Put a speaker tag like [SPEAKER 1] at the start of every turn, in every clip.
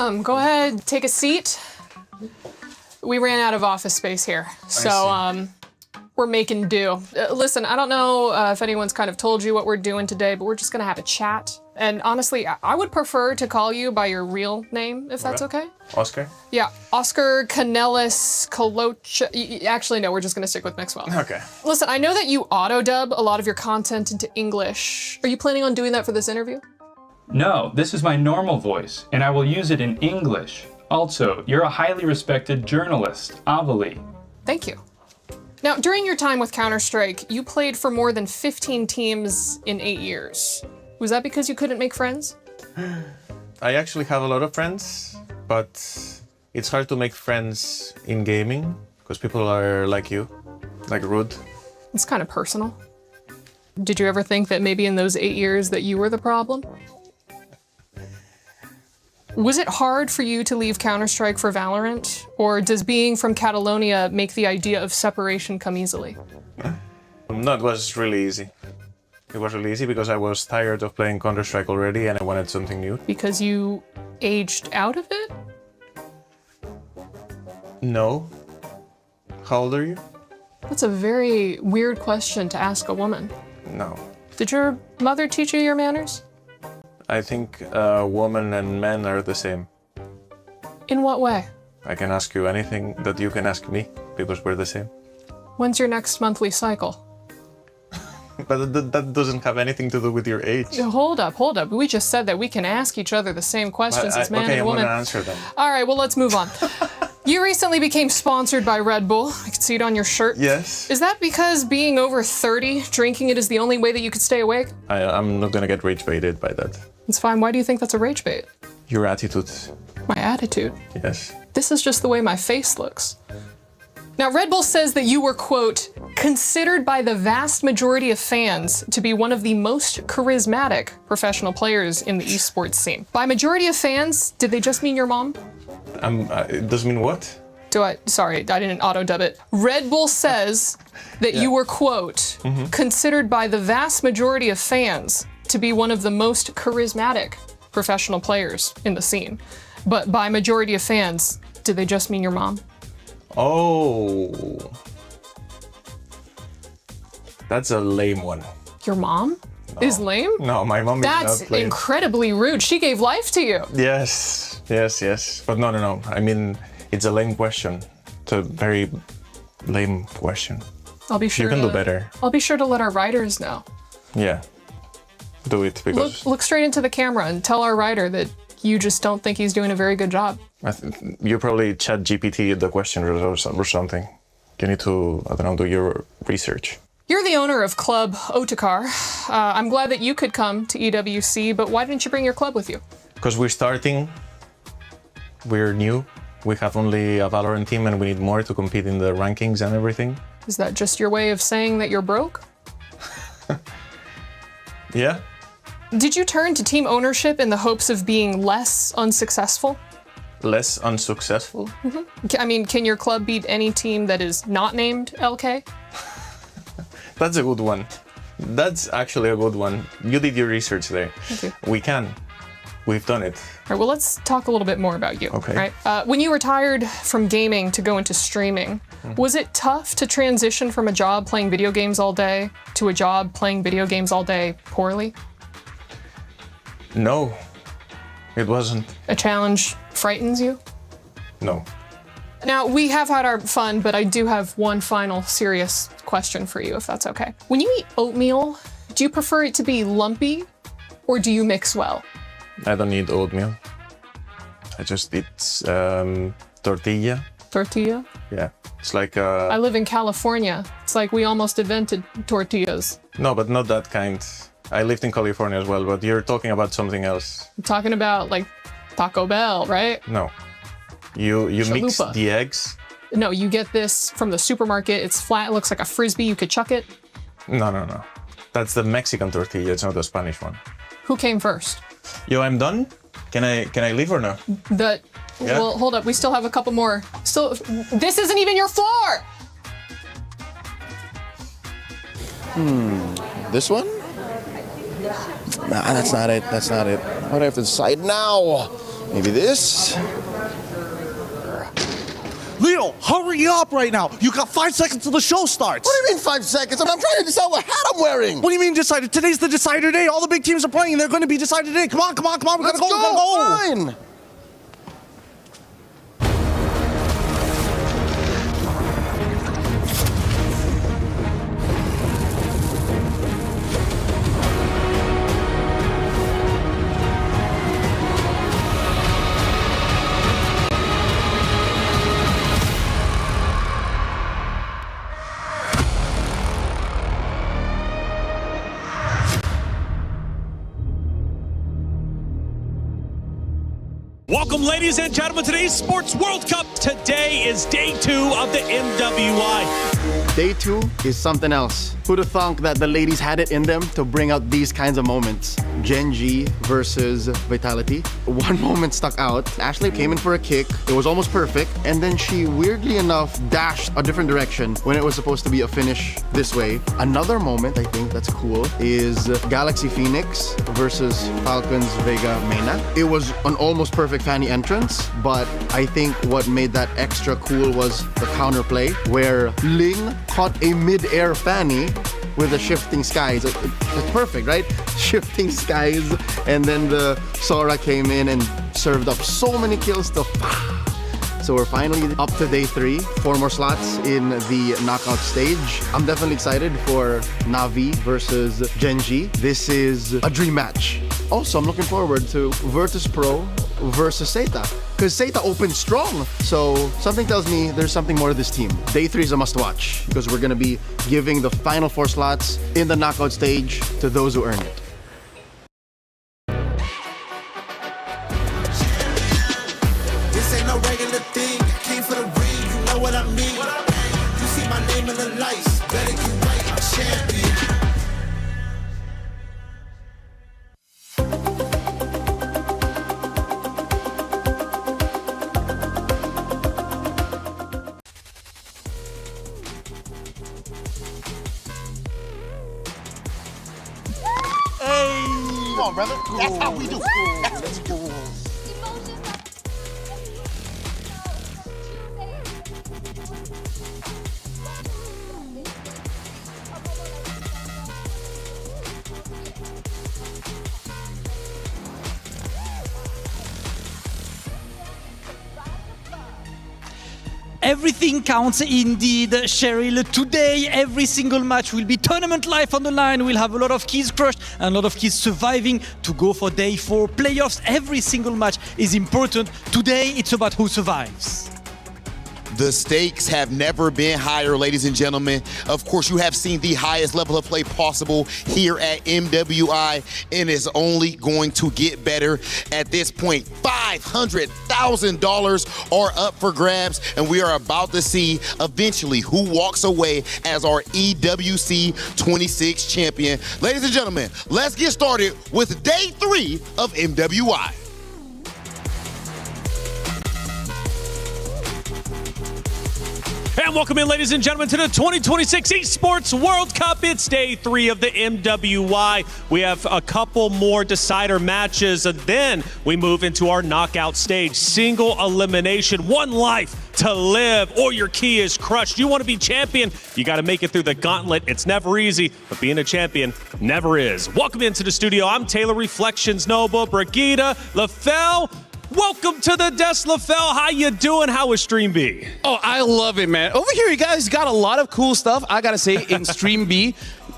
[SPEAKER 1] welcome. Go ahead, take a seat. We ran out of office space here, so we're making do. Listen, I don't know if anyone's kind of told you what we're doing today, but we're just gonna have a chat. And honestly, I would prefer to call you by your real name, if that's okay.
[SPEAKER 2] Oscar?
[SPEAKER 1] Yeah, Oscar Canelis Colocha. Actually, no, we're just gonna stick with Maxwell.
[SPEAKER 2] Okay.
[SPEAKER 1] Listen, I know that you auto-dub a lot of your content into English. Are you planning on doing that for this interview?
[SPEAKER 3] No, this is my normal voice, and I will use it in English. Also, you're a highly respected journalist, Avali.
[SPEAKER 1] Thank you. Now, during your time with Counter-Strike, you played for more than 15 teams in 8 years. Was that because you couldn't make friends?
[SPEAKER 2] I actually have a lot of friends, but it's hard to make friends in gaming because people are like you, like rude.
[SPEAKER 1] It's kind of personal. Did you ever think that maybe in those 8 years that you were the problem? Was it hard for you to leave Counter-Strike for Valorant? Or does being from Catalonia make the idea of separation come easily?
[SPEAKER 2] No, it was really easy. It was really easy because I was tired of playing Counter-Strike already and I wanted something new.
[SPEAKER 1] Because you aged out of it?
[SPEAKER 2] No. How old are you?
[SPEAKER 1] That's a very weird question to ask a woman.
[SPEAKER 2] No.
[SPEAKER 1] Did your mother teach you your manners?
[SPEAKER 2] I think women and men are the same.
[SPEAKER 1] In what way?
[SPEAKER 2] I can ask you anything that you can ask me because we're the same.
[SPEAKER 1] When's your next monthly cycle?
[SPEAKER 2] But that doesn't have anything to do with your age.
[SPEAKER 1] Hold up. We just said that we can ask each other the same questions as man and woman.
[SPEAKER 2] Okay, I'm gonna answer them.
[SPEAKER 1] All right, well, let's move on. You recently became sponsored by Red Bull. I can see it on your shirt.
[SPEAKER 2] Yes.
[SPEAKER 1] Is that because being over 30, drinking it is the only way that you could stay awake?
[SPEAKER 2] I'm not gonna get rage baited by that.
[SPEAKER 1] It's fine. Why do you think that's a rage bait?
[SPEAKER 2] Your attitude.
[SPEAKER 1] My attitude?
[SPEAKER 2] Yes.
[SPEAKER 1] This is just the way my face looks. Now, Red Bull says that you were, quote, considered by the vast majority of fans to be one of the most charismatic professional players in the esports scene. By majority of fans, did they just mean your mom?
[SPEAKER 2] It does mean what?
[SPEAKER 1] Sorry, I didn't auto-dub it. Red Bull says that you were, quote, considered by the vast majority of fans to be one of the most charismatic professional players in the scene. But by majority of fans, did they just mean your mom?
[SPEAKER 2] Oh. That's a lame one.
[SPEAKER 1] Your mom is lame?
[SPEAKER 2] No, my mom is not
[SPEAKER 1] That's
[SPEAKER 2] lame.
[SPEAKER 1] incredibly rude. She gave life to you.
[SPEAKER 2] Yes. But no. I mean, it's a lame question. It's a very lame question.
[SPEAKER 1] I'll be sure
[SPEAKER 2] You can do better.
[SPEAKER 1] I'll be sure to let our writers know.
[SPEAKER 2] Yeah. Do it because...
[SPEAKER 1] Look straight into the camera and tell our writer that you just don't think he's doing a very good job.
[SPEAKER 2] You probably chat GPT the question or something. You need to, I don't know, do your research.
[SPEAKER 1] You're the owner of Club Otakar. I'm glad that you could come to EWC, but why didn't you bring your club with you?
[SPEAKER 2] Because we're starting, we're new. We have only a Valorant team and we need more to compete in the rankings and everything.
[SPEAKER 1] Is that just your way of saying that you're broke?
[SPEAKER 2] Yeah.
[SPEAKER 1] Did you turn to team ownership in the hopes of being less unsuccessful?
[SPEAKER 2] Less unsuccessful?
[SPEAKER 1] I mean, can your club beat any team that is not named LK?
[SPEAKER 2] That's a good one. That's actually a good one. You did your research there.
[SPEAKER 1] Thank you.
[SPEAKER 2] We can. We've done it.
[SPEAKER 1] All right, well, let's talk a little bit more about you.
[SPEAKER 2] Okay.
[SPEAKER 1] Right? When you retired from gaming to go into streaming, was it tough to transition from a job playing video games all day to a job playing video games all day poorly?
[SPEAKER 2] No, it wasn't.
[SPEAKER 1] A challenge frightens you?
[SPEAKER 2] No.
[SPEAKER 1] Now, we have had our fun, but I do have one final serious question for you, if that's okay. When you eat oatmeal, do you prefer it to be lumpy or do you mix well?
[SPEAKER 2] I don't need oatmeal. I just eat tortilla.
[SPEAKER 1] Tortilla?
[SPEAKER 2] Yeah, it's like
[SPEAKER 1] I live in California. It's like we almost invented tortillas.
[SPEAKER 2] No, but not that kind. I lived in California as well, but you're talking about something else.
[SPEAKER 1] I'm talking about like Taco Bell, right?
[SPEAKER 2] No. You mix
[SPEAKER 1] Chalupa.
[SPEAKER 2] the eggs.
[SPEAKER 1] No, you get this from the supermarket. It's flat, it looks like a Frisbee, you could chuck it.
[SPEAKER 2] No. That's the Mexican tortilla, it's not the Spanish one.
[SPEAKER 1] Who came first?
[SPEAKER 2] Yo, I'm done? Can I leave or no?
[SPEAKER 1] Yeah. Well, hold up, we still have a couple more. This isn't even your floor!
[SPEAKER 4] This one? Nah, that's not it. What do I have to decide now? Maybe this.
[SPEAKER 5] Leo, hurry up right now. You got 5 seconds till the show starts.
[SPEAKER 4] What do you mean 5 seconds? I'm trying to decide what hat I'm wearing.
[SPEAKER 5] What do you mean decided? Today's the decider day. All the big teams are playing. They're going to be decided today. Come on. We
[SPEAKER 4] Let's
[SPEAKER 5] gotta go.
[SPEAKER 4] Fine.
[SPEAKER 6] Welcome, ladies and gentlemen, to today's Sports World Cup. Today is day 2 of the MWI.
[SPEAKER 4] Day 2 is something else. Who'd have thunk that the ladies had it in them to bring out these kinds of moments? Gen.G versus Vitality. One moment stuck out. Ashley came in for a kick. It was almost perfect. And then she, weirdly enough, dashed a different direction when it was supposed to be a finish this way. Another moment, I think, that's cool is Galaxy Phoenix versus Falcons Vega Mena. It was an almost perfect Fanny entrance, but I think what made that extra cool was the counterplay, where Ling caught a mid-air Fanny with the shifting skies. It's perfect, right? Shifting skies, and then the Sora came in and served up so many kills to. So we're finally up to day 3. 4 more slots in the knockout stage. I'm definitely excited for Na'Vi versus Gen.G. This is a dream match. Also, I'm looking forward to Virtus Pro versus Zeta, because Zeta opened strong. So something tells me there's something more to this team. Day 3 is a must watch, because we're gonna be giving the final 4 slots in the knockout stage to those who earn it.
[SPEAKER 7] This ain't no regular thing. I came for the ring, you know what I mean. You see my name in the lights, better get right, I'm champion.
[SPEAKER 4] Come on, brother. That's how we do. Let's go.
[SPEAKER 8] Everything counts indeed, Cheryl. Today, every single match will be tournament life on the line. We'll have a lot of keys crushed and a lot of keys surviving to go for day 4 playoffs. Every single match is important. Today, it's about who survives.
[SPEAKER 9] The stakes have never been higher, ladies and gentlemen. Of course, you have seen the highest level of play possible here at MWI, and it's only going to get better at this point. $500,000 are up for grabs, and we are about to see eventually who walks away as our EWC26 champion. Ladies and gentlemen, let's get started with day 3 of MWI.
[SPEAKER 6] And welcome in, ladies and gentlemen, to the 2026 Esports World Cup. It's day 3 of the MWI. We have a couple more decider matches, and then we move into our knockout stage. Single elimination, 1 life to live, or your key is crushed. You want to be champion, you got to make it through the gauntlet. It's never easy, but being a champion never is. Welcome into the studio. I'm Taylor Reflections Noble, Brigida, LaFell. Welcome to the desk, LaFell. How you doing? How is Stream B?
[SPEAKER 10] Oh, I love it, man. Over here, you guys got a lot of cool stuff, I gotta say, in Stream B.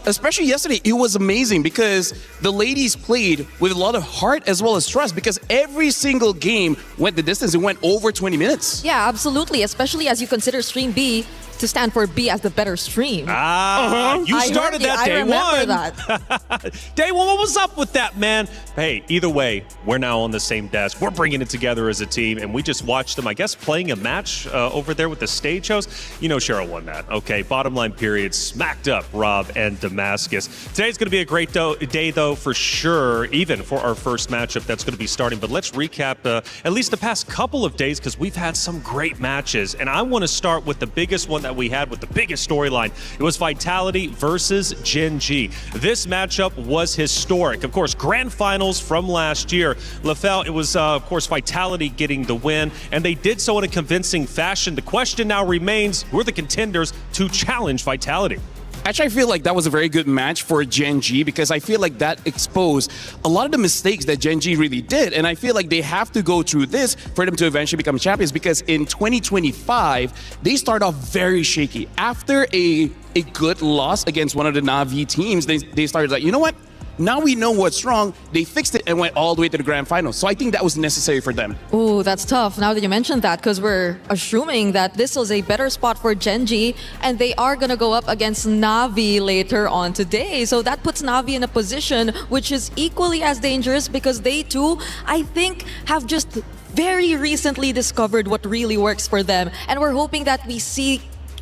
[SPEAKER 10] Especially yesterday, it was amazing because the ladies played with a lot of heart as well as trust, because every single game went the distance. It went over 20 minutes.
[SPEAKER 11] Yeah, absolutely. Especially as you consider Stream B to stand for B as the better stream.
[SPEAKER 6] You started that day 1.
[SPEAKER 11] I remember that.
[SPEAKER 6] Day 1, what was up with that, man? Hey, either way, we're now on the same desk. We're bringing it together as a team, and we just watched them, I guess, playing a match over there with the stage host. You know Cheryl won that, okay? Bottom line period, smacked up Rob and Damascus. Today's going to be a great day, though, for sure, even for our first matchup that's going to be starting. But let's recap at least the past couple of days, because we've had some great matches, and I want to start with the biggest one that that we had with the biggest storyline. It was Vitality versus Gen G. This matchup was historic. Of course, grand finals from last year. LaFell, it was, of course, Vitality getting the win, and they did so in a convincing fashion. The question now remains, who are the contenders to challenge Vitality?
[SPEAKER 10] Actually, I feel like that was a very good match for Gen G because I feel like that exposed a lot of the mistakes that Gen G really did. And I feel like they have to go through this for them to eventually become champions because in 2025, they start off very shaky. After a good loss against one of the Na'Vi teams, they started like, you know what? Now we know what's wrong. They fixed it and went all the way to the grand final. So I think that was necessary for them.
[SPEAKER 11] Ooh, that's tough now that you mentioned that because we're assuming that this was a better spot for Gen G and they are going to go up against Na'Vi later on today. So that puts Na'Vi in a position which is equally as dangerous because they too, I think, have just very recently discovered what really works for them. And we're hoping that we see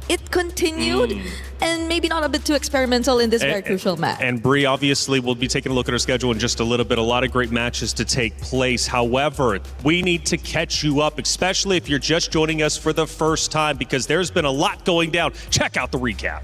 [SPEAKER 11] it continued and maybe not a bit too experimental in this very crucial match.
[SPEAKER 6] And Bree, obviously, we'll be taking a look at our schedule in just a little bit. A lot of great matches to take place. However, we need to catch you up, especially if you're just joining us for the first time, because there's been a lot going down. Check out the recap.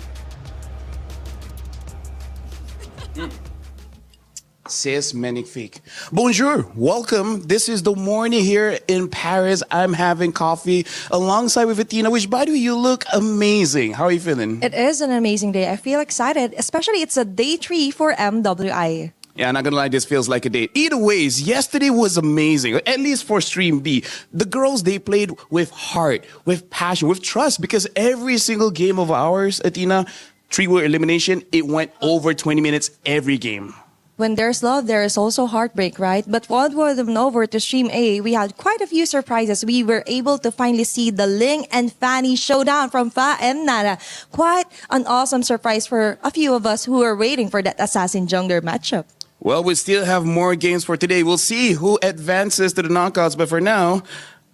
[SPEAKER 10] Says Magnifique. Bonjour, welcome. This is the morning here in Paris. I'm having coffee alongside with Athena, which by the way, you look amazing. How are you feeling?
[SPEAKER 12] It is an amazing day. I feel excited, especially it's a day 3 for MWI.
[SPEAKER 10] Yeah, I'm not gonna lie, this feels like a date. Either ways, yesterday was amazing, at least for Stream B. The girls, they played with heart, with passion, with trust, because every single game of ours, Athena, 3-way elimination, it went over 20 minutes every game.
[SPEAKER 12] When there's love, there is also heartbreak, right? But while we're over to Stream A, we had quite a few surprises. We were able to finally see the Ling and Fanny showdown from Fa and Nara. Quite an awesome surprise for a few of us who are waiting for that Assassin Jungler matchup.
[SPEAKER 10] Well, we still have more games for today. We'll see who advances to the knockouts, but for now,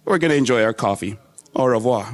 [SPEAKER 10] we're gonna enjoy our coffee. Au revoir.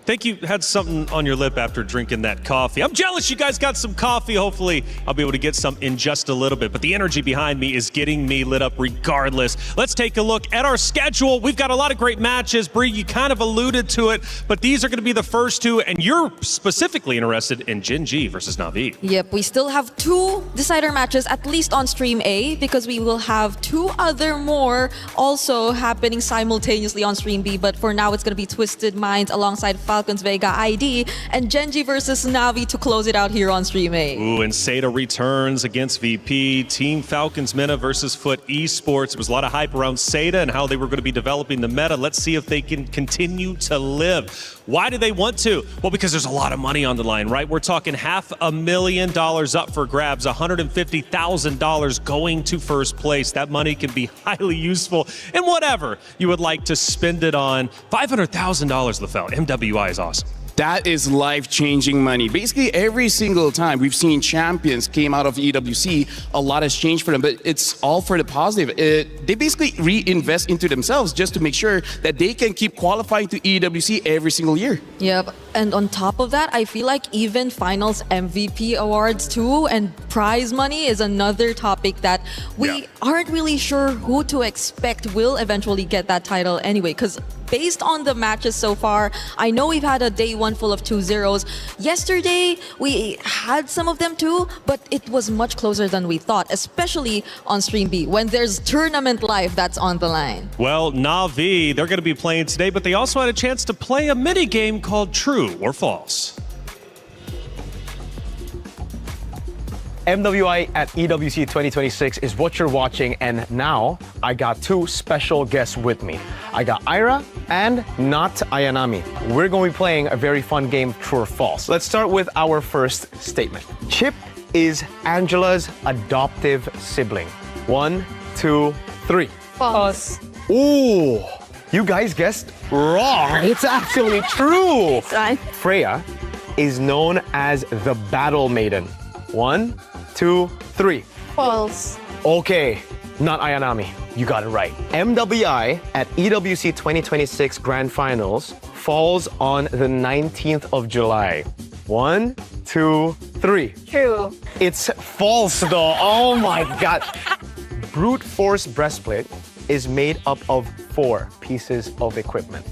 [SPEAKER 6] Think you had something on your lip after drinking that coffee. I'm jealous you guys got some coffee. Hopefully, I'll be able to get some in just a little bit. But the energy behind me is getting me lit up regardless. Let's take a look at our schedule. We've got a lot of great matches. Bree, you kind of alluded to it, but these are going to be the first two, and you're specifically interested in Gen G versus Na'Vi.
[SPEAKER 11] Yep, we still have 2 decider matches, at least on Stream A, because we will have 2 other more also happening simultaneously on Stream B. But for now, it's going to be Twisted Minds alongside Falcons Vega ID and Gen G versus Na'Vi to close it out here on Stream A.
[SPEAKER 6] Ooh, and Seda returns against VP. Team Falcons Meta versus Foot Esports. There was a lot of hype around Seda and how they were going to be developing the meta. Let's see if they can continue to live. Why do they want to? Well, because there's a lot of money on the line, right? We're talking $500,000 up for grabs, $150,000 going to first place. That money can be highly useful in whatever you would like to spend it on. $500,000, LaFell. MWI is awesome.
[SPEAKER 10] That is life-changing money. Basically, every single time we've seen champions came out of EWC, a lot has changed for them, but it's all for the positive. They basically reinvest into themselves just to make sure that they can keep qualifying to EWC every single year.
[SPEAKER 11] Yep, and on top of that, I feel like even finals MVP awards too and prize money is another topic that we aren't really sure who to expect will eventually get that title anyway, because based on the matches so far, I know we've had a day 1 full of 2-0s. Yesterday, we had some of them too, but it was much closer than we thought, especially on Stream B, when there's tournament life that's on the line.
[SPEAKER 6] Well, Na'Vi, they're going to be playing today, but they also had a chance to play a mini game called True or False.
[SPEAKER 13] MWI at EWC26 is what you're watching, and now I got 2 special guests with me. I got Ira and not Ayanami. We're going to be playing a very fun game, True or False. Let's start with our first statement. Chip is Angela's adoptive sibling. 1, 2, 3.
[SPEAKER 12] False.
[SPEAKER 13] Ooh, you guys guessed wrong. It's actually true. Freya is known as the Battle Maiden. 1, 2, 3.
[SPEAKER 12] False.
[SPEAKER 13] Okay, not Ayanami. You got it right. MWI at EWC26 Grand Finals falls on the 19th of July. 1, 2, 3.
[SPEAKER 14] True.
[SPEAKER 13] It's false though. Oh my God. Brute force breastplate is made up of 4 pieces of equipment.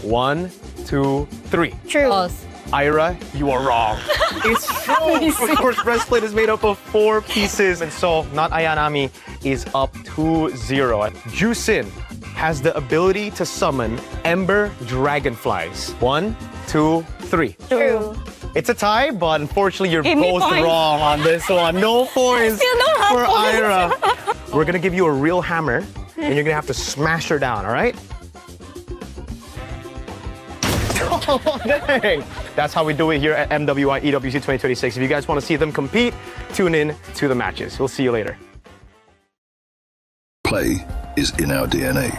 [SPEAKER 13] 1, 2, 3.
[SPEAKER 14] True.
[SPEAKER 11] False.
[SPEAKER 13] Ira, you are wrong. It's true. Brute force breastplate is made up of 4 pieces, and so not Ayanami is up 2-0. Jusin has the ability to summon Ember Dragonflies. 1, 2, 3.
[SPEAKER 14] True.
[SPEAKER 13] It's a tie, but unfortunately you're
[SPEAKER 14] Give me
[SPEAKER 13] both
[SPEAKER 14] points.
[SPEAKER 13] wrong on this one. No points
[SPEAKER 14] still don't have
[SPEAKER 13] for
[SPEAKER 14] points.
[SPEAKER 13] Ira. We're gonna give you a real hammer, and you're gonna have to smash her down, all right? Oh, dang. That's how we do it here at MWI EWC 2026. If you guys want to see them compete, tune in to the matches. We'll see you later.
[SPEAKER 15] Play is in our DNA.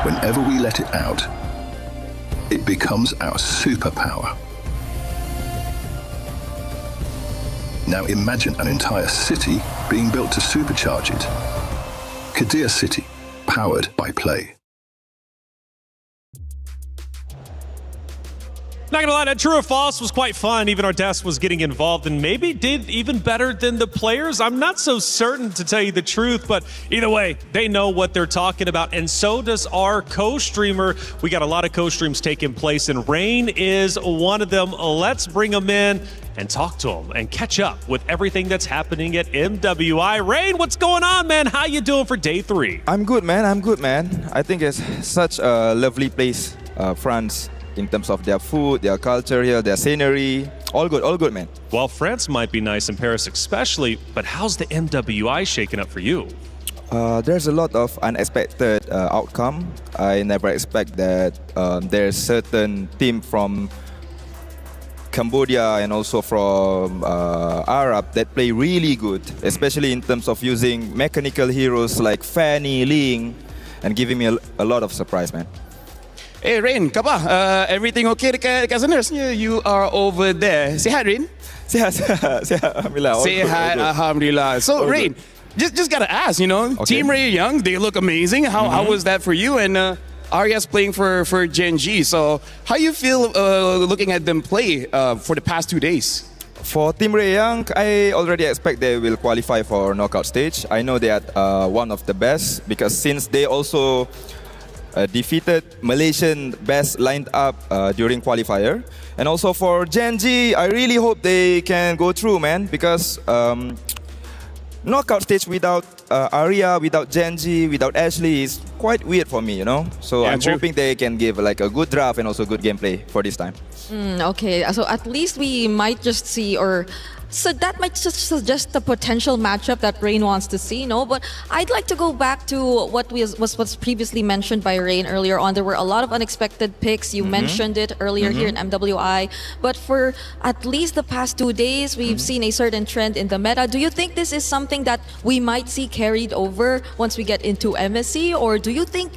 [SPEAKER 15] Whenever we let it out, it becomes our superpower. Now imagine an entire city being built to supercharge it. Kadir City, powered by Play.
[SPEAKER 6] Not gonna lie, that true or false was quite fun. Even our desk was getting involved and maybe did even better than the players. I'm not so certain, to tell you the truth, but either way, they know what they're talking about, and so does our co-streamer. We got a lot of co-streams taking place, and Rain is one of them. Let's bring him in and talk to him and catch up with everything that's happening at MWI. Rain, what's going on, man? How you doing for day 3?
[SPEAKER 16] I'm good, man. I think it's such a lovely place, France, in terms of their food, their culture here, their scenery. All good, man.
[SPEAKER 6] Well, France might be nice, in Paris especially, but how's the MWI shaking up for you?
[SPEAKER 16] There's a lot of unexpected outcome. I never expect that there's certain team from Cambodia and also from Arab that play really good, especially in terms of using mechanical heroes like Fanny, Ling, and giving me a lot of surprise, man.
[SPEAKER 10] Hey, Rain, kapa? Everything okay dekat sana? Rasanya you are over there. Sihat, Rain?
[SPEAKER 16] Sihat, alhamdulillah.
[SPEAKER 10] Sihat, alhamdulillah. So, Rain, just gotta ask, you know, Team Ray Young, they look amazing. How was that for you? And Arya's playing for Gen G. So, how you feel looking at them play for the past 2 days?
[SPEAKER 16] For Team Ray Young, I already expect they will qualify for knockout stage. I know they are one of the best because since they also defeated Malaysian best lined up during qualifier. And also for Gen G, I really hope they can go through, man, because knockout stage without Arya, without Gen G, without Ashley is quite weird for me, you know? So
[SPEAKER 10] Yeah,
[SPEAKER 16] I'm
[SPEAKER 10] true.
[SPEAKER 16] hoping they can give like a good draft and also good gameplay for this time.
[SPEAKER 11] Okay, so at least we might just see, or so that might just suggest the potential matchup that Rain wants to see, no? But I'd like to go back to what was previously mentioned by Rain earlier on. There were a lot of unexpected picks. You mentioned it earlier here in MWI. But for at least the past 2 days, we've seen a certain trend in the meta. Do you think this is something that we might see carried over once we get into MSC? Or do you think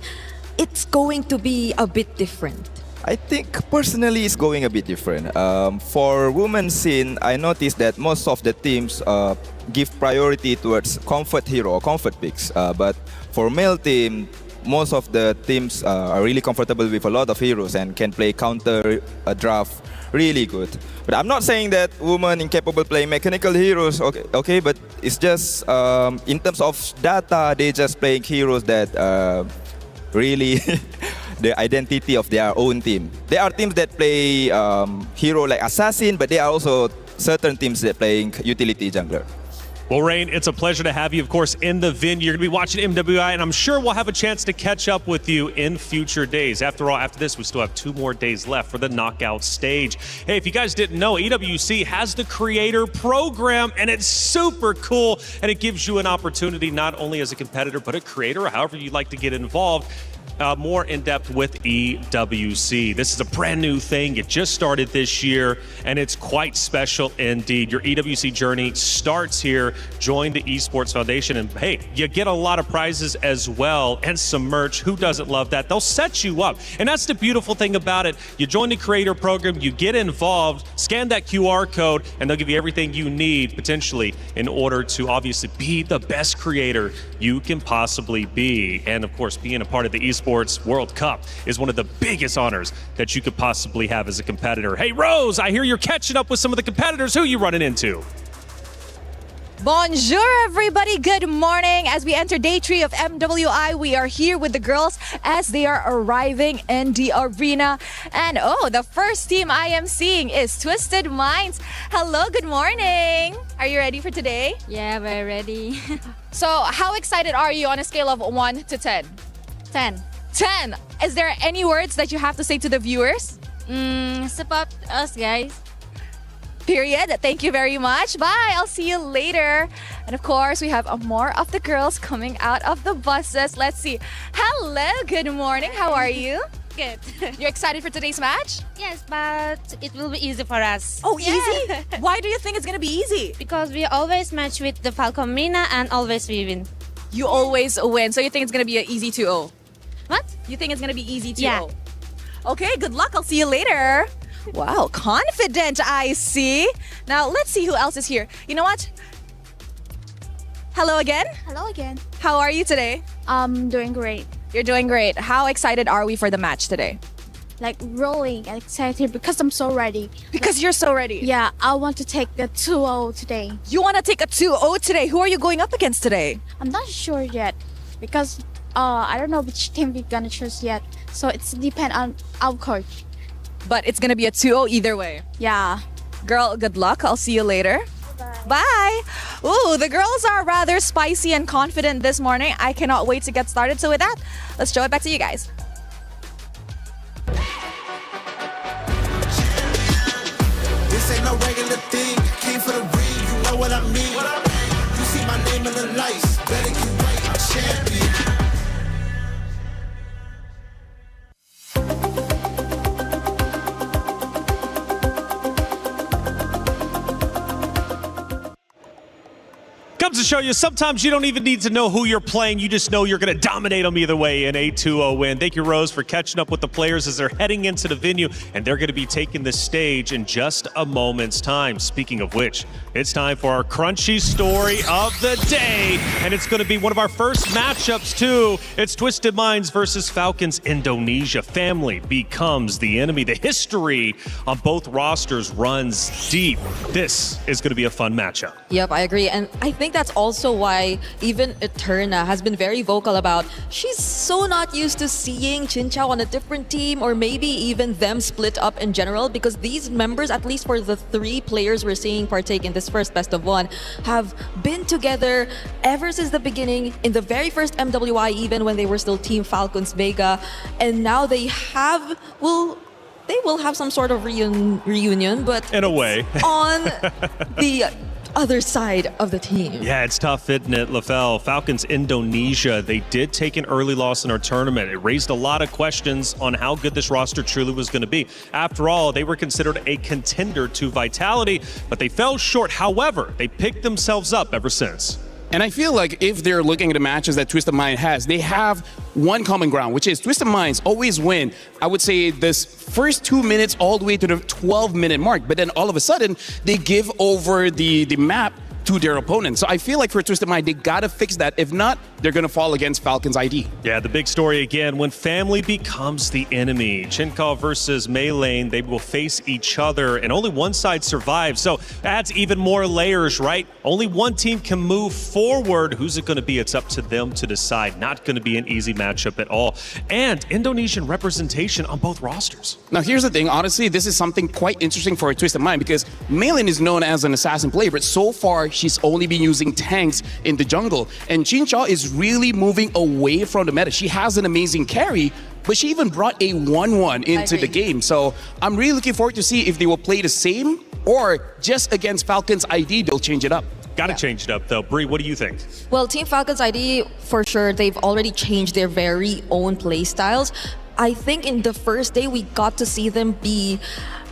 [SPEAKER 11] it's going to be a bit different?
[SPEAKER 16] I think personally it's going a bit different. For women's scene, I noticed that most of the teams give priority towards comfort hero or comfort picks. But for male team, most of the teams are really comfortable with a lot of heroes and can play counter draft really good. But I'm not saying that women incapable playing mechanical heroes, okay, but it's just in terms of data, they just playing heroes that really the identity of their own team. There are teams that play hero like assassin, but there are also certain teams that playing utility jungler.
[SPEAKER 6] Well, Rain, it's a pleasure to have you, of course, in the venue. You're going to be watching MWI, and I'm sure we'll have a chance to catch up with you in future days. After all, after this, we still have 2 more days left for the knockout stage. Hey, if you guys didn't know, EWC has the creator program, and it's super cool, and it gives you an opportunity not only as a competitor, but a creator, or however you'd like to get involved, more in depth with EWC. This is a brand new thing. It just started this year, and it's quite special indeed. Your EWC journey starts here. Join the Esports Foundation, and hey, you get a lot of prizes as well and some merch. Who doesn't love that? They'll set you up, and that's the beautiful thing about it. You join the creator program, you get involved, scan that QR code, and they'll give you everything you need potentially in order to obviously be the best creator you can possibly be. And of course, being a part of the Esports World Cup is one of the biggest honors that you could possibly have as a competitor. Hey Rose, I hear you're catching up with some of the competitors. Who are you running into?
[SPEAKER 14] Bonjour, everybody. Good morning. As we enter day 3 of MWI, we are here with the girls as they are arriving in the arena. And oh, the first team I am seeing is Twisted Minds. Hello, good morning. Are you ready for today?
[SPEAKER 17] Yeah, we're ready.
[SPEAKER 14] So, how excited are you on a scale of 1 to 10?
[SPEAKER 17] 10.
[SPEAKER 14] 10. Is there any words that you have to say to the viewers?
[SPEAKER 17] Support us, guys.
[SPEAKER 14] Period. Thank you very much. Bye. I'll see you later. And of course, we have more of the girls coming out of the buses. Let's see. Hello. Good morning. How are you?
[SPEAKER 17] Good.
[SPEAKER 14] You're excited for today's match?
[SPEAKER 17] Yes, but it will be easy for us.
[SPEAKER 14] Oh, easy? Why do you think it's going to be easy?
[SPEAKER 17] Because we always match with the Falcon Mina and always we win.
[SPEAKER 14] You always win. So you think it's going to be an easy 2-0?
[SPEAKER 17] What?
[SPEAKER 14] You think it's going to be easy 2-0?
[SPEAKER 17] Yeah.
[SPEAKER 14] Okay, good luck. I'll see you later. Wow, confident, I see. Now, let's see who else is here. You know what? Hello again.
[SPEAKER 18] Hello again.
[SPEAKER 14] How are you today?
[SPEAKER 18] Doing great.
[SPEAKER 14] You're doing great. How excited are we for the match today?
[SPEAKER 18] Like rolling and excited because I'm so ready.
[SPEAKER 14] Because you're so ready?
[SPEAKER 18] Yeah, I want to take the 2-0 today.
[SPEAKER 14] You want to take a 2-0 today? Who are you going up against today?
[SPEAKER 18] I'm not sure yet because I don't know which team we're gonna choose yet. So it's depend on our coach.
[SPEAKER 14] But it's gonna be a 2-0 either way.
[SPEAKER 18] Yeah.
[SPEAKER 14] Girl, good luck. I'll see you later. Bye. Ooh, the girls are rather spicy and confident this morning. I cannot wait to get started. So with that, let's show it back to you guys.
[SPEAKER 7] This ain't no regular thing. Came for the ring, you know what I mean. You see my name in the lights. Better get right, I'm champion.
[SPEAKER 6] Comes to show you, sometimes you don't even need to know who you're playing. You just know you're going to dominate them either way in a 2-0 win. Thank you, Rose, for catching up with the players as they're heading into the venue, and they're going to be taking the stage in just a moment's time. Speaking of which, it's time for our crunchy story of the day, and it's going to be one of our first matchups, too. It's Twisted Minds versus Falcons Indonesia. Family becomes the enemy. The history on both rosters runs deep. This is going to be a fun matchup.
[SPEAKER 11] Yep, I agree. And I think that's also why even Eterna has been very vocal about she's so not used to seeing Chinchao on a different team, or maybe even them split up in general, because these members, at least for the 3 players we're seeing partake in this first best of 1, have been together ever since the beginning, in the very first MWI, even when they were still Team Falcons Vega. And now they will have some sort of reunion, but
[SPEAKER 6] in a way
[SPEAKER 11] on the other side of the team.
[SPEAKER 6] Yeah, it's tough, isn't it, LaFell? Falcons Indonesia, they did take an early loss in our tournament. It raised a lot of questions on how good this roster truly was going to be. After all, they were considered a contender to Vitality, but they fell short. However, they picked themselves up ever since.
[SPEAKER 10] And I feel like if they're looking at the matches that Twisted Mind has, they have one common ground, which is Twisted Minds always win, I would say, this first 2 minutes all the way to the 12-minute mark. But then all of a sudden, they give over the map to their opponent. So I feel like for Twisted Mind, they gotta fix that. If not, they're gonna fall against Falcons ID.
[SPEAKER 6] Yeah, the big story again, when family becomes the enemy. Chinchao versus Maylane, they will face each other and only one side survives. So adds even more layers, right? Only one team can move forward. Who's it gonna be? It's up to them to decide. Not gonna be an easy matchup at all. And Indonesian representation on both rosters.
[SPEAKER 10] Now here's the thing, honestly, this is something quite interesting for a Twisted Mind because Maylane is known as an assassin player, but so far she's only been using tanks in the jungle. And Chinchao is really moving away from the meta. She has an amazing carry, but she even brought a 1-1 into the game. So I'm really looking forward to see if they will play the same or just against Falcons ID, they'll change it up.
[SPEAKER 6] Got to change it up, though. Bree, what do you think?
[SPEAKER 11] Well, Team Falcons ID, for sure, they've already changed their very own play styles. I think in the first day, we got to see them be,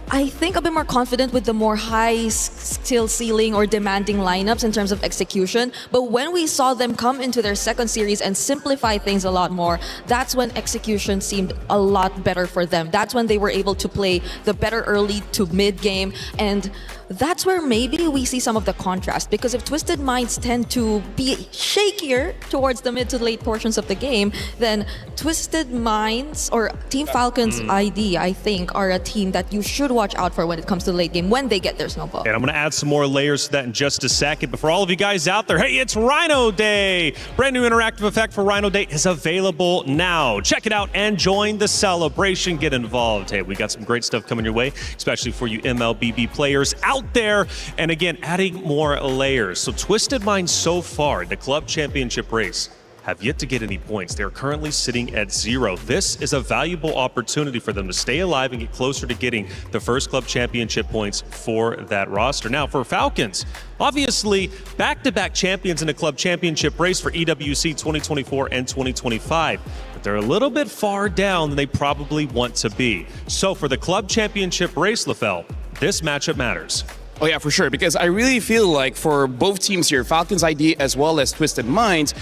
[SPEAKER 11] I think, a bit more confident with the more high skill ceiling or demanding lineups in terms of execution. But when we saw them come into their second series and simplify things a lot more, that's when execution seemed a lot better for them. That's when they were able to play the better early to mid game. And that's where maybe we see some of the contrast, because if Twisted Minds tend to be shakier towards the mid to late portions of the game, then Twisted Minds or Team Falcons ID, I think, are a team that you should watch out for when it comes to the late game when they get their snowball.
[SPEAKER 6] And I'm going to add some more layers to that in just a second. But for all of you guys out there, hey, it's Rhino Day. Brand new interactive effect for Rhino Day is available now. Check it out and join the celebration. Get involved. Hey, we got some great stuff coming your way, especially for you MLBB players out there. And again, adding more layers. So Twisted Minds so far in the club championship race have yet to get any points. They're currently sitting at 0. This is a valuable opportunity for them to stay alive and get closer to getting the first club championship points for that roster. Now, for Falcons, obviously, back-to-back champions in the club championship race for EWC 2024 and 2025. But they're a little bit far down than they probably want to be. So for the club championship race, LaFell, this matchup matters.
[SPEAKER 10] Oh yeah, for sure, because I really feel like for both teams here, Falcons ID as well as Twisted Minds,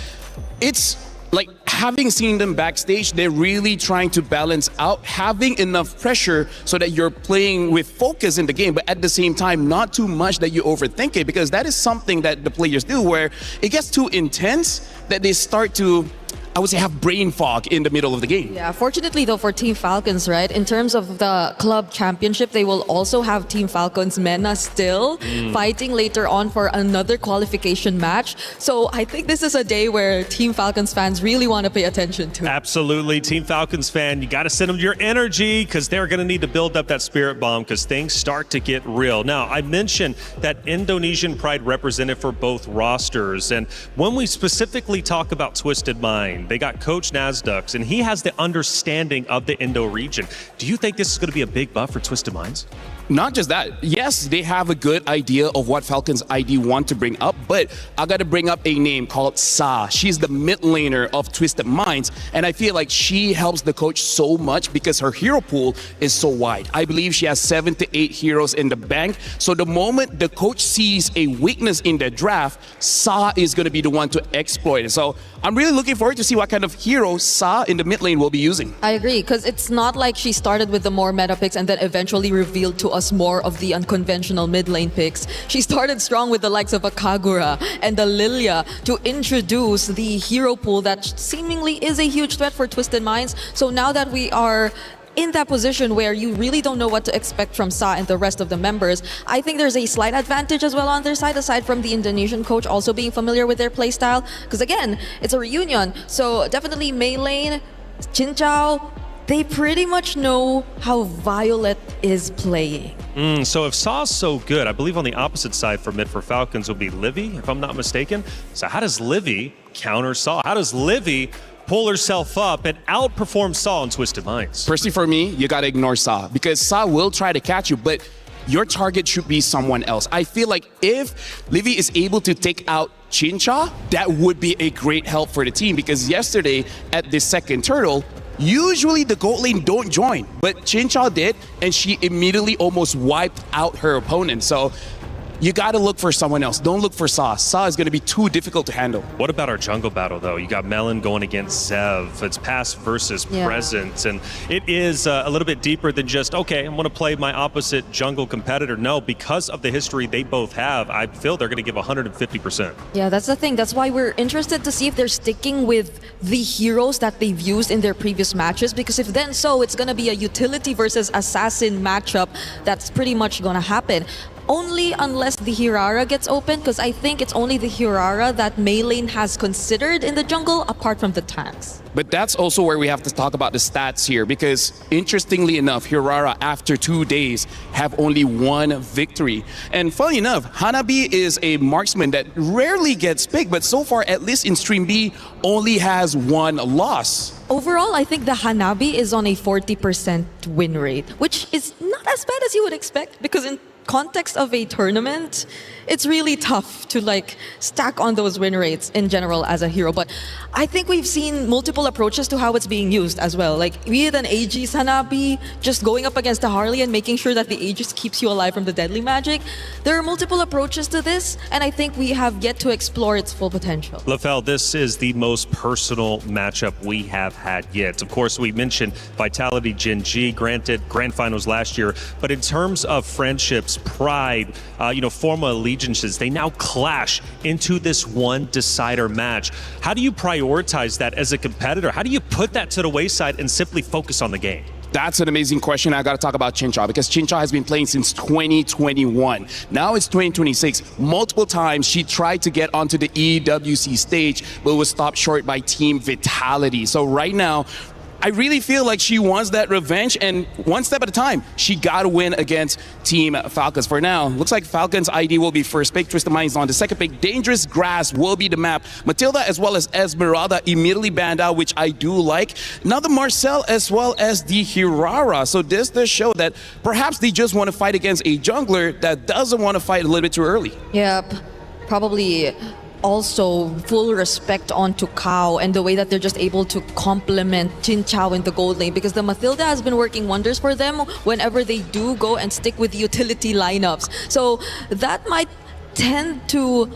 [SPEAKER 10] it's like having seen them backstage, they're really trying to balance out having enough pressure so that you're playing with focus in the game, but at the same time, not too much that you overthink it, because that is something that the players do where it gets too intense that they start to, I would say, have brain fog in the middle of the game.
[SPEAKER 11] Yeah, fortunately though for Team Falcons, right, in terms of the club championship, they will also have Team Falcons MENA still fighting later on for another qualification match. So I think this is a day where Team Falcons fans really want to pay attention to.
[SPEAKER 6] Absolutely. Team Falcons fan, you got to send them your energy because they're going to need to build up that spirit bomb because things start to get real. Now, I mentioned that Indonesian pride represented for both rosters. And when we specifically talk about Twisted Mind, they got Coach Nasdux, and he has the understanding of the Indo region. Do you think this is going to be a big buff for Twisted Minds?
[SPEAKER 10] Not just that. Yes, they have a good idea of what Falcons ID want to bring up, but I got to bring up a name called Sa. She's the mid laner of Twisted Minds, and I feel like she helps the coach so much because her hero pool is so wide. I believe she has 7 to 8 heroes in the bank, so the moment the coach sees a weakness in the draft, Sa is going to be the one to exploit it. So I'm really looking forward to see what kind of hero Sa in the mid lane will be using.
[SPEAKER 11] I agree, because it's not like she started with the more meta picks and then eventually revealed to us more of the unconventional mid lane picks. She started strong with the likes of a Kagura and the Lilia to introduce the hero pool that seemingly is a huge threat for Twisted Minds. So now that we are in that position where you really don't know what to expect from Sa and the rest of the members, I think there's a slight advantage as well on their side, aside from the Indonesian coach also being familiar with their playstyle. Because again, it's a reunion. So definitely Mei Lane, Chin Chao, they pretty much know how Violet is playing.
[SPEAKER 6] So if Sa's so good, I believe on the opposite side for mid for Falcons will be Livy, if I'm not mistaken. So how does Livy counter Sa? How does Livy pull herself up and outperform Sa in Twisted Minds?
[SPEAKER 10] Personally, for me, you got to ignore Sa because Sa will try to catch you, but your target should be someone else. I feel like if Livy is able to take out Chincha, that would be a great help for the team because yesterday at the second turtle, usually the gold lane don't join, but Chincha did, and she immediately almost wiped out her opponent. So you got to look for someone else. Don't look for Sa. Sa is going to be too difficult to handle.
[SPEAKER 6] What about our jungle battle, though? You got Melon going against Zev. It's past versus present. And it is a little bit deeper than just, okay, I'm going to play my opposite jungle competitor. No, because of the history they both have, I feel they're going to give 150%.
[SPEAKER 11] Yeah, that's the thing. That's why we're interested to see if they're sticking with the heroes that they've used in their previous matches. Because if then so, it's going to be a utility versus assassin matchup that's pretty much going to happen. Only unless the Hirara gets open, because I think it's only the Hirara that Mei Lane has considered in the jungle apart from the tanks.
[SPEAKER 10] But that's also where we have to talk about the stats here because interestingly enough, Hirara after 2 days have only 1 victory. And funny enough, Hanabi is a marksman that rarely gets picked, but so far, at least in Stream B, only has 1 loss.
[SPEAKER 11] Overall, I think the Hanabi is on a 40% win rate, which is not as bad as you would expect because in context of a tournament, it's really tough to like stack on those win rates in general as a hero. But I think we've seen multiple approaches to how it's being used as well. Like be it an Aegis Hanabi, just going up against a Harley and making sure that the Aegis keeps you alive from the deadly magic. There are multiple approaches to this, and I think we have yet to explore its full potential.
[SPEAKER 6] LaFell, this is the most personal matchup we have had yet. Of course, we mentioned Vitality Gen G, granted grand finals last year, but in terms of friendships, pride, former allegiances, they now clash into this one decider match. How do you prioritize that as a competitor? How do you put that to the wayside and simply focus on the game?
[SPEAKER 10] That's an amazing question. I got to talk about Chincha because Chincha has been playing since 2021. Now it's 2026. Multiple times she tried to get onto the EWC stage, but was stopped short by Team Vitality. So right now, I really feel like she wants that revenge, and one step at a time, she got to win against Team Falcons. For now, looks like Falcons ID will be first pick, Twisted Minds on the second pick, Dangerous Grass will be the map. Matilda as well as Esmeralda immediately banned out, which I do like. Now the Marcel as well as the Hirara. So this does show that perhaps they just want to fight against a jungler that doesn't want to fight a little bit too early.
[SPEAKER 11] Yep, probably. Also, full respect onto Kao and the way that they're just able to complement Jin Chao in the gold lane, because the Mathilda has been working wonders for them whenever they do go and stick with utility lineups. So that might tend to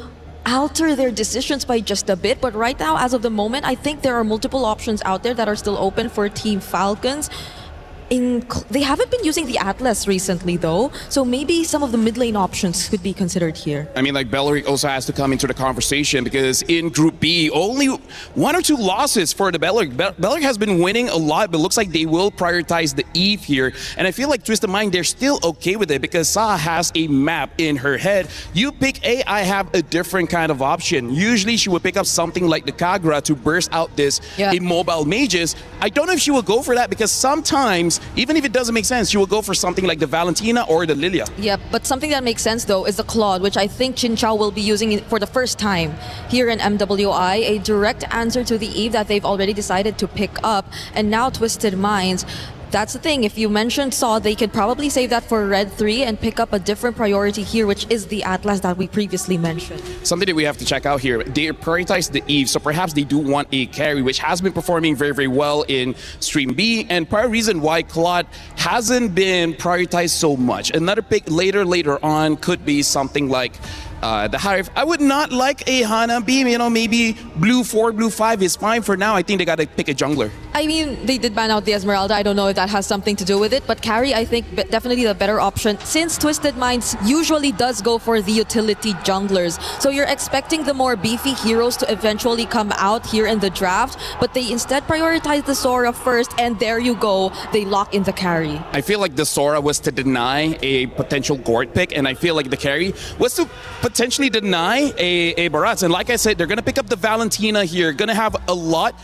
[SPEAKER 11] alter their decisions by just a bit, but right now, as of the moment, I think there are multiple options out there that are still open for Team Falcons. They haven't been using the Atlas recently though, so maybe some of the mid lane options could be considered here.
[SPEAKER 10] I mean, like Belleric also has to come into the conversation because in Group B, only 1 or 2 losses for the Belleric. Belleric has been winning a lot, but looks like they will prioritize the Eve here. And I feel like Twisted Mind, they're still okay with it because Sa has a map in her head. You pick A, I have a different kind of option. Usually she would pick up something like the Kagura to burst out this immobile mages. I don't know if she will go for that because sometimes, even if it doesn't make sense, she will go for something like the Valentina or the Lilia.
[SPEAKER 11] Yep, but something that makes sense though is the Claude, which I think Chin Chao will be using for the first time here in MWI, a direct answer to the Eve that they've already decided to pick up. And now Twisted Minds, that's the thing, if you mentioned Saw, they could probably save that for Red 3 and pick up a different priority here, which is the Atlas that we previously mentioned.
[SPEAKER 10] Something that we have to check out here, they prioritize the Eve, so perhaps they do want a carry, which has been performing very, very well in Stream B, and part of the reason why Claude hasn't been prioritized so much. Another pick later on could be something like the Harif. I would not like a Hanabi, maybe blue 4, blue 5 is fine for now. I think they gotta pick a jungler.
[SPEAKER 11] I mean, they did ban out the Esmeralda. I don't know if that has something to do with it, but carry, I think, definitely the better option since Twisted Minds usually does go for the utility junglers. So you're expecting the more beefy heroes to eventually come out here in the draft, but they instead prioritize the Sora first, and there you go, they lock in the carry.
[SPEAKER 10] I feel like the Sora was to deny a potential Gort pick, and I feel like the carry was to potentially deny a Baratz. And like I said, they're gonna pick up the Valentina here, gonna have a lot.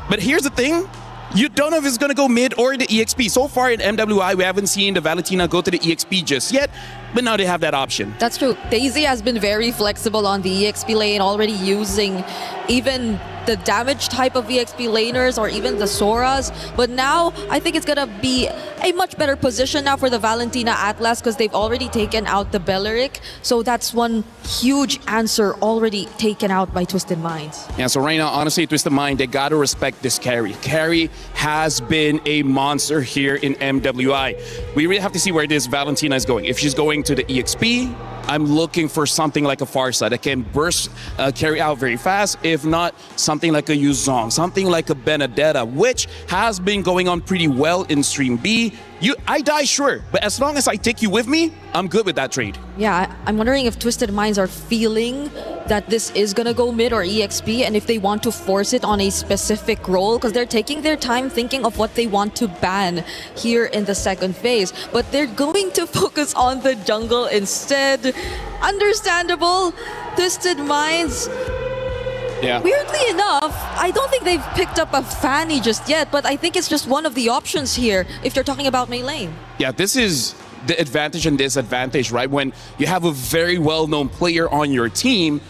[SPEAKER 10] But here's the thing, you don't know if it's going to go mid or the EXP. So far in MWI, we haven't seen the Valentina go to the EXP just yet, but now they have that option.
[SPEAKER 11] That's true. Daisy has been very flexible on the EXP lane, already using even the damage type of EXP laners or even the Soras. But now, I think it's going to be a much better position now for the Valentina Atlas because they've already taken out the Belleric. So that's one huge answer already taken out by Twisted Minds.
[SPEAKER 10] Yeah, so right now, honestly, Twisted Mind, they got to respect this carry. Carry has been a monster here in MWI. We really have to see where this Valentina is going. If she's going to the EXP, I'm looking for something like a Farsa that can burst carry out very fast. If not, something like a Yuzong, something like a Benedetta, which has been going on pretty well in Stream B. I die, sure, but as long as I take you with me, I'm good with that trade.
[SPEAKER 11] Yeah, I'm wondering if Twisted Minds are feeling that this is gonna go mid or EXP, and if they want to force it on a specific role, because they're taking their time thinking of what they want to ban here in the second phase. But they're going to focus on the jungle instead. Understandable. Twisted Minds.
[SPEAKER 10] Yeah.
[SPEAKER 11] Weirdly enough, I don't think they've picked up a Fanny just yet, but I think it's just one of the options here if you're talking about Mei lane.
[SPEAKER 10] Yeah, this is the advantage and disadvantage, right? When you have a very well-known player on your team,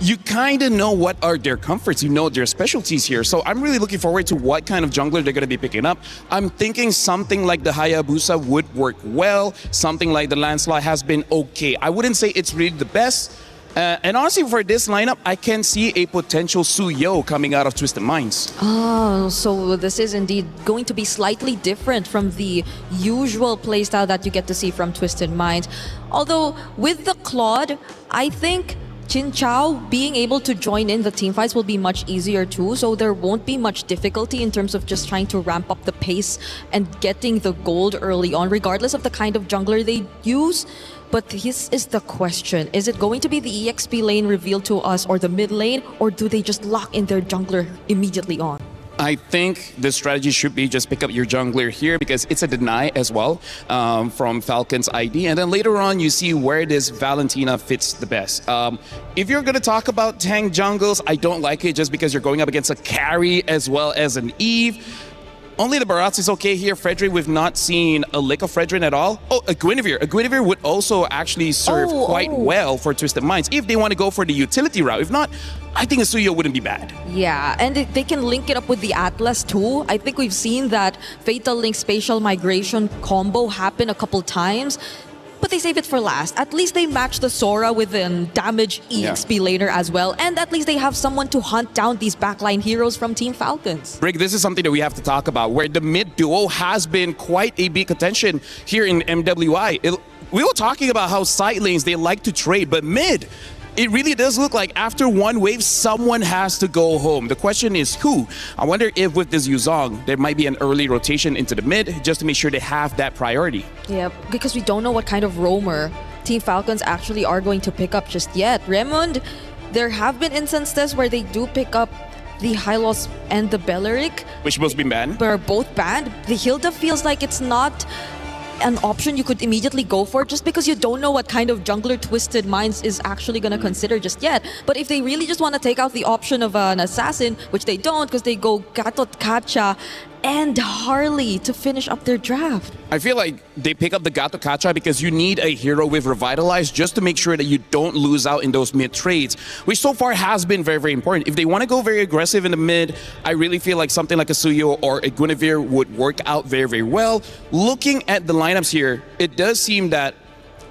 [SPEAKER 10] you kind of know what are their comforts, you know their specialties here. So I'm really looking forward to what kind of jungler they're going to be picking up. I'm thinking something like the Hayabusa would work well. Something like the Lancelot has been okay. I wouldn't say it's really the best. And honestly, for this lineup, I can see a potential Suyo coming out of Twisted Minds.
[SPEAKER 11] Oh, so this is indeed going to be slightly different from the usual playstyle that you get to see from Twisted Minds. Although, with the Claude, I think Chin Chao being able to join in the team fights will be much easier too, so there won't be much difficulty in terms of just trying to ramp up the pace and getting the gold early on, regardless of the kind of jungler they use. But this is the question. Is it going to be the EXP lane revealed to us or the mid lane, or do they just lock in their jungler immediately on?
[SPEAKER 10] I think the strategy should be just pick up your jungler here because it's a deny as well from Falcon's ID. And then later on, you see where this Valentina fits the best. If you're going to talk about tank jungles, I don't like it just because you're going up against a carry as well as an Eve. Only the Barats is okay here. Fredrin, we've not seen a lick of Fredrin at all. Oh, a Guinevere. A Guinevere would also actually serve quite well for Twisted Minds if they want to go for the utility route. If not, I think a Suyo wouldn't be bad.
[SPEAKER 11] Yeah, and they can link it up with the Atlas too. I think we've seen that Fatal Link Spatial Migration combo happen a couple times. But they save it for last. At least they match the Sora with an damage EXP laner as well. And at least they have someone to hunt down these backline heroes from Team Falcons.
[SPEAKER 10] Rick, this is something that we have to talk about, where the mid duo has been quite a big contention here in MWI. We were talking about how side lanes, they like to trade, but mid, it really does look like after one wave, someone has to go home. The question is who? I wonder if with this Yuzong, there might be an early rotation into the mid just to make sure they have that priority.
[SPEAKER 11] Yeah, because we don't know what kind of roamer Team Falcons actually are going to pick up just yet. Raymond, there have been instances where they do pick up the Hylos and the Belleric,
[SPEAKER 10] which both been banned.
[SPEAKER 11] But are both banned. The Hilda feels like it's not an option you could immediately go for just because you don't know what kind of jungler Twisted Minds is actually going to consider just yet. But if they really just want to take out the option of an assassin, which they don't because they go Gatot Kacha and Harley to finish up their draft.
[SPEAKER 10] I feel like they pick up the Gato Kacha because you need a hero with Revitalize just to make sure that you don't lose out in those mid trades, which so far has been very, very important. If they want to go very aggressive in the mid, I really feel like something like a Suyo or a Guinevere would work out very, very well. Looking at the lineups here, it does seem that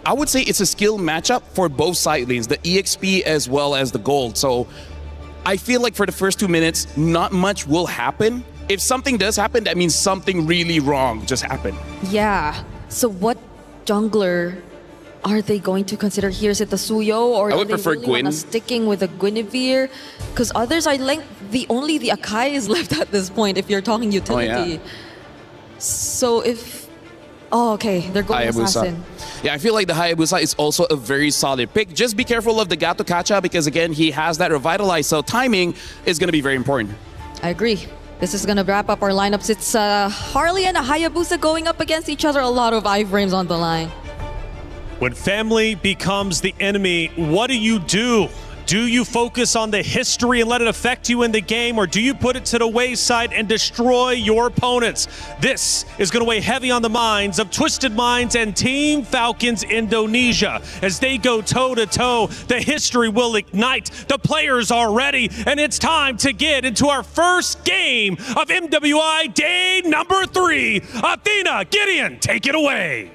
[SPEAKER 10] I would say it's a skill matchup for both side lanes, the EXP as well as the gold. So I feel like for the first 2 minutes, not much will happen. If something does happen, that means something really wrong just happened.
[SPEAKER 11] Yeah. So what jungler are they going to consider here? Is it the Suyo or
[SPEAKER 10] I would
[SPEAKER 11] are they
[SPEAKER 10] prefer
[SPEAKER 11] really
[SPEAKER 10] Gwyn.
[SPEAKER 11] sticking with a Guinevere? Because others are like only the Akai is left at this point if you're talking utility.
[SPEAKER 10] Oh, yeah.
[SPEAKER 11] So if okay, they're going
[SPEAKER 10] Hayabusa.
[SPEAKER 11] assassin.
[SPEAKER 10] Yeah, I feel like the Hayabusa is also a very solid pick. Just be careful of the Gato Kacha because again, he has that Revitalize, so timing is going to be very important.
[SPEAKER 11] I agree. This is going to wrap up our lineups. It's Harley and a Hayabusa going up against each other. A lot of iframes on the line.
[SPEAKER 6] When family becomes the enemy, what do? Do you focus on the history and let it affect you in the game, or do you put it to the wayside and destroy your opponents? This is going to weigh heavy on the minds of Twisted Minds and Team Falcons Indonesia. As they go toe-to-toe, the history will ignite. The players are ready, and it's time to get into our first game of MWI Day number 3. Athena, Gideon, take it away.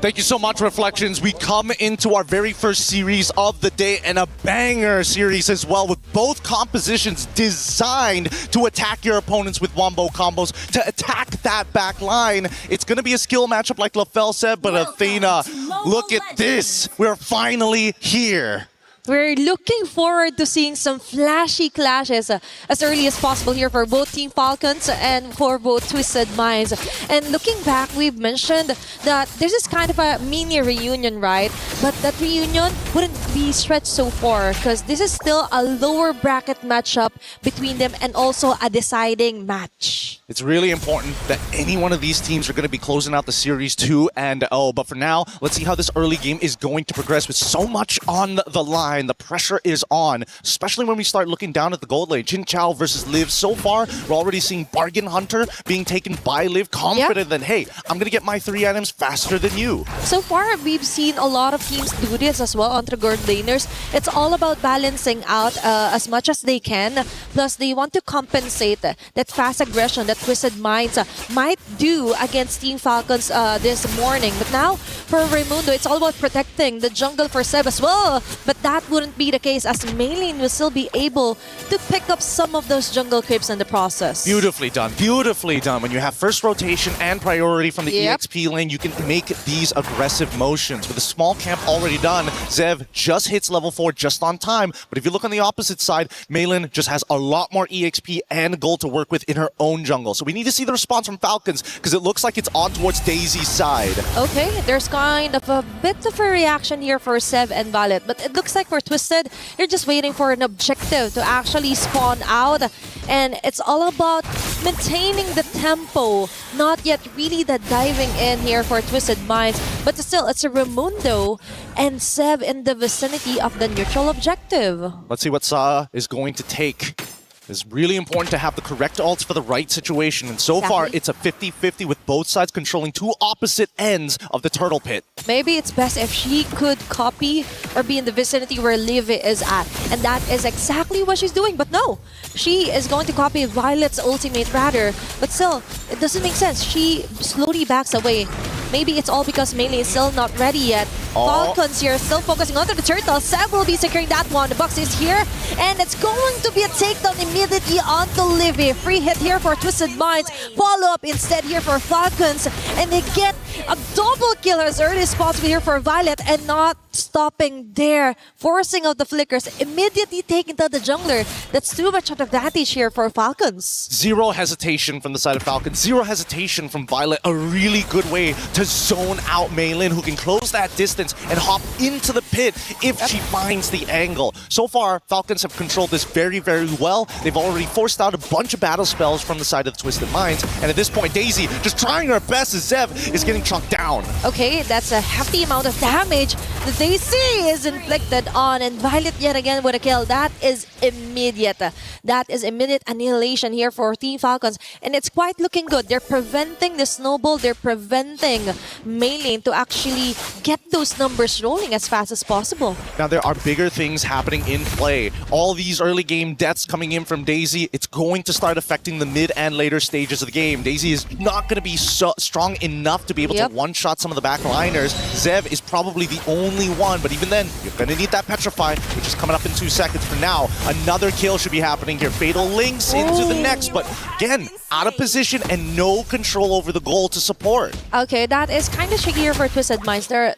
[SPEAKER 5] Thank you so much, Reflections. We come into our very first series of the day, and a banger series as well, with both compositions designed to attack your opponents with wombo combos, to attack that back line. It's going to be a skill matchup like LaFell said, but Athena, look at this. We're finally here.
[SPEAKER 12] We're looking forward to seeing some flashy clashes as early as possible here for both Team Falcons and for both Twisted Minds. And looking back, we've mentioned that this is kind of a mini reunion, right? But that reunion wouldn't be stretched so far because this is still a lower bracket matchup between them and also a deciding match.
[SPEAKER 5] It's really important that any one of these teams are going to be closing out the series 2-0. But for now, let's see how this early game is going to progress with so much on the line. The pressure is on, especially when we start looking down at the gold lane. Jin Chao versus Liv. So far, we're already seeing Bargain Hunter being taken by Liv, confident that, hey, I'm going to get my 3 items faster than you.
[SPEAKER 11] So far, we've seen a lot of teams do this as well on the gold laners. It's all about balancing out as much as they can. Plus, they want to compensate that fast aggression that Twisted Minds might do against Team Falcons this morning. But now, for Raimundo, it's all about protecting the jungle for Seb as well. But that wouldn't be the case, as Maylin will still be able to pick up some of those jungle creeps in the process.
[SPEAKER 5] Beautifully done. Beautifully done. When you have first rotation and priority from the EXP lane, you can make these aggressive motions. With a small camp already done, Zev just hits level 4 just on time. But if you look on the opposite side, Maylin just has a lot more EXP and gold to work with in her own jungle. So we need to see the response from Falcons, because it looks like it's on towards Daisy's side.
[SPEAKER 11] Okay, there's kind of a bit of a reaction here for Sev and Valet, but it looks like for Twisted, they're just waiting for an objective to actually spawn out, and it's all about maintaining the tempo, not yet really the diving in here for Twisted Minds, but still, it's a Raimundo and Sev in the vicinity of the neutral objective.
[SPEAKER 5] Let's see what Sa is going to take. It's really important to have the correct ults for the right situation, and so far it's a 50-50 with both sides controlling 2 opposite ends of the turtle pit.
[SPEAKER 11] Maybe it's best if she could copy or be in the vicinity where Liv is at, and that is exactly what she's doing. But no, she is going to copy Violet's ultimate rather, but still, it doesn't make sense. She slowly backs away. Maybe it's all because Melee is still not ready yet. Falcons here still focusing onto the turtle. Seb will be securing that one. The box is here, and it's going to be a takedown immediately onto Livy. Free hit here for Twisted Minds. Follow up instead here for Falcons, and they get a double kill as early as possible here for Violet, and not stopping there, forcing out the flickers, immediately taking down the jungler. That's too much of an advantage here for Falcons.
[SPEAKER 5] Zero hesitation from the side of Falcons, zero hesitation from Violet. A really good way to zone out Maylin, who can close that distance and hop into the pit if she finds the angle. So far, Falcons have controlled this very, very well. They've already forced out a bunch of battle spells from the side of the Twisted Minds, and at this point, Daisy just trying her best as Zev is getting chucked down.
[SPEAKER 11] Okay, that's a hefty amount of damage that Daisy is inflicted on, and Violet yet again with a kill. That is immediate. That is immediate annihilation here for Team Falcons, and it's quite looking good. They're preventing the snowball. They're preventing Maylin to actually get those numbers rolling as fast as possible.
[SPEAKER 5] Now, there are bigger things happening in play. All these early game deaths coming in from Daisy, it's going to start affecting the mid and later stages of the game. Daisy is not going to be so strong enough to be able to one-shot some of the backliners. Zev is probably the only one, but even then, you're going to need that Petrify, which is coming up in 2 seconds. For now, another kill should be happening here. Fatal links into the next, but again, out of position and no control over the goal to support.
[SPEAKER 11] Okay, that is kind of tricky here for Twisted Minds. There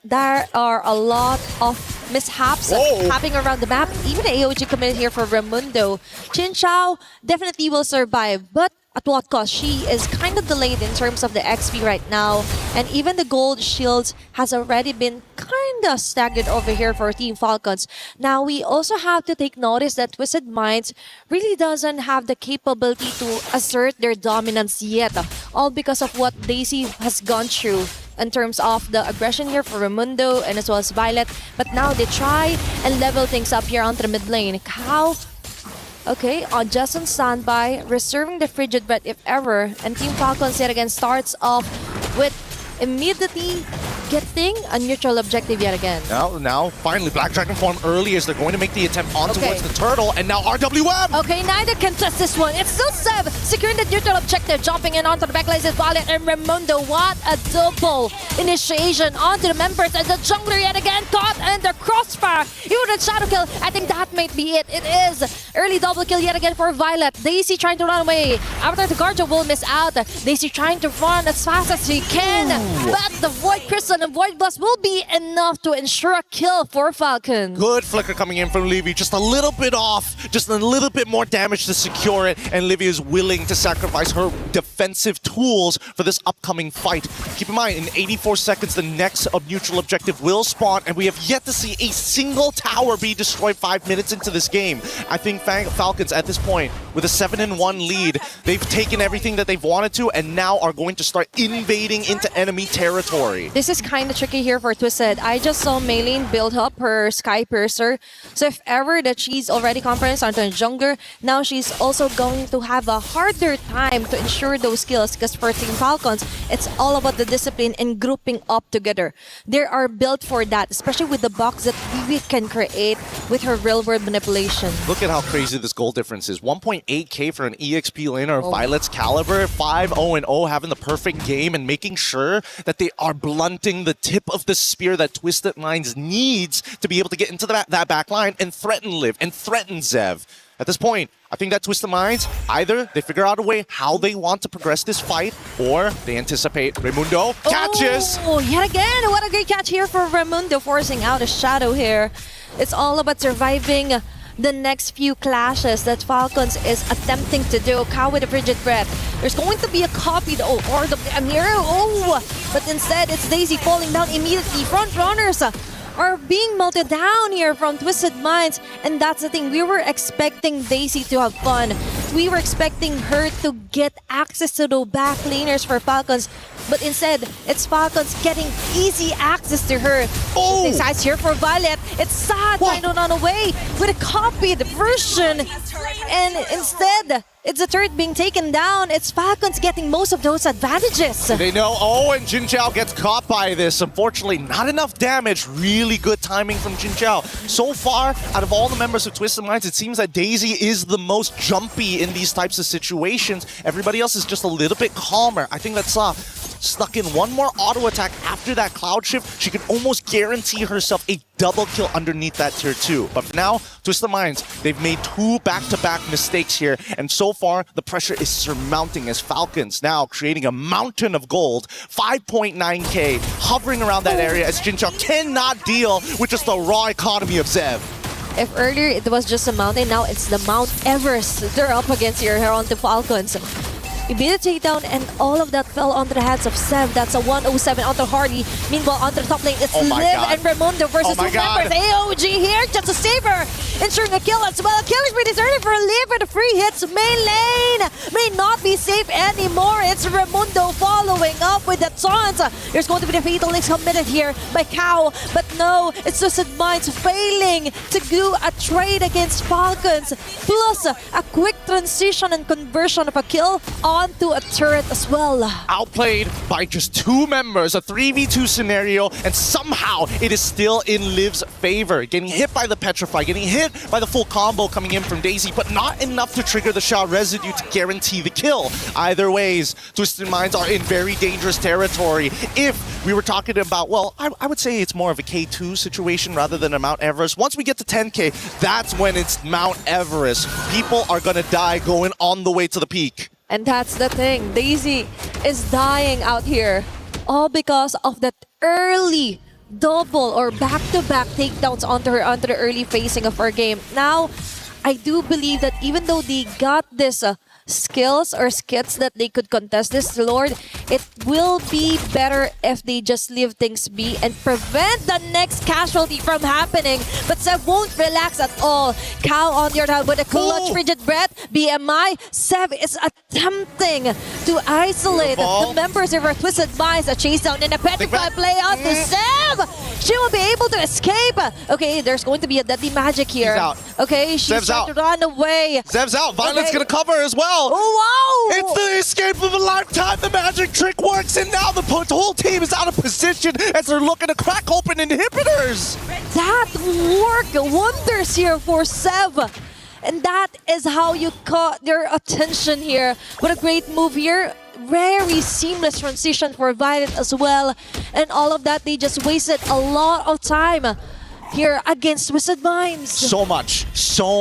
[SPEAKER 11] are a lot of mishaps happening around the map. Even AOG committed here for Raimundo. Jin Chao definitely will survive, but at what cost? She is kind of delayed in terms of the XP right now, and even the gold shields has already been kind of staggered over here for Team Falcons. Now, we also have to take notice that Twisted Minds really doesn't have the capability to assert their dominance yet, all because of what Daisy has gone through in terms of the aggression here for Raimundo and as well as Violet. But now they try and level things up here onto the mid lane. How? Okay, just on standby, reserving the frigid breath if ever, and Team Falcons yet again starts off with immediately getting a neutral objective yet again.
[SPEAKER 5] Now, finally, Black Dragon form early as they're going to make the attempt on towards the turtle, and now RWM!
[SPEAKER 11] Okay, neither can trust this one. It's still Seb securing the neutral objective, jumping in onto the backlines is Violet and Raimundo. What a double initiation onto the members, and the jungler yet again caught in the crossfire. Even a shadow kill, I think that might be it. It is early double kill yet again for Violet. Daisy trying to run away. After the Guardian will miss out. Daisy trying to run as fast as she can, but the Void Crystal and Void Blast will be enough to ensure a kill for Falcon.
[SPEAKER 5] Good flicker coming in from Livy, just a little bit off, just a little bit more damage to secure it, and Livy is willing to sacrifice her defense defensive tools for this upcoming fight. Keep in mind, in 84 seconds, the next neutral objective will spawn, and we have yet to see a single tower be destroyed 5 minutes into this game. I think Falcons, at this point, with a 7-1 lead, they've taken everything that they've wanted to, and now are going to start invading into enemy territory.
[SPEAKER 11] This is kind of tricky here for Twisted. I just saw Maylene build up her Sky Piercer. So if ever that she's already confident onto a jungler, now she's also going to have a harder time to ensure those skills, because for Team Falcons, it's all about the discipline and grouping up together. They are built for that, especially with the box that Vivi can create with her real-world manipulation.
[SPEAKER 5] Look at how crazy this goal difference is. 1.8k for an EXP laner of Violet's caliber. 5-0-0, having the perfect game and making sure that they are blunting the tip of the spear that Twisted Minds needs to be able to get into that back line and threaten Liv and threaten Zev. At this point, I think that Twisted Minds, either they figure out a way how they want to progress this fight, or they anticipate Raimundo catches.
[SPEAKER 11] Oh, yet again, what a great catch here for Raimundo, forcing out a shadow here. It's all about surviving the next few clashes that Falcons is attempting to do. Cow with a frigid breath. There's going to be a copy though, or the here. Oh, but instead it's Daisy falling down immediately. Front runners are being melted down here from Twisted Minds, and that's the thing. We were expecting Daisy to have fun. We were expecting her to get access to the back laners for Falcons, but instead, it's Falcons getting easy access to her. Oh! Besides here for Violet, it's Sad trying to run away with a copied version, and instead, it's a turret being taken down. It's Falcons getting most of those advantages.
[SPEAKER 5] They know, and Jin Chao gets caught by this. Unfortunately, not enough damage. Really good timing from Jin Chao. So far, out of all the members of Twisted Minds, it seems that Daisy is the most jumpy in these types of situations. Everybody else is just a little bit calmer. I think that's stuck in one more auto attack after that cloud shift. She can almost guarantee herself a double kill underneath that tier 2. But for now, Twisted Minds, they've made 2 back-to-back mistakes here, and so far the pressure is surmounting as Falcons now creating a mountain of gold. 5.9k hovering around that area as Jin Chao cannot deal with just the raw economy of Zev.
[SPEAKER 11] If earlier it was just a mountain, now it's the Mount Everest they're up against here on the Falcons. Immediate takedown, and all of that fell onto the hands of Zev. That's a 107 onto Hardy. Meanwhile, onto the top lane, it's Liv and Raimundo versus 2 members. AOG here just to save her, ensuring a kill as well. A kill is pretty certain for Liv with the free hits. Main lane may not be safe anymore. It's Raimundo following up with the taunts. There's going to be the fatal links committed here by Cow, but no, it's Twisted Minds failing to do a trade against Falcons, plus a quick transition and conversion of a kill onto a turret as well.
[SPEAKER 5] Outplayed by just 2 members, a 3v2 scenario, and somehow it is still in Liv's favor. Getting hit by the Petrify, getting hit by the full combo coming in from Daisy, but not enough to trigger the Shao residue to guarantee the kill. Either ways, Twisted Minds are in very dangerous territory. If we were talking about, well, I would say it's more of a K2 situation rather than a Mount Everest. Once we get to 10k, that's when it's Mount Everest. People are gonna die going on the way to the peak.
[SPEAKER 11] And that's the thing. Daisy is dying out here, all because of that early double or back-to-back takedowns onto the early phasing of her game. Now, I do believe that even though they got this skills or skits that they could contest this Lord, it will be better if they just leave things be and prevent the next casualty from happening. But Zev won't relax at all. Cow on the other hand with a clutch frigid breath. BMI, Zev is attempting to isolate the members of her Twisted Minds. A chase down and a petrify play out to Zev. She will be able to escape. Okay, there's going to be a deadly magic here.
[SPEAKER 5] She's out.
[SPEAKER 11] Okay, she's trying to run away.
[SPEAKER 5] Zev's out. Violet's gonna cover as well.
[SPEAKER 11] Oh, wow!
[SPEAKER 5] It's the escape of a lifetime. The magic trick works, and now the whole team is out of position as they're looking to crack open inhibitors.
[SPEAKER 11] That worked wonders here for Zev. And that is how you caught their attention here. What a great move here. Very seamless transition for Violet as well. And all of that, they just wasted a lot of time here against Twisted Minds.
[SPEAKER 5] So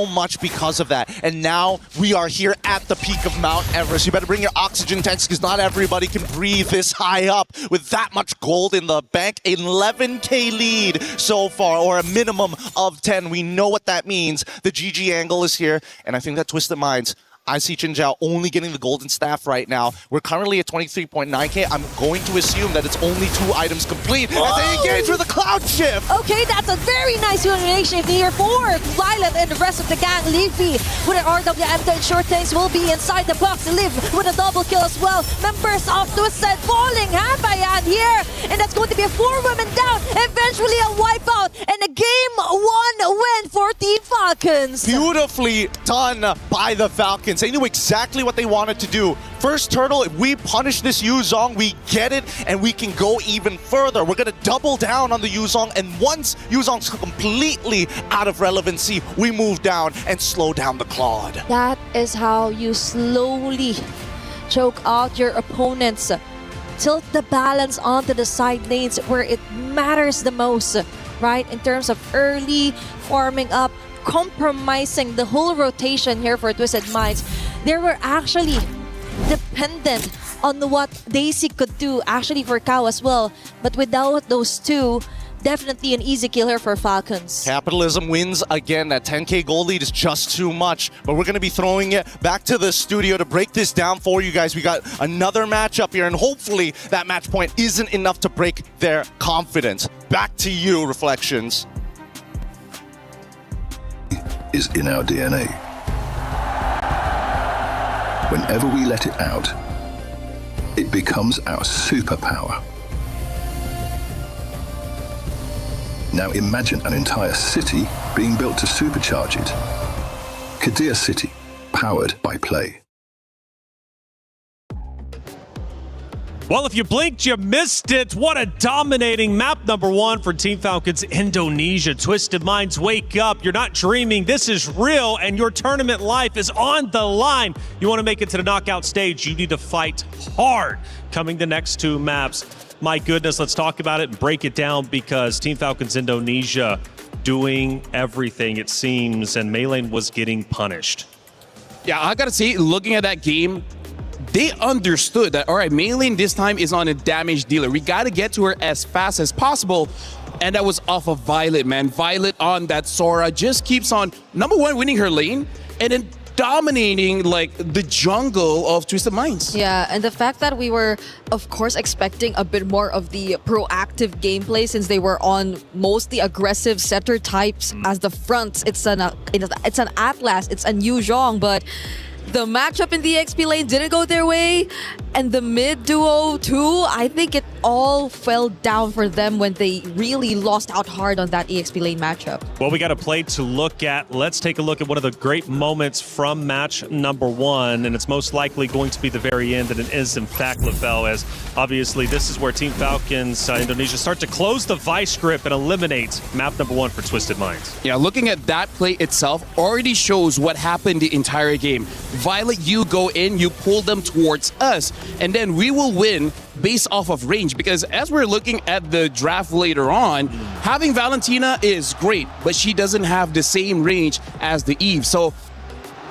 [SPEAKER 5] much because of that. And now we are here at the peak of Mount Everest. You better bring your oxygen tanks because not everybody can breathe this high up with that much gold in the bank. 11k lead so far, or a minimum of 10. We know what that means. The GG angle is here, and I think that Twisted Minds, I see Jin Zhao only getting the golden staff right now. We're currently at 23.9k. I'm going to assume that it's only 2 items complete as they engage with a cloud shift.
[SPEAKER 12] Okay, that's a very nice elimination here for Violet and the rest of the gang. Leafy with an RWM to ensure things will be inside the box. Live with a double kill as well. Members of Twisted falling hand by hand here. And that's going to be a 4 women down. Eventually a wipeout and a game 1 win for Team Falcons.
[SPEAKER 5] Beautifully done by the Falcons. They knew exactly what they wanted to do. First turtle, if we punish this Yuzong, we get it, and we can go even further. We're going to double down on the Yuzong, and once Yuzong's completely out of relevancy, we move down and slow down the Claude.
[SPEAKER 12] That is how you slowly choke out your opponents. Tilt the balance onto the side lanes where it matters the most, right? In terms of early farming up, compromising the whole rotation here for Twisted Minds. They were actually dependent on what Daisy could do, actually for Kao as well. But without those two, definitely an easy kill here for Falcons.
[SPEAKER 5] Capitalism wins again. That 10k gold lead is just too much. But we're going to be throwing it back to the studio to break this down for you guys. We got another matchup here, and hopefully that match point isn't enough to break their confidence. Back to you, Reflections.
[SPEAKER 15] Is in our DNA. Whenever we let it out, it becomes our superpower. Now imagine an entire city being built to supercharge it. Kadir City, powered by play.
[SPEAKER 6] Well, if you blinked, you missed it. What a dominating map number 1 for Team Falcons Indonesia. Twisted Minds, wake up. You're not dreaming. This is real, and your tournament life is on the line. You want to make it to the knockout stage, you need to fight hard. Coming the next 2 maps. My goodness, let's talk about it and break it down, because Team Falcons Indonesia doing everything, it seems, and Maylane was getting punished.
[SPEAKER 10] Yeah, I gotta say, looking at that game, they understood that, all right, Maylane this time is on a damage dealer. We got to get to her as fast as possible. And that was off of Violet, man. Violet on that Sora just keeps on, number 1, winning her lane, and then dominating like the jungle of Twisted Minds.
[SPEAKER 11] Yeah, and the fact that we were, of course, expecting a bit more of the proactive gameplay since they were on mostly aggressive setter types as the fronts. It's an Atlas, it's a Yu Zhong, but the matchup in the XP lane didn't go their way, and the mid duo too. I think it all fell down for them when they really lost out hard on that EXP lane matchup.
[SPEAKER 6] Well, we got a play to look at. Let's take a look at one of the great moments from match number 1, and it's most likely going to be the very end, and it is in fact LaFell, as obviously this is where Team Falcons Indonesia start to close the vice grip and eliminate map number 1 for Twisted Minds.
[SPEAKER 10] Yeah, looking at that play itself already shows what happened the entire game. Violet, you go in, you pull them towards us, and then we will win based off of range, because as we're looking at the draft later on, having Valentina is great, but she doesn't have the same range as the Eve. So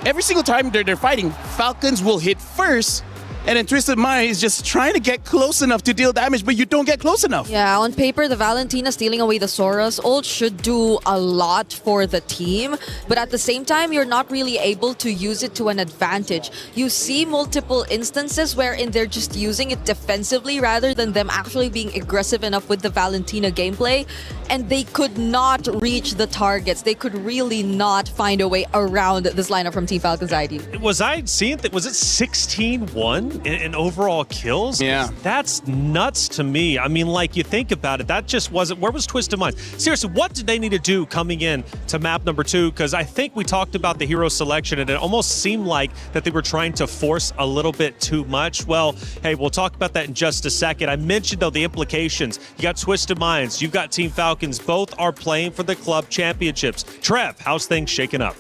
[SPEAKER 10] every single time they're fighting, Falcons will hit first, and then Twisted Mind is just trying to get close enough to deal damage, but you don't get close enough.
[SPEAKER 11] Yeah, on paper, the Valentina stealing away the Sora's ult should do a lot for the team, but at the same time, you're not really able to use it to an advantage. You see multiple instances wherein they're just using it defensively rather than them actually being aggressive enough with the Valentina gameplay, and they could not reach the targets. They could really not find a way around this lineup from Team Falcons ID.
[SPEAKER 6] Was I seeing that? Was it 16-1 in overall kills?
[SPEAKER 10] Yeah.
[SPEAKER 6] That's nuts to me. I mean, like, you think about it, that just wasn't, where was Twisted Minds? Seriously, what did they need to do coming in to map number 2? Because I think we talked about the hero selection, and it almost seemed like that they were trying to force a little bit too much. Well, hey, we'll talk about that in just a second. I mentioned, though, the implications. You got Twisted Minds, you've got Team Falcons. Both are playing for the club championships. Trev, how's things shaking up?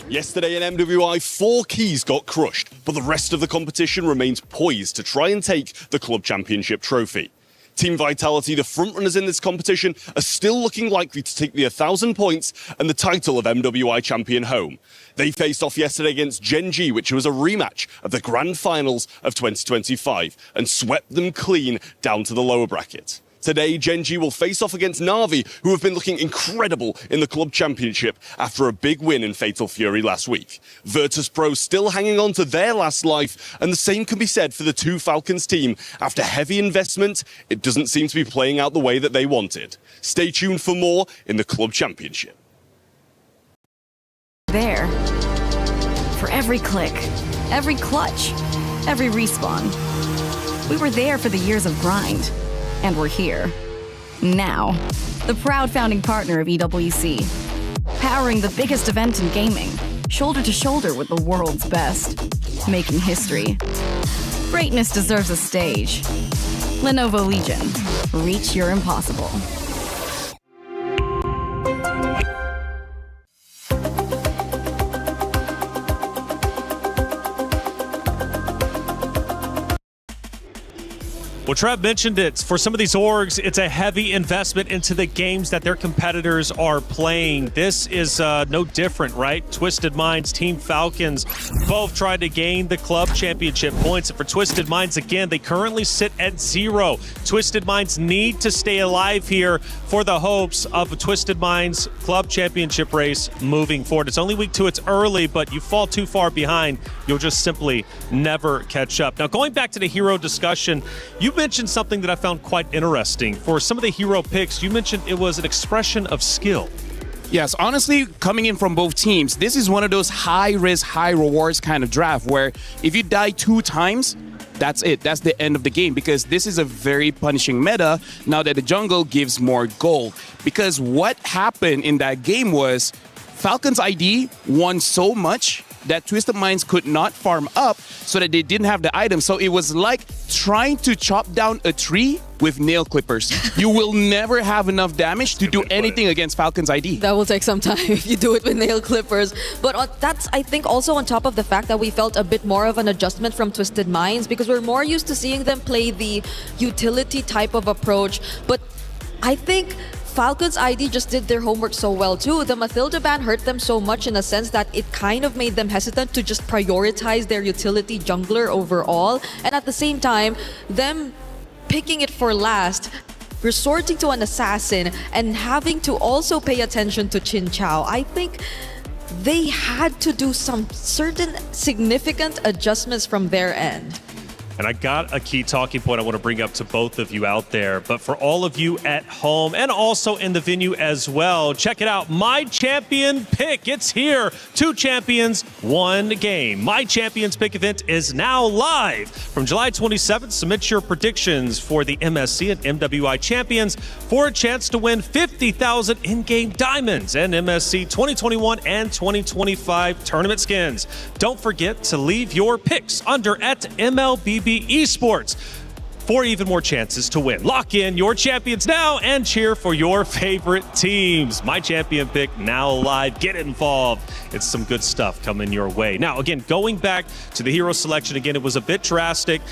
[SPEAKER 19] Yesterday in MWI, 4 keys got crushed, but the rest of the competition remains poised to try and take the club championship trophy. Team Vitality, the frontrunners in this competition, are still looking likely to take the 1,000 points and the title of MWI champion home. They faced off yesterday against Gen G, which was a rematch of the grand finals of 2025, and swept them clean down to the lower bracket. Today, Gen G will face off against Na'Vi, who have been looking incredible in the Club Championship after a big win in Fatal Fury last week. Virtus.pro still hanging on to their last life, and the same can be said for the two Falcons team. After heavy investment, it doesn't seem to be playing out the way that they wanted. Stay tuned for more in the Club Championship.
[SPEAKER 20] There. For every click, every clutch, every respawn. We were there for the years of grind. And we're here. Now. The proud founding partner of EWC. Powering the biggest event in gaming. Shoulder to shoulder with the world's best. Making history. Greatness deserves a stage. Lenovo Legion. Reach your impossible.
[SPEAKER 6] Well, Trev mentioned it. For some of these orgs, it's a heavy investment into the games that their competitors are playing. This is no different, right? Twisted Minds, Team Falcons, both tried to gain the club championship points. And for Twisted Minds, again, they currently sit at 0. Twisted Minds need to stay alive here for the hopes of a Twisted Minds club championship race moving forward. It's only week 2, it's early, but you fall too far behind, you'll just simply never catch up. Now, going back to the hero discussion, you mentioned something that I found quite interesting. For some of the hero picks, you mentioned it was an expression of skill.
[SPEAKER 10] Yes, honestly, coming in from both teams, this is one of those high risk, high rewards kind of draft where if you die 2 times, that's it. That's the end of the game, because this is a very punishing meta now that the jungle gives more gold. Because what happened in that game was Falcons ID won so much that Twisted Minds could not farm up so that they didn't have the item. So it was like trying to chop down a tree with nail clippers. You will never have enough damage to do anything against Falcons ID.
[SPEAKER 11] That will take some time if you do it with nail clippers. But that's, I think, also on top of the fact that we felt a bit more of an adjustment from Twisted Minds, because we're more used to seeing them play the utility type of approach. But I think Falcons ID just did their homework so well too. The Mathilda ban hurt them so much in a sense that it kind of made them hesitant to just prioritize their utility jungler overall. And at the same time, them picking it for last, resorting to an assassin, and having to also pay attention to Chin Chao, I think they had to do some certain significant adjustments from their end.
[SPEAKER 6] And I got a key talking point I want to bring up to both of you out there. But for all of you at home and also in the venue as well, check it out. My Champion Pick. It's here. 2 champions, 1 game. My Champions Pick event is now live. From July 27th, submit your predictions for the MSC and MWI champions for a chance to win 50,000 in-game diamonds and MSC 2021 and 2025 tournament skins. Don't forget to leave your picks under at MLBB Esports for even more chances to win. Lock in your champions now and cheer for your favorite teams. My Champion Pick now live. Get involved. It's some good stuff coming your way. Now, again, going back to the hero selection, again, it was a bit drastic.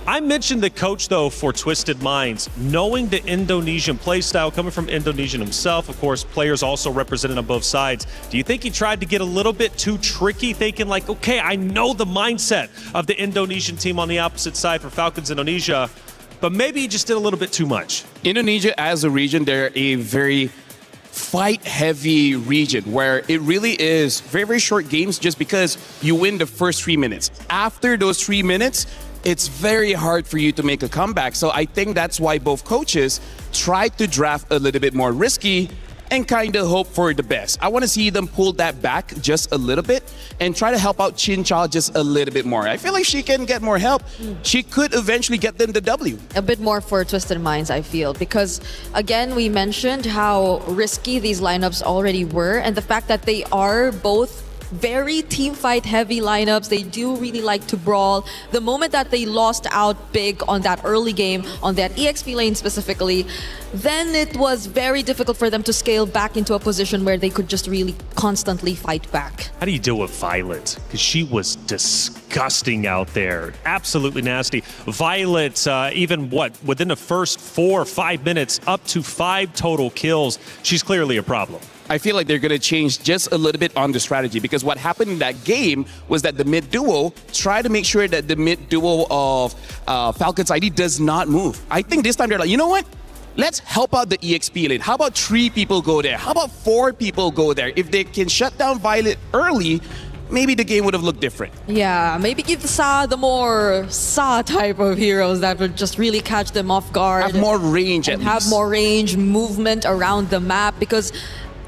[SPEAKER 6] I mentioned the coach, though, for Twisted Minds, knowing the Indonesian playstyle, coming from Indonesian himself, of course, players also represented on both sides. Do you think he tried to get a little bit too tricky, thinking like, okay, I know the mindset of the Indonesian team on the opposite side for Falcons Indonesia, but maybe he just did a little bit too much?
[SPEAKER 10] Indonesia as a region, they're a very fight-heavy region where it really is very, very short games just because you win the first 3 minutes. After those 3 minutes, it's very hard for you to make a comeback. So I think that's why both coaches tried to draft a little bit more risky and kind of hope for the best. I want to see them pull that back just a little bit and try to help out Chin Chao just a little bit more. I feel like she can get more help. She could eventually get them the W.
[SPEAKER 11] A bit more for Twisted Minds, I feel, because again, we mentioned how risky these lineups already were, and the fact that they are both very team fight heavy lineups. They do really like to brawl. The moment that they lost out big on that early game, on that EXP lane specifically, then it was very difficult for them to scale back into a position where they could just really constantly fight back.
[SPEAKER 6] How do you deal with Violet? Because she was disgusting out there. Absolutely nasty. Violet, even within the first 4 or 5 minutes, up to 5 total kills. She's clearly a problem.
[SPEAKER 10] I feel like they're going to change just a little bit on the strategy, because what happened in that game was that the mid duo tried to make sure that the mid duo of Falcons ID does not move. I think this time they're like, you know what? let's help out the EXP lane. How about 3 people go there? How about 4 people go there? If they can shut down Violet early, maybe the game would have looked different.
[SPEAKER 11] Yeah, maybe give the more Sa type of heroes that would just really catch them off guard.
[SPEAKER 10] Have more range
[SPEAKER 11] and have more range, movement around the map, because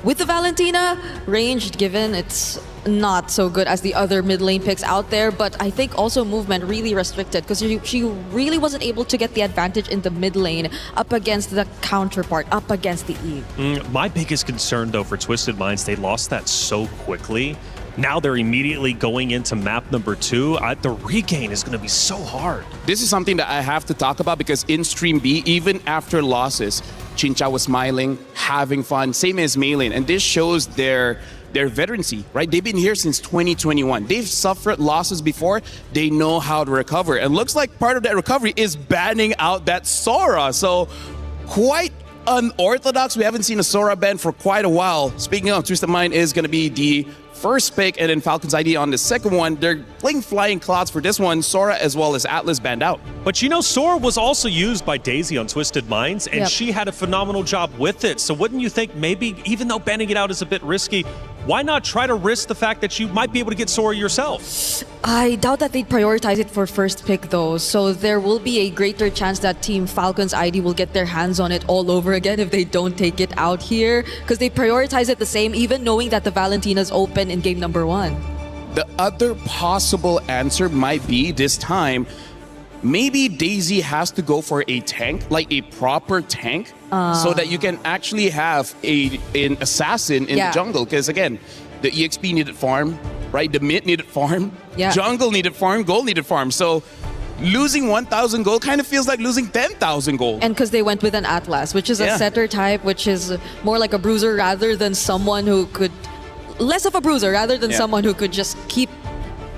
[SPEAKER 11] with the Valentina, range given, it's not so good as the other mid lane picks out there, but I think also movement really restricted because she really wasn't able to get the advantage in the mid lane up against the counterpart, up against the Eve.
[SPEAKER 6] My biggest concern though for Twisted Minds, they lost that so quickly. Now they're immediately going into map number 2. The regain is going to be so hard.
[SPEAKER 10] This is something that I have to talk about because in Stream B, even after losses, Chincha was smiling, having fun, same as Maylin, and this shows their veterancy, right? They've been here since 2021. They've suffered losses before. They know how to recover. And looks like part of that recovery is banning out that Sora. So quite unorthodox. We haven't seen a Sora ban for quite a while. Speaking of, Twisted Mind is going to be the first pick, and then Falcon's ID on the second one. They're playing Flying Clouds for this one. Sora as well as Atlas banned out.
[SPEAKER 6] But you know, Sora was also used by Daisy on Twisted Minds, and she had a phenomenal job with it. So wouldn't you think maybe, even though banning it out is a bit risky, why not try to risk the fact that you might be able to get Sora yourself?
[SPEAKER 11] I doubt that they'd prioritize it for first pick though, so there will be a greater chance that Team Falcon's ID will get their hands on it all over again if they don't take it out here, because they prioritize it the same even knowing that the Valentina's open in game number 1.
[SPEAKER 10] The other possible answer might be this time, maybe Daisy has to go for a tank, like a proper tank, so that you can actually have an assassin in the jungle. Because again, the EXP needed farm, right? The mid needed farm, jungle needed farm, gold needed farm. So losing 1,000 gold kind of feels like losing 10,000 gold.
[SPEAKER 11] And because they went with an Atlas, which is a setter type, which is more like a bruiser rather than someone who could... Less of a bruiser rather than someone who could just keep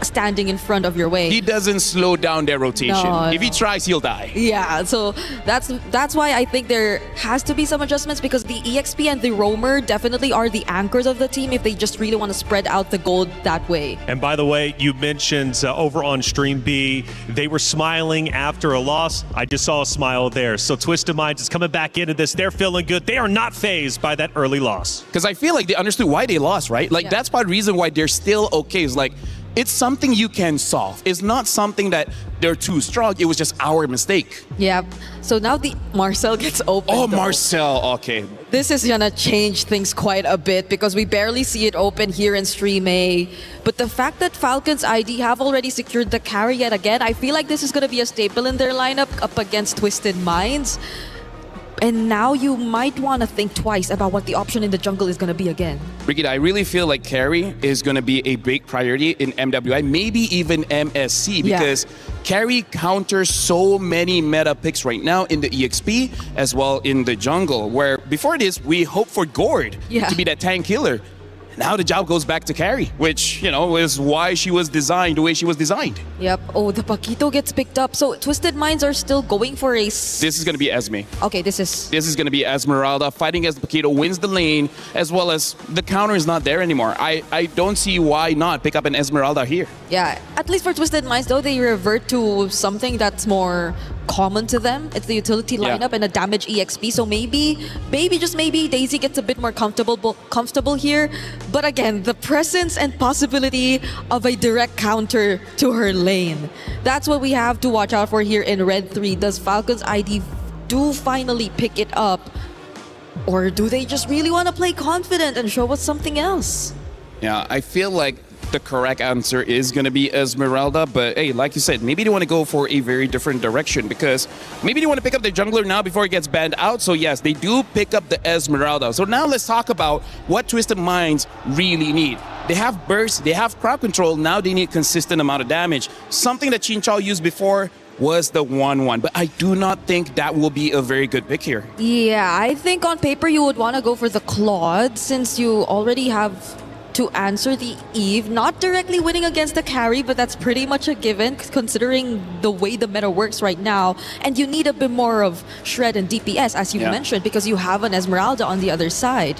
[SPEAKER 11] standing in front of your way.
[SPEAKER 10] He doesn't slow down their rotation.
[SPEAKER 11] No,
[SPEAKER 10] if he tries, he'll die.
[SPEAKER 11] Yeah, so that's why I think there has to be some adjustments, because the EXP and the roamer definitely are the anchors of the team if they just really want to spread out the gold that way.
[SPEAKER 6] And by the way, you mentioned over on Stream B, they were smiling after a loss. I just saw a smile there. So Twisted Minds is coming back into this. They're feeling good. They are not fazed by that early loss.
[SPEAKER 10] Because I feel like they understood why they lost, right? Like that's part of the reason why they're still okay. It's like, it's something you can solve. It's not something that they're too strong. It was just our mistake.
[SPEAKER 11] Yep. So now the Marcel gets open.
[SPEAKER 10] Oh, Marcel. Okay.
[SPEAKER 11] This is gonna change things quite a bit because we barely see it open here in Stream A. But the fact that Falcon's ID have already secured the carry yet again, I feel like this is gonna be a staple in their lineup up against Twisted Minds. And now you might want to think twice about what the option in the jungle is going to be again.
[SPEAKER 10] Brigitte, I really feel like carry is going to be a big priority in MWI, maybe even MSC, because carry counters so many meta picks right now in the EXP as well in the jungle, where before this, we hoped for Gord to be that tank killer. Now the job goes back to carry, which, you know, is why she was designed the way she was designed.
[SPEAKER 11] Yep. Oh, the Paquito gets picked up. So Twisted Minds are still going for a...
[SPEAKER 10] This is going to be Esme.
[SPEAKER 11] Okay, this is
[SPEAKER 10] going to be Esmeralda fighting against Paquito, wins the lane, as well as the counter is not there anymore. I don't see why not pick up an Esmeralda here.
[SPEAKER 11] Yeah, at least for Twisted Minds though, they revert to something that's more common to them. It's the utility lineup and a damage EXP. So maybe just maybe Daisy gets a bit more comfortable here. But again, the presence and possibility of a direct counter to her lane. That's what we have to watch out for here in Red 3. Does Falcon's ID do finally pick it up? Or do they just really want to play confident and show us something else?
[SPEAKER 10] Yeah, I feel like the correct answer is going to be Esmeralda, but hey, like you said, maybe they want to go for a very different direction because maybe they want to pick up the jungler now before he gets banned out. So yes, they do pick up the Esmeralda. So now let's talk about what Twisted Minds really need. They have burst, they have crowd control, now they need consistent amount of damage. Something that Chinchao used before was the 1-1, but I do not think that will be a very good pick here.
[SPEAKER 11] Yeah, I think on paper you would want to go for the Claude since you already have to answer the Eve, not directly winning against the carry, but that's pretty much a given considering the way the meta works right now. And you need a bit more of shred and DPS, as you mentioned, because you have an Esmeralda on the other side.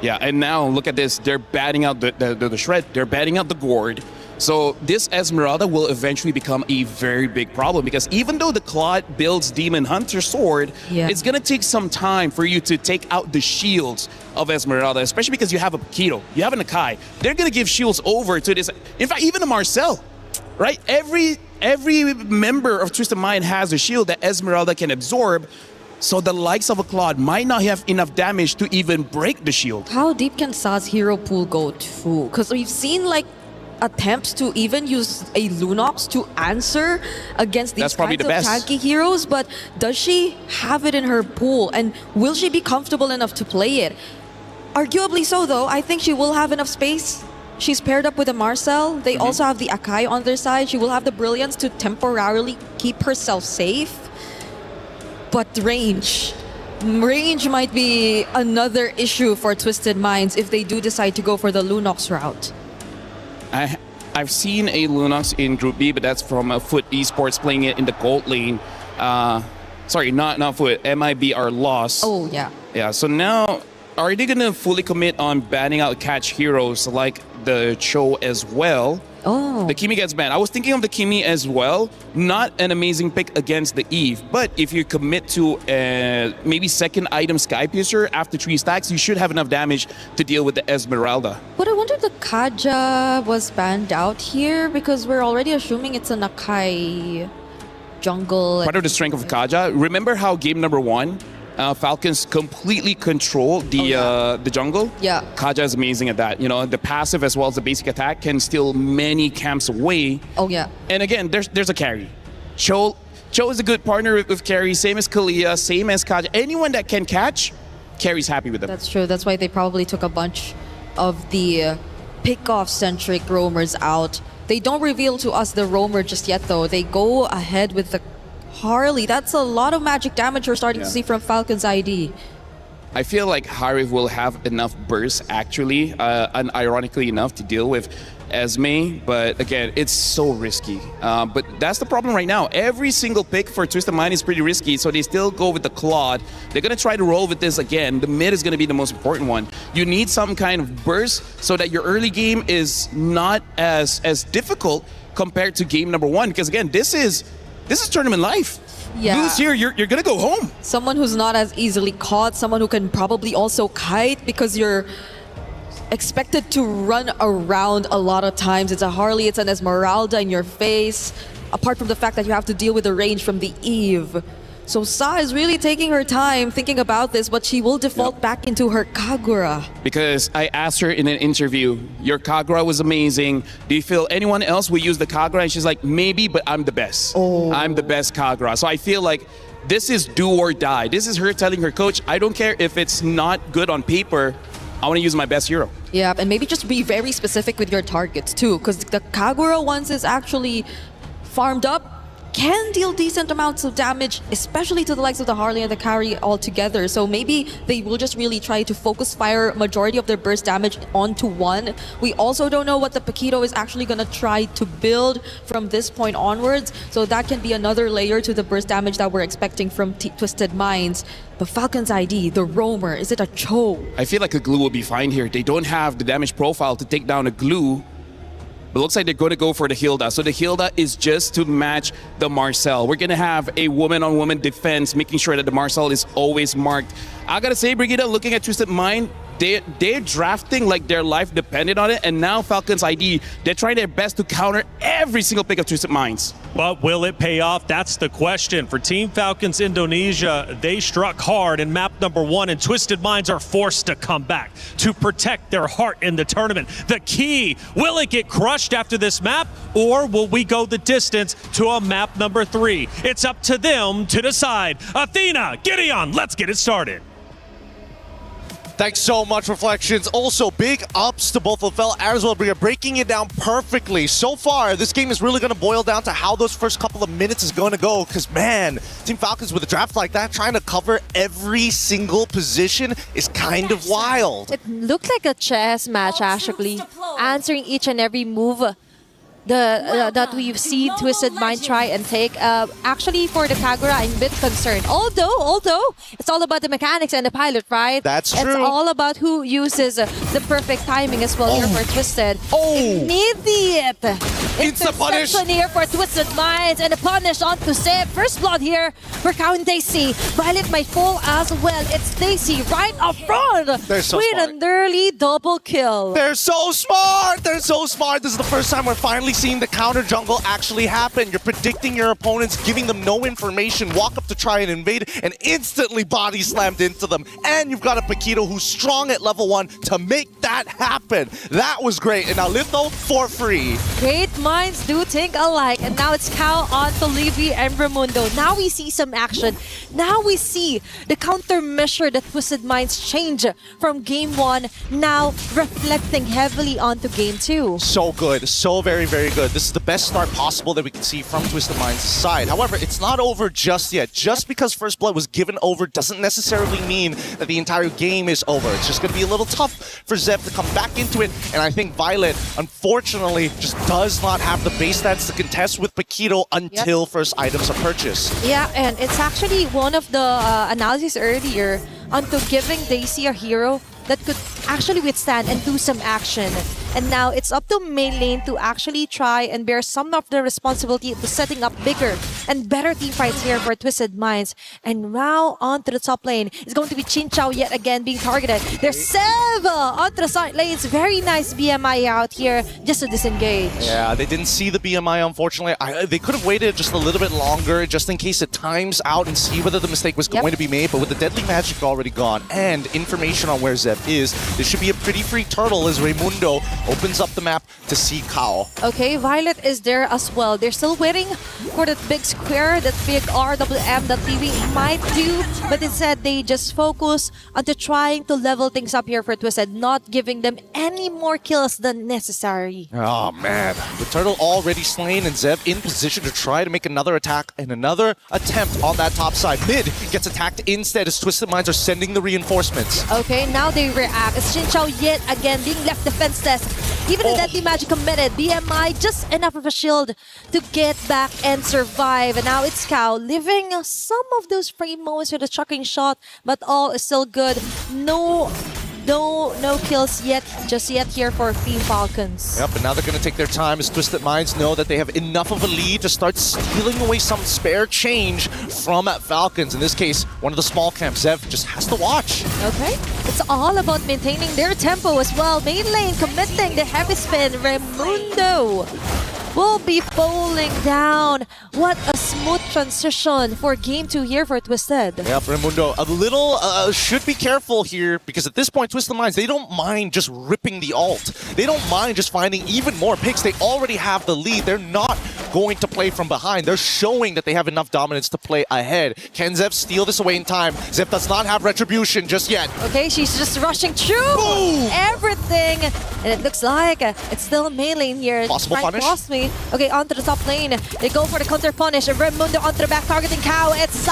[SPEAKER 10] Yeah, and now look at this. They're batting out the shred. They're batting out the gourd. So this Esmeralda will eventually become a very big problem because even though the Claude builds Demon Hunter sword, it's going to take some time for you to take out the shields of Esmeralda, especially because you have a Paquito, you have an Akai. They're going to give shields over to this. In fact, even a Marcel, right? Every member of Twisted Mind has a shield that Esmeralda can absorb. So the likes of a Claude might not have enough damage to even break the shield.
[SPEAKER 11] How deep can Sa's hero pool go too? Because we've seen like attempts to even use a Lunox to answer against these kinds of tanky heroes, but does she have it in her pool? And will she be comfortable enough to play it? Arguably so though, I think she will have enough space. She's paired up with a Marcel. They also have the Akai on their side. She will have the Brilliance to temporarily keep herself safe. But range might be another issue for Twisted Minds if they do decide to go for the Lunox route.
[SPEAKER 10] I've seen a Lunox in Group B, but that's from Foot Esports playing it in the gold lane. Sorry, not Foot. MIB are lost.
[SPEAKER 11] Oh, yeah.
[SPEAKER 10] Yeah, so now, are they going to fully commit on banning out catch heroes like the Cho as well?
[SPEAKER 11] Oh.
[SPEAKER 10] The Kimi gets banned. I was thinking of the Kimi as well. Not an amazing pick against the Eve, but if you commit to maybe second item Sky Piercer after 3 stacks, you should have enough damage to deal with the Esmeralda.
[SPEAKER 11] But I wonder if the Kaja was banned out here because we're already assuming it's an Akai jungle.
[SPEAKER 10] Part of the strength of Kaja. Remember how game number 1, Falcons completely control the jungle?
[SPEAKER 11] Yeah.
[SPEAKER 10] Kaja is amazing at that. You know, the passive as well as the basic attack can steal many camps away.
[SPEAKER 11] Oh, yeah.
[SPEAKER 10] And again, there's a carry. Cho is a good partner with carry, same as Kalia, same as Kaja. Anyone that can catch, carry's happy with them.
[SPEAKER 11] That's true. That's why they probably took a bunch of the pick-off-centric roamers out. They don't reveal to us the roamer just yet, though. They go ahead with the Harley. That's a lot of magic damage we're starting to see from Falcon's ID.
[SPEAKER 10] I feel like Harif will have enough burst, actually, and ironically enough, to deal with Esme. But again, it's so risky. But that's the problem right now. Every single pick for Twisted Mind is pretty risky, so they still go with the Claude. They're going to try to roll with this again. The mid is going to be the most important one. You need some kind of burst so that your early game is not as difficult compared to game number 1. Because again, this is tournament life.
[SPEAKER 11] Yeah.
[SPEAKER 10] Lose here, you're gonna go home.
[SPEAKER 11] Someone who's not as easily caught, someone who can probably also kite because you're expected to run around a lot of times. It's a Harley, it's an Esmeralda in your face, apart from the fact that you have to deal with the range from the Eve. So Sa is really taking her time thinking about this, but she will default back into her Kagura.
[SPEAKER 10] Because I asked her in an interview, your Kagura was amazing. Do you feel anyone else will use the Kagura? And she's like, maybe, but I'm the best. I'm the best Kagura. So I feel like this is do or die. This is her telling her coach, I don't care if it's not good on paper, I want to use my best hero.
[SPEAKER 11] Yeah, and maybe just be very specific with your targets too, because the Kagura, once it's actually farmed up, can deal decent amounts of damage, especially to the likes of the Harley and the carry altogether. So maybe they will just really try to focus fire majority of their burst damage onto one. We also don't know what the Paquito is actually going to try to build from this point onwards. So that can be another layer to the burst damage that we're expecting from Twisted Minds. But Falcon's ID, the roamer, is it a Cho?
[SPEAKER 10] I feel like a glue will be fine here. They don't have the damage profile to take down a glue. But it looks like they're going to go for the Hilda. So the Hilda is just to match the Marcel. We're going to have a woman-on-woman defense, making sure that the Marcel is always marked. I got to say, Brigitte, looking at Twisted Mind, they're drafting like their life depended on it. And now Falcon's ID, they're trying their best to counter every single pick of Twisted Minds.
[SPEAKER 6] But will it pay off? That's the question. For Team Falcons Indonesia, they struck hard in map number 1, and Twisted Minds are forced to come back to protect their heart in the tournament. The key, will it get crushed after this map, or will we go the distance to a map number 3? It's up to them to decide. Athena, Gideon, let's get it started.
[SPEAKER 5] Thanks so much, Reflections. Also, big ups to both Lafell as well, breaking it down perfectly. So far, this game is really going to boil down to how those first couple of minutes is going to go, because, man, Team Falcons with a draft like that, trying to cover every single position is kind of wild.
[SPEAKER 21] It looked like a chess match, actually, answering each and every move
[SPEAKER 12] that we've seen Twisted Mind try and take. Actually, for the Kagura, I'm a bit concerned. Although it's all about the mechanics and the pilot, right?
[SPEAKER 5] That's true.
[SPEAKER 12] It's all about who uses the perfect timing as well here for Twisted. Immediate interception here for Twisted Minds, and a punish onto Zeb. First blood here for Count Daisy. Violet might fall as well. It's Daisy right up front
[SPEAKER 5] They're so
[SPEAKER 12] with
[SPEAKER 5] smart.
[SPEAKER 12] an early double kill.
[SPEAKER 5] They're so smart! They're so smart! This is the first time we're finally seeing the counter jungle actually happen. You're predicting your opponents, giving them no information, walk up to try and invade, and instantly body slammed into them. And you've got a Paquito who's strong at level 1 to make that happen. That was great. And now Litho for free.
[SPEAKER 12] Great minds do think alike. And now it's Cal onto Levy and Raimundo. Now we see some action. Now we see the countermeasure that Twisted Minds change from game 1, now reflecting heavily onto game 2.
[SPEAKER 5] So good. So very, very good. This is the best start possible that we can see from Twisted Minds' side. However, it's not over just yet. Just because First Blood was given over doesn't necessarily mean that the entire game is over. It's just going to be a little tough for Zev to come back into it. And I think Violet, unfortunately, just does not have the base stats to contest with Paquito until first items are purchased.
[SPEAKER 12] Yeah, and it's actually one of the analyses earlier onto giving Daisy a hero that could actually withstand and do some action. And now it's up to main lane to actually try and bear some of the responsibility to setting up bigger and better team fights here for Twisted Minds. And now onto the top lane is going to be Chinchao yet again being targeted. There's Sev onto the side lanes. Very nice BMI out here just to disengage.
[SPEAKER 5] Yeah, they didn't see the BMI, unfortunately. They could have waited just a little bit longer just in case it times out and see whether the mistake was going to be made. But with the Deadly Magic already gone and information on where Zev is, this should be a pretty free turtle as Raimundo opens up the map to see Kao.
[SPEAKER 12] Okay, Violet is there as well. They're still waiting for that big square, that big RWM that TV might do, but instead they just focus on trying to level things up here for Twisted, not giving them any more kills than necessary.
[SPEAKER 5] Oh man, the turtle already slain and Zev in position to try to make another attack and another attempt on that top side. Mid gets attacked instead as Twisted Minds are sending the reinforcements.
[SPEAKER 12] Okay, now they react. It's Chinchao yet again being left defenseless. Even the Deadly Magic committed. BMI just enough of a shield to get back and survive. And now it's Kao living some of those frame moments with a chucking shot, but all is still good. No kills yet, just yet here for Team Falcons.
[SPEAKER 5] Yep, and now they're going to take their time as Twisted Minds know that they have enough of a lead to start stealing away some spare change from Falcons. In this case, one of the small camps. Zev just has to watch.
[SPEAKER 12] Okay, it's all about maintaining their tempo as well. Main lane committing the heavy spin. Raimundo will be bowling down. What a smooth transition for game 2 here for Twisted.
[SPEAKER 5] Yep, Raimundo a little should be careful here because at this point, Twisted Minds, they don't mind just ripping the ult. They don't mind just finding even more picks. They already have the lead. They're not going to play from behind. They're showing that they have enough dominance to play ahead. Can Zev steal this away in time? Zev does not have retribution just yet.
[SPEAKER 12] Okay, she's just rushing through everything. And it looks like it's still main lane here.
[SPEAKER 5] Possible punish?
[SPEAKER 12] Lost me. Okay, onto the top lane. They go for the counter punish. Raimundo onto the back, targeting Kao. It's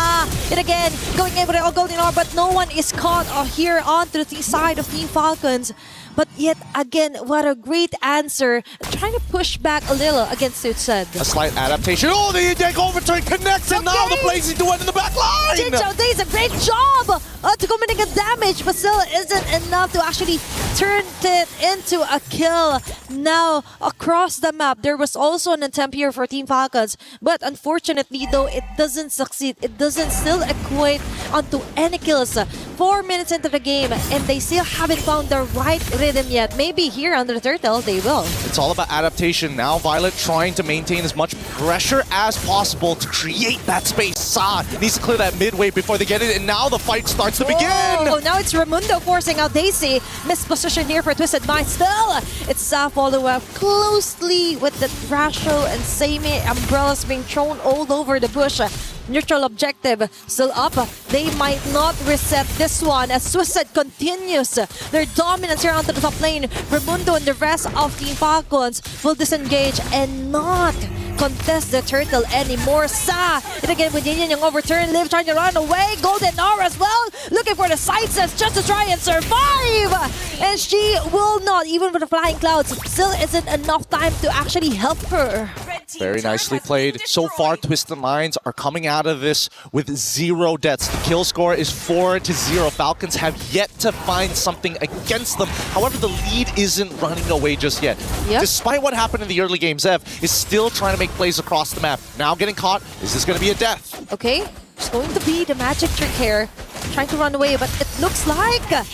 [SPEAKER 12] it again, going in with the golden orb, but no one is caught here onto the side of Team Falcons. But yet again, what a great answer. Trying to push back a little against Twisted.
[SPEAKER 5] A slight adaptation. Oh, the ENG overturn connects, and now the Blazing Duet in the back line!
[SPEAKER 12] Chinchao does a great job to committing a damage, but still isn't enough to actually turn it into a kill. Now, across the map, there was also an attempt here for Team Falcons, but unfortunately, though, it doesn't succeed. It doesn't still equate onto any kills. 4 minutes into the game, and they still haven't found the right rhythm yet. Maybe here under the turtle, they will.
[SPEAKER 5] It's all about adaptation. Now Violet trying to maintain as much pressure as possible to create that space. Sa needs to clear that midway before they get it, and now the fight starts to begin!
[SPEAKER 12] Oh, now it's Raimundo forcing out Daisy. Missed position here for Twisted Minds. Still, it's Sa follow up closely with the Thrasho and Seimi umbrellas being thrown all over the bush. Neutral objective still up. They might not reset this one as Twisted continues their dominance here onto the top lane. Raimundo and the rest of Team Falcons will disengage and not
[SPEAKER 14] contest the turtle anymore. Sa, and again with Yin yung overturn, Liv trying to run away. Golden Aura as well, looking for the side sets just to try and survive. And she will not, even with the flying clouds, still isn't enough time to actually help her.
[SPEAKER 5] Very nicely played. So far, Twisted Minds are coming out of this with 0 deaths. The kill score is 4-0. Falcons have yet to find something against them. However, the lead isn't running away just yet.
[SPEAKER 14] Yep.
[SPEAKER 5] Despite what happened in the early game, Zev is still trying to make plays across the map. Now getting caught. Is this going to be a death?
[SPEAKER 14] Okay, it's going to be the magic trick here. Trying to run away, but it looks like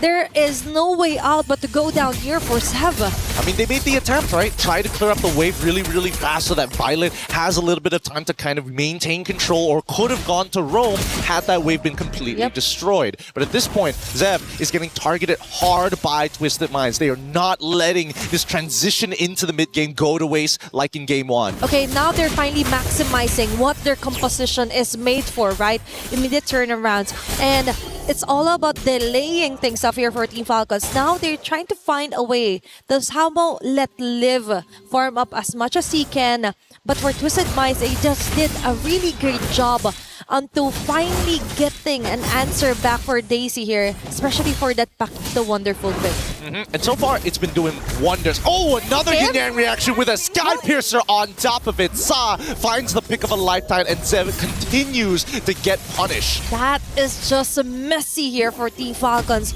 [SPEAKER 14] there is no way out but to go down here for Sev.
[SPEAKER 5] I mean, they made the attempt, right? Try to clear up the wave really, really fast so that Violet has a little bit of time to kind of maintain control, or could have gone to roam had that wave been completely destroyed. But at this point, Zev is getting targeted hard by Twisted Minds. They are not letting this transition into the mid game go to waste like in game 1.
[SPEAKER 14] Okay, now they're finally maximizing what their composition is made for, right? Immediate turnarounds. And it's all about delaying things up here for Team Falcons. Now they're trying to find a way to somehow let Liv farm up as much as he can. But for Twisted Minds, they just did a really great job until finally getting an answer back for Daisy here, especially for that Paquito wonderful pick.
[SPEAKER 5] And so far, it's been doing wonders. Oh, another Yin Yang reaction with a Sky Piercer on top of it. Sa finds the pick of a lifetime, and Zev continues to get punished.
[SPEAKER 14] That is just messy here for Team Falcons.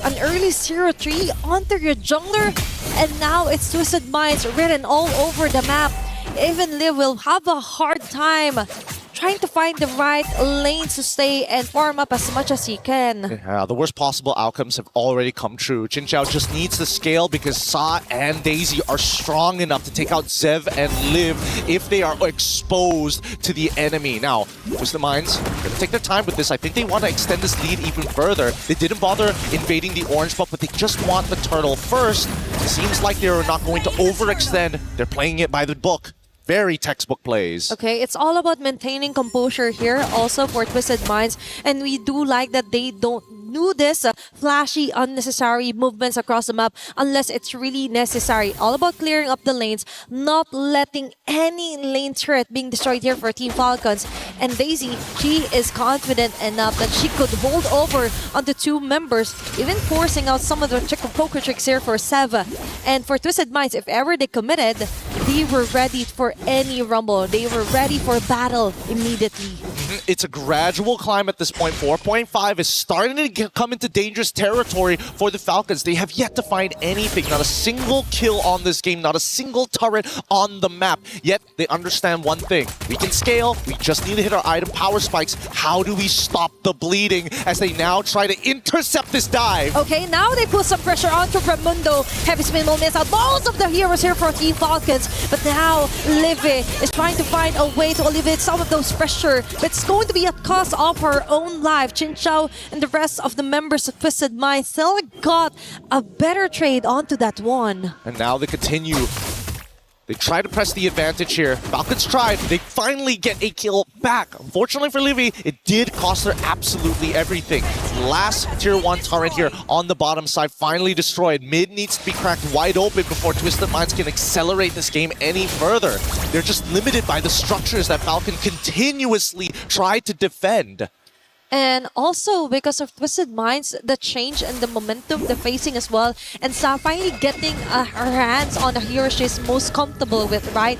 [SPEAKER 14] An early 0-3 onto your jungler, and now it's Twisted Minds written all over the map. Even Liv will have a hard time trying to find the right lanes to stay and farm up as much as he can.
[SPEAKER 5] Yeah, the worst possible outcomes have already come true. Jin Xiao just needs to scale because Sa and Daisy are strong enough to take out Zev and Liv if they are exposed to the enemy. Now, Twisted Minds gonna take their time with this. I think they want to extend this lead even further. They didn't bother invading the orange buff, but they just want the turtle first. It seems like they're not going to overextend. They're playing it by the book. Very textbook plays.
[SPEAKER 14] Okay, it's all about maintaining composure here also for Twisted Minds. And we do like that they don't do this flashy, unnecessary movements across the map unless it's really necessary. All about clearing up the lanes, not letting any lane turret being destroyed here for Team Falcons. And Daisy, she is confident enough that she could hold over on the 2 members, even forcing out some of the poker tricks here for Sev. And for Twisted Minds, if ever they committed, they were ready for any rumble. They were ready for battle immediately.
[SPEAKER 5] It's a gradual climb at this point. 4.5 is starting to come into dangerous territory for the Falcons. They have yet to find anything. Not a single kill on this game. Not a single turret on the map. Yet they understand one thing. We can scale. We just need to hit our item power spikes. How do we stop the bleeding as they now try to intercept this dive?
[SPEAKER 14] Okay, now they put some pressure onto Ramundo. Heavy spin will miss out most of the heroes here for Team Falcons. But now Livy is trying to find a way to alleviate some of those pressure. But it's going to be at cost of her own life. Jin Xiao and the rest of the members of Twisted Minds still got a better trade onto that one.
[SPEAKER 5] And now they continue. They try to press the advantage here. Falcons tried. They finally get a kill back. Unfortunately for Livy, it did cost her absolutely everything. Last tier 1 turret here on the bottom side finally destroyed. Mid needs to be cracked wide open before Twisted Minds can accelerate this game any further. They're just limited by the structures that Falcon continuously tried to defend.
[SPEAKER 14] And also because of Twisted Minds, the change and the momentum they're facing as well. And Sa finally getting her hands on the hero she's most comfortable with, right?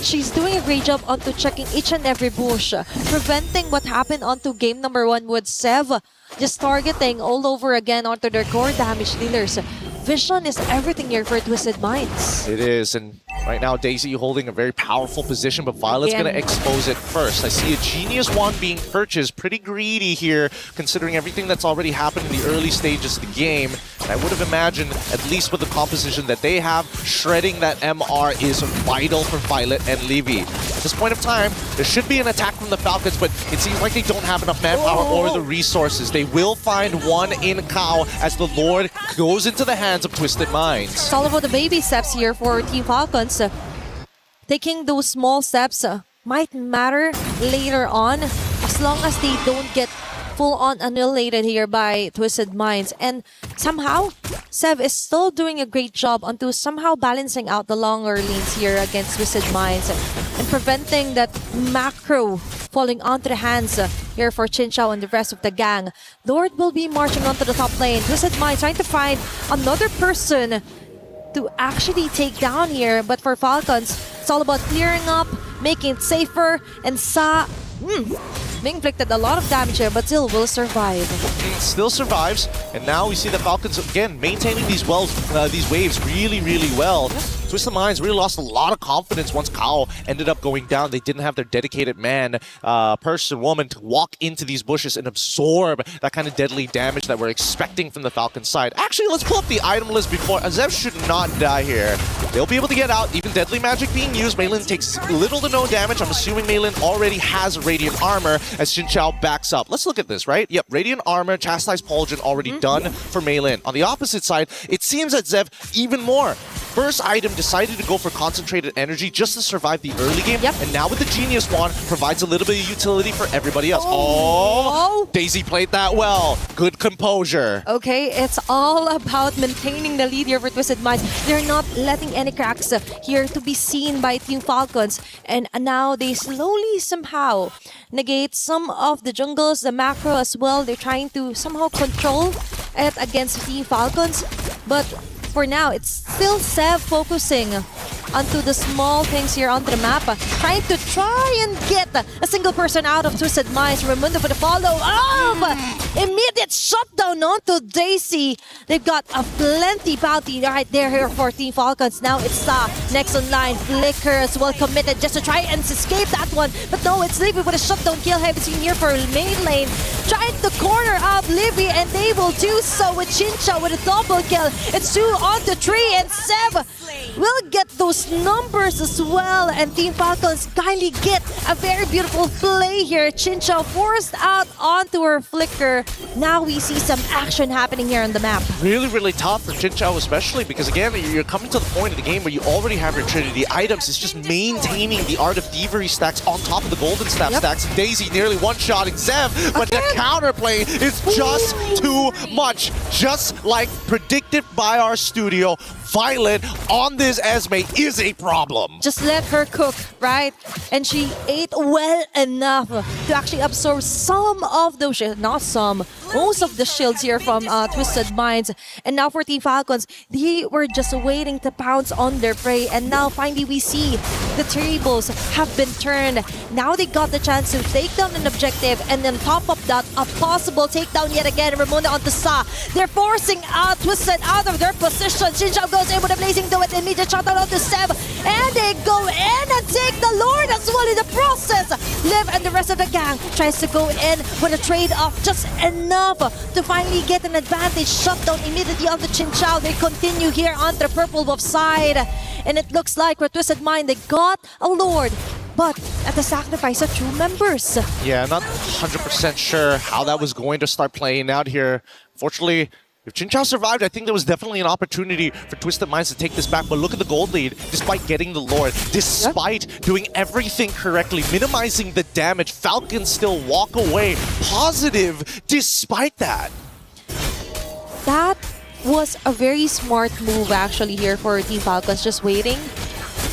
[SPEAKER 14] She's doing a great job onto checking each and every bush, preventing what happened onto game number 1 with Sev just targeting all over again onto their core damage dealers. Vision is everything here for Twisted Minds.
[SPEAKER 5] It is, and right now Daisy holding a very powerful position, but Violet's going to expose it first. I see a Genius Wand being purchased. Pretty greedy here, considering everything that's already happened in the early stages of the game. And I would have imagined, at least with the composition that they have, shredding that MR is vital for Violet and Levy. At this point of time, there should be an attack from the Falcons, but it seems like they don't have enough manpower or the resources. They will find one in Kao as the Lord goes into the hands of Twisted Minds.
[SPEAKER 14] It's all about the baby steps here for Team Falcons. Taking those small steps might matter later on as long as they don't get
[SPEAKER 12] full on annihilated here by Twisted Minds. And somehow, Sev is still doing a great job onto somehow balancing out the longer lanes here against Twisted Minds and preventing that macro falling onto the hands here for Chinchao and the rest of the gang. Lord will be marching onto the top lane. Twisted Minds trying to find another person to actually take down here. But for Falcons, it's all about clearing up, making it safer, and being inflicted a lot of damage here, but still will survive.
[SPEAKER 5] Still survives, and now we see the Falcons again maintaining these waves really, really well. Twisted Minds really lost a lot of confidence once Kao ended up going down. They didn't have their dedicated man, woman to walk into these bushes and absorb that kind of deadly damage that we're expecting from the Falcons side. Actually, let's pull up the item list before. Zev should not die here. They'll be able to get out. Even deadly magic being used. Maylin takes little to no damage. I'm assuming Maylin already has Radiant Armor as Xin Chao backs up. Let's look at this, right? Yep, Radiant Armor, Chastise Pauldron already done for Maylin. On the opposite side, it seems that Zev even more. First item decided to go for concentrated energy just to survive the early game.
[SPEAKER 12] Yep.
[SPEAKER 5] And now with the Genius Wand, provides a little bit of utility for everybody else. Oh, Daisy played that well. Good composure.
[SPEAKER 12] Okay, it's all about maintaining the lead here for Twisted Minds. They're not letting any cracks here to be seen by Team Falcons. And now they slowly somehow negate some of the jungles, the macro as well. They're trying to somehow control it against Team Falcons. But for now, it's still Sev focusing onto the small things here on the map, trying to and get a single person out of Twisted Minds. Raimundo for the follow up! Immediate shutdown onto Daisy. They've got a plenty bounty right there here for Team Falcons. Now it's next on line. Flicker as well committed just to try and escape that one. But no, it's Livy with a shutdown kill. Haven't seen here for main lane. Trying to corner up Livy, and they will do so with Chinchao with a double kill. It's 2 onto 3, and Sev will get those numbers as well. And Team Falcons kindly get a very beautiful play here. Chinchao forced out onto her Flicker. Now we see some action happening here on the map.
[SPEAKER 5] Really, really tough for Chinchao especially because again, you're coming to the point of the game where you already have your Trinity items. It's just maintaining the Art of Thievery stacks on top of the Golden Staff stacks. Daisy nearly one-shotting Zev, but the counterplay is just too much. Just like predicted by our studio, Violet on this Esme is a problem.
[SPEAKER 12] Just let her cook, right? And she ate well enough to actually absorb some of those shields, not some, most of the shields here from Twisted Minds. And now for Team Falcons, they were just waiting to pounce on their prey. And now finally we see the tables have been turned. Now they got the chance to take down an objective, and then top of that, a possible takedown yet again. Ramona onto Sa. They're forcing out Twisted out of their position. Chinchao goes in with a blazing do it. Immediate shutdown onto Sev. And they go in and take the Lord as well in the process. Liv and the rest of the gang tries to go in with a trade-off, just enough to finally get an advantage. Shutdown immediately onto Chinchao. They continue here on the purple buff side. And it looks like for Twisted Mind, they got a Lord, but at the sacrifice of 2 members.
[SPEAKER 5] Yeah, not 100% sure how that was going to start playing out here. Fortunately, if Chinchao survived, I think there was definitely an opportunity for Twisted Minds to take this back. But look at the gold lead, despite getting the Lord, despite doing everything correctly, minimizing the damage, Falcons still walk away positive despite that.
[SPEAKER 12] That was a very smart move actually here for Team Falcons, just waiting.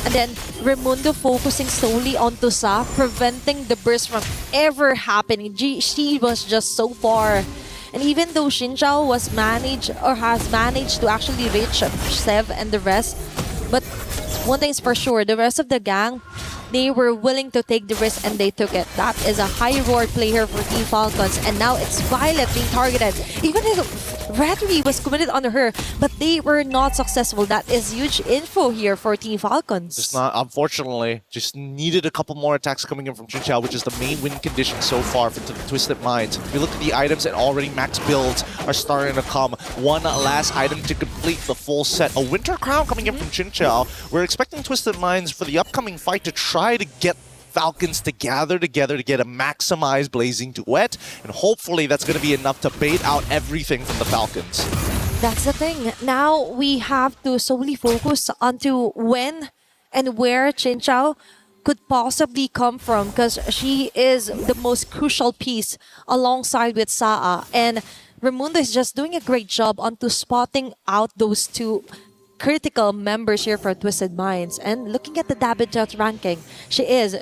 [SPEAKER 12] And then Raimundo focusing solely on Sa, preventing the burst from ever happening. She was just so far. And even though Chinchao was has managed to actually reach Sev and the rest, but one thing's for sure, the rest of the gang, they were willing to take the risk and they took it. That is a high reward play here for Team Falcons. And now it's Violet being targeted. Even if Rattery was committed on her, but they were not successful. That is huge info here for Team Falcons.
[SPEAKER 5] Just not, unfortunately, just needed a couple more attacks coming in from Chinchao, which is the main win condition so far for the Twisted Minds. If you look at the items, and already max builds are starting to come. One last item to complete the full set. A Winter Crown coming in from Chinchao. We're expecting Twisted Minds for the upcoming fight to try to get Falcons to gather together to get a maximized Blazing Duet, and hopefully that's going to be enough to bait out everything from the Falcons.
[SPEAKER 12] That's the thing. Now we have to solely focus onto when and where Chinchao could possibly come from, because she is the most crucial piece alongside with Saa. And Raimundo is just doing a great job onto spotting out those two critical members here for Twisted Minds. And looking at the Dabinjot ranking, she is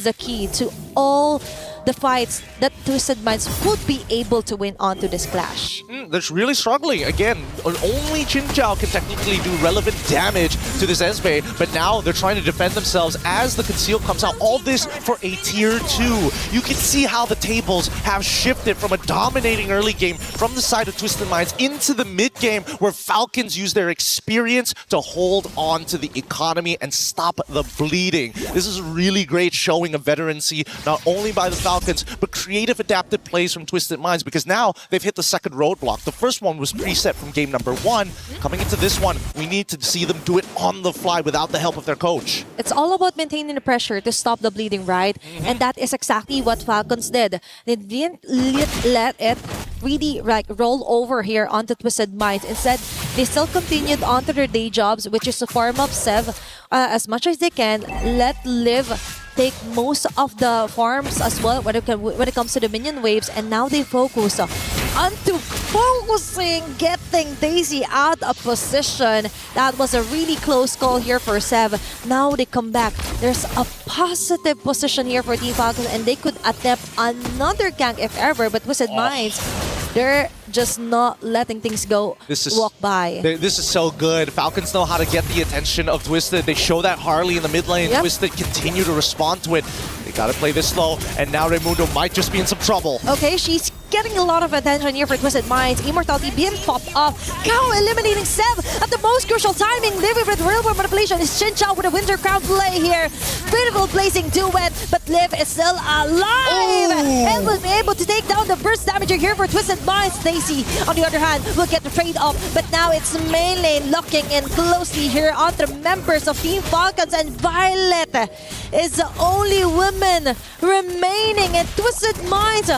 [SPEAKER 12] the key to all the fights that Twisted Minds would be able to win onto this clash.
[SPEAKER 5] They're really struggling. Again, only Chin Chao can technically do relevant damage to this Esme, but now they're trying to defend themselves as the Conceal comes out. All this for a tier 2. You can see how the tables have shifted from a dominating early game from the side of Twisted Minds into the mid game, where Falcons use their experience to hold on to the economy and stop the bleeding. This is a really great showing of veterancy, not only by the Falcons, but creative adaptive plays from Twisted Minds, because now they've hit the second roadblock. The first one was preset from game number 1. Coming into this one, we need to see them do it on the fly without the help of their coach.
[SPEAKER 12] It's all about maintaining the pressure to stop the bleeding, right? And that is exactly what Falcons did. They didn't let it really roll over here onto Twisted Minds. Instead, they still continued onto their day jobs, which is to farm up Sev as much as they can. Let Liv take most of the farms as well when it comes to the minion waves, and now they focus onto getting Daisy out of position. That was a really close call here for Sev. Now they come back. There's a positive position here for Team Falcons, and they could attempt another gank if ever, but Twisted Minds, they're just not letting things go walk by.
[SPEAKER 5] This is so good. Falcons know how to get the attention of Twisted. They show that Harley in the mid lane. Twisted continue to respond to it. They gotta play this slow, and now Raimundo might just be in some trouble.
[SPEAKER 12] Okay, she's getting a lot of attention here for Twisted Minds. Immortality being popped off. Kao eliminating Sev at the most crucial timing. Living with real world manipulation is Chin Chao with a Winter Crown play here. Beautiful placing duet, but Liv is still alive and will be able to take down the burst damager here for Twisted Minds. Daisy, on the other hand, will get the trade-off, but now it's main lane locking in closely here on the members of Team Falcons, and Violet is the only woman remaining, and Twisted Minds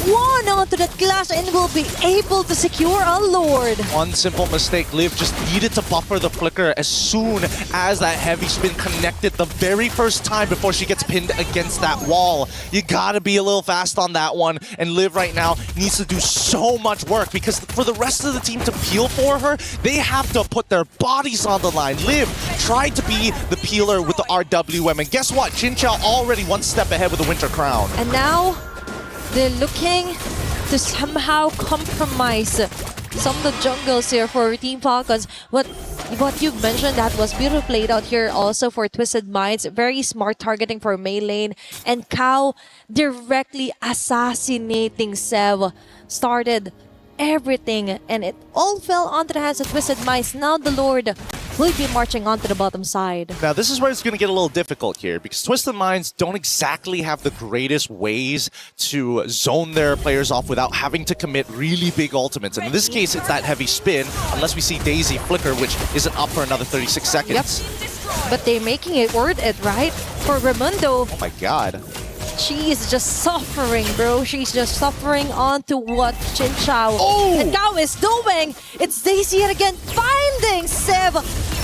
[SPEAKER 12] one onto that clash and will be able to secure a Lord.
[SPEAKER 5] One simple mistake. Liv just needed to buffer the flicker as soon as that heavy spin connected the very first time before she gets pinned against that wall. You gotta be a little fast on that one, and Liv right now needs to do so much work, because for the rest of the team to peel for her, they have to put their bodies on the line. Liv tried to be the peeler with the RWM, and guess what? Chin Chao already one step ahead with the Winter Crown.
[SPEAKER 12] And now they're looking to somehow compromise some of the jungles here for Team Falcons. What you mentioned, that was beautifully played out here also for Twisted Minds. Very smart targeting for Mei lane, and Kao directly assassinating Sev started everything, and it all fell onto the hands of Twisted Minds. Now the Lord will be marching onto the bottom side.
[SPEAKER 5] Now this is where it's going to get a little difficult here, because Twisted Minds don't exactly have the greatest ways to zone their players off without having to commit really big ultimates. And in this case, it's that heavy spin, unless we see Daisy flicker, which isn't up for another 36 seconds.
[SPEAKER 12] Yep. But they're making it worth it, right? For Raimundo.
[SPEAKER 5] Oh my god.
[SPEAKER 12] She is just suffering, bro. She's just suffering onto what Chin Chao and Kao is doing. It's Daisy yet again finding Sev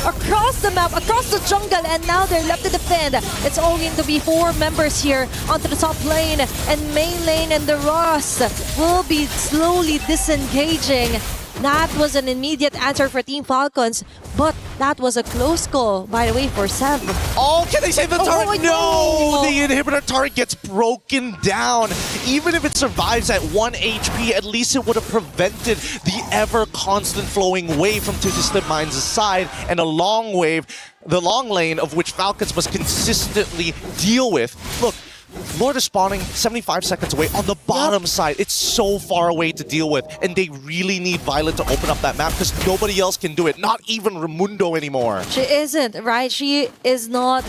[SPEAKER 12] across the map, across the jungle, and now they're left to defend. It's only going to be 4 members here onto the top lane, and main lane and the Ross will be slowly disengaging. That was an immediate answer for Team Falcons, but that was a close call, by the way, for Sev.
[SPEAKER 5] Oh, can they save the turret?
[SPEAKER 12] No!
[SPEAKER 5] The inhibitor turret gets broken down. Even if it survives at 1 HP, at least it would have prevented the ever-constant flowing wave from Twisted Minds' side, and a long wave, the long lane of which Falcons must consistently deal with. Look, Lord is spawning 75 seconds away on the bottom side. It's so far away to deal with, and they really need Violet to open up that map, because nobody else can do it, not even Raimundo anymore.
[SPEAKER 12] She isn't, right? She is not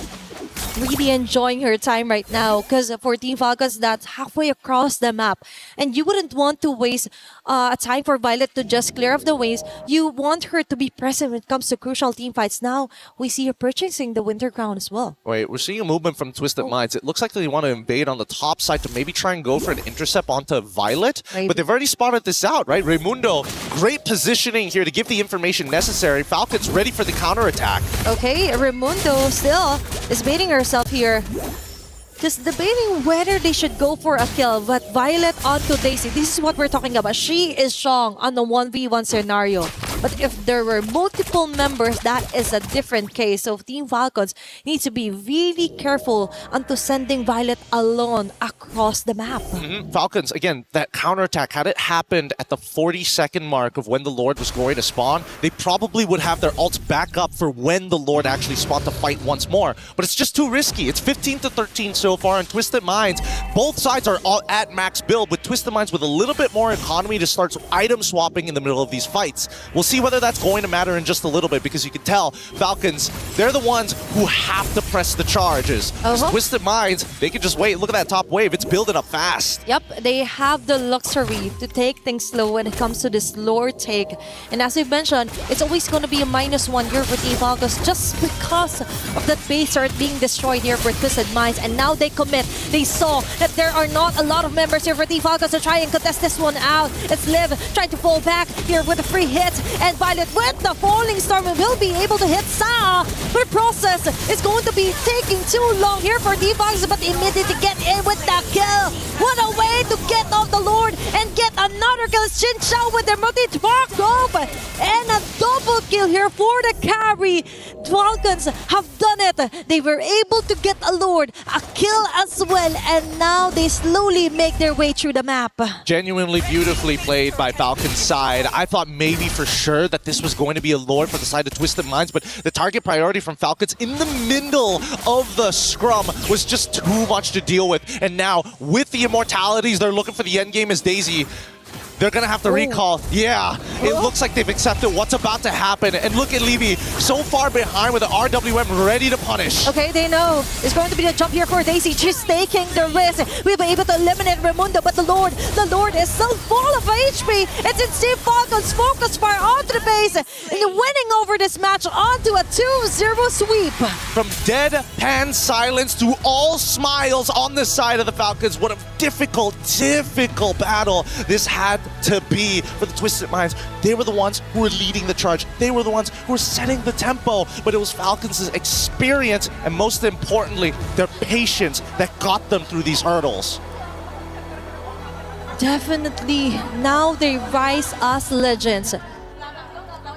[SPEAKER 12] really enjoying her time right now, because for Team Falcons, that's halfway across the map, and you wouldn't want to waste a time for Violet to just clear off the waves. You want her to be present when it comes to crucial team fights. Now we see her purchasing the Winter Crown as well.
[SPEAKER 5] Wait, we're seeing a movement from Twisted Minds. It looks like they want to invade on the top side to maybe try and go for an intercept onto Violet, but they've already spotted this out, right? Raimundo, great positioning here to give the information necessary. Falcons ready for the counterattack.
[SPEAKER 12] Okay, Raimundo still is baiting her herself here. Just debating whether they should go for a kill, but Violet onto Daisy. This is what we're talking about. She is strong on the 1v1 scenario. But if there were multiple members, that is a different case. So Team Falcons needs to be really careful onto sending Violet alone across the map.
[SPEAKER 5] Falcons, again, that counterattack, had it happened at the 40-second mark of when the Lord was going to spawn, they probably would have their ults back up for when the Lord actually spawned to fight once more. But it's just too risky. It's 15-13 so far, and Twisted Minds, both sides are all at max build, with Twisted Minds with a little bit more economy to start item swapping in the middle of these fights. We'll see whether that's going to matter in just a little bit, because you can tell Falcons, they're the ones who have to press the charges. Twisted Minds, they can just wait. Look at that top wave. It's building up fast.
[SPEAKER 12] Yep, they have the luxury to take things slow when it comes to this lore take. And as we mentioned, it's always going to be a -1 here for Team Falcons just because of that base art being destroyed here for Twisted Minds. And now they commit. They saw that there are not a lot of members here for Team Falcons to try and contest this one out. It's Liv trying to fall back here with a free hit. And Violet with the Falling Storm will be able to hit Sa. But process is going to be taking too long here for Team Falcons, but immediately get in with the kill. What a way to get off the Lord and get another kill. Xin Chao with their multi-spark rope. And a double kill here for the carry. Falcons have done it. They were able to get a Lord, a kill as well, and now they slowly make their way through the map.
[SPEAKER 5] Genuinely beautifully played by Falcon's side. I thought maybe for sure that this was going to be a Lord for the side of Twisted Minds, but the target priority from Falcons in the middle of the scrum was just too much to deal with. And now, with the immortalities, they're looking for the end game as Daisy. They're going to have to recall. Yeah, it looks like they've accepted what's about to happen. And look at Levy, so far behind with the RWM ready to punish.
[SPEAKER 12] Okay, they know it's going to be a jump here for Daisy. She's taking the risk. We'll be able to eliminate Raimundo, but the Lord is still full of HP. It's in Team Falcons focus fire onto the base and winning over this match onto a 2-0 sweep.
[SPEAKER 5] From deadpan silence to all smiles on the side of the Falcons. What a difficult battle this had to be for the Twisted Minds. They were the ones who were leading the charge. They were the ones who were setting the tempo, but it was Falcons' experience and most importantly, their patience that got them through these hurdles.
[SPEAKER 12] Definitely, now they rise as legends.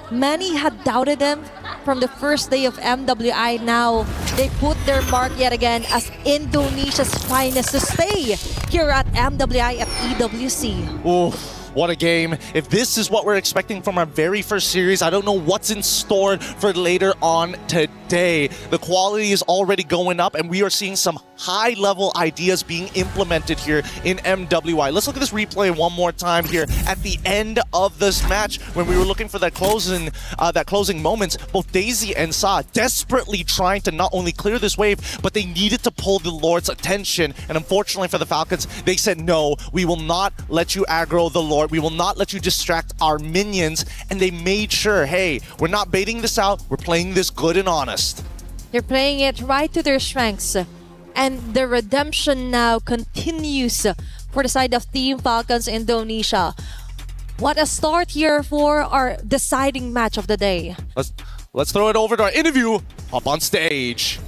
[SPEAKER 12] Many had doubted them from the first day of MWI. Now they put their mark yet again as Indonesia's finest to stay here at MWI at EWC.
[SPEAKER 5] Ooh. What a game. If this is what we're expecting from our very first series, I don't know what's in store for later on today. The quality is already going up, and we are seeing some high-level ideas being implemented here in MWI. Let's look at this replay one more time here at the end of this match when we were looking for that closing moments. Both Daisy and Sa desperately trying to not only clear this wave, but they needed to pull the Lord's attention. And unfortunately for the Falcons, they said, no, we will not let you aggro the Lord. We will not let you distract our minions. And they made sure, hey, we're not baiting this out. We're playing this good and honest.
[SPEAKER 12] They're playing it right to their strengths. And the redemption now continues for the side of Team Falcons Indonesia. What a start here for our deciding match of the day.
[SPEAKER 5] Let's throw it over to our interview up on stage.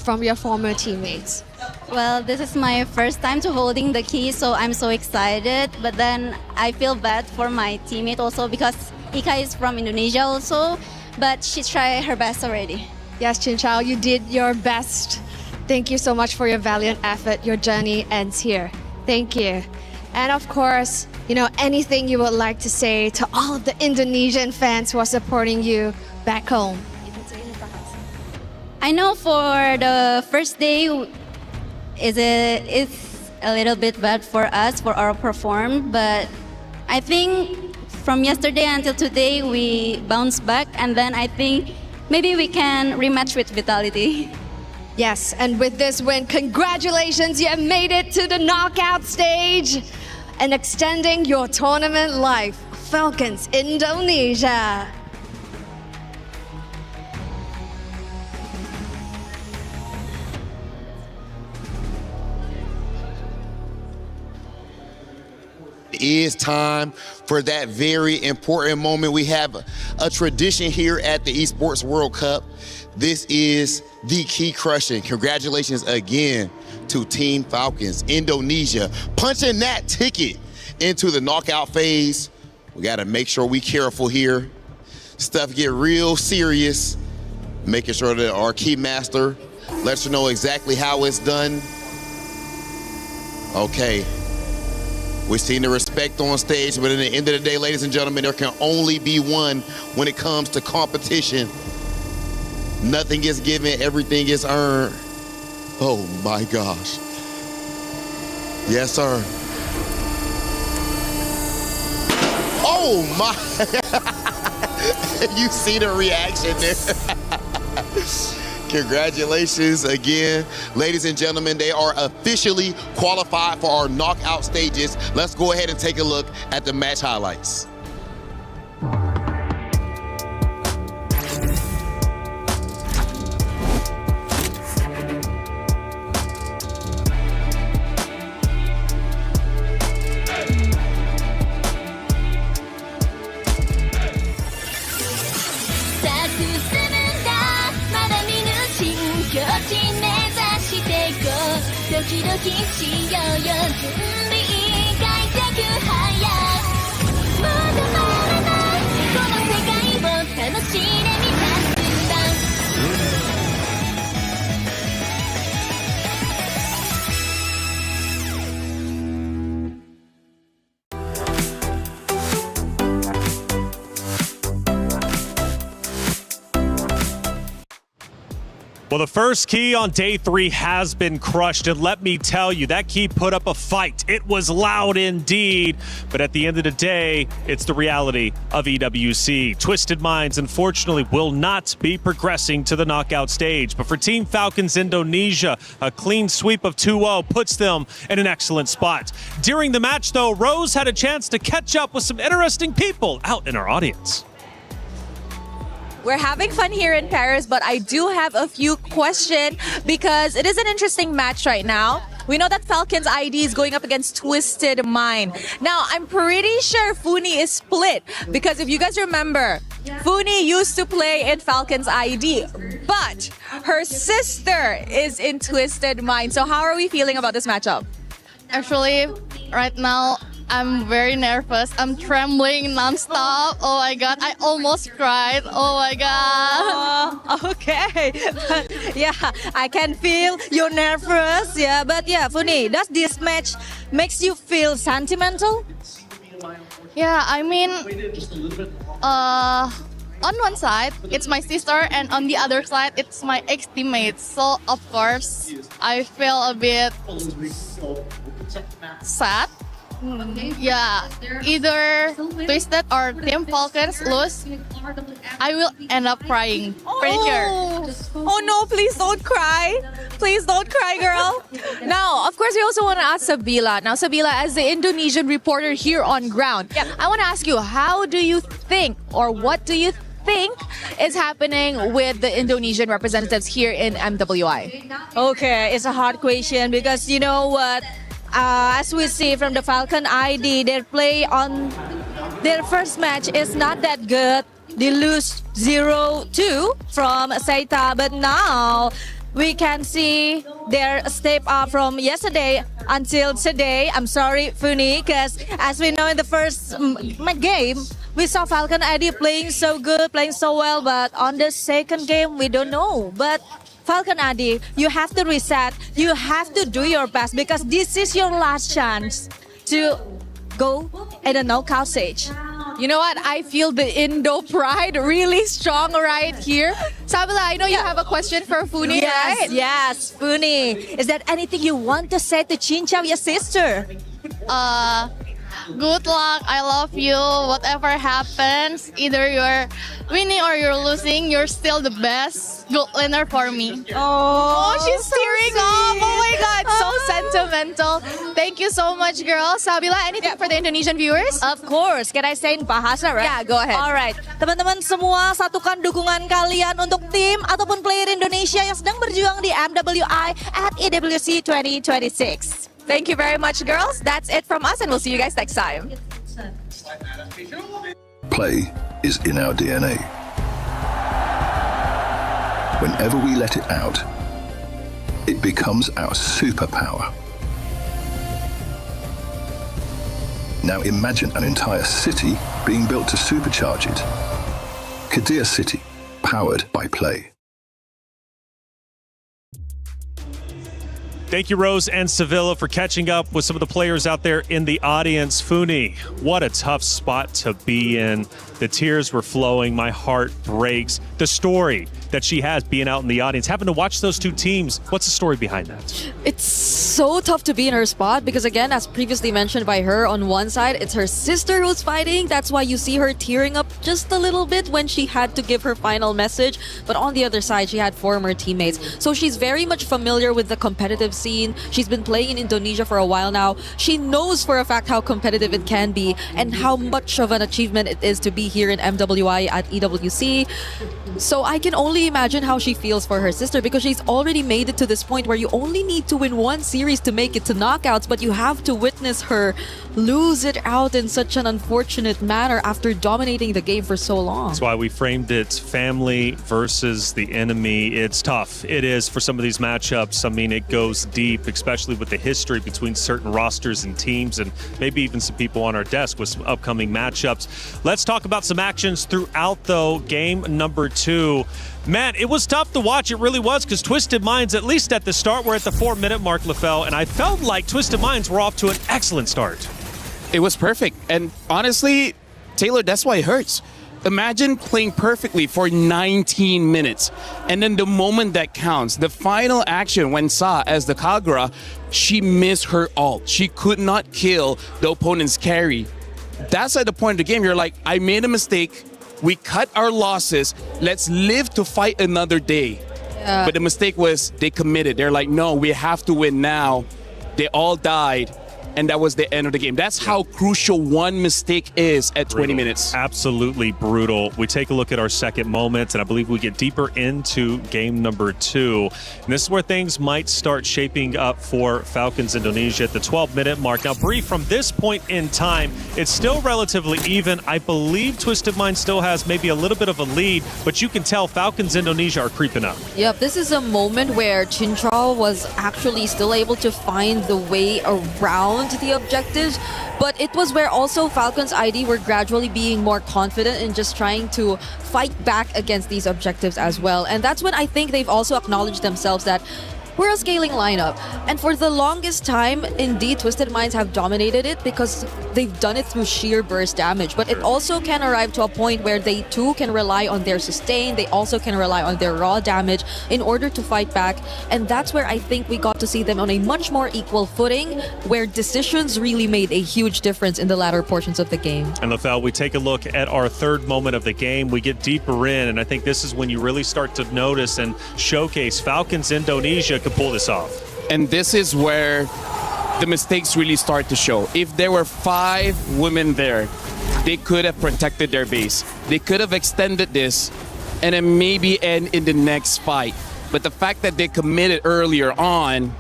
[SPEAKER 21] From your former teammates?
[SPEAKER 17] Well, this is my first time to holding the key, so I'm so excited. But then I feel bad for my teammate also because Ika is from Indonesia also, but she tried her best already.
[SPEAKER 21] Yes, Xin Chao, you did your best. Thank you so much for your valiant effort. Your journey ends here. Thank you. And of course, anything you would like to say to all of the Indonesian fans who are supporting you back home?
[SPEAKER 17] I know for the first day, it's a little bit bad for us, for our perform, but I think from yesterday until today, we bounced back, and then I think maybe we can rematch with Vitality.
[SPEAKER 21] Yes, and with this win, congratulations, you have made it to the knockout stage and extending your tournament life. Falcons Indonesia.
[SPEAKER 9] is time for that very important moment. We have a tradition here at the Esports World Cup. This is the key crushing. Congratulations again to Team Falcons, Indonesia, punching that ticket into the knockout phase. We got to make sure we careful here. Stuff get real serious. Making sure that our key master lets you know exactly how it's done. Okay. We've seen the respect on stage, but at the end of the day, ladies and gentlemen, there can only be one when it comes to competition. Nothing is given, everything is earned. Oh my gosh. Yes, sir. Oh my. You see the reaction there. Congratulations again. Ladies and gentlemen, they are officially qualified for our knockout stages. Let's go ahead and take a look at the match highlights.
[SPEAKER 6] Well, the first key on day 3 has been crushed, and let me tell you, that key put up a fight. It was loud indeed, but at the end of the day, it's the reality of EWC. Twisted Minds, unfortunately, will not be progressing to the knockout stage, but for Team Falcons Indonesia, a clean sweep of 2-0 puts them in an excellent spot. During the match, though, Rose had a chance to catch up with some interesting people out in our audience.
[SPEAKER 14] We're having fun here in Paris, but I do have a few questions because it is an interesting match right now. We know that Falcons ID is going up against Twisted Mind. Now, I'm pretty sure Funi is split because if you guys remember, Funi used to play in Falcons ID, but her sister is in Twisted Mind. So how are we feeling about this matchup?
[SPEAKER 3] Actually, right now, I'm very nervous. I'm trembling nonstop. Oh my God, I almost cried. Oh my God.
[SPEAKER 14] Okay. But yeah, I can feel you're nervous. Yeah, but yeah, Funi, does this match makes you feel sentimental?
[SPEAKER 3] Yeah, I mean, on one side, it's my sister, and on the other side, it's my ex-teammate. So, of course, I feel a bit sad. Yeah, either Twisted or Team Falcons lose, I will end up crying. Pretty sure.
[SPEAKER 14] Oh no, please don't cry. Please don't cry, girl. Now, of course, we also want to ask Sabila. Now, Sabila, as the Indonesian reporter here on ground, I want to ask you, how do you think or what do you think is happening with the Indonesian representatives here in MWI?
[SPEAKER 12] Okay, it's a hard question because you know what? As we see from the Falcon ID, their play on their first match is not that good. They lose 0-2 from Seita, but now we can see their step up from yesterday until today. I'm sorry, Funi, because as we know in the first game, we saw Falcon ID playing so good, playing so well, but on the second game, we don't know. But Falcon ID, you have to reset. You have to do your best because this is your last chance to go at the knockout stage.
[SPEAKER 14] You know what? I feel the Indo pride really strong right here. Sabila, I know you have a question for Funi, right?
[SPEAKER 12] Yes, Funi. Is there anything you want to say to Chinchao, your sister?
[SPEAKER 3] Good luck. I love you. Whatever happens, either you're winning or you're losing, you're still the best gold winner for me.
[SPEAKER 14] Oh, she's tearing up. Oh my God, so sentimental. Thank you so much, girl. Sabila, anything for the Indonesian viewers?
[SPEAKER 12] Of course. Can I say in Bahasa, right?
[SPEAKER 14] Yeah, go ahead.
[SPEAKER 12] Alright. Teman-teman semua, satukan dukungan kalian untuk tim ataupun player Indonesia yang sedang berjuang di MWI at EWC26.
[SPEAKER 14] Thank you very much, girls. That's it from us, and we'll see you guys next time.
[SPEAKER 15] Play is in our DNA. Whenever we let it out, it becomes our superpower. Now imagine an entire city being built to supercharge it. Kadir City, powered by play.
[SPEAKER 6] Thank you, Rose and Sevilla, for catching up with some of the players out there in the audience. Funi, what a tough spot to be in. The tears were flowing. My heart breaks. The story that she has being out in the audience, having to watch those two teams. What's the story behind that?
[SPEAKER 11] It's so tough to be in her spot because, again, as previously mentioned by her, on one side, it's her sister who's fighting. That's why you see her tearing up just a little bit when she had to give her final message. But on the other side, she had former teammates. So she's very much familiar with the competitive scene. She's been playing in Indonesia for a while now. She knows for a fact how competitive it can be and how much of an achievement it is to be here in MWI at EWC. So I can only imagine how she feels for her sister because she's already made it to this point where you only need to win one series to make it to knockouts, but you have to witness her lose it out in such an unfortunate manner after dominating the game for so long.
[SPEAKER 6] That's why we framed it family versus the enemy. It's tough. It is for some of these matchups. I mean, it goes deep, especially with the history between certain rosters and teams, and maybe even some people on our desk with some upcoming matchups. Let's talk about some actions throughout, though. Game number 2. Man, it was tough to watch. It really was, because Twisted Minds, at least at the start, we're at the 4-minute mark, LaFell, and I felt like Twisted Minds were off to an excellent start.
[SPEAKER 10] It was perfect. And honestly, Taylor, that's why it hurts. Imagine playing perfectly for 19 minutes. And then the moment that counts, the final action when Sa, as the Kagura, she missed her ult. She could not kill the opponent's carry. That's at the point of the game, you're like, I made a mistake. We cut our losses. Let's live to fight another day.
[SPEAKER 11] Yeah.
[SPEAKER 10] But the mistake was they committed. They're like, no, we have to win now. They all died. And that was the end of the game. That's how crucial one mistake is at 20 minutes.
[SPEAKER 6] Absolutely brutal. We take a look at our second moment, and I believe we get deeper into game number 2. And this is where things might start shaping up for Falcons Indonesia at the 12-minute mark. Now, Bree, from this point in time, it's still relatively even. I believe Twisted Mind still has maybe a little bit of a lead, but you can tell Falcons Indonesia are creeping up.
[SPEAKER 11] Yep, this is a moment where Chintrao was actually still able to find the way around the objectives, but it was where also Falcons ID were gradually being more confident in just trying to fight back against these objectives as well. And that's when I think they've also acknowledged themselves that we're a scaling lineup. And for the longest time, indeed, Twisted Minds have dominated it because they've done it through sheer burst damage. But it also can arrive to a point where they too can rely on their sustain. They also can rely on their raw damage in order to fight back. And that's where I think we got to see them on a much more equal footing, where decisions really made a huge difference in the latter portions of the game.
[SPEAKER 6] And LaFell, we take a look at our third moment of the game. We get deeper in, and I think this is when you really start to notice and showcase Falcons Indonesia could pull this off.
[SPEAKER 10] And this is where the mistakes really start to show. If there were 5 women there, they could have protected their base. They could have extended this and then maybe end in the next fight. But the fact that they committed earlier on,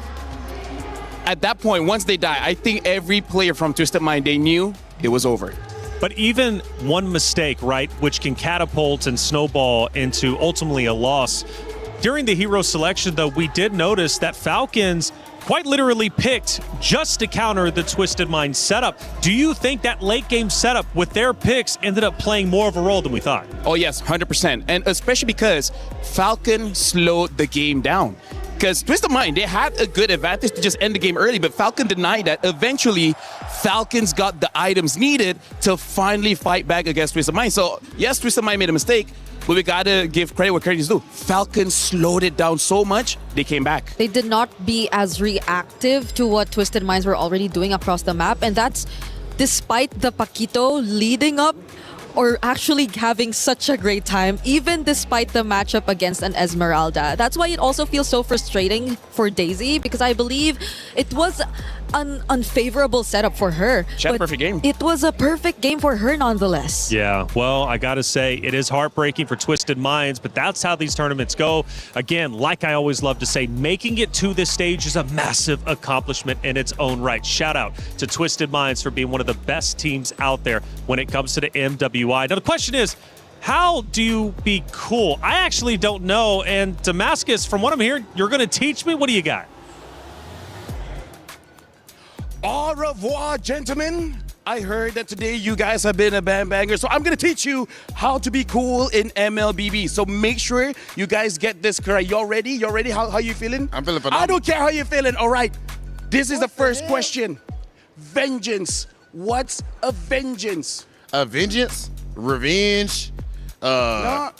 [SPEAKER 10] at that point, once they die, I think every player from Twisted Mind, they knew it was over.
[SPEAKER 6] But even one mistake, right, which can catapult and snowball into ultimately a loss. During the hero selection, though, we did notice that Falcons quite literally picked just to counter the Twisted Mind setup. Do you think that late game setup with their picks ended up playing more of a role than we thought?
[SPEAKER 10] Oh yes, 100%. And especially because Falcon slowed the game down. Because Twisted Mind, they had a good advantage to just end the game early, but Falcon denied that. Eventually, Falcons got the items needed to finally fight back against Twisted Mind. So yes, Twisted Mind made a mistake, but we gotta give credit where credit is due. Falcons slowed it down so much, they came back.
[SPEAKER 11] They did not be as reactive to what Twisted Minds were already doing across the map, and that's despite the Paquito leading up or actually having such a great time, even despite the matchup against an Esmeralda. That's why it also feels so frustrating for Daisy, because I believe it was unfavorable setup for her.
[SPEAKER 10] She had a
[SPEAKER 11] but
[SPEAKER 10] perfect game.
[SPEAKER 11] It was a perfect game for her nonetheless.
[SPEAKER 6] Yeah, well, I got to say, it is heartbreaking for Twisted Minds, but that's how these tournaments go. Again, like I always love to say, making it to this stage is a massive accomplishment in its own right. Shout out to Twisted Minds for being one of the best teams out there when it comes to the MWI. Now, the question is, how do you be cool? I actually don't know, and Damascus, from what I'm hearing, you're going to teach me? What do you got?
[SPEAKER 10] Au revoir, gentlemen. I heard that today you guys have been a banger, so I'm gonna teach you how to be cool in MLBB. So make sure you guys get this correct. Y'all ready? Y'all ready? How you feeling?
[SPEAKER 9] I'm feeling phenomenal.
[SPEAKER 10] I don't care how you're feeling. All right. This is the first question. Vengeance. What's a vengeance?
[SPEAKER 9] A vengeance? Revenge?
[SPEAKER 8] No,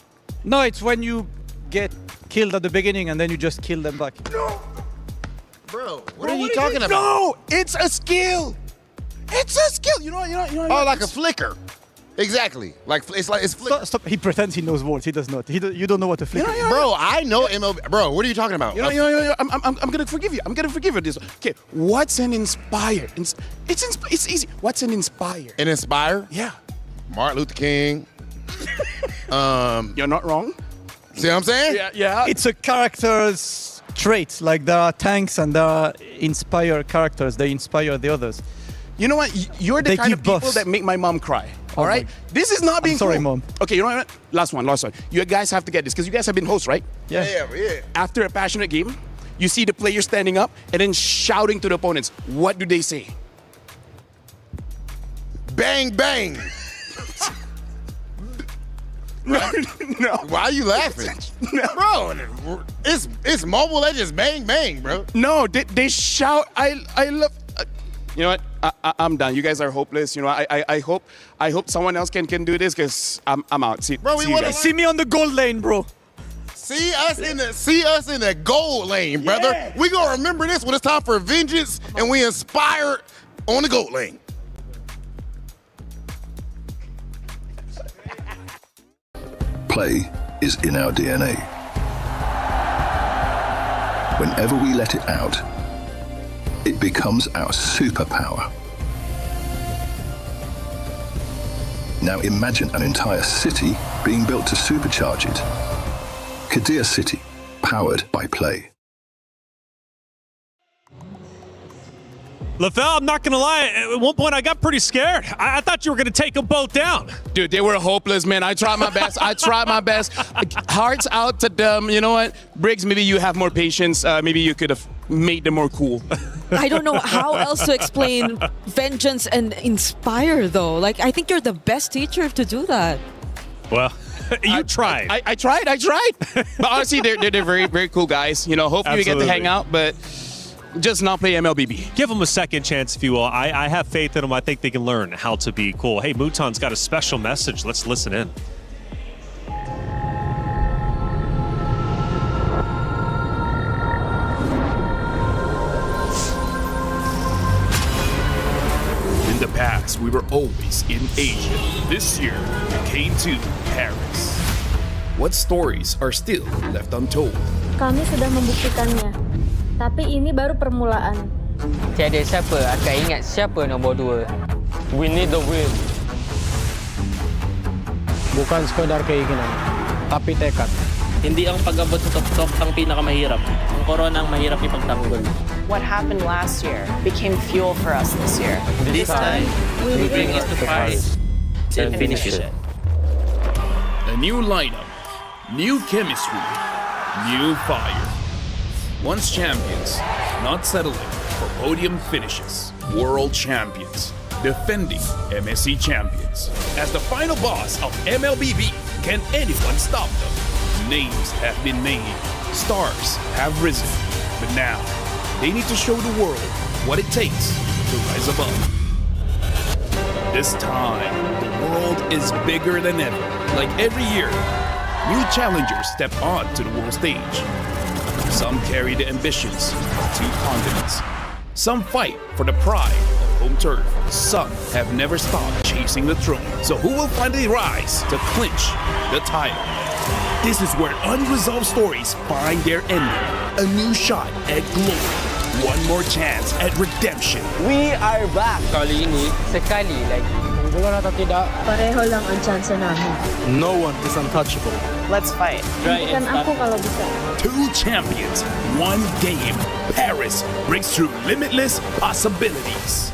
[SPEAKER 8] it's when you get killed at the beginning and then you just kill them back.
[SPEAKER 10] No.
[SPEAKER 9] Bro, what are you talking about?
[SPEAKER 10] No, it's a skill. It's a skill. You know.
[SPEAKER 9] Oh, like a flicker. Exactly. It's flicker.
[SPEAKER 8] Stop. He pretends he knows words. He does not. You don't know what a flicker is.
[SPEAKER 9] Bro, I know MLB. Bro, what are you talking about?
[SPEAKER 10] I'm gonna forgive you. I'm gonna forgive you this. Okay, what's an inspire? It's easy. What's an inspire?
[SPEAKER 9] An inspire?
[SPEAKER 10] Yeah.
[SPEAKER 9] Martin Luther King.
[SPEAKER 10] You're not wrong.
[SPEAKER 9] See what I'm saying?
[SPEAKER 10] Yeah.
[SPEAKER 8] It's a character's trait. Like there are tanks and there are inspire characters. They inspire the others.
[SPEAKER 10] You know what? You're the
[SPEAKER 8] They
[SPEAKER 10] kind
[SPEAKER 8] give
[SPEAKER 10] of people
[SPEAKER 8] buffs.
[SPEAKER 10] that make my mom cry.
[SPEAKER 8] Oh
[SPEAKER 10] All right?
[SPEAKER 8] my-
[SPEAKER 10] This is not being
[SPEAKER 8] I'm sorry,
[SPEAKER 10] cool.
[SPEAKER 8] Mom.
[SPEAKER 10] Okay, you know what? Last one. You guys have to get this because you guys have been hosts, right?
[SPEAKER 8] Yeah.
[SPEAKER 10] After a passionate game, you see the player standing up and then shouting to the opponents. What do they say?
[SPEAKER 9] Bang, bang.
[SPEAKER 10] No.
[SPEAKER 9] Why are you laughing? Bro, it's Mobile Legends bang, bang, bro.
[SPEAKER 10] No, they shout. I love. You know what? I'm done. You guys are hopeless. You know, I hope someone else can do this because I'm out.
[SPEAKER 9] Bro, we wanna
[SPEAKER 8] See me on the goal lane, bro.
[SPEAKER 9] See us in the goal lane, brother.
[SPEAKER 10] Yeah.
[SPEAKER 9] We gonna remember this when it's time for vengeance and we inspire on the goal lane.
[SPEAKER 15] Play is in our DNA. Whenever we let it out, it becomes our superpower. Now imagine an entire city being built to supercharge it. Kadir City, powered by play.
[SPEAKER 6] LaFell, I'm not going to lie. At one point, I got pretty scared. I thought you were going to take them both down.
[SPEAKER 10] Dude, they were hopeless, man. I tried my best. Hearts out to them. You know what? Briggs, maybe you have more patience. Maybe you could have made them more cool.
[SPEAKER 11] I don't know how else to explain vengeance and inspire, though. Like, I think you're the best teacher to do that.
[SPEAKER 6] Well, you tried.
[SPEAKER 10] I tried. But honestly, they're very, very cool guys. You know, hopefully we get to hang out, but just not play MLBB.
[SPEAKER 6] Give them a second chance, if you will. I have faith in them. I think they can learn how to be cool. Hey, Muton's got a special message. Let's listen in.
[SPEAKER 2] In the past, we were always in Asia. This year, we came to Paris. What stories are still left untold?
[SPEAKER 22] Kami sudah membuktikannya, tapi ini baru permulaan.
[SPEAKER 23] Tiada siapa akan ingat siapa nombor 2. We need the win.
[SPEAKER 24] Bukan sekadar keinginan, tapi tekad.
[SPEAKER 25] Hindi ang pag-abot sa tuktok ang pinakamahirap. Ang korona ang mahirap ipagtanggol.
[SPEAKER 26] What happened last year became fuel for us this year.
[SPEAKER 25] This time, we bring it to Paris and finish it.
[SPEAKER 2] A new lineup, new chemistry, new fire. Once champions, not settling for podium finishes. World champions, defending MSC champions. As the final boss of MLBB, can anyone stop them? Names have been made, stars have risen, but now they need to show the world what it takes to rise above. This time, the world is bigger than ever. Like every year, new challengers step on to the world stage. Some carry the ambitions of 2 continents. Some fight for the pride of home turf. Some have never stopped chasing the throne. So who will finally rise to clinch the title? This is where unresolved stories find their ending. A new shot at glory. one more chance at redemption.
[SPEAKER 23] We are back. Kali ini, sekali lagi.
[SPEAKER 24] Bukan atau tidak,
[SPEAKER 22] Pareho lang ang chance namin.
[SPEAKER 24] no one is untouchable.
[SPEAKER 26] Let's fight.
[SPEAKER 22] Bigyan ako kalau bisa.
[SPEAKER 2] Two champions, one game. Paris breaks through limitless possibilities.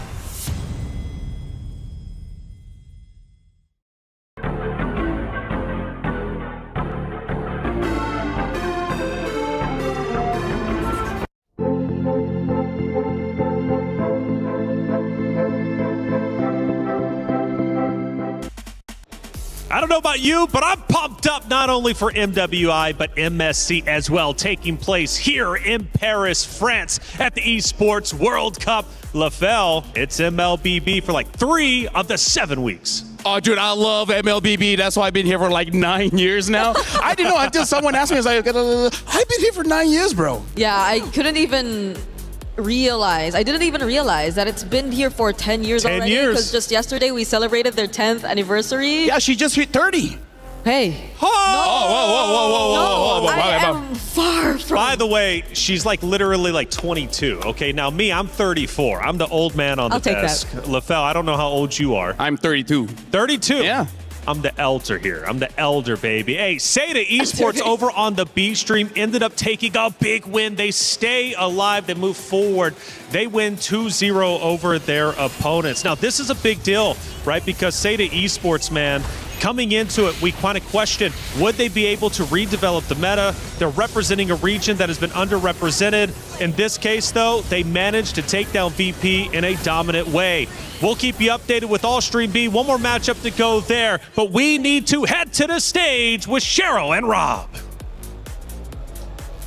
[SPEAKER 6] I don't know about you, but I'm pumped up not only for MWI, but MSC as well, taking place here in Paris, France at the Esports World Cup. LaFell, it's MLBB for like 3 of the 7 weeks.
[SPEAKER 10] Oh, dude, I love MLBB. That's why I've been here for like 9 years now. I didn't know until someone asked me. I was like, I've been here for 9 years, bro.
[SPEAKER 11] Yeah, I didn't even realize that it's been here for 10 years
[SPEAKER 10] 10
[SPEAKER 11] already.
[SPEAKER 10] years.
[SPEAKER 11] Because just yesterday we celebrated their 10th anniversary.
[SPEAKER 10] Yeah, she just hit 30.
[SPEAKER 11] Hey.
[SPEAKER 6] Oh,
[SPEAKER 11] No, I am far from.
[SPEAKER 6] By the way, she's like literally like 22. Okay, now me, I'm 34. I'm the old man on the
[SPEAKER 11] I'll take
[SPEAKER 6] desk. LaFell, I don't know how old you are.
[SPEAKER 10] I'm 32.
[SPEAKER 6] 32?
[SPEAKER 10] Yeah.
[SPEAKER 6] I'm the elder here. I'm the elder, baby. Hey, Seda Esports over on the B stream ended up taking a big win. They stay alive. They move forward. They win 2-0 over their opponents. Now, this is a big deal, right? Because Seda Esports, man, coming into it, we kind of question, would they be able to redevelop the meta? They're representing a region that has been underrepresented. In this case, though, they managed to take down VP in a dominant way. We'll keep you updated with all Stream B. One more matchup to go there, but we need to head to the stage with Cheryl and Rob.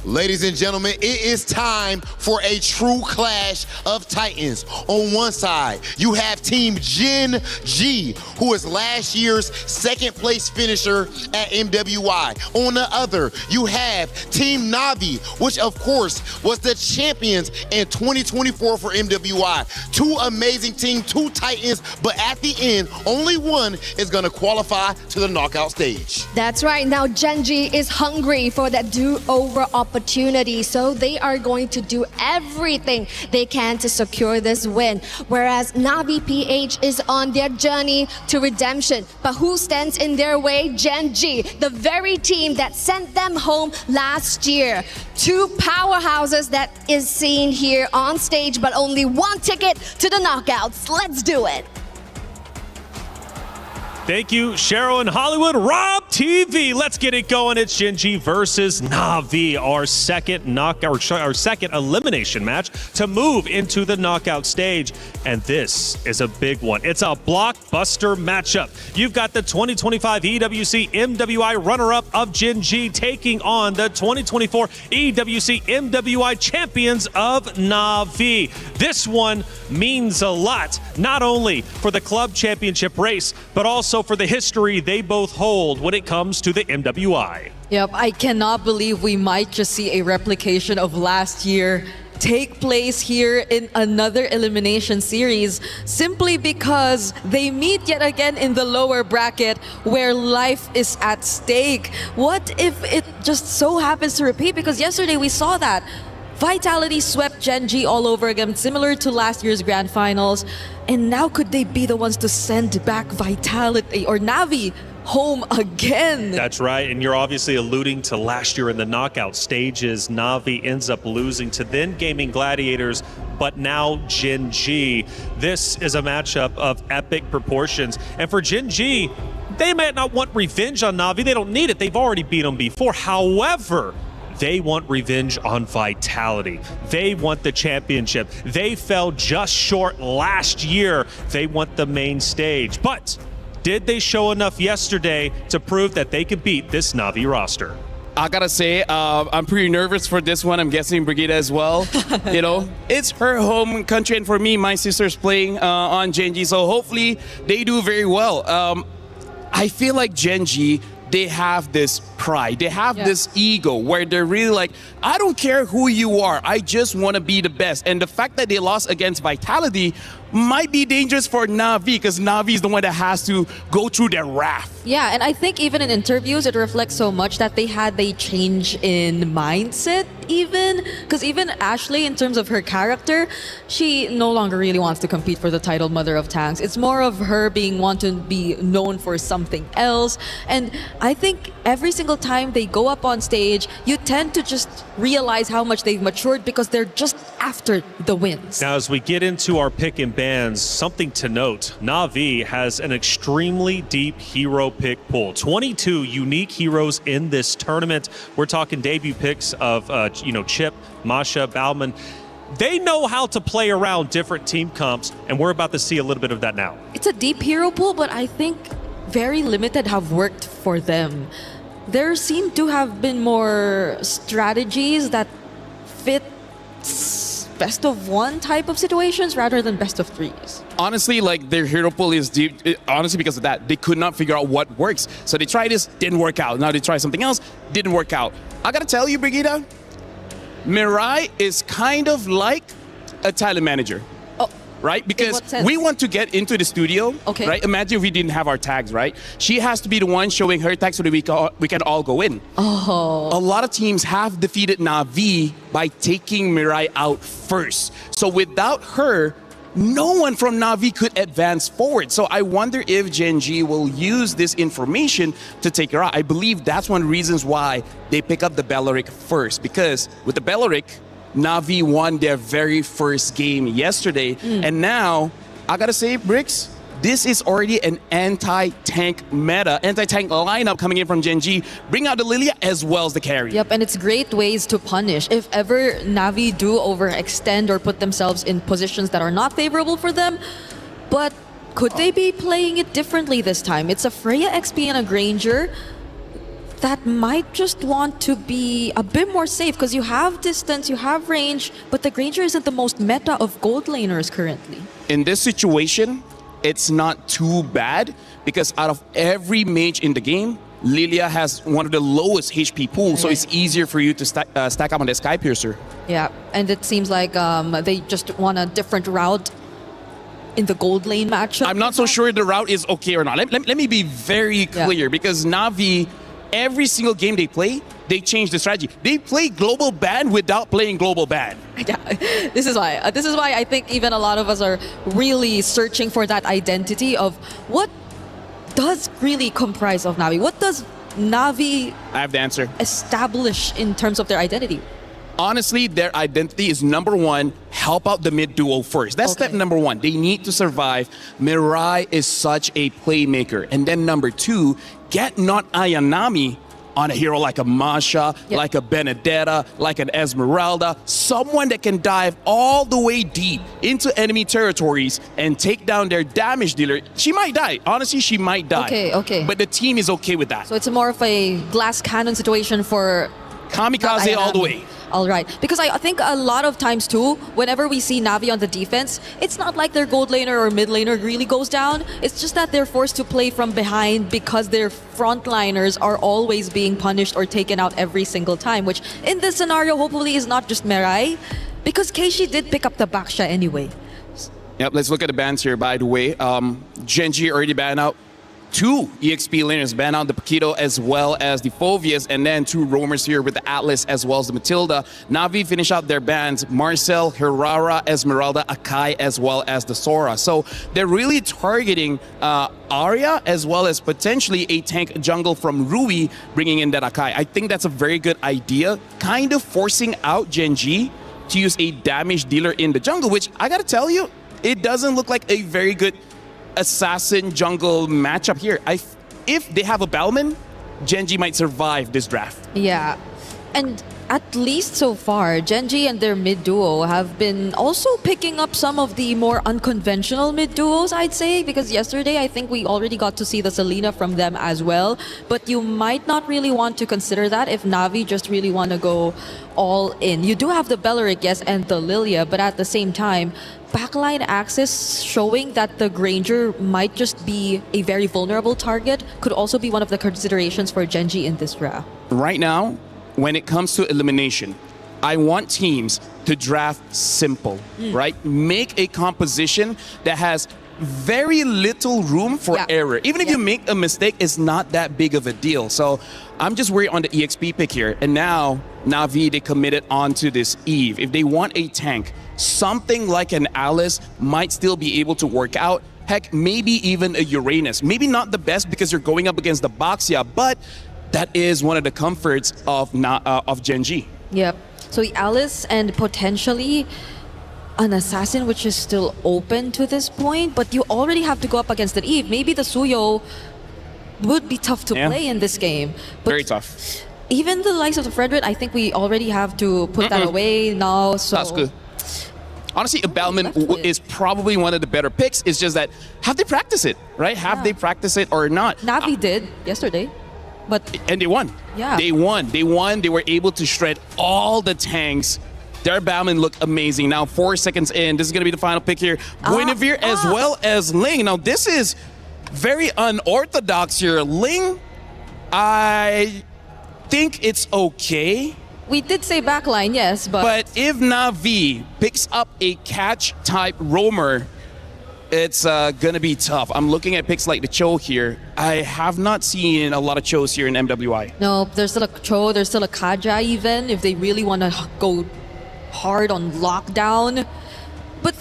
[SPEAKER 9] Ladies and gentlemen, it is time for a true clash of titans. On one side, you have Team Gen G, who is last year's second place finisher at MWI. On the other, you have Team Navi, which of course was the champions in 2024 for MWI. Two amazing teams, two titans, but at the end, only one is gonna qualify to the knockout stage.
[SPEAKER 21] That's right. Now Gen G is hungry for that do-over opportunity, so they are going to do everything they can to secure this win. Whereas Navi PH is on their journey to redemption. But who stands in their way? Gen G, the very team that sent them home last year. Two powerhouses that is seen here on stage, but only one ticket to the knockouts. Let's do it.
[SPEAKER 6] Thank you, Cheryl in Hollywood. Rob TV, let's get it going. It's Gen G versus Navi, our second elimination match to move into the knockout stage. And this is a big one. It's a blockbuster matchup. You've got the 2025 EWC MWI runner-up of Gen G taking on the 2024 EWC MWI champions of Navi. This one means a lot, not only for the club championship race, but also for the history they both hold when it comes to the MWI.
[SPEAKER 11] Yep, I cannot believe we might just see a replication of last year take place here in another elimination series simply because they meet yet again in the lower bracket where life is at stake. What if it just so happens to repeat? Because yesterday we saw that Vitality swept Gen G all over again, similar to last year's grand finals. And now could they be the ones to send back Vitality or Navi home again?
[SPEAKER 6] That's right, and you're obviously alluding to last year in the knockout stages. Navi ends up losing to then Gaming Gladiators, but now Gen G. This is a matchup of epic proportions. And for Gen G, they might not want revenge on Navi. They don't need it. They've already beat them before. However, they want revenge on Vitality. They want the championship. They fell just short last year. They want the main stage. But did they show enough yesterday to prove that they could beat this Navi roster?
[SPEAKER 10] I gotta say, I'm pretty nervous for this one. I'm guessing Brigida as well. You know, it's her home country, and for me, my sister's playing on Gen G, so hopefully they do very well. I feel like Gen G, they have this pride, they have this ego where they're really like, I don't care who you are, I just want to be the best. And the fact that they lost against Vitality might be dangerous for Navi, because Navi is the one that has to go through their wrath.
[SPEAKER 11] Yeah, and I think even in interviews, it reflects so much that they had a change in mindset even, because even Ashley, in terms of her character, she no longer really wants to compete for the title Mother of Tanks. It's more of her being want to be known for something else. And I think every single time they go up on stage, you tend to just realize how much they've matured because they're just after the wins.
[SPEAKER 6] Now, as we get into our pick and bans, something to note, Na'Vi has an extremely deep hero pick pool. 22 unique heroes in this tournament. We're talking debut picks of, Chip, Masha, Bauman. They know how to play around different team comps, and we're about to see a little bit of that now.
[SPEAKER 11] It's a deep hero pool, but I think very limited have worked for them. There seem to have been more strategies that fit best of one type of situations rather than best of threes.
[SPEAKER 10] Honestly, like their hero pool is deep, honestly, because of that. They could not figure out what works. So they tried this, didn't work out. Now they try something else, didn't work out. I gotta tell you, Brigitte, Mirai is kind of like a talent manager. Right? Because we want to get into the studio, right? Imagine if we didn't have our tags, right? She has to be the one showing her tags so that we can all go in. A lot of teams have defeated Na'Vi by taking Mirai out first. So without her, no one from Na'Vi could advance forward. So I wonder if Gen G will use this information to take her out. I believe that's one of the reasons why they pick up the Belleric first. Because with the Belleric, Na'Vi won their very first game yesterday. And now, I gotta say, Bricks, this is already an anti-tank meta, anti-tank lineup coming in from Gen G. Bring out the Lilia as well as the carry.
[SPEAKER 11] Yep, and it's great ways to punish. If ever Na'Vi do overextend or put themselves in positions that are not favorable for them, but could they be playing it differently this time? It's a Freya XP and a Granger that might just want to be a bit more safe because you have distance, you have range, but the Granger isn't the most meta of gold laners currently.
[SPEAKER 10] In this situation, it's not too bad because out of every mage in the game, Lilia has one of the lowest HP pools, so it's easier for you to stack up on the Sky Piercer.
[SPEAKER 11] Yeah, and it seems like they just want a different route in the gold lane matchup.
[SPEAKER 10] I'm not so sure the route is okay or not. Let me be very clear because Na'Vi, every single game they play, they change the strategy. They play global ban without playing global ban.
[SPEAKER 11] Yeah, this is why I think even a lot of us are really searching for that identity of what does really comprise of Na'Vi. What does Na'Vi
[SPEAKER 10] I have the answer.
[SPEAKER 11] Establish in terms of their identity?
[SPEAKER 10] Honestly, their identity is number one, help out the mid duo first. That's step number one. They need to survive. Mirai is such a playmaker. And then number two, get not Ayanami on a hero like a Masha, like a Benedetta, like an Esmeralda, someone that can dive all the way deep into enemy territories and take down their damage dealer. She might die. Honestly, she might die.
[SPEAKER 11] Okay.
[SPEAKER 10] But the team is okay with that.
[SPEAKER 11] So it's more of a glass cannon situation for
[SPEAKER 10] Kamikaze all the way.
[SPEAKER 11] All right. Because I think a lot of times too, whenever we see Na'Vi on the defense, it's not like their gold laner or mid laner really goes down. It's just that they're forced to play from behind because their frontliners are always being punished or taken out every single time, which in this scenario hopefully is not just Mirai, because Keishi did pick up the Baksha anyway.
[SPEAKER 10] Yep, let's look at the bans here, by the way. Genji already banned out 2 EXP laners, ban out the Paquito as well as the Phoveus, and then 2 roamers here with the Atlas as well as the Matilda. Na'Vi finish out their bans, Marcel, Hirara, Esmeralda, Akai, as well as the Sora. So they're really targeting Arya as well as potentially a tank jungle from Rui, bringing in that Akai. I think that's a very good idea, kind of forcing out Gen G to use a damage dealer in the jungle, which I gotta tell you, it doesn't look like a very good assassin jungle matchup here. If they have a Bellman, Gen G might survive this draft.
[SPEAKER 11] Yeah, and at least so far, Gen G and their mid duo have been also picking up some of the more unconventional mid duos, I'd say, because yesterday I think we already got to see the Selena from them as well. But you might not really want to consider that if Na'Vi just really want to go all in. You do have the Belleric, yes, and the Lilia, but at the same time, backline access showing that the Granger might just be a very vulnerable target could also be one of the considerations for Gen G in this draft.
[SPEAKER 10] Right now, when it comes to elimination, I want teams to draft simple, right? Make a composition that has very little room for error. Even if you make a mistake, it's not that big of a deal. So I'm just worried on the EXP pick here. And now Na'Vi, they committed onto this Eve. If they want a tank, something like an Alice might still be able to work out. Heck, maybe even a Uranus. Maybe not the best because you're going up against the Baxia, but that is one of the comforts of Gen.G.
[SPEAKER 11] Yep. So the Alice and potentially an Assassin, which is still open to this point, but you already have to go up against an Eve. Maybe the Suyo would be tough to play in this game. But
[SPEAKER 10] very tough.
[SPEAKER 11] Even the likes of the Frederick, I think we already have to put that away now. So
[SPEAKER 10] that's good. Honestly, a Bellman is probably one of the better picks. It's just that, have they practiced it, right? Have they practiced it or not?
[SPEAKER 11] Na'Vi did yesterday.
[SPEAKER 10] And they won.
[SPEAKER 11] Yeah.
[SPEAKER 10] They won. They won. They were able to shred all the tanks. Their Bowman look amazing. Now, 4 seconds in, this is going to be the final pick here. Guinevere as well as Ling. Now, this is very unorthodox here. Ling, I think it's okay.
[SPEAKER 11] We did say backline, yes,
[SPEAKER 10] But if Na'Vi picks up a catch-type roamer, it's gonna be tough. I'm looking at picks like the Cho here. I have not seen a lot of Chos here in MWI.
[SPEAKER 11] No, there's still a Cho, there's still a Kaja even, if they really want to go hard on lockdown. But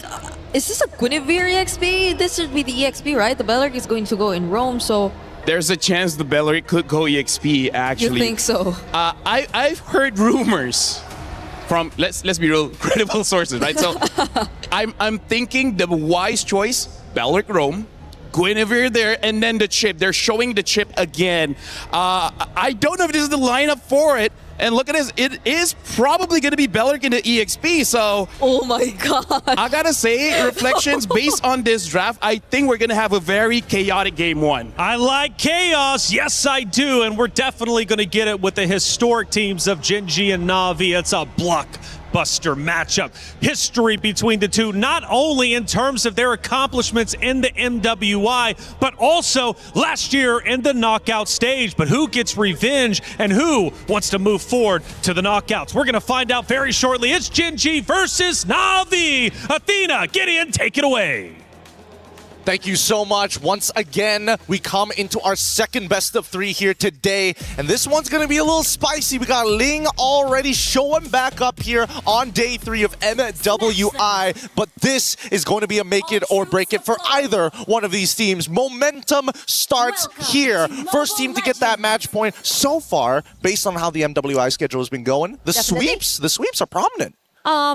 [SPEAKER 11] is this a Guinevere EXP? This should be the EXP, right? The Beleric is going to go in Rome, so...
[SPEAKER 10] There's a chance the Beleric could go EXP, actually.
[SPEAKER 11] You think so?
[SPEAKER 10] I've heard rumors from, let's be real, credible sources, right? So I'm thinking the wise choice, Beleric Rome, Guinevere there, and then the chip. They're showing the chip again. I don't know if this is the lineup for it. And look at this, it is probably going to be Beleric in the EXP, so...
[SPEAKER 11] Oh my god.
[SPEAKER 10] I gotta say, reflections based on this draft, I think we're going to have a very chaotic game one.
[SPEAKER 6] I like chaos, yes I do, and we're definitely going to get it with the historic teams of Gen.G and Na'Vi. It's a blockbuster matchup. History between the two, not only in terms of their accomplishments in the MWI, but also last year in the knockout stage. But who gets revenge and who wants to move forward to the knockouts? We're going to find out very shortly. It's Gen.G versus Na'Vi. Athena, Gideon, take it away.
[SPEAKER 5] Thank you so much. Once again, we come into our second best of three here today. And this one's going to be a little spicy. We got Ling already showing back up here on day 3 of MWI. But this is going to be a make it or break it for either one of these teams. Momentum starts here. First team to get that match point so far, based on how the MWI schedule has been going. The sweeps are prominent.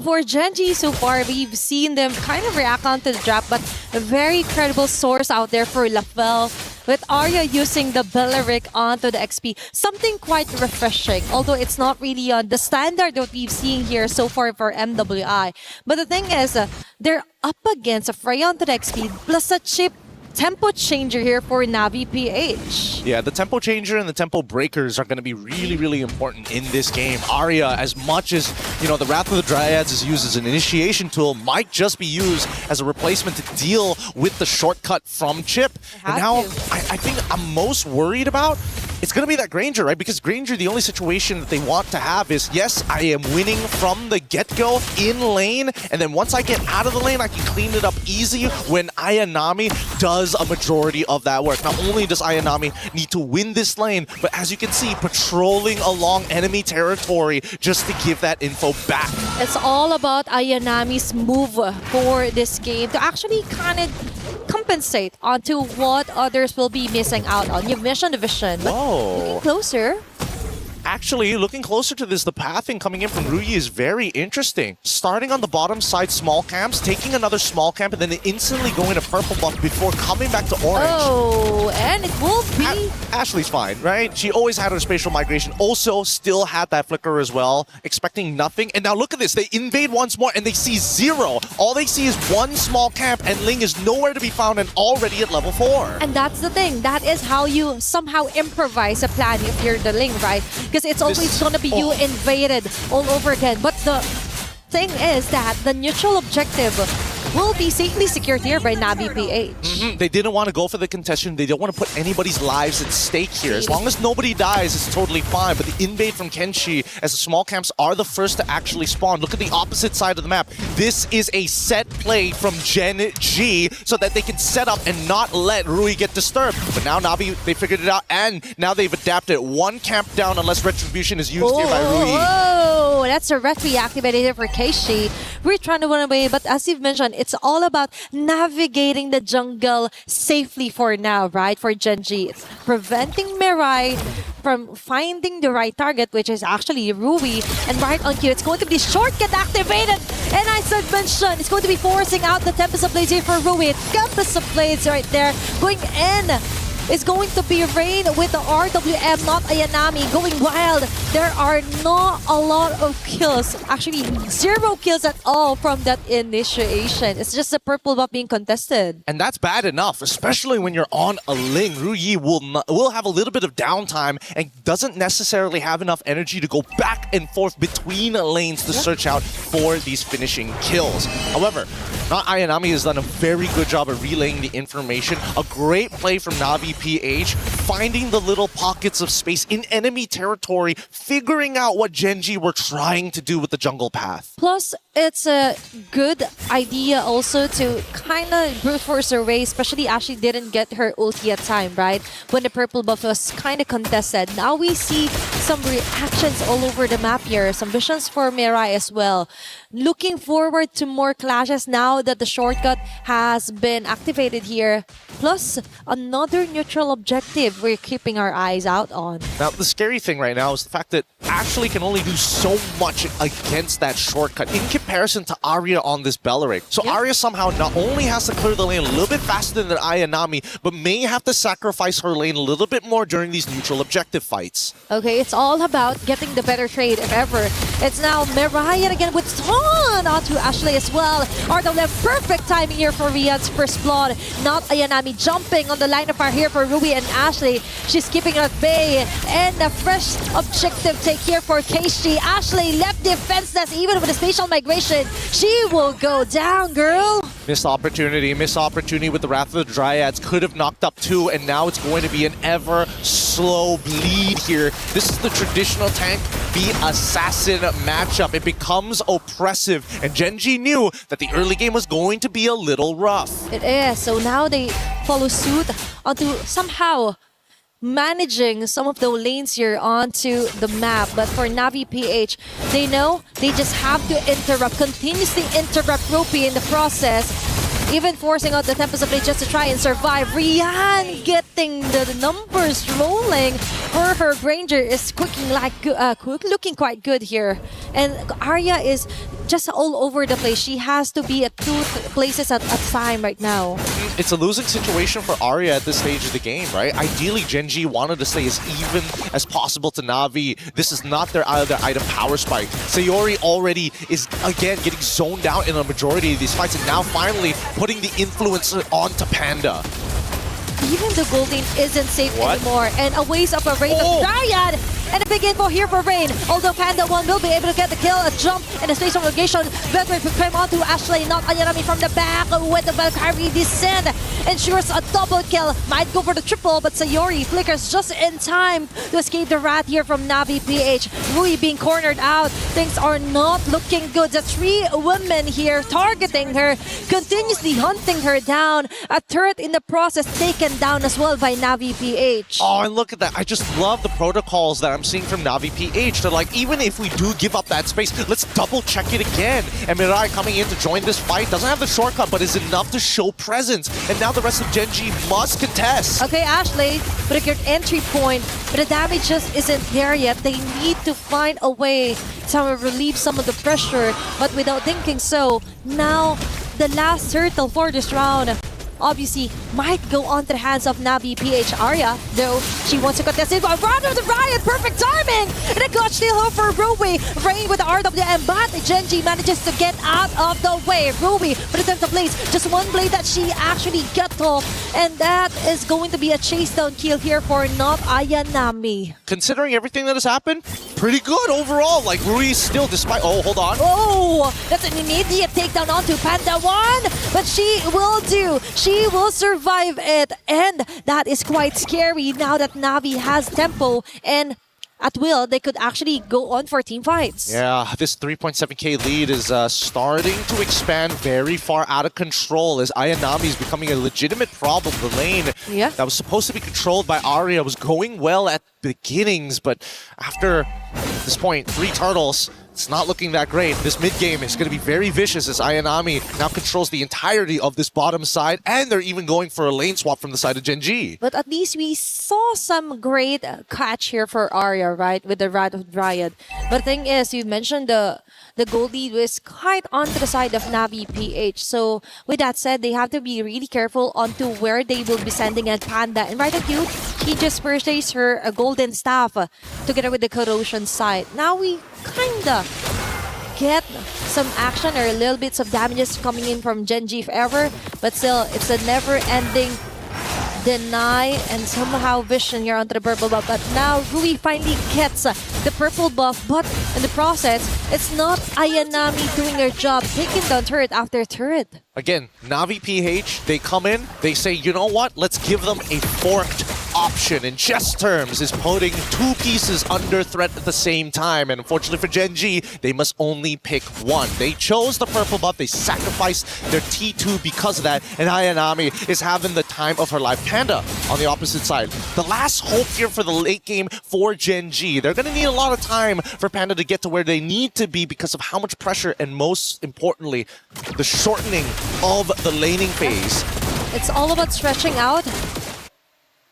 [SPEAKER 12] For Gen.G so far, we've seen them kind of react onto the draft, but a very credible source out there for Lafel with Arya using the Beleric onto the XP. Something quite refreshing, although it's not really the standard that we've seen here so far for MWI. But the thing is, they're up against a Freya onto the XP plus a chip tempo changer here for Na'Vi PH.
[SPEAKER 5] Yeah, the tempo changer and the tempo breakers are going to be really, really important in this game. Arya, as much as, you know, the Wrath of the Dryads is used as an initiation tool, might just be used as a replacement to deal with the shortcut from Chip. And now, I think I'm most worried about, it's going to be that Granger, right? Because Granger, the only situation that they want to have is, yes, I am winning from the get-go in lane, and then once I get out of the lane, I can clean it up easy when Ayanami does a majority of that work. Not only does Ayanami need to win this lane, but as you can see, patrolling along enemy territory just to give that info back.
[SPEAKER 12] It's all about Ayanami's move for this game to actually kind of compensate onto what others will be missing out on. You've mentioned the vision.
[SPEAKER 5] Whoa.
[SPEAKER 12] Looking closer.
[SPEAKER 5] Actually, looking closer to this, the pathing coming in from Ruyi is very interesting. Starting on the bottom side small camps, taking another small camp, and then instantly going to purple buff before coming back to orange.
[SPEAKER 12] Oh, and it will be...
[SPEAKER 5] Ashley's fine, right? She always had her spatial migration. Also, still had that flicker as well, expecting nothing. And now look at this. They invade once more, and they see 0. All they see is one small camp, and Ling is nowhere to be found and already at level 4.
[SPEAKER 12] And that's the thing. That is how you somehow improvise a plan if you're the Ling, right? Because it's always going to be you invaded all over again. But the thing is that the neutral objective will be safely secured here by Navi PH.
[SPEAKER 5] They didn't want to go for the contestation. They don't want to put anybody's lives at stake here. As long as nobody dies, it's totally fine. But the invade from Kenshi, as the small camps are the first to actually spawn. Look at the opposite side of the map. This is a set play from Gen G so that they can set up and not let Rui get disturbed. But now Navi, they figured it out, and now they've adapted. One camp down unless Retribution is used here by Rui.
[SPEAKER 12] Oh, that's a retry activated here for Keishi. We're trying to run away, but as you've mentioned, it's all about navigating the jungle safely for now, right? For Gen G. It's preventing Mirai from finding the right target, which is actually Rui. And right on cue, it's going to be shortcut activated. And as I mentioned, it's going to be forcing out the Tempest of Blades here for Rui. Tempest of Blades right there. Going in is going to be Rain with the RWM, not Ayanami, going wild. There are not a lot of kills. Actually, 0 kills at all from that initiation. It's just a purple buff being contested.
[SPEAKER 5] And that's bad enough, especially when you're on a Ling. Ruyi will have a little bit of downtime and doesn't necessarily have enough energy to go back and forth between lanes to search out for these finishing kills. However, not Ayanami has done a very good job of relaying the information. A great play from Navi PH, finding the little pockets of space in enemy territory, figuring out what Gen G were trying to do with the jungle path.
[SPEAKER 12] Plus, it's a good idea also to kind of brute force her way, especially as she didn't get her ulti at time, right? When the purple buff was kind of contested. Now we see some reactions all over the map here. Some visions for Mirai as well. Looking forward to more clashes now that the shortcut has been activated here. Plus, another neutral objective we're keeping our eyes out on.
[SPEAKER 5] Now, the scary thing right now is the fact that Ashley can only do so much against that shortcut in comparison to Arya on this Belleric. So Arya somehow not only has to clear the lane a little bit faster than Ayanami, but may have to sacrifice her lane a little bit more during these neutral objective fights.
[SPEAKER 12] Okay, it's all about getting the better trade if ever. It's now Mirai again with Ton onto Ashley as well. RWM, perfect timing here for Rian's first blood. Not Ayanami jumping on the line of fire here for Rui and Ashley. She's keeping her at bay. And a fresh objective take here for Keishi. Ashley left defenseless even with a spatial migration. She will go down, girl.
[SPEAKER 5] Missed opportunity with the Wrath of the Dryads. Could have knocked up 2, and now it's going to be an ever slow bleed here. This is the traditional tank v assassin matchup. It becomes oppressive, and Gen G knew that the early game was going to be a little rough.
[SPEAKER 12] It is. So now they follow suit onto somehow managing some of the lanes here onto the map. But for Navi PH, they know they just have to interrupt, continuously interrupt Ropey in the process, even forcing out the Tempest of Blade just to try and survive. Rian getting the numbers rolling for her Granger is looking quite good here. And Arya is just all over the place. She has to be at 2 places at a time right now.
[SPEAKER 5] It's a losing situation for Arya at this stage of the game, right? Ideally, Gen G wanted to stay as even as possible to Navi. This is not their item power spike. Sayori already is, again, getting zoned out in a majority of these fights, and now finally putting the influence onto Panda.
[SPEAKER 12] Even the gold lane isn't safe anymore. And a waste of a Rain of Dryad. And a big info here for Rain. Although Panda 1 will be able to get the kill, a jump and a space of location. Better to climb onto Ashley, not Ayanami from the back with the Valkyrie descent. Ensures a double kill. Might go for the triple, but Sayori flickers just in time to escape the rat here from Navi PH. Rui being cornered out. Things are not looking good. The 3 women here targeting her, continuously hunting her down. A turret in the process taken down as well by Navi PH.
[SPEAKER 5] Oh, and look at that. I just love the protocols that I'm seeing from Navi PH. They're like, even if we do give up that space, let's double check it again. And Mirai coming in to join this fight doesn't have the shortcut, but is enough to show presence. And now the rest of Gen G must contest.
[SPEAKER 12] Okay, Ashley, with a good entry point, but the damage just isn't there yet. They need to find a way to relieve some of the pressure, but without thinking so, now the last turtle for this round obviously might go on to the hands of Navi PH Arya, though she wants to contest it. Rather the Riot, perfect timing! And a clutch steal home for Ruby. Rain with the RWM, but Genji manages to get out of the way. Ruby with the of blades, just one blade that she actually got off, and that is going to be a chase down kill here for not Ayanami.
[SPEAKER 5] Considering everything that has happened, pretty good overall. Like Rui still, despite hold on.
[SPEAKER 12] Oh, that's an immediate takedown onto Panda 1, but she will survive it, and that is quite scary now that Navi has tempo, and at will, they could actually go on for team fights.
[SPEAKER 5] Yeah, this 3.7k lead is starting to expand very far out of control as Ayanami is becoming a legitimate problem. The lane that was supposed to be controlled by Arya was going well at beginnings, but after this point, 3 turtles, it's not looking that great. This mid-game is going to be very vicious as Ayanami now controls the entirety of this bottom side, and they're even going for a lane swap from the side of Genji.
[SPEAKER 12] But at least we saw some great catch here for Arya, right, with the Wrath of Dryad. But the thing is, you mentioned the gold lead was quite onto the side of Navi PH. So with that said, they have to be really careful onto where they will be sending at Panda. And right at you, he just purchased her a golden staff together with the corrosion side. Now we kinda get some action or little bits of damages coming in from Genji if ever, but still it's a never-ending deny and somehow vision here onto the purple buff. But now Rui finally gets the purple buff, but in the process, it's not Ayanami doing their job, taking down turret after turret.
[SPEAKER 5] Again, Navi PH, they come in, they say, you know what, let's give them a forked option. In chess terms, is putting 2 pieces under threat at the same time. And unfortunately for Genji, they must only pick one. They chose the purple buff, they sacrificed their T2 because of that, and Ayanami is having the time of her life. Panda on the opposite side. The last hope here for the late game for Genji. They're going to need a lot of time for Panda to get to where they need to be because of how much pressure and most importantly, the shortening of the laning phase.
[SPEAKER 12] It's all about stretching out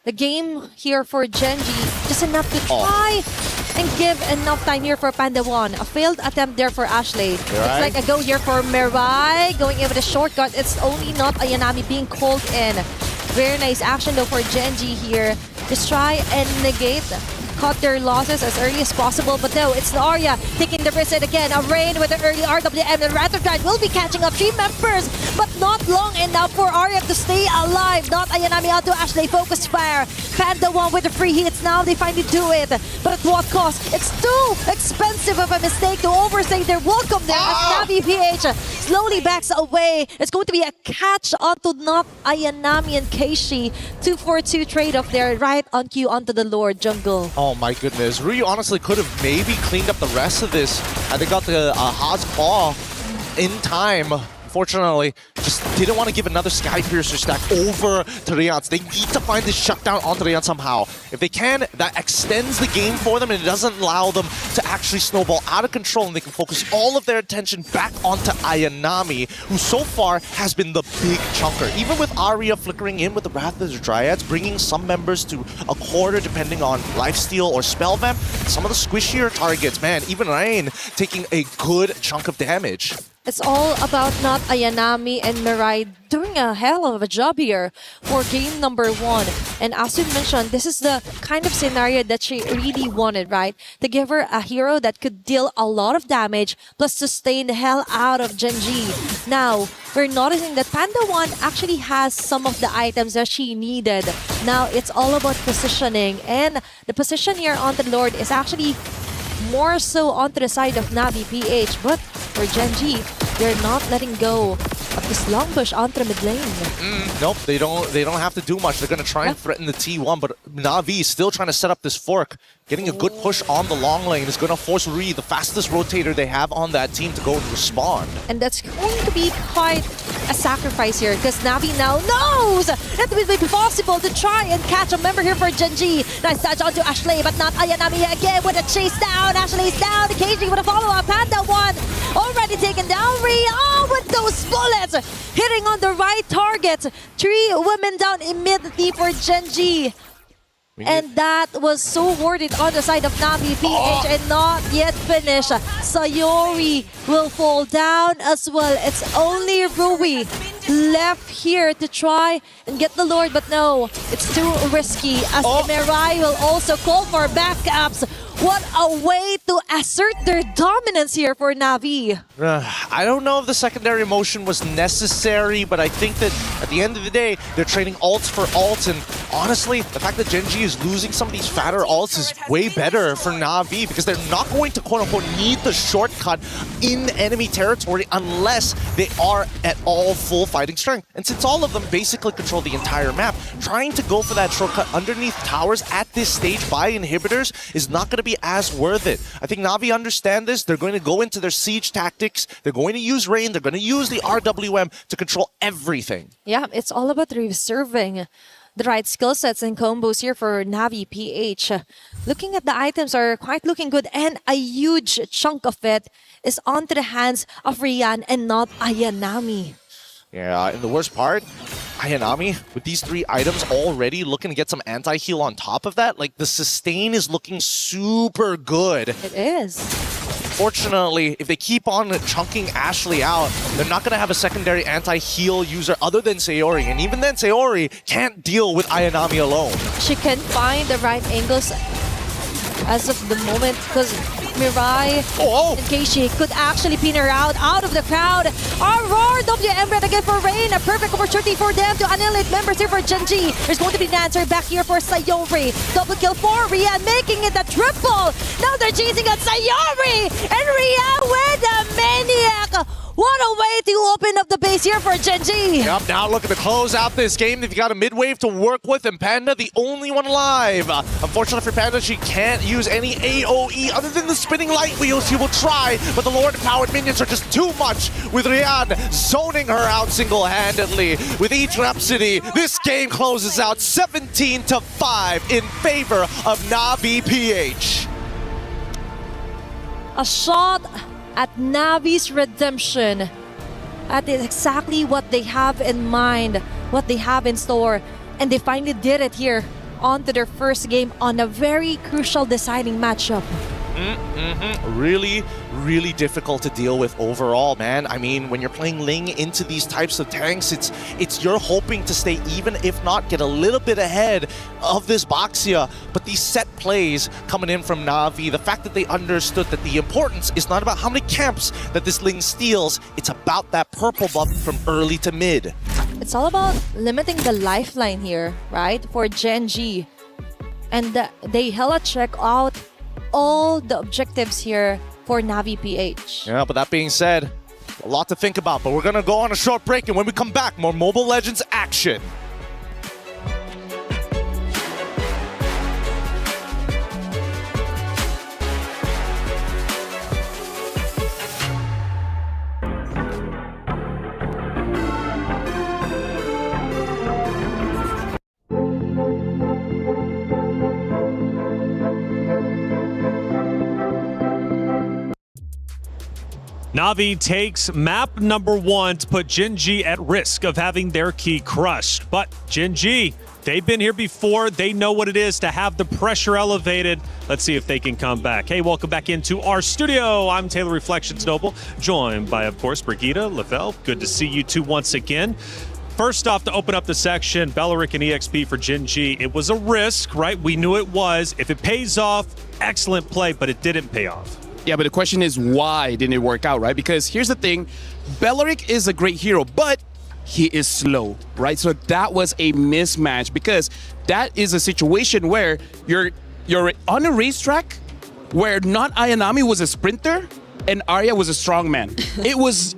[SPEAKER 12] the game here for Genji, just enough to try and give enough time here for Panda 1. A failed attempt there for Ashley. It's like a go here for Mirai, going in with a shortcut. It's only not Ayanami being called in. Very nice action though for Genji here. Just try and negate, cut their losses as early as possible, but no, it's Arya taking the risk again. A Rain with the early RWM, and Wrath of Dryad will be catching up 3 members, but not long enough for Arya to stay alive. Not Ayanami out to Ashley, focus fire. Panda 1 with the free hits, now they finally do it, but at what cost? It's too expensive of a mistake to overstay their welcome there as Navi PH slowly backs away. It's going to be a catch onto not Ayanami and Keishi. 2-4-2 trade-off there, right on cue onto the Lord jungle.
[SPEAKER 5] Oh my goodness, Ryu honestly could have maybe cleaned up the rest of this. They got the Haas Claw in time. Unfortunately, just didn't want to give another Sky Piercer stack over to Riance. They need to find this shutdown onto Riance somehow. If they can, that extends the game for them and it doesn't allow them to actually snowball out of control, and they can focus all of their attention back onto Ayanami, who so far has been the big chunker. Even with Arya flickering in with the Wrath of the Dryads, bringing some members to a quarter depending on lifesteal or spell vamp, some of the squishier targets, man, even Rain taking a good chunk of damage.
[SPEAKER 12] It's all about not Ayanami and Mirai doing a hell of a job here for game number 1. And as you mentioned, this is the kind of scenario that she really wanted, right? To give her a hero that could deal a lot of damage, plus sustain the hell out of Genji. Now, we're noticing that Panda 1 actually has some of the items that she needed. Now, it's all about positioning. And the position here on the Lord is actually more so onto the side of Navi PH, but for Genji, they're not letting go of this long push onto the mid lane.
[SPEAKER 5] Nope, they don't have to do much. They're gonna try and threaten the T1, but Navi is still trying to set up this fork. Getting a good push on the long lane is gonna force Rui, the fastest rotator they have on that team, to go and respond.
[SPEAKER 12] And that's going to be quite a sacrifice here, because Navi now knows that it will be possible to try and catch a member here for Genji. Nice touch onto Ashley, but not Ayanami again with a chase down. Ashley's down, KG with a follow-up. Panda 1 already taken down. Rhea with those bullets hitting on the right target. 3 women down immediately for Genji. And that was so worth it on the side of Navi PH and not yet finished. Sayori will fall down as well. It's only Rui left here to try and get the Lord, but no, it's too risky as MLBB will also call for backups. What a way to assert their dominance here for Na'Vi.
[SPEAKER 5] I don't know if the secondary motion was necessary, but I think that at the end of the day, they're trading ults for ults, and honestly, the fact that Gen G is losing some of these fatter ults is way better for Na'Vi because they're not going to quote-unquote need the shortcut in enemy territory unless they are at all full fighting strength. And since all of them basically control the entire map, trying to go for that shortcut underneath towers at this stage by inhibitors is not going to be as worth it. I think Na'Vi understand this. They're going to go into their siege tactics. They're going to use Rain. They're going to use the RWM to control everything.
[SPEAKER 12] Yeah, it's all about reserving the right skill sets and combos here for Na'Vi PH. Looking at the items are quite looking good, and a huge chunk of it is onto the hands of Rian and not Ayanami.
[SPEAKER 5] Yeah, and the worst part, Ayanami, with these 3 items already looking to get some anti-heal on top of that, like the sustain is looking super good.
[SPEAKER 12] It is.
[SPEAKER 5] Fortunately, if they keep on chunking Ashley out, they're not going to have a secondary anti-heal user other than Sayori. And even then, Sayori can't deal with Ayanami alone.
[SPEAKER 12] She can find the right angles as of the moment because Mirai and Keishi could actually pin her out of the crowd. Aurora WM red again for Rain. A perfect opportunity for them to annihilate members here for Gen G. There's going to be an answer back here for Sayori. Double kill for Rian, making it a triple. Now they're chasing at Sayori. And Rian with a maniac. What a way to open up the base here for Gen G.
[SPEAKER 5] Yep, now looking to close out this game. They've got a mid-wave to work with, and Panda, the only one alive. Unfortunately for Panda, she can't use any AoE other than the spinning light wheels. She will try, but the Lord-powered minions are just too much, with Rian zoning her out single-handedly. With each Rhapsody, this game closes out 17-5 in favor of Na'Vi PH.
[SPEAKER 12] A shot at Navi's redemption. That is exactly what they have in mind, what they have in store. And they finally did it here onto their first game on a very crucial deciding matchup.
[SPEAKER 5] Really, really difficult to deal with overall, man. I mean, when you're playing Ling into these types of tanks, it's you're hoping to stay even, if not get a little bit ahead of this Boxia. But these set plays coming in from Na'Vi, the fact that they understood that the importance is not about how many camps that this Ling steals, it's about that purple buff from early to mid.
[SPEAKER 12] It's all about limiting the lifeline here, right, for Gen G. And they hella check out all the objectives here for Na'Vi PH.
[SPEAKER 5] Yeah, but that being said, a lot to think about. But we're going to go on a short break, and when we come back, more Mobile Legends action.
[SPEAKER 6] Na'Vi takes map number 1 to put Gen G at risk of having their key crushed. But Gen G, they've been here before. They know what it is to have the pressure elevated. Let's see if they can come back. Hey, welcome back into our studio. I'm Taylor Reflections Noble, joined by, of course, Brigitte Lefel. Good to see you two once again. First off, to open up the section, Belleric and EXP for Gen G. It was a risk, right? We knew it was. If it pays off, excellent play, but it didn't pay off.
[SPEAKER 10] Yeah, but the question is, why didn't it work out, right? Because here's the thing, Belleric is a great hero, but he is slow, right? So that was a mismatch, because that is a situation where you're on a racetrack where not Ayanami was a sprinter and Arya was a strongman. It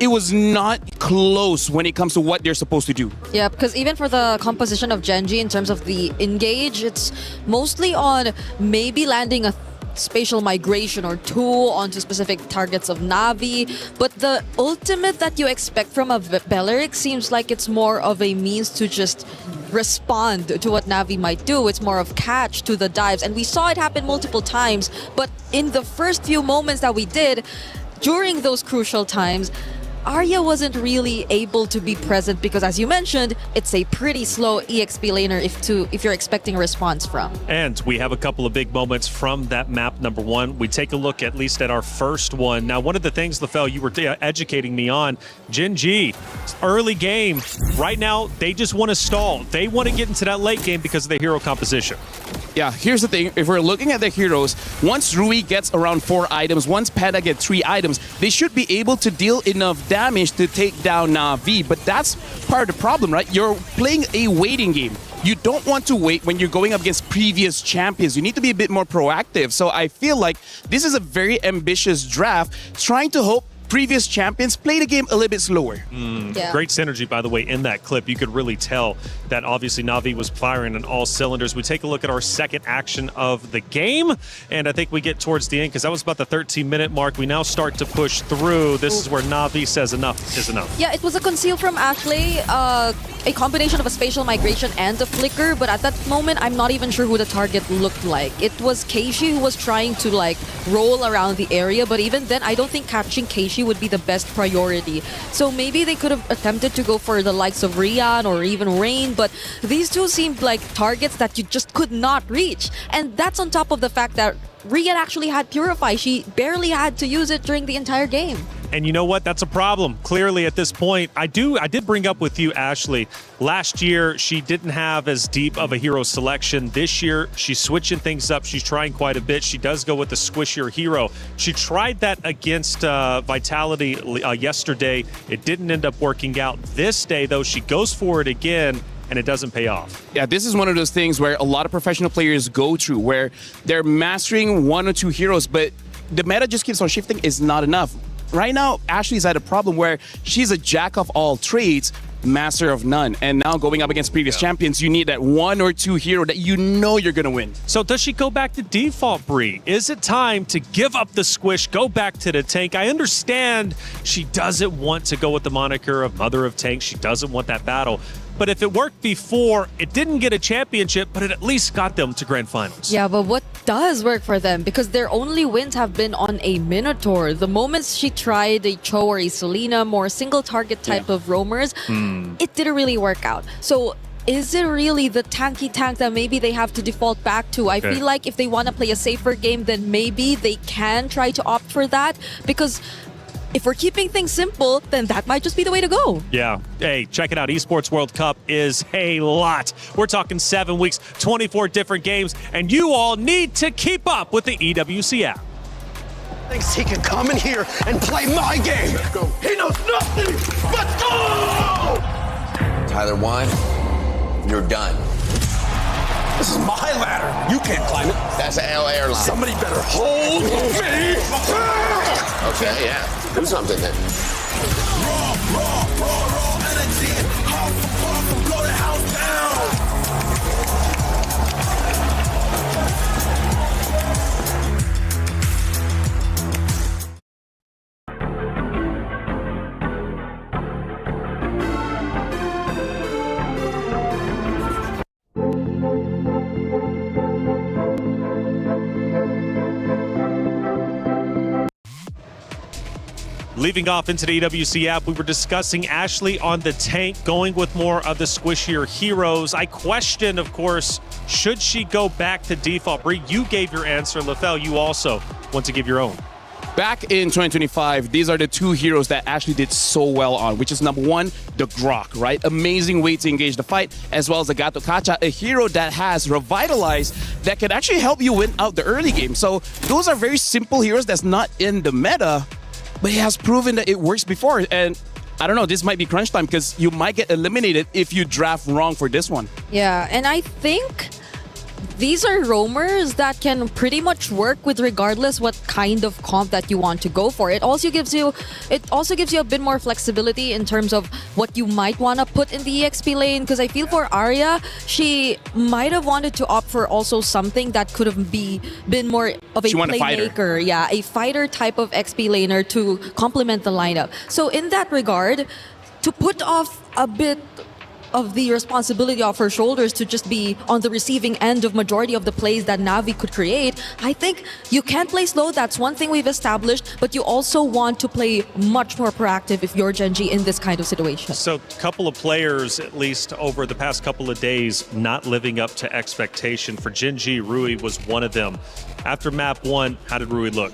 [SPEAKER 10] was not close when it comes to what they're supposed to do.
[SPEAKER 11] Yeah, because even for the composition of Gen G in terms of the engage, it's mostly on maybe landing a spatial migration or two onto specific targets of Na'Vi, but the ultimate that you expect from a Belleric seems like it's more of a means to just respond to what Na'Vi might do. It's more of catch to the dives, and we saw it happen multiple times, but in the first few moments that we did, during those crucial times, Arya wasn't really able to be present because, as you mentioned, it's a pretty slow EXP laner if you're expecting a response from.
[SPEAKER 6] And we have a couple of big moments from that map number one. We take a look at least at our first one. Now, one of the things, LaFell, you were educating me on, Gen G, early game. Right now, they just want to stall. They want to get into that late game because of the hero composition.
[SPEAKER 10] Yeah, here's the thing. If we're looking at the heroes, once Rui gets around 4 items, once Peta gets 3 items, they should be able to deal enough damage to take down Na'Vi. But that's part of the problem, right? You're playing a waiting game. You don't want to wait when you're going up against previous champions. You need to be a bit more proactive. So I feel like this is a very ambitious draft, trying to hope previous champions play the game a little bit slower.
[SPEAKER 11] Yeah.
[SPEAKER 6] Great synergy, by the way, in that clip. You could really tell that obviously Na'Vi was firing on all cylinders. We take a look at our second action of the game, and I think we get towards the end because that was about the 13-minute mark. We now start to push through. This is where Na'Vi says enough is enough.
[SPEAKER 11] Yeah, it was a conceal from Ashley, a combination of a spatial migration and a flicker, but at that moment, I'm not even sure who the target looked like. It was Keishi who was trying to like roll around the area, but even then, I don't think catching Keishi would be the best priority. So maybe they could have attempted to go for the likes of Rian or even Rain, but these two seemed like targets that you just could not reach. And that's on top of the fact that Rian actually had Purify. She barely had to use it during the entire game.
[SPEAKER 6] And you know what? That's a problem. Clearly, at this point, I did bring up with you, Ashley. Last year, she didn't have as deep of a hero selection. This year, she's switching things up. She's trying quite a bit. She does go with the squishier hero. She tried that against Vitality yesterday. It didn't end up working out. This day, though, she goes for it again, and it doesn't pay off.
[SPEAKER 10] Yeah, this is one of those things where a lot of professional players go through, where they're mastering 1 or 2 heroes, but the meta just keeps on shifting is not enough. Right now, Ashley's had a problem where she's a jack of all trades, master of none. And now going up against previous champions, you need that 1 or 2 hero that you know you're going to win.
[SPEAKER 6] So does she go back to default, Bree? Is it time to give up the squish, go back to the tank? I understand she doesn't want to go with the moniker of Mother of Tanks. She doesn't want that battle. But if it worked before, it didn't get a championship, but it at least got them to grand finals.
[SPEAKER 11] Yeah, but what does work for them? Because their only wins have been on a Minotaur. The moments she tried a Cho or a Selena, more single target type of roamers, it didn't really work out. So is it really the tanky tank that maybe they have to default back to? I feel like if they want to play a safer game, then maybe they can try to opt for that. Because if we're keeping things simple, then that might just be the way to go.
[SPEAKER 6] Yeah. Hey, check it out. Esports World Cup is a lot. We're talking 7 weeks, 24 different games, and you all need to keep up with the EWC app.
[SPEAKER 1] Thinks he can come in here and play my game. He knows nothing. Let's go!
[SPEAKER 4] Tyler Wine, you're done.
[SPEAKER 1] This is my ladder. You can't climb it.
[SPEAKER 4] That's an L airline.
[SPEAKER 1] Somebody better hold me.
[SPEAKER 4] Okay, yeah. Do something then.
[SPEAKER 1] Raw energy. Blow the house down.
[SPEAKER 6] Leaving off into the EWC app, we were discussing Ashley on the tank, going with more of the squishier heroes. I question, of course, should she go back to default? Bree, you gave your answer. LaFell, you also want to give your own.
[SPEAKER 10] Back in 2025, these are the 2 heroes that Ashley did so well on, which is number 1, the Grok, right? Amazing way to engage the fight, as well as the Gato Kacha, a hero that has revitalized that can actually help you win out the early game. So those are very simple heroes that's not in the meta, but he has proven that it works before. And I don't know, this might be crunch time because you might get eliminated if you draft wrong for this one.
[SPEAKER 11] Yeah, and I think these are roamers that can pretty much work with regardless what kind of comp that you want to go for. It also gives you a bit more flexibility in terms of what you might want to put in the EXP lane, because I feel for Arya, she might have wanted to opt for also something that could have been more of a playmaker. Yeah, a fighter type of XP laner to complement the lineup. So in that regard, to put off a bit of the responsibility off her shoulders to just be on the receiving end of majority of the plays that Navi could create. I think you can play slow, that's one thing we've established, but you also want to play much more proactive if you're Gen G in this kind of situation.
[SPEAKER 6] So a couple of players, at least over the past couple of days, not living up to expectation. For Gen G, Rui was one of them. After map 1, how did Rui look?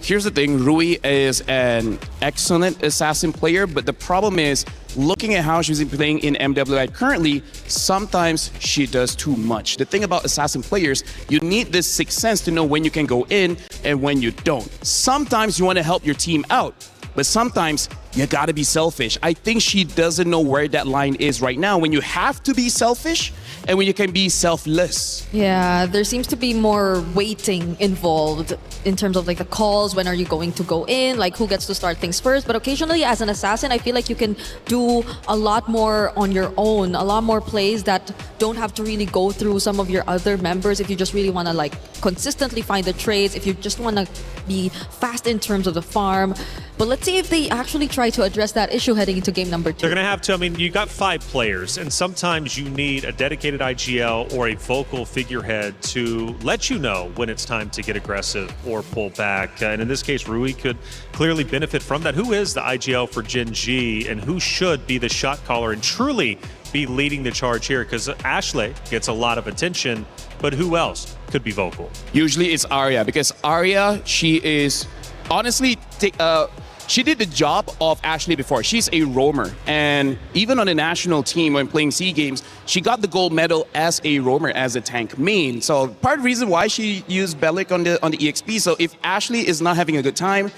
[SPEAKER 10] Here's the thing, Rui is an excellent assassin player, but the problem is, looking at how she's been playing in MWI currently, sometimes she does too much. The thing about assassin players, you need this sixth sense to know when you can go in and when you don't. Sometimes you want to help your team out, but sometimes you gotta be selfish. I think she doesn't know where that line is right now, when you have to be selfish and when you can be selfless.
[SPEAKER 11] Yeah, there seems to be more waiting involved in terms of like the calls, when are you going to go in, like who gets to start things first. But occasionally as an assassin, I feel like you can do a lot more on your own, a lot more plays that don't have to really go through some of your other members if you just really want to like consistently find the trades, if you just want to be fast in terms of the farm. But let's see if they actually try to address that issue heading into game number 2.
[SPEAKER 6] They're going to have to. I mean, you got 5 players, and sometimes you need a dedicated IGL or a vocal figurehead to let you know when it's time to get aggressive or pull back. And in this case, Rui could clearly benefit from that. Who is the IGL for Gen G, and who should be the shot caller and truly be leading the charge here? Because Ashley gets a lot of attention, but who else could be vocal?
[SPEAKER 10] Usually it's Arya, because Arya, she is honestly she did the job of Ashley before. She's a roamer, and even on the national team when playing SEA Games, she got the gold medal as a roamer, as a tank main. So part of the reason why she used Bellic on the EXP. So if Ashley is not having a good time,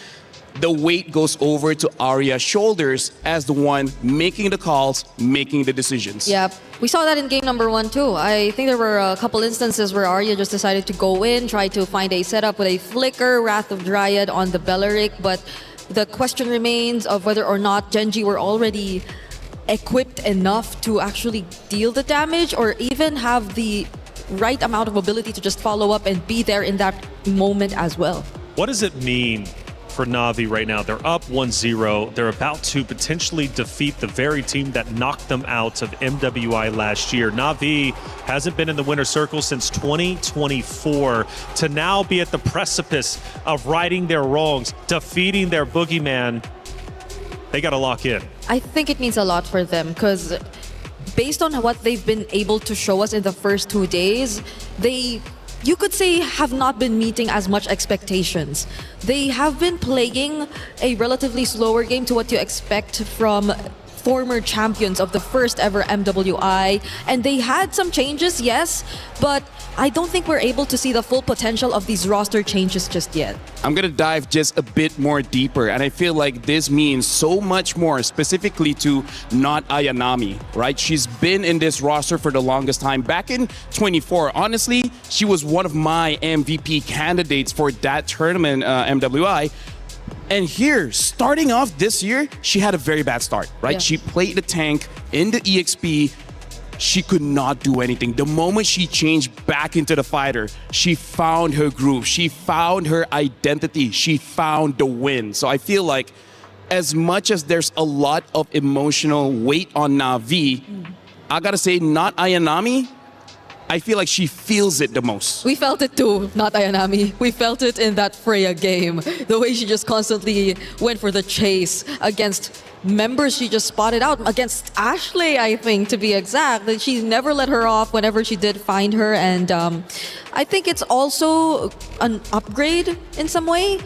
[SPEAKER 10] the weight goes over to Arya's shoulders as the one making the calls, making the decisions.
[SPEAKER 11] Yep. We saw that in game number 1 too. I think there were a couple instances where Arya just decided to go in, try to find a setup with a flicker, Wrath of Dryad on the Belleric, but the question remains of whether or not Gen G were already equipped enough to actually deal the damage or even have the right amount of ability to just follow up and be there in that moment as well.
[SPEAKER 6] What does it mean for Navi right now? They're up 1-0. They're about to potentially defeat the very team that knocked them out of MWI last year. Navi hasn't been in the winner's circle since 2024. To now be at the precipice of righting their wrongs, defeating their boogeyman, they got to lock in.
[SPEAKER 11] I think it means a lot for them because based on what they've been able to show us in the first 2 days, you could say have not been meeting as much expectations. They have been playing a relatively slower game to what you expect from former champions of the first ever MWI, and they had some changes, yes, but I don't think we're able to see the full potential of these roster changes just yet.
[SPEAKER 10] I'm gonna dive just a bit more deeper, and I feel like this means so much more specifically to not Ayanami, right? She's been in this roster for the longest time. Back in 24, honestly, she was one of my MVP candidates for that tournament, MWI. And here, starting off this year, she had a very bad start, right? Yeah. She played the tank in the EXP. She could not do anything. The moment she changed back into the fighter, she found her groove. She found her identity. She found the win. So I feel like as much as there's a lot of emotional weight on Navi, I gotta say, not Ayanami, I feel like she feels it the most.
[SPEAKER 11] We felt it too, not Ayanami. We felt it in that Freya game. The way she just constantly went for the chase against members she just spotted out. Against Ashley, I think, to be exact. That she never let her off whenever she did find her. And I think it's also an upgrade in some way.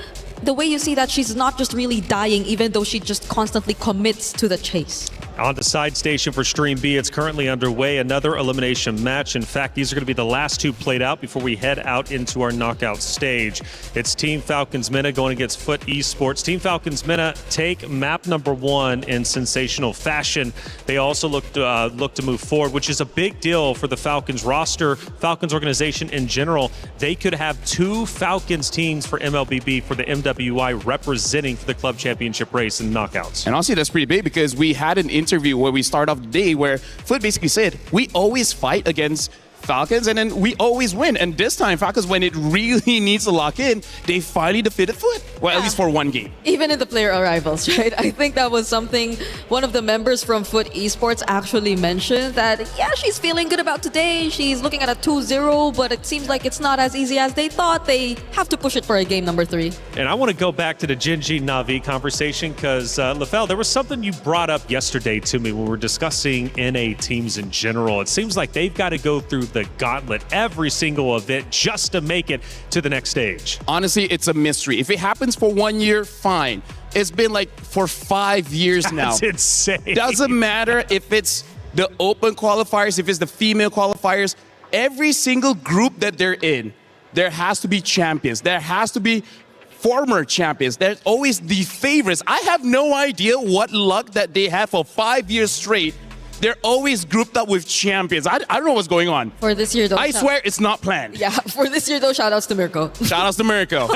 [SPEAKER 11] The way you see that she's not just really dying, even though she just constantly commits to the chase.
[SPEAKER 6] On the side station for Stream B, it's currently underway. Another elimination match. In fact, these are going to be the last 2 played out before we head out into our knockout stage. It's Team Falcons Mena going against Foot Esports. Team Falcons Mena take map number 1 in sensational fashion. They also look to move forward, which is a big deal for the Falcons roster, Falcons organization in general. They could have 2 Falcons teams for MLBB for the MWI representing for the club championship race and knockouts.
[SPEAKER 10] And honestly, that's pretty big because we had an interview where we start off the day where Foot basically said, we always fight against Falcons, and then we always win. And this time, Falcons, when it really needs to lock in, they finally defeated Foot. Well, at least for one game.
[SPEAKER 11] Even in the player arrivals, right? I think that was something one of the members from Foot Esports actually mentioned, that, yeah, she's feeling good about today. She's looking at a 2-0, but it seems like it's not as easy as they thought. They have to push it for a game number 3.
[SPEAKER 6] And I want to go back to the Gen G Na'Vi conversation because, LaFell, there was something you brought up yesterday to me when we were discussing NA teams in general. It seems like they've got to go through the gauntlet every single event just to make it to the next stage.
[SPEAKER 10] Honestly, it's a mystery. If it happens for 1 year, fine. It's been like for 5 years now.
[SPEAKER 6] That's insane.
[SPEAKER 10] Doesn't matter if it's the open qualifiers, if it's the female qualifiers, every single group that they're in, there has to be champions. There has to be former champions. There's always the favorites. I have no idea what luck that they have for 5 years straight. They're always grouped up with champions. I don't know what's going on.
[SPEAKER 11] For this year, though.
[SPEAKER 10] I swear it's not planned.
[SPEAKER 11] Yeah, for this year, though, shout-outs to Mirko.
[SPEAKER 10] Shout-outs to Mirko.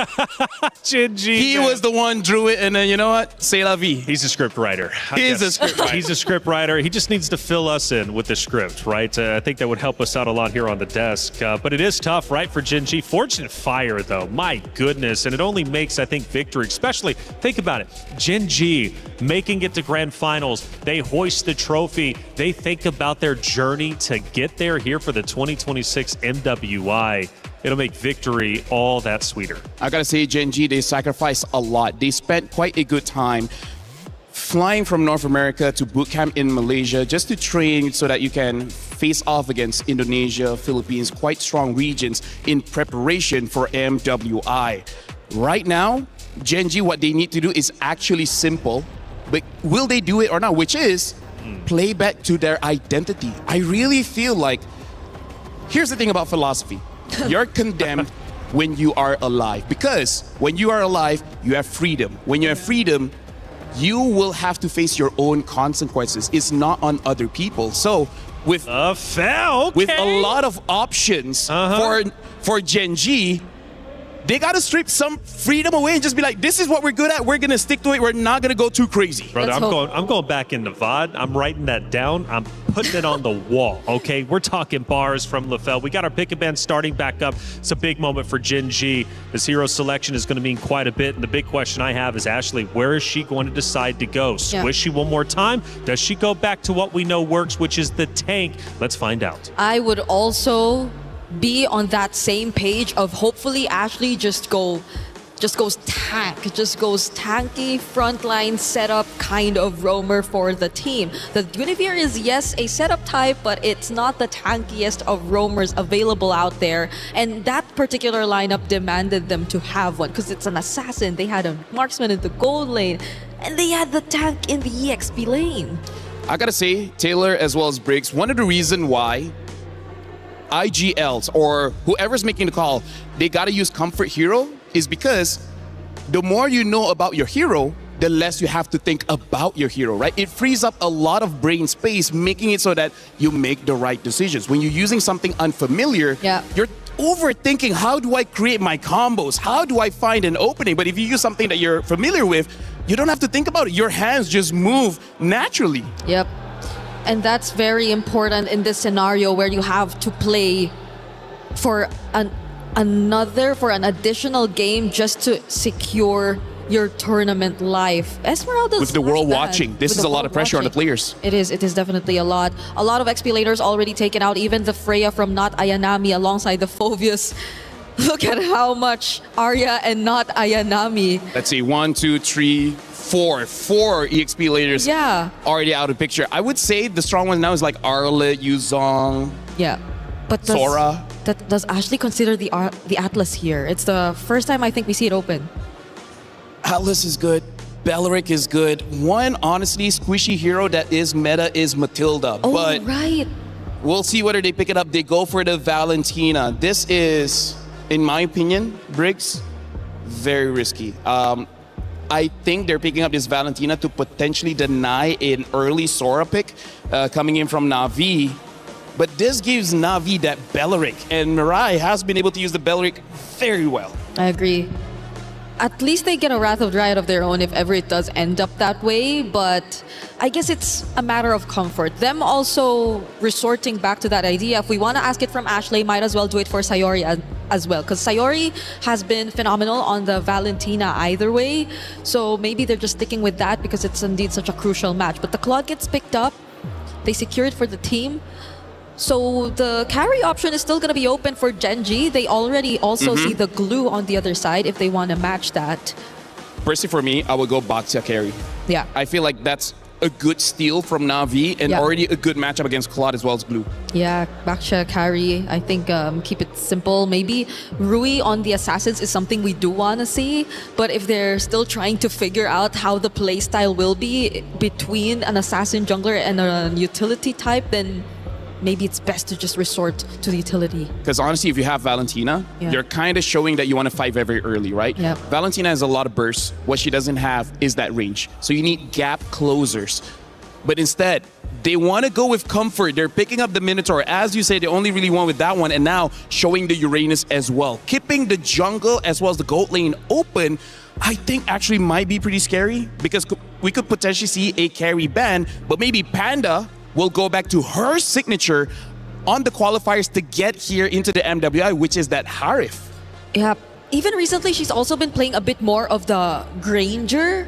[SPEAKER 6] Gen G.
[SPEAKER 10] He was the one drew it, and then, you know what? C'est la vie.
[SPEAKER 6] He's a script writer.
[SPEAKER 10] He's a script writer.
[SPEAKER 6] He's a script writer. He just needs to fill us in with the script, right? I think that would help us out a lot here on the desk. But it is tough, right, for Gen G. Fortunate Fire, though. My goodness. And it only makes, I think, victory, especially, think about it. Gen G making it to grand finals. They hoist the trophy. They think about their journey to get there here for the 2026 MWI. It'll make victory all that sweeter.
[SPEAKER 10] I gotta say, Gen G, they sacrificed a lot. They spent quite a good time flying from North America to boot camp in Malaysia just to train so that you can face off against Indonesia, Philippines, quite strong regions in preparation for MWI. Right now, Gen G, what they need to do is actually simple, but will they do it or not? Which is play back to their identity. I really feel like, here's the thing about philosophy. You're condemned when you are alive, because when you are alive, you have freedom. When you have freedom, you will have to face your own consequences. It's not on other people. So with with a lot of options for Gen G, they got to strip some freedom away and just be like, this is what we're good at. We're going to stick to it. We're not going to go too crazy.
[SPEAKER 6] Brother, I'm going back into VOD. I'm writing that down. I'm putting it on the wall, okay? We're talking bars from LaFell. We got our pick a band starting back up. It's a big moment for Gen G. This hero selection is going to mean quite a bit. And the big question I have is, Ashley, where is she going to decide to go? Squish she one more time? Does she go back to what we know works, which is the tank? Let's find out.
[SPEAKER 11] I would also be on that same page of hopefully Ashley just goes tanky, frontline setup kind of roamer for the team. The Guinevere is, yes, a setup type, but it's not the tankiest of roamers available out there. And that particular lineup demanded them to have one because it's an assassin. They had a marksman in the gold lane, and they had the tank in the EXP lane.
[SPEAKER 10] I gotta say, Taylor as well as Briggs, one of the reasons why IGLs or whoever's making the call, they gotta use Comfort Hero is because the more you know about your hero, the less you have to think about your hero, right? It frees up a lot of brain space, making it so that you make the right decisions. When you're using something unfamiliar, you're overthinking, how do I create my combos? How do I find an opening? But if you use something that you're familiar with, you don't have to think about it. Your hands just move naturally.
[SPEAKER 11] Yep. And that's very important in this scenario where you have to play for an additional game just to secure your tournament life. Esmeralda's
[SPEAKER 10] with the world
[SPEAKER 11] like
[SPEAKER 10] watching, this is a lot of pressure on the players.
[SPEAKER 11] It is definitely a lot. A lot of XP laners already taken out, even the Freya from Not Ayanami alongside the Phobius. Look at how much Arya and Not Ayanami.
[SPEAKER 10] Let's see, 1, 2, 3, 4 EXP laners already out of picture. I would say the strong one now is like Arlet, Yuzong,
[SPEAKER 11] but
[SPEAKER 10] Sora.
[SPEAKER 11] Does Ashley consider the Atlas here? It's the first time I think we see it open.
[SPEAKER 10] Atlas is good. Bellaric is good. One, honestly, squishy hero that is meta is Matilda.
[SPEAKER 11] Oh,
[SPEAKER 10] but
[SPEAKER 11] right.
[SPEAKER 10] We'll see whether they pick it up. They go for the Valentina. This is, in my opinion, Briggs, very risky. I think they're picking up this Valentina to potentially deny an early Sora pick coming in from Na'Vi. But this gives Na'Vi that Bellaric, and Mirai has been able to use the Bellaric very well.
[SPEAKER 11] I agree. at least they get a Wrath of Dryad of their own if ever it does end up that way. But I guess it's a matter of comfort. Them also resorting back to that idea. If we want to ask it from Ashley, might as well do it for Sayori as well. Because Sayori has been phenomenal on the Valentina either way. So maybe they're just sticking with that because it's indeed such a crucial match. But the Claude gets picked up. They secure it for the team. So the carry option is still going to be open for Genji. They already also see the glue on the other side if they want to match that.
[SPEAKER 10] Personally, for me, I would go Baxia carry.
[SPEAKER 11] Yeah.
[SPEAKER 10] I feel like that's a good steal from Na'Vi and already a good matchup against Claude as well as Blue.
[SPEAKER 11] Yeah, Baxia carry. I think keep it simple. Maybe Rui on the Assassins is something we do want to see. But if they're still trying to figure out how the playstyle will be between an Assassin jungler and a utility type, then maybe it's best to just resort to the utility.
[SPEAKER 10] Because honestly, if you have Valentina, you're kind of showing that you want to fight very, very early, right?
[SPEAKER 11] Yep.
[SPEAKER 10] Valentina has a lot of bursts. What she doesn't have is that range. So you need gap closers. But instead, they want to go with comfort. They're picking up the Minotaur. As you say, they only really won with that one. And now showing the Uranus as well. Keeping the jungle as well as the gold lane open, I think actually might be pretty scary. Because we could potentially see a carry ban. But maybe Panda will go back to her signature on the qualifiers to get here into the MWI, which is that Harif.
[SPEAKER 11] Yeah. Even recently, she's also been playing a bit more of the Granger.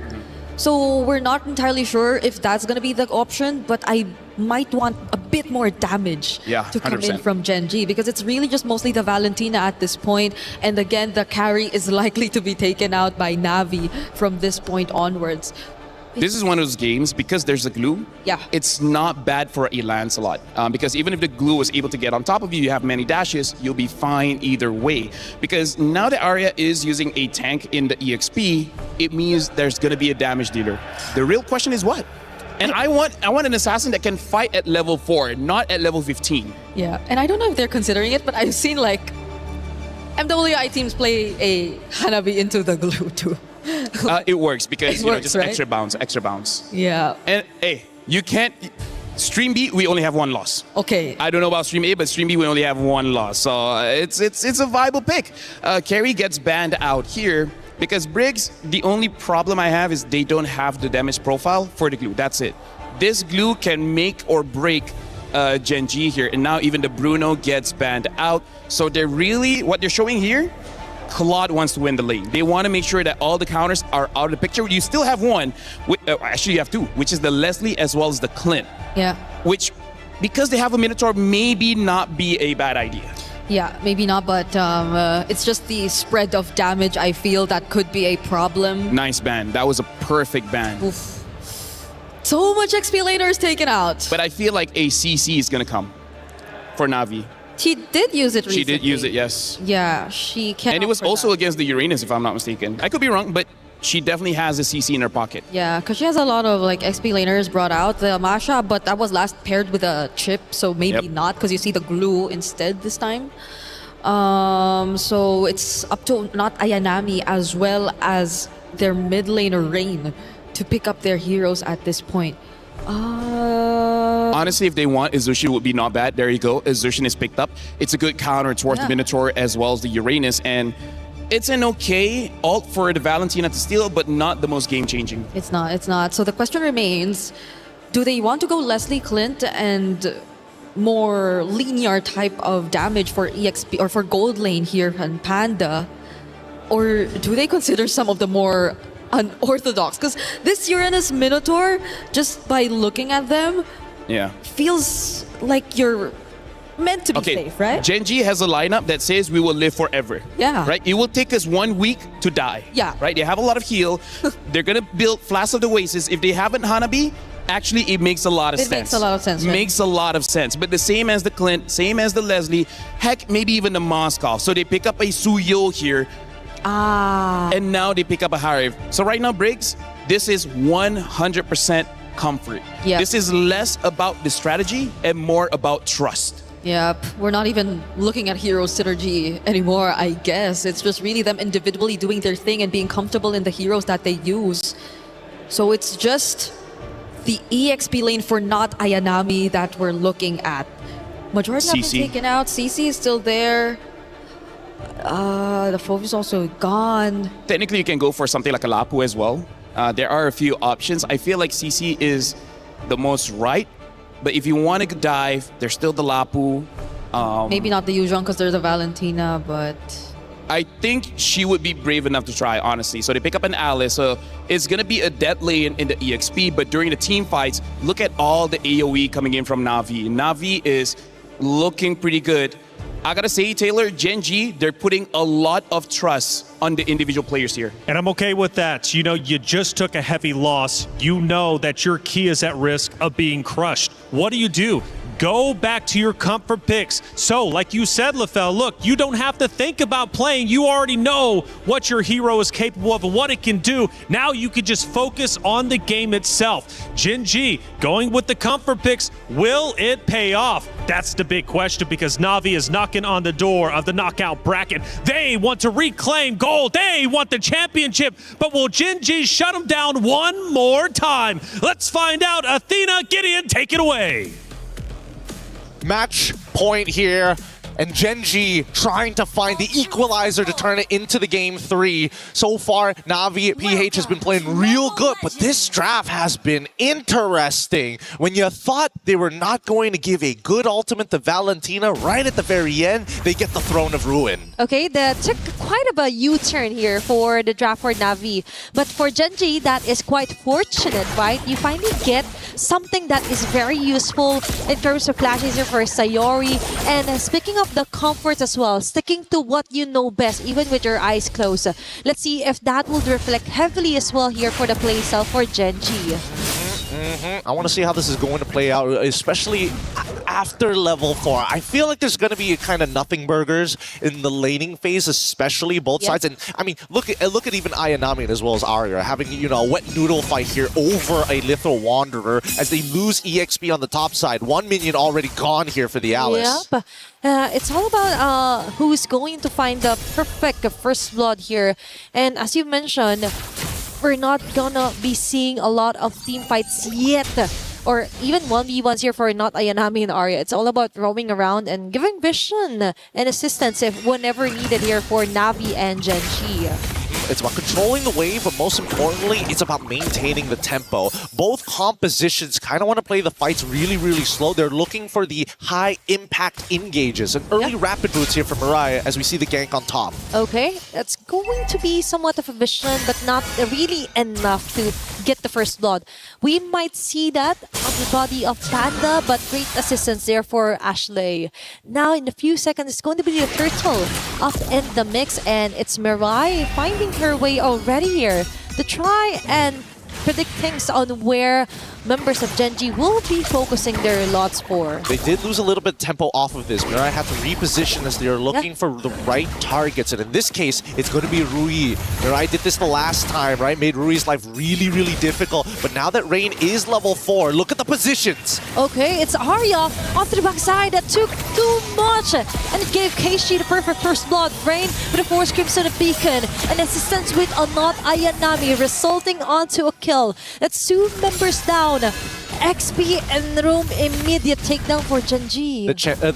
[SPEAKER 11] So we're not entirely sure if that's going to be the option, but I might want a bit more damage to come
[SPEAKER 10] 100%.
[SPEAKER 11] in from Genji because it's really just mostly the Valentina at this point. And again, the carry is likely to be taken out by Na'Vi from this point onwards.
[SPEAKER 10] This is one of those games, because there's a glue, it's not bad for a Lancelot. Because even if the glue was able to get on top of you, you have many dashes, you'll be fine either way. Because now that Arya is using a tank in the EXP, it means there's going to be a damage dealer. The real question is what? And I want an assassin that can fight at level 4, not at level 15.
[SPEAKER 11] Yeah, and I don't know if they're considering it, but I've seen like MWI teams play a Hanabi into the glue too.
[SPEAKER 10] It works because
[SPEAKER 11] It works,
[SPEAKER 10] just
[SPEAKER 11] right?
[SPEAKER 10] extra bounce.
[SPEAKER 11] Yeah.
[SPEAKER 10] And hey, you can't. Stream B, we only have one loss.
[SPEAKER 11] Okay.
[SPEAKER 10] I don't know about Stream A, but Stream B, we only have one loss. So it's a viable pick. Carry gets banned out here because Briggs, the only problem I have is they don't have the damage profile for the glue. That's it. This glue can make or break Genji here. And now even the Bruno gets banned out. So they're really, what they're showing here, Claude wants to win the lane. They want to make sure that all the counters are out of the picture. You still have one, actually you have two, which is the Leslie as well as the Clint.
[SPEAKER 11] Yeah.
[SPEAKER 10] Which, because they have a Minotaur, maybe not be a bad idea.
[SPEAKER 11] Yeah, maybe not, but it's just the spread of damage I feel that could be a problem.
[SPEAKER 10] Nice ban. That was a perfect ban.
[SPEAKER 11] Oof. So much XP laner is taken out.
[SPEAKER 10] But I feel like a CC is going to come for Na'Vi.
[SPEAKER 11] She did use it recently.
[SPEAKER 10] She did use it, yes.
[SPEAKER 11] Yeah, she can.
[SPEAKER 10] And it was also against the Uranus, if I'm not mistaken. I could be wrong, but she definitely has a CC in her pocket.
[SPEAKER 11] Yeah, because she has a lot of like XP laners brought out. The Masha, but that was last paired with a chip, so maybe not, because you see the glue instead this time. So it's up to not Ayanami as well as their mid laner Rain to pick up their heroes at this point.
[SPEAKER 10] Honestly, if they want, Izushi would be not bad. There you go. Izushi is picked up. It's a good counter towards the Minotaur as well as the Uranus. And it's an okay ult for the Valentina to steal, but not the most game-changing.
[SPEAKER 11] It's not. So the question remains, do they want to go Leslie Clint and more linear type of damage for EXP or for gold lane here and Panda? Or do they consider some of the more unorthodox? Because this Uranus Minotaur, just by looking at them, feels like you're meant to be safe, right?
[SPEAKER 10] Genji has a lineup that says we will live forever.
[SPEAKER 11] Yeah.
[SPEAKER 10] Right? It will take us 1 week to die.
[SPEAKER 11] Yeah.
[SPEAKER 10] Right? They have a lot of heal. They're going to build Flask of the Oasis. If they haven't Hanabi, actually it makes a lot of sense.
[SPEAKER 11] It makes a lot of sense, right?
[SPEAKER 10] Makes a lot of sense. But the same as the Clint, same as the Leslie, heck, maybe even the Moskov. So they pick up a Suyo here. And now they pick up a Harif. So right now, Briggs, this is 100% comfort.
[SPEAKER 11] Yep.
[SPEAKER 10] This is less about the strategy and more about trust.
[SPEAKER 11] Yep, we're not even looking at hero synergy anymore, I guess. It's just really them individually doing their thing and being comfortable in the heroes that they use. So it's just the EXP lane for not Ayanami that we're looking at. Majority have been taken out. CC is still there. The pave is also gone.
[SPEAKER 10] Technically, you can go for something like a Lapu as well. There are a few options. I feel like CC is the most right, but if you want to dive, there's still the Lapu.
[SPEAKER 11] Maybe not the usual because there's a Valentina, but...
[SPEAKER 10] I think she would be brave enough to try, honestly. So they pick up an Alice. So it's going to be a dead lane in the EXP, but during the team fights, look at all the AoE coming in from Na'Vi. Na'Vi is looking pretty good. I gotta say, Taylor, Gen G, they're putting a lot of trust on the individual players here.
[SPEAKER 6] And I'm okay with that. You know, you just took a heavy loss. You know that your key is at risk of being crushed. What do? Go back to your comfort picks. So, like you said, LaFell, look, you don't have to think about playing. You already know what your hero is capable of and what it can do. Now you could just focus on the game itself. Gen G, going with the comfort picks, will it pay off? That's the big question because Na'Vi is knocking on the door of the knockout bracket. They want to reclaim gold. They want the championship. But will Gen G shut them down one more time? Let's find out. Athena, Gideon, take it away.
[SPEAKER 5] Match point here, and Gen G trying to find the equalizer to turn it into the game 3. So far, Na'Vi at PH has been playing real good, but this draft has been interesting. When you thought they were not going to give a good ultimate to Valentina, right at the very end, they get the Throne of Ruin.
[SPEAKER 12] Okay, that took quite of a U-turn here for the draft for Na'Vi. But for Gen G, that is quite fortunate, right? You finally get something that is very useful in terms of flashes for Sayori. And speaking of the comforts as well, sticking to what you know best, even with your eyes closed. Let's see if that will reflect heavily as well here for the playstyle for Gen G.
[SPEAKER 5] I want to see how this is going to play out, especially after level 4. I feel like there's going to be kind of nothing burgers in the laning phase, especially both sides. And I mean, look at even Ayanami as well as Arya having, you know, a wet noodle fight here over a Lithal Wanderer as they lose EXP on the top side. One minion already gone here for the Alice.
[SPEAKER 12] Yep. It's all about who's going to find the perfect first blood here. And as you mentioned, we're not gonna be seeing a lot of team fights yet, or even 1v1s here for not Ayanami and Arya. It's all about roaming around and giving vision and assistance if whenever needed here for Na'Vi and Gen G.
[SPEAKER 5] It's about controlling the wave, but most importantly, it's about maintaining the tempo. Both compositions kind of want to play the fights really, really slow. They're looking for the high-impact engages. An early rapid boots here from Mariah as we see the gank on top.
[SPEAKER 12] Okay, that's going to be somewhat of a vision, but not really enough to get the first blood. We might see that on the body of Panda, but great assistance there for Ashley. Now, in a few seconds, it's going to be the turtle up in the mix, and it's Mirai finding her way already here to try and predict things on where members of Gen G will be focusing their lots for.
[SPEAKER 5] They did lose a little bit of tempo off of this. Mirai have to reposition as they are looking for the right targets. And in this case, it's going to be Rui. Mirai did this the last time, right? Made Rui's life really, really difficult. But now that Rain is level 4, look at the positions.
[SPEAKER 12] Okay, it's Arya off to the backside. That took too much. And it gave Keishi the perfect first blood. Rain with a Force Crimson Beacon. And assistance with a not Ayanami, resulting onto a kill. That's 2 members down. XP and Room immediate takedown for Gen G.
[SPEAKER 5] The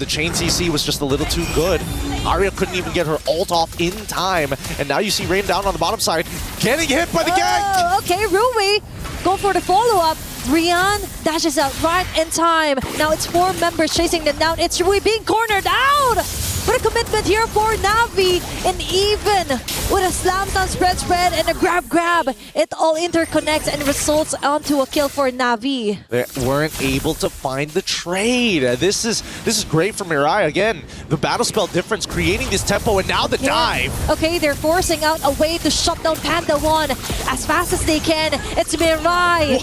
[SPEAKER 5] chain CC was just a little too good. Arya couldn't even get her ult off in time. And now you see Rain down on the bottom side, getting hit by the gank.
[SPEAKER 12] Okay, Rui, go for the follow-up. Rian dashes out right in time. Now it's 4 members chasing them down. It's Rui being cornered out. What a commitment here for Na'Vi. And even with a slam down spread and a grab, it all interconnects and results onto a kill for Na'Vi.
[SPEAKER 5] They weren't able to find the trade. This is great for Mirai. Again, the battle spell difference creating this tempo, and now the dive.
[SPEAKER 12] Okay, they're forcing out a way to shut down Panda 1 as fast as they can. It's Mirai.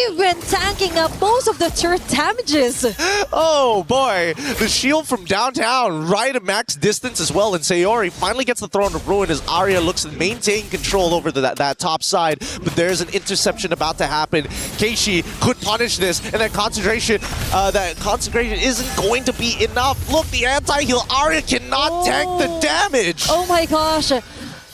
[SPEAKER 12] Even tanking up most of the turret damages.
[SPEAKER 5] Oh boy, the shield from downtown right at max distance as well, and Sayori finally gets the Throne of Ruin as Arya looks to maintain control over that top side, but there's an interception about to happen. Keishi could punish this, and that concentration isn't going to be enough. Look, the anti-heal, Arya cannot tank the damage.
[SPEAKER 12] Oh my gosh.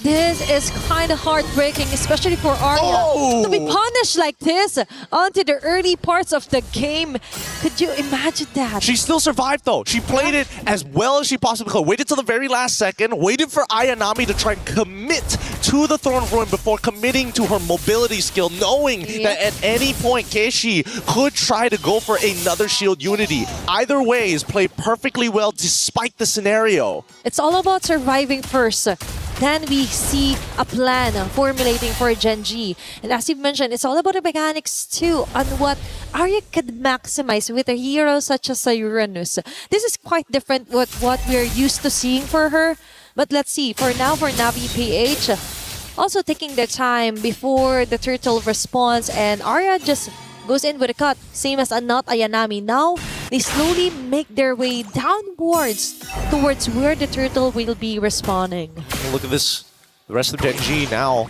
[SPEAKER 12] This is kind of heartbreaking, especially for Arya. To be punished like this onto the early parts of the game. Could you imagine that?
[SPEAKER 5] She still survived though. She played it as well as she possibly could. Waited till the very last second, waited for Ayanami to try and commit to the Throne of Ruin before committing to her mobility skill, knowing that at any point Keishi could try to go for another shield unity. Either way is played perfectly well despite the scenario.
[SPEAKER 12] It's all about surviving first. Then we see a plan formulating for Genji. And as you've mentioned, it's all about the mechanics too on what Arya could maximize with a hero such as Uranus. This is quite different with what we're used to seeing for her. But let's see, for now, for Navi PH, also taking the time before the turtle responds, and Arya just goes in with a cut, same as not Ayanami. Now, they slowly make their way downwards towards where the turtle will be respawning.
[SPEAKER 5] Look at this. The rest of Genji now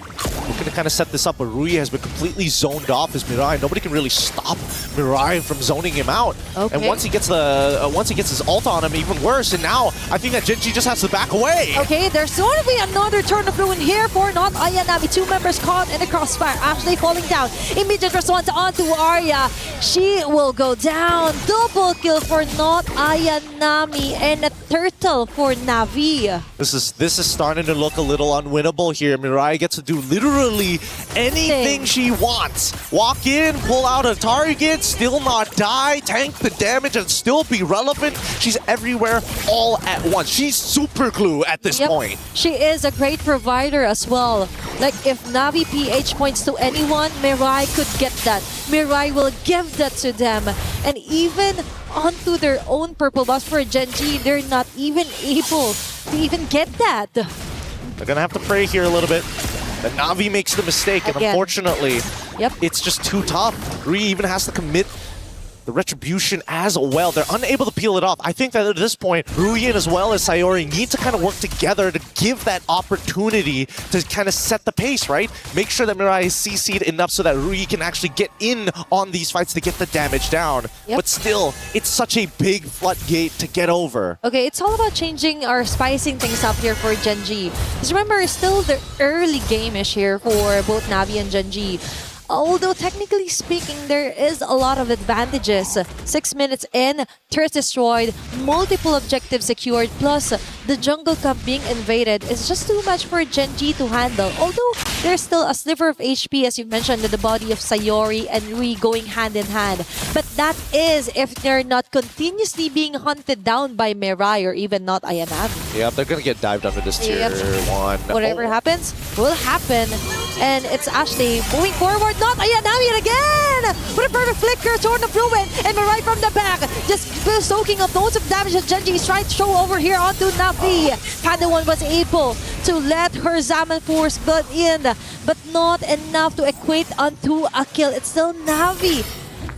[SPEAKER 5] looking to kind of set this up, but Rui has been completely zoned off as Mirai. Nobody can really stop Mirai from zoning him out. And once he gets his ult on him, even worse. And now I think that Genji just has to back away.
[SPEAKER 12] Okay, there's going to be another turn of ruin here for not Ayanami. Two members caught in the crossfire, actually falling down. Immediate response onto Arya. She will go down. Double kill for not Ayanami and a turtle for Navi.
[SPEAKER 5] This is starting to look a little unwinnable here. Mirai gets to do literally anything she wants. Walk in, pull out a target, still not die, tank the damage, and still be relevant. She's everywhere all at once. She's super glue at this point.
[SPEAKER 12] She is a great provider as well. Like if Navi PH points to anyone, Mirai could get that. Mirai will give that to them. And even onto their own purple buffs for Genji, they're not even able to even get that.
[SPEAKER 5] They're gonna have to pray here a little bit. But Navi makes the mistake, and unfortunately, it's just too tough. Rui even has to commit the retribution as well. They're unable to peel it off. I think that at this point, Ruyin as well as Sayori need to kind of work together to give that opportunity to kind of set the pace, right? Make sure that Mirai is CC'd enough so that Rui can actually get in on these fights to get the damage down. But still, it's such a big floodgate to get over.
[SPEAKER 12] Okay, it's all about changing or spicing things up here for Genji. Because remember, it's still the early game-ish here for both Navi and Genji. Although technically speaking, there is a lot of advantages. 6 minutes in, turret destroyed, multiple objectives secured, plus the jungle camp being invaded is just too much for Genji to handle. Although there's still a sliver of HP, as you mentioned, in the body of Sayori and Rui going hand in hand. But that is if they're not continuously being hunted down by Mirai or even not Ayanami.
[SPEAKER 5] Yeah, they're gonna get dived under this tier 1.
[SPEAKER 12] Whatever happens, will happen. And it's actually moving forward. Not Ayanami again! With a perfect flicker, Sword of Ruin, and Mirai from the back. Just soaking up loads of damage that Genji is trying to show over here onto Navi. Padawan was able to let her Zaman Force build in, but not enough to equate onto a kill. It's still Navi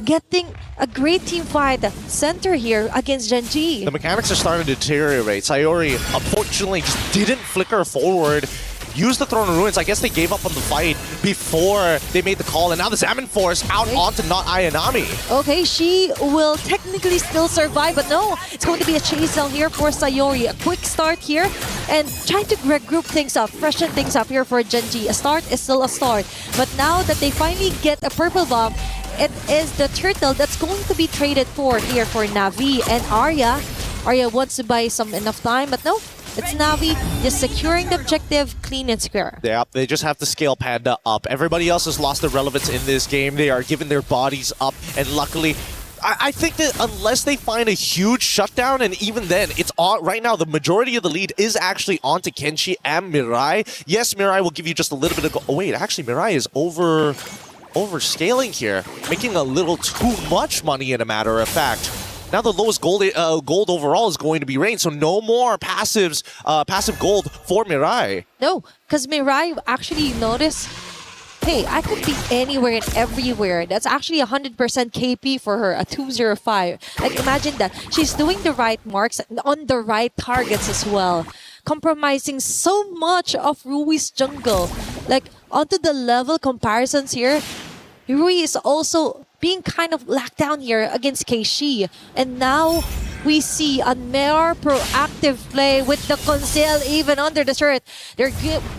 [SPEAKER 12] getting a great team fight center here against Genji.
[SPEAKER 5] The mechanics are starting to deteriorate. Sayori, unfortunately, just didn't flicker forward. Used the Throne of Ruins. I guess they gave up on the fight before they made the call, and now the Zaman Force out onto not Ayanami.
[SPEAKER 12] Okay, she will technically still survive, but no, it's going to be a chase down here for Sayori. A quick start here, and trying to regroup things up, freshen things up here for Genji. A start is still a start, but now that they finally get a purple bomb, it is the turtle that's going to be traded for here for Navi and Arya. Arya wants to buy some enough time, but no. It's Navi just securing the objective clean and square.
[SPEAKER 5] Yeah, they just have to scale Panda up. Everybody else has lost their relevance in this game. They are giving their bodies up, and luckily, I think that unless they find a huge shutdown, and even then, it's on right now, the majority of the lead is actually onto Kenshi and Mirai. Yes, Mirai will give you just a little bit of oh wait, actually Mirai is overscaling here, making a little too much money, in a matter of fact. Now the lowest gold overall is going to be Rain, so no more passive gold for Mirai.
[SPEAKER 12] No, because Mirai actually noticed, hey, I could be anywhere and everywhere. That's actually 100% KP for her, a 205. Like imagine that. She's doing the right marks on the right targets as well. Compromising so much of Rui's jungle. Like onto the level comparisons here, Rui is also being kind of locked down here against Keishi. And now we see a more proactive play with the conceal even under the shirt. They're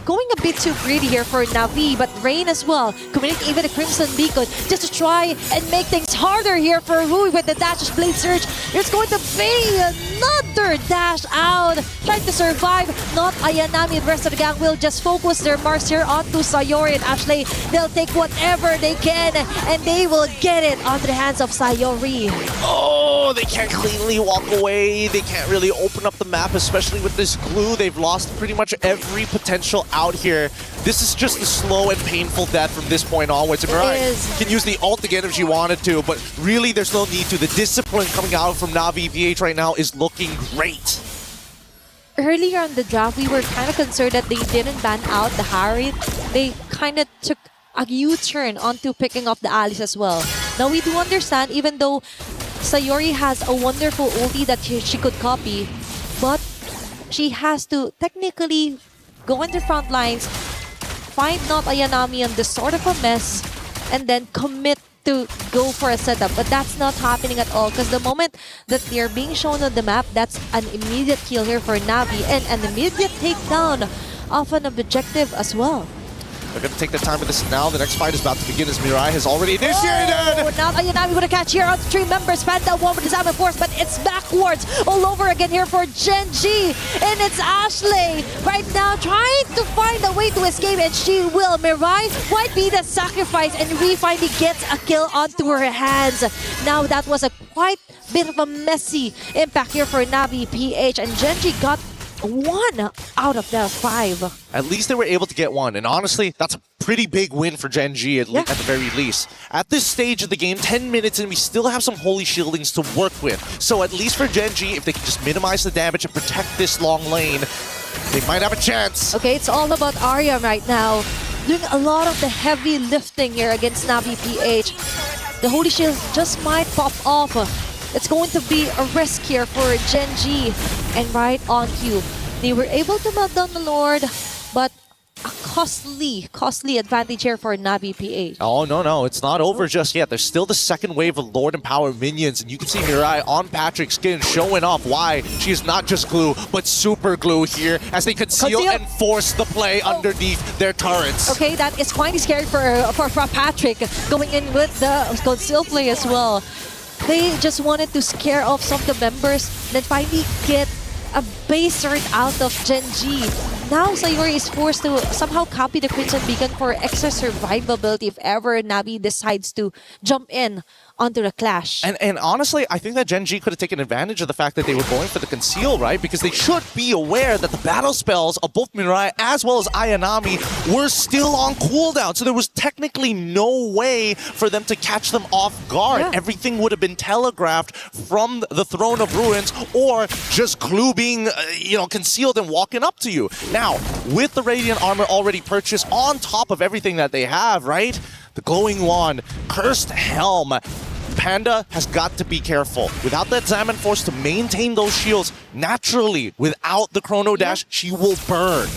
[SPEAKER 12] going a bit too greedy here for Navi, but Rain as well, committing even a Crimson Beacon just to try and make things harder here for Rui with the dash blade surge. There's going to be another dash out, trying to survive. Not Ayanami and the rest of the gang will just focus their marks here onto Sayori and Ashley. They'll take whatever they can and they will get it onto the hands of Sayori.
[SPEAKER 5] Oh, they can't cleanly walk away. They can't really open up the map, especially with this glue. They've lost pretty much every potential out here. This is just a slow and painful death from this point onwards. Mirai can use the ult again if she wanted to, but really there's no need to. The discipline coming out from Navi PH right now is looking great.
[SPEAKER 12] Earlier on the draft, we were kind of concerned that they didn't ban out the Harriet. They kind of took a U-turn onto picking up the Alice as well. Now we do understand, even though Sayori has a wonderful ulti that she could copy, but she has to technically go in the front lines, find not Ayanami on this sort of a mess, and then commit to go for a setup. But that's not happening at all, because the moment that they're being shown on the map, that's an immediate kill here for Navi and an immediate takedown of an objective as well.
[SPEAKER 5] They're going to take their time with this now. The next fight is about to begin as Mirai has already initiated.
[SPEAKER 12] Oh, now Ayanami with a catch here on the 3 members. Panda one with the Salmon Force, but it's backwards all over again here for Gen G. And it's Ashley right now trying to find a way to escape, and she will. Mirai might be the sacrifice, and Rui finally gets a kill onto her hands. Now that was a quite bit of a messy impact here for Navi PH, and Gen G got 1 out of the 5.
[SPEAKER 5] At least they were able to get 1, and honestly, that's a pretty big win for Gen G at the very least. At this stage of the game, 10 minutes and we still have some Holy Shieldings to work with. So at least for Gen G, if they can just minimize the damage and protect this long lane, they might have a chance.
[SPEAKER 12] Okay, it's all about Arya right now, doing a lot of the heavy lifting here against Navi PH. The Holy Shield just might pop off. It's going to be a risk here for Gen G. And right on cue, they were able to melt down the Lord, but a costly advantage here for Navi PH.
[SPEAKER 5] Oh, no, it's not over just yet. There's still the second wave of Lord and Power minions, and you can see Mirai on Patrick's skin showing off why she is not just glue, but super glue here as they conceal and force the play underneath their turrets.
[SPEAKER 12] Okay, that is quite scary for Patrick going in with the conceal play as well. They just wanted to scare off some of the members, then finally get a base turret out of Gen G. Now Sayori is forced to somehow copy the Crimson Beacon for extra survivability if ever Navi decides to jump in onto the clash.
[SPEAKER 5] And honestly, I think that Gen G could have taken advantage of the fact that they were going for the conceal, right? Because they should be aware that the battle spells of both Mirai as well as Ayanami were still on cooldown. So there was technically no way for them to catch them off guard. Yeah. Everything would have been telegraphed from the Throne of Ruins or just Glue being, concealed and walking up to you. Now, with the Radiant Armor already purchased on top of everything that they have, right? The Glowing Wand, Cursed Helm, Panda has got to be careful. Without that Salmon Force to maintain those shields, naturally, without the Chrono Dash, she will burn.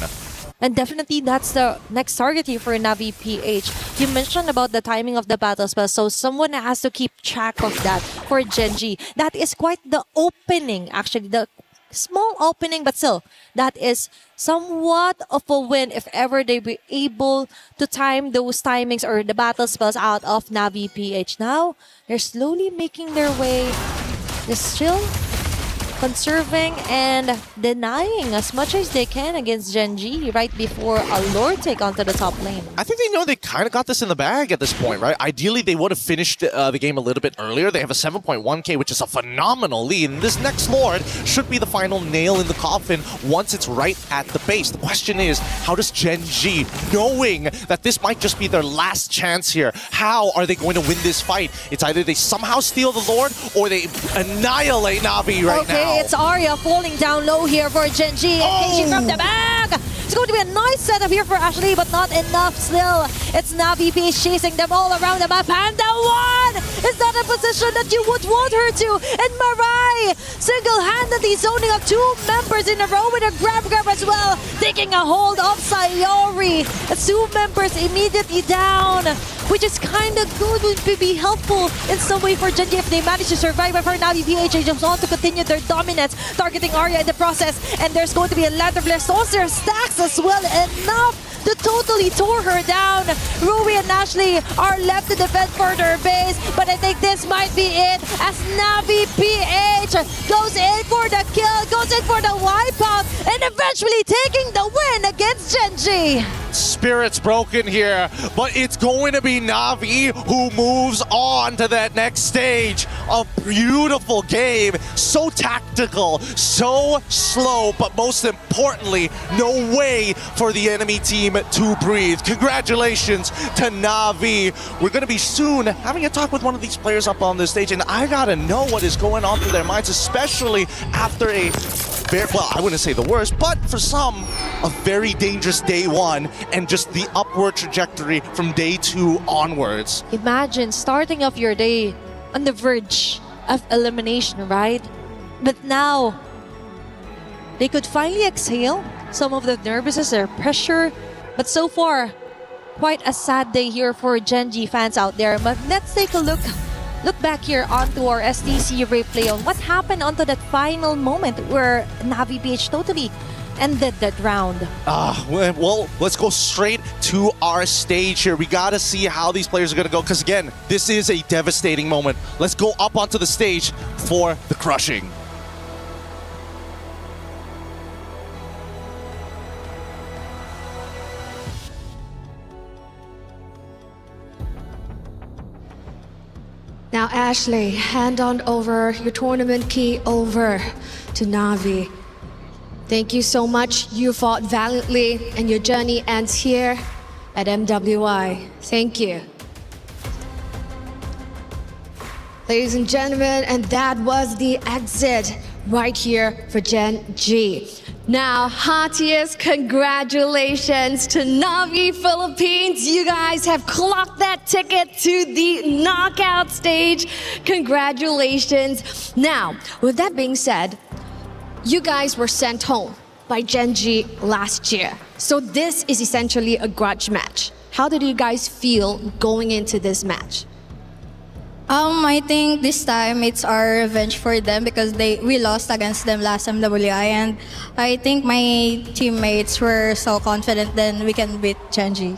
[SPEAKER 12] And definitely that's the next target here for Navi PH. You mentioned about the timing of the battle spell, so someone has to keep track of that for Gen G. That is quite the opening, actually. The small opening, but still, that is somewhat of a win if ever they be able to time those timings or the battle spells out of Navi PH. Now, they're slowly making their way. They're still conserving and denying as much as they can against Gen G right before a Lord take onto the top lane.
[SPEAKER 5] I think they know they kind of got this in the bag at this point, right? Ideally, they would have finished the game a little bit earlier. They have a 7.1k, which is a phenomenal lead. And this next Lord should be the final nail in the coffin once it's right at the base. The question is, how does Gen G, knowing that this might just be their last chance here, how are they going to win this fight? It's either they somehow steal the Lord or they annihilate Navi right now.
[SPEAKER 12] It's Arya falling down low here for Gen G. Engaging from the back. It's going to be a nice setup here for Ashley, but not enough still. It's Navi PH chasing them all around the map. Panda 1 is not a position that you would want her to. And Mirai single-handedly zoning up 2 members in a row with a grab as well. taking a hold of Sayori. 2 members immediately down, which is kind of good, would be helpful in some way for Gen G if they manage to survive. But for Navi, PH just want to continue their dominance, targeting Arya in the process, and there's going to be a land of Blastones. Their stacks as well, enough to totally tore her down. Rui and Ashley are left to defend for their base, but I think this might be it as Navi PH goes in for the kill, goes in for the wipeout, and eventually taking the win against Gen G.
[SPEAKER 5] Spirit's broken here, but it's going to be Navi who moves on to that next stage. A beautiful game, so tactical, so slow, but most importantly, no way for the enemy team to breathe. Congratulations to Navi. We're going to be soon having a talk with one of these players up on the stage, and I gotta know what is going on through their minds, especially after a well, I wouldn't say the worst, but for some, a very dangerous day 1 and just the upward trajectory from day 2 onwards.
[SPEAKER 12] Imagine starting off your day on the verge of elimination, right? But now, they could finally exhale some of the nervousness or pressure. But so far, quite a sad day here for Gen G fans out there. But let's take a look back here onto our STC replay on what happened onto that final moment where Navi PH totally ended that round.
[SPEAKER 5] Well, let's go straight to our stage here. We gotta see how these players are gonna go, because again, this is a devastating moment. Let's go up onto the stage for the crushing.
[SPEAKER 21] Now, Ashley, hand on over your tournament key over to Navi. Thank you so much. You fought valiantly, and your journey ends here at MWI. Thank you. Ladies and gentlemen, and that was the exit right here for Gen G. Now, heartiest congratulations to Navi Philippines. You guys have clocked that ticket to the knockout stage. Congratulations. Now, with that being said, you guys were sent home by Gen G last year. So this is essentially a grudge match. How did you guys feel going into this match?
[SPEAKER 17] I think this time it's our revenge for them because we lost against them last MWI, and I think my teammates were so confident then we can beat Gen G.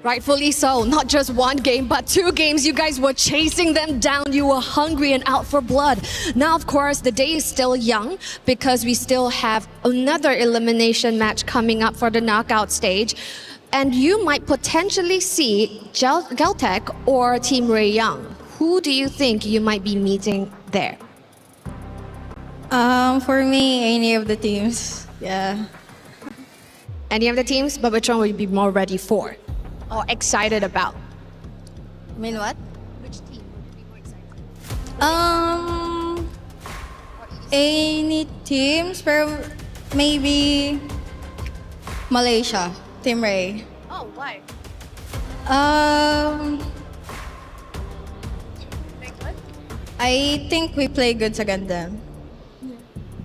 [SPEAKER 21] Rightfully so. Not just 1 game, but 2 games. You guys were chasing them down. You were hungry and out for blood. Now, of course, the day is still young because we still have another elimination match coming up for the knockout stage. And you might potentially see Geltec or Team Ray Young. Who do you think you might be meeting there?
[SPEAKER 17] For me, any of the teams. Yeah.
[SPEAKER 21] Any of the teams? But which one would you be more ready for? Or excited about?
[SPEAKER 17] I mean what?
[SPEAKER 21] Which team would you be more excited?
[SPEAKER 17] Any teams, pero maybe Malaysia. Team Ray.
[SPEAKER 21] Oh, why?
[SPEAKER 17] I think we play good against them.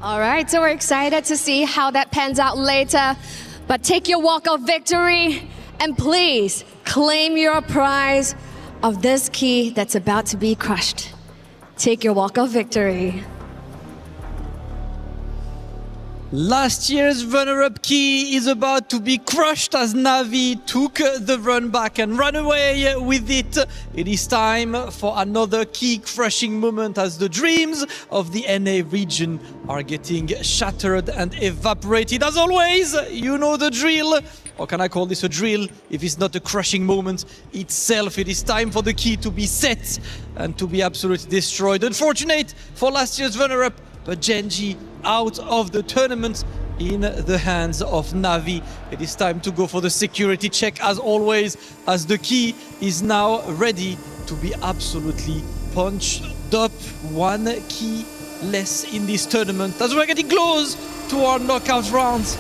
[SPEAKER 21] All right, so we're excited to see how that pans out later. But take your walk of victory and please claim your prize of this key that's about to be crushed. Take your walk of victory.
[SPEAKER 8] Last year's runner-up key is about to be crushed as Navi took the run back and ran away with it. It is time for another key-crushing moment as the dreams of the NA region are getting shattered and evaporated. As always, you know the drill. Or can I call this a drill if it's not a crushing moment itself? It is time for the key to be set and to be absolutely destroyed. Unfortunate for last year's runner-up, but Gen G out of the tournament in the hands of Navi. It is time to go for the security check as always, as the key is now ready to be absolutely punched up. 1 key less in this tournament as we're getting close to our knockout rounds.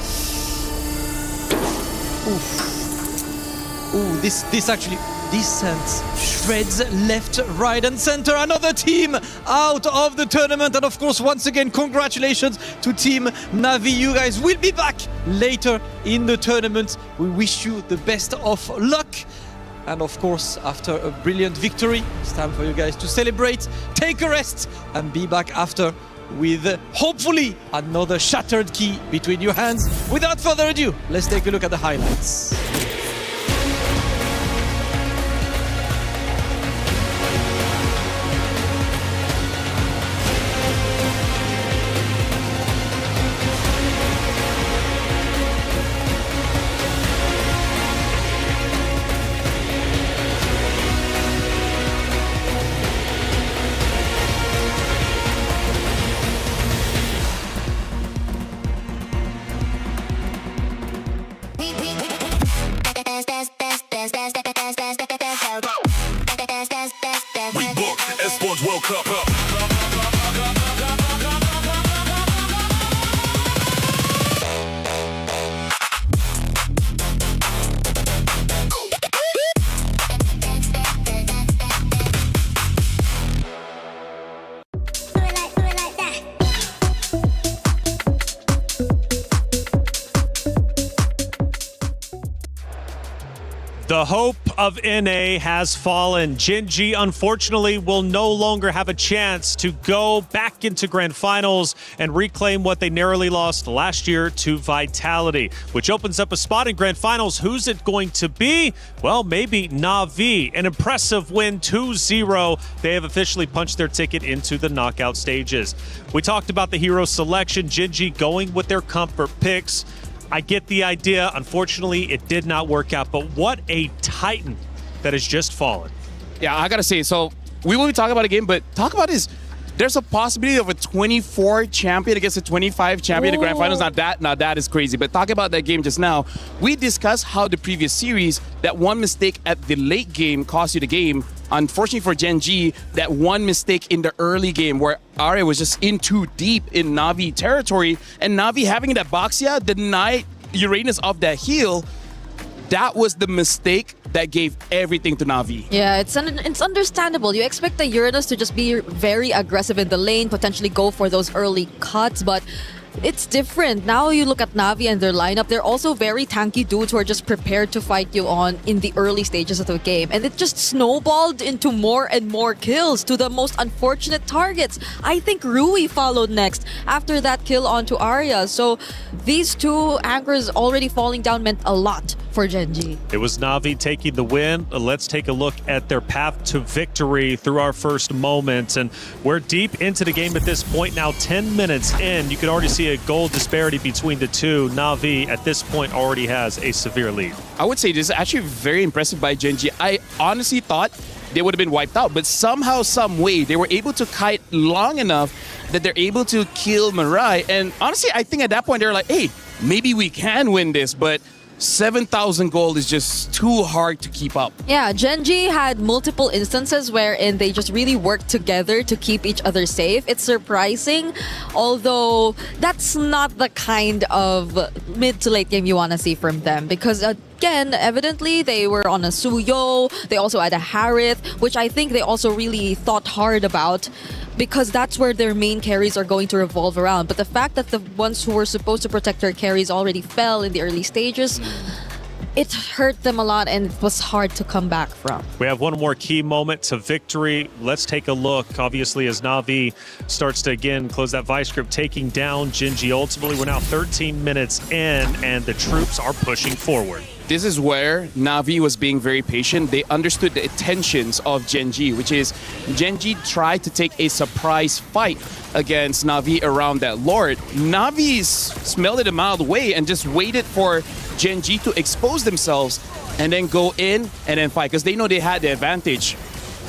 [SPEAKER 8] Ooh, this actually descent, shreds left, right and center. Another team out of the tournament. And of course, once again, congratulations to Team Navi. You guys will be back later in the tournament. We wish you the best of luck. And of course, after a brilliant victory, it's time for you guys to celebrate, take a rest, and be back after with hopefully another shattered key between your hands. Without further ado, let's take a look at the highlights.
[SPEAKER 6] The hope of NA has fallen. Gen.G unfortunately will no longer have a chance to go back into grand finals and reclaim what they narrowly lost last year to Vitality, which opens up a spot in grand finals. Who's it going to be? Well, maybe Na'Vi. An impressive win 2-0. They have officially punched their ticket into the knockout stages. We talked about the hero selection. Gen.G going with their comfort picks. I get the idea. Unfortunately, it did not work out, but what a titan that has just fallen.
[SPEAKER 10] Yeah, I gotta say, so we will be talking about a game, but talk about this. There's a possibility of a 24 champion against a 25 champion in the grand finals. Now that is crazy. But talking about that game just now, we discussed how the previous series, that one mistake at the late game cost you the game. Unfortunately for Gen.G, that one mistake in the early game where Arya was just in too deep in Na'Vi territory, and Na'Vi having that Boxia denied Uranus of that heal. That was the mistake that gave everything to Na'Vi.
[SPEAKER 11] Yeah, it's understandable. You expect the Uranus to just be very aggressive in the lane, potentially go for those early cuts, but it's different. Now you look at Na'Vi and their lineup, they're also very tanky dudes who are just prepared to fight you on in the early stages of the game. And it just snowballed into more and more kills to the most unfortunate targets. I think Rui followed next after that kill onto Arya. So these two anchors already falling down meant a lot for Gen.G.
[SPEAKER 6] It was Na'Vi taking the win. Let's take a look at their path to victory through our first moment. And we're deep into the game at this point now, 10 minutes in. You can already see a goal disparity between the two. Na'Vi at this point already has a severe lead.
[SPEAKER 10] I would say this is actually very impressive by Gen.G. I honestly thought they would have been wiped out, but somehow, some way, they were able to kite long enough that they're able to kill Mirai. And honestly, I think at that point, they're like, hey, maybe we can win this, but 7,000 gold is just too hard to keep up.
[SPEAKER 11] Yeah, Gen.G had multiple instances wherein they just really worked together to keep each other safe. It's surprising, although that's not the kind of mid to late game you want to see from them, because again, evidently they were on a Suyo, they also had a Harith, which I think they also really thought hard about, because that's where their main carries are going to revolve around. But the fact that the ones who were supposed to protect their carries already fell in the early stages, it hurt them a lot and it was hard to come back from.
[SPEAKER 6] We have one more key moment to victory. Let's take a look, obviously, as Na'Vi starts to again close that vice grip, taking down Gen.G. Ultimately, we're now 13 minutes in and the troops are pushing forward.
[SPEAKER 10] This is where Na'Vi was being very patient. They understood the intentions of Gen.G, which is Gen.G tried to take a surprise fight against Na'Vi around that Lord. Na'Vi smelled it a mile away and just waited for Gen.G to expose themselves and then go in and then fight, because they know they had the advantage.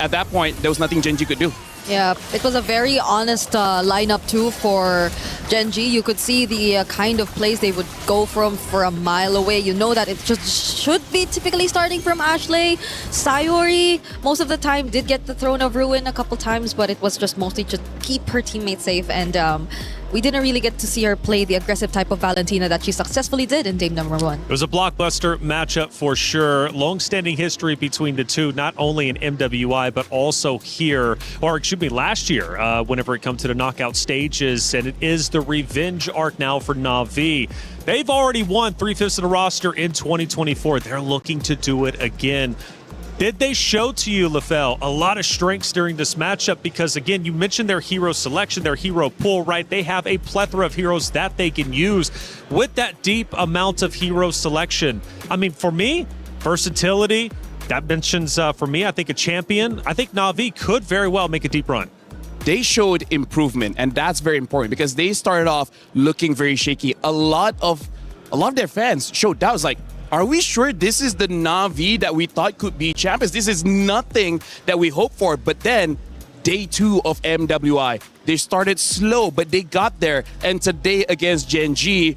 [SPEAKER 10] At that point, there was nothing Gen.G could do.
[SPEAKER 11] Yeah, it was a very honest lineup too for Gen.G. You could see the kind of plays they would go for a mile away. You know that it just should be typically starting from Ashley. Sayori, most of the time, did get the Throne of Ruin a couple times, but it was just mostly just keep her teammates safe. And we didn't really get to see her play the aggressive type of Valentina that she successfully did in game number 1.
[SPEAKER 6] It was a blockbuster matchup for sure. Long-standing history between the two, not only in MWI, but also here, or excuse me, last year, whenever it comes to the knockout stages. And it is the revenge arc now for Na'Vi. They've already won 3/5 of the roster in 2024. They're looking to do it again. Did they show to you, LaFell, a lot of strengths during this matchup? Because, again, you mentioned their hero selection, their hero pool, right? They have a plethora of heroes that they can use. With that deep amount of hero selection, I mean, for me, versatility, that mentions, for me, I think a champion. I think Na'Vi could very well make a deep run.
[SPEAKER 10] They showed improvement, and that's very important because they started off looking very shaky. A lot of their fans showed doubts, like, are we sure this is the Na'Vi that we thought could be champions? This is nothing that we hoped for. But then, day 2 of MWI, they started slow, but they got there. And today against Gen G,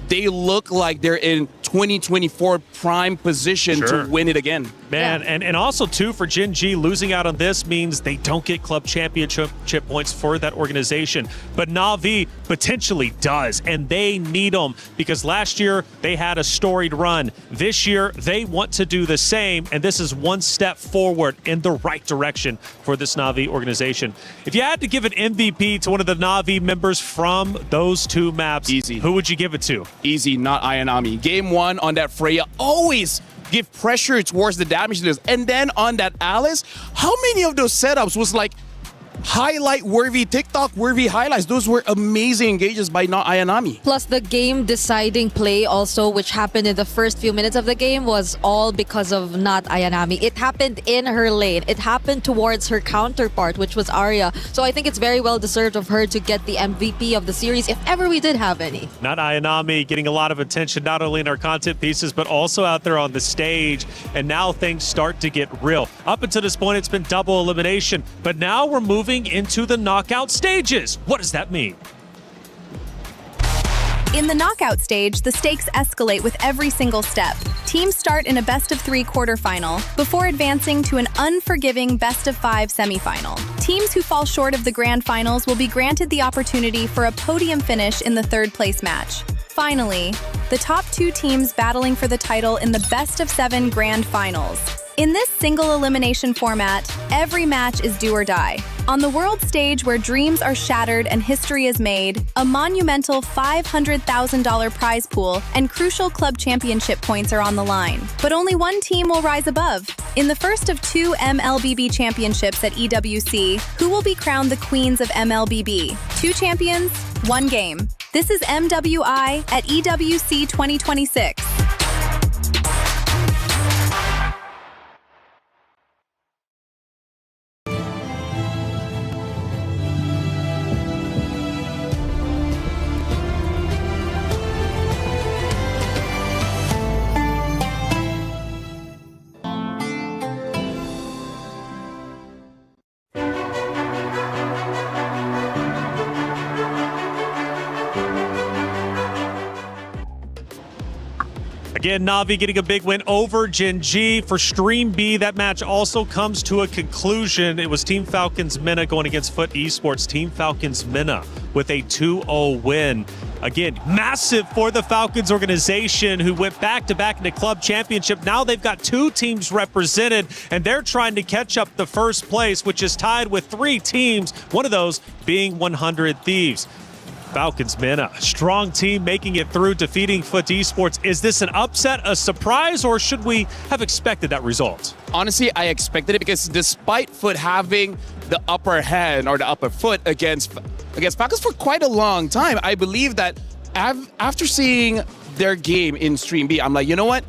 [SPEAKER 10] they look like they're in 2024 prime position to win it again.
[SPEAKER 6] Man, and also, too, for Gen G, losing out on this means they don't get club championship points for that organization. But Na'Vi potentially does, and they need them because last year they had a storied run. This year, they want to do the same, and this is one step forward in the right direction for this Na'Vi organization. If you had to give an MVP to one of the Na'Vi members from those two maps,
[SPEAKER 10] easy.
[SPEAKER 6] Who would you give it to?
[SPEAKER 10] Easy, not Ayanami. Game 1 on that Freya, always give pressure towards the damage dealers. And then on that Alice, how many of those setups was like highlight-worthy, TikTok-worthy highlights? Those were amazing engages by not Ayanami.
[SPEAKER 11] Plus the game-deciding play also, which happened in the first few minutes of the game, was all because of not Ayanami. It happened in her lane. It happened towards her counterpart, which was Arya. So I think it's very well-deserved of her to get the MVP of the series, if ever we did have any.
[SPEAKER 6] Not Ayanami getting a lot of attention, not only in our content pieces, but also out there on the stage. And now things start to get real. Up until this point, it's been double elimination. But now we're moving into the knockout stages. What does that mean?
[SPEAKER 7] In the knockout stage, the stakes escalate with every single step. Teams start in a best-of-3 quarterfinal before advancing to an unforgiving best-of-5 semifinal. Teams who fall short of the grand finals will be granted the opportunity for a podium finish in the third-place match. Finally, the top 2 teams battling for the title in the best-of-7 grand finals. In this single elimination format, every match is do or die. On the world stage where dreams are shattered and history is made, a monumental $500,000 prize pool and crucial club championship points are on the line. But only one team will rise above. In the first of 2 MLBB championships at EWC, who will be crowned the queens of MLBB? 2 champions, 1 game. This is MWI at EWC 2026.
[SPEAKER 6] Again, Na'Vi getting a big win over Gen G. For Stream B, that match also comes to a conclusion. It was Team Falcons Mena going against Foot Esports. Team Falcons Mena with a 2-0 win. Again, massive for the Falcons organization who went back-to-back in the club championship. Now they've got 2 teams represented, and they're trying to catch up the first place, which is tied with 3 teams, one of those being 100 Thieves. Falcons Mena, strong team making it through, defeating Foot Esports. Is this an upset, a surprise, or should we have expected that result?
[SPEAKER 10] Honestly, I expected it because despite Foot having the upper hand or the upper foot against Falcons for quite a long time, I believe that after seeing their game in Stream B, I'm like, you know what?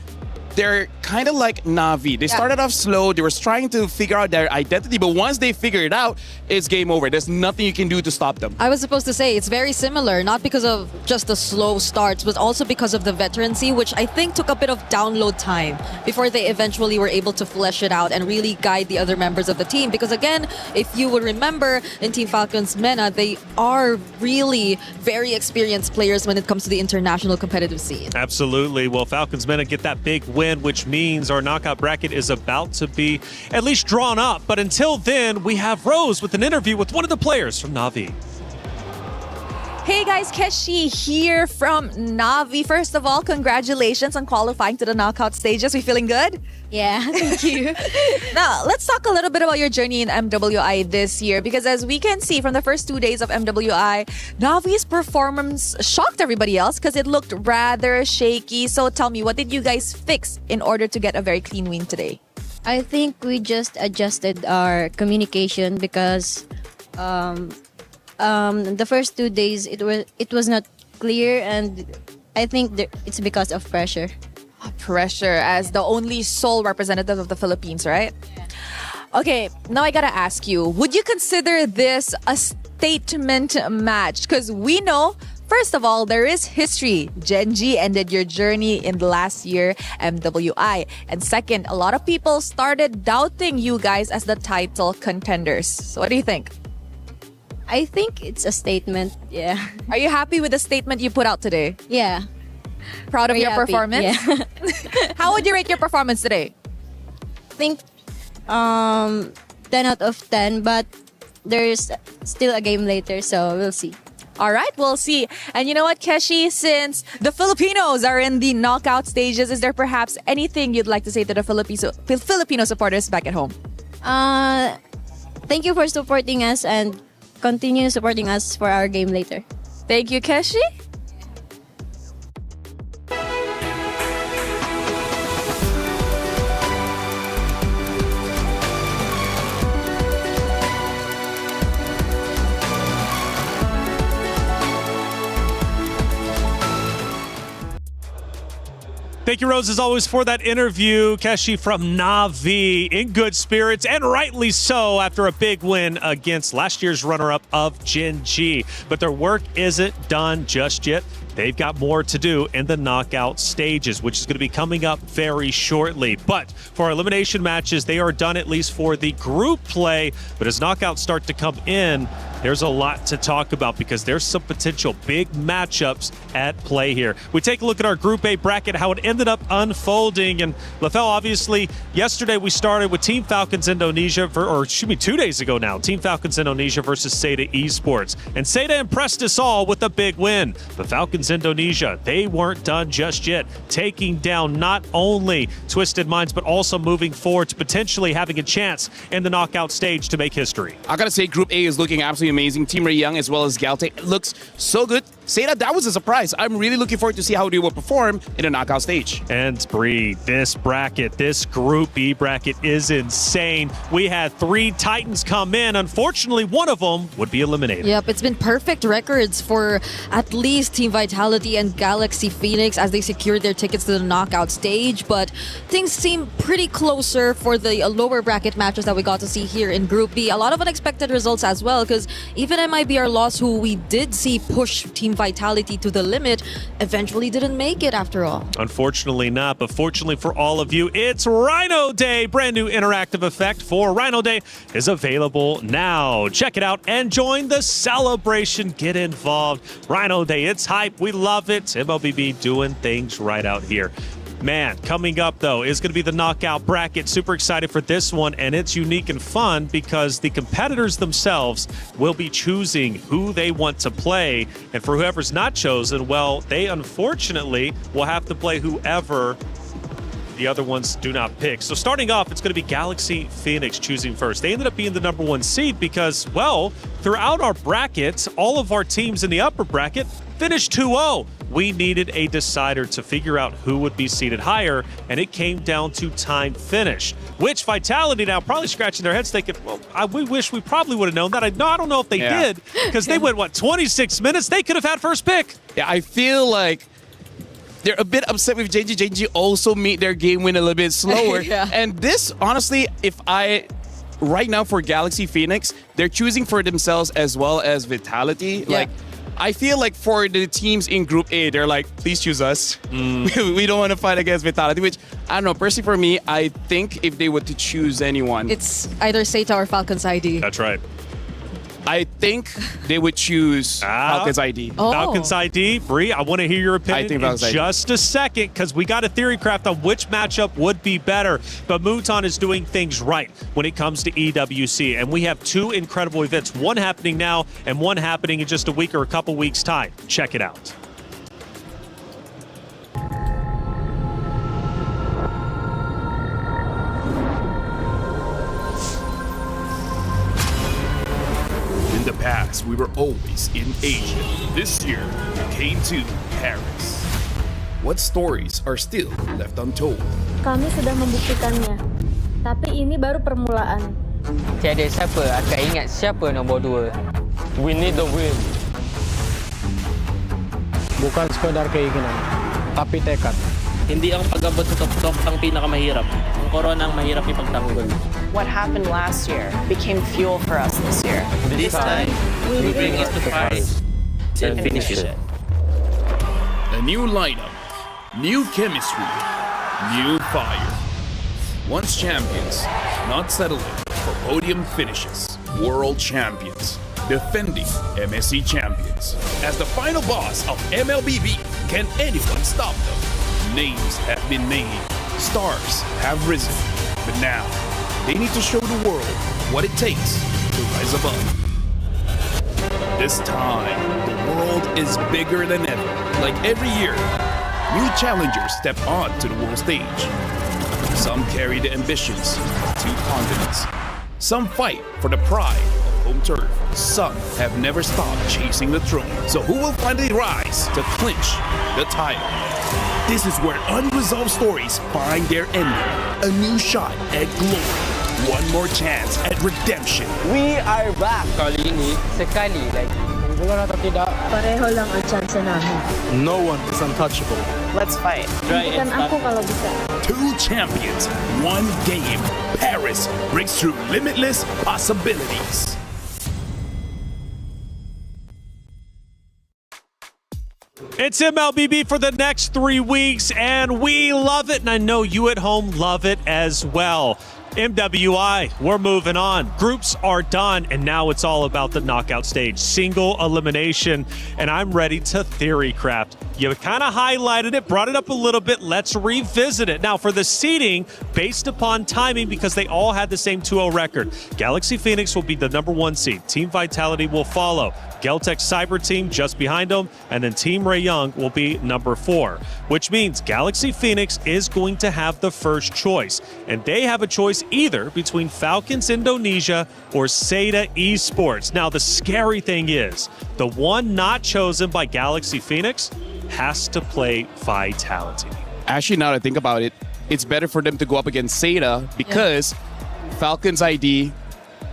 [SPEAKER 10] They're kind of like Na'Vi. They started off slow. They were trying to figure out their identity, but once they figure it out, it's game over. There's nothing you can do to stop them.
[SPEAKER 11] I was supposed to say it's very similar, not because of just the slow starts, but also because of the veterancy, which I think took a bit of download time before they eventually were able to flesh it out and really guide the other members of the team. Because again, if you would remember, in Team Falcons Mena, they are really very experienced players when it comes to the international competitive scene.
[SPEAKER 6] Absolutely. Well, Falcons Mena get that big win, which means our knockout bracket is about to be at least drawn up. But until then, we have Rose with an interview with one of the players from Na'Vi.
[SPEAKER 14] Hey guys, Keshi here from Navi. First of all, congratulations on qualifying to the knockout stages. We feeling good?
[SPEAKER 17] Yeah, thank you.
[SPEAKER 14] Now, let's talk a little bit about your journey in MWI this year, because as we can see from the first 2 days of MWI, Navi's performance shocked everybody else because it looked rather shaky. So tell me, what did you guys fix in order to get a very clean win today?
[SPEAKER 17] I think we just adjusted our communication because the first 2 days it was not clear, and I think it's because of pressure.
[SPEAKER 14] Pressure as the only sole representative of the Philippines, right? Okay, now I gotta ask you, would you consider this a statement match? Because we know, first of all, there is history. Gen G ended your journey in the last year, MWI. And second, a lot of people started doubting you guys as the title contenders. So what do you think?
[SPEAKER 17] I think it's a statement, yeah.
[SPEAKER 14] Are you happy with the statement you put out today?
[SPEAKER 17] Yeah.
[SPEAKER 14] Proud of
[SPEAKER 17] Very
[SPEAKER 14] your
[SPEAKER 17] happy,
[SPEAKER 14] performance?
[SPEAKER 17] yeah.
[SPEAKER 14] How would you rate your performance today?
[SPEAKER 17] I think 10 out of 10, but there's still a game later, so we'll see.
[SPEAKER 14] All right, we'll see. And you know what, Keshi, since the Filipinos are in the knockout stages, is there perhaps anything you'd like to say to the Filipino supporters back at home?
[SPEAKER 17] Thank you for supporting us and continue supporting us for our game later.
[SPEAKER 14] Thank you, Keshi.
[SPEAKER 6] Thank you, Rose, as always, for that interview. Keshi from Navi in good spirits, and rightly so, after a big win against last year's runner-up of Gen G. But their work isn't done just yet. They've got more to do in the knockout stages, which is going to be coming up very shortly. But for our elimination matches, they are done at least for the group play. But as knockouts start to come in, there's a lot to talk about because there's some potential big matchups at play here. We take a look at our Group A bracket, how it ended up unfolding. And LaFell, obviously, yesterday we started with Team Falcons Indonesia, 2 days ago now, Team Falcons Indonesia versus Seda Esports. And Seda impressed us all with a big win. The Falcons Indonesia, they weren't done just yet, taking down not only Twisted Minds, but also moving forward to potentially having a chance in the knockout stage to make history.
[SPEAKER 10] I gotta say, Group A is looking absolutely amazing. Team Ray Young as well as Galte looks so good. Seda, that was a surprise. I'm really looking forward to see how they will perform in a knockout stage.
[SPEAKER 6] And Bree, this bracket, this Group B bracket is insane. We had 3 Titans come in. Unfortunately, one of them would be eliminated.
[SPEAKER 11] Yep, it's been perfect records for at least Team Vitality and Galaxy Phoenix as they secured their tickets to the knockout stage. But things seem pretty closer for the lower bracket matches that we got to see here in Group B. A lot of unexpected results as well, because even MIBR Lost, who we did see push Team Vitality to the limit, eventually didn't make it after all.
[SPEAKER 6] Unfortunately not, but fortunately for all of you, it's Rhino Day. Brand new interactive effect for Rhino Day is available now. Check it out and join the celebration. Get involved. Rhino Day, it's hype. We love it. MLBB doing things right out here. Man, coming up, though, is going to be the knockout bracket. Super excited for this one, and it's unique and fun because the competitors themselves will be choosing who they want to play. And for whoever's not chosen, well, they unfortunately will have to play whoever the other ones do not pick. So starting off, it's going to be Galaxy Phoenix choosing first. They ended up being the #1 seed because, well, throughout our bracket, all of our teams in the upper bracket finished 2-0. We needed a decider to figure out who would be seated higher, and it came down to time finish, which Vitality now probably scratching their heads thinking, well, we wish we probably would have known that. I don't know if they did, because they went, 26 minutes? They could have had first pick.
[SPEAKER 10] Yeah, I feel like they're a bit upset with JG. JG also made their game win a little bit slower.
[SPEAKER 11] Yeah.
[SPEAKER 10] And this, honestly, right now for Galaxy Phoenix, they're choosing for themselves as well as Vitality.
[SPEAKER 11] Yeah.
[SPEAKER 10] Like, I feel like for the teams in Group A, they're like, please choose us. We don't want to fight against Vitality, which, I don't know, personally for me, I think if they were to choose anyone,
[SPEAKER 11] It's either Seta or Falcons ID.
[SPEAKER 6] That's right.
[SPEAKER 10] I think they would choose Falcons ID.
[SPEAKER 6] Falcons ID. Bree, I want to hear your opinion in
[SPEAKER 10] Falcons ID.
[SPEAKER 6] just a second because we got a theory craft on which matchup would be better. But Mouton is doing things right when it comes to EWC. And we have two incredible events, one happening now and one happening in just a week or a couple weeks' time. Check it out.
[SPEAKER 2] In the past, we were always in Asia. This year, we came to Paris. What stories are still left untold?
[SPEAKER 22] Kami sudah membuktikannya. Tapi ini baru permulaan.
[SPEAKER 23] Tiada siapa akan ingat siapa nombor 2. We need the win.
[SPEAKER 24] Bukan sekadar keinginan, tapi tekad.
[SPEAKER 25] Hindi ang pag-abot sa tuktok ang pinakamahirap. Ang corona ang mahirap ipagtanggol.
[SPEAKER 26] What happened last year became fuel for us this year.
[SPEAKER 23] This time,
[SPEAKER 25] we bring it to Paris and finish it.
[SPEAKER 2] A new lineup, new chemistry, new fire. Once champions, not settling for podium finishes. World champions, defending MSC champions. As the final boss of MLBB, can anyone stop them? Names have been made, stars have risen, but now they need to show the world what it takes to rise above. This time, the world is bigger than ever. Like every year, new challengers step onto the world stage. Some carry the ambitions of 2 continents. Some fight for the pride of home turf. Some have never stopped chasing the throne. So who will finally rise to clinch the title? This is where unresolved stories find their ending. A new shot at glory. One more chance at redemption.
[SPEAKER 23] We are back. Kali ini, sekali lagi.
[SPEAKER 24] Bukan atau tidak,
[SPEAKER 22] Pareho lang ang chance namin.
[SPEAKER 24] no one is untouchable.
[SPEAKER 26] Let's fight.
[SPEAKER 22] Bukan ako kalau bisa.
[SPEAKER 2] 2 champions, 1 game. Paris breaks through limitless possibilities.
[SPEAKER 6] It's MLBB for the next 3 weeks, and we love it, and I know you at home love it as well. MWI, we're moving on. Groups are done, and now it's all about the knockout stage. Single elimination, and I'm ready to theory craft. You kind of highlighted it, brought it up a little bit. Let's revisit it. Now, for the seeding, based upon timing, because they all had the same 2-0 record, Galaxy Phoenix will be the #1 seed. Team Vitality will follow. Geltec Cyber Team just behind them, and then Team Ray Young will be #4, which means Galaxy Phoenix is going to have the first choice, and they have a choice either between Falcons Indonesia or Seda Esports. Now, the scary thing is, the one not chosen by Galaxy Phoenix has to play Vitality.
[SPEAKER 10] Actually, now that I think about it, it's better for them to go up against Seda because Falcons ID,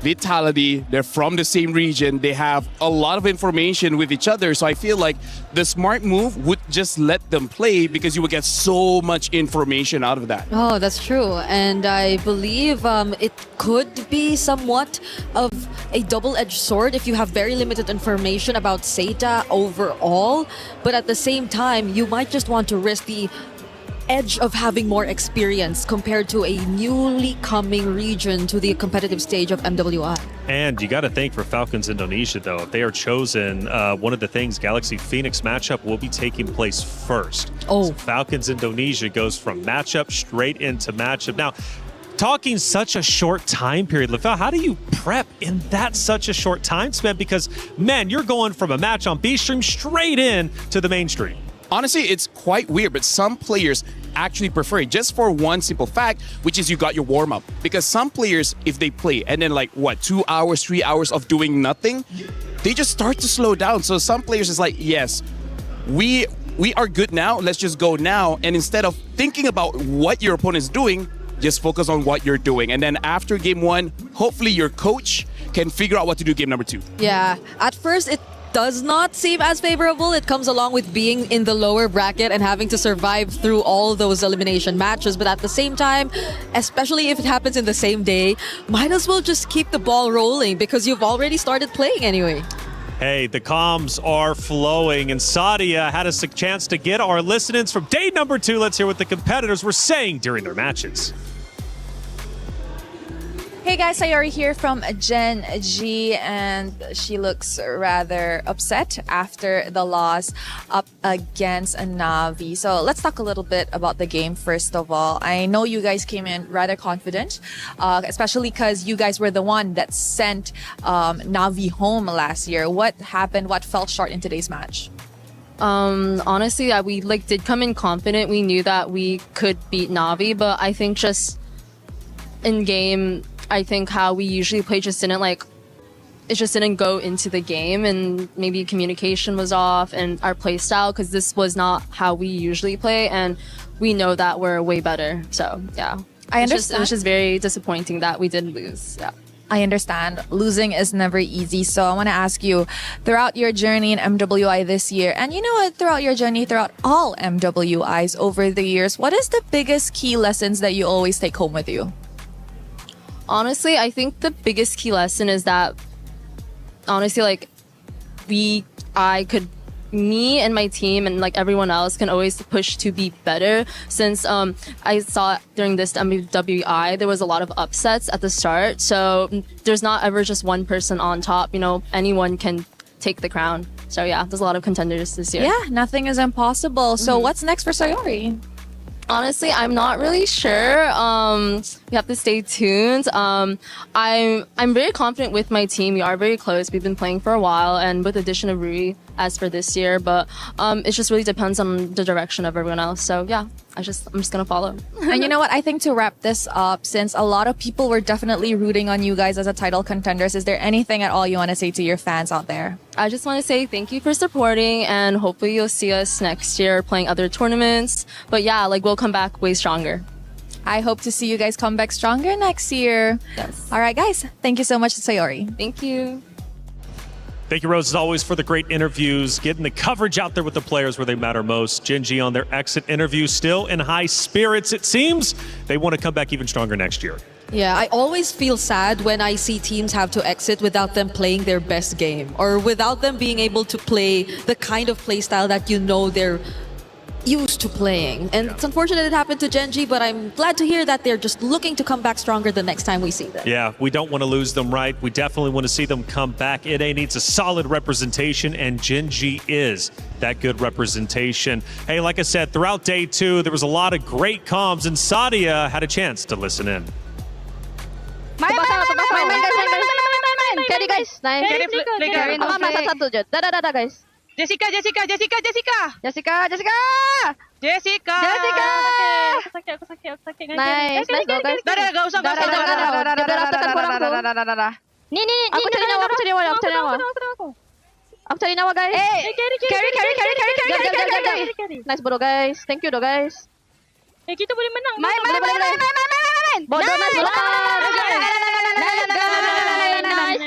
[SPEAKER 10] Vitality, they're from the same region. They have a lot of information with each other. So I feel like the smart move would just let them play because you would get so much information out of that.
[SPEAKER 11] Oh, that's true. And I believe it could be somewhat of a double-edged sword if you have very limited information about Seda overall. But at the same time, you might just want to risk the edge of having more experience compared to a newly coming region to the competitive stage of MWI.
[SPEAKER 6] And you got to think for Falcons Indonesia, though, if they are chosen, one of the things, Galaxy Phoenix matchup will be taking place first.
[SPEAKER 11] Oh.
[SPEAKER 6] So Falcons Indonesia goes from matchup straight into matchup. Now, talking such a short time period, Lefel, how do you prep in that such a short time span? Because, man, you're going from a match on B stream straight in to the mainstream.
[SPEAKER 10] Honestly, it's quite weird, but some players actually prefer it just for one simple fact, which is you got your warm-up. Because some players, if they play and then 2 hours, 3 hours of doing nothing, they just start to slow down. So some players is like, yes, we are good now, let's just go now. And instead of thinking about what your opponent is doing, just focus on what you're doing. And then after game 1, hopefully your coach can figure out what to do game number 2.
[SPEAKER 11] Yeah, at first it does not seem as favorable. It comes along with being in the lower bracket and having to survive through all those elimination matches. But at the same time, especially if it happens in the same day, might as well just keep the ball rolling because you've already started playing anyway.
[SPEAKER 6] Hey, the comms are flowing, and Sadia had a chance to get our listenings from day number 2. Let's hear what the competitors were saying during their matches.
[SPEAKER 14] Hey guys, Sayori here from Gen G, and she looks rather upset after the loss up against Navi. So let's talk a little bit about the game first of all. I know you guys came in rather confident, especially because you guys were the one that sent Navi home last year. What happened? What fell short in today's match?
[SPEAKER 3] Honestly, we did come in confident. We knew that we could beat Navi, but I think just in game, I think how we usually play just didn't go into the game, and maybe communication was off and our play style, because this was not how we usually play, and we know that we're way better. So yeah,
[SPEAKER 14] I understand.
[SPEAKER 3] It was just very disappointing that we did lose. Yeah.
[SPEAKER 14] I understand. Losing is never easy. So I want to ask you, throughout your journey in MWI this year, and you know what, throughout your journey, throughout all MWIs over the years, what is the biggest key lessons that you always take home with you?
[SPEAKER 3] Honestly, I think the biggest key lesson is that, honestly, me and my team and everyone else can always push to be better. Since I saw during this MWI, there was a lot of upsets at the start. So there's not ever just one person on top. You know, anyone can take the crown. So yeah, there's a lot of contenders this year.
[SPEAKER 14] Yeah, nothing is impossible. So what's next for Sayori?
[SPEAKER 3] Honestly, I'm not really sure. We have to stay tuned. I'm very confident with my team. We are very close. We've been playing for a while, and with the addition of Rui as for this year, but it just really depends on the direction of everyone else. So yeah, I'm just gonna follow.
[SPEAKER 14] And you know what? I think to wrap this up, since a lot of people were definitely rooting on you guys as a title contenders, is there anything at all you want to say to your fans out there?
[SPEAKER 3] I just want to say thank you for supporting, and hopefully you'll see us next year playing other tournaments. But yeah, we'll come back way stronger.
[SPEAKER 14] I hope to see you guys come back stronger next year.
[SPEAKER 3] Yes.
[SPEAKER 14] All right, guys. Thank you so much, Sayori.
[SPEAKER 3] Thank you.
[SPEAKER 6] Thank you, Rose, as always, for the great interviews, getting the coverage out there with the players where they matter most. Gen G on their exit interview, still in high spirits, it seems. They want to come back even stronger next year.
[SPEAKER 11] Yeah, I always feel sad when I see teams have to exit without them playing their best game, or without them being able to play the kind of play style that you know they're used to playing. And it's unfortunate it happened to Gen G, but I'm glad to hear that they're just looking to come back stronger the next time we see them.
[SPEAKER 6] Yeah, we don't want to lose them, right? We definitely want to see them come back. NA needs a solid representation, and Gen G is that good representation. Hey, like I said, throughout day 2, there was a lot of great comms, and Sadia had a chance to listen in.
[SPEAKER 13] Main carry guys, nice. Carry no masa satu Jod. Dadah guys.
[SPEAKER 16] Jessica.
[SPEAKER 13] Jessica.
[SPEAKER 16] Sakit.
[SPEAKER 13] Nice go guys.
[SPEAKER 16] Dah, gak usah.
[SPEAKER 13] Nih. Aku cari nyawa. Aku cari nyawa guys. Carry. Nice bro guys. Thank you guys.
[SPEAKER 16] Kita boleh menang.
[SPEAKER 13] Main. Bodoh nice.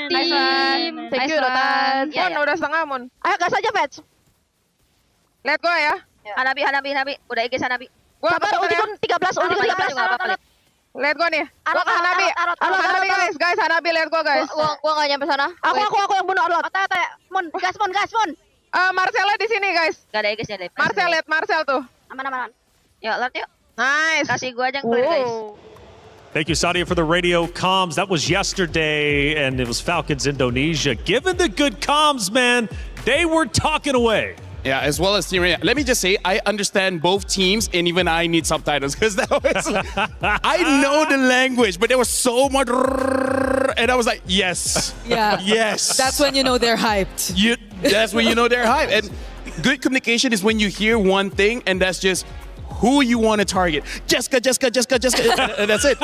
[SPEAKER 13] Nice team. Thank you Rotan.
[SPEAKER 16] Mon, udah setengah Mon.
[SPEAKER 13] Ayo gas aja Fetch.
[SPEAKER 16] Let go ya.
[SPEAKER 13] Hanabi. Udah IG Hanabi.
[SPEAKER 16] Sabar,
[SPEAKER 13] ulti kun 13.
[SPEAKER 16] Let go nih. Gua ke Hanabi. Hanabi guys. Hanabi let go guys.
[SPEAKER 13] Gua enggak nyampe sana. Aku yang bunuh Arlot. Mon, gas Mon.
[SPEAKER 16] Marcella di sini guys.
[SPEAKER 13] Gak ada IG-nya deh.
[SPEAKER 16] Marcel tuh.
[SPEAKER 13] Aman. Yuk, Lord yuk.
[SPEAKER 16] Nice.
[SPEAKER 13] Kasih gua aja yang clear guys.
[SPEAKER 6] Thank you, Sadia, for the radio comms. That was yesterday, and it was Falcons Indonesia. Given the good comms, man, they were talking away.
[SPEAKER 10] Yeah, as well as Team. Let me just say, I understand both teams, and even I need subtitles because that was. I know the language, but there was so much, and I was like, yes,
[SPEAKER 11] Yeah.
[SPEAKER 10] yes.
[SPEAKER 11] That's when you know they're hyped.
[SPEAKER 10] That's when you know they're hyped. And good communication is when you hear one thing, and that's just who you want to target. Jessica. And that's it.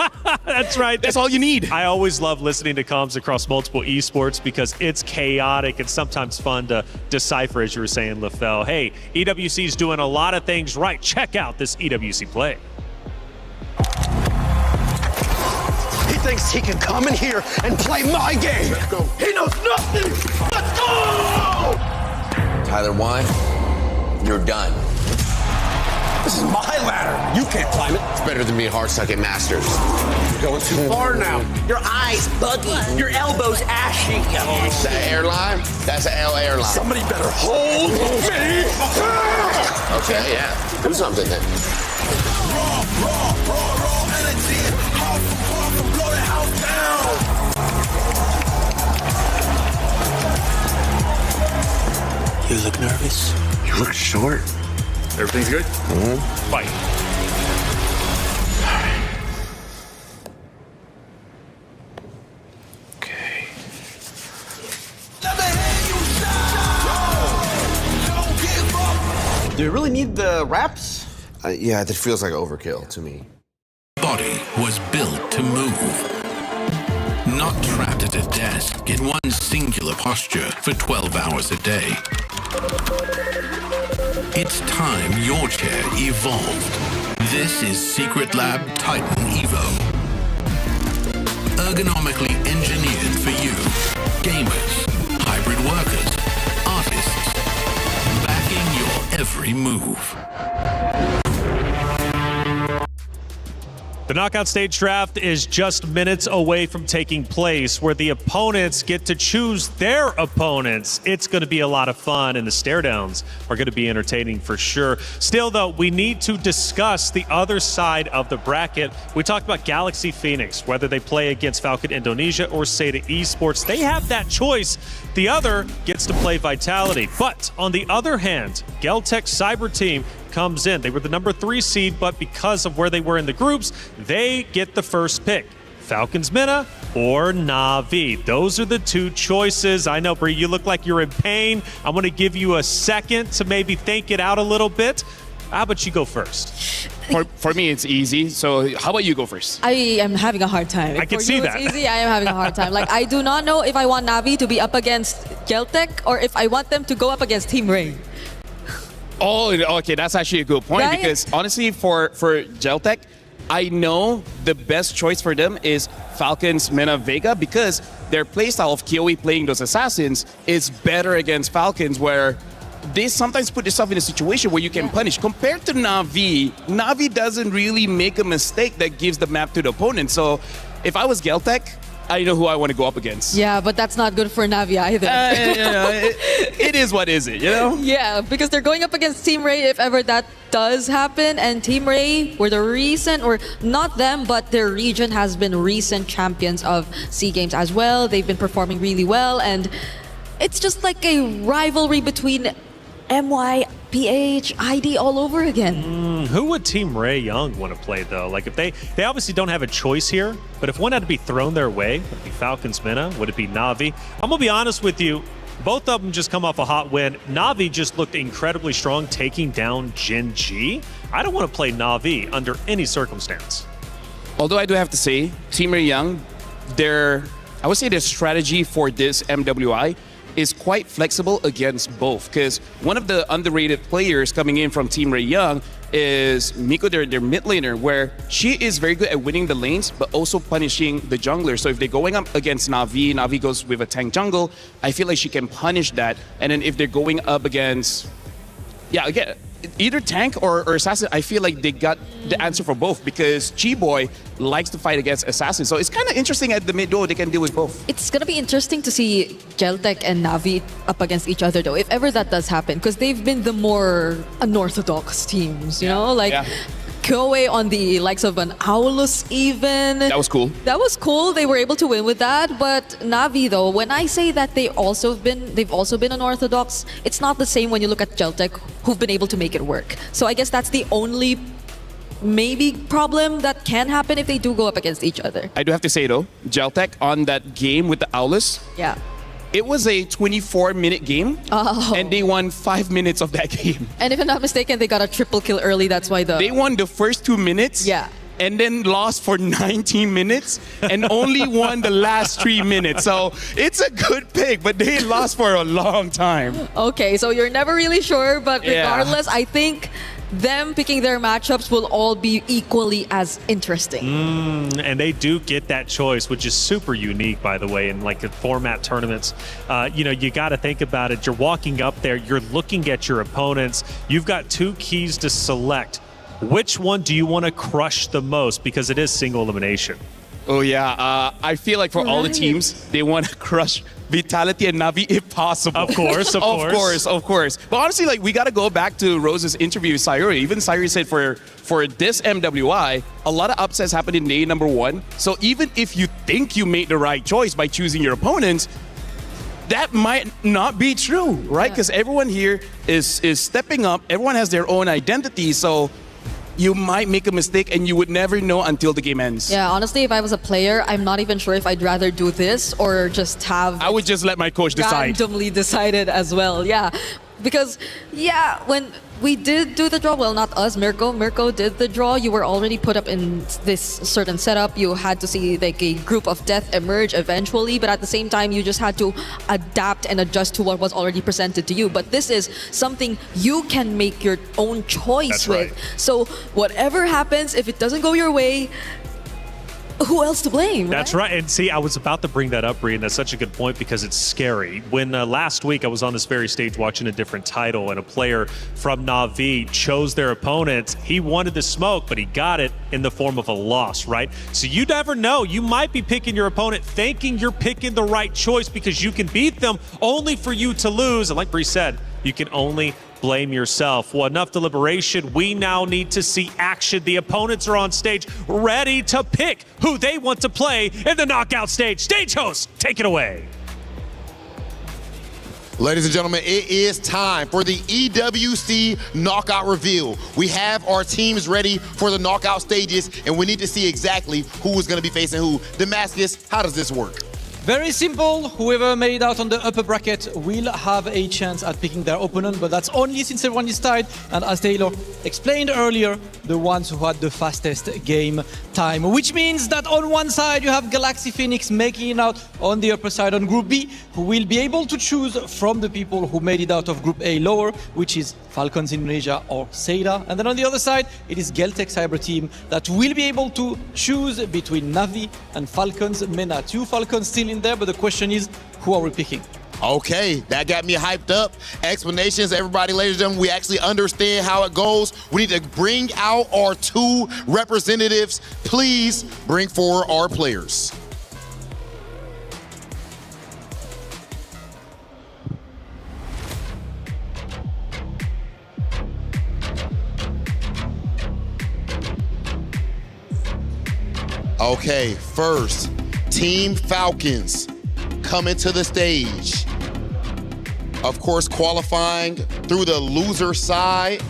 [SPEAKER 6] That's right.
[SPEAKER 10] That's all you need.
[SPEAKER 6] I always love listening to comms across multiple esports because it's chaotic and sometimes fun to decipher, as you were saying, LaFell. Hey, EWC is doing a lot of things right. Check out this EWC play.
[SPEAKER 1] He thinks he can come in here and play my game. He knows nothing. Let's go!
[SPEAKER 4] Tyler Wine, you're done.
[SPEAKER 1] This is my ladder. You can't climb it.
[SPEAKER 4] It's better than being hard-stuck at Masters.
[SPEAKER 1] You're going too far now.
[SPEAKER 18] Your eyes buggy. Your elbows ashy.
[SPEAKER 4] That's the airline. That's an L airline.
[SPEAKER 1] Somebody better hold me.
[SPEAKER 4] Okay, yeah. Do something then.
[SPEAKER 1] Raw energy. Blow the house down.
[SPEAKER 5] Everything's good?
[SPEAKER 6] Fight.
[SPEAKER 5] Do you really need the wraps?
[SPEAKER 4] Yeah, that feels like overkill to me.
[SPEAKER 9] Body was built to move. Not trapped at a desk in one singular posture for 12 hours a day. It's time your chair evolved. This is Secret Lab Titan Evo. Ergonomically engineered for you. Gamers, hybrid workers, artists. Backing your every move.
[SPEAKER 6] The knockout stage draft is just minutes away from taking place, where the opponents get to choose their opponents. It's going to be a lot of fun, and the stare downs are going to be entertaining for sure. Still, though, we need to discuss the other side of the bracket. We talked about Galaxy Phoenix, whether they play against Falcon Indonesia or Seda Esports. They have that choice. The other gets to play Vitality. But on the other hand, Geltec Cyber Team comes in. They were the number 3 seed, but because of where they were in the groups, they get the first pick. Falcons Mina or Na'Vi. Those are the two choices. I know, Bree, you look like you're in pain. I'm going to give you a second to maybe think it out a little bit. How about you go first?
[SPEAKER 10] For me, it's easy. So how about you go first?
[SPEAKER 11] I am having a hard time.
[SPEAKER 6] I can
[SPEAKER 11] For
[SPEAKER 6] see
[SPEAKER 11] you,
[SPEAKER 6] that.
[SPEAKER 11] It's easy. I am having a hard time. Like, I do not know if I want Na'Vi to be up against Geltec or if I want them to go up against Team Ray.
[SPEAKER 10] Oh, okay, that's actually a good point,
[SPEAKER 11] Right?
[SPEAKER 10] because honestly, for Geltec, I know the best choice for them is Falcons Mina Vega, because their playstyle of KOE playing those assassins is better against Falcons, where they sometimes put yourself in a situation where you can punish. Compared to Na'Vi, Na'Vi doesn't really make a mistake that gives the map to the opponent. So if I was Geltec, I know who I want to go up against.
[SPEAKER 11] Yeah, but that's not good for Na'Vi either.
[SPEAKER 10] It is what is it, you know?
[SPEAKER 11] Yeah, because they're going up against Team Ray if ever that does happen. And Team Ray were the recent, or not them, but their region has been recent champions of SEA Games as well. They've been performing really well. And it's just like a rivalry between MY, PH, ID all over again.
[SPEAKER 6] Who would Team Ray Young want to play, though? Like, if they obviously don't have a choice here, but if one had to be thrown their way, would it be Falcons Mina? Would it be Na'Vi? I'm going to be honest with you. Both of them just come off a hot win. Na'Vi just looked incredibly strong, taking down Gen G. I don't want to play Na'Vi under any circumstance.
[SPEAKER 10] Although I do have to say, Team Ray Young, I would say their strategy for this MWI is quite flexible against both, because one of the underrated players coming in from Team Ray Young is Miko, their mid laner, where she is very good at winning the lanes, but also punishing the jungler. So if they're going up against Na'Vi, Na'Vi goes with a tank jungle, I feel like she can punish that. And then if they're going up against, again, either tank or assassin, I feel like they got the answer for both, because Chi-Boy likes to fight against assassins. So it's kind of interesting at the mid duo, they can deal with both.
[SPEAKER 11] It's going to be interesting to see Geltec and Na'Vi up against each other, though, if ever that does happen, because they've been the more unorthodox teams, you know? Like, KOE on the likes of an Aulus even.
[SPEAKER 10] That was cool.
[SPEAKER 11] That was cool. They were able to win with that. But Na'Vi, though, when I say that they've also been unorthodox, it's not the same when you look at Geltec, who've been able to make it work. So I guess that's the only maybe problem that can happen if they do go up against each other.
[SPEAKER 10] I do have to say, though, Geltec on that game with the Aulus,
[SPEAKER 11] yeah,
[SPEAKER 10] it was a 24-minute game, and they won 5 minutes of that game.
[SPEAKER 11] And if I'm not mistaken, they got a triple kill early. That's why
[SPEAKER 10] they won the first 2 minutes.
[SPEAKER 11] Yeah.
[SPEAKER 10] And then lost for 19 minutes and only won the last 3 minutes. So it's a good pick, but they lost for a long time.
[SPEAKER 11] Okay, so you're never really sure, but regardless, I think them picking their matchups will all be equally as interesting.
[SPEAKER 6] And they do get that choice, which is super unique, by the way, in like the format tournaments. You got to think about it. You're walking up there, you're looking at your opponents. You've got 2 keys to select. Which one do you want to crush the most? Because it is single elimination.
[SPEAKER 10] Oh, yeah. I feel like for all the teams, they want to crush Vitality and Na'Vi if possible.
[SPEAKER 6] Of course.
[SPEAKER 10] Of course. But honestly, like, we got to go back to Rose's interview with Sayuri. Even Sayuri said for this MWI, a lot of upsets happened in day number 1. So even if you think you made the right choice by choosing your opponents, that might not be true, right? Because everyone here is stepping up. Everyone has their own identity. So you might make a mistake and you would never know until the game ends.
[SPEAKER 11] Yeah, honestly, if I was a player, I'm not even sure if I'd rather do this or just have...
[SPEAKER 10] I would just let my coach decide.
[SPEAKER 11] Randomly decided as well, yeah. Because, yeah, when we did do the draw, well, not us, Mirko did the draw, you were already put up in this certain setup. You had to see like a group of death emerge eventually, but at the same time, you just had to adapt and adjust to what was already presented to you. But this is something you can make your own choice with. So whatever happens, if it doesn't go your way, who else to blame?
[SPEAKER 6] That's right. And see, I was about to bring that up, Bree, and that's such a good point because it's scary. When last week I was on this very stage watching a different title and a player from Na'Vi chose their opponent, he wanted the smoke, but he got it in the form of a loss, right? So you never know. You might be picking your opponent thinking you're picking the right choice because you can beat them only for you to lose. And like Bree said, you can only blame yourself. Well, enough deliberation. We now need to see action. The opponents are on stage ready to pick who they want to play in the knockout stage. Stage host, take it away.
[SPEAKER 4] Ladies and gentlemen, it is time for the EWC knockout reveal. We have our teams ready for the knockout stages, and we need to see exactly who is going to be facing who. Damascus, how does this work?
[SPEAKER 24] Very simple. Whoever made it out on the upper bracket will have a chance at picking their opponent, but that's only since everyone is tied. And as Taylor explained earlier, the ones who had the fastest game time, which means that on one side you have Galaxy Phoenix making it out on the upper side on Group B, who will be able to choose from the people who made it out of Group A lower, which is Falcons Indonesia or Seda. And then on the other side, it is Geltec Cyber Team that will be able to choose between Na'Vi and Falcons MENA. Two Falcons still in there, but the question is, who are we picking?
[SPEAKER 4] Okay, that got me hyped up. Explanations, everybody, ladies and gentlemen, we actually understand how it goes. We need to bring out our two representatives. Please bring forward our players. Okay, first, Team Falcons coming to the stage. Of course, qualifying through the loser side,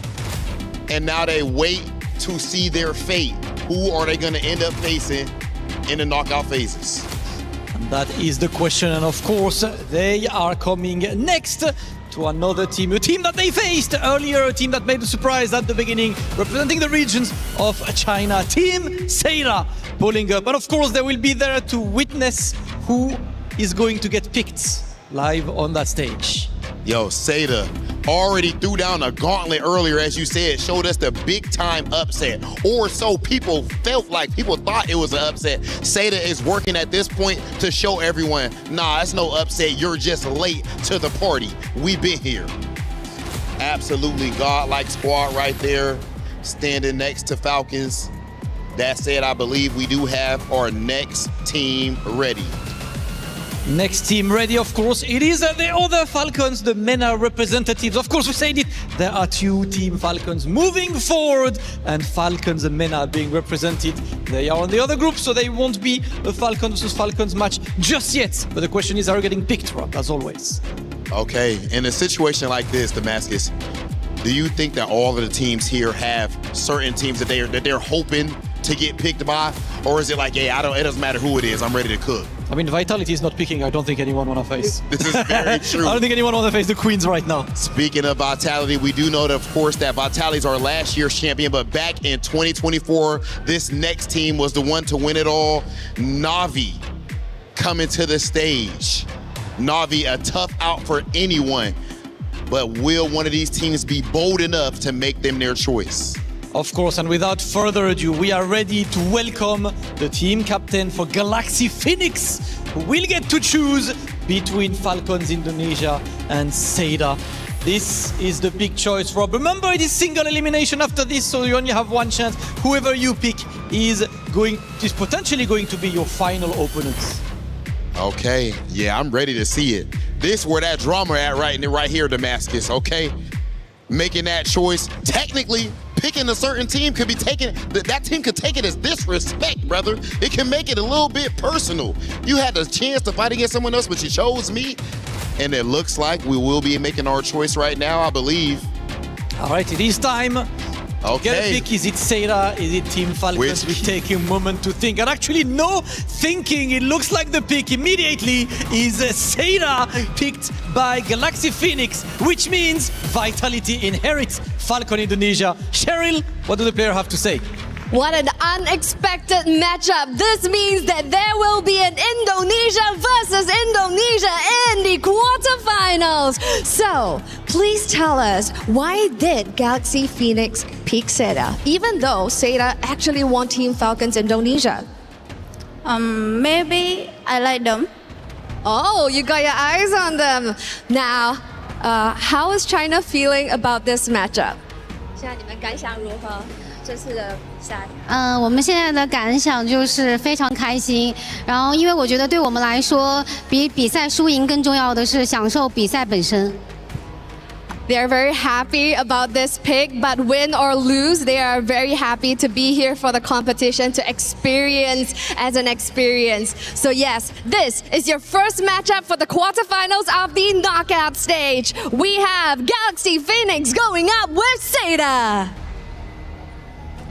[SPEAKER 4] and now they wait to see their fate. Who are they going to end up facing in the knockout phases?
[SPEAKER 24] And that is the question, and of course, they are coming next to another team, a team that they faced earlier, a team that made a surprise at the beginning, representing the regions of China, Team Seda pulling up. And of course, they will be there to witness who is going to get picked live on that stage.
[SPEAKER 4] Yo, Seda already threw down a gauntlet earlier, as you said, showed us the big time upset, or so people felt like. People thought it was an upset. Seda is working at this point to show everyone, nah, it's no upset, you're just late to the party. We've been here. Absolutely godlike squad right there, standing next to Falcons. That said, I believe we do have our next team ready.
[SPEAKER 24] Next team ready, of course, it is the other Falcons, the MENA representatives. Of course, we said it, there are two Team Falcons moving forward, and Falcons and MENA being represented. They are on the other group, so they won't be a Falcons versus Falcons match just yet. But the question is, are we getting picked, Rob, as always?
[SPEAKER 4] Okay, in a situation like this, Damascus, do you think that all of the teams here have certain teams that they're hoping to get picked by, or is it like, yeah, it doesn't matter who it is, I'm ready to cook?
[SPEAKER 24] I mean, Vitality is not picking. I don't think anyone want to face.
[SPEAKER 4] This is very true.
[SPEAKER 24] I don't think anyone want to face the Queens right now.
[SPEAKER 4] Speaking of Vitality, we do know, that, of course, that Vitality is our last year's champion, but back in 2024, this next team was the one to win it all. Na'Vi coming to the stage. Na'Vi, a tough out for anyone, but will one of these teams be bold enough to make them their choice?
[SPEAKER 24] Of course, and without further ado, we are ready to welcome the team captain for Galaxy Phoenix, who will get to choose between Falcons Indonesia and Seda. This is the big choice, Rob. Remember, it is single elimination after this, so you only have one chance. Whoever you pick is potentially going to be your final opponent.
[SPEAKER 4] Okay, yeah, I'm ready to see it. This where that drama at right here, Damascus, okay? Making that choice, technically picking a certain team could be taken, that team could take it as disrespect, brother. It can make it a little bit personal. You had the chance to fight against someone else, but you chose me. And it looks like we will be making our choice right now, I believe.
[SPEAKER 24] All right, it is time.
[SPEAKER 4] Okay.
[SPEAKER 24] Get a pick. Is it Seda? Is it Team Falcons? We take a moment to think. And actually, no thinking. It looks like the pick immediately is Seda, picked by Galaxy Phoenix, which means Vitality inherits Falcon Indonesia. Cheryl, what do the players have to say?
[SPEAKER 3] What an unexpected matchup. This means that there will be an Indonesia versus Indonesia in the quarterfinals. So, please tell us, why did Galaxy Phoenix pick Seda, even though Seda actually won Team Falcons Indonesia?
[SPEAKER 17] Maybe I like them.
[SPEAKER 3] Oh, you got your eyes on them. Now, how is China feeling about this matchup?
[SPEAKER 8] 我们现在的感想就是非常开心，然后因为我觉得对我们来说，比比赛输赢更重要的是享受比赛本身。
[SPEAKER 3] They're very happy about this pick, but win or lose, they are very happy to be here for the competition, to experience as an experience. So yes, this is your first matchup for the quarterfinals of the knockout stage. We have Galaxy Phoenix going up with Seda.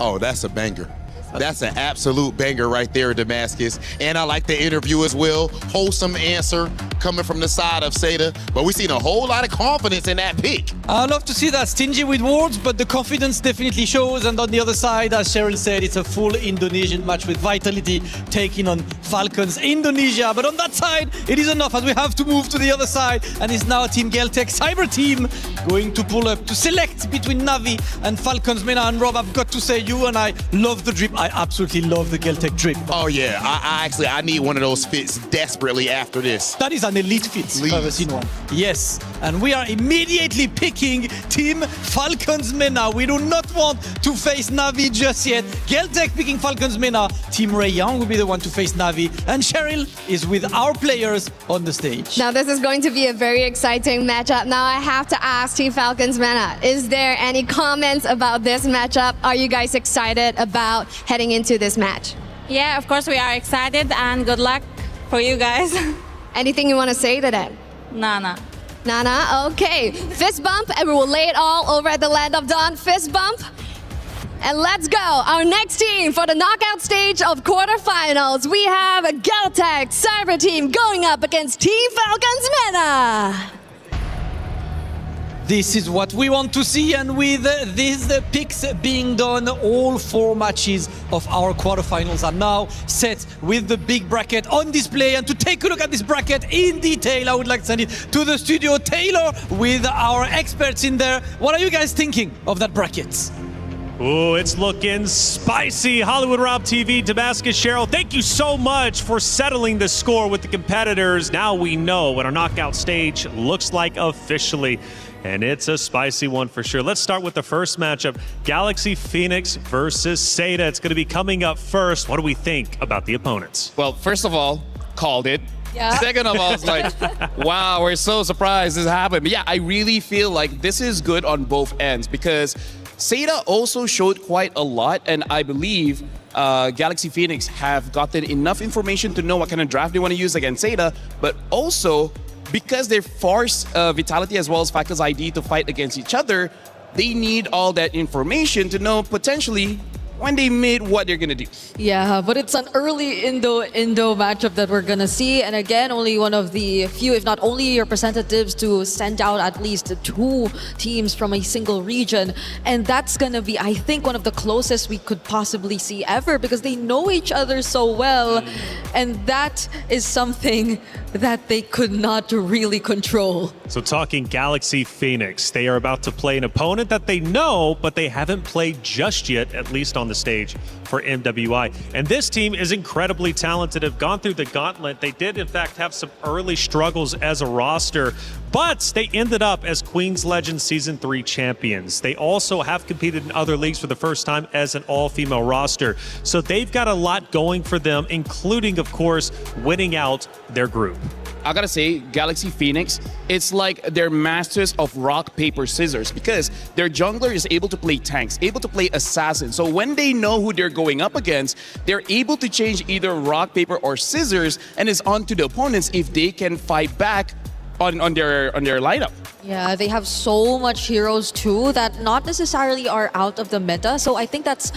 [SPEAKER 4] Oh, that's a banger. That's an absolute banger right there, Damascus. And I like the interview as well. Wholesome answer coming from the side of Seda. But we've seen a whole lot of confidence in that pick.
[SPEAKER 24] I love to see that. Stingy with words, but the confidence definitely shows. And on the other side, as Cheryl said, it's a full Indonesian match with Vitality taking on Falcons Indonesia. But on that side, it is enough as we have to move to the other side. And it's now Team Geltech Cyber Team going to pull up to select between Navi and Falcons. Mena and Rob, I've got to say, you and I love the drip. I absolutely love the Geltech drip.
[SPEAKER 4] Oh yeah, I need one of those fits desperately after this.
[SPEAKER 24] That is an elite fit. I've ever seen one. Yes, and we are immediately picking Team Falcons Mena. We do not want to face Navi just yet. Geltech picking Falcons Mena. Team Ray Young will be the one to face Navi. And Cheryl is with our players on the stage.
[SPEAKER 3] Now this is going to be a very exciting matchup. Now I have to ask Team Falcons Mena, is there any comments about this matchup? Are you guys excited about heading into this match?
[SPEAKER 13] Yeah, of course we are excited and good luck for you guys.
[SPEAKER 3] Anything you want to say to them?
[SPEAKER 13] Nana.
[SPEAKER 3] Nana, okay. Fist bump, and we will lay it all over at the Land of Dawn. Fist bump. And let's go. Our next team for the knockout stage of quarterfinals. We have a Geltech Cyber Team going up against Team Falcons Mena.
[SPEAKER 24] This is what we want to see, and with these picks being done, all 4 matches of our quarterfinals are now set with the big bracket on display. And to take a look at this bracket in detail, I would like to send it to the studio. Taylor with our experts in there. What are you guys thinking of that bracket?
[SPEAKER 6] Ooh, it's looking spicy. Hollywood Rob TV, Damascus, Cheryl, thank you so much for settling the score with the competitors. Now we know what our knockout stage looks like officially. And it's a spicy one for sure. Let's start with the first matchup, Galaxy Phoenix versus Seda. It's going to be coming up first. What do we think about the opponents?
[SPEAKER 10] Well, first of all, called it.
[SPEAKER 13] Yeah.
[SPEAKER 10] Second of all, it's like, wow, we're so surprised this happened. But yeah, I really feel like this is good on both ends because Seda also showed quite a lot, and I believe Galaxy Phoenix have gotten enough information to know what kind of draft they want to use against Seda, but also because they force Vitality as well as Falcons ID to fight against each other, they need all that information to know potentially when they made what they're gonna do.
[SPEAKER 11] Yeah, but it's an early Indo matchup that we're gonna see, and again, only one of the few, if not only representatives, to send out at least 2 teams from a single region, and that's gonna be, I think, one of the closest we could possibly see ever because they know each other so well, and that is something that they could not really control.
[SPEAKER 6] So talking Galaxy Phoenix, they are about to play an opponent that they know, but they haven't played just yet, at least on the stage for MWI. And this team is incredibly talented, have gone through the gauntlet. They did, in fact, have some early struggles as a roster, but they ended up as Queen's Legend Season 3 champions. They also have competed in other leagues for the first time as an all-female roster. So they've got a lot going for them, including, of course, winning out their group.
[SPEAKER 10] I gotta say, Galaxy Phoenix, it's like they're masters of rock, paper, scissors because their jungler is able to play tanks, able to play assassins. So when they know who they're going up against, they're able to change either rock, paper, or scissors, and it's on to the opponents if they can fight back on their lineup.
[SPEAKER 11] Yeah, they have so much heroes too that not necessarily are out of the meta. So I think that's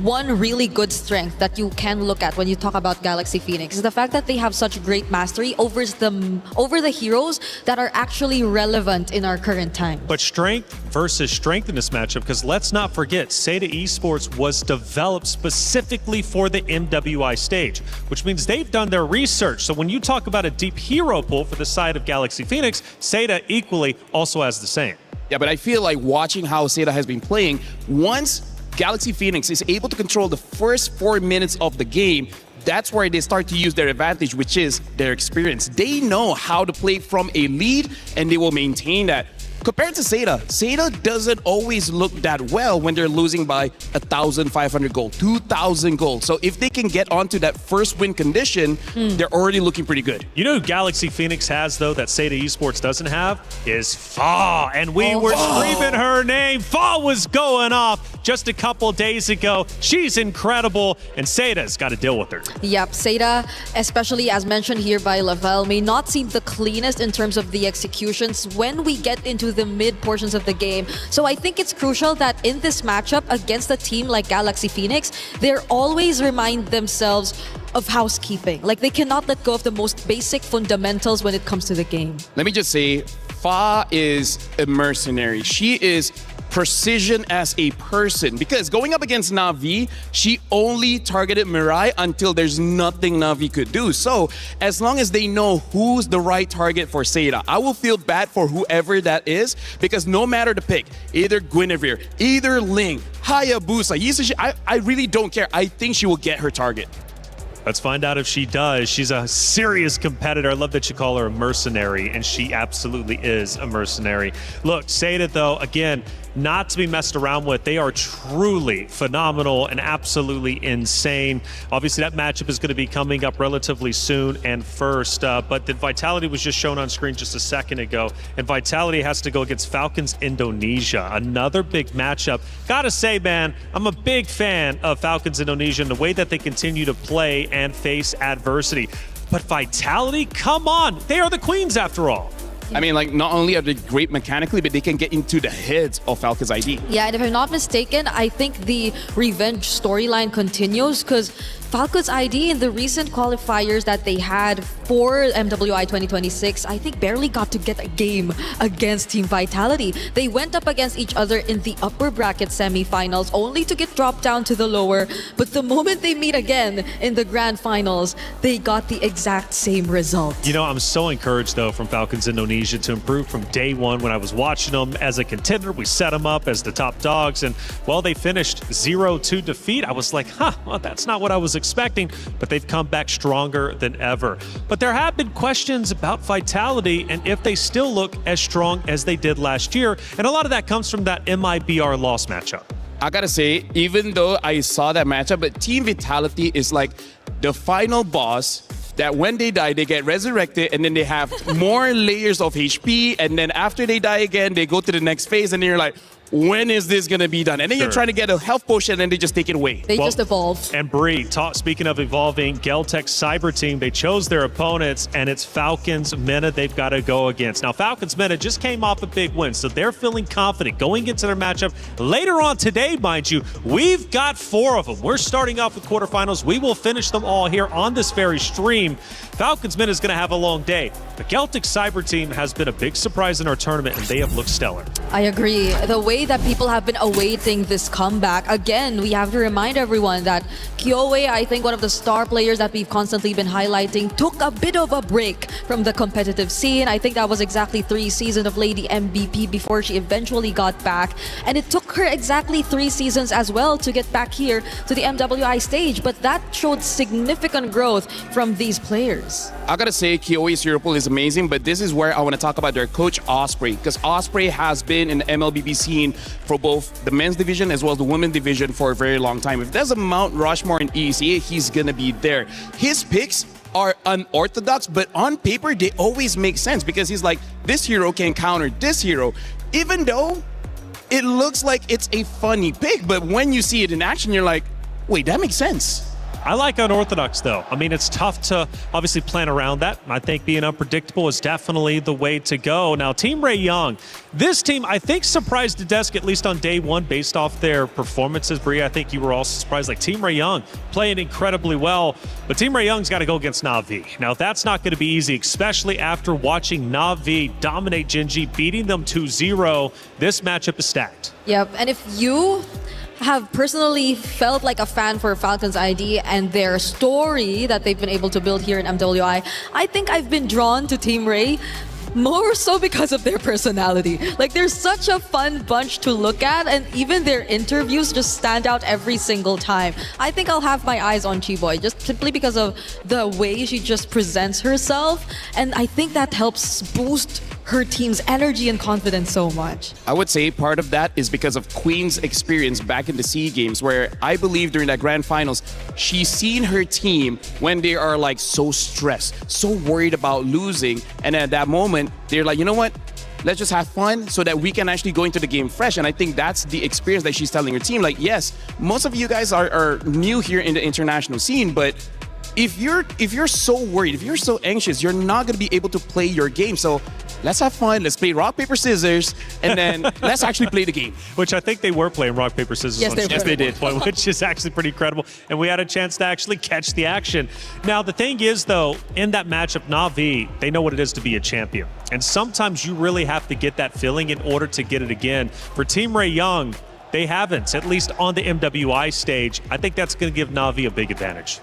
[SPEAKER 11] one really good strength that you can look at when you talk about Galaxy Phoenix is the fact that they have such great mastery over the heroes that are actually relevant in our current time.
[SPEAKER 6] But strength versus strength in this matchup, because let's not forget, Seda Esports was developed specifically for the MWI stage, which means they've done their research. So when you talk about a deep hero pool for the side of Galaxy Phoenix, Seda equally also has the same.
[SPEAKER 10] Yeah, but I feel like watching how Seda has been playing, once Galaxy Phoenix is able to control the first 4 minutes of the game, that's where they start to use their advantage, which is their experience. They know how to play from a lead, and they will maintain that. Compared to Seda doesn't always look that well when they're losing by 1,500 gold, 2,000 gold. So if they can get onto that first win condition, they're already looking pretty good.
[SPEAKER 6] You know who Galaxy Phoenix has, though, that Seda Esports doesn't have? Is Fa. And we were screaming her name. Fa was going off just a couple days ago. She's incredible, and Seda's got to deal with her.
[SPEAKER 11] Yep, Seda, especially as mentioned here by Lavelle, may not seem the cleanest in terms of the executions when we get into the mid portions of the game. So I think it's crucial that in this matchup against a team like Galaxy Phoenix, they're always remind themselves of housekeeping. Like they cannot let go of the most basic fundamentals when it comes to the game.
[SPEAKER 10] Let me just say, Fa is a mercenary. She is precision as a person because going up against Na'Vi, she only targeted Mirai until there's nothing Na'Vi could do. So as long as they know who's the right target for Seda, I will feel bad for whoever that is because no matter the pick, either Guinevere, either Ling, Hayabusa, Yisashi, I really don't care. I think she will get her target.
[SPEAKER 6] Let's find out if she does. She's a serious competitor. I love that you call her a mercenary, and she absolutely is a mercenary. Look, Seda, though, again, not to be messed around with. They are truly phenomenal and absolutely insane. Obviously, that matchup is going to be coming up relatively soon and first, but the Vitality was just shown on screen just a second ago, and Vitality has to go against Falcons Indonesia, another big matchup. Gotta say, man, I'm a big fan of Falcons Indonesia and the way that they continue to play and face adversity. But Vitality, come on, they are the queens after all.
[SPEAKER 10] I mean, like, not only are they great mechanically, but they can get into the heads of Falcons ID.
[SPEAKER 11] Yeah, and if I'm not mistaken, I think the revenge storyline continues because Falcons ID in the recent qualifiers that they had for MWI 2026, I think barely got to get a game against Team Vitality. They went up against each other in the upper bracket semifinals only to get dropped down to the lower. But the moment they meet again in the grand finals, they got the exact same result.
[SPEAKER 6] You know, I'm so encouraged, though, from Falcons Indonesia to improve from day one. When I was watching them as a contender, we set them up as the top dogs. And, well, they finished 0-2 defeat. I was like, well, that's not what I was expecting. But they've come back stronger than ever. But there have been questions about Vitality and if they still look as strong as they did last year. And a lot of that comes from that MIBR loss matchup.
[SPEAKER 10] I gotta say, even though I saw that matchup, but Team Vitality is like the final boss that when they die, they get resurrected and then they have more layers of HP. And then after they die again, they go to the next phase and you're like, when is this going to be done? And then you're trying to get a health potion and then they just take it away.
[SPEAKER 11] They just evolve.
[SPEAKER 6] And Bree, speaking of evolving, Geltech's Cyber Team, they chose their opponents and it's Falcons Mena they've got to go against. Now, Falcons Mena just came off a big win, so they're feeling confident going into their matchup. Later on today, mind you, we've got 4 of them. We're starting off with quarterfinals. We will finish them all here on this very stream. Falcons Mena is going to have a long day. The Geltech Cyber Team has been a big surprise in our tournament and they have looked stellar.
[SPEAKER 11] I agree. The way that people have been awaiting this comeback. Again, we have to remind everyone that Kyoei, I think one of the star players that we've constantly been highlighting, took a bit of a break from the competitive scene. I think that was exactly 3 seasons of Lady MVP before she eventually got back. And it took her exactly 3 seasons as well to get back here to the MWI stage. But that showed significant growth from these players.
[SPEAKER 10] I gotta say, Kyoei's Hero Pool is amazing, but this is where I want to talk about their coach, Osprey, because Osprey has been in the MLBB scene for both the men's division as well as the women's division for a very long time. If there's a Mount Rushmore in ECA, he's gonna be there. His picks are unorthodox, but on paper, they always make sense because he's like, this hero can counter this hero. Even though it looks like it's a funny pick, but when you see it in action, you're like, wait, that makes sense.
[SPEAKER 6] I like unorthodox, though. I mean, it's tough to obviously plan around that. I think being unpredictable is definitely the way to go. Now, Team Ray Young, this team, I think, surprised the desk, at least on day one, based off their performances. Bria, I think you were also surprised. Like, Team Ray Young playing incredibly well, but Team Ray Young's got to go against Na'Vi. Now, that's not going to be easy, especially after watching Na'Vi dominate Gen G, beating them 2-0. This matchup is stacked.
[SPEAKER 11] Yep, and if you have personally felt like a fan for Falcons ID and their story that they've been able to build here in MWI, I think I've been drawn to Team Ray more so because of their personality. Like, they're such a fun bunch to look at, and even their interviews just stand out every single time. I think I'll have my eyes on Chiboy just simply because of the way she just presents herself, and I think that helps boost her team's energy and confidence so much.
[SPEAKER 10] I would say part of that is because of Queen's experience back in the SEA Games, where I believe during that grand finals, she's seen her team when they are like so stressed, so worried about losing. And at that moment, they're like, you know what? Let's just have fun so that we can actually go into the game fresh. And I think that's the experience that she's telling her team. Like, yes, most of you guys are new here in the international scene, but if you're so worried, if you're so anxious, you're not going to be able to play your game. So let's have fun. Let's play rock, paper, scissors, and then let's actually play the game.
[SPEAKER 6] Which I think they were playing rock, paper, scissors.
[SPEAKER 11] Yes,
[SPEAKER 6] they did. Which is actually pretty incredible. And we had a chance to actually catch the action. Now, the thing is, though, in that matchup, Na'Vi, they know what it is to be a champion. And sometimes you really have to get that feeling in order to get it again. For Team Ray Young, they haven't, at least on the MWI stage. I think that's going to give Na'Vi a big advantage.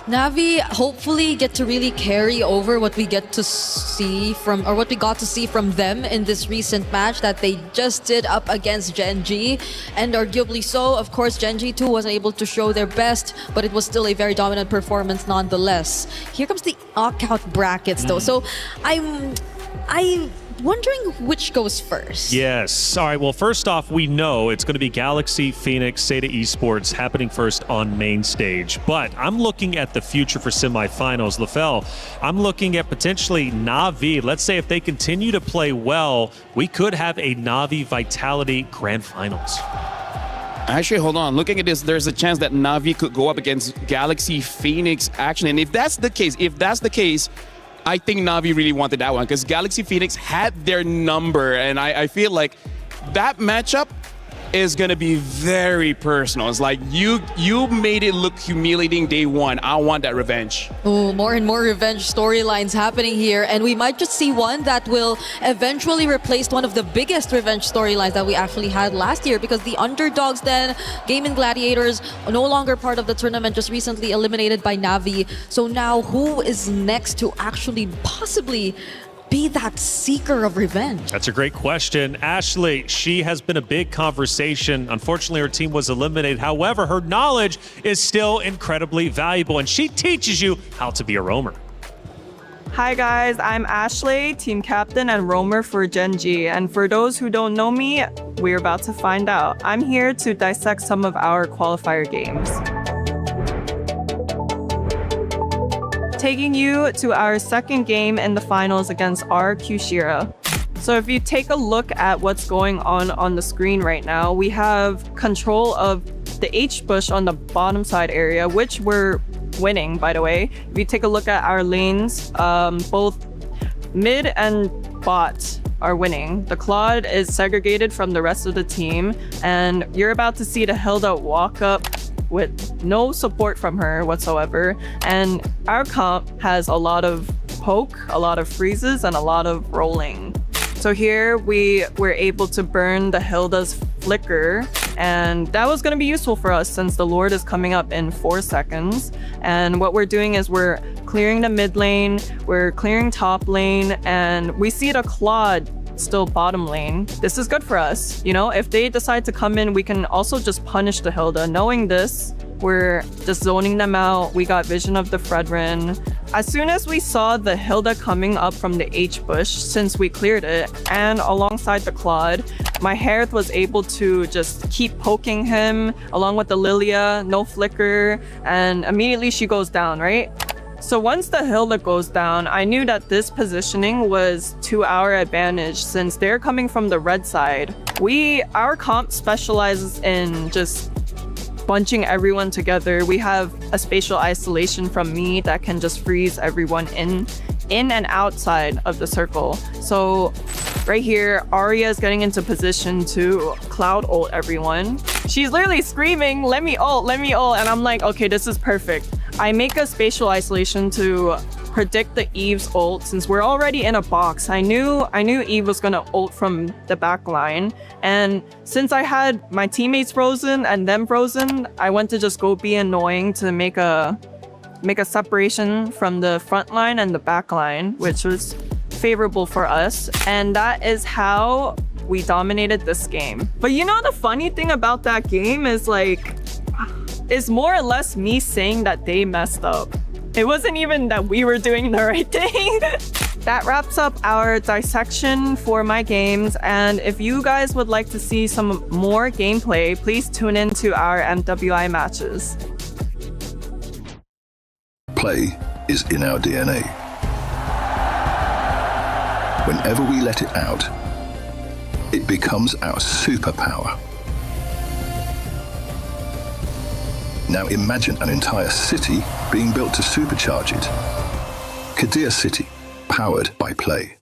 [SPEAKER 11] Na'Vi hopefully get to really carry over what we get to see from, or what we got to see from them in this recent match that they just did up against Gen G. And arguably so, of course, Gen G too wasn't able to show their best, but it was still a very dominant performance nonetheless. Here comes the knockout brackets though. So I'm wondering which goes first.
[SPEAKER 6] Yes. All right. Well, first off, we know it's going to be Galaxy, Phoenix, Seda Esports happening first on main stage. But I'm looking at the future for semifinals. LaFell, I'm looking at potentially Na'Vi. Let's say if they continue to play well, we could have a Na'Vi Vitality Grand Finals.
[SPEAKER 10] Actually, hold on. Looking at this, there's a chance that Na'Vi could go up against Galaxy, Phoenix action. And if that's the case, I think Na'Vi really wanted that one because Galaxy Phoenix had their number, and I feel like that matchup is going to be very personal. It's like you made it look humiliating day one. I want that revenge.
[SPEAKER 11] Oh, more and more revenge storylines happening here, and we might just see one that will eventually replace one of the biggest revenge storylines that we actually had last year, because the underdogs then, Gaming Gladiators, no longer part of the tournament, just recently eliminated by Na'Vi. So now who is next to actually possibly be that seeker of revenge?
[SPEAKER 6] That's a great question. Ashley, she has been a big conversation. Unfortunately, her team was eliminated. However, her knowledge is still incredibly valuable, and she teaches you how to be a roamer.
[SPEAKER 7] Hi guys, I'm Ashley, team captain and roamer for Gen G. And for those who don't know me, we're about to find out. I'm here to dissect some of our qualifier games. Taking you to our second game in the finals against our Kushira. So if you take a look at what's going on the screen right now, we have control of the H bush on the bottom side area, which we're winning, by the way. If you take a look at our lanes, both mid and bot are winning. The Claude is segregated from the rest of the team, and you're about to see the Hilda walk up with no support from her whatsoever. And our comp has a lot of poke, a lot of freezes, and a lot of rolling. So here we were able to burn the Hilda's flicker, and that was going to be useful for us since the Lord is coming up in 4 seconds. And what we're doing is we're clearing the mid lane, we're clearing top lane, and we see the Claude still bottom lane. This is good for us. You know, if they decide to come in, we can also just punish the Hilda. Knowing this, we're just zoning them out. We got vision of the Fredrin. As soon as we saw the Hilda coming up from the H bush, since we cleared it, and alongside the Claude, my Harith was able to just keep poking him along with the Lilia, no flicker, and immediately she goes down, right? So once the Hilda goes down, I knew that this positioning was to our advantage since they're coming from the red side. Our comp specializes in just bunching everyone together. We have a spatial isolation from me that can just freeze everyone in and outside of the circle. So right here, Arya is getting into position to cloud ult everyone. She's literally screaming, let me ult, and I'm like, okay, this is perfect. I make a spatial isolation to predict the Eve's ult since we're already in a box. I knew Eve was gonna ult from the back line, and since I had my teammates frozen and them frozen, I went to just go be annoying to make a separation from the front line and the back line, which was favorable for us, and that is how we dominated this game. But you know the funny thing about that game is like, it's more or less me saying that they messed up. It wasn't even that we were doing the right thing. That wraps up our dissection for my games, and if you guys would like to see some more gameplay, please tune into our MWI matches.
[SPEAKER 12] Play is in our DNA. Whenever we let it out, it becomes our superpower. Now imagine an entire city being built to supercharge it. Kadir City, powered by Play.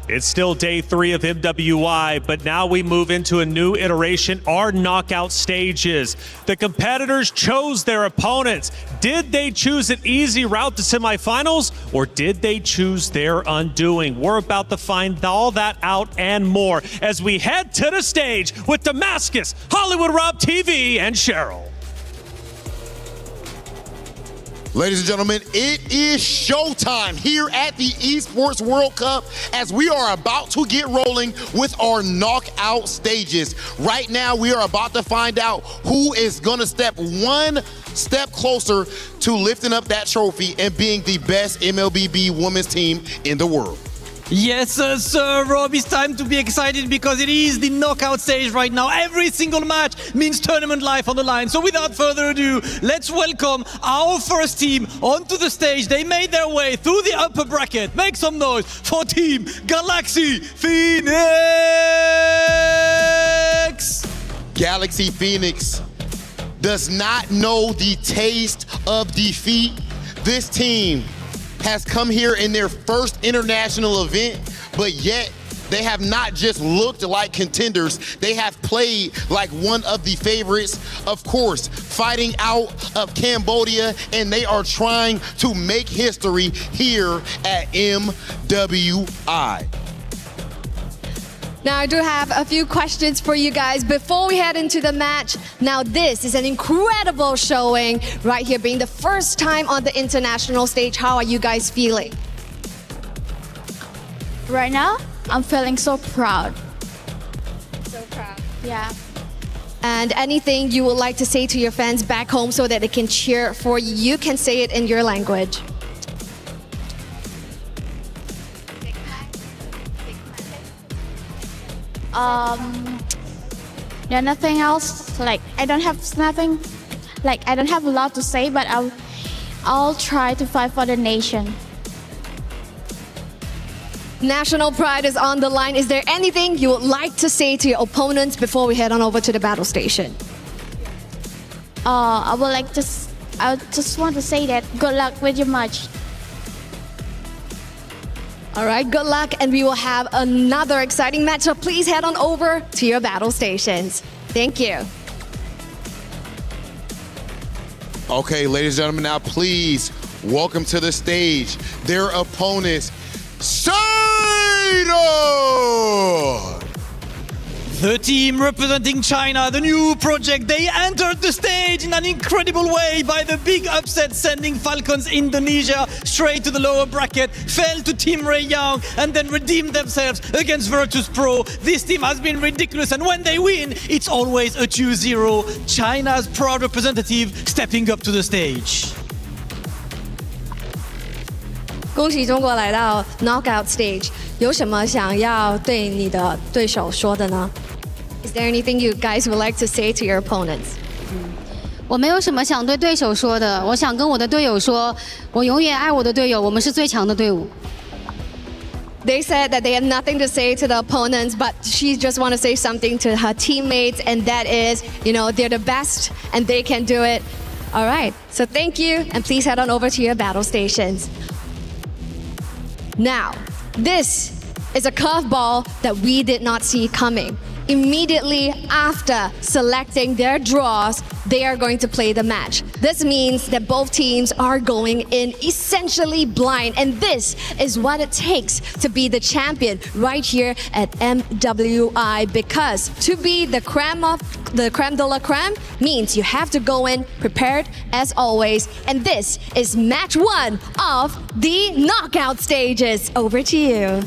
[SPEAKER 6] It's still day 3 of MWI, but now we move into a new iteration, our knockout stages. The competitors chose their opponents. Did they choose an easy route to semifinals, or did they choose their undoing? We're about to find all that out and more as we head to the stage with Damascus, Hollywood Rob TV, and Cheryl.
[SPEAKER 4] Ladies and gentlemen, it is showtime here at the Esports World Cup as we are about to get rolling with our knockout stages. Right now, we are about to find out who is going to step one step closer to lifting up that trophy and being the best MLBB women's team in the world.
[SPEAKER 24] Yes, sir, Rob, it's time to be excited because it is the knockout stage right now. Every single match means tournament life on the line. So without further ado, let's welcome our first team onto the stage. They made their way through the upper bracket. Make some noise for Team Galaxy Phoenix!
[SPEAKER 4] Galaxy Phoenix does not know the taste of defeat. This team has come here in their first international event, but yet they have not just looked like contenders, they have played like one of the favorites, of course, fighting out of Cambodia, and they are trying to make history here at MWI.
[SPEAKER 15] Now, I do have a few questions for you guys before we head into the match. Now, this is an incredible showing right here, being the first time on the international stage. How are you guys feeling?
[SPEAKER 22] Right now, I'm feeling so proud.
[SPEAKER 15] So proud.
[SPEAKER 22] Yeah.
[SPEAKER 15] And anything you would like to say to your fans back home so that they can cheer for you? You can say it in your language.
[SPEAKER 22] Yeah, nothing else. Like I don't have nothing. Like I don't have a lot to say, but I'll try to fight for the nation.
[SPEAKER 15] National pride is on the line. Is there anything you would like to say to your opponents before we head on over to the battle station?
[SPEAKER 22] I just want to say that good luck with your match.
[SPEAKER 15] All right, good luck, and we will have another exciting match, so please head on over to your battle stations. Thank you.
[SPEAKER 4] Okay, ladies and gentlemen, now please welcome to the stage their opponents, Saito!
[SPEAKER 24] The team representing China, the new project, they entered the stage in an incredible way by the big upset, sending Falcons Indonesia straight to the lower bracket, fell to Team Ray Young, and then redeemed themselves against Virtus Pro. This team has been ridiculous, and when they win, it's always a 2-0. China's proud representative stepping up to the stage.
[SPEAKER 15] 恭喜中国来到 knockout stage， 有什么想要对你的对手说的呢？ Is there anything you guys would like to say to your opponents?
[SPEAKER 8] 我没有什么想对对手说的，我想跟我的队友说，我永远爱我的队友，我们是最强的队伍。
[SPEAKER 15] They said that they have nothing to say to the opponents, but she just want to say something to her teammates, and that is, they're the best and they can do it. All right, so thank you, and please head on over to your battle stations. Now, this is a curveball that we did not see coming. Immediately after selecting their draws, they are going to play the match. This means that both teams are going in essentially blind, and this is what it takes to be the champion right here at MWI, because to be the creme de la creme means you have to go in prepared as always, and this is match 1 of the knockout stages. Over to you.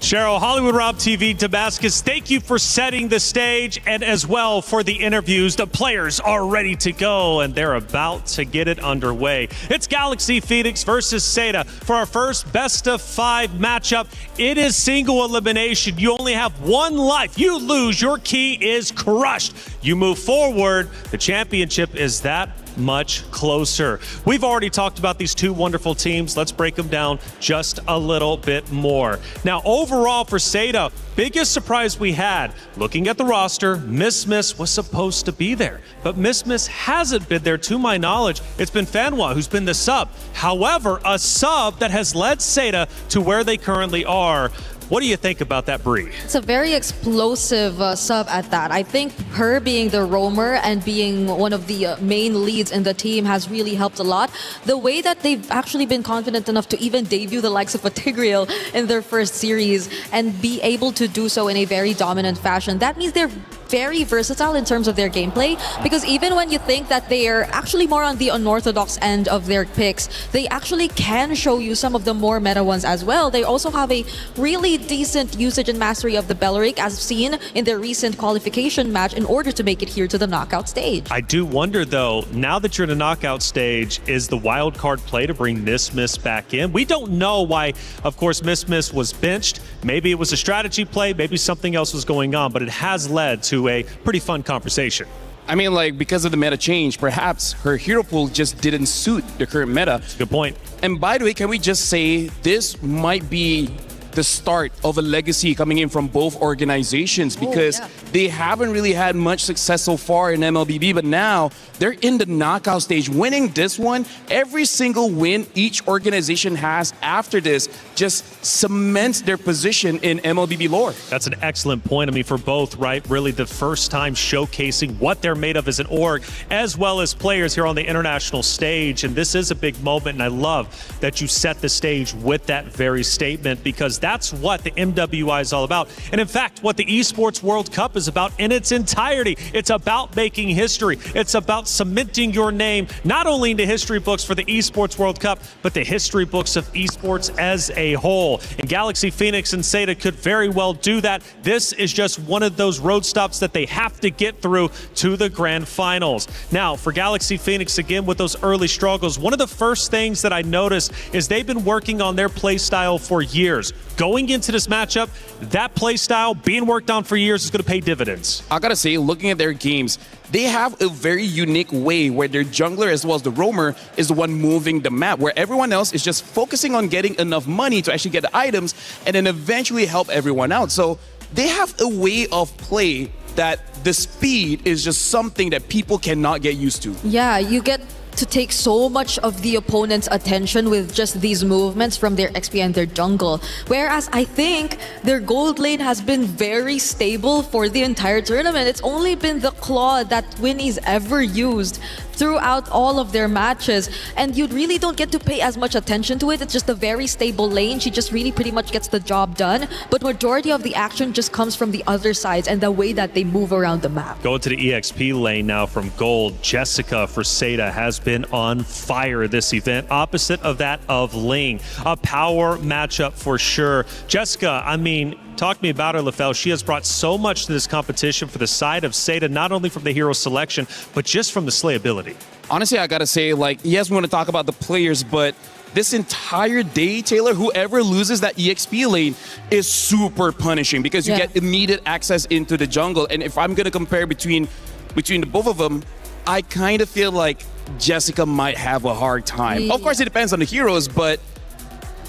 [SPEAKER 6] Cheryl, Hollywood Rob TV, Damascus, thank you for setting the stage and as well for the interviews. The players are ready to go and they're about to get it underway. It's Galaxy Phoenix versus Seda for our first best of 5 matchup. It is single elimination. You only have 1 life. You lose, your key is crushed. You move forward, the championship is that much closer. We've already talked about these 2 wonderful teams. Let's break them down just a little bit more. Now, overall for Seda, biggest surprise we had, looking at the roster, Miss was supposed to be there, but Miss hasn't been there to my knowledge. It's been Fanwa who's been the sub. However, a sub that has led Seda to where they currently are. What do you think about that, Bree?
[SPEAKER 11] It's a very explosive sub at that. I think her being the roamer and being one of the main leads in the team has really helped a lot. The way that they've actually been confident enough to even debut the likes of a Tigreal in their first series and be able to do so in a very dominant fashion, that means they're very versatile in terms of their gameplay, because even when you think that they are actually more on the unorthodox end of their picks, they actually can show you some of the more meta ones as well. They also have a really decent usage and mastery of the Belleric, as seen in their recent qualification match, in order to make it here to the knockout stage.
[SPEAKER 6] I do wonder though, now that you're in the knockout stage, is the wild card play to bring Miss back in? We don't know why, of course, Miss was benched. Maybe it was a strategy play, maybe something else was going on, but it has led to a pretty fun conversation.
[SPEAKER 10] I mean, like, because of the meta change, perhaps her hero pool just didn't suit the current meta.
[SPEAKER 6] That's a good point.
[SPEAKER 10] And by the way, can we just say this might be the start of a legacy coming in from both organizations, because they haven't really had much success so far in MLBB, but now they're in the knockout stage. Winning this one, every single win each organization has after this just cements their position in MLBB lore.
[SPEAKER 6] That's an excellent point. I mean, for both, right? Really the first time showcasing what they're made of as an org, as well as players here on the international stage. And this is a big moment, and I love that you set the stage with that very statement, because that's what the MWI is all about. And in fact, what the Esports World Cup is about in its entirety. It's about making history. It's about cementing your name, not only in the history books for the Esports World Cup, but the history books of esports as a whole. And Galaxy Phoenix and Seda could very well do that. This is just one of those road stops that they have to get through to the grand finals. Now, for Galaxy Phoenix, again, with those early struggles, one of the first things that I noticed is they've been working on their play style for years. Going into this matchup, that play style being worked on for years is going to pay dividends.
[SPEAKER 10] I gotta say, looking at their games, they have a very unique way where their jungler as well as the roamer is the one moving the map, where everyone else is just focusing on getting enough money to actually get the items and then eventually help everyone out. So they have a way of play that the speed is just something that people cannot get used to.
[SPEAKER 11] Yeah, you get to take so much of the opponent's attention with just these movements from their XP and their jungle. Whereas I think their gold lane has been very stable for the entire tournament. It's only been the claw that Winnie's ever used throughout all of their matches, and you really don't get to pay as much attention to it. It's just a very stable lane. She just really pretty much gets the job done, but majority of the action just comes from the other sides and the way that they move around the map.
[SPEAKER 6] Going to the EXP lane now from gold, Jessica for Seda has been on fire this event, opposite of that of Ling. A power matchup for sure. Jessica, I mean, talk to me about her, LaFell. She has brought so much to this competition for the side of Seda, not only from the hero selection, but just from the slayability.
[SPEAKER 10] Honestly, I gotta say, like, yes, we want to talk about the players, but this entire day, Taylor, whoever loses that EXP lane is super punishing, because you get immediate access into the jungle. And if I'm gonna compare between between the both of them, I kind of feel like Jessica might have a hard time.
[SPEAKER 11] Yeah.
[SPEAKER 10] Of course, it depends on the heroes, but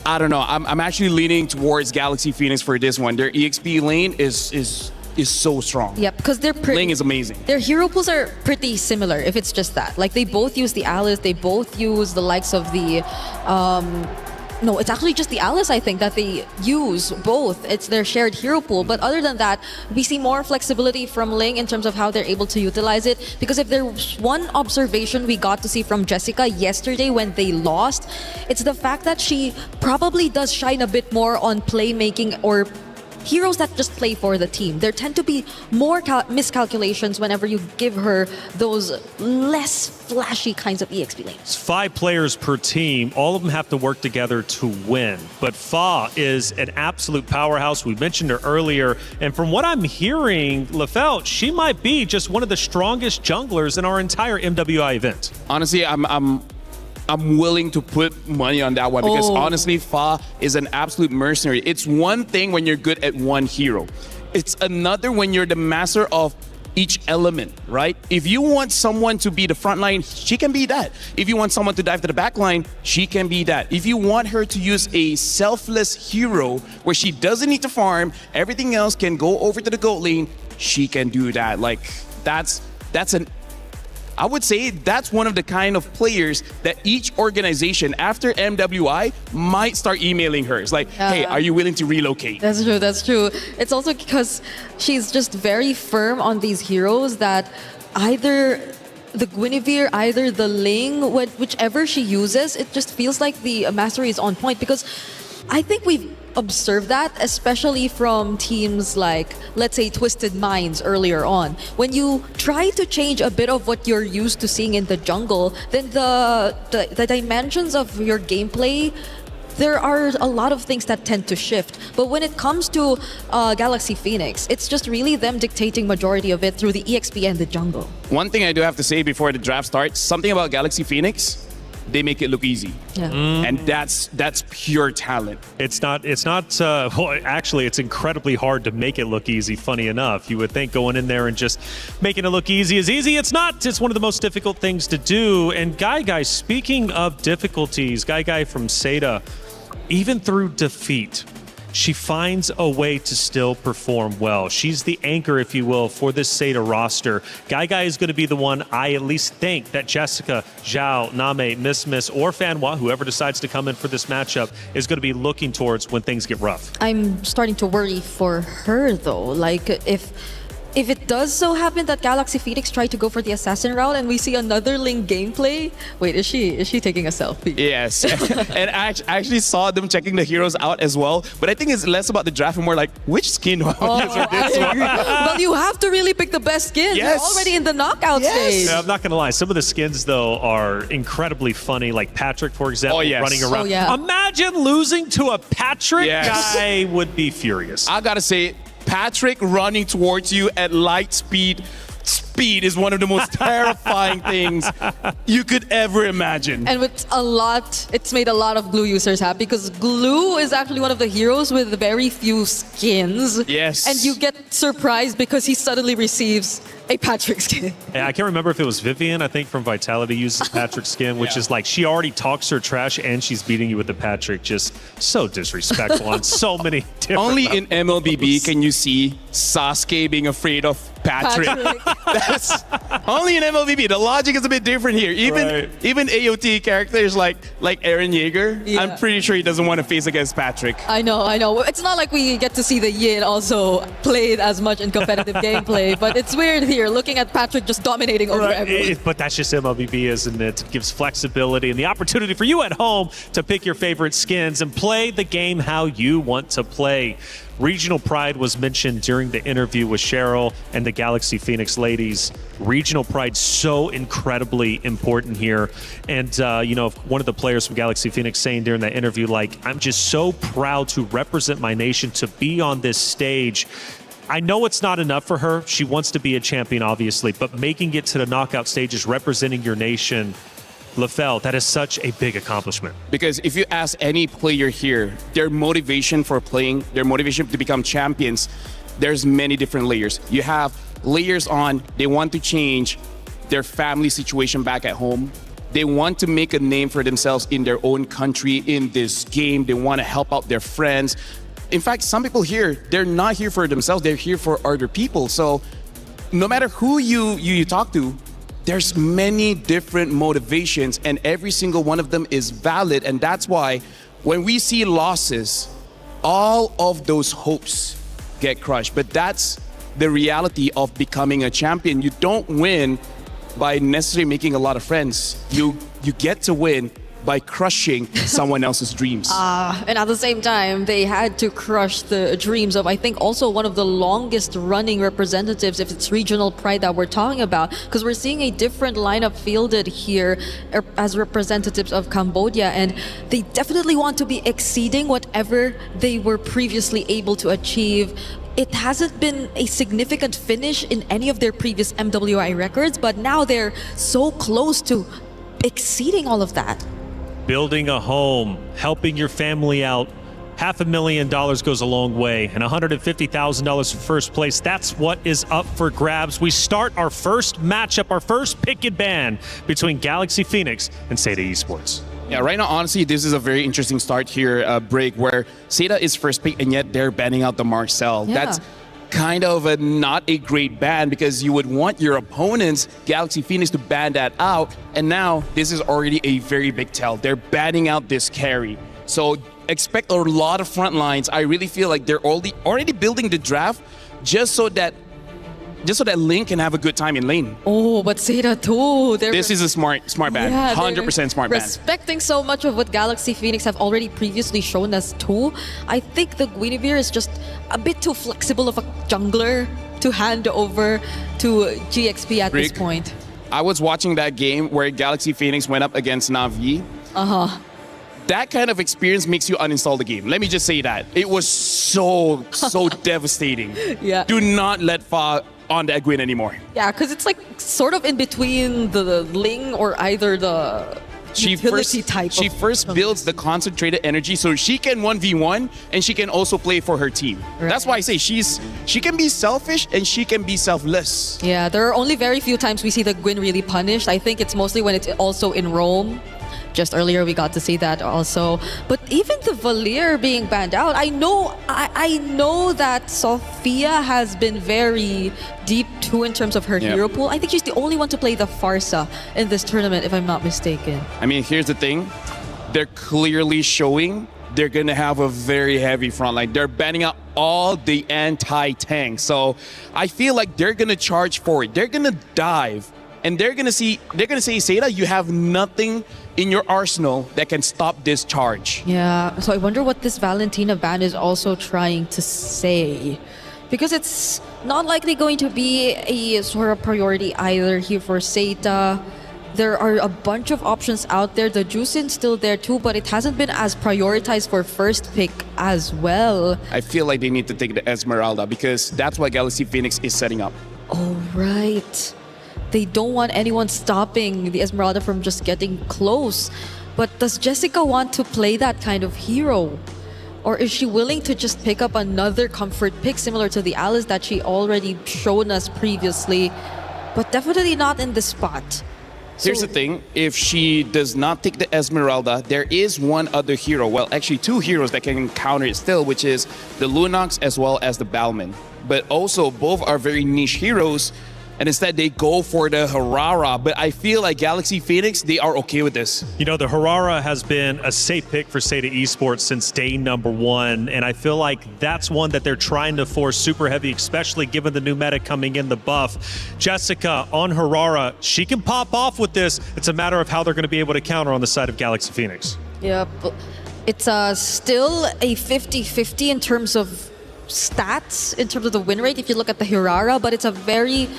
[SPEAKER 10] I don't know. I'm actually leaning towards Galaxy Phoenix for this one. Their EXP lane is so strong.
[SPEAKER 11] Yeah, because their
[SPEAKER 10] lane is amazing.
[SPEAKER 11] Their hero pools are pretty similar. If it's just that, like they both use the Alice, they both use the likes of the. No, it's actually just the Alice, I think, that they use both. It's their shared hero pool. But other than that, we see more flexibility from Ling in terms of how they're able to utilize it. Because if there's one observation we got to see from Jessica yesterday when they lost, it's the fact that she probably does shine a bit more on playmaking or heroes that just play for the team. There tend to be more miscalculations whenever you give her those less flashy kinds of EXP lanes.
[SPEAKER 6] It's 5 players per team. All of them have to work together to win. But Fa is an absolute powerhouse. We mentioned her earlier. And from what I'm hearing, Lefelt, she might be just one of the strongest junglers in our entire MWI event.
[SPEAKER 10] Honestly, I'm willing to put money on that one because honestly, Fa is an absolute mercenary. It's one thing when you're good at one hero. It's another when you're the master of each element, right? If you want someone to be the front line, she can be that. If you want someone to dive to the back line, she can be that. If you want her to use a selfless hero where she doesn't need to farm, everything else can go over to the gold lane, she can do that. Like, I would say that's one of the kind of players that each organization after MWI might start emailing her. It's like, hey, are you willing to relocate?
[SPEAKER 11] That's true, that's true. It's also because she's just very firm on these heroes that either the Guinevere, either the Ling, whichever she uses, it just feels like the mastery is on point because I think we've observed that, especially from teams like, let's say, Twisted Minds earlier on. When you try to change a bit of what you're used to seeing in the jungle, then the dimensions of your gameplay, there are a lot of things that tend to shift. But when it comes to Galaxy Phoenix, it's just really them dictating majority of it through the EXP and the jungle.
[SPEAKER 10] One thing I do have to say before the draft starts, something about Galaxy Phoenix, they make it look easy.
[SPEAKER 11] Yeah.
[SPEAKER 10] And that's pure talent.
[SPEAKER 6] It's not, well, actually, it's incredibly hard to make it look easy, funny enough. You would think going in there and just making it look easy is easy. It's not. It's one of the most difficult things to do. And Guy, speaking of difficulties, Guy from Seda, even through defeat, she finds a way to still perform well. She's the anchor, if you will, for this Seda roster. Guy is going to be the one I at least think that Jessica, Zhao, Name, Miss, or Fanwa, whoever decides to come in for this matchup, is going to be looking towards when things get rough.
[SPEAKER 11] I'm starting to worry for her, though. Like, if it does so happen that Galaxy Phoenix tried to go for the assassin route and we see another Ling gameplay, wait, is she taking a selfie?
[SPEAKER 10] Yes, and I actually saw them checking the heroes out as well, but I think it's less about the draft and more like, which skin do I want to use for this one?
[SPEAKER 11] Well, you have to really pick the best skin.
[SPEAKER 10] Yes.
[SPEAKER 11] You're already in the knockout stage.
[SPEAKER 6] Yeah, I'm not going to lie. Some of the skins, though, are incredibly funny, like Patrick, for example, running around.
[SPEAKER 11] Oh, yeah.
[SPEAKER 6] Imagine losing to a Patrick.
[SPEAKER 10] Yes.
[SPEAKER 6] Guy would be furious.
[SPEAKER 10] I got to say, Patrick running towards you at light speed is one of the most terrifying things you could ever imagine.
[SPEAKER 11] And it's made a lot of Glue users happy because Glue is actually one of the heroes with very few skins.
[SPEAKER 10] Yes.
[SPEAKER 11] And you get surprised because he suddenly receives a Patrick skin.
[SPEAKER 6] Yeah, I can't remember if it was Vivian, I think, from Vitality uses Patrick's skin, which is like she already talks her trash and she's beating you with the Patrick. Just so disrespectful on so many different
[SPEAKER 10] Only
[SPEAKER 6] levels.
[SPEAKER 10] in MLBB can you see Sasuke being afraid of Patrick. That's only in MLBB. The logic is a bit different here. Even AOT characters like Eren Yeager, I'm pretty sure he doesn't want to face against Patrick.
[SPEAKER 11] I know. It's not like we get to see the Yin also played as much in competitive gameplay, but it's weird here looking at Patrick just dominating over everyone.
[SPEAKER 6] But that's just MLBB, isn't it? It gives flexibility and the opportunity for you at home to pick your favorite skins and play the game how you want to play. Regional pride was mentioned during the interview with Cheryl and the Galaxy Phoenix ladies. Regional pride so incredibly important here. And, one of the players from Galaxy Phoenix saying during that interview, like, I'm just so proud to represent my nation, to be on this stage. I know it's not enough for her. She wants to be a champion, obviously, but making it to the knockout stages, representing your nation, Lefel, that is such a big accomplishment.
[SPEAKER 10] Because if you ask any player here, their motivation for playing, their motivation to become champions, there's many different layers. You have layers on. They want to change their family situation back at home. They want to make a name for themselves in their own country in this game. They want to help out their friends. In fact, some people here, they're not here for themselves. They're here for other people. So no matter who you talk to, there's many different motivations, and every single one of them is valid. And that's why when we see losses, all of those hopes get crushed. But that's the reality of becoming a champion. You don't win by necessarily making a lot of friends. You get to win by crushing someone else's dreams.
[SPEAKER 11] And at the same time, they had to crush the dreams of, I think, also one of the longest running representatives, if it's regional pride that we're talking about, because we're seeing a different lineup fielded here as representatives of Cambodia, and they definitely want to be exceeding whatever they were previously able to achieve. It hasn't been a significant finish in any of their previous MWI records, but now they're so close to exceeding all of that.
[SPEAKER 6] Building a home, helping your family out, $500,000 goes a long way, and $150,000 for first place. That's what is up for grabs. We start our first matchup, our first pick and ban between Galaxy Phoenix and Seda Esports.
[SPEAKER 10] Yeah, right now, honestly, this is a very interesting start here, break, where Seda is first pick, and yet they're banning out the Marcel.
[SPEAKER 11] Yeah.
[SPEAKER 10] That's kind of not a great ban, because you would want your opponents, Galaxy Phoenix, to ban that out. And now this is already a very big tell. They're banning out this carry. So expect a lot of front lines. I really feel like they're already building the draft just so that Link can have a good time in lane.
[SPEAKER 11] Oh, but Seda too.
[SPEAKER 10] This is a smart ban.
[SPEAKER 11] Yeah,
[SPEAKER 10] 100% smart ban.
[SPEAKER 11] Respecting so much of what Galaxy Phoenix have already previously shown us too. I think the Guinevere is just a bit too flexible of a jungler to hand over to GXP at this point.
[SPEAKER 10] I was watching that game where Galaxy Phoenix went up against Na'Vi. That kind of experience makes you uninstall the game. Let me just say that. It was so devastating.
[SPEAKER 11] Yeah.
[SPEAKER 10] Do not let Fa on that Gwyn anymore.
[SPEAKER 11] Yeah, because it's like sort of in between the Ling or either the utility type.
[SPEAKER 10] She first builds the concentrated energy so she can 1v1 and she can also play for her team. Right. That's why I say she can be selfish and she can be selfless.
[SPEAKER 11] Yeah, there are only very few times we see the Gwyn really punished. I think it's mostly when it's also in Rome. Just earlier we got to see that also. But even the Valier being banned out, I know that Sophia has been very deep too in terms of her hero pool. I think she's the only one to play the Farsa in this tournament, if I'm not mistaken.
[SPEAKER 10] I mean, here's the thing. They're clearly showing they're going to have a very heavy front line. They're banning out all the anti-tank. So I feel like they're going to charge for it. They're going to dive. And they're gonna say, Seda, you have nothing in your arsenal that can stop this charge.
[SPEAKER 11] Yeah, so I wonder what this Valentina ban is also trying to say. Because it's not likely going to be a sort of priority either here for Seda. There are a bunch of options out there. The Juicing's still there too, but it hasn't been as prioritized for first pick as well.
[SPEAKER 10] I feel like they need to take the Esmeralda because that's what Galaxy Phoenix is setting up.
[SPEAKER 11] Oh, right. They don't want anyone stopping the Esmeralda from just getting close. But does Jessica want to play that kind of hero? Or is she willing to just pick up another comfort pick similar to the Alice that she already shown us previously? But definitely not in this spot.
[SPEAKER 10] Here's the thing, if she does not take the Esmeralda, there is one other hero, well actually two heroes that can counter it still, which is the Lunox as well as the Balman. But also both are very niche heroes, and instead they go for the Harara. But I feel like Galaxy Phoenix, they are okay with this.
[SPEAKER 6] You know, the Harara has been a safe pick for Seda Esports since day number one, and I feel like that's one that they're trying to force super heavy, especially given the new meta coming in, the buff. Jessica on Harara, she can pop off with this. It's a matter of how they're going to be able to counter on the side of Galaxy Phoenix.
[SPEAKER 11] Yep. It's still a 50-50 in terms of stats, in terms of the win rate if you look at the Hirara, but it's a very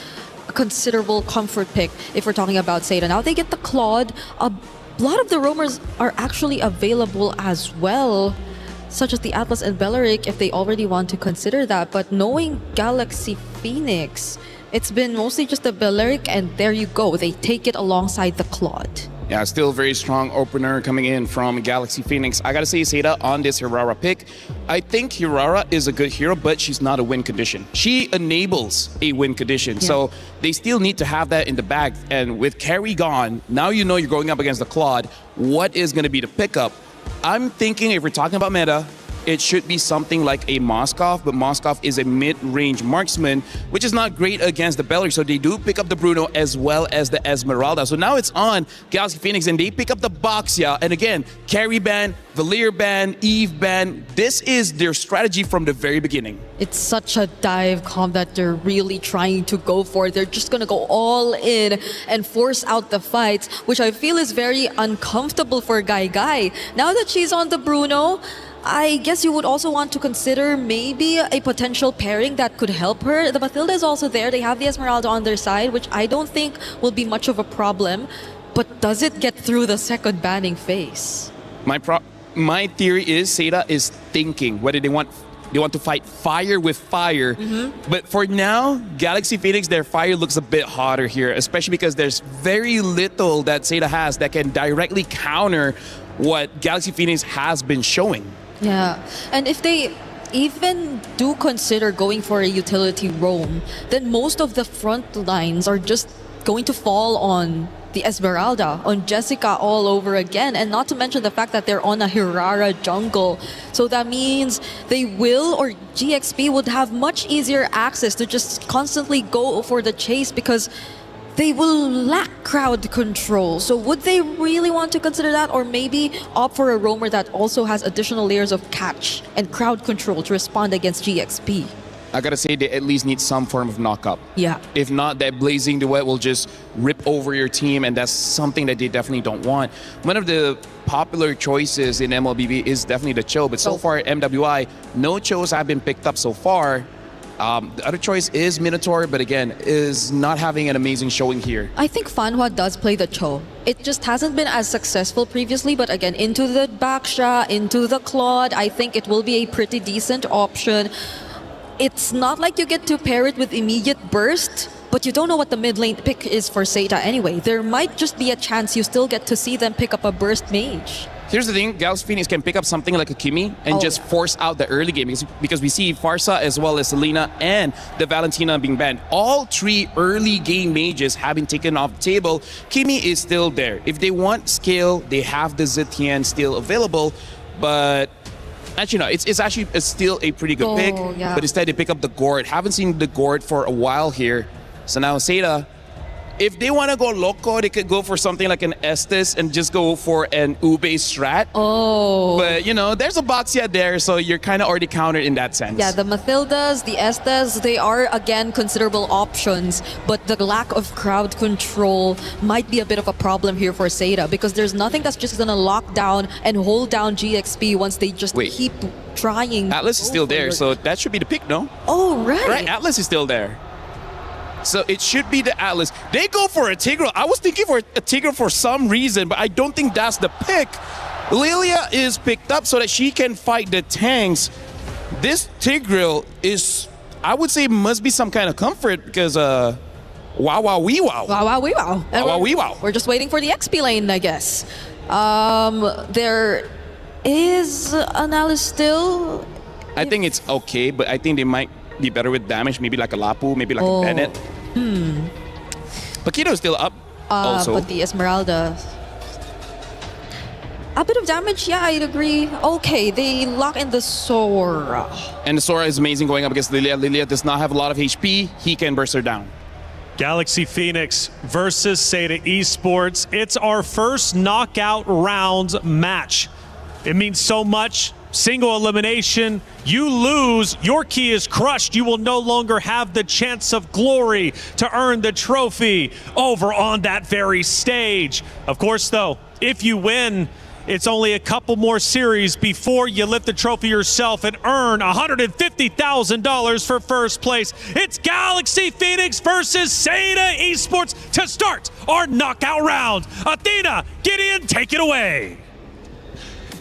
[SPEAKER 11] considerable comfort pick if we're talking about Seda. Now they get the Claude. A lot of the roamers are actually available as well, such as the Atlas and Belleric if they already want to consider that. But knowing Galaxy Phoenix, it's been mostly just the Belleric, and there you go. They take it alongside the Claude.
[SPEAKER 10] Yeah, still very strong opener coming in from Galaxy Phoenix. I gotta say, Seda, on this Hirara pick, I think Hirara is a good hero, but she's not a win condition. She enables a win condition, so they still need to have that in the bag. And with carry gone, now you know you're going up against the Claude. What is gonna be the pickup? I'm thinking if we're talking about meta, it should be something like a Moskov, but Moskov is a mid-range marksman, which is not great against the Bellary, so they do pick up the Bruno as well as the Esmeralda. So now it's on Galaxy Phoenix, and they pick up the Boxia, and again, carry ban, Valier ban, Eve ban. This is their strategy from the very beginning.
[SPEAKER 11] It's such a dive comp that they're really trying to go for. They're just going to go all in and force out the fights, which I feel is very uncomfortable for Guy. Now that she's on the Bruno, I guess you would also want to consider maybe a potential pairing that could help her. The Mathilda is also there. They have the Esmeralda on their side, which I don't think will be much of a problem. But does it get through the second banning phase?
[SPEAKER 10] My theory is Seda is thinking whether they want to fight fire with fire. But for now, Galaxy Phoenix, their fire looks a bit hotter here, especially because there's very little that Seda has that can directly counter what Galaxy Phoenix has been showing.
[SPEAKER 11] Yeah, and if they even do consider going for a utility roam, then most of the front lines are just going to fall on the Esmeralda, on Jessica all over again, and not to mention the fact that they're on a Hirara jungle. So that means they will, or GXP would have much easier access to just constantly go for the chase because they will lack crowd control. So would they really want to consider that, or maybe opt for a roamer that also has additional layers of catch and crowd control to respond against GXP?
[SPEAKER 10] I gotta say, they at least need some form of knockup.
[SPEAKER 11] Yeah.
[SPEAKER 10] If not, that Blazing Duet will just rip over your team, and that's something that they definitely don't want. One of the popular choices in MLBB is definitely the Cho, but so far at MWI, no Chos have been picked up so far. The other choice is Minotaur, but again, is not having an amazing showing here.
[SPEAKER 11] I think Fanhua does play the Cho. It just hasn't been as successful previously, but again, into the Baksha, into the Claude, I think it will be a pretty decent option. It's not like you get to pair it with immediate burst, but you don't know what the mid lane pick is for Seda anyway. There might just be a chance you still get to see them pick up a burst mage.
[SPEAKER 10] Here's the thing, Galaxy Phoenix can pick up something like a Kimi and just force out the early game because we see Farsa as well as Selena and the Valentina being banned. All three early game mages have been taken off the table. Kimi is still there. If they want scale, they have the Zetian still available, but actually no, it's still a pretty good pick, but instead they pick up the Gord. Haven't seen the Gord for a while here. So now Seda, if they want to go loco, they could go for something like an Estes and just go for an Ube strat. But, you know, there's a Boxia there, so you're kind of already countered in that sense.
[SPEAKER 11] Yeah, the Mathildas, the Estes, they are, again, considerable options. But the lack of crowd control might be a bit of a problem here for Seda because there's nothing that's just going to lock down and hold down GXP once they just keep trying.
[SPEAKER 10] Atlas is still there, so that should be the pick, no?
[SPEAKER 11] Oh, right.
[SPEAKER 10] Right, Atlas is still there. So it should be the Atlas. They go for a Tigreal. I was thinking for a Tigreal for some reason, but I don't think that's the pick. Lilia is picked up so that she can fight the tanks. This Tigreal is, I would say, must be some kind of comfort because wow wow wee wow.
[SPEAKER 11] Wow wow wee wow.
[SPEAKER 10] Wow wow wee wow.
[SPEAKER 11] We're just waiting for the XP lane, I guess. There is an Alice still.
[SPEAKER 10] I think it's okay, but I think they might be better with damage, maybe like a Lapu, maybe like a Bennett. Paquito is still up also.
[SPEAKER 11] But the Esmeralda, a bit of damage, yeah, I'd agree. Okay, they lock in the Sora.
[SPEAKER 10] And the Sora is amazing going up against Lilia. Lilia does not have a lot of HP. He can burst her down.
[SPEAKER 6] Galaxy Phoenix versus Seda Esports. It's our first knockout round match. It means so much. Single elimination, you lose, your key is crushed. You will no longer have the chance of glory to earn the trophy over on that very stage. Of course, though, if you win, it's only a couple more series before you lift the trophy yourself and earn $150,000 for first place. It's Galaxy Phoenix versus Seda Esports to start our knockout round. Athena, Gideon, take it away.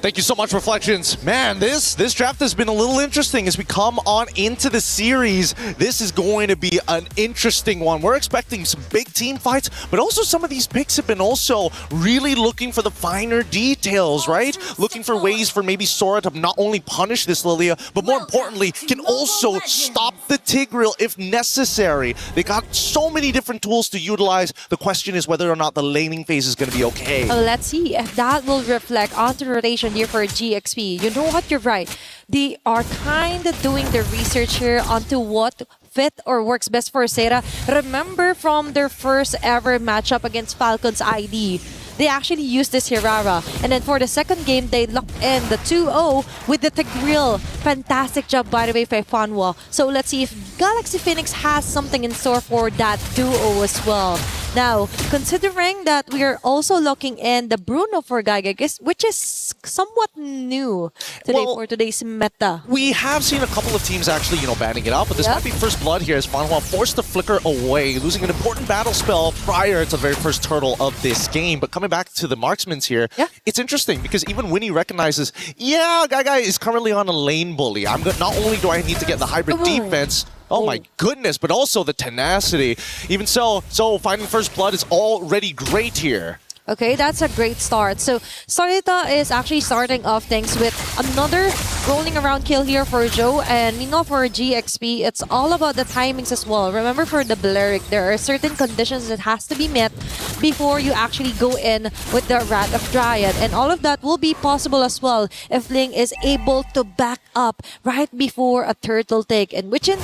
[SPEAKER 19] Thank you so much, Reflections. Man, this draft has been a little interesting as we come on into the series. This is going to be an interesting one. We're expecting some big team fights, but also some of these picks have been also really looking for the finer details, right? Looking for ways for maybe Sora to not only punish this Lilia, but more importantly, can also stop the Tigreal if necessary. They got so many different tools to utilize. The question is whether or not the laning phase is going to be okay.
[SPEAKER 20] Well, let's see if that will reflect onto rotation here for GXP. You know what? You're right. They are kind of doing the research here onto what fit or works best for Sera. Remember from their first ever matchup against Falcons ID, they actually used this Hirara. And then for the second game, they locked in the 2-0 with the Tigreal. Fantastic job, by the way, by Fanwa. So let's see if Galaxy Phoenix has something in store for that duo as well. Now, considering that we are also locking in the Bruno for Gygax, which is somewhat new today for today's meta.
[SPEAKER 19] We have seen a couple of teams actually, banning it out, but this might be first blood here as Fanhua forced the flicker away, losing an important battle spell prior to the very first turtle of this game. But coming back to the marksmans here, it's interesting because even Winnie recognizes, Gygai is currently on a lane bully. Not only do I need to get the hybrid defense, oh my goodness, but also the tenacity. Even so finding first blood is already great here.
[SPEAKER 20] Okay, that's a great start. So Sarita is actually starting off things with another rolling around kill here for Joe, and meanwhile for GXP, it's all about the timings as well. Remember for the Balearic, there are certain conditions that has to be met before you actually go in with the Wrath of Dryad, and all of that will be possible as well if Ling is able to back up right before a turtle take, and which in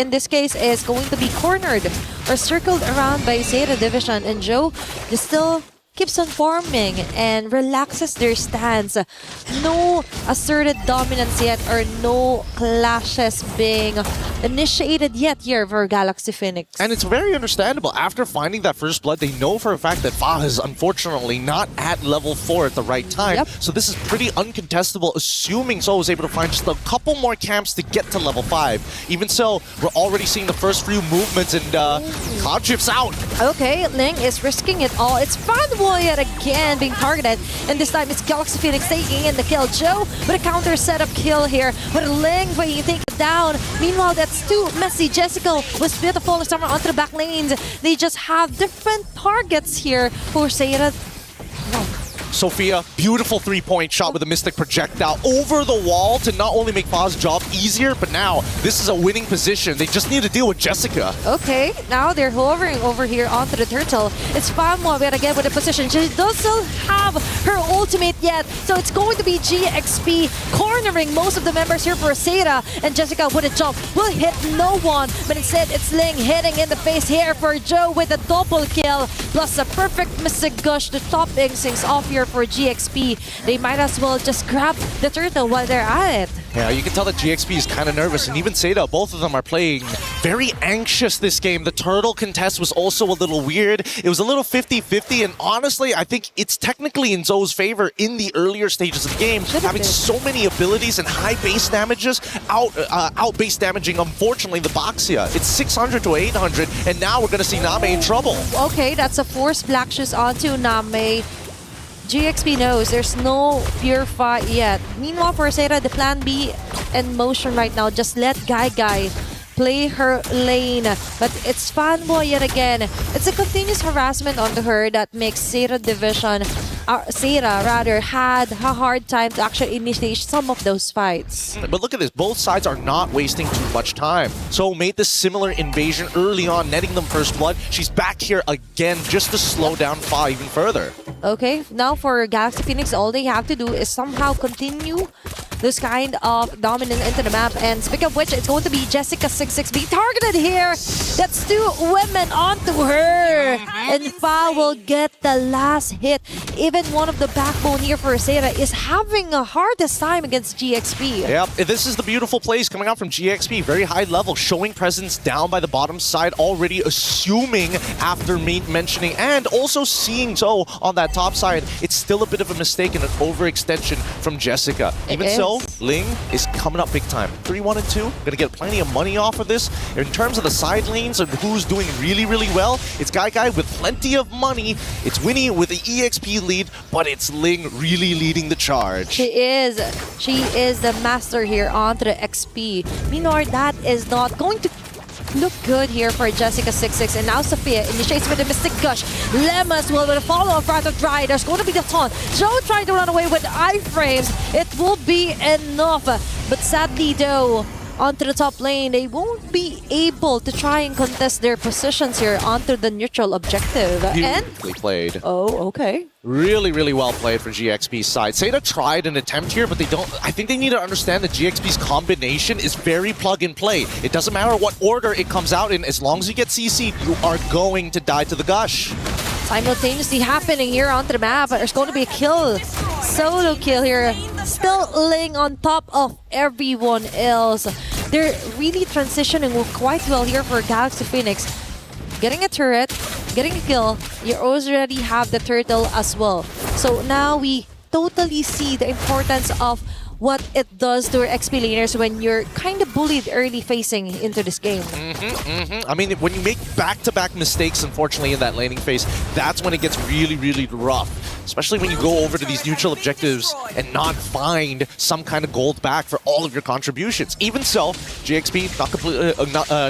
[SPEAKER 20] this case is going to be cornered or circled around by Zeta Division, and Joe is still keeps on farming and relaxes their stance. No asserted dominance yet or no clashes being initiated yet here for Galaxy Phoenix.
[SPEAKER 19] And it's very understandable. After finding that first blood, they know for a fact that Fa is unfortunately not at level 4 at the right time. So this is pretty uncontestable, assuming Soul was able to find just a couple more camps to get to level 5. Even so, we're already seeing the first few movements and Cloud Chip's out.
[SPEAKER 20] Okay, Ling is risking it all. It's Fanboy yet again being targeted, and this time it's Galaxy Phoenix taking in the kill. Joe with a counter setup kill here, but Ling being taken down. Meanwhile, that's too messy. Jessica was beautiful somewhere onto the back lanes. They just have different targets here for Zeta.
[SPEAKER 19] Sophia, beautiful three-point shot with a Mystic Projectile over the wall to not only make Fa's job easier, but now this is a winning position. They just need to deal with Jessica.
[SPEAKER 20] Okay, now they're hovering over here onto the turtle. It's Fanwa again with the position. She doesn't have her ultimate yet, so it's going to be GXP cornering most of the members here for Zeta, and Jessica with a jump will hit no one, but instead it's Ling hitting in the face here for Joe with a double kill, plus a perfect Mystic Gush to top things off here for GXP. They might as well just grab the turtle while they're at it.
[SPEAKER 19] Yeah, you can tell that GXP is kind of nervous, and even Zeta, both of them are playing very anxious this game. The turtle contest was also a little weird. It was a little 50-50, and honestly, I think it's technically in Zoe's favor in the earlier stages of the game, having so many abilities and high base damages, out base damaging, unfortunately, the Boxia. It's 600 to 800, and now we're going to see Name in trouble.
[SPEAKER 20] Okay, that's a forced Black Shoes onto Name. GXP knows there's no pure fight yet. Meanwhile, for Zeta, the plan B in motion right now. Just let Guy play her lane. But it's Fanboy yet again. It's a continuous harassment onto her that makes Zeta Division, Zeta rather, had a hard time to actually initiate some of those fights.
[SPEAKER 19] But look at this, both sides are not wasting too much time. So made this similar invasion early on, netting them first blood. She's back here again just to slow down Fa even further.
[SPEAKER 20] Okay, now for Galaxy Phoenix, all they have to do is somehow continue this kind of dominance into the map. And speaking of which, it's going to be Jessica66 being targeted here. That's two women onto her. And Fa will get the last hit. Even one of the backbone here for Zeta is having a hardest time against GXP.
[SPEAKER 19] Yep, this is the beautiful plays coming out from GXP. Very high level, showing presence down by the bottom side, already assuming after mentioning and also seeing Zoe on that top side. It's still a bit of a mistake and an overextension from Jessica. Even so, so, Ling is coming up big time. 3-1-2, gonna get plenty of money off of this. In terms of the side lanes and who's doing really, really well, it's Guy with plenty of money. It's Winnie with the EXP lead, but it's Ling really leading the charge.
[SPEAKER 20] She is the master here onto the XP. Minor, that is not going to look good here for Jessica26. And now Sophia initiates with the Mystic Gush. Lemas will with a follow-up right of Dry. There's going to be the taunt. Joe trying to run away with iframes. It will be enough. But sadly though, onto the top lane, they won't be able to try and contest their positions here onto the neutral objective.
[SPEAKER 19] Beautifully played.
[SPEAKER 20] Oh, okay.
[SPEAKER 19] Really, really well played for GXP's side. Seda tried an attempt here, but they don't. I think they need to understand that GXP's combination is very plug and play. It doesn't matter what order it comes out in, as long as you get CC'd, you are going to die to the Gush.
[SPEAKER 20] Simultaneously happening here onto the map, but there's going to be a kill. Solo kill here. Still Ling on top of everyone else. They're really transitioning quite well here for Galaxy Phoenix. Getting a turret, getting a kill, you already have the turtle as well. So now we totally see the importance of what it does to our XP laners when you're kind of bullied early facing into this game.
[SPEAKER 19] I mean, when you make back-to-back mistakes, unfortunately, in that laning phase, that's when it gets really, really rough. Especially when you go over to these neutral objectives and not find some kind of gold back for all of your contributions. Even so, GXP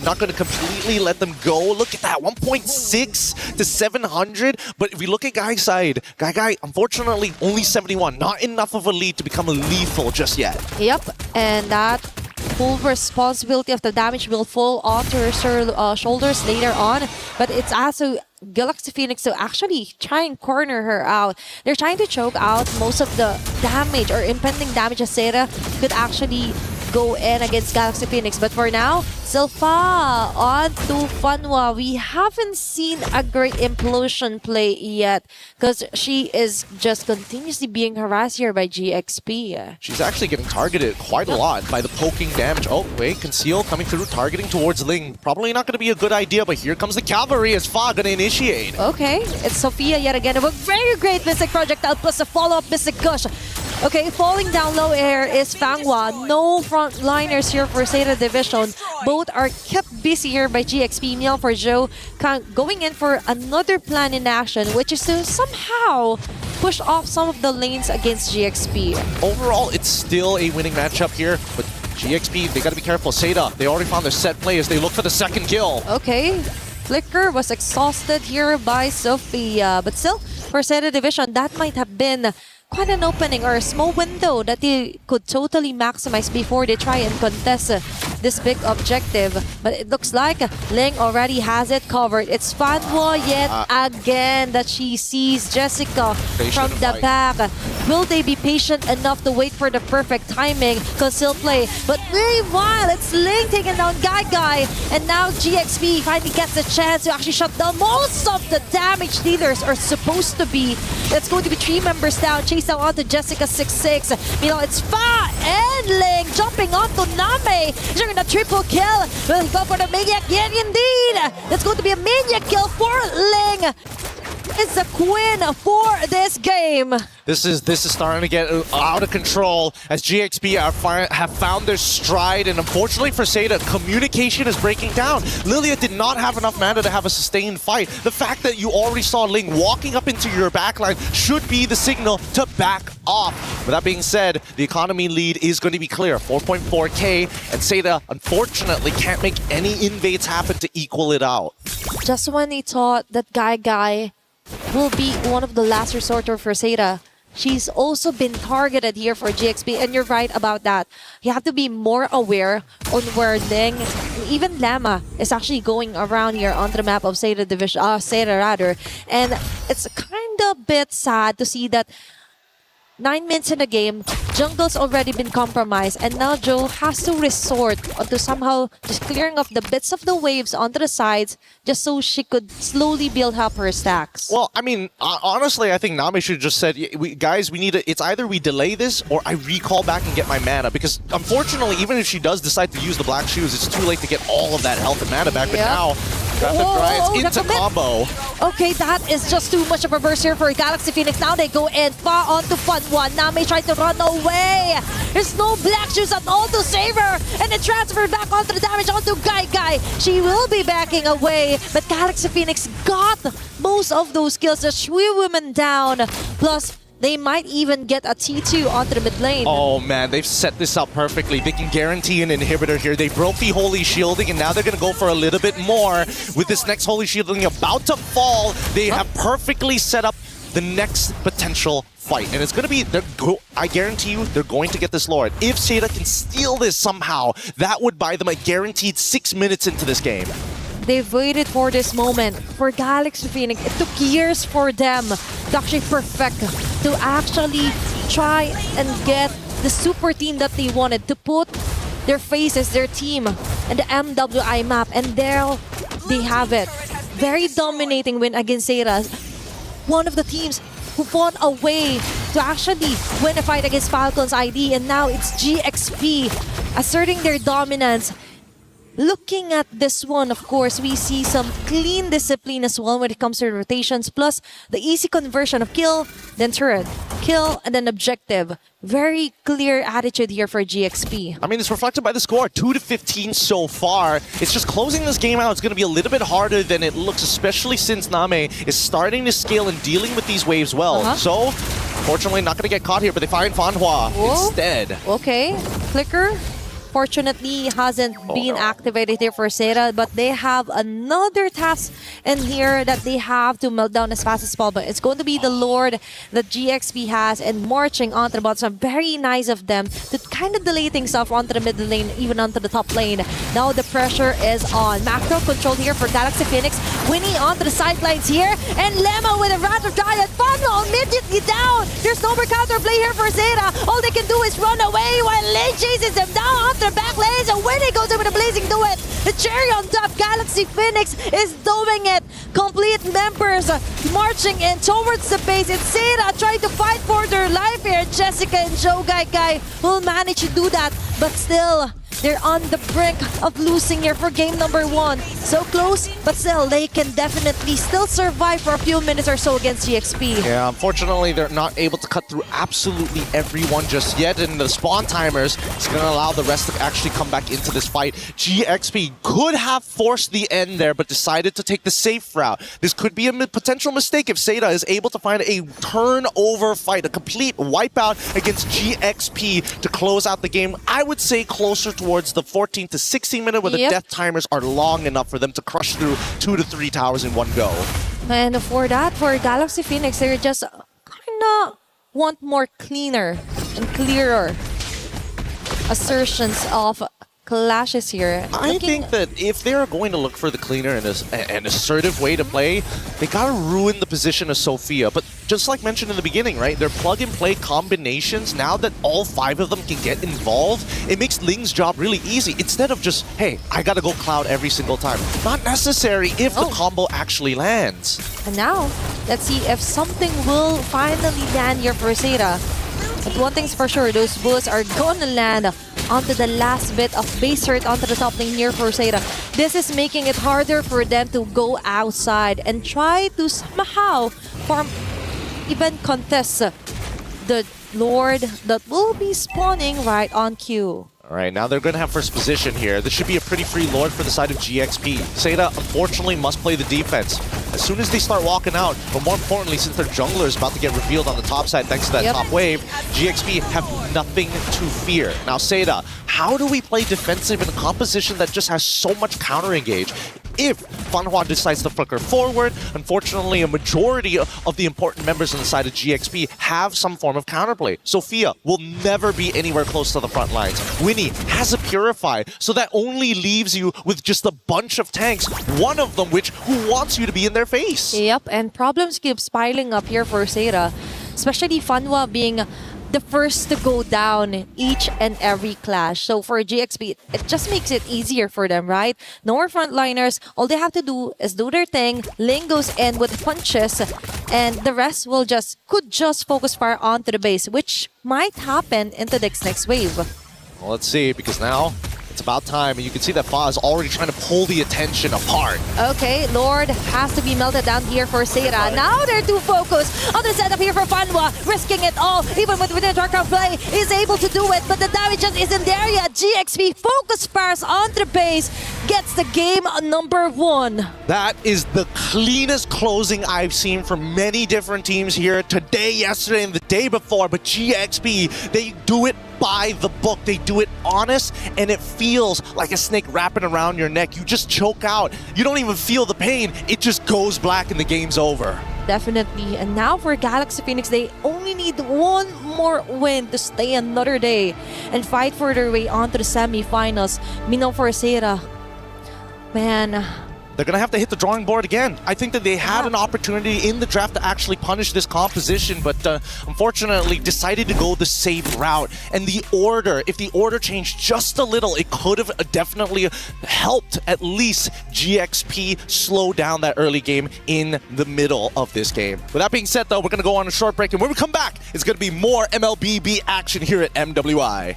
[SPEAKER 19] not going to completely let them go. Look at that, 1.6 to 700. But if we look at Guy's side, Guy, unfortunately, only 71. Not enough of a lead to become lethal just yet.
[SPEAKER 20] Yep, and that full responsibility of the damage will fall onto her shoulders later on. But it's also Galaxy Phoenix to actually try and corner her out. They're trying to choke out most of the damage or impending damage as Sarah could actually go in against Galaxy Phoenix. But for now, Silpha on to Fanwa. We haven't seen a great implosion play yet because she is just continuously being harassed here by GXP.
[SPEAKER 19] She's actually getting targeted quite a lot by the poking damage. Oh, wait, Conceal coming through, targeting towards Ling. Probably not going to be a good idea, but here comes the cavalry as Fa going to initiate.
[SPEAKER 20] Okay, it's Sophia yet again. A very great Mystic Projectile plus a follow-up Mystic Gush. Okay, falling down low air is Fangwa. No frontliners here for Seda Division. Both are kept busy here by GXP. Meal for Joe going in for another plan in action, which is to somehow push off some of the lanes against GXP.
[SPEAKER 19] Overall, it's still a winning matchup here, but GXP, they got to be careful. Seda, they already found their set play as they look for the second kill.
[SPEAKER 20] Okay, Flicker was exhausted here by Sophia, but still, for Seda Division, that might have been quite an opening or a small window that they could totally maximize before they try and contest this big objective. But it looks like Ling already has it covered. It's Fanwa yet again that she sees Jessica from the back. Will they be patient enough to wait for the perfect timing? Conceal play. But meanwhile, it's Ling taking down Guy. And now GXP finally gets a chance to actually shut down most of the damage dealers are supposed to be. It's going to be 3 members down. Chase down onto Jessica26. You know, it's Fa and Ling jumping onto Name. During the triple kill. We'll go for the Maniac. Yeah, indeed. That's going to be a Maniac kill for Ling. It's a queen for this game.
[SPEAKER 19] This is starting to get out of control as GXP have found their stride, and unfortunately for Seda, communication is breaking down. Lilia did not have enough mana to have a sustained fight. The fact that you already saw Ling walking up into your backline should be the signal to back off. With that being said, the economy lead is going to be clear, 4.4k, and Seda unfortunately can't make any invades happen to equal it out.
[SPEAKER 20] Just when he thought that Guy will be one of the last resorter for Seda, she's also been targeted here for GXP, and you're right about that. You have to be more aware on where Ling, even Lama, is actually going around here onto the map of Seda Division, Seda rather, and it's kind of bit sad to see that 9 minutes in the game, jungle's already been compromised, and now Joe has to resort to somehow just clearing off the bits of the waves onto the sides just so she could slowly build up her stacks.
[SPEAKER 19] Well, I mean, honestly, I think Nami should have just said, guys, we need to, it's either we delay this or I recall back and get my mana, because unfortunately, even if she does decide to use the Black Shoes, it's too late to get all of that health and mana back. But now, Traffic Giants
[SPEAKER 20] the
[SPEAKER 19] into
[SPEAKER 20] commit.
[SPEAKER 19] combo.
[SPEAKER 20] Okay, that is just too much of a burst here for Galaxy Phoenix. Now they go in far onto Fun One. Nami tried to run away. There's no black shoes at all to save her. And it transferred back onto the damage onto Guy. She will be backing away. But Galaxy Phoenix got most of those kills. The Shui women down. Plus, they might even get a T2 onto the mid lane.
[SPEAKER 19] Oh man, they've set this up perfectly. They can guarantee an inhibitor here. They broke the Holy Shielding, and now they're going to go for a little bit more. With this next Holy Shielding about to fall, they have perfectly set up the next potential fight. And it's going to be, I guarantee you, they're going to get this Lord. If Seda can steal this somehow, that would buy them a guaranteed 6 minutes into this game.
[SPEAKER 20] They've waited for this moment. For Galaxy Phoenix, it took years for them to actually perfect, to actually try and get the super team that they wanted, to put their faces, their team, and the MWI map. And there they have it. Very dominating win against Seda. One of the teams who fought away to actually win a fight against Falcons ID. And now it's GXP asserting their dominance. Looking at this one, of course, we see some clean discipline as well when it comes to rotations, plus the easy conversion of kill, then turret, kill, and then objective. Very clear attitude here for GXP.
[SPEAKER 19] I mean, it's reflected by the score, 2-15 so far. It's just closing this game out. It's going to be a little bit harder than it looks, especially since Name is starting to scale and dealing with these waves well. So, fortunately, not going to get caught here, but they find Fanhua instead.
[SPEAKER 20] Okay, Flicker. Fortunately, hasn't been activated here for Seda, but they have another task in here that they have to melt down as fast as possible. It's going to be the Lord that GXP has and marching onto the bottom. Very nice of them to kind of delay things off onto the mid lane, even onto the top lane. Now the pressure is on. Macro control here for Galaxy Phoenix. Winnie onto the sidelines here, and Lemma with a Rat of Giant. Funnel immediately down. There's no more counterplay here for Seda. All they can do is run away while Lane chases them down onto the back lanes, and Winnie goes in with a blazing duet. The cherry on top, Galaxy Phoenix is doing it. Complete members marching in towards the base. It's Seda trying to fight for their life here. Jessica and Joe Guy will manage to do that, but still, they're on the brink of losing here for game number 1. So close, but still, they can definitely still survive for a few minutes or so against GXP.
[SPEAKER 19] Yeah, unfortunately, they're not able to cut through absolutely everyone just yet, and the spawn timers is going to allow the rest to actually come back into this fight. GXP could have forced the end there, but decided to take the safe route. This could be a potential mistake if Seda is able to find a turnover fight, a complete wipeout against GXP to close out the game. I would say closer towards the 14 to 16 minute where the death timers are long enough for them to crush through 2 to 3 towers in one go.
[SPEAKER 20] And for that, for Galaxy Phoenix, they just kind of want more cleaner and clearer assertions of clashes here.
[SPEAKER 19] I think that if they're going to look for the cleaner and an assertive way to play, they gotta ruin the position of Sophia. But just like mentioned in the beginning, right, their plug-and-play combinations, now that all 5 of them can get involved, it makes Ling's job really easy. Instead of just, hey, I gotta go Cloud every single time. Not necessary if the combo actually lands.
[SPEAKER 20] And now, let's see if something will finally land here for Seda. But one thing's for sure, those bullets are gonna land onto the last bit of base hurt onto the top lane here for Seda. This is making it harder for them to go outside and try to somehow form, even contest the Lord that will be spawning right on cue.
[SPEAKER 19] All right, now they're going to have first position here. This should be a pretty free Lord for the side of GXP. Seda, unfortunately, must play the defense. As soon as they start walking out, but more importantly, since their jungler is about to get revealed on the top side thanks to that top wave, GXP have nothing to fear. Now, Seda, how do we play defensive in a composition that just has so much counter-engage? If Fanhua decides to flicker forward, unfortunately, a majority of the important members on the side of GXP have some form of counterplay. Sophia will never be anywhere close to the front lines. Winnie has a Purify, so that only leaves you with just a bunch of tanks, one of them who wants you to be in their face.
[SPEAKER 20] Yep, and problems keep piling up here for Seda, especially Fanhua being the first to go down each and every clash. So for GXP, it just makes it easier for them, right? No more frontliners. All they have to do is do their thing. Ling goes in with punches, and the rest could just focus fire onto the base, which might happen into the next wave.
[SPEAKER 19] Well, let's see, because now It's about time, and you can see that Fa is already trying to pull the attention apart.
[SPEAKER 20] Okay, Lord has to be melted down here for Seira. Now they're too focused on the setup here for Fanwa, risking it all, even with the dark play, is able to do it, but the damage just isn't there yet. GXP focus pass onto the base, gets the game number 1.
[SPEAKER 19] That is the cleanest closing I've seen from many different teams here today, yesterday, and the day before, but GXP, they do it by the book. They do it honest, and it feels like a snake wrapping around your neck. You just choke out. You don't even feel the pain. It just goes black and the game's over.
[SPEAKER 20] Definitely. And now for Galaxy Phoenix, they only need one more win to stay another day and fight for their way onto the semifinals. Meanwhile for Seira, man,
[SPEAKER 19] they're going to have to hit the drawing board again. I think that they had an opportunity in the draft to actually punish this composition, but unfortunately decided to go the safe route. And the order, if the order changed just a little, it could have definitely helped at least GXP slow down that early game in the middle of this game. With that being said, though, we're going to go on a short break, and when we come back, it's going to be more MLBB action here at MWI.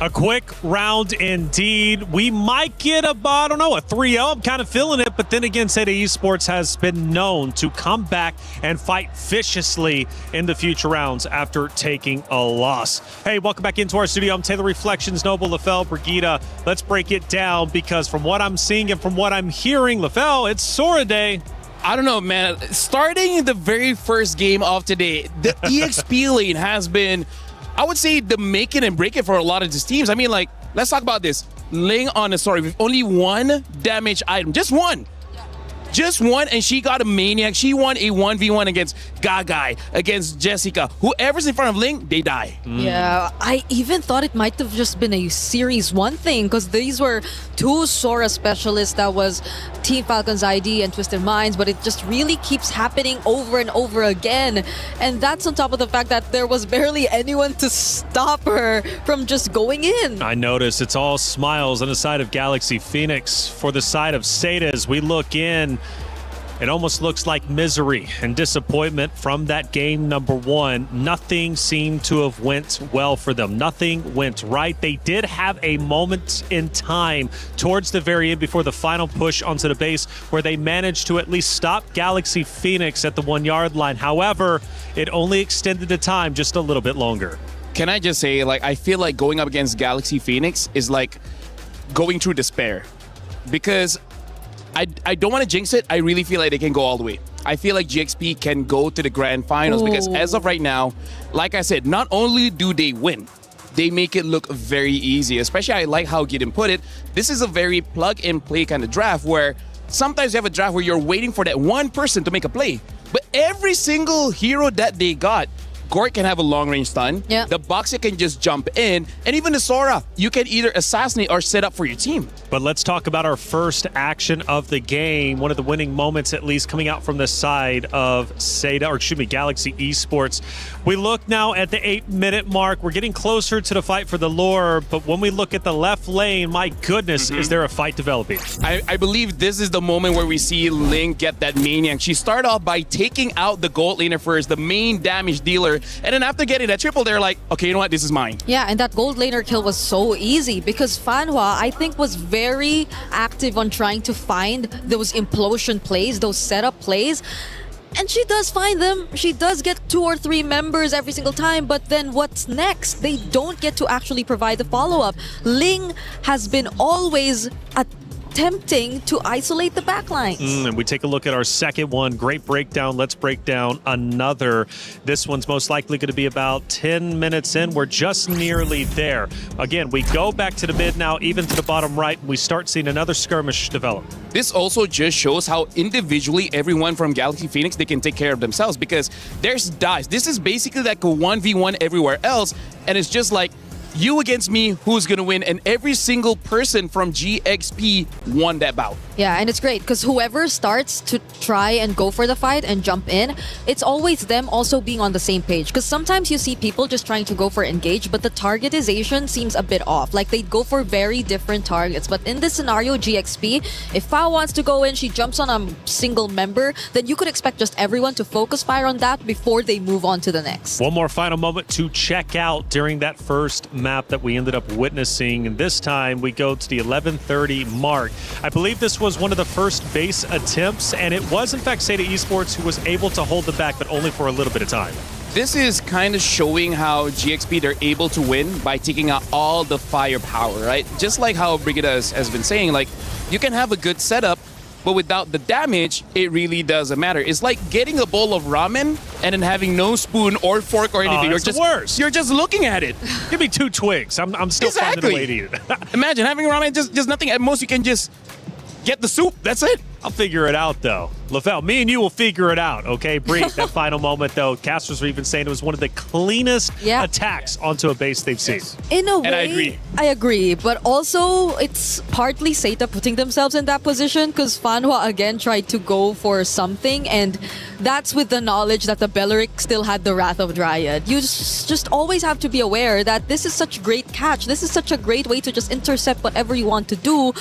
[SPEAKER 6] A quick round indeed. We might get a 3-0. I'm kind of feeling it, but then again, Seda Esports has been known to come back and fight viciously in the future rounds after taking a loss. Hey, welcome back into our studio. I'm Taylor Reflections, Noble, Lefel, Brigida. Let's break it down, because from what I'm seeing and from what I'm hearing, Lefel, it's Sora Day.
[SPEAKER 10] I don't know, man. Starting the very first game of today, the EXP lane has been, I would say, the make it and break it for a lot of these teams. I mean, like, let's talk about this. Ling on a story with only one damage item. Just one. Just one, and she got a Maniac. She won a 1v1 against Gagai, against Jessica. Whoever's in front of Ling, they die.
[SPEAKER 11] Yeah, I even thought it might have just been a Series 1 thing, because these were two Sora specialists. That was Team Falcon's ID and Twisted Minds, but it just really keeps happening over and over again. And that's on top of the fact that there was barely anyone to stop her from just going in.
[SPEAKER 6] I noticed it's all smiles on the side of Galaxy Phoenix. For the side of Seda, as we look in, it almost looks like misery and disappointment from that game number 1. Nothing seemed to have went well for them. Nothing went right. They did have a moment in time towards the very end before the final push onto the base where they managed to at least stop Galaxy Phoenix at the 1-yard line. However, it only extended the time just a little bit longer.
[SPEAKER 10] Can I just say, like, I feel like going up against Galaxy Phoenix is like going through despair, because I don't want to jinx it. I really feel like they can go all the way. I feel like GXP can go to the grand finals because as of right now, like I said, not only do they win, they make it look very easy. Especially, I like how Gideon put it. This is a very plug-and-play kind of draft where sometimes you have a draft where you're waiting for that one person to make a play. But every single hero that they got, Gort can have a long-range stun.
[SPEAKER 11] Yeah.
[SPEAKER 10] The Boxer can just jump in. And even the Sora, you can either assassinate or set up for your team.
[SPEAKER 6] But let's talk about our first action of the game. One of the winning moments, at least, coming out from the side of Galaxy Esports. We look now at the 8-minute mark. We're getting closer to the fight for the lore. But when we look at the left lane, my goodness, is there a fight developing?
[SPEAKER 10] I believe this is the moment where we see Ling get that Maniac. She started off by taking out the gold laner first, the main damage dealer. And then after getting that triple, they're like, okay, you know what? This is mine.
[SPEAKER 11] Yeah, and that gold laner kill was so easy because Fanhua, I think, was very active on trying to find those implosion plays, those setup plays. And she does find them. She does get 2 or 3 members every single time. But then what's next? They don't get to actually provide the follow-up. Ling has been always attempting to isolate the backlines.
[SPEAKER 6] And we take a look at our second one. Great breakdown. Let's break down another. This one's most likely going to be about 10 minutes in. We're just nearly there. Again, we go back to the mid now, even to the bottom right. We start seeing another skirmish develop.
[SPEAKER 10] This also just shows how individually everyone from Galaxy Phoenix, they can take care of themselves because there's dice. This is basically like a 1v1 everywhere else. And it's just like, you against me, who's going to win? And every single person from GXP won that bout.
[SPEAKER 11] Yeah, and it's great because whoever starts to try and go for the fight and jump in, it's always them also being on the same page. Because sometimes you see people just trying to go for engage, but the targetization seems a bit off. Like they'd go for very different targets. But in this scenario, GXP, if Fa wants to go in, she jumps on a single member, then you could expect just everyone to focus fire on that before they move on to the next.
[SPEAKER 6] One more final moment to check out during that first map that we ended up witnessing. And this time we go to the 11:30 mark. I believe this was one of the first base attempts, and it was in fact Seda Esports who was able to hold them back, but only for a little bit of time.
[SPEAKER 5] This is kind of showing how GXP, they're able to win by taking out all the firepower, right? Just like how Brigida has been saying, like, you can have a good setup, but without the damage, it really doesn't matter. It's like getting a bowl of ramen and then having no spoon or fork or anything.
[SPEAKER 6] You're just worse.
[SPEAKER 5] You're just looking at it.
[SPEAKER 6] Give me 2 twigs. I'm still finding a way to eat it.
[SPEAKER 5] Imagine having ramen, just nothing. At most, you can just get the soup. That's it.
[SPEAKER 6] I'll figure it out, though. LaFell, me and you will figure it out, okay? Bree, that final moment, though, casters were even saying it was one of the cleanest attacks onto a base they've seen.
[SPEAKER 11] In a way,
[SPEAKER 5] And
[SPEAKER 11] I agree. But also, it's partly Seta putting themselves in that position because Fanhua again tried to go for something, and that's with the knowledge that the Belleric still had the Wrath of Dryad. You just always have to be aware that this is such a great catch. This is such a great way to just intercept whatever you want to do.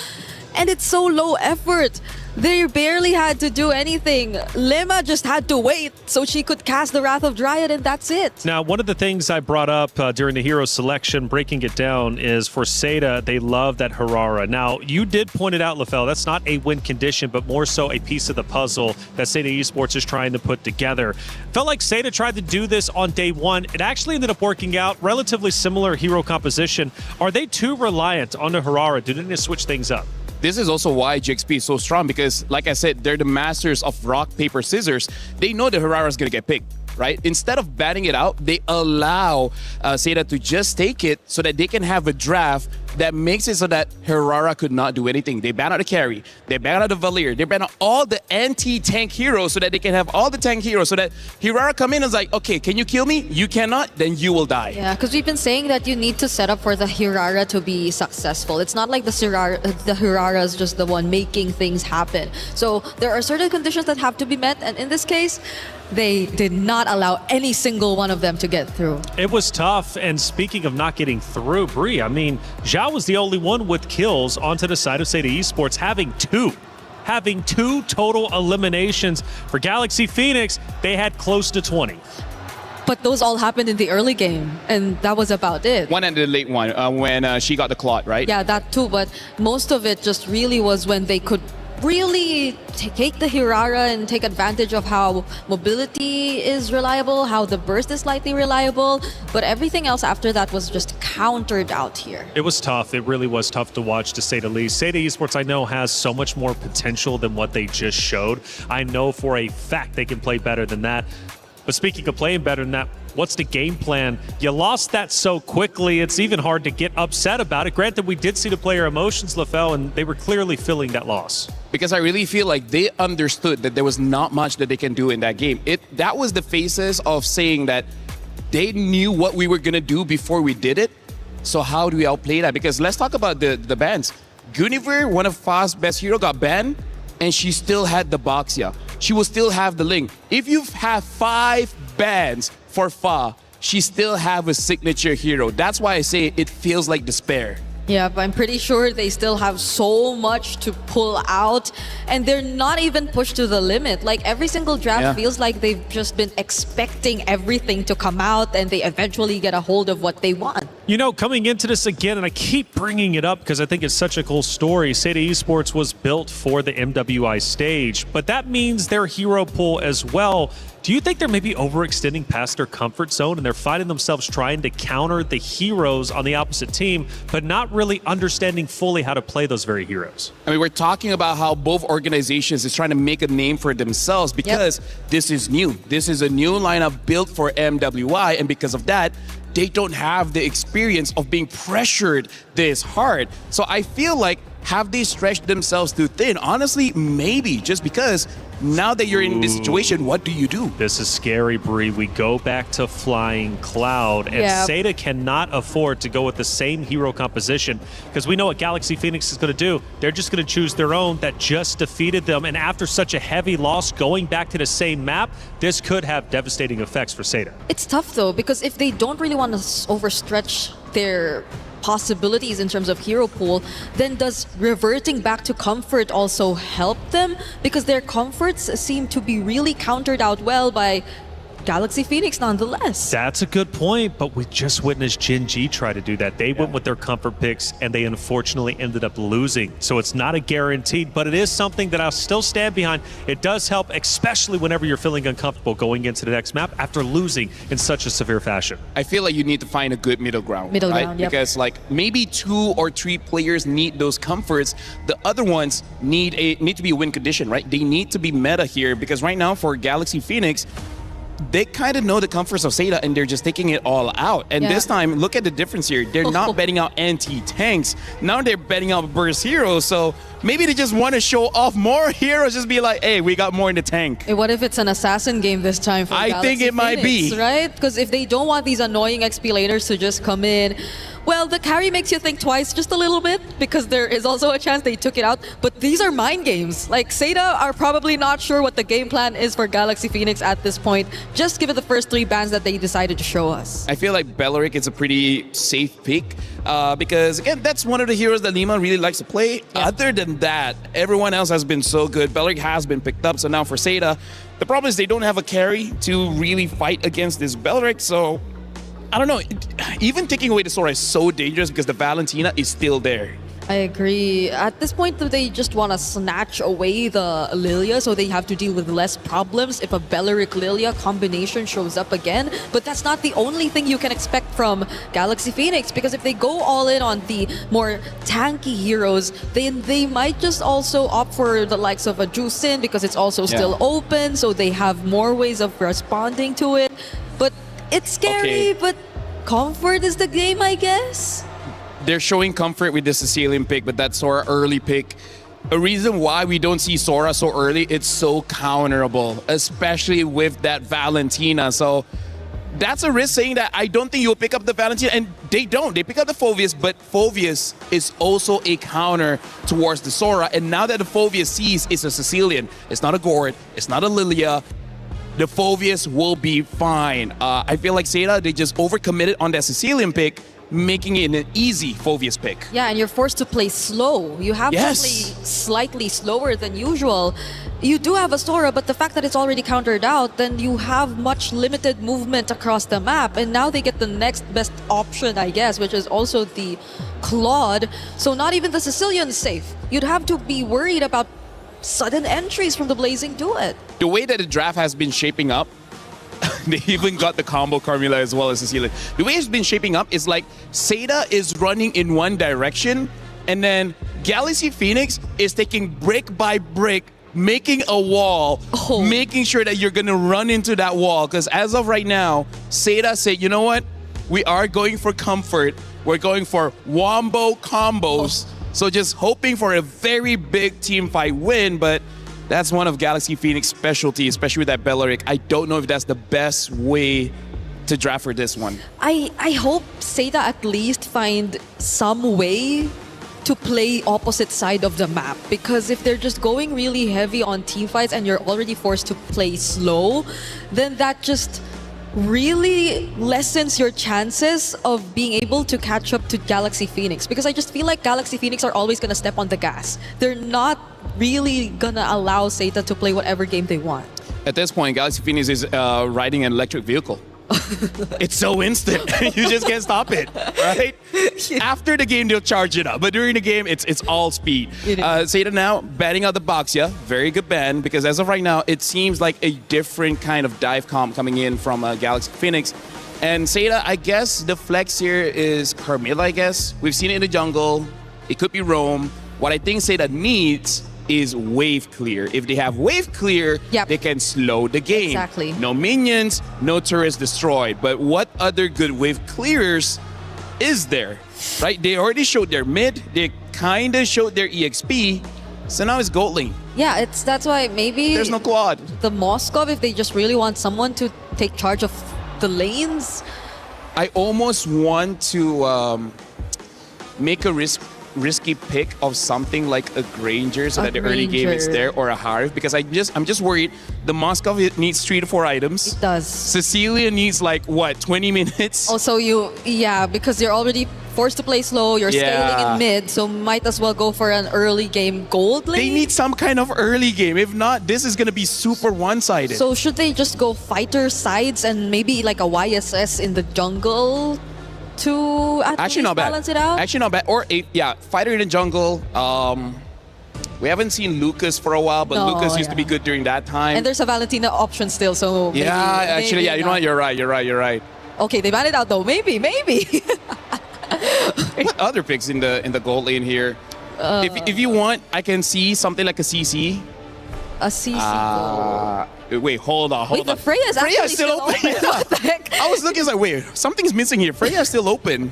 [SPEAKER 11] And it's so low effort. They barely had to do anything. Lema just had to wait so she could cast the Wrath of Dryad, and that's it.
[SPEAKER 6] Now, one of the things I brought up during the hero selection, breaking it down, is for Seda, they love that Harara. Now, you did point it out, LaFell, that's not a win condition, but more so a piece of the puzzle that Seda Esports is trying to put together. Felt like Seda tried to do this on day one. It actually ended up working out. Relatively similar hero composition. Are they too reliant on the Harara? Do they need to switch things up?
[SPEAKER 5] This is also why GXP is so strong because, like I said, they're the masters of rock, paper, scissors. They know the Harara is going to get picked, right? Instead of batting it out, they allow Seda to just take it so that they can have a draft that makes it so that Harara could not do anything. They ban out the carry, they ban out the Valir, they ban out all the anti-tank heroes so that they can have all the tank heroes so that Harara come in and is like, okay, can you kill me? You cannot, then you will die.
[SPEAKER 11] Yeah, because we've been saying that you need to set up for the Hirara to be successful. It's not like the Hirara is just the one making things happen. So there are certain conditions that have to be met, and in this case, they did not allow any single one of them to get through.
[SPEAKER 6] It was tough, and speaking of not getting through, Bree, I mean, Zhao was the only one with kills onto the side of Seda Esports, having two total eliminations. For Galaxy Phoenix, they had close to 20.
[SPEAKER 11] But those all happened in the early game, and that was about it.
[SPEAKER 5] One and the late one, when she got the clot, right?
[SPEAKER 11] Yeah, that too, but most of it just really was when they could really take the Hirara and take advantage of how mobility is reliable, how the burst is slightly reliable, but everything else after that was just countered out here.
[SPEAKER 6] It was tough. It really was tough to watch, to say the least. Seda Esports, I know, has so much more potential than what they just showed. I know for a fact they can play better than that. But speaking of playing better than that, what's the game plan? You lost that so quickly, it's even hard to get upset about it. Granted, we did see the player emotions, LaFell, and they were clearly feeling that loss.
[SPEAKER 5] Because I really feel like they understood that there was not much that they can do in that game. That was the phases of saying that they knew what we were going to do before we did it. So how do we outplay that? Because let's talk about the bans. Guinevere, one of Fa's best hero, got banned, and she still had the Boxia. She will still have the Ling. If you have 5 bans for Fa, she still have a signature hero. That's why I say it feels like despair.
[SPEAKER 11] Yeah, but I'm pretty sure they still have so much to pull out, and they're not even pushed to the limit. Like every single draft feels like they've just been expecting everything to come out, and they eventually get a hold of what they want.
[SPEAKER 6] You know, coming into this again, and I keep bringing it up because I think it's such a cool story, Seda Esports was built for the MWI stage, but that means their hero pool as well. Do you think they're maybe overextending past their comfort zone and they're finding themselves trying to counter the heroes on the opposite team, but not really understanding fully how to play those very heroes?
[SPEAKER 5] I mean, we're talking about how both organizations is trying to make a name for themselves because this is new. This is a new lineup built for MWI, and because of that, they don't have the experience of being pressured this hard. So I feel like
[SPEAKER 10] have they stretched themselves too thin? Honestly, maybe, just because now that you're in this situation, what do you do?
[SPEAKER 6] This is scary, Bree. We go back to Flying Cloud, and Seda cannot afford to go with the same hero composition because we know what Galaxy Phoenix is going to do. They're just going to choose their own that just defeated them, and after such a heavy loss, going back to the same map, this could have devastating effects for Seda.
[SPEAKER 11] It's tough though, because if they don't really want to overstretch their possibilities in terms of hero pool, then does reverting back to comfort also help them? Because their comforts seem to be really countered out well by Galaxy Phoenix nonetheless.
[SPEAKER 6] That's a good point, but we just witnessed Gen G try to do that. They went with their comfort picks, and they unfortunately ended up losing. So it's not a guaranteed, but it is something that I'll still stand behind. It does help, especially whenever you're feeling uncomfortable going into the next map after losing in such a severe fashion.
[SPEAKER 10] I feel like you need to find a good middle ground.
[SPEAKER 11] Middle
[SPEAKER 10] right?
[SPEAKER 11] ground, yep.
[SPEAKER 10] Because like maybe 2 or 3 players need those comforts. The other ones need to be a win condition, right? They need to be meta here, because right now for Galaxy Phoenix, they kind of know the comforts of Seda and they're just taking it all out. And this time, look at the difference here. They're not betting out anti-tanks. Now they're betting out burst heroes. So maybe they just want to show off more heroes. Just be like, hey, we got more in the tank.
[SPEAKER 11] Hey, what if it's an assassin game this time for Galaxy
[SPEAKER 10] think it might
[SPEAKER 11] Phoenix,
[SPEAKER 10] be.
[SPEAKER 11] right? Because if they don't want these annoying XP laners to just come in, well, the carry makes you think twice just a little bit, because there is also a chance they took it out. But these are mind games. Like, Seda are probably not sure what the game plan is for Galaxy Phoenix at this point, just given the first 3 bans that they decided to show us.
[SPEAKER 10] I feel like Belleric is a pretty safe pick because, again, that's one of the heroes that Lima really likes to play. Other than that, everyone else has been so good. Belleric has been picked up, so now for Seda, the problem is they don't have a carry to really fight against this Belleric, so I don't know. Even taking away the Sora is so dangerous because the Valentina is still there.
[SPEAKER 11] I agree. At this point, they just want to snatch away the Lilia, so they have to deal with less problems if a Belleric Lilia combination shows up again. But that's not the only thing you can expect from Galaxy Phoenix, because if they go all in on the more tanky heroes, then they might just also opt for the likes of a Jusin, because it's also still open, so they have more ways of responding to it. But it's scary, but comfort is the game, I guess.
[SPEAKER 10] They're showing comfort with the Sicilian pick, but that Sora early pick. A reason why we don't see Sora so early, it's so counterable, especially with that Valentina. So that's a risk, saying that I don't think you'll pick up the Valentina, and they don't. They pick up the Phoveus, but Phoveus is also a counter towards the Sora. And now that the Phoveus sees it's a Sicilian, it's not a Gord, it's not a Lilia, the Phoveus will be fine. I feel like Seda, they just overcommitted on that Sicilian pick, making it an easy Phoveus pick.
[SPEAKER 11] Yeah, and you're forced to play slow. You have to play slightly slower than usual. You do have a Sora, but the fact that it's already countered out, then you have much limited movement across the map. And now they get the next best option, I guess, which is also the Claude. So not even the Sicilian is safe. You'd have to be worried about sudden entries from the Blazing Duet.
[SPEAKER 10] The way that the draft has been shaping up, they even got the combo Carmilla as well as Cecilia. The way it's been shaping up is like Seda is running in one direction, and then Galaxy Phoenix is taking brick by brick, making a wall, making sure that you're gonna run into that wall. Because as of right now, Seda said, you know what? We are going for comfort. We're going for wombo combos. So just hoping for a very big team fight win, but that's one of Galaxy Phoenix's specialty, especially with that Belleric. I don't know if that's the best way to draft for this one.
[SPEAKER 11] I hope Seda at least find some way to play opposite side of the map, because if they're just going really heavy on team fights and you're already forced to play slow, then that just really lessens your chances of being able to catch up to Galaxy Phoenix, because I just feel like Galaxy Phoenix are always gonna step on the gas. They're not really gonna allow Seda to play whatever game they want.
[SPEAKER 10] At this point, Galaxy Phoenix is riding an electric vehicle. It's so instant. You just can't stop it, right? After the game, they'll charge it up. But during the game, it's all speed. Seda now banning out the Boxia. Very good ban, because as of right now, it seems like a different kind of dive comp coming in from Galaxy Phoenix. And Seda, I guess the flex here is Carmilla, I guess. We've seen it in the jungle. It could be Roam. What I think Seda needs is wave clear. If they have wave clear, they can slow the game.
[SPEAKER 11] Exactly.
[SPEAKER 10] No minions, no turrets destroyed. But what other good wave clears
[SPEAKER 5] is there, right? They already showed their mid. They kind of showed their EXP. So now it's gold lane.
[SPEAKER 11] Yeah, that's why maybe
[SPEAKER 5] there's no quad.
[SPEAKER 11] The Moskov, if they just really want someone to take charge of the lanes.
[SPEAKER 5] I almost want to make a risky pick of something like a Granger so that the early game is there, or a Harv, because I'm just worried the Moskov needs 3 to 4 items.
[SPEAKER 11] It does.
[SPEAKER 5] Cecilia needs like what, 20 minutes?
[SPEAKER 11] Also because you're already forced to play slow, you're scaling in mid, so might as well go for an early game gold lane.
[SPEAKER 5] They need some kind of early game. If not, this is gonna be super one-sided.
[SPEAKER 11] So should they just go fighter sides and maybe like a YSS in the jungle to
[SPEAKER 5] actually not
[SPEAKER 11] balance
[SPEAKER 5] bad.
[SPEAKER 11] it out?
[SPEAKER 5] Actually not bad. Or fighter in the jungle. We haven't seen Lucas for a while, but Lucas used to be good during that time.
[SPEAKER 11] And there's a Valentina option still, so
[SPEAKER 5] you know what? You're right.
[SPEAKER 11] Okay, they ban it out though. Maybe.
[SPEAKER 5] What other picks in the gold lane here? If you want, I can see something like a CC.
[SPEAKER 11] A CC.
[SPEAKER 5] Wait, hold on.
[SPEAKER 11] Wait, the Freya's actually still open. What the heck?
[SPEAKER 5] I was looking, like, wait, something's missing here. Freya's still open.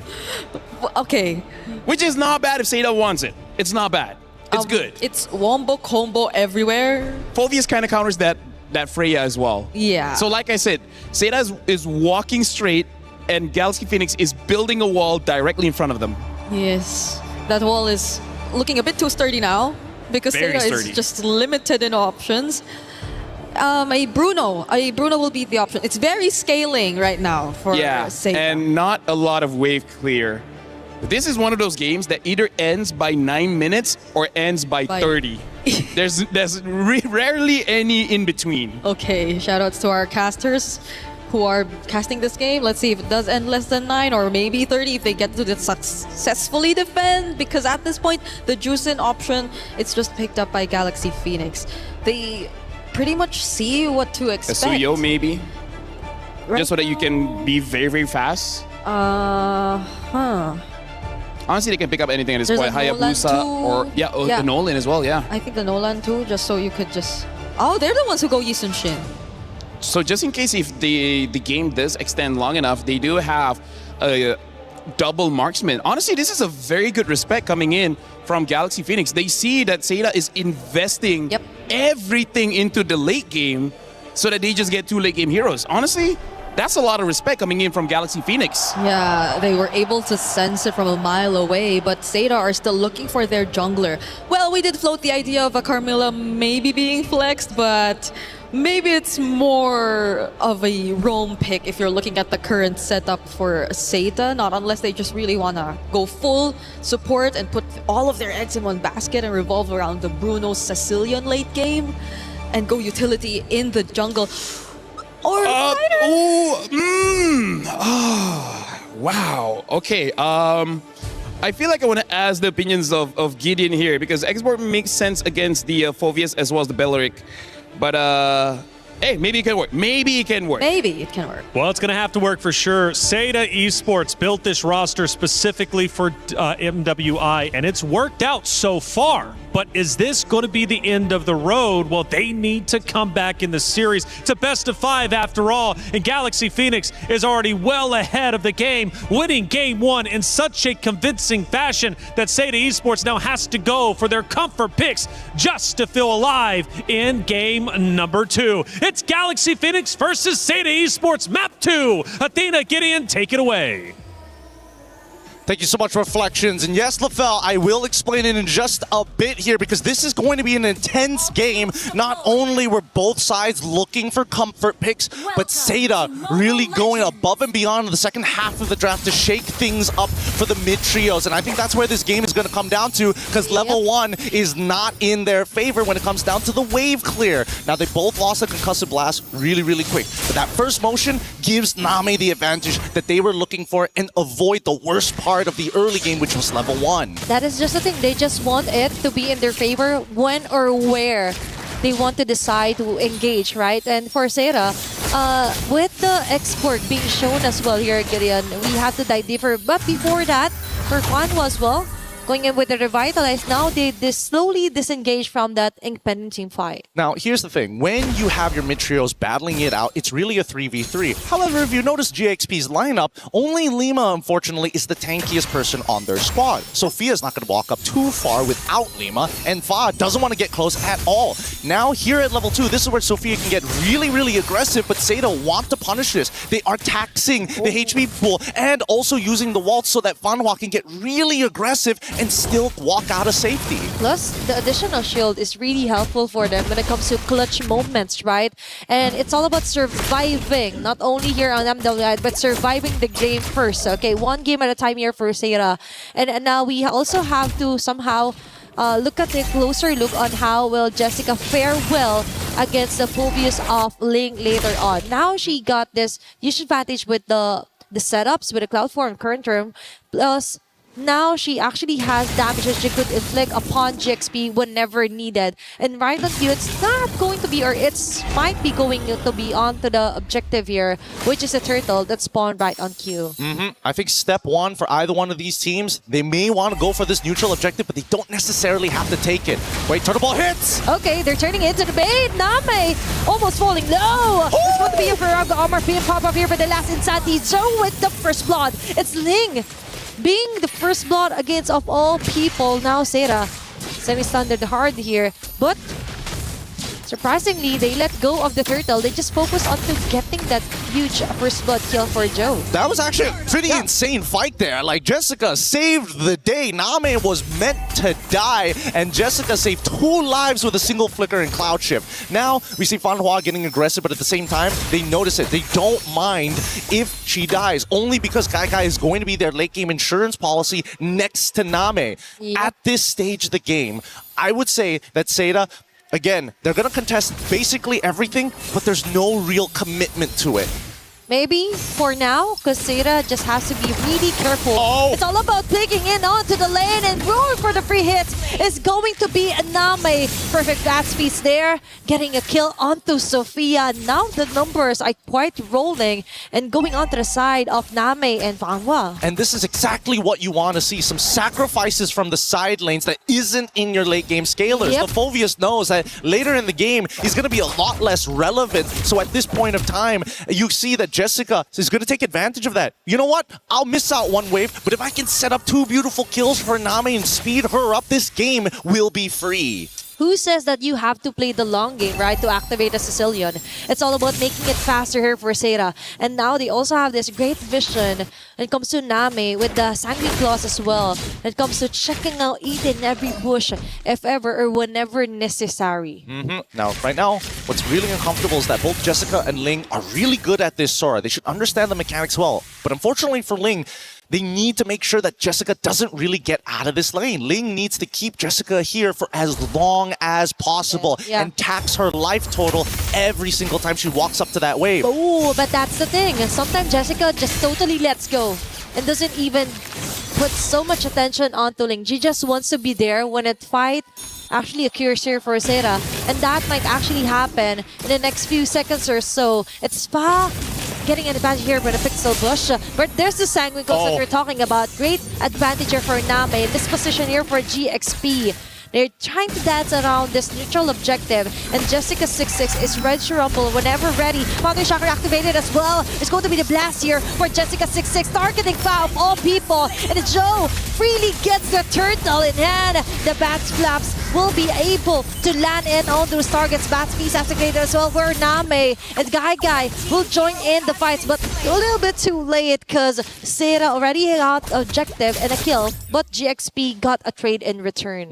[SPEAKER 11] Okay.
[SPEAKER 5] Which is not bad if Seda wants it. It's not bad. It's good.
[SPEAKER 11] It's wombo combo everywhere.
[SPEAKER 5] Phoveus kind of counters that Freya as well.
[SPEAKER 11] Yeah.
[SPEAKER 5] So like I said, Seda is walking straight, and Galaxy Phoenix is building a wall directly in front of them.
[SPEAKER 11] Yes. That wall is looking a bit too sturdy now, because
[SPEAKER 5] Very
[SPEAKER 11] Seda
[SPEAKER 5] sturdy.
[SPEAKER 11] is just limited in options. A Bruno will be the option. It's very scaling right now for Seda.
[SPEAKER 5] And not a lot of wave clear. This is one of those games that either ends by 9 minutes or ends by 30. There's rarely any in between.
[SPEAKER 11] Okay, shoutouts to our casters who are casting this game. Let's see if it does end less than 9 or maybe 30 if they get to successfully defend, because at this point the Juicin option, it's just picked up by Galaxy Phoenix. They pretty much see what to expect.
[SPEAKER 5] Kasuyo maybe? Just so that you can be very, very fast? Honestly, they can pick up anything at this point. Hayabusa or the Nolan as well,
[SPEAKER 11] I think the Nolan too, just so you could just... Oh, they're the ones who go Yi Sun-shin.
[SPEAKER 5] So just in case if the game does extend long enough, they do have a double marksman. Honestly, this is a very good respect coming in from Galaxy Phoenix. They see that Seda is investing everything into the late game so that they just get 2 late game heroes. Honestly, that's a lot of respect coming in from Galaxy Phoenix.
[SPEAKER 11] Yeah, they were able to sense it from a mile away, but Seda are still looking for their jungler. Well, we did float the idea of a Carmilla maybe being flexed, but maybe it's more of a roam pick if you're looking at the current setup for Seda, not unless they just really want to go full support and put all of their eggs in one basket and revolve around the Bruno Sicilian late game and go utility in the jungle. Or
[SPEAKER 5] wow. Okay. I feel like I want to ask the opinions of Gideon here, because Export makes sense against the Phoveus as well as the Belleric. But hey, maybe it can work. Maybe it can work.
[SPEAKER 6] Well, it's going to have to work for sure. Seda Esports built this roster specifically for MWI, and it's worked out so far. But is this going to be the end of the road? Well, they need to come back in the series. It's a best of 5 after all, and Galaxy Phoenix is already well ahead of the game, winning game 1 in such a convincing fashion that Seda Esports now has to go for their comfort picks just to feel alive in game number 2. It's Galaxy Phoenix versus Seda Esports Map 2. Athena, Gideon, take it away.
[SPEAKER 19] Thank you so much, Reflections. And yes, LaFell, I will explain it in just a bit here, because this is going to be an intense game. Not only were both sides looking for comfort picks, but Seda really going above and beyond in the second half of the draft to shake things up for the mid trios. And I think that's where this game is going to come down to, because level 1 is not in their favor when it comes down to the wave clear. Now, they both lost a concussive blast really, really quick. But that first motion gives Name the advantage that they were looking for and avoid the worst part of the early game, which was level 1.
[SPEAKER 20] That is just the thing. They just want it to be in their favor when or where they want to decide to engage, right? And for Seda, with the export being shown as well here, Gideon, we have to dive deeper. But before that, for Kwanwa as well, going in with the Revitalize. Now they slowly disengage from that independent team fight.
[SPEAKER 19] Now, here's the thing. When you have your mid-trios battling it out, it's really a 3v3. However, if you notice GXP's lineup, only Lima, unfortunately, is the tankiest person on their squad. Sophia's not going to walk up too far without Lima, and Fa doesn't want to get close at all. Now, here at level 2, this is where Sophia can get really, really aggressive, but Seda want to punish this. They are taxing the HP pool and also using the waltz so that Fanhua can get really aggressive and still walk out of safety.
[SPEAKER 20] Plus, the additional shield is really helpful for them when it comes to clutch moments, right? And it's all about surviving, not only here on MWI, but surviving the game first. Okay, one game at a time here for Seira. And now we also have to somehow look at a closer look on how will Jessica fare well against the Phobius of Ling later on. Now she got this huge advantage with the setups with the Cloud Form current term, plus now she actually has damage that she could inflict upon GXP whenever needed. And right on cue, it's not going to be, or it's might be going to be onto the objective here, which is a turtle that spawned right on cue.
[SPEAKER 19] I think step one for either one of these teams, they may want to go for this neutral objective, but they don't necessarily have to take it. Wait, turtle ball hits!
[SPEAKER 20] Okay, they're turning into the bait. Name almost falling low. It's going to be a Farag armor being pop up here for the last Insanity. So with the first blood, it's Ling being the first blood against, of all people, now Seira. Semi-standard hard here, but surprisingly, they let go of the turtle. They just focus on to getting that huge first blood kill for Joe.
[SPEAKER 19] That was actually a pretty insane fight there. Like, Jessica saved the day. Name was meant to die, and Jessica saved 2 lives with a single flicker and Cloud Shift. Now, we see Fanhua getting aggressive, but at the same time, they notice it. They don't mind if she dies, only because Kai is going to be their late game insurance policy next to Name.
[SPEAKER 20] Yep.
[SPEAKER 19] At this stage of the game, I would say that Seda, again, they're going to contest basically everything, but there's no real commitment to it.
[SPEAKER 20] Maybe for now, because Seira just has to be really careful. It's all about digging in onto the lane and roaring for the free hits. It's going to be Name. Perfect bat speeds there, getting a kill onto Sophia. Now the numbers are quite rolling and going onto the side of Name and Fanhua.
[SPEAKER 19] And this is exactly what you want to see. Some sacrifices from the side lanes that isn't in your late game scalers.
[SPEAKER 20] Yep.
[SPEAKER 19] The Phobius knows that later in the game, he's going to be a lot less relevant. So at this point of time, you see that Jessica is going to take advantage of that. You know what? I'll miss out one wave, but if I can set up 2 beautiful kills for Name and speed her up, this game will be free.
[SPEAKER 20] Who says that you have to play the long game, right, to activate a Sicilian? It's all about making it faster here for Seira. And now they also have this great vision when it comes to Name with the Sanguine Claws as well. When it comes to checking out each and every bush, if ever or whenever necessary.
[SPEAKER 19] Now, right now, what's really uncomfortable is that both Jessica and Ling are really good at this Sora. They should understand the mechanics well. But unfortunately for Ling, they need to make sure that Jessica doesn't really get out of this lane. Ling needs to keep Jessica here for as long as possible and tax her life total every single time she walks up to that wave.
[SPEAKER 20] Oh, but that's the thing. Sometimes Jessica just totally lets go and doesn't even put so much attention onto Ling. She just wants to be there when it fight actually occurs here for Seira. And that might actually happen in the next few seconds or so. It's Spa getting an advantage here for the Pixel Bush. But there's the Sanguine Claws that we're talking about. Great advantage here for Name. In this position here for GXP. They're trying to dance around this neutral objective, and Jessica26 is ready to rumble whenever ready. Foundry Chakra activated as well. It's going to be the blast here for Jessica26, targeting Fa of all people. And Joe freely gets the turtle in hand. The bat flaps will be able to land in on those targets. Bat piece activated as well for Name. And Guy will join in the fights, but a little bit too late because Seira already got objective and a kill, but GXP got a trade in return.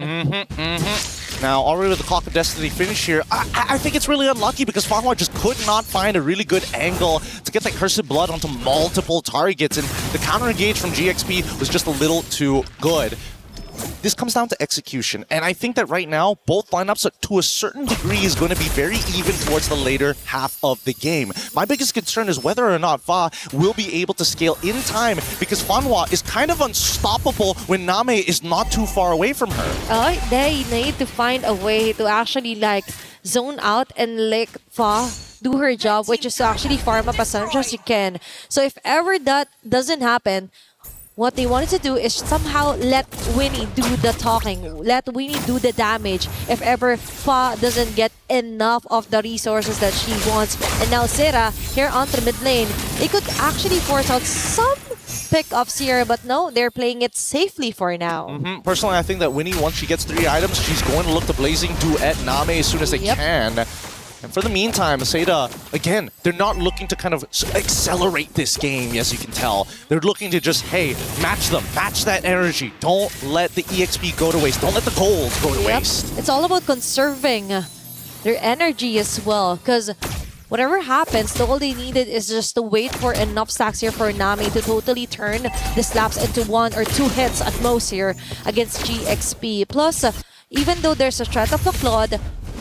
[SPEAKER 19] Now, already with the Clock of Destiny finish here, I think it's really unlucky because Fanhua just could not find a really good angle to get that Cursed Blood onto multiple targets, and the counter engage from GXP was just a little too good. This comes down to execution, and I think that right now, both lineups to a certain degree is going to be very even towards the later half of the game. My biggest concern is whether or not Fa will be able to scale in time, because Fanhua is kind of unstoppable when Name is not too far away from her.
[SPEAKER 20] They need to find a way to actually like zone out and let Fa do her job, which is to actually farm up as much as you can. So if ever that doesn't happen, what they wanted to do is somehow let Winnie do the talking, let Winnie do the damage if ever Fa doesn't get enough of the resources that she wants. And now Sera here on the mid lane, they could actually force out some pick-ups here, but no, they're playing it safely for now.
[SPEAKER 19] Personally, I think that Winnie, once she gets 3 items, she's going to look to Blazing Duet Name as soon as they can. And for the meantime, Seda, again, they're not looking to kind of accelerate this game, as you can tell. They're looking to just, hey, match them, match that energy. Don't let the EXP go to waste. Don't let the gold go to waste.
[SPEAKER 20] It's all about conserving their energy as well, because whatever happens, all they needed is just to wait for enough stacks here for Nami to totally turn the slaps into 1 or 2 hits at most here against GXP. Plus, even though there's a threat of the Claude,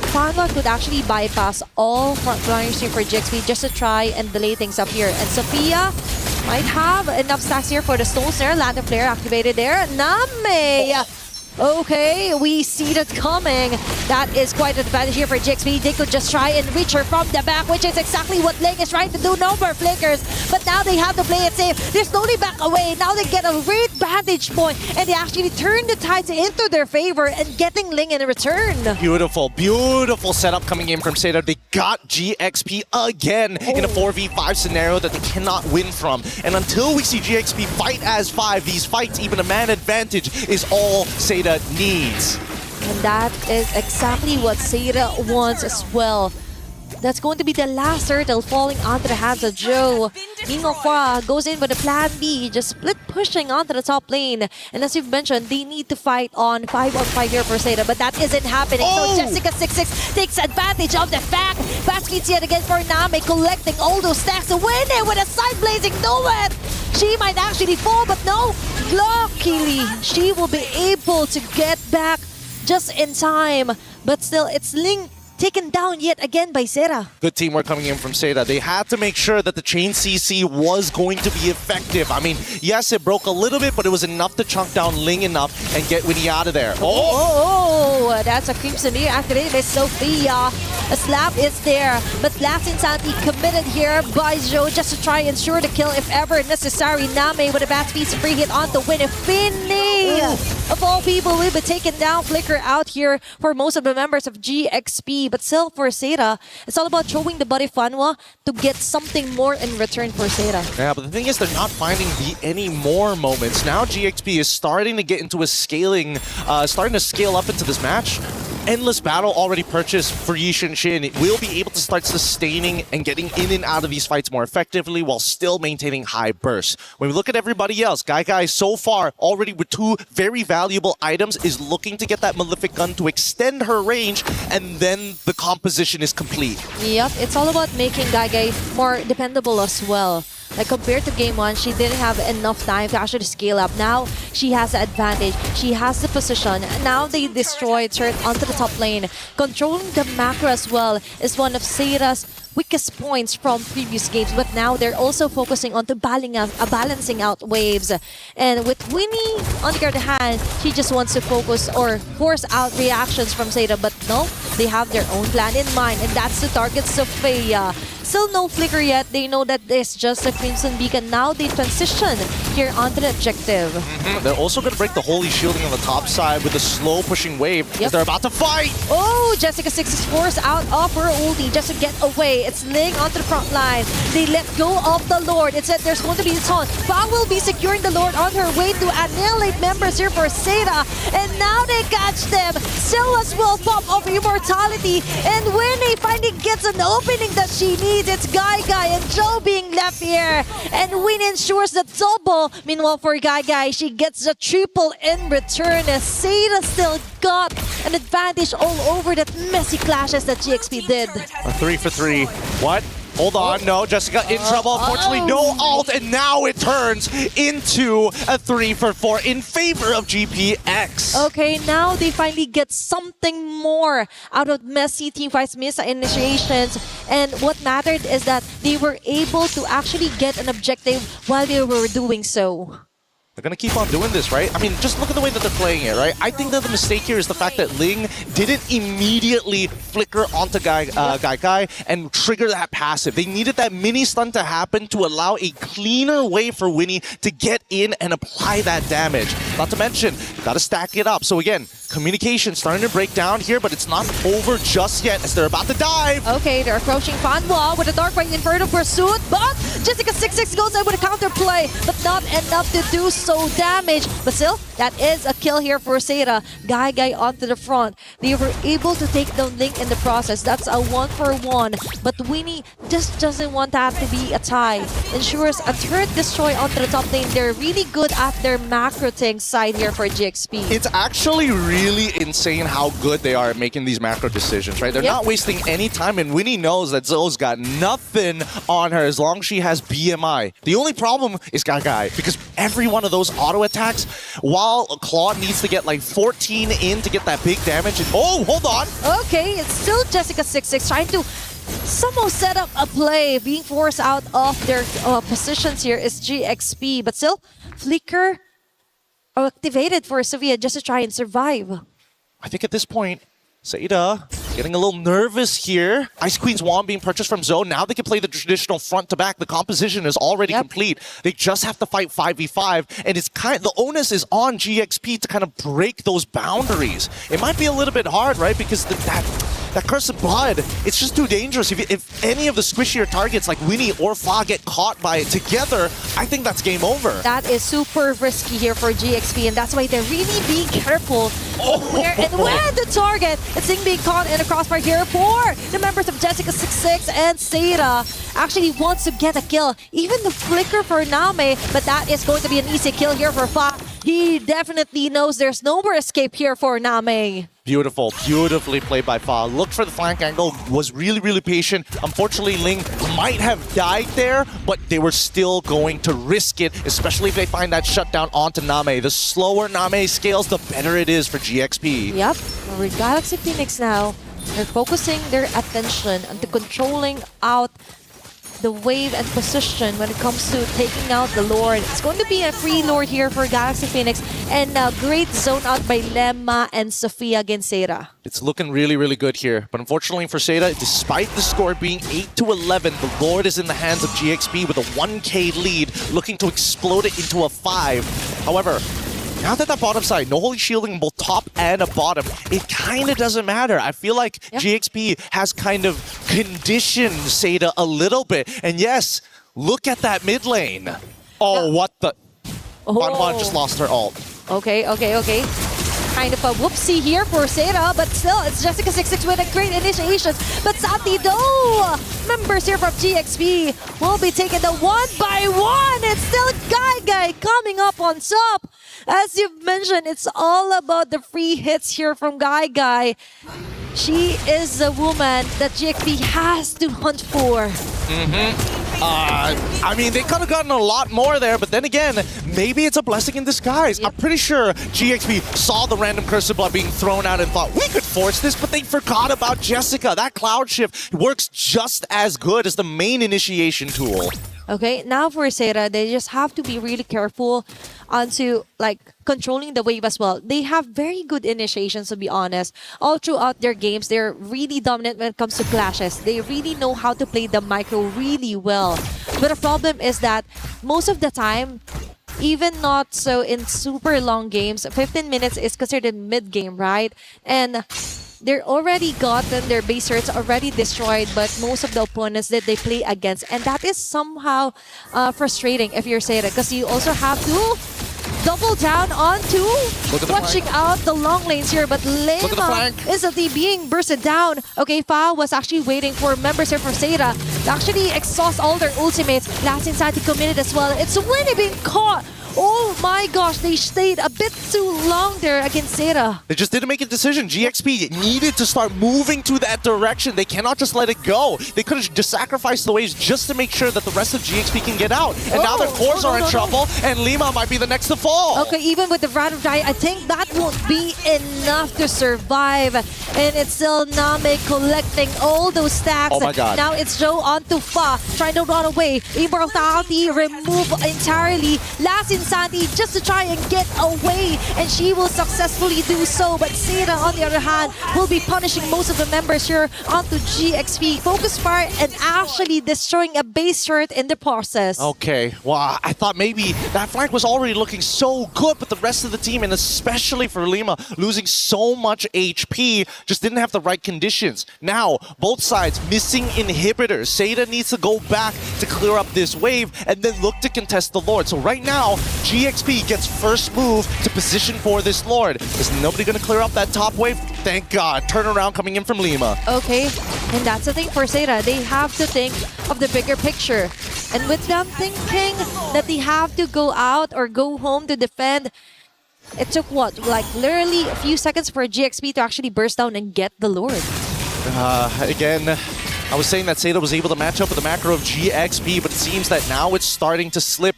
[SPEAKER 20] Fanwa could actually bypass all frontliners here for GXP just to try and delay things up here. And Sophia might have enough stacks here for the Stone Snare. Land of Flare activated there. Name! Okay, we see that coming. That is quite an advantage here for GXP. They could just try and reach her from the back, which is exactly what Ling is trying to do. No more flickers, but now they have to play it safe. They're slowly back away. Now they get a great vantage point, and they actually turn the tides into their favor and getting Ling in return.
[SPEAKER 19] Beautiful, beautiful setup coming in from Seda. They got GXP again in a 4v5 scenario that they cannot win from. And until we see GXP fight as 5, these fights, even a man advantage, is all Seda needs.
[SPEAKER 20] And that is exactly what Seda wants as well. That's going to be the last turtle falling onto the hands of Joe. Fa goes in with a plan B, just split pushing onto the top lane. And as you've mentioned, they need to fight on 5-on-5 here for Seda, but that isn't happening. So Jessica26 takes advantage of the fact. Fast speeds yet again for Name, collecting all those stacks to win it with a side blazing duet. She might actually fall, but no. Luckily, she will be able to get back just in time. But still, it's Ling taken down yet again by Sera.
[SPEAKER 19] Good teamwork coming in from Seda. They had to make sure that the chain CC was going to be effective. I mean, yes, it broke a little bit, but it was enough to chunk down Ling enough and get Winnie out of there.
[SPEAKER 20] Oh, that's a Crimson Ear activated by Sophia. A slap is there, but Last Insanity committed here by Joe just to try and ensure the kill if ever necessary. Name with a bad speed free hit on the win. Finny, of all people, will be taken down. Flicker out here for most of the members of GXP. But still, for Seda, it's all about throwing the body Fanwa to get something more in return for Seda.
[SPEAKER 19] Yeah, but the thing is, they're not finding any more moments. Now GXP is starting to get into a scaling, starting to scale up into this match. Endless Battle already purchased for Yi Shin. It will be able to start sustaining and getting in and out of these fights more effectively while still maintaining high bursts. When we look at everybody else, Guy so far already with 2 very valuable items is looking to get that Malefic Gun to extend her range, and then the composition is complete.
[SPEAKER 20] Yep, it's all about making Guy more dependable as well. Like compared to game 1, she didn't have enough time to actually scale up. Now she has the advantage. She has the position. Now they destroyed her onto the top lane. Controlling the macro as well is one of Seda's weakest points from previous games, but now they're also focusing on balancing out waves. And with Winnie on the other hand, she just wants to focus or force out reactions from Seda, but no, they have their own plan in mind, and that's to target Sophia. Still no flicker yet. They know that it's just a Crimson Beacon. Now they transition here onto the objective.
[SPEAKER 19] They're also going to break the Holy Shielding on the top side with a slow pushing wave as they're about to fight.
[SPEAKER 20] Oh, Jessica6 is forced out of her ulti just to get away. It's Ling onto the front line. They let go of the Lord. It said there's going to be a taunt. Fa will be securing the Lord on her way to annihilate members here for Seda. And now they catch them. Silas will pop of immortality. And Winnie finally gets an opening that she needs. It's Guy and Joe being left here. And Winnie ensures the double. Meanwhile, for Guy, she gets the triple in return. As Seda still got an advantage all over that messy clashes that GXP did.
[SPEAKER 19] A 3 for 3. What? Hold on, no, Jessica in trouble. Unfortunately, no ult, and now it turns into a 3 for 4 in favor of GPX.
[SPEAKER 20] Okay, now they finally get something more out of messy teamfights, miss initiations, and what mattered is that they were able to actually get an objective while they were doing so.
[SPEAKER 19] They're going to keep on doing this, right? I mean, just look at the way that they're playing it, right? I think that the mistake here is the fact that Ling didn't immediately flicker onto Guy and trigger that passive. They needed that mini stun to happen to allow a cleaner way for Winnie to get in and apply that damage. Not to mention, got to stack it up. So again, communication starting to break down here, but it's not over just yet as they're about to dive.
[SPEAKER 20] Okay, they're approaching Fanwa with a Dark Right Inferno pursuit, but Jessica26 goes in with a counterplay, but not enough to do so damage. But still, that is a kill here for Seda. Guy onto the front. They were able to take down Link in the process. That's a 1-for-1, but Winnie just doesn't want that to be a tie. Ensures a turret destroy onto the top lane. They're really good at their macro tank side here for GXP.
[SPEAKER 19] It's actually really insane how good they are at making these macro decisions, right? They're not wasting any time, and Winnie knows that Zoe's got nothing on her as long as she has BMI. The only problem is Guy, because every one of those auto attacks, while Claude needs to get like 14 in to get that big damage, and oh, hold on.
[SPEAKER 20] Okay, it's still Jessica26 trying to somehow set up a play. Being forced out of their positions here is GXP, but still, Flicker activated for Sevilla just to try and survive.
[SPEAKER 19] I think at this point, Seda getting a little nervous here. Ice Queen's wand being purchased from Zoe. Now they can play the traditional front to back. The composition is already complete. They just have to fight 5v5, and it's the onus is on GXP to kind of break those boundaries. It might be a little bit hard, right? Because that Curse of Blood, it's just too dangerous. If any of the squishier targets like Winnie or Fa get caught by it together, I think that's game over.
[SPEAKER 20] That is super risky here for GXP, and that's why they're really being careful where and when the target. It's being caught in a crossfire here for the members of Jessica26 and Seda. Actually wants to get a kill. Even the flicker for Name, but that is going to be an easy kill here for Fa. He definitely knows there's no more escape here for Name.
[SPEAKER 19] Beautiful, beautifully played by Fa. Looked for the flank angle, was really, really patient. Unfortunately, Ling might have died there, but they were still going to risk it, especially if they find that shutdown onto Name. The slower Name scales, the better it is for GXP.
[SPEAKER 20] Yep, with Galaxy Phoenix now, they're focusing their attention on controlling out the wave and position when it comes to taking out the Lord. It's going to be a free Lord here for Galaxy Phoenix, and a great zone out by Lemma and Sofia against Seda.
[SPEAKER 19] It's looking really, really good here. But unfortunately for Seda, despite the score being 8-11, the Lord is in the hands of GXP with a 1k lead, looking to explode it into a 5. However, now that bottom side, no holy shielding both top and a bottom, it kind of doesn't matter. I feel like GXP has kind of conditioned Seda a little bit. And yes, look at that mid lane. Oh, what the? Bon just lost her ult.
[SPEAKER 20] Okay. Kind of a whoopsie here for Seda, but still, it's Jessica26 with a great initiation. But sadly, though, members here from GXP will be taking the 1-by-1. It's still Guy coming up on top. As you've mentioned, it's all about the free hits here from Guy. She is the woman that GXP has to hunt for.
[SPEAKER 19] I mean, they could have gotten a lot more there, but then again, maybe it's a blessing in disguise. I'm pretty sure GXP saw the random Curse of Blood being thrown out and thought, we could force this, but they forgot about Jessica. That Cloud Shift works just as good as the main initiation tool.
[SPEAKER 20] Okay, now for Seda, they just have to be really careful onto controlling the wave as well. They have very good initiations, to be honest. All throughout their games, they're really dominant when it comes to clashes. They really know how to play the micro really well. But the problem is that most of the time, even not so in super long games, 15 minutes is considered mid-game, right? And they're already gotten their base turrets already destroyed, but most of the opponents that they play against, and that is somehow frustrating if you're Seda, because you also have to double down onto watching out the long lanes here, but Lema instantly being bursted down. Okay, Fa was actually waiting for members here from Seda to actually exhaust all their ultimates. Last inside the committed as well. It's Winnie being caught. Oh my gosh, they stayed a bit too long there against Seda.
[SPEAKER 19] They just didn't make a decision. GXP needed to start moving to that direction. They cannot just let it go. They could have just sacrificed the waves just to make sure that the rest of GXP can get out. And now their cores are in trouble, and Lima might be the next to fall.
[SPEAKER 20] Okay, even with the random die, I think that won't be enough to survive. And it's still Name collecting all those stacks.
[SPEAKER 19] Oh my god.
[SPEAKER 20] Now it's Joe onto Fa, trying to run away. Immortality removed entirely. Last in Sandy just to try and get away, and she will successfully do so. But Seda, on the other hand, will be punishing most of the members here onto GXP. Focus Fire and actually destroying a base turret in the process.
[SPEAKER 19] Okay, well, I thought maybe that flank was already looking so good, but the rest of the team, and especially for Lima, losing so much HP, just didn't have the right conditions. Now, both sides missing inhibitors. Seda needs to go back to clear up this wave and then look to contest the Lord. So right now, GXP gets first move to position for this Lord. Is nobody going to clear up that top wave? Thank God. Turnaround coming in from Lima.
[SPEAKER 20] Okay, and that's the thing for Seda. They have to think of the bigger picture. And with them thinking that they have to go out or go home to defend, it took what? Like literally a few seconds for GXP to actually burst down and get the Lord.
[SPEAKER 19] Again, I was saying that Seda was able to match up with the macro of GXP, but it seems that now it's starting to slip.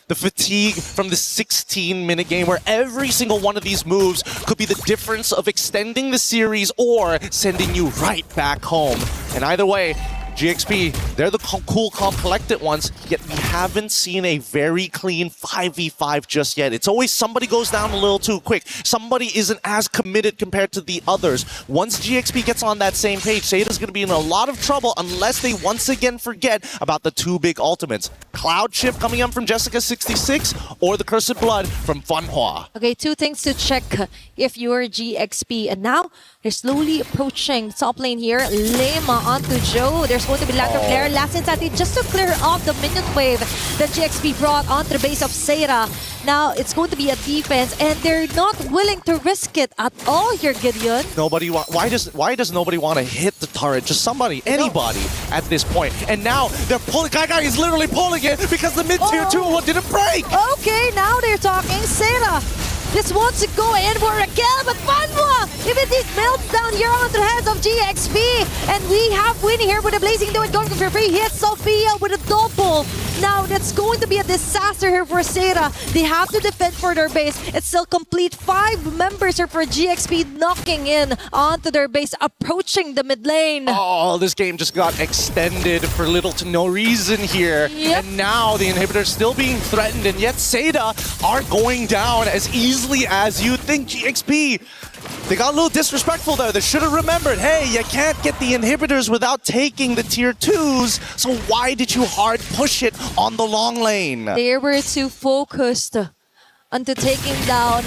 [SPEAKER 19] The fatigue from the 16-minute game where every single one of these moves could be the difference of extending the series or sending you right back home. And either way, GXP, they're the cool, calm, collected ones, yet we haven't seen a very clean 5v5 just yet. It's always somebody goes down a little too quick. Somebody isn't as committed compared to the others. Once GXP gets on that same page, Seda's going to be in a lot of trouble unless they once again forget about the two big ultimates. Cloud Shift coming up from Jessica26 or the Cursed Blood from Fanhua.
[SPEAKER 20] Okay, two things to check if you're GXP. And now, they're slowly approaching top lane here. Lema onto Joe. There's going to be lack of flare. Last Insanity just to clear off the minion wave that GXP brought onto the base of Seda. Now, it's going to be a defense, and they're not willing to risk it at all here, Gideon.
[SPEAKER 19] Why does nobody want to hit the turret? Just somebody, anybody at this point. And now they're pulling. Guy is literally pulling it because the mid-tier 2 didn't break.
[SPEAKER 20] Okay, now they're talking. Seda just wants to go in for a kill, but Fanhua immediately melts down here onto the hands of GXP. And we have Winnie here with a Blazing Duet going for free hit. Sophia with a double. Now that's going to be a disaster here for Seda. They have to defend for their base. It's still complete 5 members here for GXP knocking in onto their base, approaching the mid lane.
[SPEAKER 19] Oh, this game just got extended for little to no reason here.
[SPEAKER 20] Yep.
[SPEAKER 19] And now the inhibitor's still being threatened, and yet Seda are going down as easily as you think. GXP, they got a little disrespectful there. They should have remembered, hey, you can't get the inhibitors without taking the tier 2s, so why did you hard push it on the long lane?
[SPEAKER 20] They were too focused onto taking down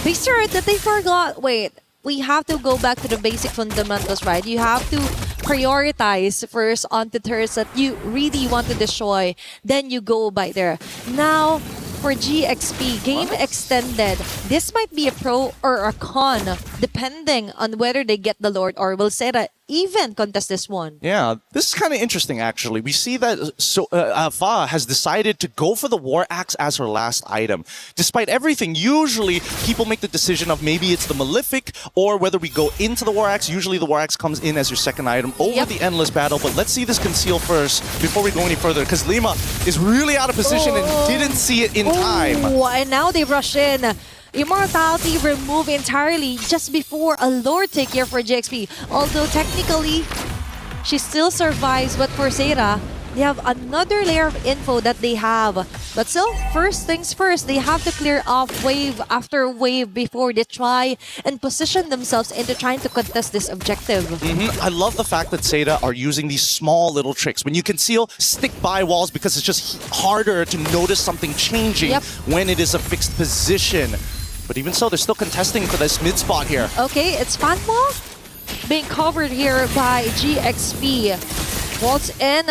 [SPEAKER 20] base turret that they forgot. Wait, we have to go back to the basic fundamentals, right? You have to prioritize first on the turrets that you really want to destroy, then you go by there. Now, for GXP, game extended. This might be a pro or a con, depending on whether they get the Lord or will Seda even contest this one.
[SPEAKER 19] Yeah, this is kind of interesting, actually. We see that Fa has decided to go for the War Axe as her last item. Despite everything, usually people make the decision of maybe it's the Malefic or whether we go into the War Axe. Usually the War Axe comes in as your second item over the Endless Battle, but let's see this conceal first before we go any further, because Lima is really out of position and didn't see it in time.
[SPEAKER 20] And now they rush in. Immortality removed entirely just before a Lord take here for GXP. Although technically, she still survives, but for Seda, they have another layer of info that they have. But still, first things first, they have to clear off wave after wave before they try and position themselves into trying to contest this objective.
[SPEAKER 19] I love the fact that Seda are using these small little tricks. When you conceal, stick by walls because it's just harder to notice something changing when it is a fixed position. But even so, they're still contesting for this mid spot here.
[SPEAKER 20] Okay, it's Fanhua being covered here by GXP. Waltz in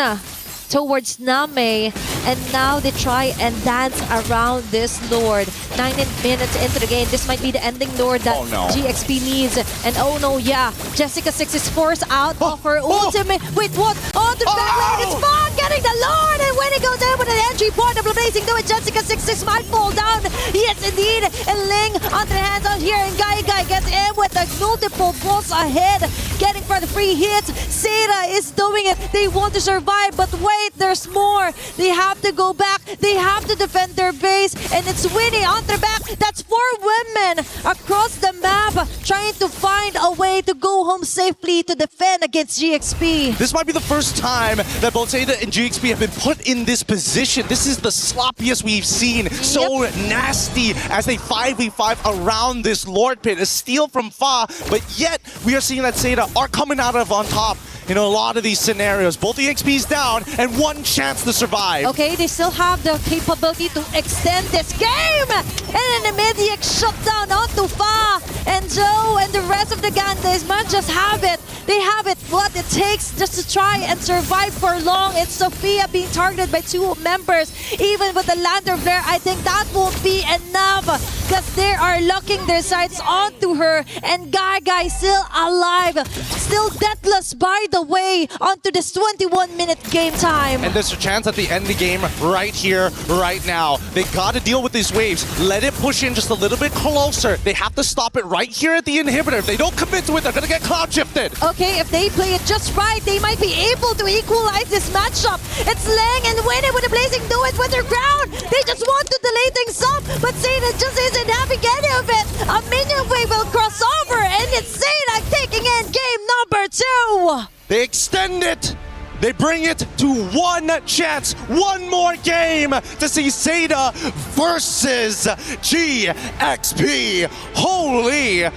[SPEAKER 20] towards Name, and now they try and dance around this Lord. 9 minutes into the game, this might be the ending Lord that GXP needs. And oh no, Jessica6 is forced out of her ultimate. Wait, what? On the back lane, it's Fa getting the Lord, and when he goes in with an entry point of Blazing Duet, Jessica6 might fall down. Yes, indeed. And Ling onto the hands out here, and Guy gets in with the multiple balls ahead, getting for the free hits. Seda is doing it. They want to survive, but wait, there's more. They have to go back. They have to defend their base, and it's Winnie on their back. That's 4 women across the map trying to find a way way to go home safely to defend against GXP.
[SPEAKER 19] This might be the first time that both Seda and GXP have been put in this position. This is the sloppiest we've seen. So nasty as they 5v5 around this Lord Pit. A steal from Fa, but yet we are seeing that Seda are coming out of on top in a lot of these scenarios. Both the EXPs down and one chance to survive.
[SPEAKER 20] Okay, they still have the capability to extend this game! And an immediate shutdown onto Fa and Joe and the rest of the gang. They might just have it. They have it, what it takes just to try and survive for long. It's Sophia being targeted by 2 members. Even with the Lander Flare, I think that won't be enough because they are locking their sights onto her. And Gaga is still alive, still deathless by the way, onto this 21-minute game time.
[SPEAKER 19] And there's a chance at the end of the game right here, right now. They got to deal with these waves. Let it push in just a little bit closer. They have to stop it right here at the inhibitor. If they don't commit to it, they're going to get cloud shifted.
[SPEAKER 20] Okay, if they play it just right, they might be able to equalize this matchup. It's Leng and Winnie with the Blazing Do It with their ground. They just want to delay things up, but Seda just isn't having any of it. A minion wave will cross over, and it's Seda taking in game number 2.
[SPEAKER 19] They extend it. They bring it to one chance, one more game to see Seda versus GXP. Holy!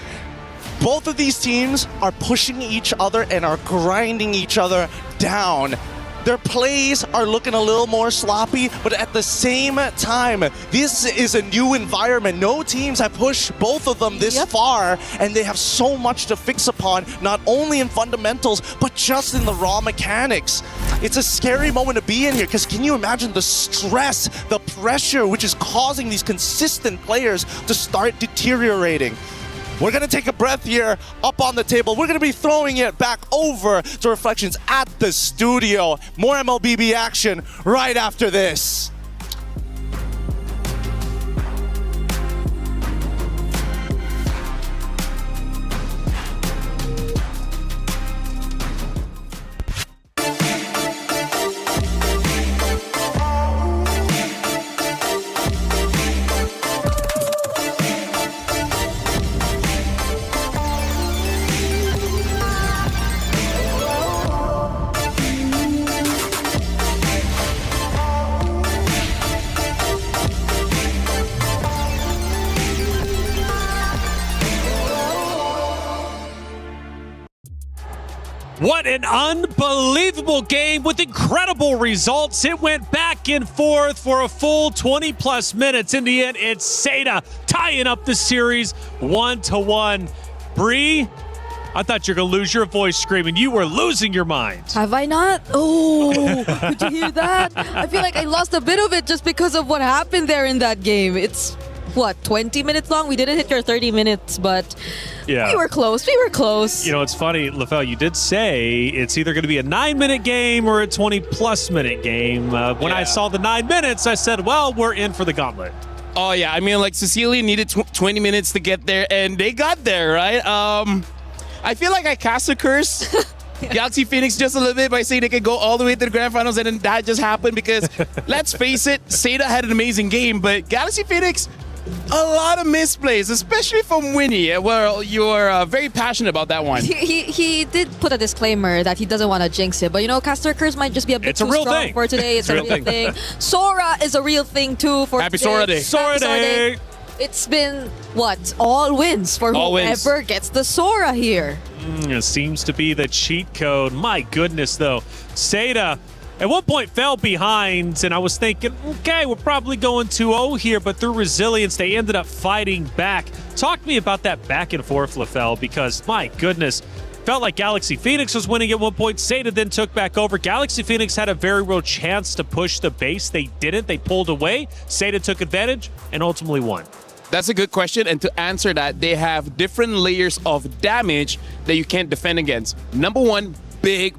[SPEAKER 19] Both of these teams are pushing each other and are grinding each other down. Their plays are looking a little more sloppy, but at the same time, this is a new environment. No teams have pushed both of them this far, and they have so much to fix upon, not only in fundamentals, but just in the raw mechanics. It's a scary moment to be in here, because can you imagine the stress, the pressure, which is causing these consistent players to start deteriorating? We're going to take a breath here up on the table. We're going to be throwing it back over to Reflections at the studio. More MLBB action right after this.
[SPEAKER 6] What an unbelievable game with incredible results. It went back and forth for a full 20-plus minutes. In the end, it's Seda tying up the series 1-1. Bree, I thought you were going to lose your voice screaming. You were losing your mind.
[SPEAKER 11] Have I not? Oh, did you hear that? I feel like I lost a bit of it just because of what happened there in that game. It's, what, 20 minutes long? We didn't hit your 30 minutes, but
[SPEAKER 6] yeah,
[SPEAKER 11] we were close. We were close.
[SPEAKER 6] You know, it's funny, LaFell, you did say it's either going to be a 9-minute game or a 20-plus minute game. When I saw the 9 minutes, I said, well, we're in for the gauntlet.
[SPEAKER 10] Oh, yeah. I mean, like, Cecilia needed 20 minutes to get there, and they got there, right? I feel like I cast a curse Galaxy Phoenix just a little bit by saying they could go all the way to the grand finals, and then that just happened because, let's face it, Seda had an amazing game, but Galaxy Phoenix, a lot of misplays, especially from Winnie. Well, you're very passionate about that one.
[SPEAKER 11] He did put a disclaimer that he doesn't want to jinx it, but you know, Caster Curse might just be a bit too strong for today. It's a real thing. Sora is a real thing too for
[SPEAKER 10] Happy
[SPEAKER 11] today.
[SPEAKER 10] Sora Day.
[SPEAKER 6] Sora Day.
[SPEAKER 11] It's been, what, all wins for whoever gets the Sora here.
[SPEAKER 6] It seems to be the cheat code. My goodness, though. Seda at one point fell behind, and I was thinking, okay, we're probably going 2-0 here, but through resilience, they ended up fighting back. Talk to me about that back and forth, LaFell, because, my goodness, felt like Galaxy Phoenix was winning at one point. Seda then took back over. Galaxy Phoenix had a very real chance to push the base. They didn't. They pulled away. Seda took advantage and ultimately won.
[SPEAKER 10] That's a good question, and to answer that, they have different layers of damage that you can't defend against. Number one, big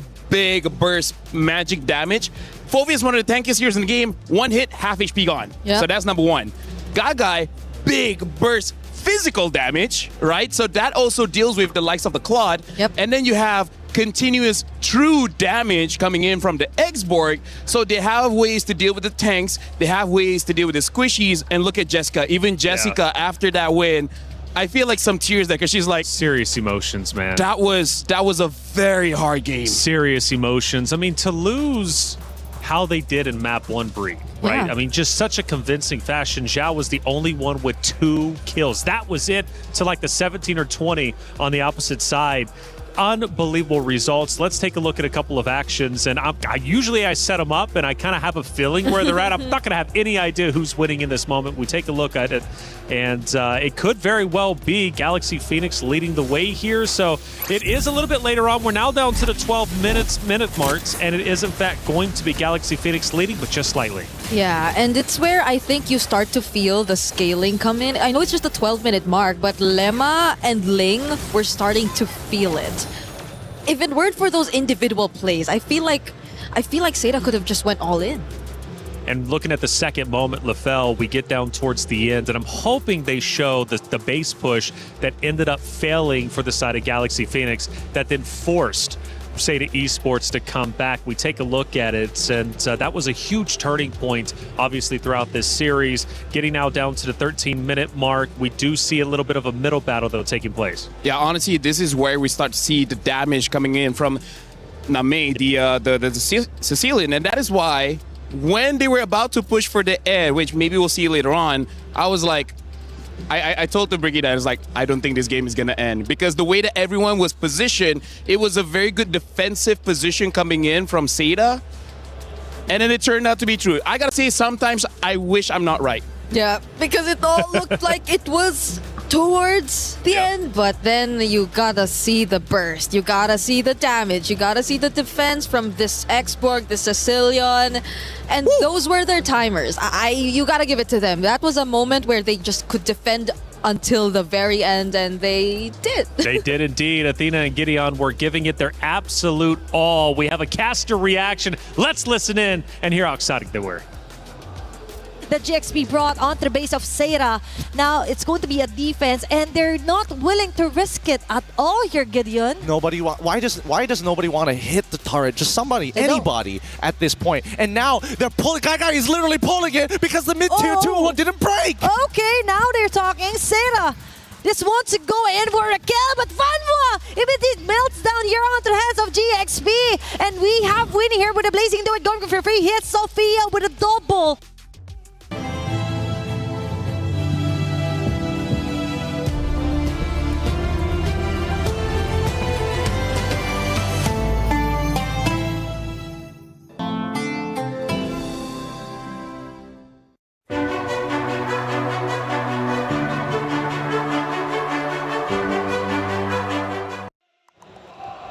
[SPEAKER 10] burst magic damage. Fovia is one of the tankiest heroes in the game. One hit, half HP gone.
[SPEAKER 11] Yep.
[SPEAKER 10] So that's number one. Gagai, big burst physical damage, right? So that also deals with the likes of the Claude.
[SPEAKER 11] Yep.
[SPEAKER 10] And then you have continuous true damage coming in from the X-Borg. So they have ways to deal with the tanks. They have ways to deal with the squishies. And look at Jessica. Even Jessica, after that win, I feel like some tears there because she's like,
[SPEAKER 6] serious emotions, man.
[SPEAKER 10] that was a very hard game.
[SPEAKER 6] Serious emotions. I mean, to lose how they did in map 1 Bree, right?
[SPEAKER 11] Yeah.
[SPEAKER 6] I mean, just such a convincing fashion. Zhao was the only one with 2 kills. That was it to like the 17 or 20 on the opposite side. Unbelievable results. Let's take a look at a couple of actions. And usually I set them up and I kind of have a feeling where they're at. I'm not going to have any idea who's winning in this moment. We take a look at it, and it could very well be Galaxy Phoenix leading the way here. So it is a little bit later on. We're now down to the 12 minute marks, and it is in fact going to be Galaxy Phoenix leading, but just slightly.
[SPEAKER 11] Yeah, and it's where I think you start to feel the scaling come in. I know it's just a 12-minute mark, but Lemma and Ling were starting to feel it. If it weren't for those individual plays, I feel like Seda could have just went all in.
[SPEAKER 6] And looking at the second moment, LaFell, we get down towards the end, and I'm hoping they show the base push that ended up failing for the side of Galaxy Phoenix that then forced Seda Esports to come back. We take a look at it, and that was a huge turning point, obviously, throughout this series. Getting now down to the 13-minute mark, we do see a little bit of a middle battle, though, taking place.
[SPEAKER 10] Yeah, honestly, this is where we start to see the damage coming in from Name, the Sicilian, and that is why when they were about to push for the air, which maybe we'll see later on, I was like, I told the Brigade, I was like, I don't think this game is going to end. Because the way that everyone was positioned, it was a very good defensive position coming in from Seda. And then it turned out to be true. I got to say, sometimes I wish I'm not right.
[SPEAKER 11] Yeah, because it all looked like it was towards the end, but then you gotta see the burst, you gotta see the damage, you gotta see the defense from this Expo, the Sicilian, and those were their timers. You gotta give it to them. That was a moment where they just could defend until the very end, and they did.
[SPEAKER 6] They did indeed. Athena and Gideon were giving it their absolute all. We have a caster reaction. Let's listen in and hear how excited they were.
[SPEAKER 20] The GXP brought onto the base of Seda. Now it's going to be a defense, and they're not willing to risk it at all here, Gideon.
[SPEAKER 19] Why does nobody want to hit the turret? Just somebody, anybody at this point. And now they're pulling. Gaga is literally pulling it because the mid tier 2 didn't break.
[SPEAKER 20] Okay, now they're talking. Seda just wants to go in for a kill, but Fanwa immediately melts down here onto the hands of GXP. And we have winning here with a Blazing Do It going for free hits. Sophia with a double.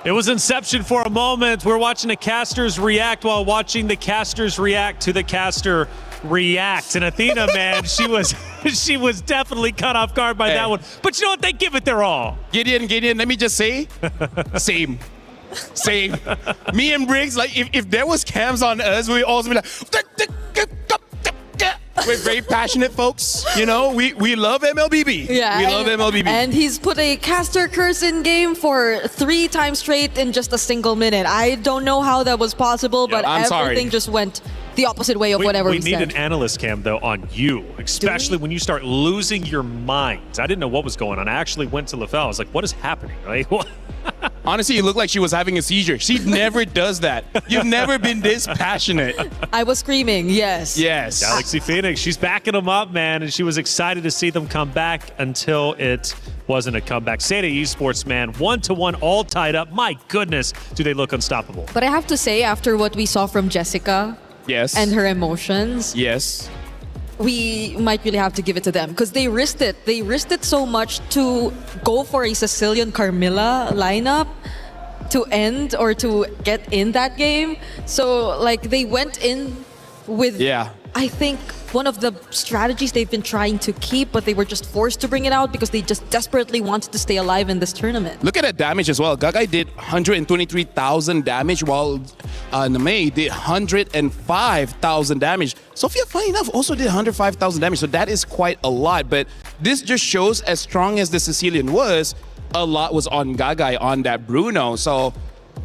[SPEAKER 6] It was Inception for a moment. We're watching the casters react while watching the casters react to the caster react. And Athena, man, she was definitely caught off guard by that one. But you know what? They give it their all.
[SPEAKER 10] Gideon, let me just say, same. Me and Briggs, like, if there was cams on us, we'd also be like, we're very passionate folks. You know, we love MLBB.
[SPEAKER 11] Yeah,
[SPEAKER 10] we love MLBB.
[SPEAKER 11] And he's put a caster curse in game for 3 times straight in just a single minute. I don't know how that was possible, but everything just went the opposite way of whatever
[SPEAKER 6] we
[SPEAKER 11] he
[SPEAKER 6] need
[SPEAKER 11] said.
[SPEAKER 6] an analyst cam, though, on you, especially when you start losing your mind. I didn't know what was going on. I actually went to LaFell. I was like, what is happening? Like, what?
[SPEAKER 10] Honestly, it looked like she was having a seizure. She never does that. You've never been this passionate.
[SPEAKER 11] I was screaming, yes.
[SPEAKER 10] Yes.
[SPEAKER 6] Galaxy Phoenix, she's backing them up, man, and she was excited to see them come back until it wasn't a comeback. Seda Esports, man, 1-1, all tied up. My goodness, do they look unstoppable.
[SPEAKER 11] But I have to say, after what we saw from Jessica and her emotions, we might really have to give it to them because they risked it. They risked it so much to go for a Sicilian Carmilla lineup to end or to get in that game. So, like, they went in with, I think, one of the strategies they've been trying to keep, but they were just forced to bring it out because they just desperately wanted to stay alive in this tournament.
[SPEAKER 10] Look at that damage as well. Gagai did 123,000 damage while Name did 105,000 damage. Sophia, funny enough, also did 105,000 damage, so that is quite a lot. But this just shows, as strong as the Sicilian was, a lot was on Gagai on that Bruno. So,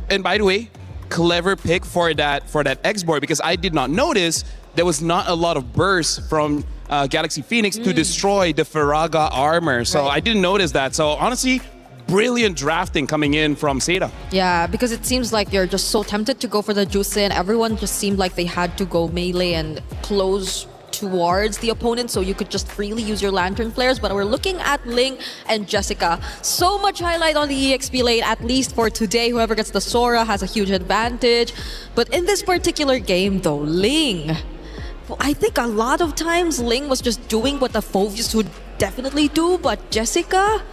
[SPEAKER 10] and by the way, clever pick for that X-board because I did not notice there was not a lot of bursts from Galaxy Phoenix to destroy the Faraga armor. So I didn't notice that. So honestly, brilliant drafting coming in from Seda.
[SPEAKER 11] Yeah, because it seems like you're just so tempted to go for the Jusin. Everyone just seemed like they had to go melee and close towards the opponent so you could just freely use your lantern flares. But we're looking at Ling and Jessica. So much highlight on the EXP lane, at least for today. Whoever gets the Sora has a huge advantage. But in this particular game though, Ling, I think a lot of times Ling was just doing what the Phoveus would definitely do, but Jessica,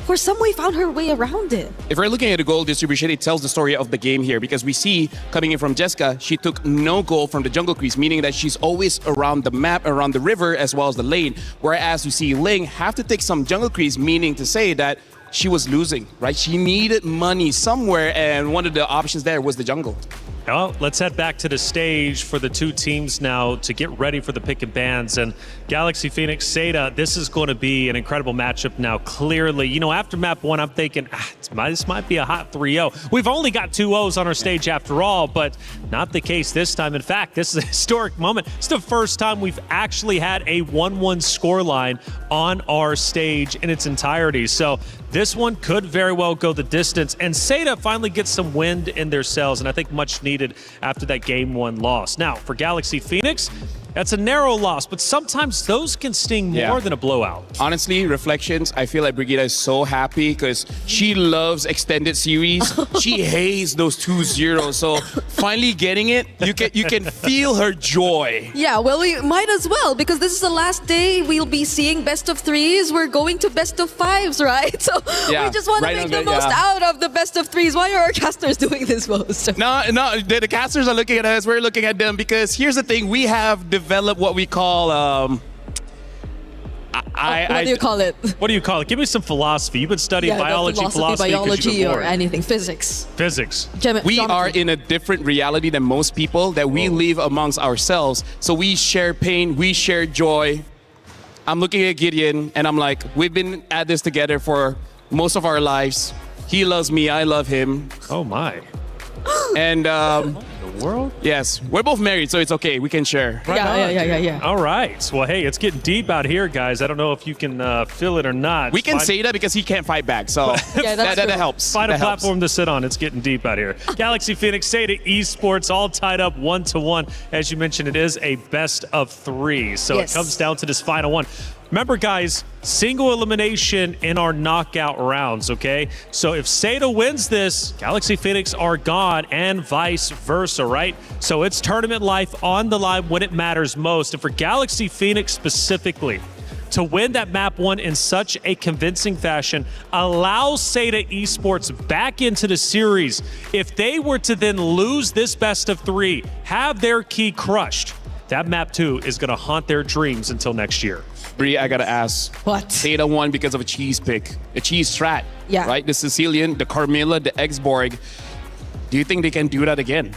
[SPEAKER 11] for some way, found her way around it.
[SPEAKER 10] If we're looking at the goal distribution, it tells the story of the game here because we see coming in from Jessica, she took no goal from the jungle crease, meaning that she's always around the map, around the river, as well as the lane. Whereas you see Ling have to take some jungle crease, meaning to say that she was losing, right? She needed money somewhere, and one of the options there was the jungle.
[SPEAKER 6] Well, let's head back to the stage for the two teams now to get ready for the pick and bans. And Galaxy Phoenix, Seda, this is going to be an incredible matchup now, clearly. You know, after map 1, I'm thinking, this might be a hot 3-0. We've only got 2 O's on our stage after all, but not the case this time. In fact, this is a historic moment. It's the first time we've actually had a 1-1 scoreline on our stage in its entirety. So this one could very well go the distance. And Seda finally gets some wind in their sails, and I think much needed after that game 1 loss. Now, for Galaxy Phoenix, that's a narrow loss, but sometimes those can sting more than a blowout.
[SPEAKER 10] Honestly, reflections, I feel like Brigitte is so happy because she loves extended series. She hates those 2-0. So finally getting it, you can feel her joy.
[SPEAKER 11] Yeah, well, we might as well, because this is the last day we'll be seeing best of 3s. We're going to best of 5s, right? So we just want to make the most out of the best of 3s. Why are our casters doing this most?
[SPEAKER 10] No, the casters are looking at us. We're looking at them because here's the thing. We have develop what we call
[SPEAKER 11] what do you call it?
[SPEAKER 6] What do you call it? Give me some philosophy. You've been studying philosophy
[SPEAKER 11] biology or anything, physics.
[SPEAKER 6] Physics.
[SPEAKER 10] We are in a different reality than most people that we live amongst ourselves. So we share pain, we share joy. I'm looking at Gideon and I'm like, we've been at this together for most of our lives. He loves me, I love him.
[SPEAKER 6] Oh my.
[SPEAKER 10] And
[SPEAKER 6] world?
[SPEAKER 10] Yes, we're both married, so it's okay. We can share.
[SPEAKER 11] Yeah.
[SPEAKER 6] All right. Well, hey, it's getting deep out here, guys. I don't know if you can feel it or not.
[SPEAKER 10] We can say that because he can't fight back, so that helps.
[SPEAKER 6] Find a platform to sit on. It's getting deep out here. Galaxy Phoenix, Seda Esports, all tied up 1-1. As you mentioned, it is a best of 3, so it comes down to this final one. Remember, guys, single elimination in our knockout rounds, okay? So if Seda wins this, Galaxy Phoenix are gone and vice versa, right? So it's tournament life on the line when it matters most. And for Galaxy Phoenix specifically, to win that map 1 in such a convincing fashion allows Seda Esports back into the series. If they were to then lose this best of 3, have their key crushed, that map 2 is going to haunt their dreams until next year.
[SPEAKER 10] Bree, I gotta ask.
[SPEAKER 11] What?
[SPEAKER 10] Seda won because of a cheese pick, a cheese strat.
[SPEAKER 11] Yeah.
[SPEAKER 10] Right? The Sicilian, the Carmilla, the Exborg. Do you think they can do that again?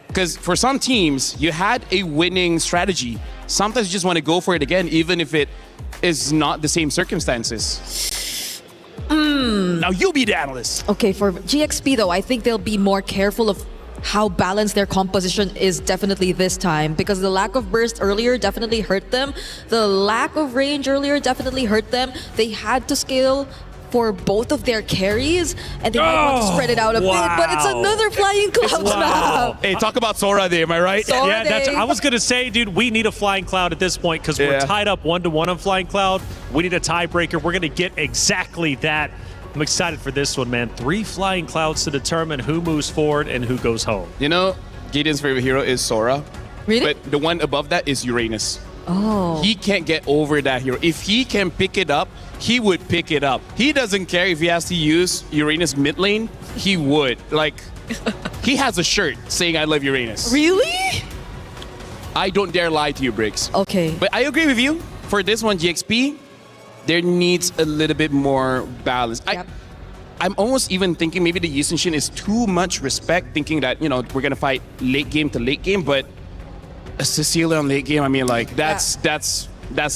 [SPEAKER 10] Because for some teams, you had a winning strategy. Sometimes you just want to go for it again, even if it is not the same circumstances. Now you be the analyst.
[SPEAKER 11] Okay, for GXP though, I think they'll be more careful of how balanced their composition is definitely this time, because the lack of burst earlier definitely hurt them. The lack of range earlier definitely hurt them. They had to scale for both of their carries, and they might want to spread it out a bit, but it's another Flying Clouds map.
[SPEAKER 10] Hey, talk about Sora Day, am I right?
[SPEAKER 11] Sora Day.
[SPEAKER 6] I was going to say, dude, we need a Flying Cloud at this point because we're tied up 1-1 on Flying Cloud. We need a tiebreaker. We're going to get exactly that. I'm excited for this one, man. 3 Flying Clouds to determine who moves forward and who goes home.
[SPEAKER 10] You know, Gideon's favorite hero is Sora.
[SPEAKER 11] Really?
[SPEAKER 10] But the one above that is Uranus.
[SPEAKER 11] Oh.
[SPEAKER 10] He can't get over that hero. If he can pick it up, he would pick it up. He doesn't care if he has to use Uranus mid lane. He would. Like, he has a shirt saying, I love Uranus.
[SPEAKER 11] Really?
[SPEAKER 10] I don't dare lie to you, Briggs.
[SPEAKER 11] Okay.
[SPEAKER 10] But I agree with you. For this one, GXP, there needs a little bit more balance.
[SPEAKER 11] Yep.
[SPEAKER 10] I'm almost even thinking maybe the Yusenshin is too much respect, thinking that, you know, we're going to fight late game to late game, but a Cecilia on late game, I mean, like, that's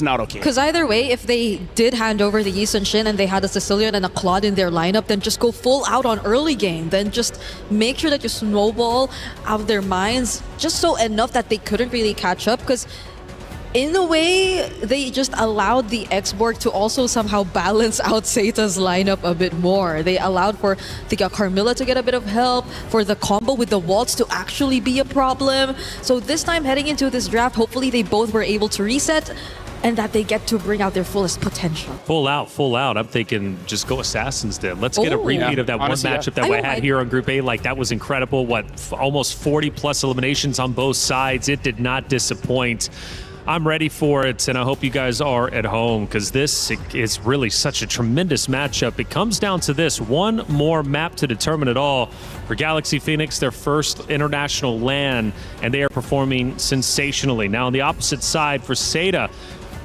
[SPEAKER 10] not okay.
[SPEAKER 11] Because either way, if they did hand over the Yi Sun-shin and they had a Sicilian and a Claude in their lineup, then just go full out on early game. Then just make sure that you snowball out of their minds just so enough that they couldn't really catch up. Because in a way, they just allowed the X-Borg to also somehow balance out Seita's lineup a bit more. They allowed for the Carmilla to get a bit of help, for the combo with the Waltz to actually be a problem. So this time heading into this draft, hopefully they both were able to reset and that they get to bring out their fullest potential.
[SPEAKER 6] Full out. I'm thinking just go Assassins then. Let's get a repeat of that
[SPEAKER 10] Honestly,
[SPEAKER 6] one matchup that we had here on Group A. Like, that was incredible. Almost 40 plus eliminations on both sides. It did not disappoint. I'm ready for it, and I hope you guys are at home, because this is really such a tremendous matchup. It comes down to this: one more map to determine it all. For Galaxy Phoenix, their first international LAN, and they are performing sensationally. Now, on the opposite side, for Seita,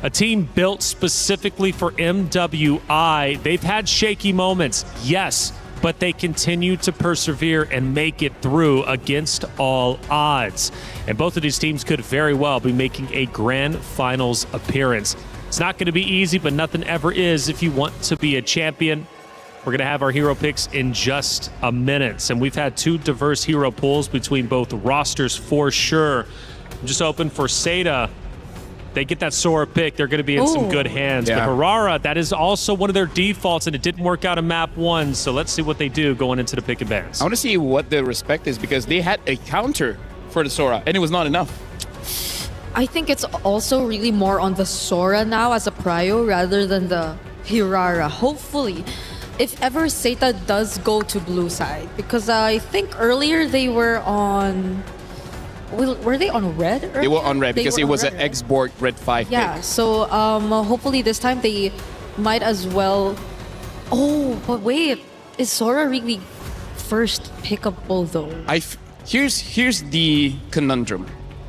[SPEAKER 6] a team built specifically for MWI. They've had shaky moments, yes, but they continue to persevere and make it through against all odds. And both of these teams could very well be making a grand finals appearance. It's not going to be easy, but nothing ever is if you want to be a champion. We're going to have our hero picks in just a minute. And we've had two diverse hero pools between both rosters for sure. I'm just hoping for Seita, they get that Sora pick, they're going to be in some good hands.
[SPEAKER 10] Yeah.
[SPEAKER 6] But Harara, that is also one of their defaults, and it didn't work out in map 1. So let's see what they do going into the pick and bans.
[SPEAKER 10] I want to see what the respect is, because they had a counter for the Sora, and it was not enough.
[SPEAKER 11] I think it's also really more on the Sora now as a prio rather than the Hirara. Hopefully, if ever Seita does go to blue side, because I think earlier they were on... Were they on red? Earlier?
[SPEAKER 10] They were on red because it was
[SPEAKER 11] red,
[SPEAKER 10] an X-Borg red 5
[SPEAKER 11] Yeah,
[SPEAKER 10] pick.
[SPEAKER 11] so hopefully this time they might as well... Oh, but wait, is Sora really first pickable though?
[SPEAKER 10] Here's the conundrum.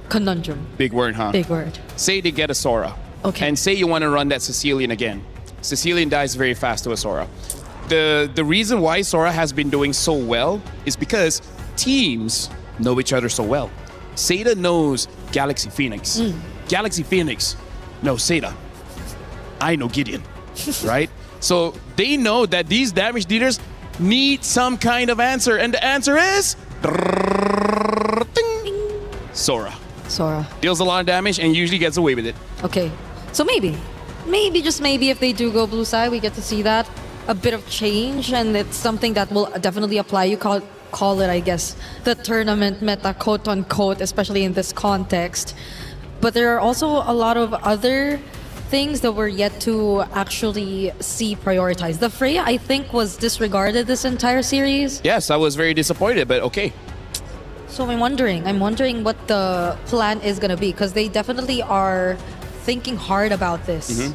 [SPEAKER 11] Conundrum.
[SPEAKER 10] Big word, huh?
[SPEAKER 11] Big word.
[SPEAKER 10] Say they get a Sora.
[SPEAKER 11] Okay.
[SPEAKER 10] And say you want to run that Sicilian again. Sicilian dies very fast to a Sora. The reason why Sora has been doing so well is because teams know each other so well. Seita knows Galaxy Phoenix. Galaxy Phoenix knows Seita. I know Gideon, right? So they know that these damage dealers need some kind of answer, and the answer is Sora.
[SPEAKER 11] Sora.
[SPEAKER 10] Deals a lot of damage and usually gets away with it.
[SPEAKER 11] Okay, so maybe just maybe if they do go blue side, we get to see that. A bit of change, and it's something that will definitely apply. You call it, I guess, the tournament meta, quote unquote, especially in this context. But there are also a lot of other things that we're yet to actually see prioritized. The Freya, I think, was disregarded this entire series.
[SPEAKER 10] Yes, I was very disappointed, but okay.
[SPEAKER 11] So I'm wondering what the plan is gonna be, because they definitely are thinking hard about this.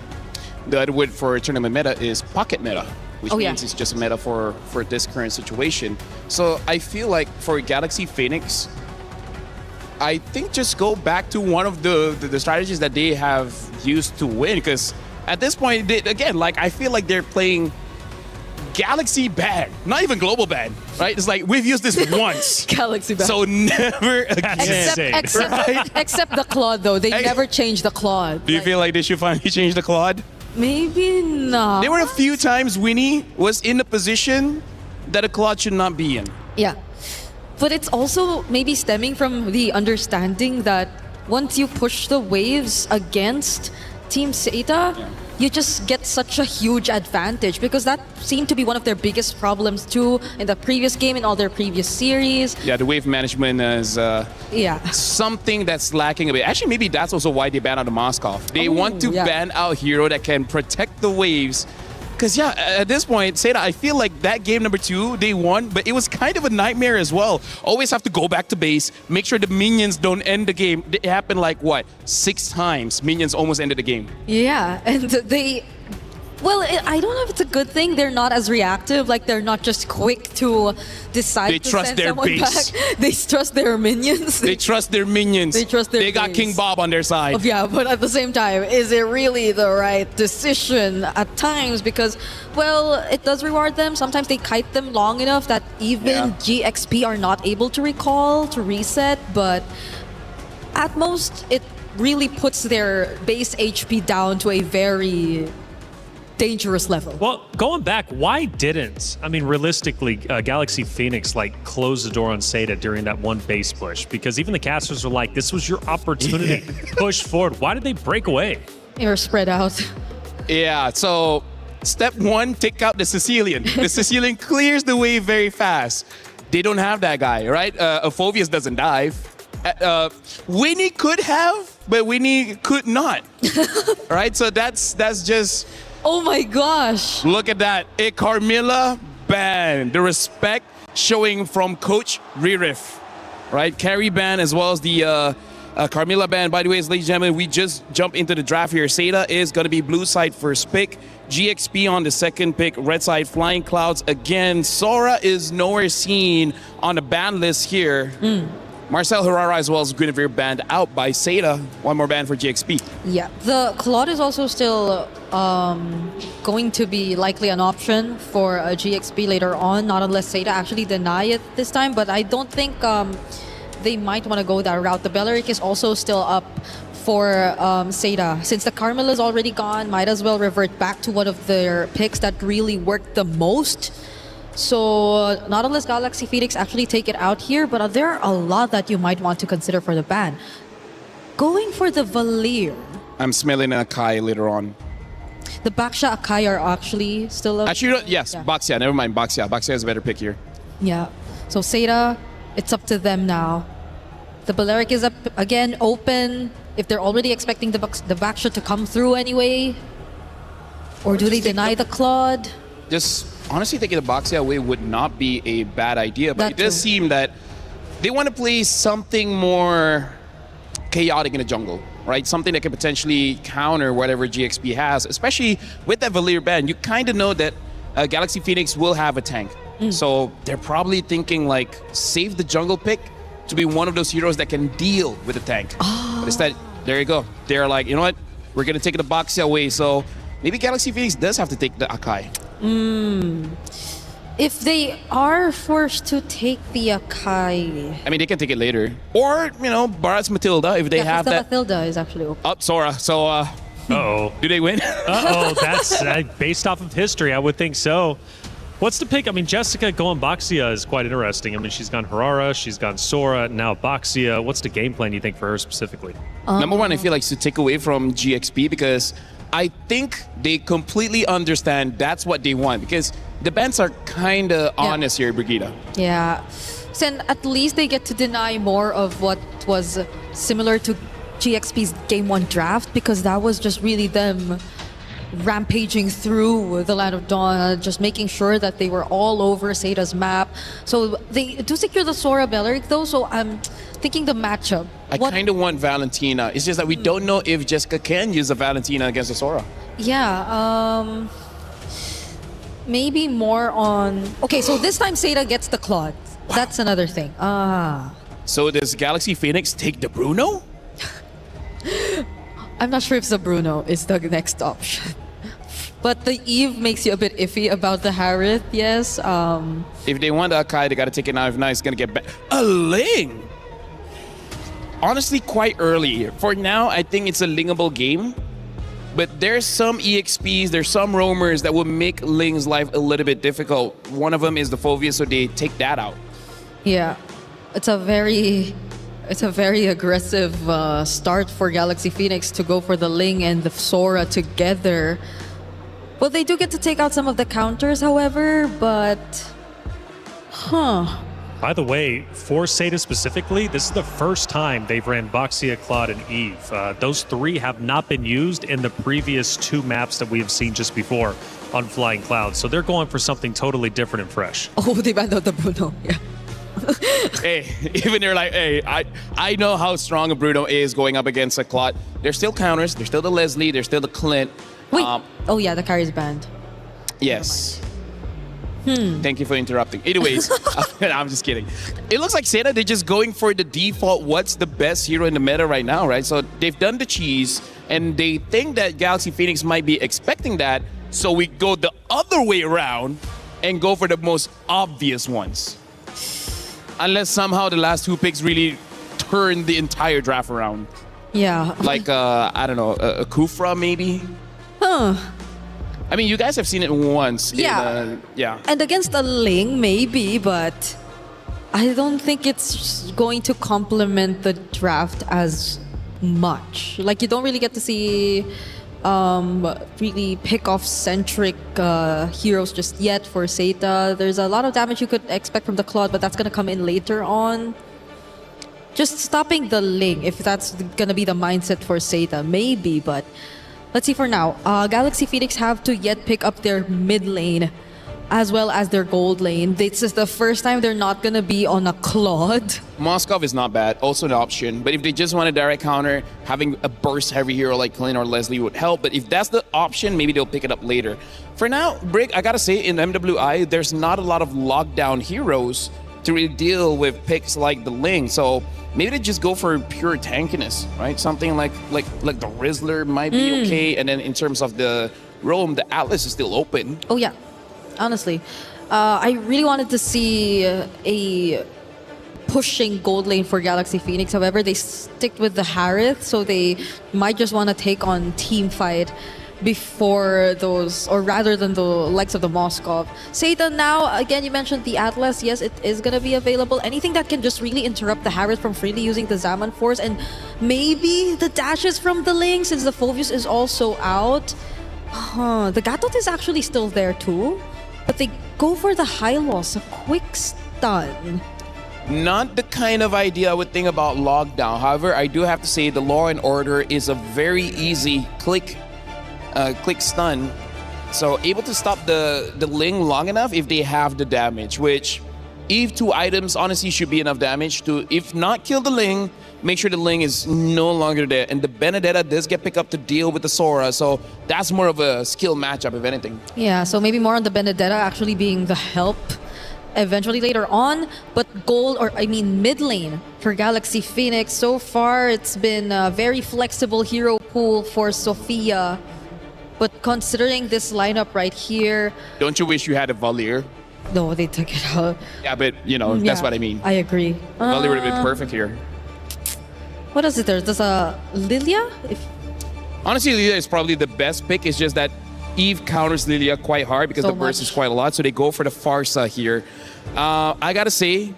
[SPEAKER 10] The other word for tournament meta is pocket meta, which means it's just a meta for this current situation. So I feel like for Galaxy Phoenix, I think just go back to one of the strategies that they have used to win, because at this point, again, like, I feel like they're playing Galaxy bad, not even global bad, right? It's like, we've used this once.
[SPEAKER 11] Galaxy bad.
[SPEAKER 10] So never again.
[SPEAKER 11] Except the Claude, though. They never changed the Claude.
[SPEAKER 10] Do you feel like they should finally change the Claude?
[SPEAKER 11] Maybe not.
[SPEAKER 10] There were a few times Winnie was in a position that a Claude should not be in.
[SPEAKER 11] Yeah. But it's also maybe stemming from the understanding that once you push the waves against Team Seita, you just get such a huge advantage, because that seemed to be one of their biggest problems too in the previous game, in all their previous series.
[SPEAKER 10] Yeah, the wave management is something that's lacking a bit. Actually, maybe that's also why they banned out the Moskov. They want to ban out hero that can protect the waves. Because, at this point, Seita, I feel like that game number 2, they won, but it was kind of a nightmare as well. Always have to go back to base, make sure the minions don't end the game. It happened like, 6 times minions almost ended the game.
[SPEAKER 11] Yeah, and they... Well, I don't know if it's a good thing. They're not as reactive. Like, they're not just quick to decide
[SPEAKER 10] they
[SPEAKER 11] to
[SPEAKER 10] trust
[SPEAKER 11] send
[SPEAKER 10] their
[SPEAKER 11] someone
[SPEAKER 10] base.
[SPEAKER 11] back. They trust their minions.
[SPEAKER 10] They trust their minions.
[SPEAKER 11] They trust their
[SPEAKER 10] They got
[SPEAKER 11] base.
[SPEAKER 10] King Bob on their side.
[SPEAKER 11] Yeah, but at the same time, is it really the right decision at times? Because, well, it does reward them. Sometimes they kite them long enough that even GXP are not able to recall, to reset. But at most, it really puts their base HP down to a very dangerous level.
[SPEAKER 6] Well, going back, why didn't, I mean, realistically, Galaxy Phoenix, like, close the door on Seda during that one base push? Because even the casters were like, this was your opportunity to push forward. Why did they break away?
[SPEAKER 11] They were spread out.
[SPEAKER 10] Yeah, so step one, take out the Sicilian. The Sicilian clears the way very fast. They don't have that guy, right? Ophovius doesn't dive. Winnie could have, but Winnie could not. Right? So that's just...
[SPEAKER 11] Oh my gosh.
[SPEAKER 10] Look at that. A Carmilla ban. The respect showing from Coach Ririf. Right? Carry ban as well as the Carmilla ban. By the way, ladies and gentlemen, we just jump into the draft here. Seda is going to be blue side first pick. GXP on the second pick. Red side Flying Clouds again. Sora is nowhere seen on the ban list here. Marcel Herrera as well as Guinevere banned out by Seda. One more ban for GXP.
[SPEAKER 11] Yeah, the Claude is also still going to be likely an option for a GXP later on, not unless Seda actually deny it this time, but I don't think they might want to go that route. The Belleric is also still up for Seda. Since the Carmel is already gone, might as well revert back to one of their picks that really worked the most. So not unless Galaxy Phoenix actually take it out here, but there are a lot that you might want to consider for the ban. Going for the Valir.
[SPEAKER 10] I'm smelling an Akai later on.
[SPEAKER 11] The Baksha Akai are actually still up.
[SPEAKER 10] Actually, yes, yeah. Baxia. Never mind, Baxia. Baxia is a better pick here.
[SPEAKER 11] Yeah. So Seda, it's up to them now. The Balearic is up again, open. If they're already expecting the Baksha to come through anyway. Or do they deny the Claude?
[SPEAKER 10] Just honestly taking the Baxia away would not be a bad idea, but it does seem that they want to play something more chaotic in the jungle, right? Something that can potentially counter whatever GXP has, especially with that Valir ban. You kind of know that Galaxy Phoenix will have a tank. So they're probably thinking like, save the jungle pick to be one of those heroes that can deal with the tank. But instead, there you go. They're like, you know what? We're going to take the Baxia away. So maybe Galaxy Phoenix does have to take the Akai.
[SPEAKER 11] If they are forced to take the Akai...
[SPEAKER 10] I mean, they can take it later. Or, you know, Barat's Matilda, if they have that...
[SPEAKER 11] Matilda is actually open.
[SPEAKER 10] Up, Sora. So,
[SPEAKER 6] Uh-oh.
[SPEAKER 10] Do they win?
[SPEAKER 6] Uh-oh, that's based off of history, I would think so. What's the pick? I mean, Jessica going Baxia is quite interesting. I mean, she's gone Herrera, she's gone Sora, now Baxia. What's the game plan, you think, for her specifically?
[SPEAKER 10] Number one, I feel like to take away from GXP because I think they completely understand that's what they want because the bans are kind of honest here, Brigida.
[SPEAKER 11] Yeah. So at least they get to deny more of what was similar to GXP's Game 1 draft because that was just really them rampaging through the Land of Dawn, just making sure that they were all over Seda's map. So they do secure the Sora Belleric though, so I'm thinking the matchup.
[SPEAKER 10] I kind of want Valentina. It's just that we don't know if Jessica can use a Valentina against the Sora.
[SPEAKER 11] Yeah, maybe more on... Okay, so this time Seda gets the Claude. Wow. That's another thing.
[SPEAKER 10] So does Galaxy Phoenix take the Bruno?
[SPEAKER 11] I'm not sure if the Bruno is the next option. But the Eve makes you a bit iffy about the Harith, yes.
[SPEAKER 10] If they want the Akai, they got to take it now. If not, it's going to get back. A Ling! Honestly, quite early. For now, I think it's a Lingable game. But there's some EXPs, there's some roamers that will make Ling's life a little bit difficult. One of them is the Phobia, so they take that out.
[SPEAKER 11] Yeah, it's a very aggressive start for Galaxy Phoenix to go for the Ling and the Sora together. Well, they do get to take out some of the counters, however, but...
[SPEAKER 6] By the way, for Seda specifically, this is the first time they've ran Baxia, Claude, and Eve. Those three have not been used in the previous two maps that we have seen just before on Flying Clouds. So they're going for something totally different and fresh.
[SPEAKER 11] Oh, they banned out the Bruno, yeah.
[SPEAKER 10] Hey, even they're like, hey, I know how strong a Bruno is going up against a Claude. There's still counters. There's still the Leslie. There's still the Clint.
[SPEAKER 11] Wait. Oh, yeah, the carry's banned.
[SPEAKER 10] Yes. Thank you for interrupting. Anyways, I'm just kidding. It looks like Seda, they're just going for the default, what's the best hero in the meta right now, right? So they've done the cheese, and they think that Galaxy Phoenix might be expecting that, so we go the other way around and go for the most obvious ones. Unless somehow the last two picks really turn the entire draft around.
[SPEAKER 11] Yeah.
[SPEAKER 10] Like, I don't know, a Kufra maybe?
[SPEAKER 5] I mean, you guys have seen it once.
[SPEAKER 11] Yeah.
[SPEAKER 5] Yeah.
[SPEAKER 11] And against a Ling, maybe, but I don't think it's going to complement the draft as much. Like, you don't really get to see really pick-off centric heroes just yet for Zeta. There's a lot of damage you could expect from the Claude, but that's going to come in later on. Just stopping the Ling, if that's going to be the mindset for Zeta, maybe, but let's see for now. Galaxy Phoenix have to yet pick up their mid lane as well as their gold lane. This is the first time they're not going to be on a Claude.
[SPEAKER 5] Moskov is not bad, also an option. But if they just want a direct counter, having a burst heavy hero like Clint or Leslie would help. But if that's the option, maybe they'll pick it up later. For now, Brick, I gotta say, in MWI, there's not a lot of lockdown heroes to really deal with picks like the Ling. So maybe they just go for pure tankiness, right? Something like the Rizzler might be okay. And then in terms of the roam, the Atlas is still open.
[SPEAKER 11] Oh yeah, honestly. I really wanted to see a pushing gold lane for Galaxy Phoenix. However, they stick with the Harith, so they might just want to take on team fight before those, or rather than the likes of the Moskov. Zeta now, again, you mentioned the Atlas. Yes, it is going to be available. Anything that can just really interrupt the Harith from freely using the Zaman Force, and maybe the dashes from the Ling, since the Phoveus is also out. The Gatot is actually still there too, but they go for the high loss, a quick stun.
[SPEAKER 5] Not the kind of idea I would think about lockdown. However, I do have to say the Law and Order is a very easy click stun. So able to stop the Ling long enough if they have the damage, which if 2 items honestly should be enough damage to, if not kill the Ling, make sure the Ling is no longer there. And the Benedetta does get picked up to deal with the Sora, so that's more of a skill matchup if anything.
[SPEAKER 11] Yeah, so maybe more on the Benedetta actually being the help eventually later on. But mid lane for Galaxy Phoenix, so far it's been a very flexible hero pool for Sophia. But considering this lineup right here...
[SPEAKER 5] Don't you wish you had a Valier?
[SPEAKER 11] No, they took it out.
[SPEAKER 5] Yeah, but, that's what I mean.
[SPEAKER 11] I agree.
[SPEAKER 5] Valier would have been perfect here.
[SPEAKER 11] What is it there? There's a Lilia?
[SPEAKER 5] Honestly, Lilia is probably the best pick. It's just that Eve counters Lilia quite hard because the burst is quite a lot. So they go for the Farsa here. I gotta say,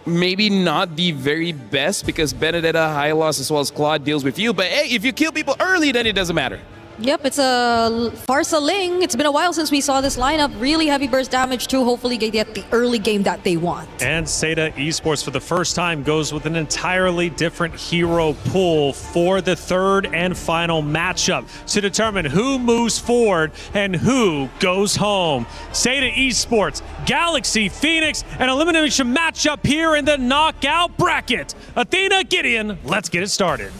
[SPEAKER 5] maybe not the very best because Benedetta, Hylos, as well as Claude deals with you. But hey, if you kill people early, then it doesn't matter.
[SPEAKER 11] Yep, it's a Farsa Ling. It's been a while since we saw this lineup. Really heavy burst damage too. Hopefully they get the early game that they want.
[SPEAKER 6] And Zeta Esports for the first time goes with an entirely different hero pool for the third and final matchup to determine who moves forward and who goes home. Zeta Esports, Galaxy Phoenix, an elimination matchup here in the knockout bracket. Athena, Gideon, let's get it started.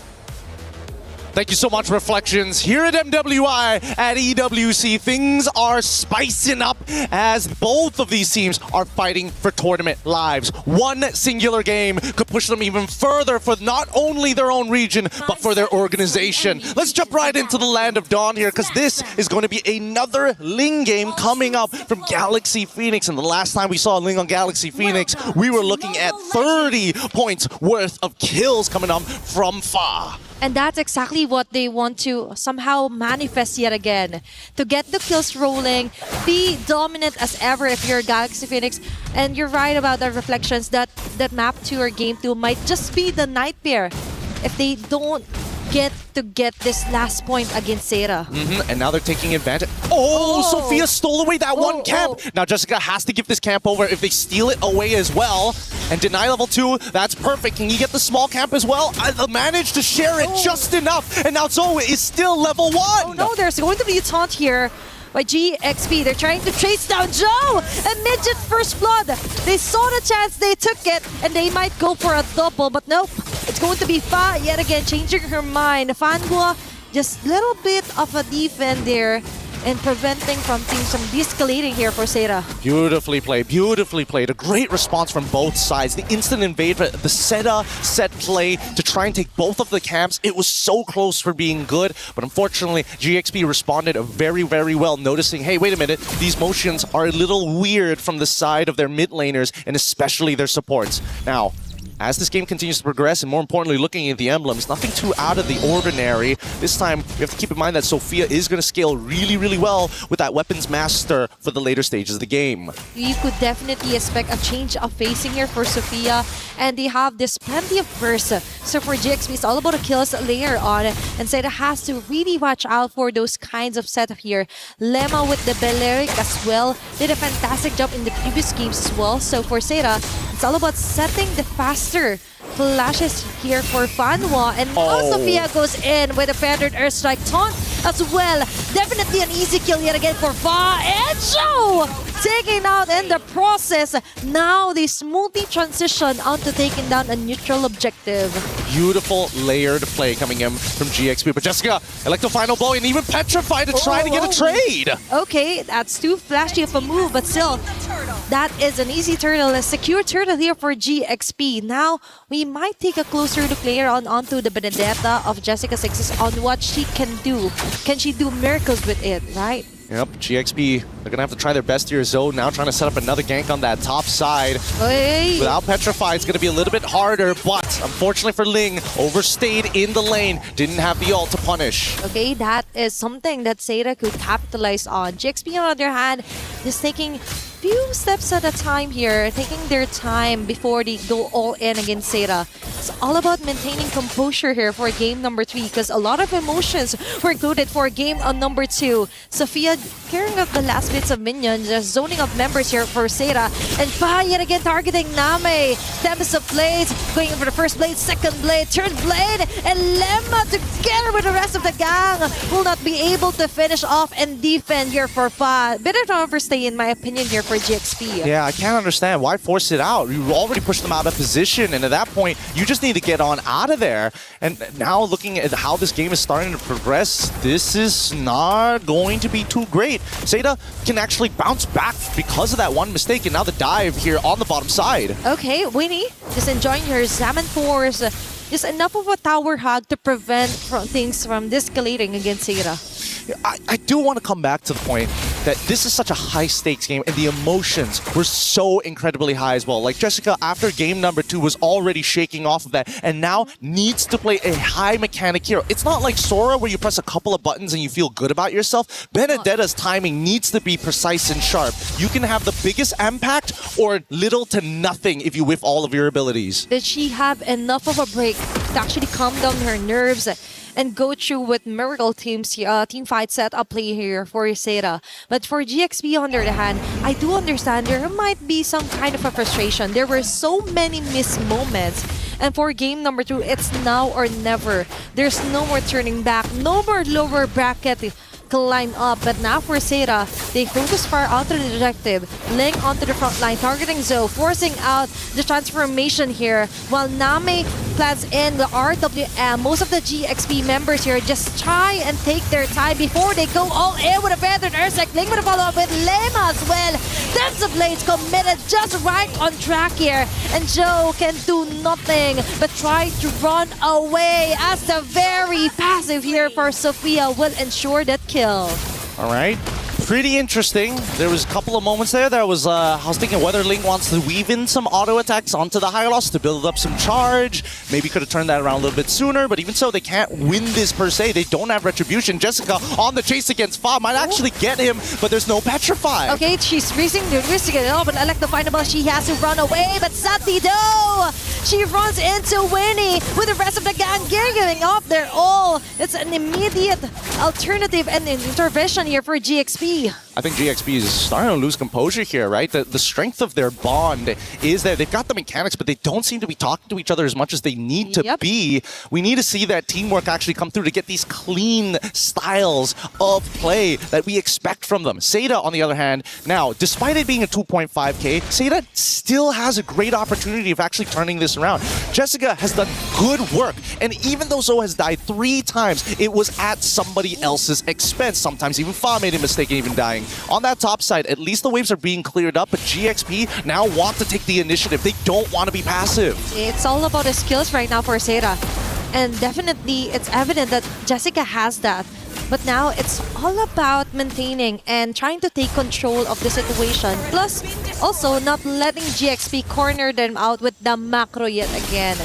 [SPEAKER 19] Thank you so much, Reflections. Here at MWI at EWC, things are spicing up as both of these teams are fighting for tournament lives. One singular game could push them even further for not only their own region, but for their organization. Let's jump right into the Land of Dawn here, because this is going to be another Ling game coming up from Galaxy Phoenix. And the last time we saw Ling on Galaxy Phoenix, we were looking at 30 points worth of kills coming up from Fa.
[SPEAKER 20] And that's exactly what they want to somehow manifest yet again. To get the kills rolling, be dominant as ever if you're Galaxy Phoenix. And you're right about the Reflections that map 2 or game 2 might just be the nightmare if they don't get this last point against Zeta.
[SPEAKER 19] And now they're taking advantage. Oh, Sophia stole away that one camp. Now Jessica has to give this camp over if they steal it away as well. And deny level 2, that's perfect. Can you get the small camp as well? I managed to share it just enough. And now Zoe is still level 1.
[SPEAKER 20] Oh no, there's going to be a taunt here by GXP. They're trying to chase down Joe and Midget First Blood. They saw the chance, they took it, and they might go for a double, but nope. It's going to be Fa yet again, changing her mind. Fangua, just a little bit of a defend there and preventing from things from de-escalating here for Zeta.
[SPEAKER 19] Beautifully played, beautifully played. A great response from both sides. The instant invade, the set play to try and take both of the camps. It was so close for being good, but unfortunately, GXP responded very, very well, noticing, hey, wait a minute, these motions are a little weird from the side of their mid laners, and especially their supports. Now, as this game continues to progress, and more importantly, looking at the emblems, nothing too out of the ordinary. This time, we have to keep in mind that Sophia is going to scale really, really well with that weapons master for the later stages of the game.
[SPEAKER 20] You could definitely expect a change of facing here for Sophia, and they have this plenty of burst. So for GXP, it's all about the kills later on, and Seda has to really watch out for those kinds of setup here. Lemma with the Balearic as well did a fantastic job in the previous games as well. So for Seda, it's all about setting the faster flashes here for Fanwa, and now Sophia goes in with a feathered airstrike taunt as well. Definitely an easy kill yet again for Fa, and Joe taking out in the process. Now they smoothly transition onto taking down a neutral objective.
[SPEAKER 19] Beautiful layered play coming in from GXP, but Jessica, Electro final blow and even Petrified to try to get a trade.
[SPEAKER 20] Okay, that's too flashy of a move, but still, that is an easy turtle, a secure turtle here for GXP. Now, we might take a closer look later on onto the Benedetta of Jessica 6 on what she can do. Can she do miracles with it, right?
[SPEAKER 19] Yep, GXP, they're going to have to try their best here. Zoe now trying to set up another gank on that top side.
[SPEAKER 20] Hey.
[SPEAKER 19] Without Petrified, it's going to be a little bit harder, but unfortunately for Ling, overstayed in the lane, didn't have the ult to punish.
[SPEAKER 20] Okay, that is something that Seda could capitalize on. GXP, on the other hand, is taking few steps at a time here, taking their time before they go all in against Seda. It's all about maintaining composure here for game number 3, because a lot of emotions were included for game on number 2. Sophia carrying up the last bits of minions, just zoning up members here for Seda, and Fa yet again targeting Name. Tempest of Blades, going in for the first blade, second blade, third blade, and Lemma together with the rest of the gang will not be able to finish off and defend here for Fa. Bit of an overstay in my opinion here for GXP.
[SPEAKER 19] Yeah, I can't understand. Why force it out? You already pushed them out of position, and at that point, you just need to get on out of there. And now looking at how this game is starting to progress, this is not going to be too great. Seda can actually bounce back because of that one mistake, and now the dive here on the bottom side.
[SPEAKER 20] Okay, Winnie, just enjoying her Salmon Force. Just enough of a tower hug to prevent things from escalating against Seda.
[SPEAKER 19] I do want to come back to the point that this is such a high-stakes game, and the emotions were so incredibly high as well. Like Jessica, after game number 2, was already shaking off of that, and now needs to play a high mechanic hero. It's not like Sora, where you press a couple of buttons and you feel good about yourself. Benedetta's timing needs to be precise and sharp. You can have the biggest impact or little to nothing if you whiff all of your abilities.
[SPEAKER 20] Did she have enough of a break to actually calm down her nerves and go through with Miracle Team's team fight setup play here for Seda? But for GXP, on the other hand, I do understand there might be some kind of a frustration. There were so many missed moments. And for game number 2, it's now or never. There's no more turning back, no more lower bracket line up, but now for Seda, they focus fire onto the objective, laying onto the front line, targeting Zoe, forcing out the transformation here, while Name plans in the RWM. Most of the GXP members here just try and take their time before they go all in with a feathered Ursak. Ling with a follow-up with Lemma as well. That's the Blades committed just right on track here, and Joe can do nothing but try to run away, as the very passive here for Sophia will ensure that kill.
[SPEAKER 19] All right. Pretty interesting. There was a couple of moments there that I was thinking whether Ling wants to weave in some auto attacks onto the Hylos to build up some charge. Maybe could have turned that around a little bit sooner, but even so, they can't win this per se. They don't have Retribution. Jessica on the chase against Fa might actually get him, but there's no Petrify.
[SPEAKER 20] Okay, she's risking to get it all, but Electofindable, she has to run away, but Sati though! She runs into Winnie with the rest of the gang giving off their all. It's an immediate alternative and an intervention here for GXP.
[SPEAKER 19] I think GXP is starting to lose composure here, right? The strength of their bond is that they've got the mechanics, but they don't seem to be talking to each other as much as they need to be. We need to see that teamwork actually come through to get these clean styles of play that we expect from them. Seda, on the other hand, now, despite it being a 2.5k, Seda still has a great opportunity of actually turning this around. Jessica has done good work, and even though Zoe has died 3 times, it was at somebody else's expense. Sometimes even Fa made a mistake and even dying. On that top side, at least the waves are being cleared up, but GXP now want to take the initiative. They don't want to be passive.
[SPEAKER 20] It's all about the skills right now for Seda. And definitely, it's evident that Jessica has that. But now it's all about maintaining and trying to take control of the situation. Plus, also not letting GXP corner them out with the macro yet again.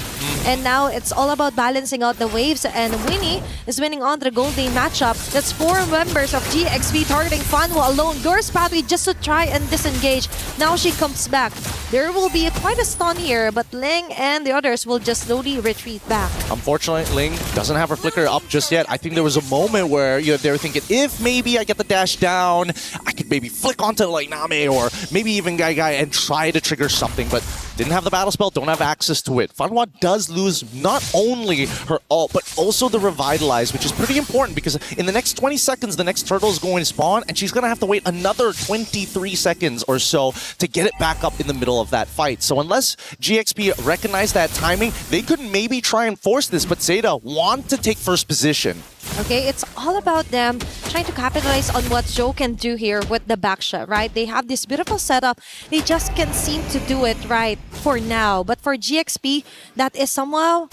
[SPEAKER 20] And now it's all about balancing out the waves, and Winnie is winning on the Gold Day matchup. That's 4 members of GXP targeting Fanwa alone. Girls Pathway just to try and disengage. Now she comes back. There will be quite a stun here, but Ling and the others will just slowly retreat back.
[SPEAKER 19] Unfortunately, Ling doesn't have her flicker up just yet. I think there was a moment where they were thinking, if maybe I get the dash down, I could maybe flick onto like Name or maybe even Guy and try to trigger something, but didn't have the battle spell, don't have access to it. Fanwa does lose not only her ult, but also the revitalize, which is pretty important because in the next 20 seconds, the next turtle is going to spawn, and she's going to have to wait another 23 seconds or so to get it back up in the middle of that fight. So unless GXP recognize that timing, they could maybe try and force this, but Zeta want to take first position.
[SPEAKER 20] Okay, it's all about them trying to capitalize on what Joe can do here with the backshot, right? They have this beautiful setup. They just can't seem to do it right for now. But for GXP, that is somehow...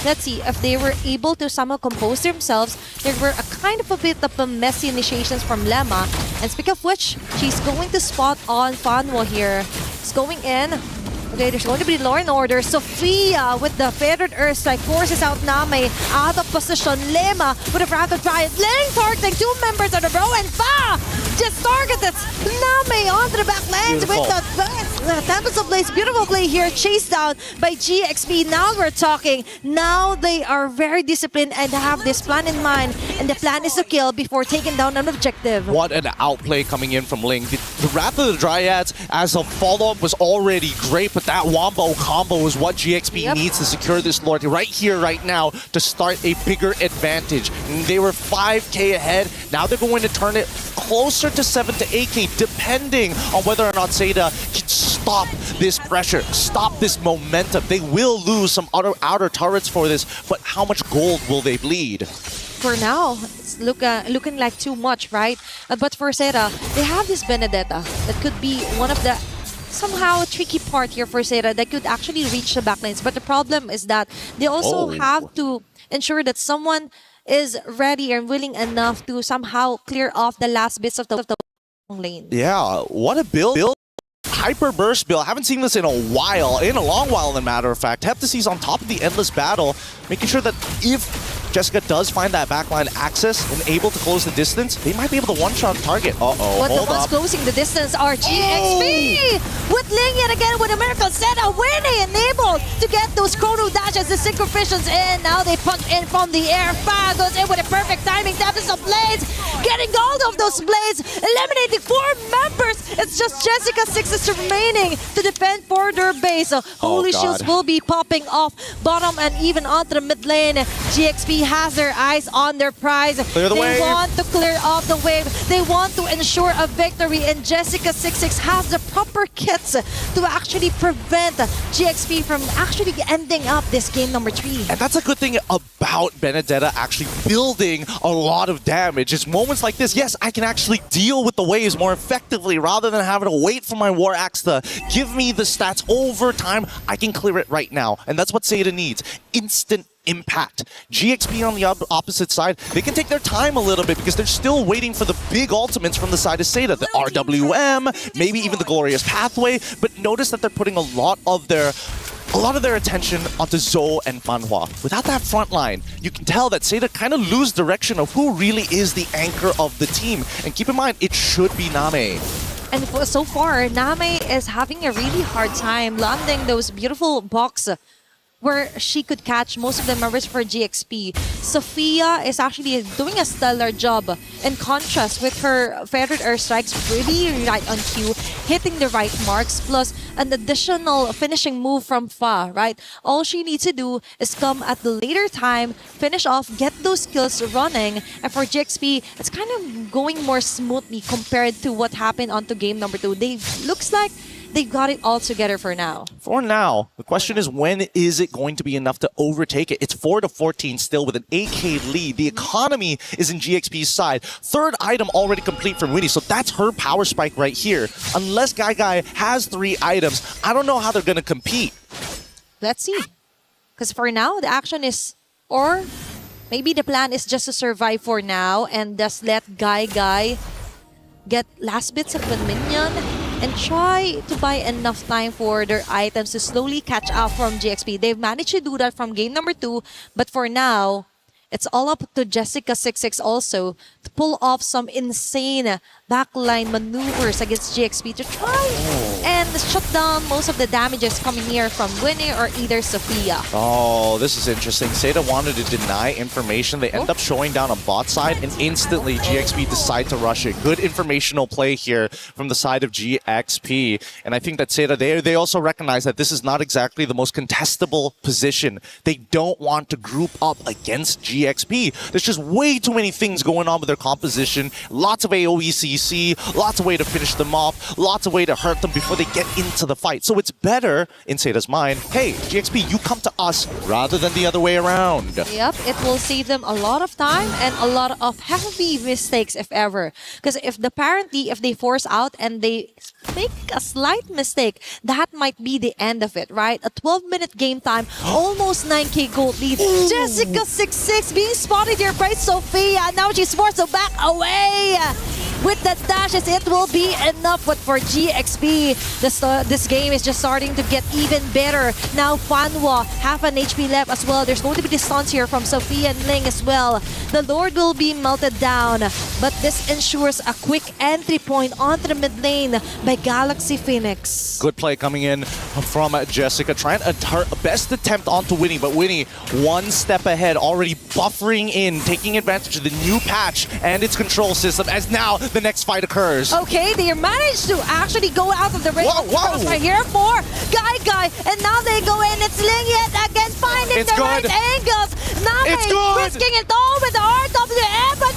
[SPEAKER 20] Let's see, if they were able to somehow compose themselves, there were a kind of a bit of a messy initiations from Lemma. And speak of which, she's going to spot on Fanwa here. It's going in. Okay, there's going to be Law and Order. Sophia with the Feathered Earth Strike forces out Name out of position. Lema with a Rapid Riot. Ling targeting 2 members of the row, and Fa just targeted Name onto the back lanes with the Tempest of Blaze. Beautiful play here, chased down by GXP. Now we're talking. Now they are very disciplined and have this plan in mind, and the plan is to kill before taking down an objective.
[SPEAKER 19] What an outplay coming in from Ling. The Wrath of the Dryads as a follow-up was already great, but that Wombo combo is what GXP needs to secure this Lord right here, right now, to start a bigger advantage. And they were 5k ahead. Now they're going to turn it closer to 7 to 8k, depending on whether or not Zeta can stop this pressure, stop this momentum. They will lose some outer turrets for this, but how much gold will they bleed?
[SPEAKER 20] For now, it's looking like too much, right? But for Zeta, they have this Benedetta that could be one of the somehow tricky part here for Zeta that could actually reach the backlines. But the problem is that they also have to ensure that someone is ready and willing enough to somehow clear off the last bits of the lane.
[SPEAKER 19] Yeah, what a build. Hyper burst build. I haven't seen this in a while, in a long while, as a matter of fact. Heptacy's on top of the endless battle, making sure that if Jessica does find that backline access and able to close the distance, they might be able to one-shot target.
[SPEAKER 20] But the ones closing the distance are GXP! With Ling yet again with a miracle setup, Winnie enabled to get those chrono dashes, the synchro visions in. Now they punch in from the air. Fa goes in with a perfect timing. Tempest of Blades, getting gold of those blades, eliminating 4 members. It's just Jessica 6 is remaining to defend for their base. So holy shields will be popping off bottom and even onto the mid lane. GXP has their eyes on their prize.
[SPEAKER 19] Clear the wave.
[SPEAKER 20] They want to clear off the wave. They want to ensure a victory, and Jessica 66 has the proper kits to actually prevent GXP from actually ending up this game number 3.
[SPEAKER 19] And that's a good thing about Benedetta actually building a lot of damage. It's moments like this, yes, I can actually deal with the waves more effectively rather than having to wait for my War Axe to give me the stats over time. I can clear it right now. And that's what Zeta needs. Instant impact. GXP on the opposite side, they can take their time a little bit because they're still waiting for the big ultimates from the side of Zeta. The RWM, maybe even the Glorious Pathway, but notice that they're putting a lot of their attention onto Zoe and Fanhua. Without that front line, you can tell that Zeta kind of lose direction of who really is the anchor of the team. And keep in mind, it should be Name.
[SPEAKER 20] And so far, Name is having a really hard time landing those beautiful blocks where she could catch most of the members for GXP. Sophia is actually doing a stellar job. In contrast with her Feathered Earth Strikes, really right on cue, hitting the right marks, plus an additional finishing move from Fa, right? All she needs to do is come at the later time, finish off, get those skills running, and for GXP, it's kind of going more smoothly compared to what happened onto game number 2. Looks like they've got it all together for now.
[SPEAKER 19] For now. The question is, when is it going to be enough to overtake it? It's 4-14 still with an 8k lead. The economy is in GXP's side. 3rd item already complete from Winnie, so that's her power spike right here. Unless Guy has 3 items, I don't know how they're going to compete.
[SPEAKER 20] Let's see. Because for now, the action is or maybe the plan is just to survive for now and just let Guy get last bits of minion and try to buy enough time for their items to slowly catch up from GXP. They've managed to do that from game number 2, but for now, it's all up to Jessica26 also to pull off some insane backline maneuvers against GXP to try and shut down most of the damages coming here from Winnie or either Sophia.
[SPEAKER 19] Oh, this is interesting. Seda wanted to deny information. They end up showing down on bot side, and instantly GXP decide to rush it. Good informational play here from the side of GXP. And I think that Seda, they also recognize that this is not exactly the most contestable position. They don't want to group up against GXP. There's just way too many things going on with their composition. Lots of AoE CC, lots of way to finish them off, lots of way to hurt them before they get into the fight. So it's better, in Seda's mind, hey, GXP, you come to us rather than the other way around.
[SPEAKER 20] Yep, it will save them a lot of time and a lot of heavy mistakes, if ever. Because if they force out and they make a slight mistake, that might be the end of it, right? A 12-minute game time, almost 9k gold lead. Jessica26 being spotted here by Sophia. Now she's forced to back away. With the dashes, it will be enough. But for GXP, this game is just starting to get even better. Now Fanwa, half an HP left as well. There's going to be the stuns here from Sophia and Ling as well. The Lord will be melted down, but this ensures a quick entry point onto the mid lane by Galaxy Phoenix.
[SPEAKER 19] Good play coming in from Jessica, trying her best attempt onto Winnie, but Winnie one step ahead, already buffering in, taking advantage of the new patch and its control system as now the next fight occurs.
[SPEAKER 20] Okay, they managed to actually go out of the range of crossfire here for Guy, and now they go in. It's Ling yet again finding the right angles. Now they're risking it all with the RWM, but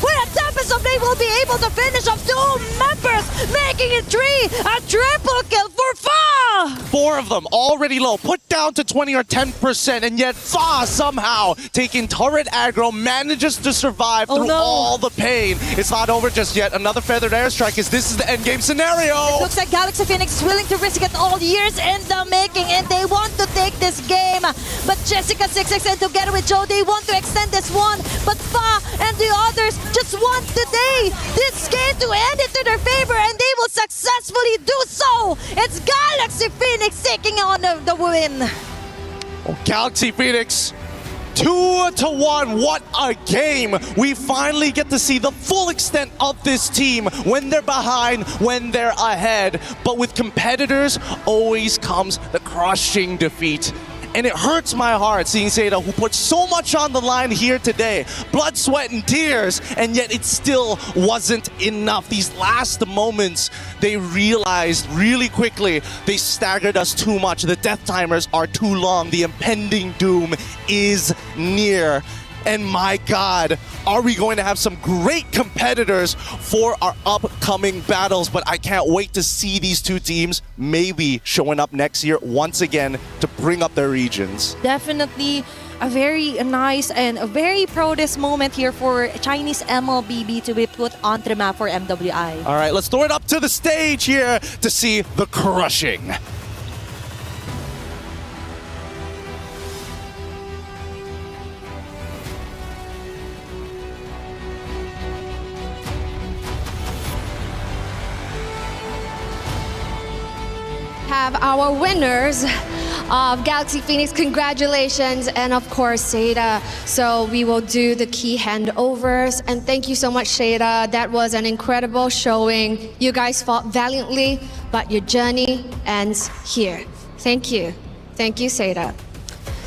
[SPEAKER 20] with a Tempest of they will be able to finish off 2 members, making it 3, a triple kill for Fa!
[SPEAKER 19] 4 of them already low, put down to 20 or 10%, and yet Fa somehow taking turret aggro manages to survive through all the pain. It's not over just yet. Another feathered airstrike as this is the endgame scenario.
[SPEAKER 20] It looks like Galaxy Phoenix is willing to risk it all, years in the making, and they want to take this game. But Jessica26 and together with Joe, they want to extend this one. But Fa and the others just want today this game to end it to their favor, and they will successfully do so. It's Galaxy Phoenix taking on the win.
[SPEAKER 19] Oh, Galaxy Phoenix 2-1, what a game! We finally get to see the full extent of this team when they're behind, when they're ahead. But with competitors, always comes the crushing defeat. And it hurts my heart seeing Seda, who put so much on the line here today. Blood, sweat, and tears, and yet it still wasn't enough. These last moments, they realized really quickly they staggered us too much. The death timers are too long. The impending doom is near. And my God, are we going to have some great competitors for our upcoming battles. But I can't wait to see these two teams maybe showing up next year once again to bring up their regions.
[SPEAKER 20] Definitely a very nice and a very proudest moment here for Chinese MLBB to be put onto the map for MWI.
[SPEAKER 19] All right, let's throw it up to the stage here to see the crushing.
[SPEAKER 15] Have our winners of Galaxy Phoenix, congratulations, and of course Seda. So we will do the key handovers, and thank you so much, Seda. That was an incredible showing. You guys fought valiantly, but your journey ends here. Thank you, Seda.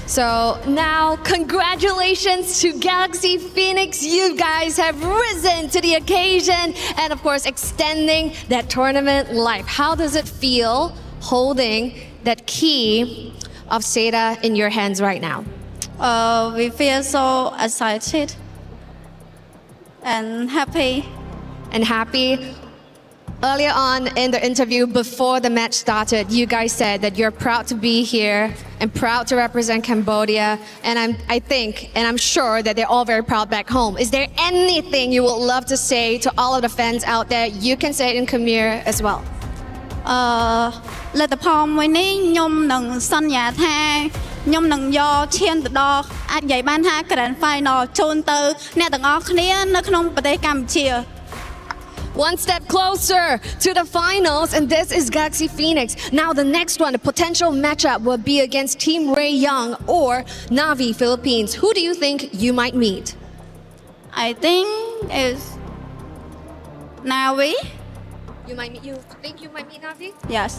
[SPEAKER 15] So now, congratulations to Galaxy Phoenix. You guys have risen to the occasion and of course extending that tournament life. How does it feel holding that key of Seda in your hands right now?
[SPEAKER 17] We feel so excited and happy.
[SPEAKER 15] Earlier on in the interview, before the match started, you guys said that you're proud to be here and proud to represent Cambodia. And I think, and I'm sure that they're all very proud back home. Is there anything you would love to say to all of the fans out there? You can say it in Khmer as well.
[SPEAKER 17] លទ្ធផលមួយនេះខ្ញុំនឹងសន្យាថា
[SPEAKER 8] ខ្ញុំនឹងយកឈានទៅដល់អាចនិយាយបានថា Grand Final ជូនទៅអ្នកទាំងអស់គ្នានៅក្នុងប្រទេសកម្ពុជា
[SPEAKER 15] One step closer to the finals, and this is Galaxy Phoenix. Now the next one, the potential matchup will be against Team Ray Young or Navi Philippines. Who do you think you might meet?
[SPEAKER 8] I think is Navi.
[SPEAKER 15] You think you might meet Navi?
[SPEAKER 8] Yes.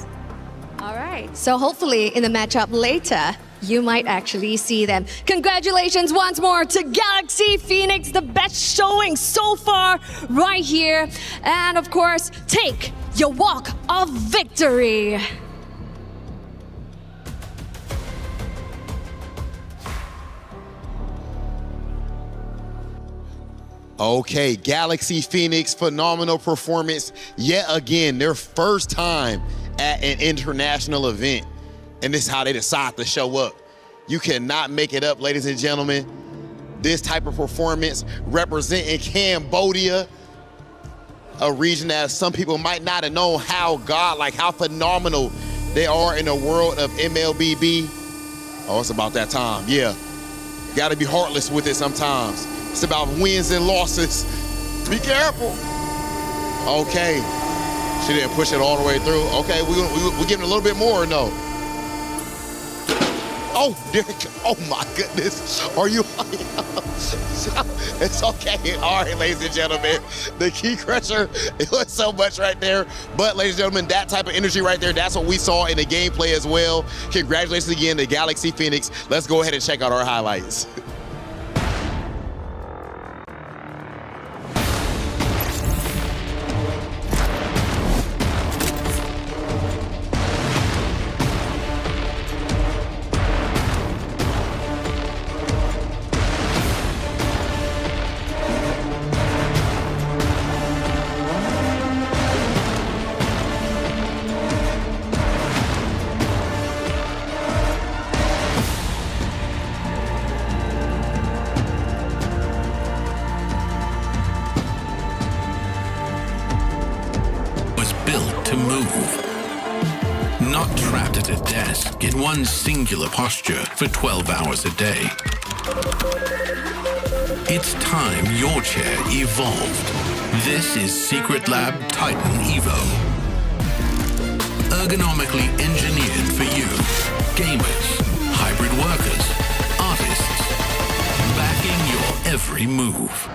[SPEAKER 15] All right. So hopefully in the matchup later, you might actually see them. Congratulations once more to Galaxy Phoenix, the best showing so far right here. And of course, take your walk of victory.
[SPEAKER 4] Okay, Galaxy Phoenix, phenomenal performance yet again. Their first time at an international event. And this is how they decide to show up. You cannot make it up, ladies and gentlemen. This type of performance representing Cambodia, a region that some people might not have known how godlike, how phenomenal they are in the world of MLBB. Oh, it's about that time, yeah. Gotta be heartless with it sometimes. It's about wins and losses. Be careful. Okay, she didn't push it all the way through. Okay, we giving a little bit more or no? Oh, Derek, oh my goodness. Are you? It's okay. All right, ladies and gentlemen. The key crusher, it was so much right there. But ladies and gentlemen, that type of energy right there, that's what we saw in the gameplay as well. Congratulations again to Galaxy Phoenix. Let's go ahead and check out our highlights.
[SPEAKER 9] Not trapped at a desk in one singular posture for 12 hours a day. It's time your chair evolved. This is Secret Lab Titan Evo. Ergonomically engineered for you, gamers, hybrid workers, artists, backing your every move.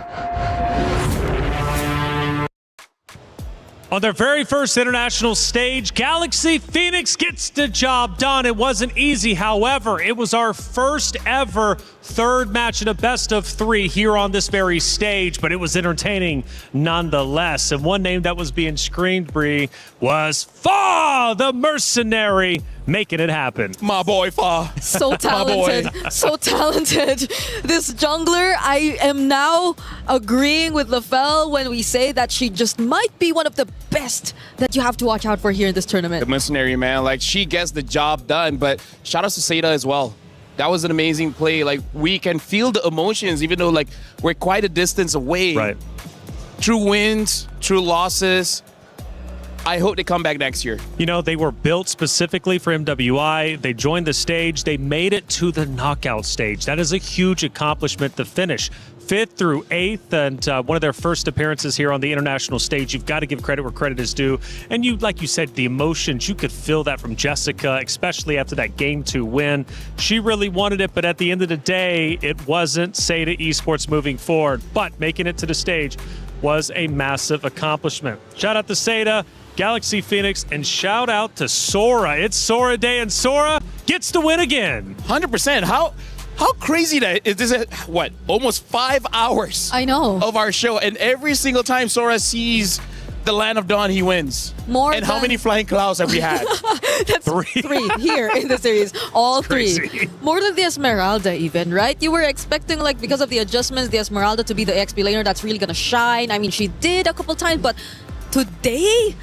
[SPEAKER 6] On their very first international stage, Galaxy Phoenix gets the job done. It wasn't easy, however, it was our first ever third match in a best of three here on this very stage, but it was entertaining nonetheless. And one name that was being screamed, Bree, was Fa, the mercenary, making it happen.
[SPEAKER 10] My boy, Fa.
[SPEAKER 11] So talented. So talented. This jungler, I am now agreeing with LaFell when we say that she just might be one of the best that you have to watch out for here in this tournament.
[SPEAKER 10] The mercenary, man. Like, she gets the job done, but shout out to Seda as well. That was an amazing play. Like, we can feel the emotions, even though, like, we're quite a distance away.
[SPEAKER 6] Right.
[SPEAKER 10] True wins, true losses. I hope they come back next year.
[SPEAKER 6] You know, they were built specifically for MWI. They joined the stage. They made it to the knockout stage. That is a huge accomplishment to finish 5th through 8th, and one of their first appearances here on the international stage. You've got to give credit where credit is due. And you, like you said, the emotions, you could feel that from Jessica, especially after that Game 2 win. She really wanted it, but at the end of the day, it wasn't Seda Esports moving forward. But making it to the stage was a massive accomplishment. Shout out to Seda, Galaxy Phoenix, and shout out to Sora. It's Sora Day, and Sora gets the win again.
[SPEAKER 10] 100%. How crazy that is this? What, almost 5 hours?
[SPEAKER 11] I know.
[SPEAKER 10] Of our show, and every single time Sora sees the Land of Dawn, he wins. And how many flying clouds have we had?
[SPEAKER 11] That's three here in the series. All three. More than the Esmeralda even, right? You were expecting, like, because of the adjustments, the Esmeralda to be the XP laner that's really gonna shine. I mean, she did a couple times, but today,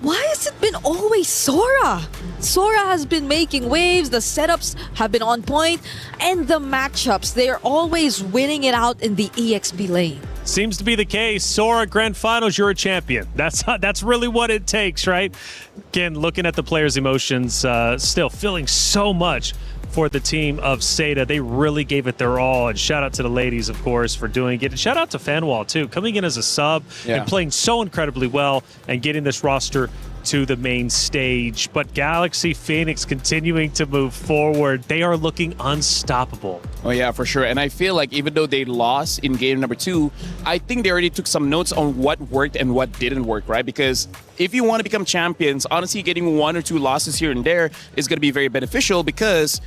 [SPEAKER 11] why has it been always Sora? Sora has been making waves, the setups have been on point, and the matchups, they're always winning it out in the EXP lane.
[SPEAKER 6] Seems to be the case. Sora, grand finals, you're a champion. That's really what it takes, right? Again, looking at the players' emotions, still feeling so much for the team of Seda. They really gave it their all. And shout out to the ladies, of course, for doing it. And shout out to Fanwall, too, coming in as a sub and playing so incredibly well and getting this roster to the main stage. But Galaxy Phoenix continuing to move forward. They are looking unstoppable.
[SPEAKER 10] Oh, yeah, for sure. And I feel like even though they lost in game number 2, I think they already took some notes on what worked and what didn't work, right? Because if you want to become champions, honestly, getting 1 or 2 losses here and there is going to be very beneficial, because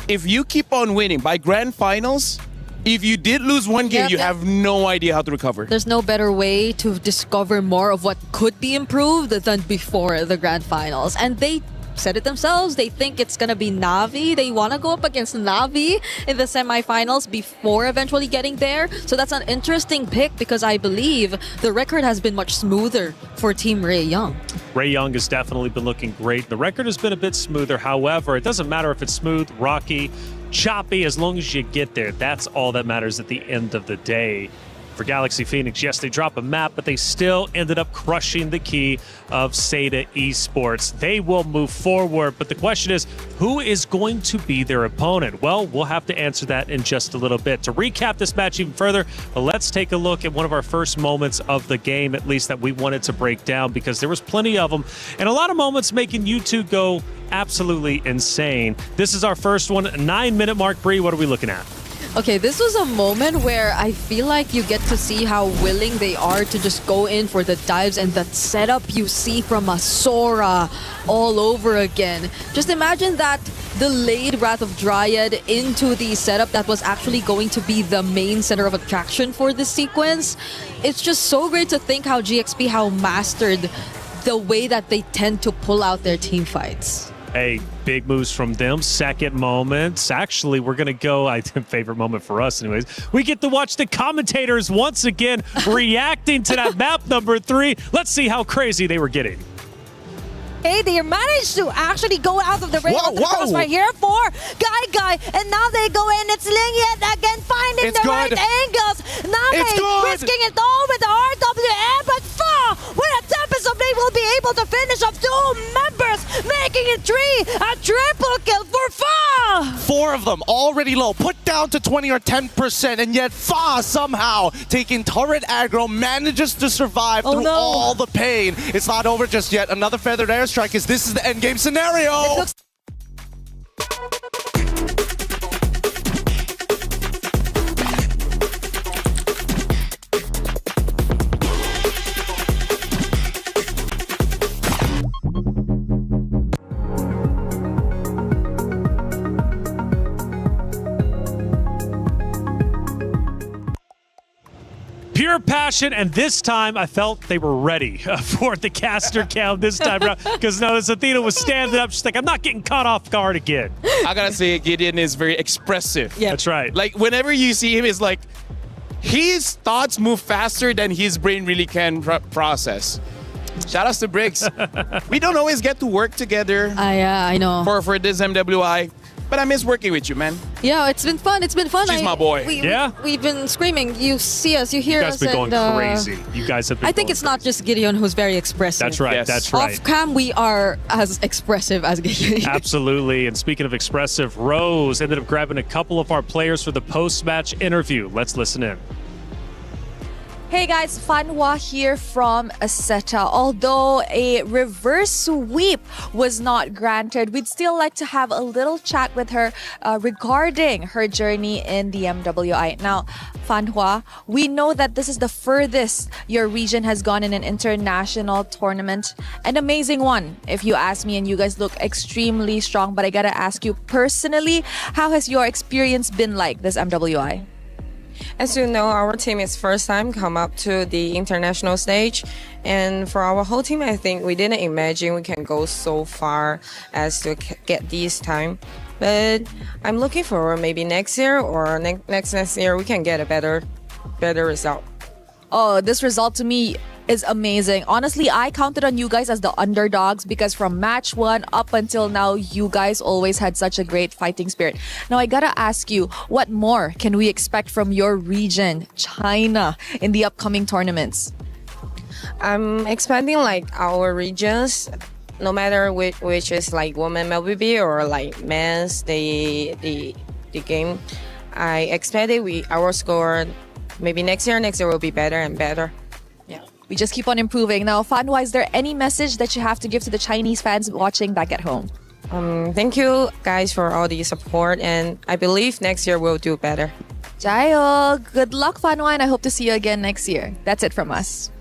[SPEAKER 10] if you keep on winning by grand finals, if you did lose one game, you have no idea how to recover.
[SPEAKER 11] There's no better way to discover more of what could be improved than before the grand finals. And they said it themselves. They think it's going to be Na'Vi. They want to go up against Na'Vi in the semifinals before eventually getting there. So that's an interesting pick, because I believe the record has been much smoother for Team Ray Young.
[SPEAKER 6] Ray Young has definitely been looking great. The record has been a bit smoother. However, it doesn't matter if it's smooth, rocky, choppy, as long as you get there. That's all that matters at the end of the day. For Galaxy Phoenix, yes, they drop a map, but they still ended up crushing the key of Seda Esports. They will move forward, but the question is, who is going to be their opponent? Well, we'll have to answer that in just a little bit. To recap this match even further, let's take a look at one of our first moments of the game, at least that we wanted to break down, because there was plenty of them, and a lot of moments making you two go absolutely insane. This is our first one, 9-minute mark. Bree, what are we looking at?
[SPEAKER 11] Okay, this was a moment where I feel like you get to see how willing they are to just go in for the dives and the setup you see from a Sora all over again. Just imagine that delayed Wrath of Dryad into the setup that was actually going to be the main center of attraction for this sequence. It's just so great to think how GXP mastered the way that they tend to pull out their team fights.
[SPEAKER 6] Hey, big moves from them. Second moments. Actually, we're going to go, I think, favorite moment for us anyways. We get to watch the commentators once again reacting to that map number 3. Let's see how crazy they were getting.
[SPEAKER 20] Hey, they managed to actually go out of the ring of the crossfire here for Guy, and now they go in. It's Ling yet again, finding the right angles. Name risking it all with the RWM, but Fa with a Tempest of Blade will be able to finish off 2 members, making it 3, a triple kill for Fa.
[SPEAKER 19] 4 of them already low, put down to 20 or 10%, and yet Fa somehow taking turret aggro manages to survive through all the pain. It's not over just yet. Another feathered airstrike. Is this is the end game scenario.
[SPEAKER 6] Pure passion, and this time I felt they were ready for the caster count this time around, because notice Athena was standing up. She's like, I'm not getting caught off guard again.
[SPEAKER 10] I gotta say, Gideon is very expressive.
[SPEAKER 6] Yeah, that's right.
[SPEAKER 10] Like, whenever you see him, it's like his thoughts move faster than his brain really can process. Shout outs to Briggs. We don't always get to work together.
[SPEAKER 11] Yeah, I know.
[SPEAKER 10] For this MWI. But I miss working with you, man.
[SPEAKER 11] Yeah, it's been fun. It's been fun.
[SPEAKER 10] She's my boy.
[SPEAKER 11] We've been screaming. You see us, you hear us.
[SPEAKER 6] You guys have been going crazy. You guys have been
[SPEAKER 11] I think it's not just Gideon who's very expressive.
[SPEAKER 6] That's right. Yes. That's right.
[SPEAKER 11] Off cam, we are as expressive as Gideon.
[SPEAKER 6] Absolutely. And speaking of expressive, Rose ended up grabbing a couple of our players for the post-match interview. Let's listen in.
[SPEAKER 2] Hey guys, Fanwa here from Aseta. Although a reverse sweep was not granted, we'd still like to have a little chat with her regarding her journey in the MWI. Now, Fanwa, we know that this is the furthest your region has gone in an international tournament. An amazing one, if you ask me, and you guys look extremely strong. But I gotta ask you personally, how has your experience been like this MWI?
[SPEAKER 14] As you know, our team is first time come up to the international stage, and for our whole team, I think we didn't imagine we can go so far as to get this time. But I'm looking forward maybe next year or next year we can get a better result.
[SPEAKER 2] Oh, this result to me is amazing. Honestly, I counted on you guys as the underdogs because from match 1 up until now, you guys always had such a great fighting spirit. Now, I gotta ask you, what more can we expect from your region, China, in the upcoming tournaments?
[SPEAKER 14] I'm expecting like our regions, no matter which is like women MLBB or like men's the game. I expect our score maybe next year will be better and better. Yeah.
[SPEAKER 2] We just keep on improving. Now, Fanwa, is there any message that you have to give to the Chinese fans watching back at home?
[SPEAKER 14] Thank you guys for all the support, and I believe next year we'll do better.
[SPEAKER 2] Jayo, good luck, Fanwa, and I hope to see you again next year. That's it from us.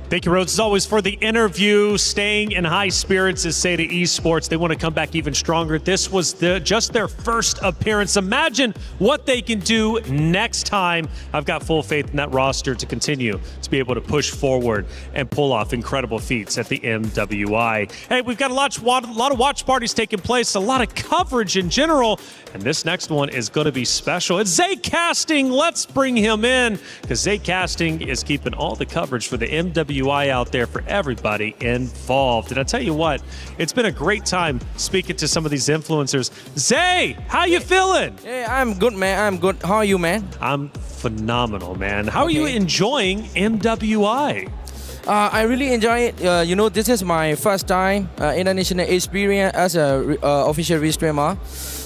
[SPEAKER 6] Thank you, Rhodes, as always, for the interview. Staying in high spirits is Seda Esports. They want to come back even stronger. This was just their first appearance. Imagine what they can do next time. I've got full faith in that roster to continue to be able to push forward and pull off incredible feats at the MWI. Hey, we've got a lot of watch parties taking place, a lot of coverage in general, and this next one is going to be special. It's Zay Casting. Let's bring him in because Zay Casting is keeping all the coverage for the MWI out there for everybody involved. And I tell you what, it's been a great time speaking to some of these influencers. Zay, how you feeling?
[SPEAKER 16] Hey, I'm good, man. I'm good. How are you, man?
[SPEAKER 6] I'm phenomenal, man. How are you enjoying MWI?
[SPEAKER 16] I really enjoy it. This is my first time international experience as a official restreamer.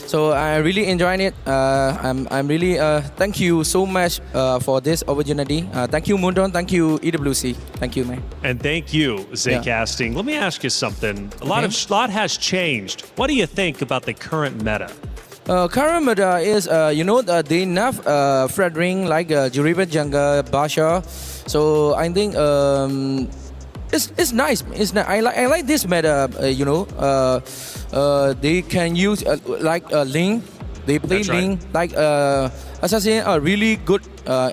[SPEAKER 16] So I really enjoyed it. I'm really thank you so much for this opportunity. Thank you, Mundon. Thank you, EWC. Thank you, man.
[SPEAKER 6] And thank you, Zay Casting. Let me ask you something. A lot has changed. What do you think about the current meta?
[SPEAKER 16] Current meta is, they enough Fredring like Juriba Jungle, Basha. So I think it's nice. I like this meta. They can use like Link. They play Link like Assassin are really good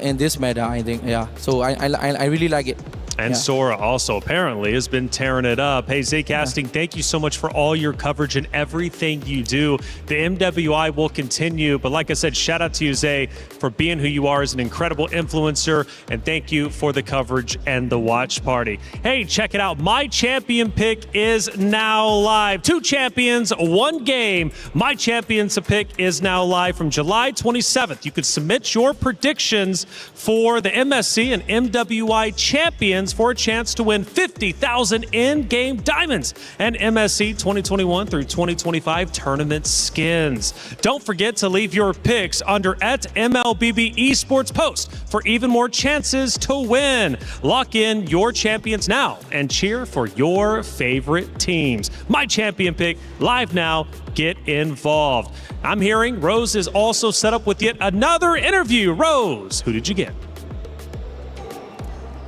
[SPEAKER 16] in this meta. I think So I really like it.
[SPEAKER 6] And Sora also apparently has been tearing it up. Hey, Zay Casting, thank you so much for all your coverage and everything you do. The MWI will continue, but like I said, shout out to you, Zay, for being who you are as an incredible influencer, and thank you for the coverage and the watch party. Hey, check it out. My champion pick is now live. 2 champions, 1 game. My champions pick is now live from July 27th. You could submit your predictions for the MSC and MWI champions for a chance to win 50,000 in-game diamonds and MSC 2021 through 2025 tournament skins. Don't forget to leave your picks under @MLBB Esports post for even more chances to win. Lock in your champions now and cheer for your favorite teams. My champion pick live now. Get involved. I'm hearing Rose is also set up with yet another interview. Rose, who did you get?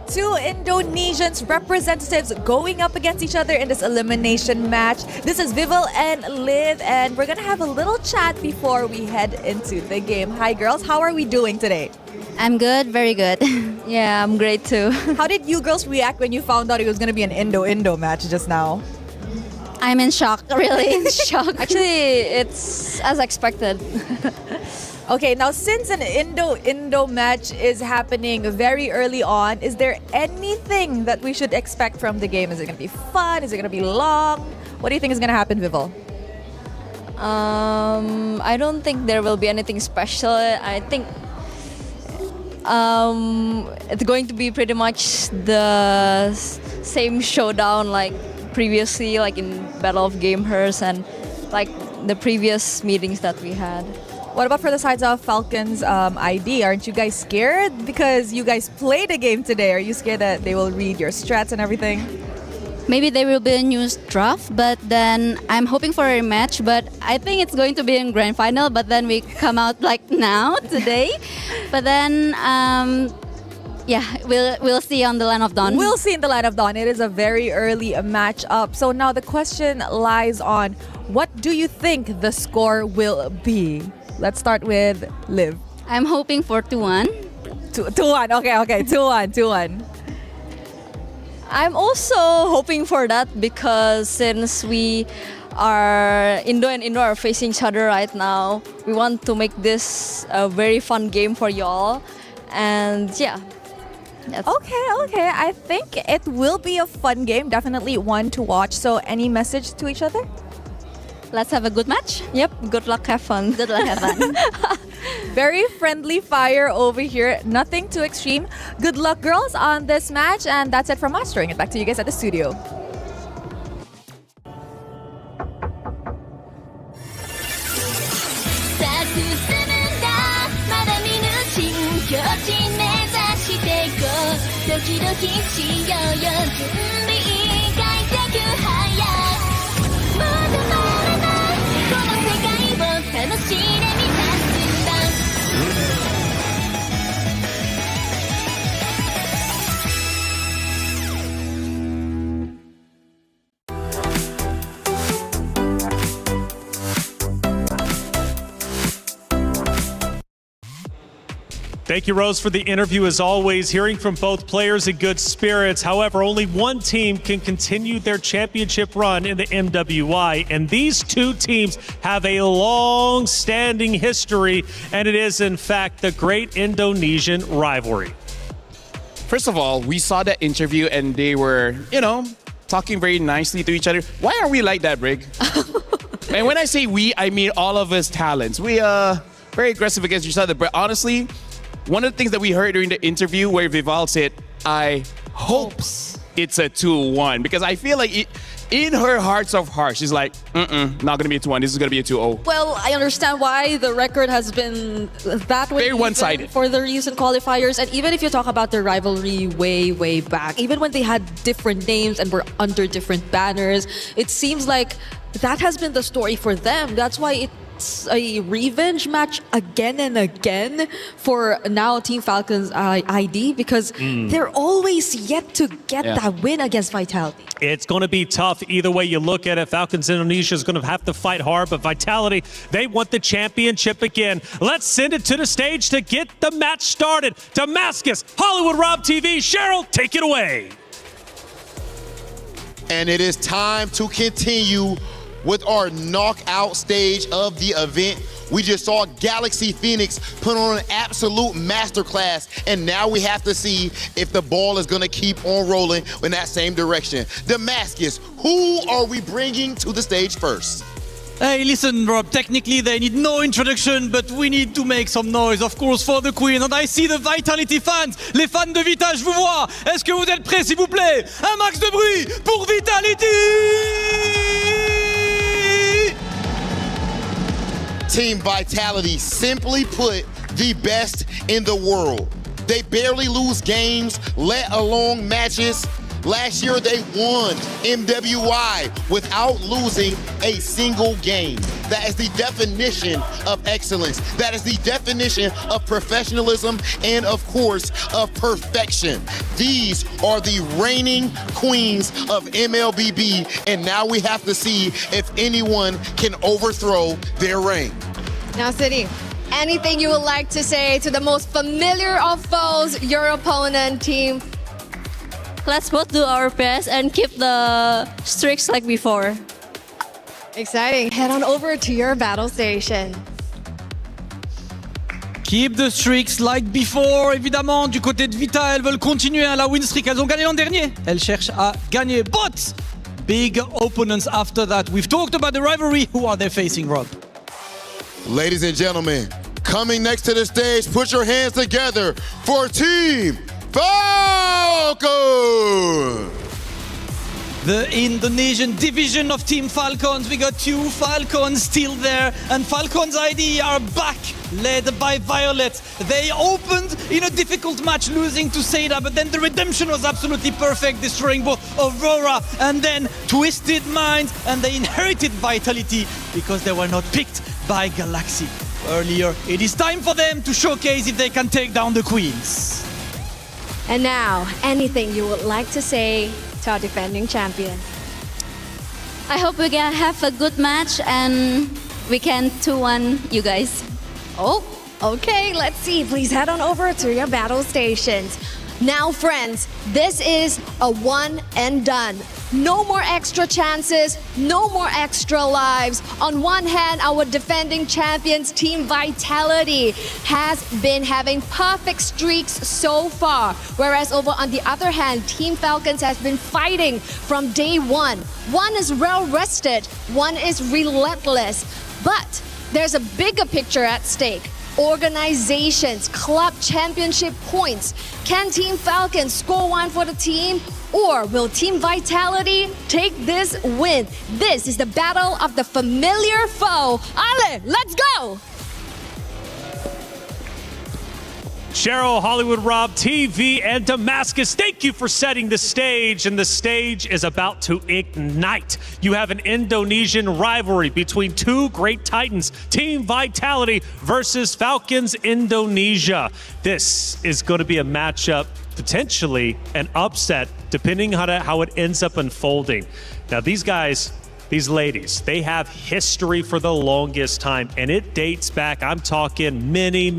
[SPEAKER 2] 2 Indonesians representatives going up against each other in this elimination match. This is Vival and Liv, and we're gonna have a little chat before we head into the game. Hi girls, how are we doing today?
[SPEAKER 17] I'm good, very good.
[SPEAKER 2] Yeah, I'm great too. How did you girls react when you found out it was gonna be an Indo-Indo match just now?
[SPEAKER 17] I'm in shock, really in shock.
[SPEAKER 3] Actually, it's as expected.
[SPEAKER 2] Okay, now since an Indo-Indo match is happening very early on, is there anything that we should expect from the game? Is it going to be fun? Is it going to be long? What do you think is going to happen, Vival?
[SPEAKER 3] I don't think there will be anything special. I think it's going to be pretty much the same showdown like previously, like in Battle of Gamehurst and like the previous meetings that we had.
[SPEAKER 2] What about for the sides of Falcons ID? Aren't you guys scared? Because you guys played a game today. Are you scared that they will read your strats and everything?
[SPEAKER 17] Maybe there will be a new draft, but then I'm hoping for a rematch. But I think it's going to be in grand final. But then we come out like now today. But then we'll see on the Land of Dawn.
[SPEAKER 2] We'll see in the Land of Dawn. It is a very early matchup. So now the question lies on, what do you think the score will be? Let's start with Liv.
[SPEAKER 17] I'm hoping for 2-1.
[SPEAKER 2] 2-1. Okay. 2-1.
[SPEAKER 1] I'm also hoping for that because since we are indoor and indoor are facing each other right now, we want to make this a very fun game for y'all. And yeah.
[SPEAKER 2] Okay. I think it will be a fun game. Definitely one to watch. So any message to each other?
[SPEAKER 1] Let's have a good match. Yep. Good luck, have fun.
[SPEAKER 17] Good luck, have fun.
[SPEAKER 2] Very friendly fire over here. Nothing too extreme. Good luck, girls, on this match. And that's it from us. Throwing it back to you guys at the studio.
[SPEAKER 6] Thank you, Rose, for the interview. As always, hearing from both players in good spirits. However, only one team can continue their championship run in the MWI, and these two teams have a long-standing history, and it is, in fact, the great Indonesian rivalry.
[SPEAKER 10] First of all, we saw that interview and they were, talking very nicely to each other. Why are we like that, Brig? And when I say we, I mean all of us talents. We are very aggressive against each other, but honestly, one of the things that we heard during the interview where Vival said, I hope it's a 2-1, because I feel like in her hearts of hearts, she's like, not going to be a 2-1, this is going to be a 2-0.
[SPEAKER 11] Well, I understand why the record has been that way.
[SPEAKER 10] Very one-sided.
[SPEAKER 11] For the recent qualifiers. And even if you talk about the rivalry way back, even when they had different names and were under different banners, it seems like that has been the story for them. That's why it's a revenge match again and again for now Team Falcons ID, because they're always yet to get that win against Vitality.
[SPEAKER 6] It's going to be tough either way you look at it. Falcons Indonesia is going to have to fight hard, but Vitality, they want the championship again. Let's send it to the stage to get the match started. Damascus, Hollywood Rob TV. Cheryl, take it away.
[SPEAKER 4] And it is time to continue with our knockout stage of the event. We just saw Galaxy Phoenix put on an absolute masterclass, and now we have to see if the ball is going to keep on rolling in that same direction. Damascus, who are we bringing to the stage first?
[SPEAKER 24] Hey, listen, Rob, technically they need no introduction, but we need to make some noise, of course, for the Queen. And I see the Vitality fans. Les fans de Vita, je vous vois. Est-ce que vous êtes prêts, s'il vous plaît? Un max de bruit pour Vitality!
[SPEAKER 4] Team Vitality, simply put, the best in the world. They barely lose games, let alone matches. Last year, they won MWI without losing a single game. That is the definition of excellence. That is the definition of professionalism and, of course, of perfection. These are the reigning queens of MLBB, and now we have to see if anyone can overthrow their reign.
[SPEAKER 15] Now, City, anything you would like to say to the most familiar of foes, your opponent team?
[SPEAKER 1] Let's both do our best and keep the streaks like before.
[SPEAKER 15] Exciting. Head on over to your battle station.
[SPEAKER 24] Keep the streaks like before, évidemment. Du côté de Vita, elles veulent continuer la win streak. Elles ont gagné l'an dernier. Elles cherchent à gagner. But big opponents after that. We've talked about the rivalry. Who are they facing, Rob?
[SPEAKER 4] Ladies and gentlemen, coming next to the stage, put your hands together for Team Falcon!
[SPEAKER 24] The Indonesian division of Team Falcons. We got two Falcons still there, and Falcons ID are back, led by Violet. They opened in a difficult match, losing to Seda, but then the redemption was absolutely perfect, destroying both Aurora and then Twisted Minds, and they inherited Vitality because they were not picked by Galaxy earlier. It is time for them to showcase if they can take down the Queens.
[SPEAKER 15] And now, anything you would like to say to our defending champion?
[SPEAKER 17] I hope we can have a good match and we can 2-1 you guys.
[SPEAKER 15] Oh, Okay, let's see. Please head on over to your battle stations. Now, friends, this is a one and done. No more extra chances, no more extra lives. On one hand, our defending champions, Team Vitality, has been having perfect streaks so far. Whereas over on the other hand, Team Falcons has been fighting from day one. One is well rested, one is relentless. But there's a bigger picture at stake. Organizations, club championship points. Can Team Falcons score one for the team? Or will Team Vitality take this win? This is the battle of the familiar foe. Ale, let's go!
[SPEAKER 6] Cheryl, Hollywood Rob, TV, and Damascus, thank you for setting the stage, and the stage is about to ignite. You have an Indonesian rivalry between two great titans, Team Vitality versus Falcons Indonesia. This is going to be a matchup, potentially an upset, depending on how it ends up unfolding. Now, these guys, these ladies, they have history for the longest time, and it dates back, I'm talking many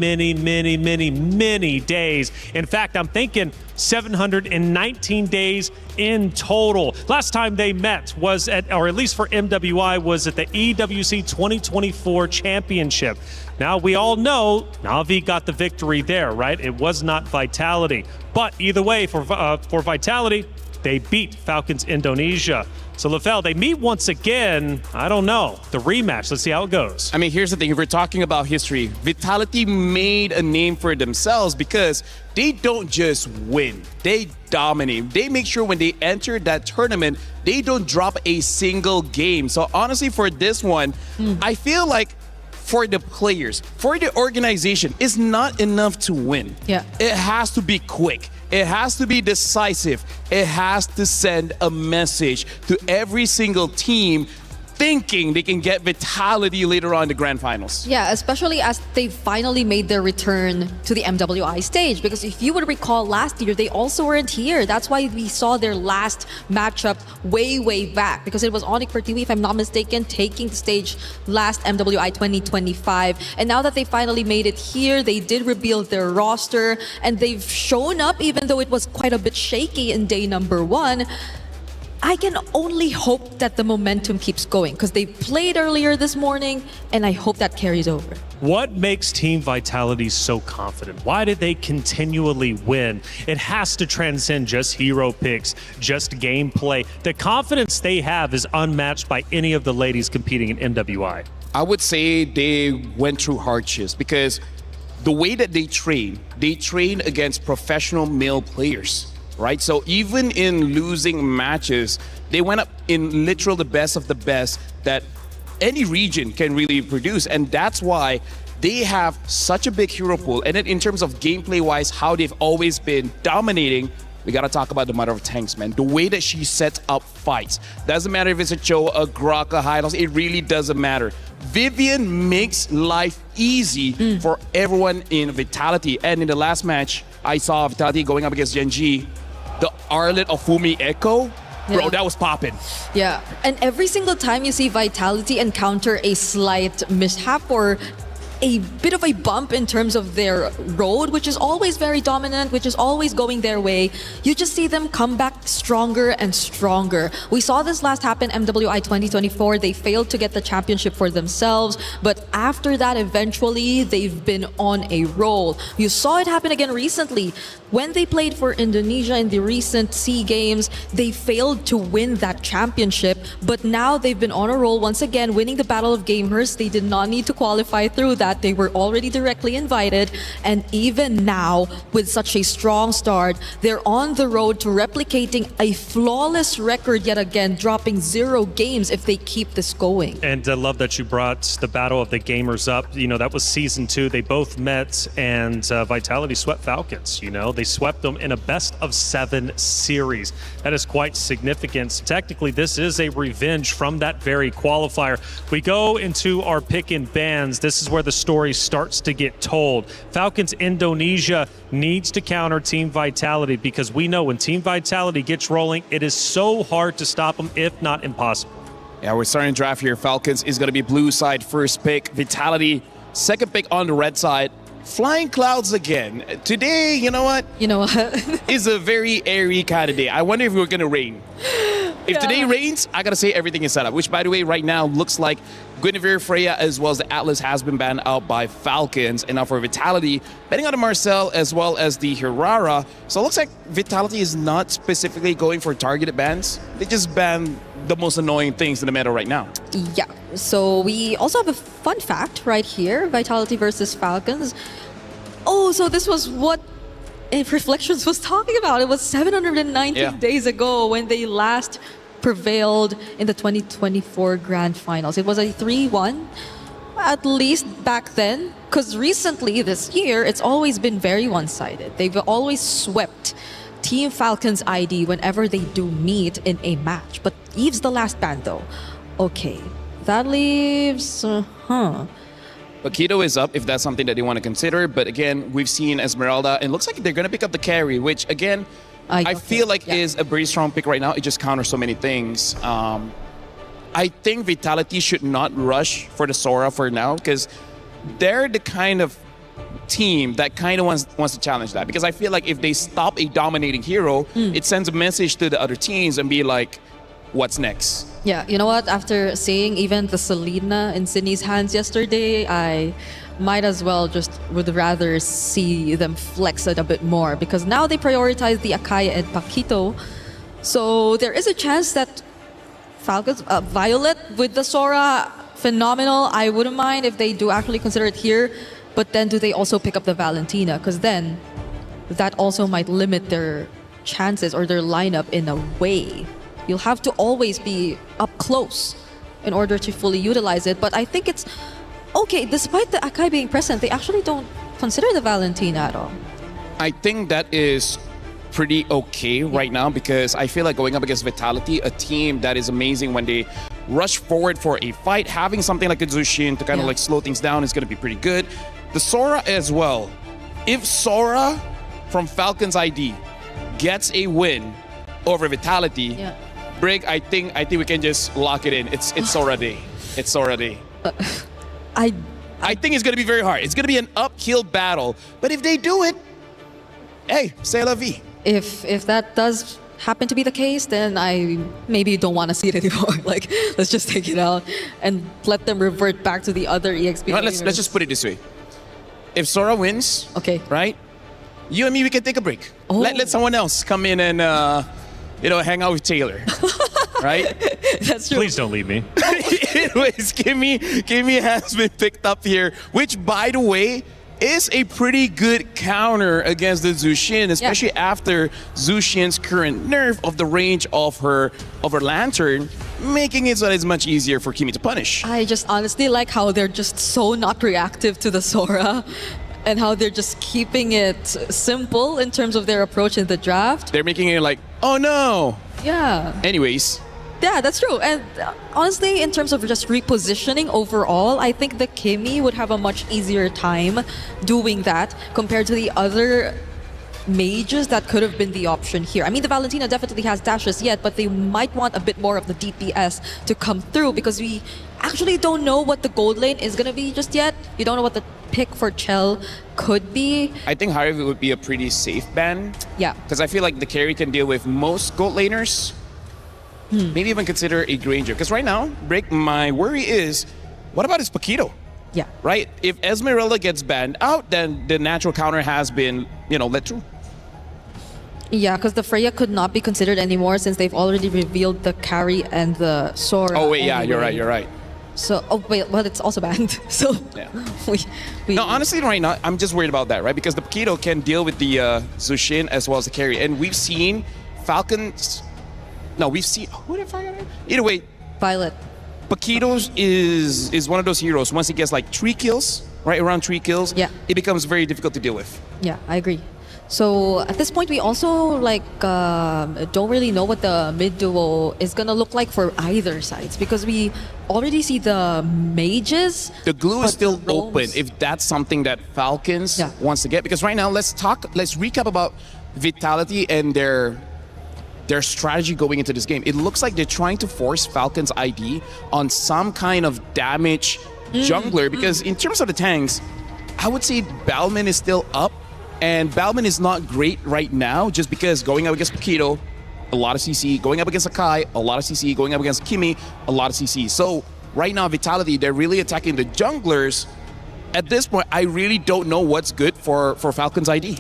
[SPEAKER 6] days. In fact, I'm thinking 719 days in total. Last time they met was or at least for MWI, was at the EWC26 championship. Now, we all know Na'Vi got the victory there, right? It was not Vitality. But either way, for Vitality, they beat Falcons Indonesia. So, LaFell, they meet once again. I don't know. The rematch. Let's see how it goes.
[SPEAKER 10] I mean, here's the thing. If we're talking about history, Vitality made a name for themselves because they don't just win. They dominate. They make sure when they enter that tournament, they don't drop a single game. So, honestly, for this one, I feel like for the players, for the organization, it's not enough to win.
[SPEAKER 11] Yeah.
[SPEAKER 10] It has to be quick. It has to be decisive. It has to send a message to every single team thinking they can get Vitality later on in the grand finals.
[SPEAKER 11] Yeah, especially as they finally made their return to the MWI stage. Because if you would recall last year, they also weren't here. That's why we saw their last matchup way back. Because it was Onyx for TV, if I'm not mistaken, taking the stage last MWI 2025. And now that they finally made it here, they did rebuild their roster. And they've shown up, even though it was quite a bit shaky in day number one. I can only hope that the momentum keeps going because they played earlier this morning, and I hope that carries over.
[SPEAKER 6] What makes Team Vitality so confident? Why did they continually win? It has to transcend just hero picks, just gameplay. The confidence they have is unmatched by any of the ladies competing in MWI.
[SPEAKER 10] I would say they went through hardships because the way that they train against professional male players. Right? So even in losing matches, they went up in literal the best of the best that any region can really produce. And that's why they have such a big hero pool. And then in terms of gameplay-wise, how they've always been dominating, we got to talk about the Mother of Tanks, man. The way that she sets up fights. Doesn't matter if it's a Cho, a Grok, a Hylos, it really doesn't matter. Vivian makes life easy for everyone in Vitality. And in the last match, I saw Vitality going up against Gen G. The Arlet of Fumi Echo, bro, that was popping.
[SPEAKER 11] Yeah, and every single time you see Vitality encounter a slight mishap or a bit of a bump in terms of their road, which is always very dominant, which is always going their way, you just see them come back stronger and stronger. We saw this last happen MWI 2024. They failed to get the championship for themselves, but after that, eventually, they've been on a roll. You saw it happen again recently. When they played for Indonesia in the recent SEA Games, they failed to win that championship, but now they've been on a roll once again, winning the Battle of Gamers. They did not need to qualify through that. They were already directly invited, and even now, with such a strong start, they're on the road to replicating a flawless record yet again, dropping 0 games if they keep this going.
[SPEAKER 6] And I love that you brought the Battle of the Gamers up. You know, that was season 2. They both met, and Vitality swept Falcons. You know, they swept them in a best-of-7 series. That is quite significant. Technically, this is a revenge from that very qualifier. We go into our pick and bans. This is where the story starts to get told. Falcons Indonesia needs to counter Team Vitality because we know when Team Vitality gets rolling, it is so hard to stop them, if not impossible.
[SPEAKER 10] Yeah, we're starting to draft here. Falcons is going to be blue side first pick. Vitality second pick on the red side. Flying clouds again. Today, you know what?
[SPEAKER 11] You know what?
[SPEAKER 10] Is a very airy kind of day. I wonder if we're going to rain. If today rains, I got to say everything is set up, which, by the way, right now looks like Guinevere, Freya, as well as the Atlas has been banned out by Falcons. And now for Vitality, betting on the Marcel as well as the Hirara. So it looks like Vitality is not specifically going for targeted bans. They just ban the most annoying things in the meta right now.
[SPEAKER 11] Yeah. So we also have a fun fact right here. Vitality versus Falcons. Oh, so this was what Reflections was talking about. It was 719 days ago when they last prevailed in the 2024 Grand Finals. It was a 3-1, at least back then, because recently this year, it's always been very one-sided. They've always swept Team Falcons ID whenever they do meet in a match. But Eve's the last ban, though. Okay, that leaves...
[SPEAKER 10] Paquito is up if that's something that they want to consider. But again, we've seen Esmeralda, and it looks like they're going to pick up the carry, which again, I feel like is a very strong pick right now. It just counters so many things. I think Vitality should not rush for the Sora for now, because they're the kind of team that kind of wants to challenge that. Because I feel like if they stop a dominating hero, it sends a message to the other teams and be like, what's next?
[SPEAKER 11] Yeah, you know what? After seeing even the Selena in Sydney's hands yesterday, I might as well just would rather see them flex it a bit more, because now they prioritize the Akai and Paquito. So there is a chance that Falcons, Violet with the Sora, phenomenal. I wouldn't mind if they do actually consider it here, but then do they also pick up the Valentina? Because then that also might limit their chances or their lineup in a way. You'll have to always be up close in order to fully utilize it. But I think it's okay, despite the Akai being present, they actually don't consider the Valentina at all.
[SPEAKER 10] I think that is pretty okay right now, because I feel like going up against Vitality, a team that is amazing when they rush forward for a fight, having something like a Zushin to kind of like slow things down is going to be pretty good. The Sora as well. If Sora from Falcons ID gets a win over Vitality, Brig, I think we can just lock it in. It's Sora day. It's Sora day. I think it's going to be very hard. It's going to be an uphill battle. But if they do it, hey, c'est la vie.
[SPEAKER 11] If that does happen to be the case, then I maybe don't want to see it anymore. Like, let's just take it out and let them revert back to the other EXP.
[SPEAKER 10] You know, let's just put it this way. If Sora wins, right? You and me, we can take a break. Let someone else come in and hang out with Taylor. Right?
[SPEAKER 11] That's true.
[SPEAKER 6] Please don't leave me.
[SPEAKER 10] Anyways, Kimmy has been picked up here, which, by the way, is a pretty good counter against the Zushin, especially after Zushin's current nerf of the range of her lantern, making it so that it's much easier for Kimmy to punish.
[SPEAKER 11] I just honestly like how they're just so not reactive to the Sora, and how they're just keeping it simple in terms of their approach in the draft.
[SPEAKER 10] They're making it like, oh no.
[SPEAKER 11] Yeah.
[SPEAKER 10] Anyways.
[SPEAKER 11] Yeah, that's true. And honestly, in terms of just repositioning overall, I think the Kimmy would have a much easier time doing that compared to the other mages that could have been the option here. I mean, the Valentina definitely has dashes yet, but they might want a bit more of the DPS to come through, because we actually don't know what the gold lane is going to be just yet. You don't know what the pick for Chell could be.
[SPEAKER 10] I think Harvey would be a pretty safe ban.
[SPEAKER 11] Yeah.
[SPEAKER 10] Because I feel like the carry can deal with most gold laners. Maybe even consider a Granger. Because right now, Brick, my worry is, what about his Paquito?
[SPEAKER 11] Yeah.
[SPEAKER 10] Right? If Esmeralda gets banned out, then the natural counter has been, let through.
[SPEAKER 11] Yeah, because the Freya could not be considered anymore since they've already revealed the carry and the Sora.
[SPEAKER 10] Oh, wait, yeah, you're right.
[SPEAKER 11] So, well, it's also banned. So,
[SPEAKER 10] No, honestly, right now, I'm just worried about that, right? Because the Paquito can deal with the Zushin as well as the carry. And we've seen Falcons... No, we've seen... Who did I forget? Either way...
[SPEAKER 11] Violet.
[SPEAKER 10] Paquito is one of those heroes. Once he gets like 3 kills, right around 3 kills, it becomes very difficult to deal with.
[SPEAKER 11] Yeah, I agree. So at this point, we also don't really know what the mid duo is gonna look like for either sides, because we already see the mages.
[SPEAKER 10] The glue is still open if that's something that Falcons wants to get. Because right now, let's recap about Vitality and their strategy going into this game. It looks like they're trying to force Falcons ID on some kind of damage jungler, because in terms of the tanks,
[SPEAKER 5] I would say Balman is still up, and Balman is not great right now just because going up against Paquito, a lot of CC, going up against Akai, a lot of CC, going up against Kimi, a lot of CC. So right now, Vitality, they're really attacking the junglers. At this point, I really don't know what's good for Falcons ID.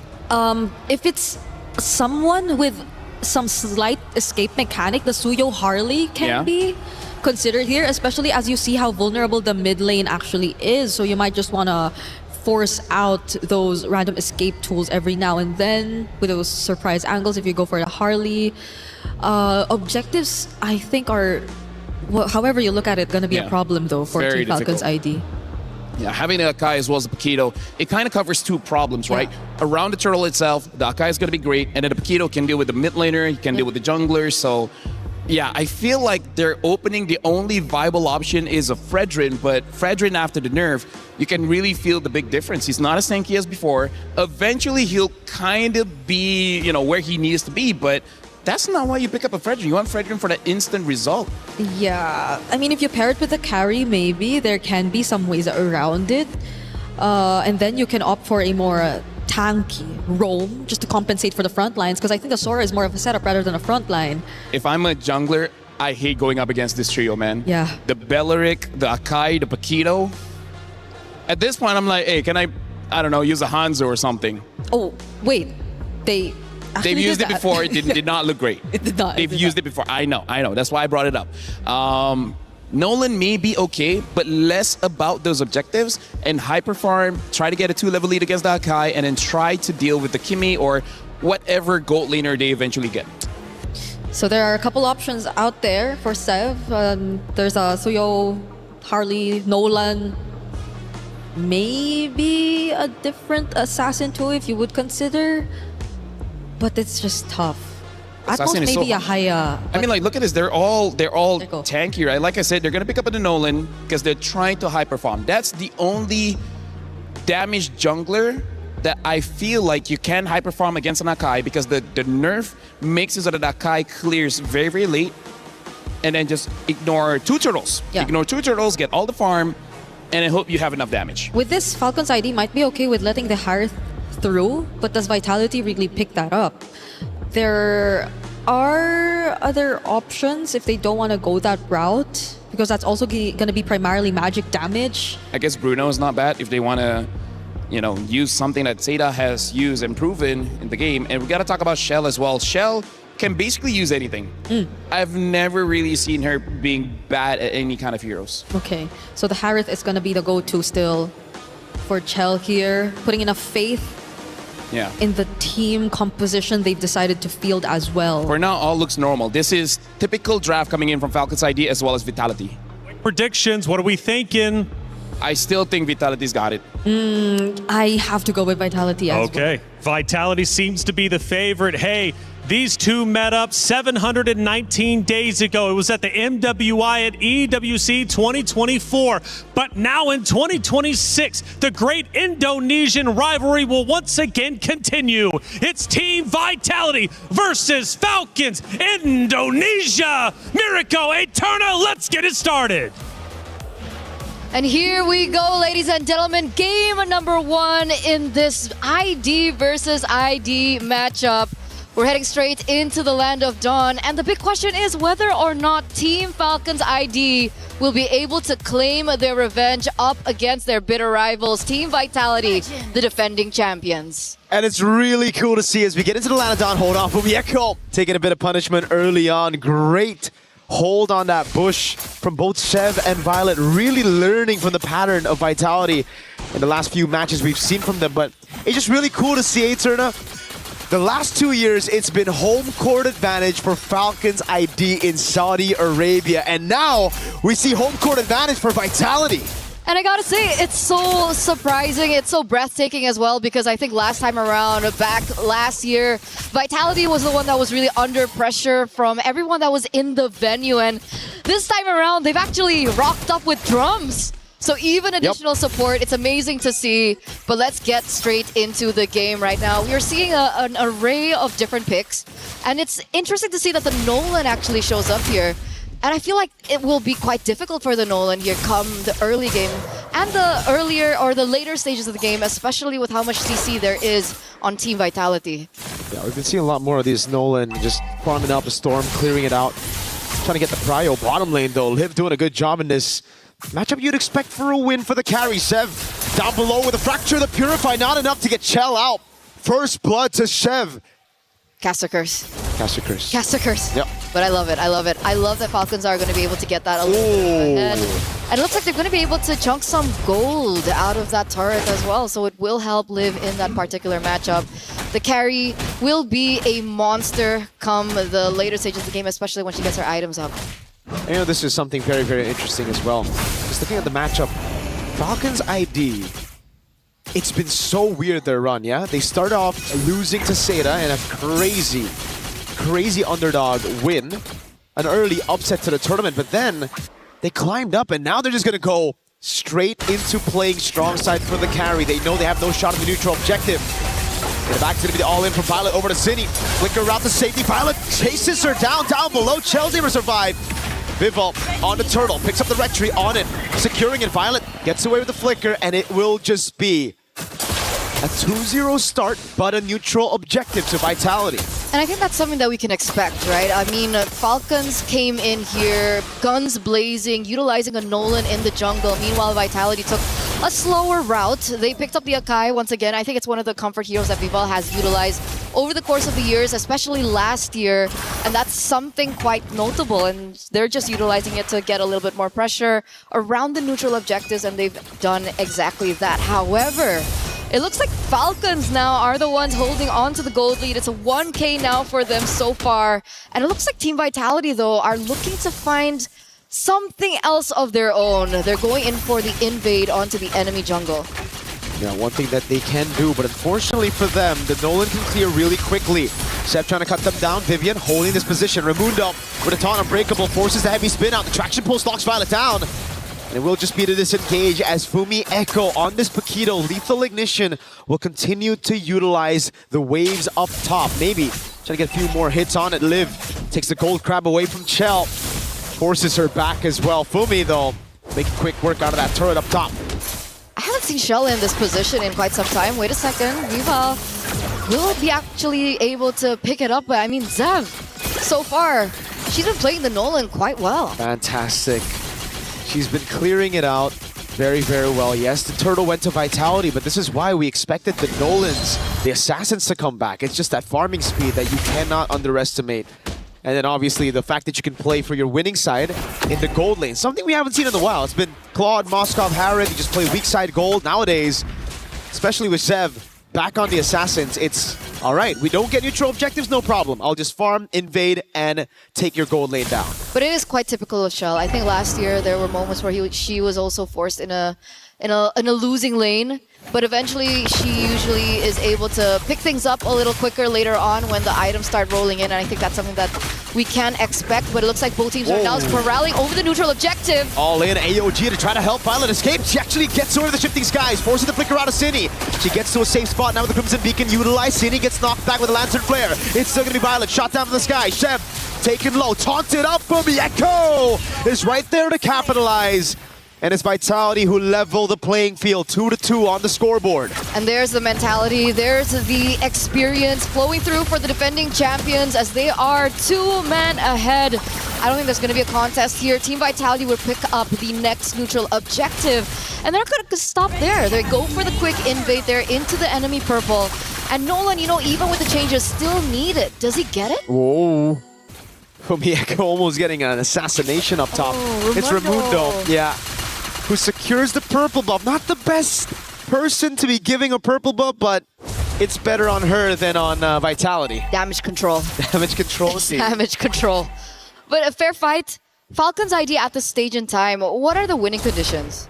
[SPEAKER 11] If it's someone with some slight escape mechanic, the Suyo Harley can be considered here, especially as you see how vulnerable the mid lane actually is. So you might just want to force out those random escape tools every now and then with those surprise angles if you go for the Harley. Objectives, I think, are, however you look at it, going to be a problem though for Team Falcons ID.
[SPEAKER 5] Yeah, having the Akai as well as the Paquito, it kind of covers two problems, right? Around the turtle itself, the Akai is going to be great, and then the Paquito can deal with the mid laner, he can deal with the jungler, so yeah, I feel like they're opening, the only viable option is a Fredrin, but Fredrin after the nerf, you can really feel the big difference. He's not as tanky as before. Eventually, he'll kind of be, you know, where he needs to be, but that's not why you pick up a Fredrin. You want Fredrin for that instant result.
[SPEAKER 11] Yeah, I mean, if you pair it with a carry, maybe there can be some ways around it. And then you can opt for a more tanky roam just to compensate for the front lines, because I think the Sora is more of a setup rather than a front line.
[SPEAKER 5] If I'm a jungler, I hate going up against this trio, man.
[SPEAKER 11] Yeah.
[SPEAKER 5] The Belleric, the Akai, the Paquito. At this point, I'm like, hey, can I don't know, use a Hanzo or something?
[SPEAKER 11] Oh, wait. They've
[SPEAKER 5] used it before. It did not look great.
[SPEAKER 11] It did not.
[SPEAKER 5] They've used it before. I know. That's why I brought it up. Nolan may be okay, but less about those objectives and hyper farm, try to get a 2-level lead against the Akai, and then try to deal with the Kimi or whatever gold laner they eventually get.
[SPEAKER 11] So there are a couple options out there for Sev. There's a Suyo, Harley, Nolan, maybe a different assassin too if you would consider, but it's just tough. At most maybe a Haya.
[SPEAKER 5] I mean, like, look at this. They're all tanky, right? Like I said, they're gonna pick up the Nolan because they're trying to hyper farm. That's the only damaged jungler that I feel like you can hyper farm against an Akai, because the nerf makes it so that Akai clears very, very late, and then just ignore 2 turtles.
[SPEAKER 11] Yeah.
[SPEAKER 5] Ignore 2 turtles, get all the farm, and I hope you have enough damage.
[SPEAKER 11] With this, Falcons ID might be okay with letting the Hearth through, but does Vitality really pick that up? There are other options if they don't want to go that route, because that's also going to be primarily magic damage.
[SPEAKER 5] I guess Bruno is not bad if they want to, you know, use something that Zeta has used and proven in the game. And we got to talk about Shell as well. Shell can basically use anything. I've never really seen her being bad at any kind of heroes.
[SPEAKER 11] Okay, so the Harith is going to be the go-to still for Chell here, putting enough faith in the team composition they've decided to field as well.
[SPEAKER 5] For now, all looks normal. This is typical draft coming in from Falcons ID as well as Vitality.
[SPEAKER 6] Predictions, what are we thinking?
[SPEAKER 5] I still think Vitality's got it.
[SPEAKER 11] I have to go with Vitality as well.
[SPEAKER 6] Okay, Vitality seems to be the favorite. Hey, these two met up 719 days ago. It was at the MWI at EWC26. But now in 2026, the great Indonesian rivalry will once again continue. It's Team Vitality versus Falcons Indonesia. Miracle Eterna, let's get it started.
[SPEAKER 3] And here we go, ladies and gentlemen. Game number 1 in this ID versus ID matchup. We're heading straight into the land of Dawn. And the big question is whether or not Team Falcons ID will be able to claim their revenge up against their bitter rivals, Team Vitality, the defending champions.
[SPEAKER 13] And it's really cool to see as we get into the land of Dawn. Hold on for Mieko, taking a bit of punishment early on. Great hold on that bush from both Sev and Violet, really learning from the pattern of Vitality in the last few matches we've seen from them. But it's just really cool to see Eterna. The last 2 years, it's been home court advantage for Falcons ID in Saudi Arabia. And now we see home court advantage for Vitality.
[SPEAKER 3] And I gotta say, it's so surprising, it's so breathtaking as well, because I think last time around, back last year, Vitality was the one that was really under pressure from everyone that was in the venue. And this time around, they've actually rocked up with drums. So even additional support, it's amazing to see. But let's get straight into the game right now. We are seeing an array of different picks. And it's interesting to see that the Nolan actually shows up here. And I feel like it will be quite difficult for the Nolan here come the early game. and the earlier or the later stages of the game, especially with how much CC there is on Team Vitality.
[SPEAKER 13] Yeah, we've been seeing a lot more of these. Nolan just farming out the Storm, clearing it out, trying to get the prio. Bottom lane though, Liv doing a good job in this matchup. You'd expect for a win for the carry. Sev down below with a fracture, the Purify, not enough to get Chell out. First blood to Sev.
[SPEAKER 3] Caster Curse.
[SPEAKER 13] Caster Curse.
[SPEAKER 3] Caster Curse.
[SPEAKER 13] Yep.
[SPEAKER 3] But I love it. I love it. I love that Falcons are going to be able to get that a little bit ahead. And it looks like they're going to be able to chunk some gold out of that turret as well. So it will help Liv in that particular matchup. The carry will be a monster come the later stages of the game, especially when she gets her items up.
[SPEAKER 13] You know, this is something very, very interesting as well. Just looking at the matchup, Falcons ID, it's been so weird their run, yeah? They start off losing to Seda in a crazy underdog win. An early upset to the tournament, but then they climbed up and now they're just gonna go straight into playing strong side for the carry. They know they have no shot at the neutral objective. And the back's gonna be the all-in from Violet over to Cine. Flicker route to safety. Violet chases her down below. Chell's able to survive. Bivol on the turtle, picks up the red tree on it, securing it. Violet gets away with the flicker, and it will just be a 2-0 start, but a neutral objective to Vitality.
[SPEAKER 3] And I think that's something that we can expect, right? I mean, Falcons came in here, guns blazing, utilizing a Nolan in the jungle. Meanwhile, Vitality took a slower route. They picked up the Akai once again. I think it's one of the comfort heroes that Vival has utilized over the course of the years, especially last year. And that's something quite notable. And they're just utilizing it to get a little bit more pressure around the neutral objectives, and they've done exactly that. However, it looks like Falcons now are the ones holding on to the gold lead. It's a 1K now for them so far. And it looks like Team Vitality, though, are looking to find something else of their own. They're going in for the invade onto the enemy jungle.
[SPEAKER 13] Yeah, one thing that they can do, but unfortunately for them, the Nolan can clear really quickly. Seb trying to cut them down. Vivian holding this position. Raimundo with a taunt unbreakable, forces the heavy spin out. The traction post locks Violet down. And it will just be to disengage as Fumi Echo on this Paquito. Lethal Ignition will continue to utilize the waves up top. Maybe trying to get a few more hits on it. Liv takes the gold crab away from Chell. Forces her back as well. Fumi, though, making quick work out of that turret up top.
[SPEAKER 3] I haven't seen Shell in this position in quite some time. Wait a second. Vival will be actually able to pick it up. But I mean, Zev, so far, she's been playing the Nolan quite well.
[SPEAKER 13] Fantastic. She's been clearing it out very, very well. Yes, the turtle went to Vitality, but this is why we expected the Nolans, the Assassins, to come back. It's just that farming speed that you cannot underestimate. And then obviously the fact that you can play for your winning side in the gold lane. Something we haven't seen in a while. It's been Claude, Moskov, Harrod. You just play weak side gold. Nowadays, especially with Zev, back on the Assassins, it's all right. We don't get neutral objectives, no problem. I'll just farm, invade, and take your gold lane down.
[SPEAKER 3] But it is quite typical of Shell. I think last year there were moments where she was also forced in a losing lane. But eventually, she usually is able to pick things up a little quicker later on when the items start rolling in. And I think that's something that we can expect. But it looks like both teams are now corralling over the neutral objective.
[SPEAKER 13] All in AOG to try to help Violet escape. She actually gets over the shifting skies, forcing the flicker out of Cine. She gets to a safe spot now with the Crimson Beacon utilized. Cine gets knocked back with a Lantern Flare. It's still going to be Violet. Shot down from the sky. Sheb taken low. Taunted up from the Echo. Is right there to capitalize. And it's Vitality who level the playing field 2-2 on the scoreboard.
[SPEAKER 3] And there's the mentality, there's the experience flowing through for the defending champions as they are 2 men ahead. I don't think there's going to be a contest here. Team Vitality will pick up the next neutral objective. And they're going to stop there. They go for the quick invade there into the enemy purple. And Nolan, you know, even with the changes, still need it. Does he get it?
[SPEAKER 13] Whoa. Fumieko almost getting an assassination up top. It's Raimundo. Yeah. Who secures the purple buff. Not the best person to be giving a purple buff, but it's better on her than on Vitality.
[SPEAKER 3] Damage control.
[SPEAKER 13] Damage control.
[SPEAKER 3] Damage control. But a fair fight. Falcons ID at this stage in time. What are the winning conditions?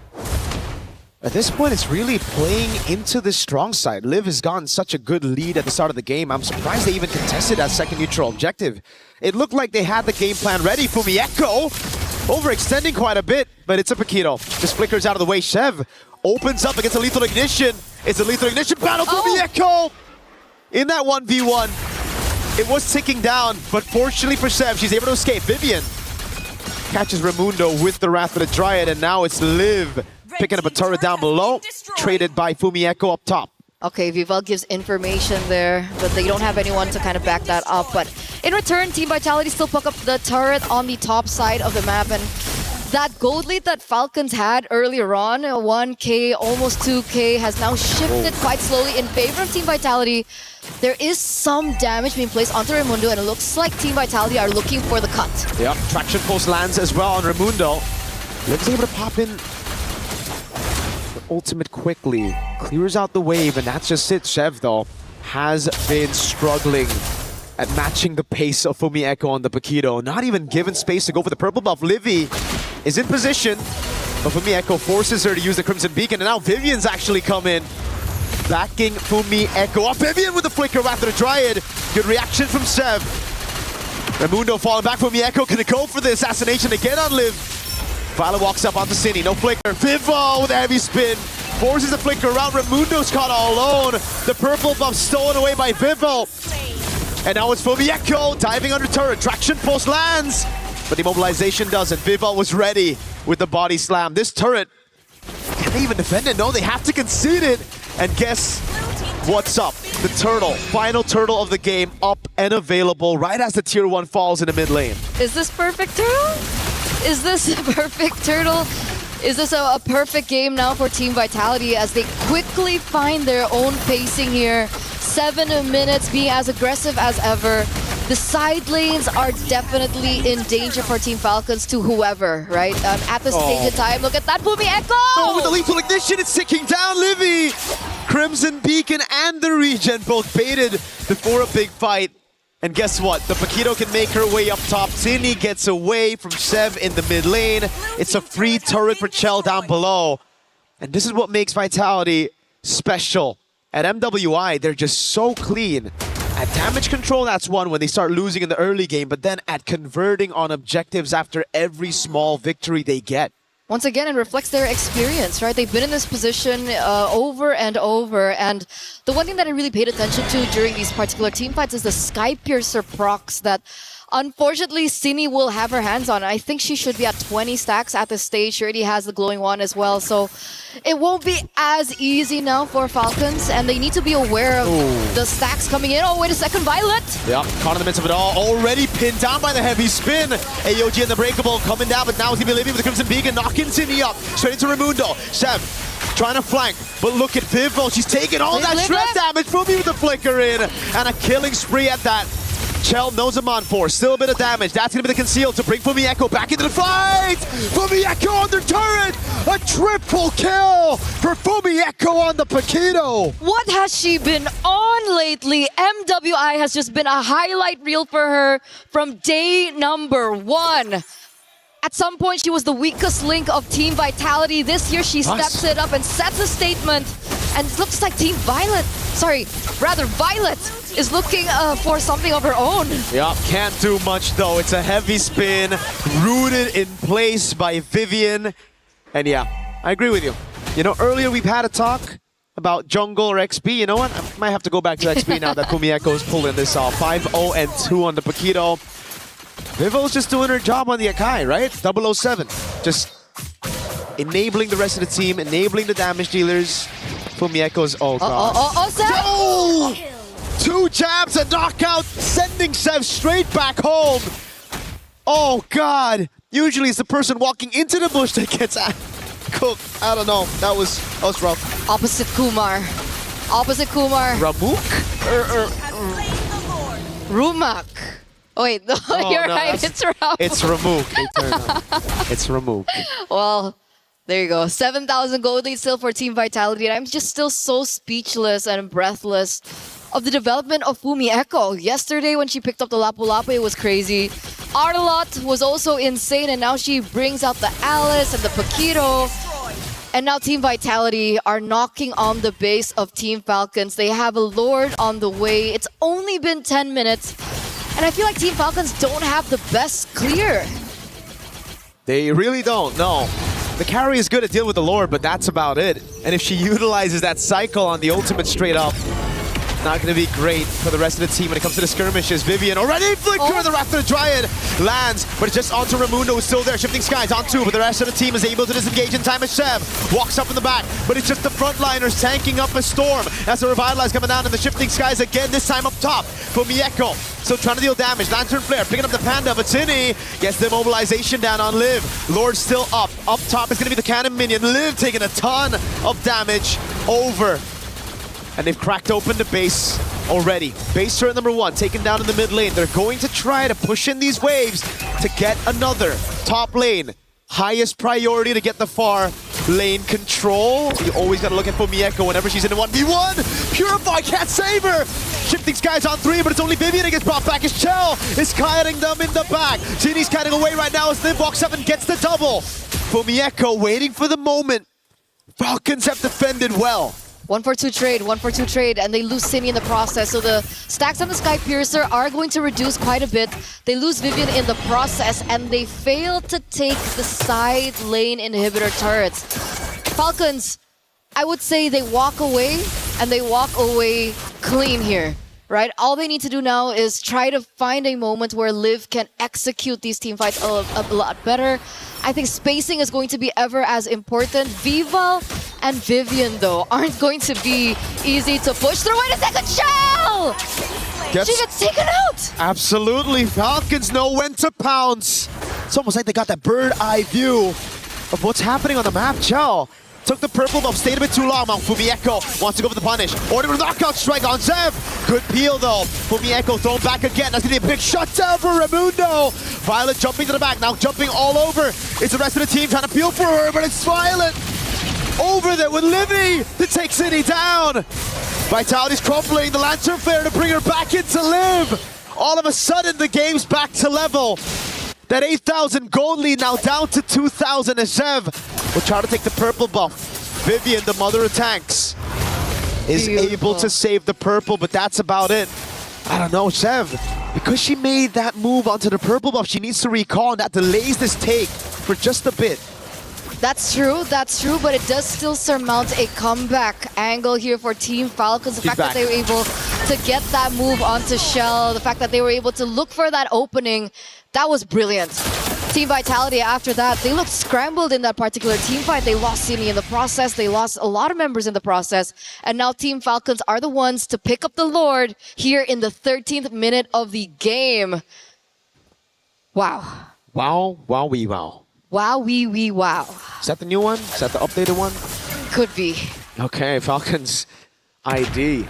[SPEAKER 13] At this point, it's really playing into the strong side. Liv has gotten such a good lead at the start of the game. I'm surprised they even contested that second neutral objective. It looked like they had the game plan ready. Fumieko overextending quite a bit, but it's a Paquito. Just flickers out of the way. Shev opens up against a Lethal Ignition. It's a Lethal Ignition battle. Fumieko in that 1v1. It was ticking down, but fortunately for Sev, she's able to escape. Vivian catches Raimundo with the Wrath of the Dryad, and now it's Liv picking up a turret down below, traded by Fumieko up top.
[SPEAKER 7] Okay, Vival gives information there, but they don't have anyone to kind of back that up. But in return, Team Vitality still pick up the turret on the top side of the map. And that gold lead that Falcons had earlier on, 1K, almost 2K, has now shifted quite slowly in favor of Team Vitality. There is some damage being placed onto Raimundo, and it looks like Team Vitality are looking for the cut.
[SPEAKER 13] Yep, traction post lands as well on Raimundo. Liv's able to pop in the ultimate quickly, clears out the wave, and that's just it. Chev, though, has been struggling at matching the pace of Fumieko on the Paquito. Not even given space to go for the purple buff. Livy is in position, but Fumieko forces her to use the Crimson Beacon, and now Vivian's actually come in, backing Fumieko up. Vivian with the flicker after the Dryad. Good reaction from Sev. Raimundo falling back. Fumieko gonna go for the assassination again on Liv. Violet walks up onto Cine, no flicker. Vivo with a heavy spin, forces the flicker around. Raimundo's caught all alone. The purple buff stolen away by Vivo. And now it's Fumieko diving under turret. Traction force lands, but the immobilization doesn't. Vivo was ready with the body slam. This turret, can they even defend it? No, they have to concede it. And guess what's up? The turtle, final turtle of the game, up and available right as the tier 1 falls in the mid lane.
[SPEAKER 7] Is this perfect turtle? Is this a perfect turtle? Is this a perfect game now for Team Vitality as they quickly find their own pacing here? 7 minutes being as aggressive as ever. The side lanes are definitely in danger for Team Falcons to whoever, right? At the stage of time, look at that Fumieko!
[SPEAKER 13] Oh, with the lethal ignition, it's ticking down Livy! Crimson Beacon and the regen both baited before a big fight. And guess what? The Paquito can make her way up top. Tini gets away from Sev in the mid lane. It's a free turret for Chell down below. And this is what makes Vitality special. At MWI, they're just so clean. At damage control, that's one when they start losing in the early game, but then at converting on objectives after every small victory they get.
[SPEAKER 7] Once again, it reflects their experience, right? They've been in this position over and over. And the one thing that I really paid attention to during these particular team fights is the Sky Piercer procs that unfortunately Cine will have her hands on. I think she should be at 20 stacks at this stage. She already has the glowing one as well. So it won't be as easy now for Falcons. And they need to be aware of the stacks coming in. Oh, wait a second, Violet!
[SPEAKER 13] Yeah, caught in the midst of it all. Already pinned down by the heavy spin. AOG and the Breakable coming down, but now it's gonna be Livy with the Crimson Beacon, knocking Cine up. Straight into Raimundo. Sev trying to flank, but look at Vivo. She's taking all that shred damage. Fumi with the flicker in, and a killing spree at that. Chell knows him on for. Still a bit of damage. That's going to be the conceal to bring Fumieko back into the fight. Fumieko on their turret. A triple kill for Fumieko on the Paquito.
[SPEAKER 7] What has she been on lately? MWI has just been a highlight reel for her from day number 1. At some point, she was the weakest link of Team Vitality. This year, she steps it up and sets a statement. And it looks like Violet is looking for something of her own.
[SPEAKER 13] Yeah, can't do much though. It's a heavy spin, rooted in place by Vivian. And yeah, I agree with you. You know, earlier we've had a talk about jungle or XP. You know what? I might have to go back to XP now that Fumieko is pulling this off. 5-0-2 on the Paquito. Vivo's just doing her job on the Akai, right? 007. Just enabling the rest of the team, enabling the damage dealers. Fumieko's, oh god.
[SPEAKER 7] Sev!
[SPEAKER 13] 2 jabs, a knockout, sending Sev straight back home. Oh god. Usually it's the person walking into the bush that gets cooked. I don't know. That was rough.
[SPEAKER 7] Opposite Kumar.
[SPEAKER 13] Ramuk?
[SPEAKER 7] Rumak. Oh wait, no, you're right, it's Ramuk.
[SPEAKER 13] It's Ramuk. It's Ramuk.
[SPEAKER 7] Well, there you go. 7,000 gold lead still for Team Vitality. And I'm just still so speechless and breathless of the development of Fumieko. Yesterday when she picked up the Lapu Lapu, it was crazy. Arlot was also insane, and now she brings out the Alice and the Paquito. And now Team Vitality are knocking on the base of Team Falcons. They have a Lord on the way. It's only been 10 minutes. And I feel like Team Falcons don't have the best clear.
[SPEAKER 13] They really don't, no. The carry is good at dealing with the Lord, but that's about it. And if she utilizes that cycle on the ultimate straight up, not going to be great for the rest of the team when it comes to the skirmishes. Vivian already flicker, the Raptor Dryad lands, but it's just onto Raimundo, who's still there. Shifting Skies on 2, but the rest of the team is able to disengage in time as Shev walks up in the back, but it's just the frontliners tanking up a Storm as the Revitalize coming down, and the Shifting Skies again, this time up top for Mieko. So trying to deal damage. Lantern Flare picking up the Panda, but Cine gets the mobilization down on Liv. Lord still up. Up top is going to be the Cannon Minion. Liv taking a ton of damage over. And they've cracked open the base already. Base turret number 1 taken down in the mid lane. They're going to try to push in these waves to get another top lane. Highest priority to get the far lane control. You always gotta look at Mieko whenever she's in a 1v1. Purify can't save her. Shifting Skies on 3, but it's only Vivian that gets brought back as Chell is kiting them in the back. Gini's kiting away right now as Liv walks up and gets the double. Mieko waiting for the moment. Falcons have defended well.
[SPEAKER 7] 1-for-2 trade, 1-for-2 trade, and they lose Cine in the process. So the stacks on the Sky Piercer are going to reduce quite a bit. They lose Vivian in the process, and they fail to take the side lane inhibitor turrets. Falcons, I would say they walk away, and they walk away clean here, right? All they need to do now is try to find a moment where Liv can execute these team fights a lot better. I think spacing is going to be ever as important. Vival and Vivian, though, aren't going to be easy to push through. Wait a second, Shell! She gets taken out!
[SPEAKER 13] Absolutely, Falcons know when to pounce. It's almost like they got that bird eye view of what's happening on the map. Chell took the purple buff, stayed a bit too long. Fumieko wants to go for the punish. Order with a knockout strike on Zev. Good peel though. Fumieko thrown back again. That's gonna be a big shutdown for Raimundo. Violet jumping to the back, now jumping all over. It's the rest of the team trying to peel for her, but it's Violet over there with Livy to take City down. Vitality's crumpling the Lantern Flare to bring her back into Liv. All of a sudden the game's back to level. That 8,000 gold lead now down to 2,000 as Zev will try to take the purple buff. Vivian, the mother of tanks, is able to save the purple, but that's about it. I don't know, Zev, because she made that move onto the purple buff, she needs to recall, and that delays this take for just a bit.
[SPEAKER 7] That's true, but it does still surmount a comeback angle here for Team Falcons. The fact that they were able to get that move onto Shell, the fact that they were able to look for that opening, that was brilliant. Team Vitality, after that, they looked scrambled in that particular team fight. They lost Cine in the process, they lost a lot of members in the process, and now Team Falcons are the ones to pick up the Lord here in the 13th minute of the game. Wow.
[SPEAKER 13] Wow, wow, wee, wow.
[SPEAKER 7] Wow, wee, wow.
[SPEAKER 13] Is that the new one? Is that the updated one?
[SPEAKER 7] Could be.
[SPEAKER 13] Okay, Falcons ID.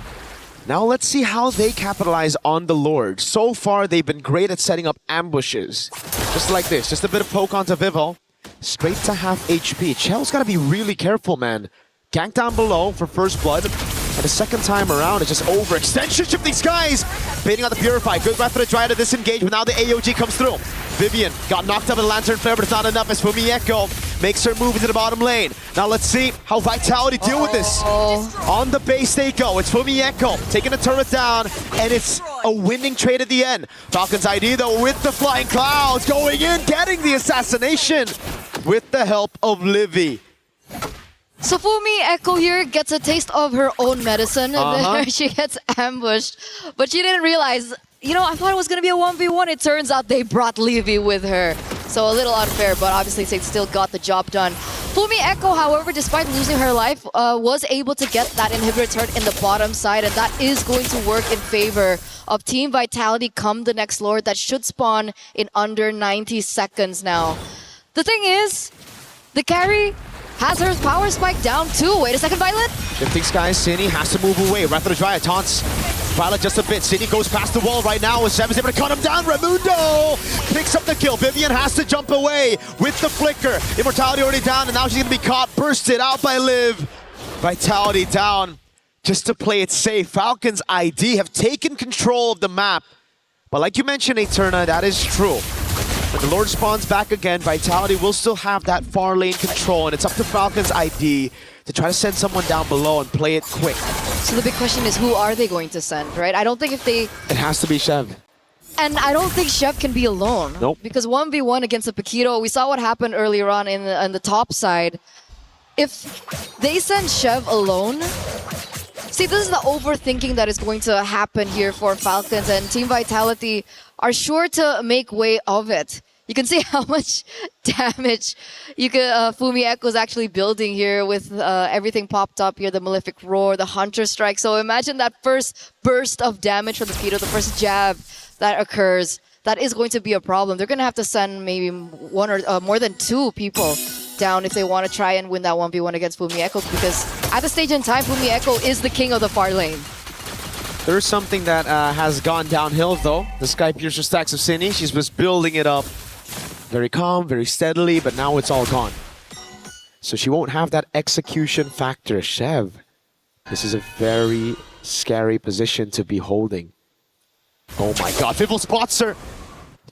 [SPEAKER 13] Now let's see how they capitalize on the Lord. So far, they've been great at setting up ambushes. Just like this, just a bit of poke onto Vival. Straight to half HP. Chell's gotta be really careful, man. Gank down below for first blood. And the second time around, it's just overextension. Shifting Skies, baiting on the Purify. Good breath for the Dryad to disengage, but now the AOG comes through. Vivian got knocked up in the Lantern Flare, but it's not enough as Fumieko makes her move into the bottom lane. Now let's see how Vitality deal with this. On the base they go. It's Fumieko taking the turret down, and it's a winning trade at the end. Falcons ID though with the Flying Clouds going in, getting the assassination with the help of Livy.
[SPEAKER 7] So Fumieko here gets a taste of her own medicine, and then she gets ambushed. But she didn't realize, you know, I thought it was going to be a 1v1. It turns out they brought Livy with her. So a little unfair, but obviously they still got the job done. Fumieko, however, despite losing her life, was able to get that inhibitor turret in the bottom side, and that is going to work in favor of Team Vitality come the next Lord that should spawn in under 90 seconds now. The thing is, the carry has her power spike down too. Wait a second, Violet.
[SPEAKER 13] Shifting Skies, Cine has to move away. Wrath of the Dryad taunts Violet just a bit. Cine goes past the wall right now. Zev is able to cut him down. Raimundo picks up the kill. Vivian has to jump away with the flicker. Immortality already down, and now she's gonna be caught. Bursted out by Liv. Vitality down just to play it safe. Falcons ID have taken control of the map. But like you mentioned, Eterna, that is true. When the Lord spawns back again, Vitality will still have that far lane control, and it's up to Falcons ID to try to send someone down below and play it quick.
[SPEAKER 7] So the big question is, who are they going to send, right? I don't think if they...
[SPEAKER 13] It has to be Shev.
[SPEAKER 7] And I don't think Shev can be alone.
[SPEAKER 13] Nope.
[SPEAKER 7] Because 1v1 against a Paquito, we saw what happened earlier on in the top side. If they send Shev alone, See, this is the overthinking that is going to happen here for Falcons, and Team Vitality are sure to make way of it. You can see how much damage Fumi Echo is actually building here with everything popped up here, the Malefic Roar, the Hunter Strike. So imagine that first burst of damage from the Pito, the first jab that occurs. That is going to be a problem. They're going to have to send maybe one or more than two people down if they want to try and win that 1v1 against Fumi Echo, because at the stage in time, Fumi Echo is the king of the far lane.
[SPEAKER 13] There's something that has gone downhill though. The Sky Piercer stacks of Cine, she's just building it up very calm, very steadily, but now it's all gone. So she won't have that execution factor. Chev, this is a very scary position to be holding. Oh my god, Vivel spots her.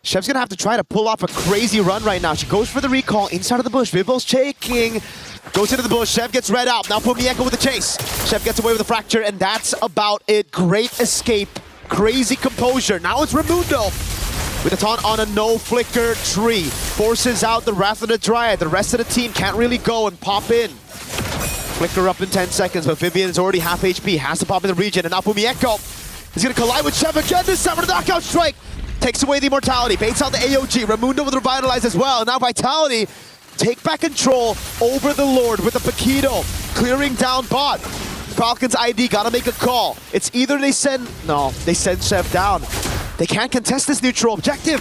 [SPEAKER 13] Chev's gonna have to try to pull off a crazy run right now. She goes for the recall inside of the bush. Vivel's shaking. Goes into the bush. Chev gets read out. Now Fumi Echo with the chase. Chev gets away with the fracture, and that's about it. Great escape. Crazy composure. Now it's Raimundo with a taunt on a no-flicker tree. Forces out the Wrath of the Dryad. The rest of the team can't really go and pop in. Flicker up in 10 seconds, but Vivian is already half HP. Has to pop in the region, and now Fumi Echo is going to collide with Chev again. This time with a knockout strike. Takes away the immortality. Baits out the AOG. Raimundo with Revitalize as well. Now Vitality take back control over the Lord with a Paquito. Clearing down bot. Falcons ID gotta make a call. It's either they send Chev down. They can't contest this neutral objective.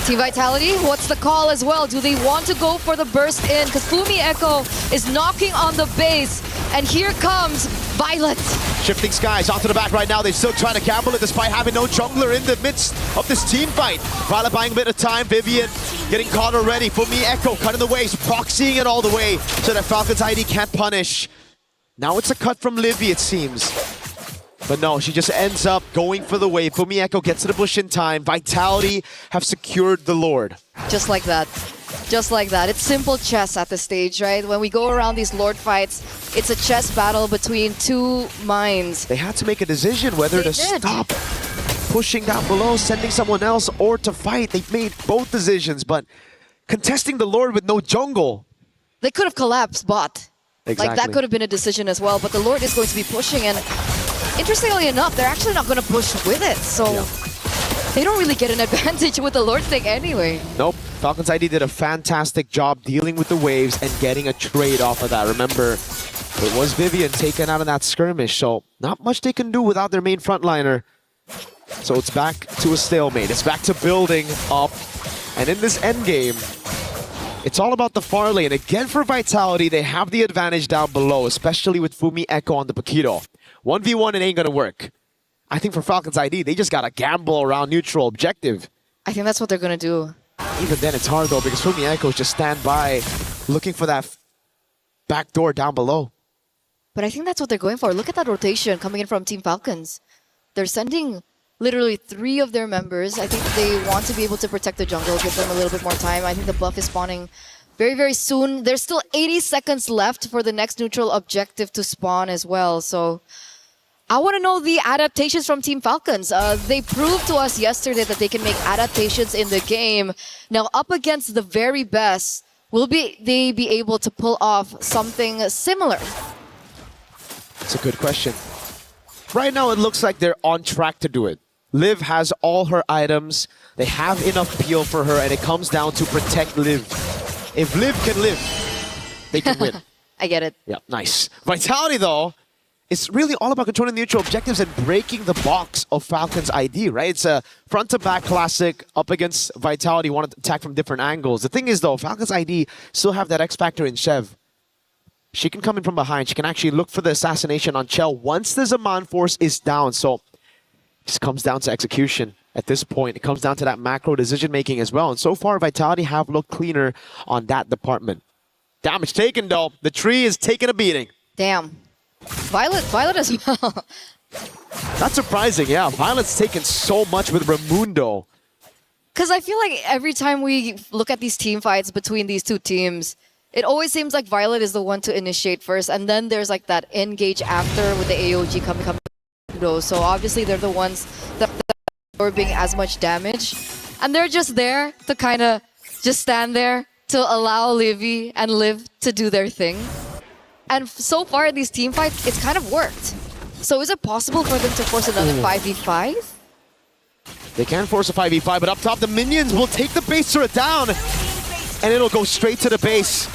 [SPEAKER 7] Team Vitality, what's the call as well? Do they want to go for the burst in? Because Fumi Echo is knocking on the base, and here comes Violet.
[SPEAKER 13] Shifting skies onto the back right now. They're still trying to gamble it despite having no jungler in the midst of this team fight. Violet buying a bit of time. Vivian getting caught already. Fumi Echo cutting the waves, proxying it all the way so that Falcons ID can't punish. Now it's a cut from Livy, it seems. But no, she just ends up going for the wave. Fumi Echo gets to the bush in time. Vitality have secured the Lord.
[SPEAKER 7] Just like that. Just like that. It's simple chess at this stage, right? When we go around these Lord fights, it's a chess battle between two minds.
[SPEAKER 13] They had to make a decision whether to stop pushing down below, sending someone else, or to fight. They made both decisions, but contesting the Lord with no jungle.
[SPEAKER 7] They could have collapsed bot.
[SPEAKER 13] Exactly.
[SPEAKER 7] Like, that could have been a decision as well, but the Lord is going to be pushing, and interestingly enough, they're actually not going to push with it, so they don't really get an advantage with the Lord thing anyway.
[SPEAKER 13] Nope. Falcons ID did a fantastic job dealing with the waves and getting a trade off of that. Remember, it was Vivian taken out of that skirmish, so not much they can do without their main frontliner. So it's back to a stalemate. It's back to building up. And in this endgame, it's all about the far lane. Again, for Vitality, they have the advantage down below, especially with Fumi Echo on the Paquito. 1v1, it ain't gonna work. I think for Falcons ID, they just gotta gamble around neutral objective.
[SPEAKER 7] I think that's what they're gonna do.
[SPEAKER 13] Even then, it's hard though, because Fumi Echoes just stand by, looking for that back door down below.
[SPEAKER 7] But I think that's what they're going for. Look at that rotation coming in from Team Falcons. They're sending literally 3 of their members. I think they want to be able to protect the jungle, give them a little bit more time. I think the buff is spawning very, very soon. There's still 80 seconds left for the next neutral objective to spawn as well. So I want to know the adaptations from Team Falcons. They proved to us yesterday that they can make adaptations in the game. Now, up against the very best, will they be able to pull off something similar?
[SPEAKER 13] That's a good question. Right now, it looks like they're on track to do it. Liv has all her items. They have enough peel for her, and it comes down to protect Liv. If Liv can live, they can win.
[SPEAKER 7] I get it.
[SPEAKER 13] Yeah, nice. Vitality, though, it's really all about controlling neutral objectives and breaking the box of Falcons ID, right? It's a front-to-back classic up against Vitality, want to attack from different angles. The thing is, though, Falcons ID still have that X-Factor in Chev. She can come in from behind. She can actually look for the assassination on Chell once the Zaman Force is down. So it just comes down to execution at this point. It comes down to that macro decision-making as well. And so far, Vitality have looked cleaner on that department. Damage taken, though. The tree is taking a beating.
[SPEAKER 7] Damn. Violet as well.
[SPEAKER 13] Not surprising, yeah. Violet's taken so much with Raimundo.
[SPEAKER 7] Because I feel like every time we look at these team fights between these two teams, it always seems like Violet is the one to initiate first, and then there's like that engage after with the AOG coming. So obviously they're the ones that are absorbing as much damage, and they're just there to kind of just stand there to allow Livy and Liv to do their thing. And so far in these team fights, it's kind of worked. So is it possible for them to force another 5v5?
[SPEAKER 13] They can force a 5v5, but up top, the minions will take the base turret down, and it'll go straight to the base.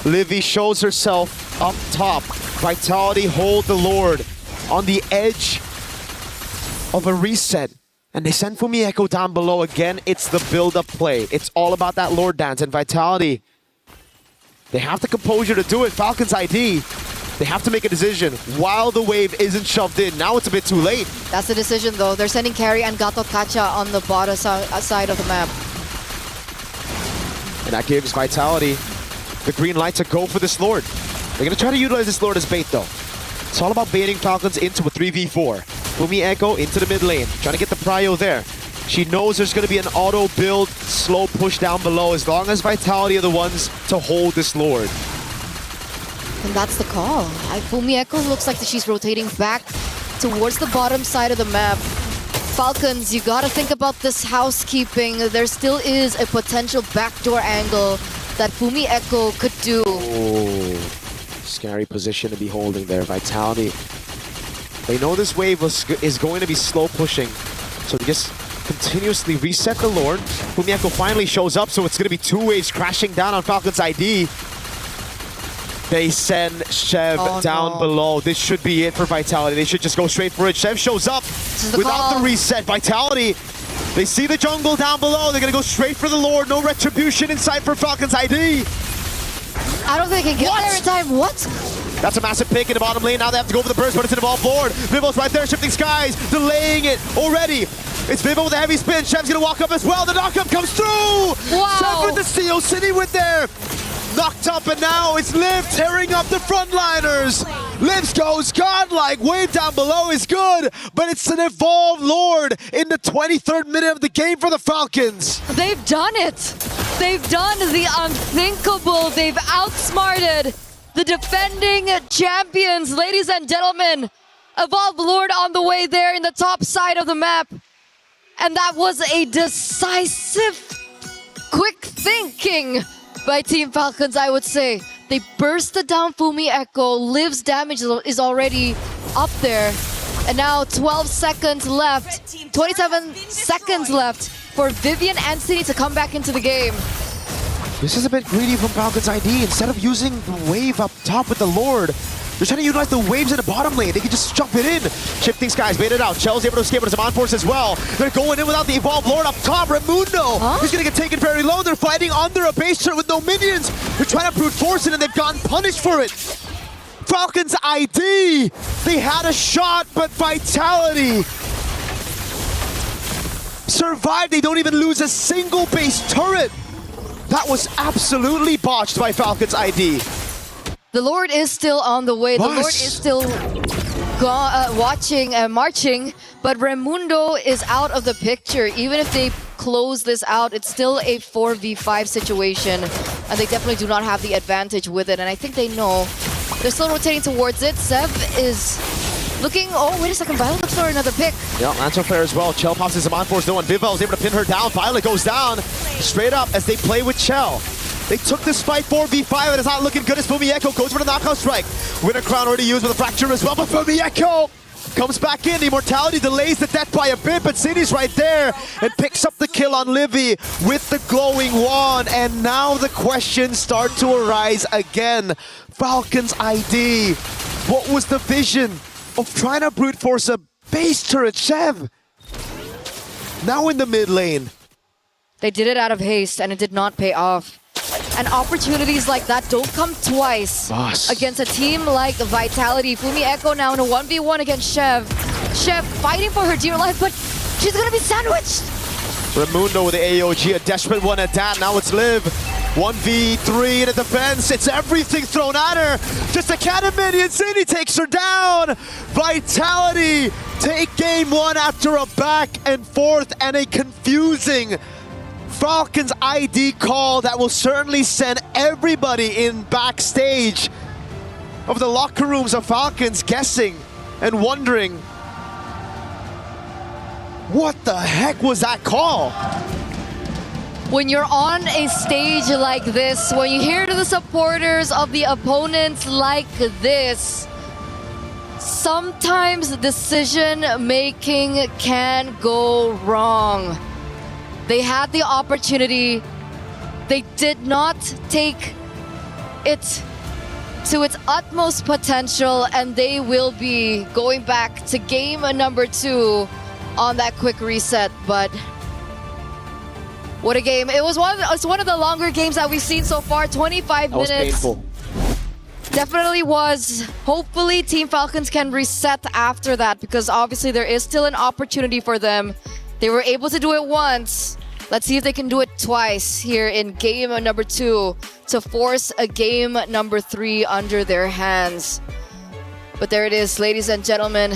[SPEAKER 13] Livy shows herself up top. Vitality hold the Lord on the edge of a reset. And they send Fumi Echo down below again. It's the build-up play. It's all about that Lord dance. And Vitality, they have the composure to do it. Falcons ID, they have to make a decision while the wave isn't shoved in. Now it's a bit too late.
[SPEAKER 7] That's the decision though. They're sending Carry and Gato Kacha on the bottom side of the map.
[SPEAKER 13] And that gives Vitality the green light to go for this Lord. They're going to try to utilize this Lord as bait though. It's all about baiting Falcons into a 3v4. Fumi Echo into the mid lane, trying to get the prio there. She knows there's going to be an auto build, slow push down below as long as Vitality are the ones to hold this Lord.
[SPEAKER 7] And that's the call. Fumi Echo looks like she's rotating back towards the bottom side of the map. Falcons, you gotta think about this housekeeping. There still is a potential backdoor angle that Fumi Echo could do.
[SPEAKER 13] Oh, scary position to be holding there. Vitality, they know this wave is going to be slow pushing, so they just continuously reset the Lord. Fumi Echo finally shows up, so it's going to be two waves crashing down on Falcons ID. They send Chev down below. This should be it for Vitality. They should just go straight for it. Chev shows up without the reset. Vitality, they see the jungle down below. They're going to go straight for the Lord. No retribution in sight for Falcons ID.
[SPEAKER 7] I don't think they can get there in time. What?
[SPEAKER 13] That's a massive pick in the bottom lane. Now they have to go for the burst, but it's an evolved Lord. Vivo's right there, shifting skies, delaying it already. It's Vivo with a heavy spin. Chev's going to walk up as well. The knockup comes through.
[SPEAKER 7] Wow.
[SPEAKER 13] Chev with the steal. City with there. Knocked up, and now it's Liv tearing up the frontliners. Liv goes godlike. Wave down below is good, but it's an evolved Lord in the 23rd minute of the game for the Falcons.
[SPEAKER 7] They've done it. They've done the unthinkable. They've outsmarted the defending champions. Ladies and gentlemen, evolved Lord on the way there in the top side of the map. And that was a decisive, quick thinking by Team Falcons, I would say. They bursted down Fumi Echo. Liv's damage is already up there. And now 12 seconds left, 27 seconds left for Vivian and City to come back into the game.
[SPEAKER 13] This is a bit greedy from Falcons ID. Instead of using the wave up top with the Lord, they're trying to utilize the waves in the bottom lane. They can just jump it in. Shifting skies, bait it out. Chell's able to escape with his on force as well. They're going in without the evolved Lord up top. Raimundo is going to get taken very low. They're fighting under a base turret with no minions. They're trying to brute force it, and they've gotten punished for it. Falcons ID, they had a shot, but Vitality survived. They don't even lose a single base turret. That was absolutely botched by Falcons ID.
[SPEAKER 7] The Lord is still on the way. The Lord is still marching, but Raimundo is out of the picture. Even if they close this out, it's still a 4v5 situation, and they definitely do not have the advantage with it, and I think they know. They're still rotating towards it. Sev is looking... Oh, wait a second. Violet looks for another pick.
[SPEAKER 13] Yeah, Lancer Fair as well. Chell pops his on force though, and Vivo is able to pin her down. Violet goes down straight up as they play with Chell. They took this fight 4v5, and it's not looking good as Fumi Echo goes for the knockout strike. Winter Crown already used with a fracture as well, but Fumi Echo comes back in. The Immortality delays the death by a bit, but City's right there and picks up the kill on Livy with the glowing wand. And now the questions start to arise again. Falcons ID, what was the vision of trying to brute force a base turret Chev? Now in the mid lane.
[SPEAKER 7] They did it out of haste, and it did not pay off. And opportunities like that don't come twice against a team like Vitality. Fumi Echo now in a 1v1 against Chev. Chev fighting for her dear life, but she's gonna be sandwiched.
[SPEAKER 13] Raimundo with the AOG, a desperate one at that. Now it's Liv. 1v3 in a defense. It's everything thrown at her. Just a cannon minion. City takes her down. Vitality take game one after a back and forth and a confusing Falcons ID call that will certainly send everybody in backstage of the locker rooms of Falcons guessing and wondering, what the heck was that call?
[SPEAKER 7] When you're on a stage like this, when you hear the supporters of the opponents like this, Sometimes decision making can go wrong. They had the opportunity. They did not take it to its utmost potential, and they will be going back to game number 2 on that quick reset. But what a game. It's one of the longer games that we've seen so far, 25 minutes.
[SPEAKER 10] That was painful.
[SPEAKER 7] Definitely was. Hopefully Team Falcons can reset after that, because obviously there is still an opportunity for them. They were able to do it once. Let's see if they can do it twice here in game number 2 to force a game number 3 under their hands. But there it is, ladies and gentlemen.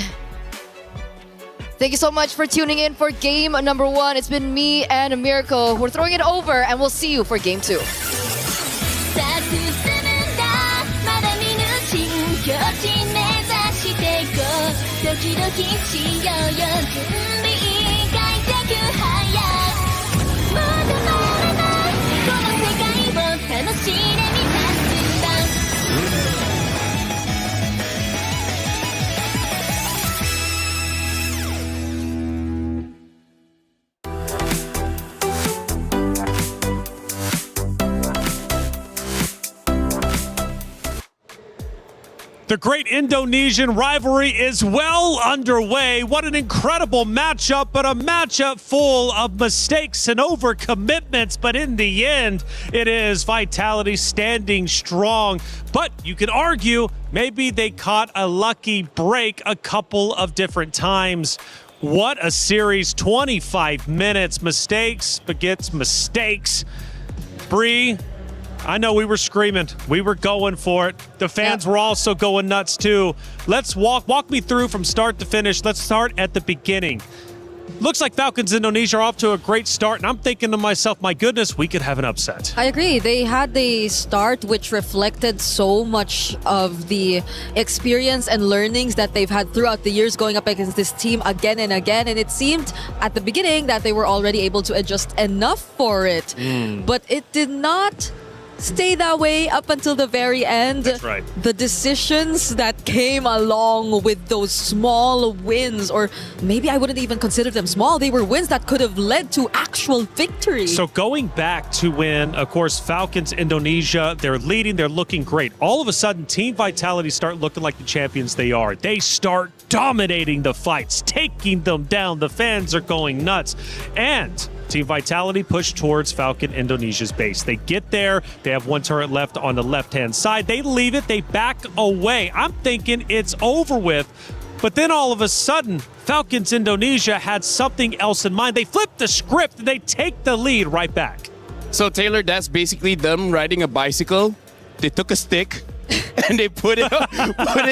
[SPEAKER 7] Thank you so much for tuning in for game number 1. It's been me and Miracle. We're throwing it over, and we'll see you for game 2.
[SPEAKER 6] The great Indonesian rivalry is well underway. What an incredible matchup, but a matchup full of mistakes and overcommitments. But in the end, it is Vitality standing strong. But you could argue maybe they caught a lucky break a couple of different times. What a series, 25 minutes, mistakes begets mistakes. Bree, I know we were screaming. We were going for it. The fans were also going nuts too. Let's walk me through from start to finish. Let's start at the beginning. Looks like Falcons Indonesia are off to a great start, and I'm thinking to myself, my goodness, we could have an upset.
[SPEAKER 11] I agree. They had the start which reflected so much of the experience and learnings that they've had throughout the years going up against this team again and again. And it seemed at the beginning that they were already able to adjust enough for it. But it did not stay that way up until the very end.
[SPEAKER 6] That's right.
[SPEAKER 11] The decisions that came along with those small wins, or maybe I wouldn't even consider them small, they were wins that could have led to actual victory.
[SPEAKER 6] So going back to when, of course, Falcons Indonesia, they're leading, they're looking great. All of a sudden, Team Vitality start looking like the champions they are. They start dominating the fights, taking them down. The fans are going nuts. And Team Vitality push towards Falcon Indonesia's base. They get there. They have one turret left on the left-hand side. They leave it. They back away. I'm thinking it's over with. But then all of a sudden, Falcons Indonesia had something else in mind. They flip the script. And they take the lead right back.
[SPEAKER 10] So, Taylor, that's basically them riding a bicycle. They took a stick and they put it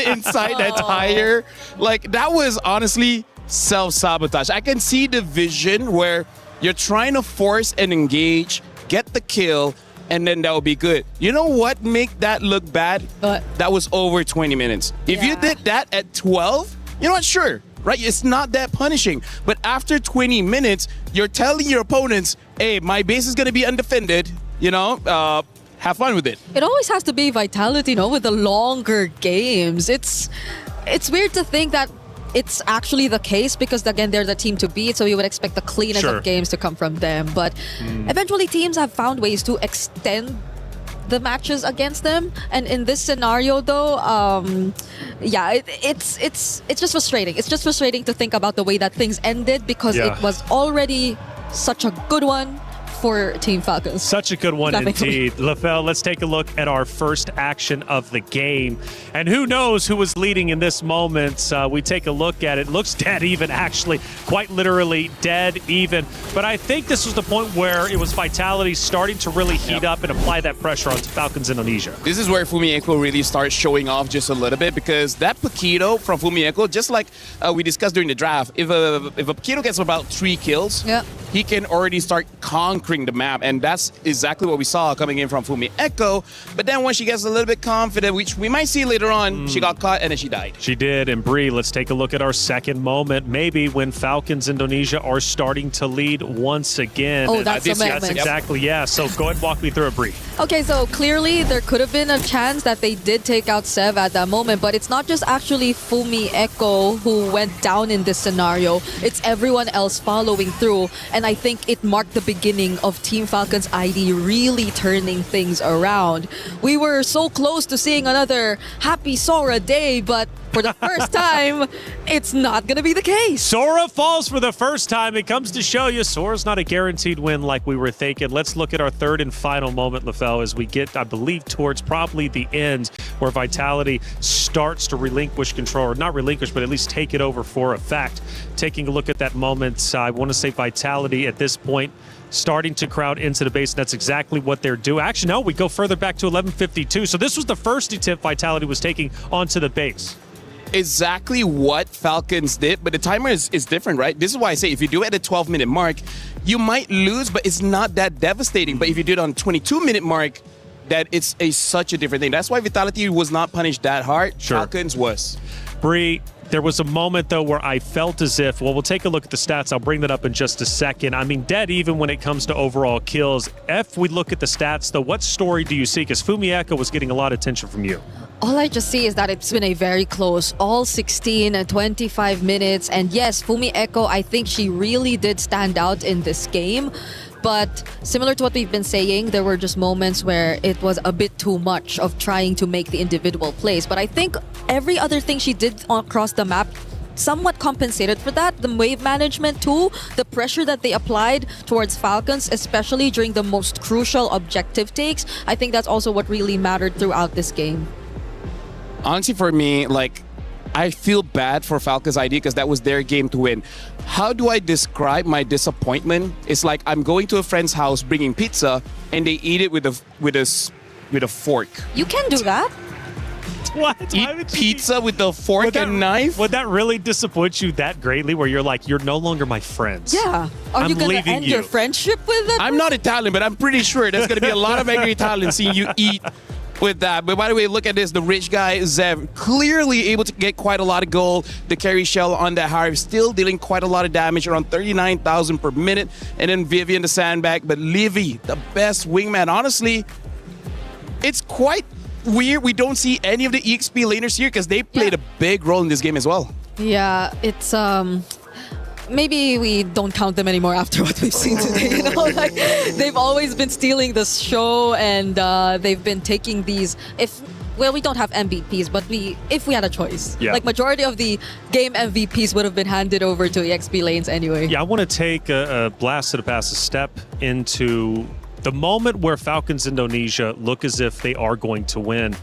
[SPEAKER 10] inside that tire. Like, that was honestly self-sabotage. I can see the vision where you're trying to force and engage, get the kill, and then that will be good. You know what make that look bad? That was over 20 minutes. If you did that at 12, you know what? Sure, right? It's not that punishing. But after 20 minutes, you're telling your opponents, hey, my base is going to be undefended, you know? Have fun with it.
[SPEAKER 11] It always has to be Vitality, with the longer games. It's weird to think that it's actually the case because, again, they're the team to beat, so you would expect the cleanest of games to come from them. But eventually teams have found ways to extend the matches against them. And in this scenario, though, it's just frustrating. It's just frustrating to think about the way that things ended because it was already such a good one for Team Falcons.
[SPEAKER 6] Such a good one indeed. LaFell, let's take a look at our first action of the game. And who knows who was leading in this moment. We take a look at it. Looks dead even, actually. Quite literally dead even. But I think this was the point where it was Vitality starting to really heat up and apply that pressure onto Falcons Indonesia.
[SPEAKER 10] This is where Fumieko really starts showing off just a little bit, because that Paquito from Fumieko, just like we discussed during the draft, if a Paquito gets about 3 kills, he can already start conquering the map. And that's exactly what we saw coming in from Fumi Echo. But then when she gets a little bit confident, which we might see later on, she got caught and then she died.
[SPEAKER 6] She did. And Bree, let's take a look at our second moment, maybe when Falcons Indonesia are starting to lead once again.
[SPEAKER 11] Oh, that's the moment.
[SPEAKER 6] That's exactly, yeah. So go ahead and walk me through it, Bree.
[SPEAKER 11] Okay, so clearly there could have been a chance that they did take out Sev at that moment, but it's not just actually Fumi Echo who went down in this scenario. It's everyone else following through, and I think it marked the beginning of Team Falcon's ID really turning things around. We were so close to seeing another happy Sora day, but for the first time, it's not going to be the case.
[SPEAKER 6] Sora falls for the first time. It comes to show you Sora's not a guaranteed win like we were thinking. Let's look at our third and final moment, LaFell, as we get, I believe, towards probably the end where Vitality starts to relinquish control, or not relinquish, but at least take it over for a fact. Taking a look at that moment, I want to say Vitality at this point starting to crowd into the base, and that's exactly what they're doing. Actually, no, we go further back to 11:52. So this was the first attempt Vitality was taking onto the base.
[SPEAKER 10] Exactly what Falcons did, but the timer is different, right? This is why I say if you do it at a 12-minute mark, you might lose, but it's not that devastating. But if you do it on 22-minute mark, that it's such a different thing. That's why Vitality was not punished that hard.
[SPEAKER 6] Sure.
[SPEAKER 10] Falcons was.
[SPEAKER 6] Bree, there was a moment, though, where I felt as if, well, we'll take a look at the stats. I'll bring that up in just a second. I mean, dead even when it comes to overall kills. If we look at the stats, though, what story do you see? Because Fumi Echo was getting a lot of attention from you.
[SPEAKER 11] All I just see is that it's been a very close, all 16 and 25 minutes. And yes, Fumi Echo, I think she really did stand out in this game. But similar to what we've been saying, there were just moments where it was a bit too much of trying to make the individual plays. But I think every other thing she did across the map somewhat compensated for that. The wave management too, the pressure that they applied towards Falcons, especially during the most crucial objective takes, I think that's also what really mattered throughout this game.
[SPEAKER 10] Honestly, for me, like, I feel bad for Falcons ID because that was their game to win. How do I describe my disappointment? It's like I'm going to a friend's house bringing pizza and they eat it with a fork.
[SPEAKER 11] You can do that.
[SPEAKER 6] What?
[SPEAKER 10] Eat pizza with a fork and knife?
[SPEAKER 6] Would that really disappoint you that greatly where you're like, you're no longer my friends?
[SPEAKER 11] Yeah. Are you going to end your friendship with it?
[SPEAKER 10] I'm not Italian, but I'm pretty sure there's going to be a lot of angry Italians seeing you eat with that. But by the way, look at this. The rich guy, Zev, clearly able to get quite a lot of gold. The carry shell on that Harv, still dealing quite a lot of damage, around 39,000 per minute. And then Vivian, the sandbag. But Livy, the best wingman. Honestly, it's quite weird we don't see any of the EXP laners here because they played a big role in this game as well.
[SPEAKER 11] Yeah, it's maybe we don't count them anymore after what we've seen today. You know, like they've always been stealing the show, and they've been taking these. We don't have MVPs, but if we had a choice, like majority of the game MVPs would have been handed over to EXP lanes anyway.
[SPEAKER 6] Yeah, I want to take a blast to the past, a step into the moment where Falcons Indonesia look as if they are going to win.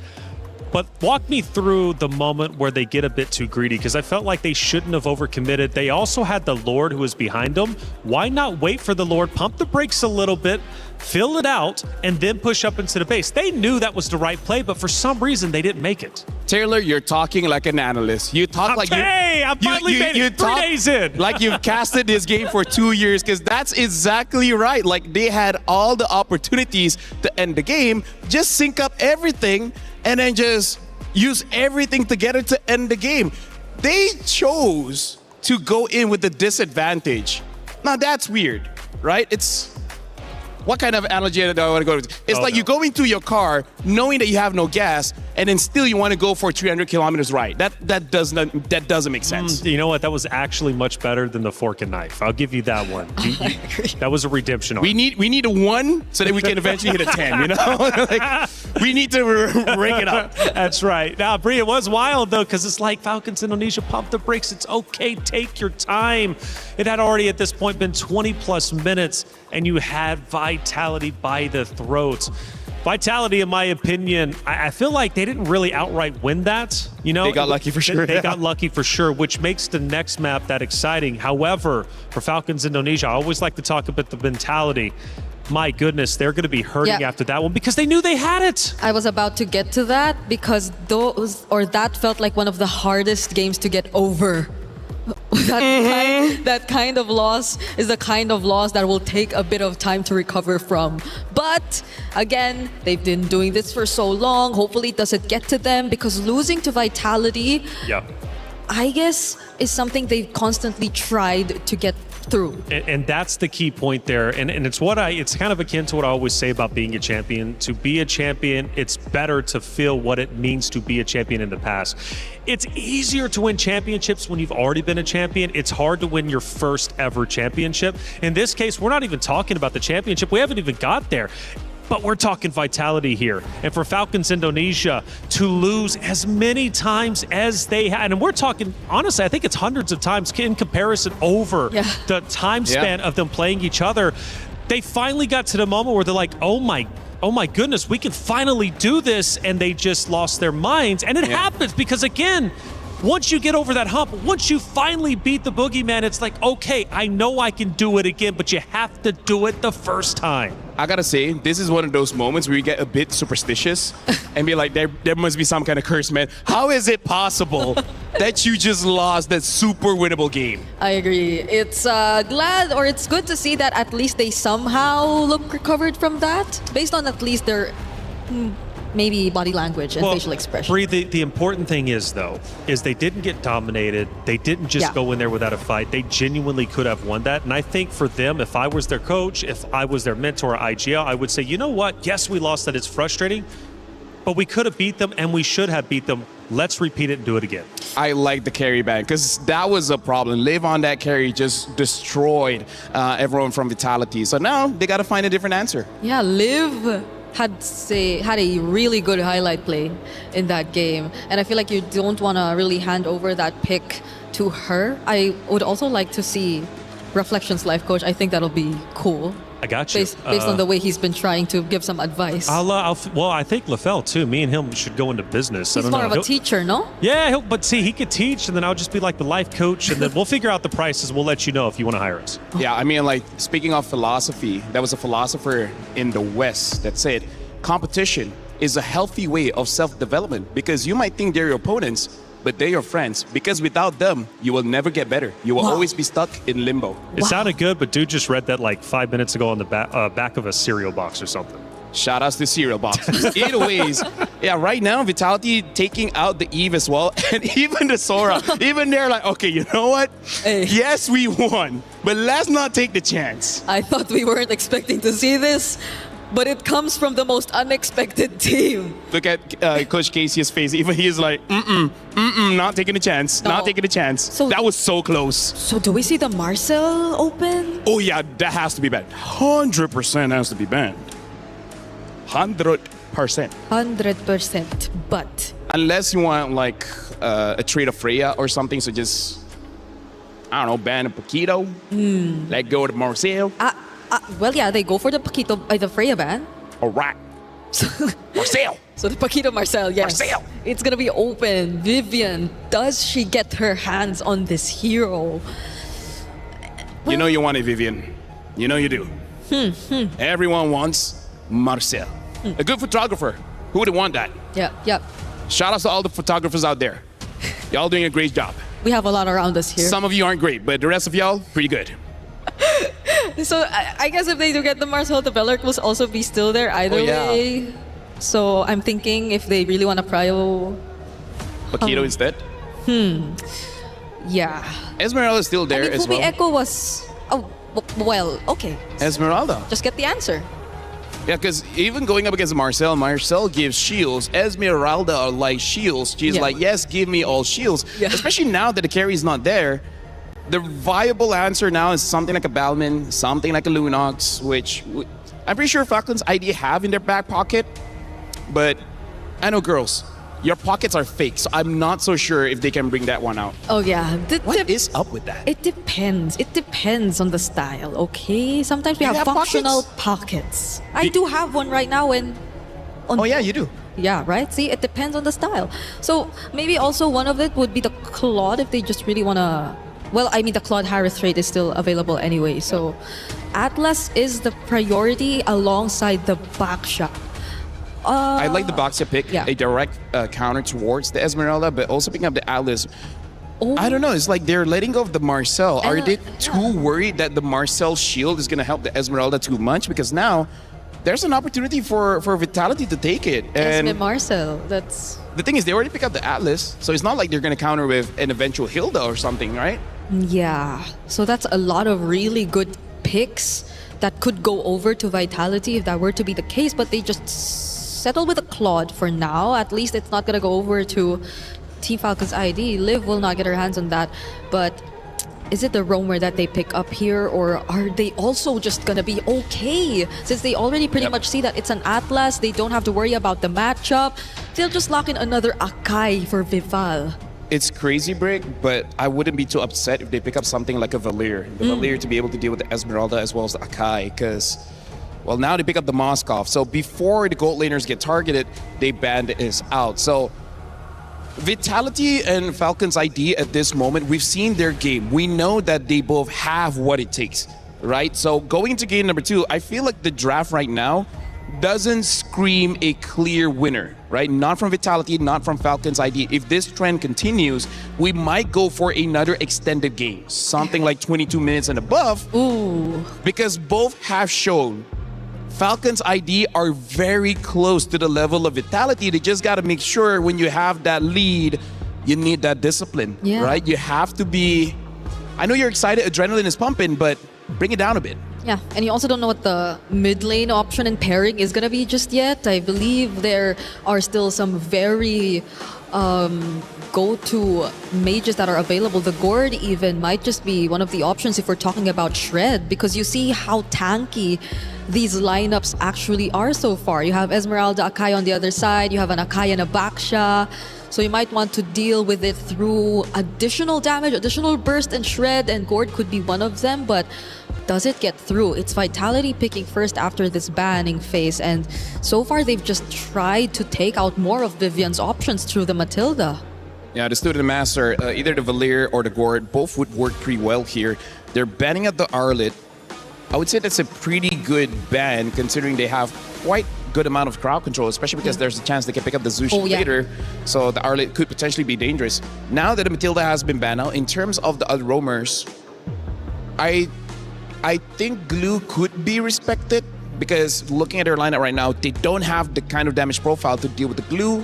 [SPEAKER 6] But walk me through the moment where they get a bit too greedy, because I felt like they shouldn't have overcommitted. They also had the Lord who was behind them. Why not wait for the Lord, pump the brakes a little bit, fill it out, and then push up into the base? They knew that was the right play, but for some reason they didn't make it.
[SPEAKER 10] Taylor, you're talking like an analyst. You talk like
[SPEAKER 6] I'm finally made it 3 days in.
[SPEAKER 10] Like you've casted this game for 2 years, because that's exactly right. Like they had all the opportunities to end the game, just sync up everything, and then just use everything together to end the game. They chose to go in with the disadvantage. Now that's weird, right? It's what kind of analogy do I want to go to? It's like you go into your car knowing that you have no gas, and then still you want to go for 300 kilometers right. That doesn't make sense.
[SPEAKER 6] You know what? That was actually much better than the fork and knife. I'll give you that one. That was a redemption arc.
[SPEAKER 10] We need a 1 so that we can eventually hit a 10. You know, like, we need to rank it up.
[SPEAKER 6] That's right. Now, Bree, it was wild though, because it's like Falcons Indonesia, pump the brakes. It's okay. Take your time. It had already at this point been 20 plus minutes, and you had Vitality by the throat. Vitality, in my opinion, I feel like they didn't really outright win that. You know,
[SPEAKER 10] they got lucky for sure.
[SPEAKER 6] They got lucky for sure, which makes the next map that exciting. However, for Falcons Indonesia, I always like to talk about the mentality. My goodness, they're going to be hurting after that one because they knew they had it.
[SPEAKER 11] I was about to get to that because that felt like one of the hardest games to get over that kind of loss is the kind of loss that will take a bit of time to recover from. But again, they've been doing this for so long. Hopefully it doesn't get to them, because losing to Vitality, I guess, is something they've constantly tried to get through.
[SPEAKER 6] And that's the key point there. And it's kind of akin to what I always say about being a champion. To be a champion, it's better to feel what it means to be a champion in the past. It's easier to win championships when you've already been a champion. It's hard to win your first ever championship. In this case, we're not even talking about the championship. We haven't even got there. But we're talking Vitality here. And for Falcons Indonesia to lose as many times as they had, and we're talking, honestly, I think it's hundreds of times in comparison over the time span of them playing each other. They finally got to the moment where they're like, oh my goodness, we can finally do this. And they just lost their minds. And it happens because, again, once you get over that hump, once you finally beat the boogeyman, it's like, okay, I know I can do it again, but you have to do it the first time.
[SPEAKER 10] I gotta say, this is one of those moments where you get a bit superstitious and be like, there must be some kind of curse, man. How is it possible that you just lost that super winnable game?
[SPEAKER 11] I agree. It's it's good to see that at least they somehow look recovered from that, based on at least their maybe body language and facial expression.
[SPEAKER 6] Bree, the important thing is, though, is they didn't get dominated. They didn't just go in there without a fight. They genuinely could have won that. And I think for them, if I was their coach, if I was their mentor at IGL, I would say, you know what? Yes, we lost that. It's frustrating, but we could have beat them and we should have beat them. Let's repeat it and do it again.
[SPEAKER 10] I like the carry ban because that was a problem. Live on that carry just destroyed everyone from Vitality. So now they got to find a different answer.
[SPEAKER 11] Yeah, Liv had a really good highlight play in that game, and I feel like you don't want to really hand over that pick to her. I would also like to see Reflections life coach. I think that'll be cool.
[SPEAKER 6] I got you.
[SPEAKER 11] Based on the way he's been trying to give some advice.
[SPEAKER 6] I think LaFell too. Me and him should go into business.
[SPEAKER 11] He's more of a teacher, no?
[SPEAKER 6] Yeah, but see, he could teach, and then I'll just be like the life coach, and then we'll figure out the prices. We'll let you know if you want to hire us.
[SPEAKER 10] Yeah, I mean, like, speaking of philosophy, there was a philosopher in the West that said competition is a healthy way of self-development, because you might think they're your opponents, but they're your friends, because without them, you will never get better. You will always be stuck in limbo.
[SPEAKER 6] It sounded good, but dude just read that like 5 minutes ago on the back of a cereal box or something.
[SPEAKER 10] Shout outs to cereal boxes. Either ways, yeah, right now, Vitality taking out the Eve as well, and even the Sora, even they're like, okay, you know what?
[SPEAKER 11] Hey.
[SPEAKER 10] Yes, we won, but let's not take the chance.
[SPEAKER 11] I thought we weren't expecting to see this, but it comes from the most unexpected team.
[SPEAKER 10] Look at Coach Casey's face. Even he is like, not taking a chance.
[SPEAKER 11] No.
[SPEAKER 10] Not taking a chance. So that was so close.
[SPEAKER 11] So do we see the Marcel open?
[SPEAKER 10] Oh yeah, that has to be banned. 100% has to be banned. 100%.
[SPEAKER 11] 100%. But
[SPEAKER 10] unless you want like a trade of Freya or something, so just, I don't know, ban a Paquito. Let go of Marcel.
[SPEAKER 11] Well, yeah, they go for the Paquito, the Freya ban.
[SPEAKER 10] All right. Marcel.
[SPEAKER 11] So the Paquito Marcel, yes.
[SPEAKER 10] Marcel.
[SPEAKER 11] It's gonna be open. Vivian, does she get her hands on this hero?
[SPEAKER 10] You know you want it, Vivian. You know you do. Everyone wants Marcel. A good photographer. Who wouldn't want that?
[SPEAKER 11] Yeah.
[SPEAKER 10] Shout out to all the photographers out there. Y'all doing a great job.
[SPEAKER 11] We have a lot around us here.
[SPEAKER 10] Some of you aren't great, but the rest of y'all, pretty good.
[SPEAKER 11] So I guess if they do get the Marcel, the Bellark will also be still there either way. So I'm thinking if they really want to prio
[SPEAKER 10] Paquito instead?
[SPEAKER 11] Yeah.
[SPEAKER 10] Esmeralda is still there as well.
[SPEAKER 11] Echo was... Oh, well, okay.
[SPEAKER 10] Esmeralda.
[SPEAKER 11] Just get the answer.
[SPEAKER 10] Yeah, because even going up against Marcel gives shields. Esmeralda are like shields. She's like, yes, give me all shields. Especially now that the carry is not there. The viable answer now is something like a Balman, something like a Lunox, which I'm pretty sure Falcons ID have in their back pocket. But I know, girls, your pockets are fake, so I'm not so sure if they can bring that one out.
[SPEAKER 11] Oh, yeah.
[SPEAKER 10] What is up with that?
[SPEAKER 11] It depends. It depends on the style, okay? Sometimes we have functional pockets. I do have one right now.
[SPEAKER 10] Oh, yeah, you do.
[SPEAKER 11] Yeah, right? See, it depends on the style. So maybe also one of it would be the Claude if they just really want to... Well, I mean, the Claude Harris trade is still available anyway. So Atlas is the priority alongside the Baksha.
[SPEAKER 10] I like the Baksha pick, a direct counter towards the Esmeralda, but also picking up the Atlas. I don't know. It's like they're letting go of the Marcel. Are they too worried that the Marcel shield is going to help the Esmeralda too much? Because now there's an opportunity for Vitality to take it. And
[SPEAKER 11] Marcel, that's...
[SPEAKER 10] The thing is, they already picked up the Atlas, so it's not like they're going to counter with an eventual Hilda or something, right?
[SPEAKER 11] Yeah, so that's a lot of really good picks that could go over to Vitality if that were to be the case, but they just settle with a Claude for now. At least it's not going to go over to Team Falcon's ID. Liv will not get her hands on that, but is it the roamer that they pick up here, or are they also just gonna be okay? Since they already pretty much see that it's an Atlas, they don't have to worry about the matchup. They'll just lock in another Akai for Vival.
[SPEAKER 10] It's crazy, Brick, but I wouldn't be too upset if they pick up something like a Valir. The Valir to be able to deal with the Esmeralda as well as the Akai, because, well, now they pick up the Moskov. So before the gold laners get targeted, they banned is out. So Vitality and Falcon's ID at this moment, we've seen their game. We know that they both have what it takes, right? So going into game number 2, I feel like the draft right now doesn't scream a clear winner, right? Not from Vitality, not from Falcon's ID. If this trend continues, we might go for another extended game, something like 22 minutes and above.
[SPEAKER 11] Ooh.
[SPEAKER 10] Because both have shown Falcon's ID are very close to the level of Vitality. They just got to make sure when you have that lead, you need that discipline, right? You have to be... I know you're excited, adrenaline is pumping, but bring it down a bit.
[SPEAKER 11] Yeah, and you also don't know what the mid lane option and pairing is going to be just yet. I believe there are still some very go-to mages that are available. The Gourd even might just be one of the options if we're talking about Shred, because you see how tanky these lineups actually are so far. You have Esmeralda, Akai on the other side, you have an Akai and a Baksha, so you might want to deal with it through additional damage, additional burst and Shred, and Gourd could be one of them, but does it get through? It's Vitality picking first after this banning phase, and so far they've just tried to take out more of Vivian's options through the Matilda.
[SPEAKER 10] Yeah, the Student Master, either the Valir or the Gourd, both would work pretty well here. They're banning at the Arlet. I would say that's a pretty good ban considering they have quite good amount of crowd control, especially because there's a chance they can pick up the Zushi later. So the Arlet could potentially be dangerous. Now that the Matilda has been banned out, in terms of the other roamers, I think Glue could be respected because looking at their lineup right now, they don't have the kind of damage profile to deal with the Glue.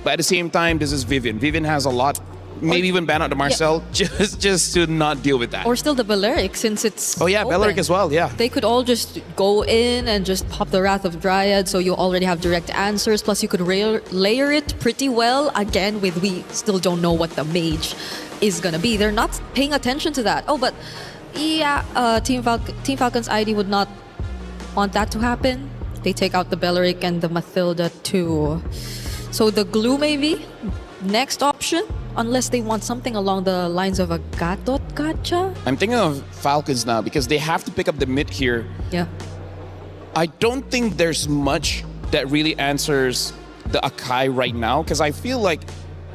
[SPEAKER 10] But at the same time, this is Vivian. Vivian has a lot. Maybe even ban out the Marcel just to not deal with that.
[SPEAKER 11] Or still the Balearic, since it's
[SPEAKER 10] open. Balearic as well, yeah.
[SPEAKER 11] They could all just go in and just pop the Wrath of Dryad, so you already have direct answers. Plus, you could layer it pretty well. Again, we still don't know what the mage is gonna be. They're not paying attention to that. Oh, but yeah, Team Falcon's ID would not want that to happen. They take out the Balearic and the Matilda too. So the Glue maybe next option, unless they want something along the lines of a Gadot Gacha.
[SPEAKER 10] I'm thinking of Falcons now because they have to pick up the mid here.
[SPEAKER 11] Yeah.
[SPEAKER 10] I don't think there's much that really answers the Akai right now because I feel like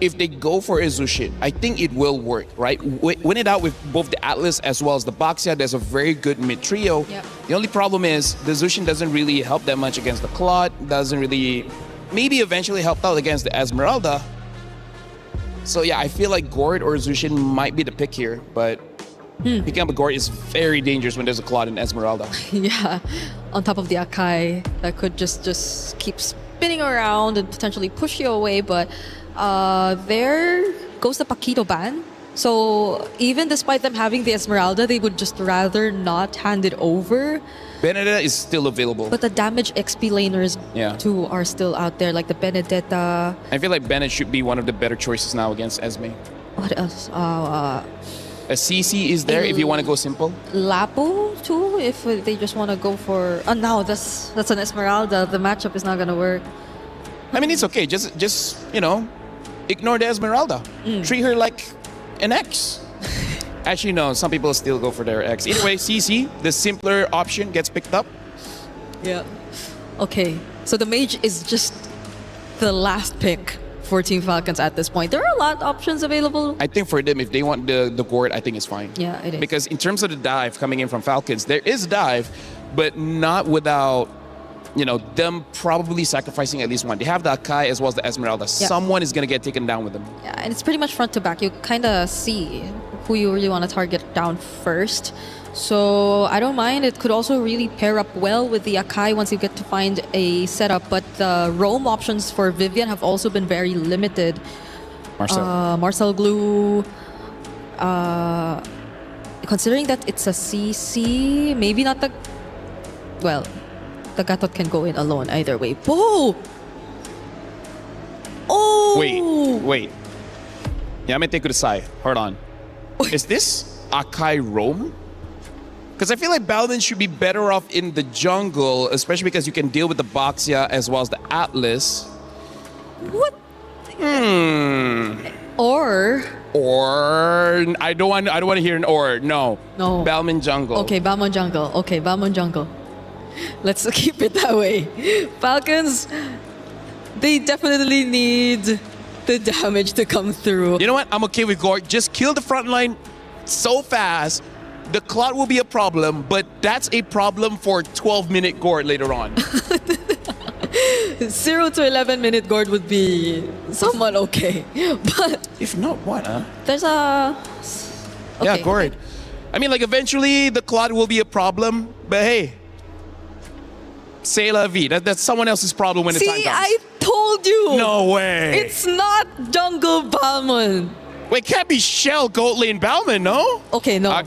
[SPEAKER 10] if they go for a Zushin, I think it will work, right? Win it out with both the Atlas as well as the Baxia. There's a very good mid trio.
[SPEAKER 11] Yep.
[SPEAKER 10] The only problem is the Zushin doesn't really help that much against the Claude, doesn't really, maybe eventually help out against the Esmeralda. So yeah, I feel like Gourd or Zushin might be the pick here, but picking up a Gourd is very dangerous when there's a Claude and Esmeralda.
[SPEAKER 11] Yeah, on top of the Akai that could just keep spinning around and potentially push you away, but there goes the Paquito ban. So even despite them having the Esmeralda, they would just rather not hand it over.
[SPEAKER 10] Benedetta is still available.
[SPEAKER 11] But the damage XP laners too are still out there, like the Benedetta.
[SPEAKER 10] I feel like Bennett should be one of the better choices now against Esme.
[SPEAKER 11] What else?
[SPEAKER 10] A CC is there if you want to go simple.
[SPEAKER 11] Lapo too, if they just want to go for... Oh no, that's an Esmeralda. The matchup is not going to work.
[SPEAKER 10] I mean, it's okay. Just you know, ignore the Esmeralda. Treat her like an X. Actually, no. Some people still go for their X. Either way, CC, the simpler option, gets picked up.
[SPEAKER 11] Yeah. Okay. So the mage is just the last pick for Team Falcons at this point. There are a lot of options available.
[SPEAKER 10] I think for them, if they want the Gourd, I think it's fine.
[SPEAKER 11] Yeah, it is.
[SPEAKER 10] Because in terms of the dive coming in from Falcons, there is dive, but not without
[SPEAKER 5] them probably sacrificing at least one. They have the Akai as well as the Esmeralda.
[SPEAKER 11] Yeah.
[SPEAKER 5] Someone is going to get taken down with them.
[SPEAKER 11] Yeah, and it's pretty much front to back. You kind of see who you really want to target down first. So I don't mind. It could also really pair up well with the Akai once you get to find a setup. But the roam options for Vivian have also been very limited. Marcel Glue. Considering that it's a CC, maybe not the... Well, the Gatot can go in alone either way. Oh! Oh!
[SPEAKER 5] Wait. Yamete Kudasai, hold on. Is this Akai Roam? Because I feel like Balvin should be better off in the jungle, especially because you can deal with the Boxia as well as the Atlas.
[SPEAKER 11] What? Or
[SPEAKER 5] I don't want to hear an or. No. Balmond jungle.
[SPEAKER 11] Okay, Balmond jungle. Let's keep it that way. Falcons, they definitely need the damage to come through.
[SPEAKER 5] You know what? I'm okay with Gord. Just kill the front line so fast. The cloud will be a problem, but that's a problem for 12-minute Gord later on.
[SPEAKER 11] 0 to 11-minute Gord would be somewhat okay. But
[SPEAKER 5] if not, what, huh?
[SPEAKER 11] There's a... Okay.
[SPEAKER 5] Yeah, Gord. I mean, like, eventually the cloud will be a problem, but hey, c'est la vie. That's someone else's problem when the time comes.
[SPEAKER 11] See, I told you.
[SPEAKER 5] No way.
[SPEAKER 11] It's not Jungle Balmond.
[SPEAKER 5] Wait, can't be Shell, Goat Lane, Balmond, no?
[SPEAKER 11] Okay, no.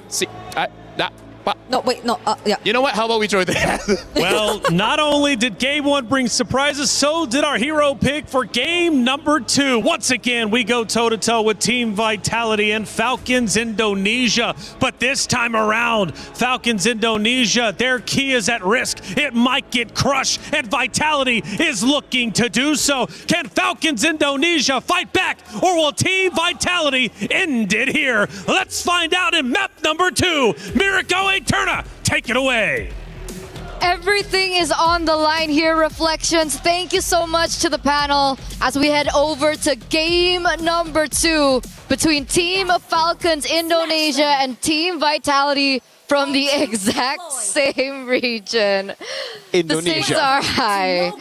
[SPEAKER 5] No,
[SPEAKER 11] wait, no, yeah.
[SPEAKER 5] You know what? How about we throw that?
[SPEAKER 6] Well, not only did game one bring surprises, so did our hero pick for game number 2. Once again, we go toe-to-toe with Team Vitality and Falcons Indonesia. But this time around, Falcons Indonesia, their key is at risk. It might get crushed, and Vitality is looking to do so. Can Falcons Indonesia fight back, or will Team Vitality end it here? Let's find out in map number 2. Mirako Turner, take it away.
[SPEAKER 7] Everything is on the line here, Reflections. Thank you so much to the panel as we head over to game number 2 between Team Falcons Indonesia and Team Vitality from the exact same region.
[SPEAKER 13] Indonesia.
[SPEAKER 7] The stakes are high.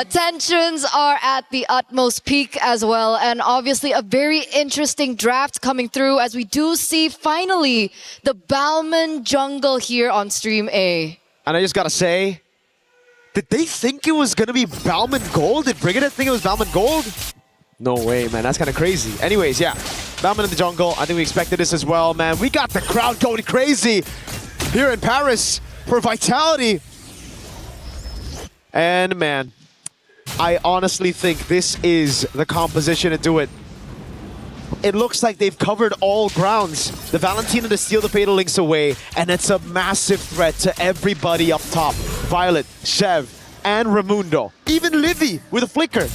[SPEAKER 7] Tensions are at the utmost peak as well. And obviously a very interesting draft coming through as we do see finally the Balmond jungle here on Stream A.
[SPEAKER 13] And I just gotta say, did they think it was gonna be Balmond Gold? Did Brigadier think it was Balmond Gold? No way, man. That's kind of crazy. Anyways, yeah. Balmond in the jungle. I think we expected this as well, man. We got the crowd going crazy here in Paris for Vitality. And, man, I honestly think this is the composition to do it. It looks like they've covered all grounds. The Valentina to steal the Fatal Links away, and it's a massive threat to everybody up top. Violet, Chev, and Raimundo. Even Livy with a flicker.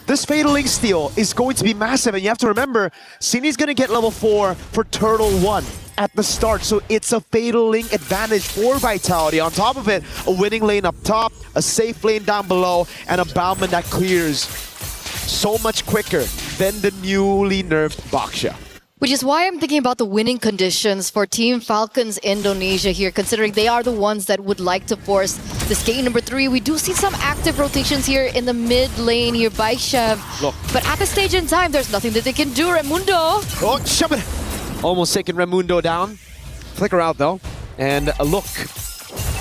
[SPEAKER 13] This Fatal Link steal is going to be massive, and you have to remember, Sini's going to get level 4 for Turtle 1 at the start, so it's a Fatal Link advantage for Vitality. On top of it, a winning lane up top, a safe lane down below, and a Balmond that clears so much quicker than the newly nerfed Boxia.
[SPEAKER 7] Which is why I'm thinking about the winning conditions for Team Falcons Indonesia here, considering they are the ones that would like to force this game number 3. We do see some active rotations here in the mid lane here by Chev.
[SPEAKER 13] Look.
[SPEAKER 7] But at this stage in time, there's nothing that they can do. Raimundo!
[SPEAKER 13] Oh, shove it! Almost taking Raimundo down. Flicker out though. And look.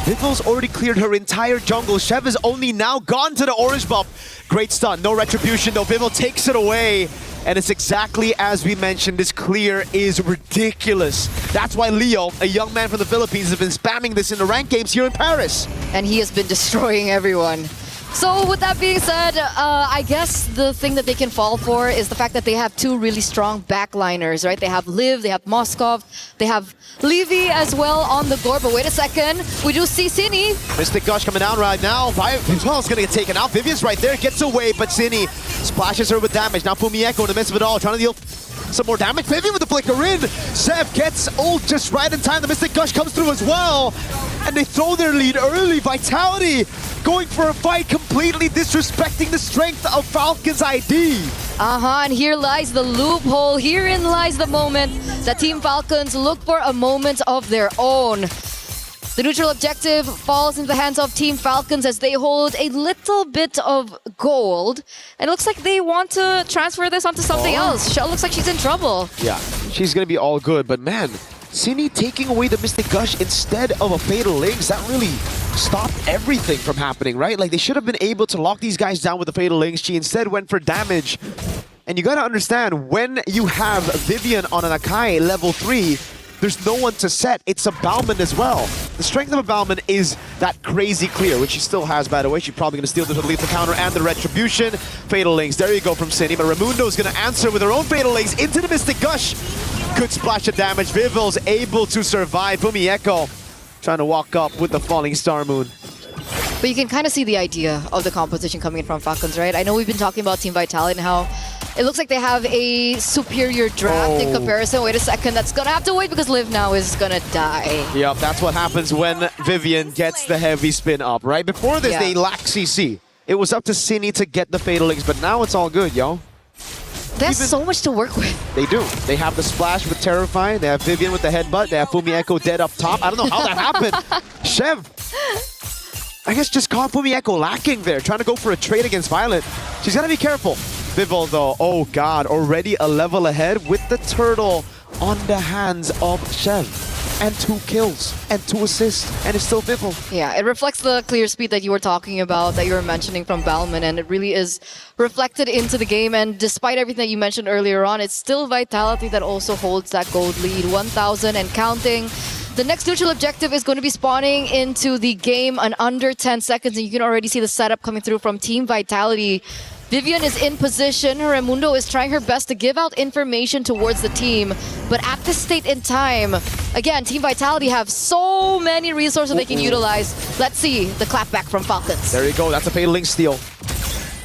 [SPEAKER 13] Vivil's already cleared her entire jungle. Chev is only now gone to the orange buff. Great stun, no retribution though. Vivil takes it away. And it's exactly as we mentioned, this clear is ridiculous. That's why Leo, a young man from the Philippines, has been spamming this in the ranked games here in Paris.
[SPEAKER 7] And he has been destroying everyone. So with that being said, I guess the thing that they can fall for is the fact that they have 2 really strong backliners, right? They have Liv, they have Moskov, they have Levy as well on the board. But wait a second, we do see Cini.
[SPEAKER 13] Mystic Gush coming down right now. Vivil's gonna get taken out. Vivian's right there, gets away, but Cini splashes her with damage. Now Fumieko in the midst of it all, trying to deal some more damage. Vivian with the flicker in. Zev gets ult just right in time. The Mystic Gush comes through as well. And they throw their lead early. Vitality going for a fight, completely disrespecting the strength of Falcon's ID.
[SPEAKER 7] And here lies the loophole. Herein lies the moment that Team Falcons look for a moment of their own. The neutral objective falls into the hands of Team Falcons as they hold a little bit of gold. And it looks like they want to transfer this onto something else. Shell looks like she's in trouble.
[SPEAKER 13] Yeah, she's going to be all good, but man, Cine taking away the Mystic Gush instead of a Fatal Links, that really stopped everything from happening, right? Like, they should have been able to lock these guys down with the Fatal Links. She instead went for damage. And you gotta understand, when you have Vivian on an Akai level 3, there's no one to set. It's a Bauman as well. The strength of a Bauman is that crazy clear, which she still has, by the way. She's probably gonna steal the lethal counter and the retribution. Fatal Links, there you go from Cine, but Raimundo's gonna answer with her own Fatal Links into the Mystic Gush. Good splash of damage. Vivil's able to survive. Fumi Echo trying to walk up with the falling Star Moon.
[SPEAKER 7] But you can kind of see the idea of the composition coming in from Falcons, right? I know we've been talking about Team Vitality and how it looks like they have a superior draft in comparison. Wait a second, that's gonna have to wait because Liv now is gonna die.
[SPEAKER 13] Yep, that's what happens when Vivian gets the heavy spin up, right? Before this, they lacked CC. It was up to Cine to get the Fatal Links, but now it's all good, yo.
[SPEAKER 7] There's so much to work with.
[SPEAKER 13] They do. They have the splash with Terrifying. They have Vivian with the headbutt. They have Fumi Echo dead up top. I don't know how that happened. Chev, I guess just caught Fumi Echo lacking there, trying to go for a trade against Violet. She's got to be careful. Vivol, though, oh god, already a level ahead with the turtle on the hands of Chev. And 2 kills and 2 assists, and it's still Vivol.
[SPEAKER 7] Yeah, it reflects the clear speed that you were talking about, that you were mentioning from Bauman, and it really is reflected into the game. And despite everything that you mentioned earlier on, it's still Vitality that also holds that gold lead, 1,000 and counting. The next neutral objective is going to be spawning into the game in under 10 seconds, and you can already see the setup coming through from Team Vitality. Vivian is in position. Raimundo is trying her best to give out information towards the team. But at this state in time, again, Team Vitality have so many resources they can utilize. Let's see the clapback from Falcons.
[SPEAKER 13] There you go. That's a Fatal Link steal.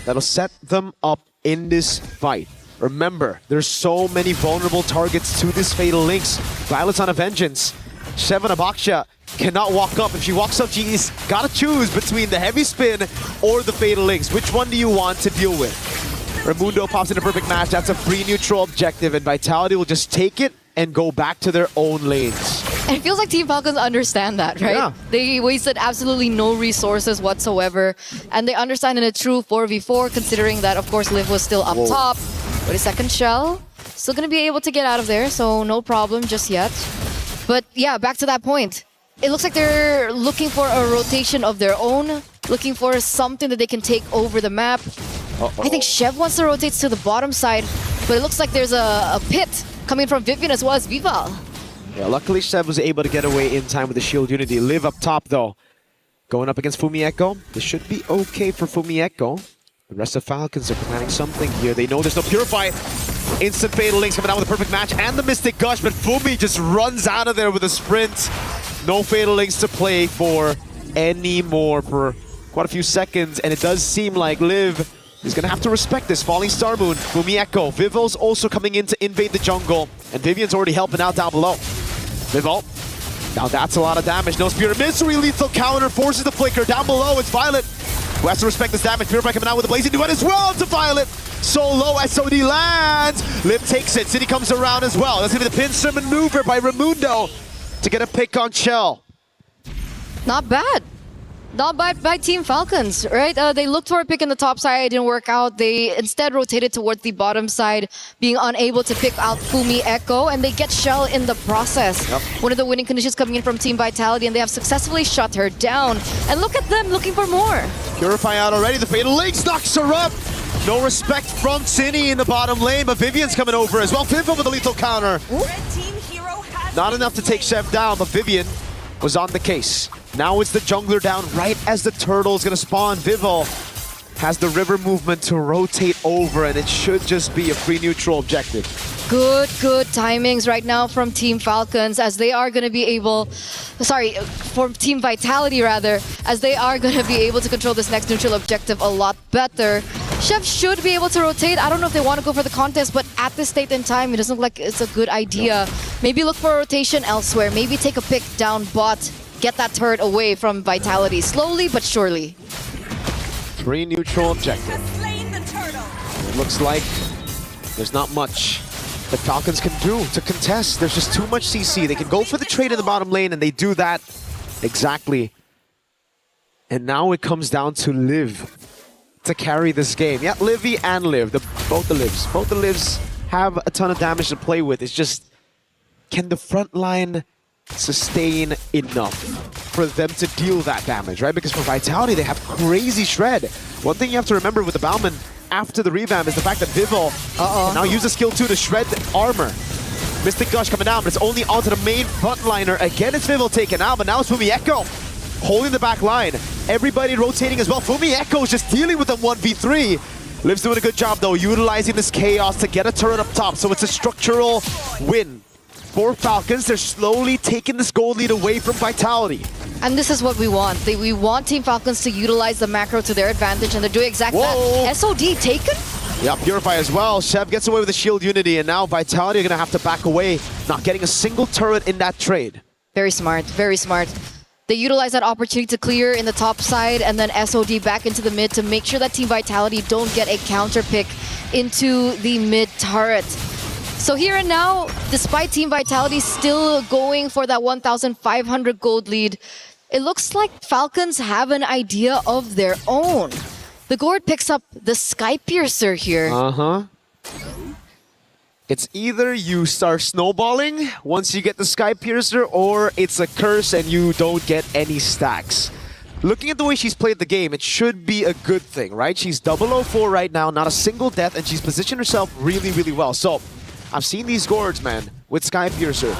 [SPEAKER 13] That'll set them up in this fight. Remember, there's so many vulnerable targets to this Fatal Links. Violet's on a vengeance. Shevan Abaksha cannot walk up. If she walks up, she's got to choose between the heavy spin or the Fatal Links. Which one do you want to deal with? Raimundo pops in a perfect match. That's a free neutral objective, and Vitality will just take it and go back to their own lanes.
[SPEAKER 7] And it feels like Team Falcons understand that, right?
[SPEAKER 13] Yeah.
[SPEAKER 7] They wasted absolutely no resources whatsoever, and they understand in a true 4v4, considering that, of course, Liv was still up top. With a second shell, still going to be able to get out of there, so no problem just yet. But yeah, back to that point. It looks like they're looking for a rotation of their own, looking for something that they can take over the map. I think Chev wants to rotate to the bottom side, but it looks like there's a pit coming from Vivian as well as Vival.
[SPEAKER 13] Yeah, luckily Chev was able to get away in time with the Shield Unity. Liv up top though, going up against Fumi Echo. This should be okay for Fumi Echo. The rest of Falcons are planning something here. They know there's no Purify. Instant Fatal Links coming out with a perfect match and the Mystic Gush, but Fumi just runs out of there with a sprint. No Fatal Links to play for anymore for quite a few seconds, and it does seem like Liv is going to have to respect this. Falling Star Moon, Fumi Echo. Vivol's also coming in to invade the jungle, and Vivian's already helping out down below. Vivol. Now that's a lot of damage. No Spirit Misery, lethal counter, forces the flicker. Down below, it's Violet, who has to respect this damage. Purify coming out with a blazing duet as well to Violet. So low, SOD lands. Liv takes it. City comes around as well. That's going to be the pincer maneuver by Raimundo to get a pick on Shell.
[SPEAKER 7] Not bad. Not bad by Team Falcons, right? They looked for a pick in the top side, it didn't work out. They instead rotated towards the bottom side, being unable to pick out Fumi Echo, and they get Shell in the process. One of the winning conditions coming in from Team Vitality, and they have successfully shut her down. And look at them looking for more.
[SPEAKER 13] Purify out already. The Fatal Links knocks her up. No respect from Cine in the bottom lane, but Vivian's coming over as well. Vivian with a lethal counter. Not enough to take Chev down, but Vivian was on the case. Now it's the jungler down right as the turtle is going to spawn. Vivol has the river movement to rotate over, and it should just be a free neutral objective.
[SPEAKER 7] Good timings right now from Team Falcons, as they are going to be able, from Team Vitality rather, as they are going to be able to control this next neutral objective a lot better. Chev should be able to rotate. I don't know if they want to go for the contest, but at this state in time, it doesn't look like it's a good idea. Maybe look for a rotation elsewhere. Maybe take a pick down bot. Get that turret away from Vitality. Slowly but surely.
[SPEAKER 13] Free neutral objective. It looks like there's not much that Falcons can do to contest. There's just too much CC. They can go for the trade in the bottom lane, and they do that. Exactly. And now it comes down to Liv to carry this game. Yeah, Livy and Liv, both the Livs. Both the Livs have a ton of damage to play with. It's just, can the front line sustain enough for them to deal that damage, right? Because for Vitality, they have crazy shred. One thing you have to remember with the Bauman after the revamp is the fact that Vivol can now use the skill 2 to shred the armor. Mystic Gush coming down, but it's only onto the main frontliner. Again, it's Vivol taken out, but now it's Fumi Echo holding the back line. Everybody rotating as well. Fumi Echo is just dealing with them 1v3. Liv's doing a good job though, utilizing this chaos to get a turret up top. So it's a structural win for Falcons. They're slowly taking this gold lead away from Vitality.
[SPEAKER 7] And this is what we want. We want Team Falcons to utilize the macro to their advantage, and they're doing exactly that. SOD taken?
[SPEAKER 13] Yeah, Purify as well. Shev gets away with the shield unity, and now Vitality are going to have to back away, not getting a single turret in that trade.
[SPEAKER 7] Very smart, very smart. They utilize that opportunity to clear in the top side, and then SOD back into the mid to make sure that Team Vitality don't get a counter pick into the mid turret. So here and now, despite Team Vitality still going for that 1,500 gold lead, it looks like Falcons have an idea of their own. The Gord picks up the Sky Piercer here.
[SPEAKER 13] It's either you start snowballing once you get the Sky Piercer, or it's a curse and you don't get any stacks. Looking at the way she's played the game, it should be a good thing, right? She's 004 right now, not a single death, and she's positioned herself really, really well. So, I've seen these Gords, man, with Sky Piercer,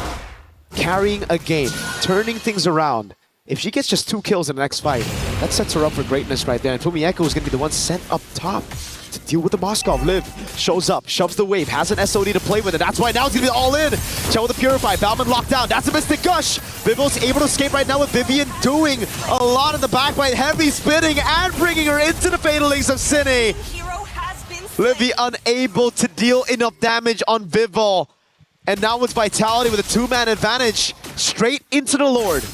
[SPEAKER 13] carrying a game, turning things around. If she gets just 2 kills in the next fight, that sets her up for greatness right there. And Fumi Echo is going to be the one sent up top to deal with the Moskov. Liv shows up, shoves the wave, has an SOD to play with it. That's why now it's going to be all in. Shell with the Purify, Bauman locked down. That's a Mystic Gush. Vivil's able to escape right now with Vivian doing a lot in the back by heavy spinning and bringing her into the Fatal Links of Cine. Livy unable to deal enough damage on Vivol. And now with Vitality with a 2-man advantage, straight into the Lord.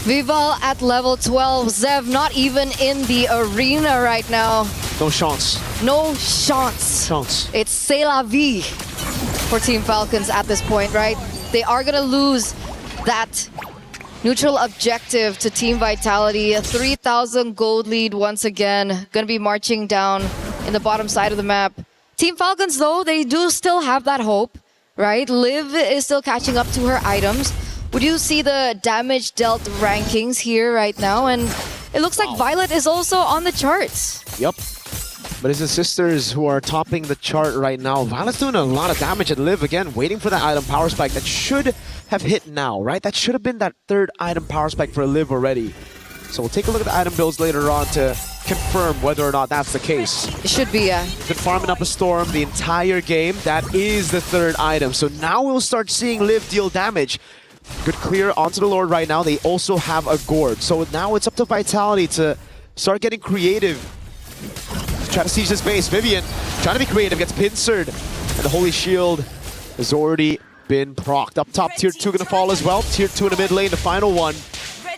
[SPEAKER 7] Vivol at level 12. Zev not even in the arena right now.
[SPEAKER 13] No chance.
[SPEAKER 7] No chance. It's c'est la vie for Team Falcons at this point, right? They are going to lose that neutral objective to Team Vitality. A 3,000 gold lead once again. Going to be marching down in the bottom side of the map. Team Falcons, though, they do still have that hope, right? Liv is still catching up to her items. Would you see the damage dealt rankings here right now? And it looks like Violet is also on the charts.
[SPEAKER 13] Yep. But it's the sisters who are topping the chart right now. Violet's doing a lot of damage at Liv again, waiting for that item power spike that should have hit now, right? That should have been that 3rd item power spike for Liv already. So we'll take a look at the item builds later on to confirm whether or not that's the case.
[SPEAKER 7] It should be, yeah.
[SPEAKER 13] Been farming up a Storm the entire game. That is the 3rd item. So now we'll start seeing Liv deal damage. Good clear onto the Lord right now. They also have a Gord. So now it's up to Vitality to start getting creative. Try to siege this base. Vivian trying to be creative, gets pincered. And the Holy Shield has already been procced. Up top, Tier 2 gonna fall as well. Tier 2 in the mid lane, the final one.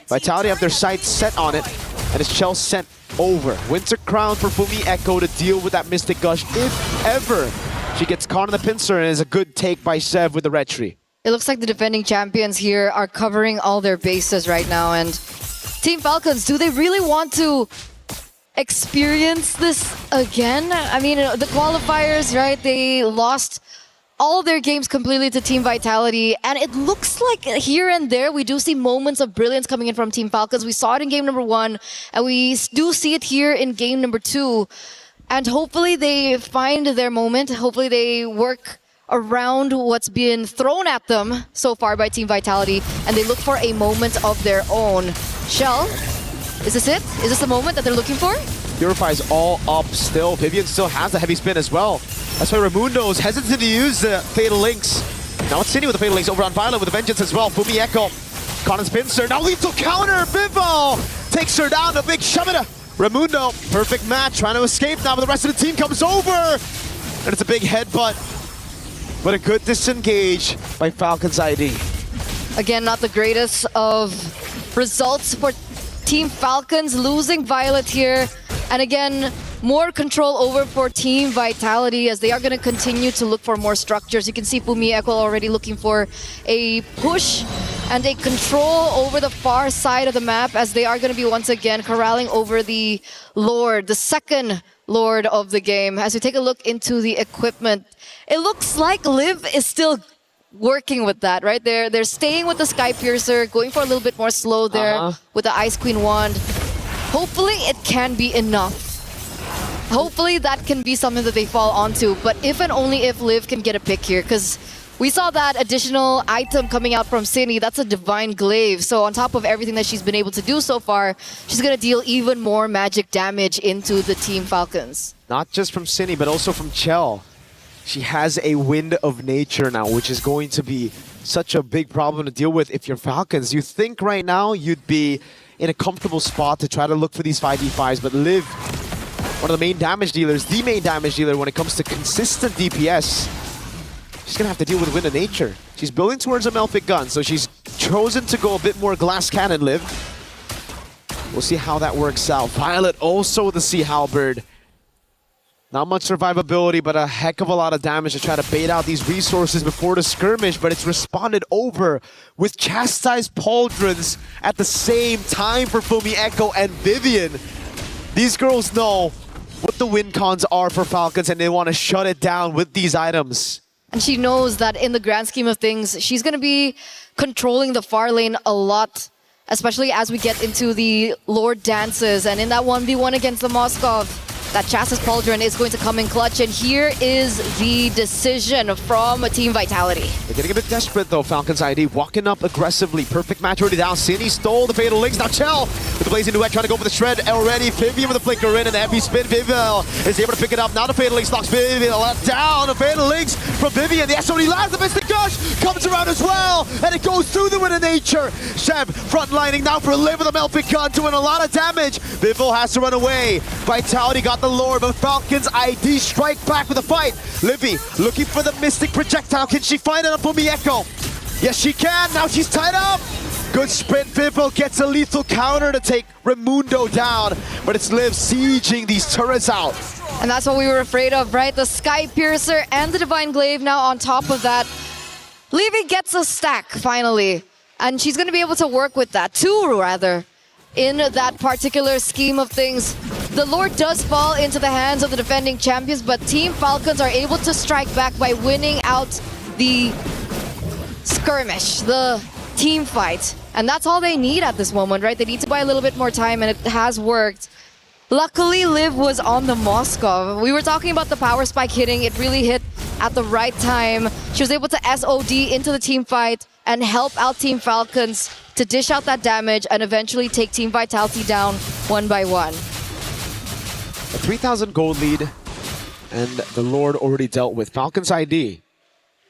[SPEAKER 13] Vitality have their sights set on it. And it's Chell sent over. Winter Crown for Fumi Echo to deal with that Mystic Gush if ever she gets caught in the pincer, and is a good take by Sev with the red tree.
[SPEAKER 7] It looks like the defending champions here are covering all their bases right now. And Team Falcons, do they really want to experience this again? I mean, the qualifiers, right? They lost all their games completely to Team Vitality. And it looks like here and there, we do see moments of brilliance coming in from Team Falcons. We saw it in game number 1, and we do see it here in game number 2. And hopefully they find their moment. Hopefully they work around what's been thrown at them so far by Team Vitality, and they look for a moment of their own. Shell, is this it? Is this the moment that they're looking for?
[SPEAKER 13] Purify's all up still. Vivian still has the heavy spin as well. That's why Raimundo is hesitant to use the Fatal Links. Now it's Cine with the Fatal Links over on Violet with the Vengeance as well. Fumi Echo, Conan's pincer. Now lethal counter. Vivol takes her down. A big shove it. Raimundo, perfect match. Trying to escape now, but the rest of the team comes over. And it's a big headbutt. But a good disengage by Falcons ID.
[SPEAKER 7] Again, not the greatest of results for Team Falcons, losing Violet here. And again, more control over for Team Vitality as they are going to continue to look for more structures. You can see Fumi Echo already looking for a push and a control over the far side of the map as they are going to be once again corralling over the Lord, the second Lord of the game. As we take a look into the equipment, it looks like Liv is still working with that, right? They're staying with the Sky Piercer, going for a little bit more slow there with the Ice Queen wand. Hopefully it can be enough. Hopefully that can be something that they fall onto, but if and only if Liv can get a pick here, because we saw that additional item coming out from Cine. That's a Divine Glaive. So on top of everything that she's been able to do so far, she's going to deal even more magic damage into the Team Falcons.
[SPEAKER 13] Not just from Cine, but also from Chell. She has a Wind of Nature now, which is going to be such a big problem to deal with if you're Falcons. You think right now you'd be in a comfortable spot to try to look for these 5v5s, but Liv, one of the main damage dealers, the main damage dealer when it comes to consistent DPS, she's going to have to deal with Wind of Nature. She's building towards a Melfic gun, so she's chosen to go a bit more glass cannon, Liv. We'll see how that works out. Violet also with the Sea Halberd. Not much survivability, but a heck of a lot of damage to try to bait out these resources before the skirmish, but it's responded over with Chastised Pauldrons at the same time for Fumi Echo and Vivian. These girls know what the win cons are for Falcons, and they want to shut it down with these items.
[SPEAKER 7] And she knows that in the grand scheme of things, she's going to be controlling the far lane a lot, especially as we get into the Lord dances. And in that 1v1 against the Moskov, that Chassis Pauldron is going to come in clutch. And here is the decision from Team Vitality.
[SPEAKER 13] They're getting a bit desperate though, Falcons ID. Walking up aggressively. Perfect match already down. Cine stole the Fatal Links. Now Chell with the Blazing Duet trying to go for the shred already. Vivian with the flicker in and the heavy spin. Vivian is able to pick it up. Now the Fatal Links knocks Vivian down. The Fatal Links from Vivian. The SOD lands. The Mystic Gush comes around as well. And it goes through the Wind of Nature. Shev frontlining now for Liv with a Melfic gun doing a lot of damage. Vivo has to run away. Vitality got the Lord, but Falcons ID strike back with a fight. Livy looking for the Mystic Projectile. Can she find it on Fumi Echo? Yes, she can. Now she's tied up. Good sprint. Vivo gets a lethal counter to take Raimundo down, but it's Liv sieging these turrets out.
[SPEAKER 7] And that's what we were afraid of, right? The Sky Piercer and the Divine Glaive now on top of that. Livy gets a stack finally, and she's going to be able to work with that. Two, rather. In that particular scheme of things, the Lord does fall into the hands of the defending champions, but Team Falcons are able to strike back by winning out the skirmish, the team fight. And that's all they need at this moment, right? They need to buy a little bit more time, and it has worked. Luckily, Liv was on the Moskov. We were talking about the power spike hitting. It really hit at the right time. She was able to SOD into the team fight and help out Team Falcons to dish out that damage and eventually take Team Vitality down one by one.
[SPEAKER 13] A 3,000 gold lead, and the Lord already dealt with. Falcons ID.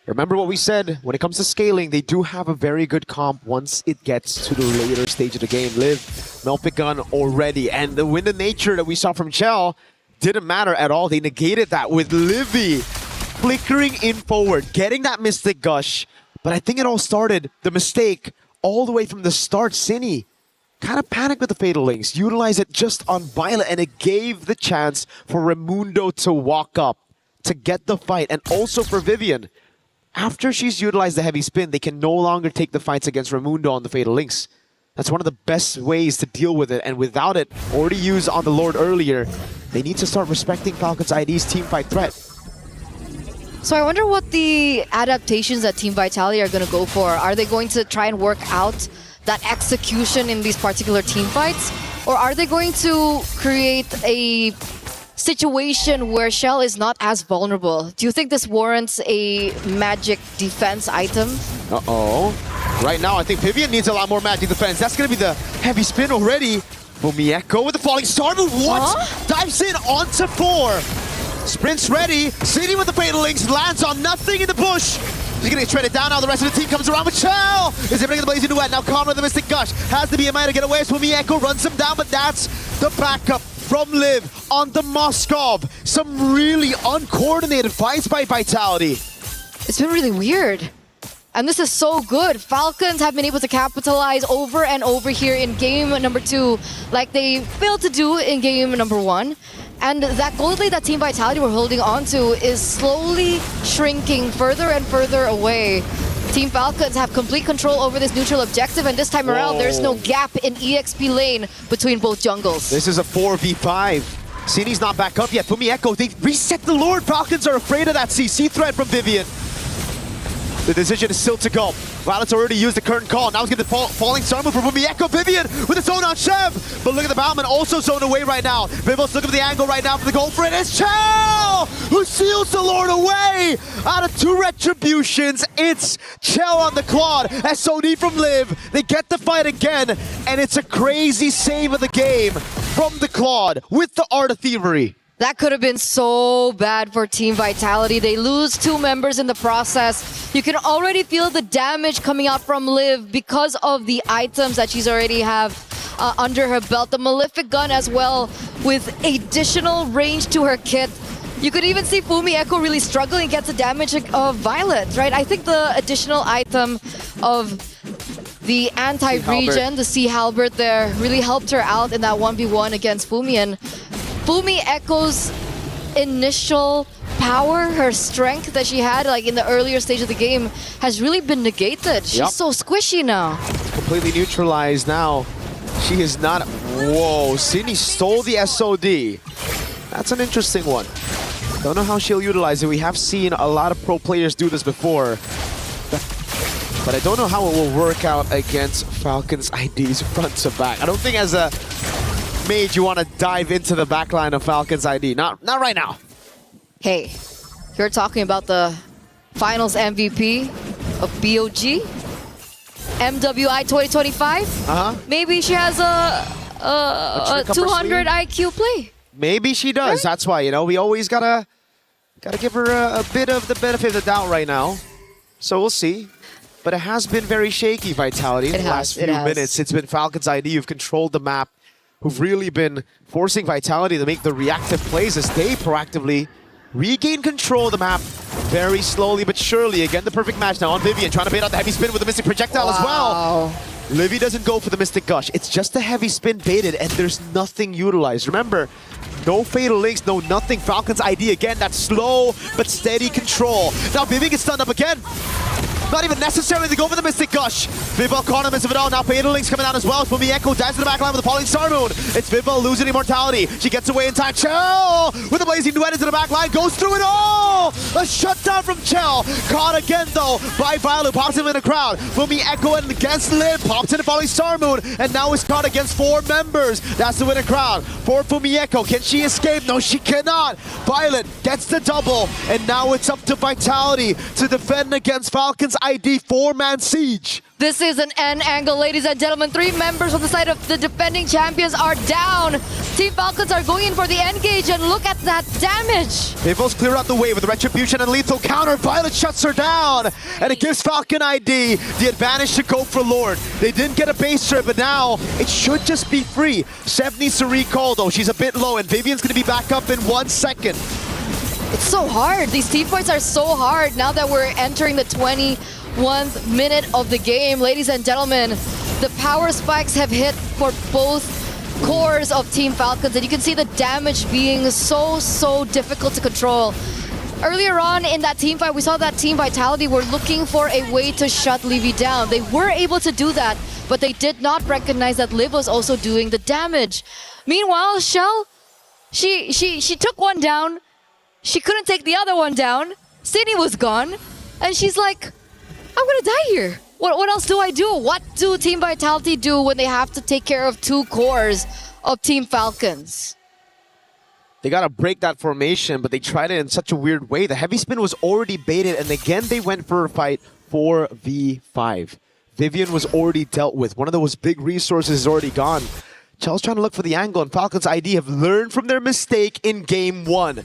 [SPEAKER 13] Remember what we said, when it comes to scaling, they do have a very good comp once it gets to the later stage of the game. Liv, Melfic gun already, and the Wind of Nature that we saw from Chell didn't matter at all. They negated that with Livy flickering in forward, getting that Mystic Gush. But I think it all started, the mistake, all the way from the start. Cine kind of panicked with the Fatal Links, utilized it just on Violet, and it gave the chance for Raimundo to walk up, to get the fight, and also for Vivian. After she's utilized the heavy spin, they can no longer take the fights against Raimundo on the Fatal Links. That's one of the best ways to deal with it, and without it, already used on the Lord earlier, they need to start respecting Falcons ID's teamfight threat.
[SPEAKER 7] So I wonder what the adaptations that Team Vitality are going to go for. Are they going to try and work out that execution in these particular team fights? Or are they going to create a situation where Shell is not as vulnerable? Do you think this warrants a magic defense item?
[SPEAKER 13] Uh-oh. Right now, I think Vivian needs a lot more magic defense. That's going to be the heavy spin already. Fumi Echo with the falling star move. What? Huh? Dives in onto 4. Sprints ready. Cine with the Fatal Links. Lands on nothing in the bush. He's going to get shredded down now. The rest of the team comes around with Chell. Is able to get the Blazing Duet. Now Conrad the Mystic Gush has the BMI to get away. Fumi Echo runs him down, but that's the backup from Liv on the Moskov. Some really uncoordinated fights by Vitality.
[SPEAKER 7] It's been really weird. And this is so good. Falcons have been able to capitalize over and over here in game number 2, like they failed to do in game number 1. And that gold lead that Team Vitality were holding on to is slowly shrinking further and further away. Team Falcons have complete control over this neutral objective, and this time around, there's no gap in EXP lane between both jungles.
[SPEAKER 13] This is a 4v5. Sini's not back up yet. Fumi Echo, they reset the Lord. Falcons are afraid of that CC threat from Vivian. The decision is still to go. Violet's already used the current call. Now he's going to falling star move for Fumi Echo. Vivian with a zone on Chev. But look at the Battleman also zoned away right now. Vivos looking for the angle right now for the goal for it. It's Chell who seals the Lord away. Out of 2 retributions, it's Chell on the Claude. SOD from Liv. They get the fight again. And it's a crazy save of the game from the Claude with the Art of Thievery.
[SPEAKER 7] That could have been so bad for Team Vitality. They lose 2 members in the process. You can already feel the damage coming out from Liv because of the items that she's already have under her belt. The Malefic Gun as well with additional range to her kit. You could even see Fumi Echo really struggling against the damage of Violet, right? I think the additional item of the anti-regen, the Sea Halberd there, really helped her out in that 1v1 against Fumi. And Fumi Echo's initial power, her strength that she had like in the earlier stage of the game has really been negated. She's so squishy now.
[SPEAKER 13] Completely neutralized now. She is not... Whoa, Sydney stole the SOD. That's an interesting one. Don't know how she'll utilize it. We have seen a lot of pro players do this before. But I don't know how it will work out against Falcons ID's front to back. I don't think as a mage you want to dive into the backline of Falcons ID. Not right now.
[SPEAKER 7] Hey, you're talking about the finals MVP of BOG? MWI 2025? Maybe she has a 200 IQ play.
[SPEAKER 13] Maybe she does. Right? That's why, you know, we always gotta give her a bit of the benefit of the doubt right now. So we'll see. But it has been very shaky, Vitality, in the last few minutes. It's been Falcons ID who've controlled the map, who've really been forcing Vitality to make the reactive plays as they proactively regain control of the map very slowly but surely. Again, the perfect match now on Vivian, trying to bait out the heavy spin with the Mystic Projectile as well. Livy doesn't go for the Mystic Gush. It's just a heavy spin baited and there's nothing utilized. Remember, no Fatal Links, no nothing. Falcons ID again, that slow but steady control. Now Vivian gets stunned up again. Not even necessary to go for the Mystic Gush. Vival caught him of it all. Now Fatal Links coming out as well. Fumi Echo dives to the back line with the Falling Star Moon. It's Vival losing immortality. She gets away in time. Chell with the Blazing Duet into the back line. Goes through it all. A shutdown from Chell. Caught again though by Violet. Pops him in the crowd. Fumi Echo and against Liv. Pops in the Falling Star Moon. And now is caught against 4 members. That's the winner crowd for Fumi Echo. Can she escape? No, she cannot. Violet gets the double. And now it's up to Vitality to defend against Falcons ID 4-man siege.
[SPEAKER 7] This is an N angle, ladies and gentlemen. 3 members on the side of the defending champions are down. Team Falcons are going in for the engage, and look at that damage.
[SPEAKER 13] Vivos clear out the way with the Retribution and lethal counter. Violet shuts her down, and it gives Falcon ID the advantage to go for Lord. They didn't get a base trip, but now it should just be free. Sev needs to recall, though. She's a bit low, and Vivian's going to be back up in 1 second.
[SPEAKER 7] It's so hard. These team fights are so hard now that we're entering the 21st minute of the game. Ladies and gentlemen, the power spikes have hit for both cores of Team Falcons, and you can see the damage being so difficult to control. Earlier on in that team fight, we saw that Team Vitality were looking for a way to shut Livy down. They were able to do that, but they did not recognize that Liv was also doing the damage. Meanwhile, Shell, she took one down. She couldn't take the other one down. Sydney was gone. And she's like, I'm gonna die here. What else do I do? What do Team Vitality do when they have to take care of 2 cores of Team Falcons?
[SPEAKER 13] They gotta break that formation, but they tried it in such a weird way. The heavy spin was already baited, and again they went for a fight 4v5. Vivian was already dealt with. One of those big resources is already gone. Chell's trying to look for the angle, and Falcons ID have learned from their mistake in Game 1.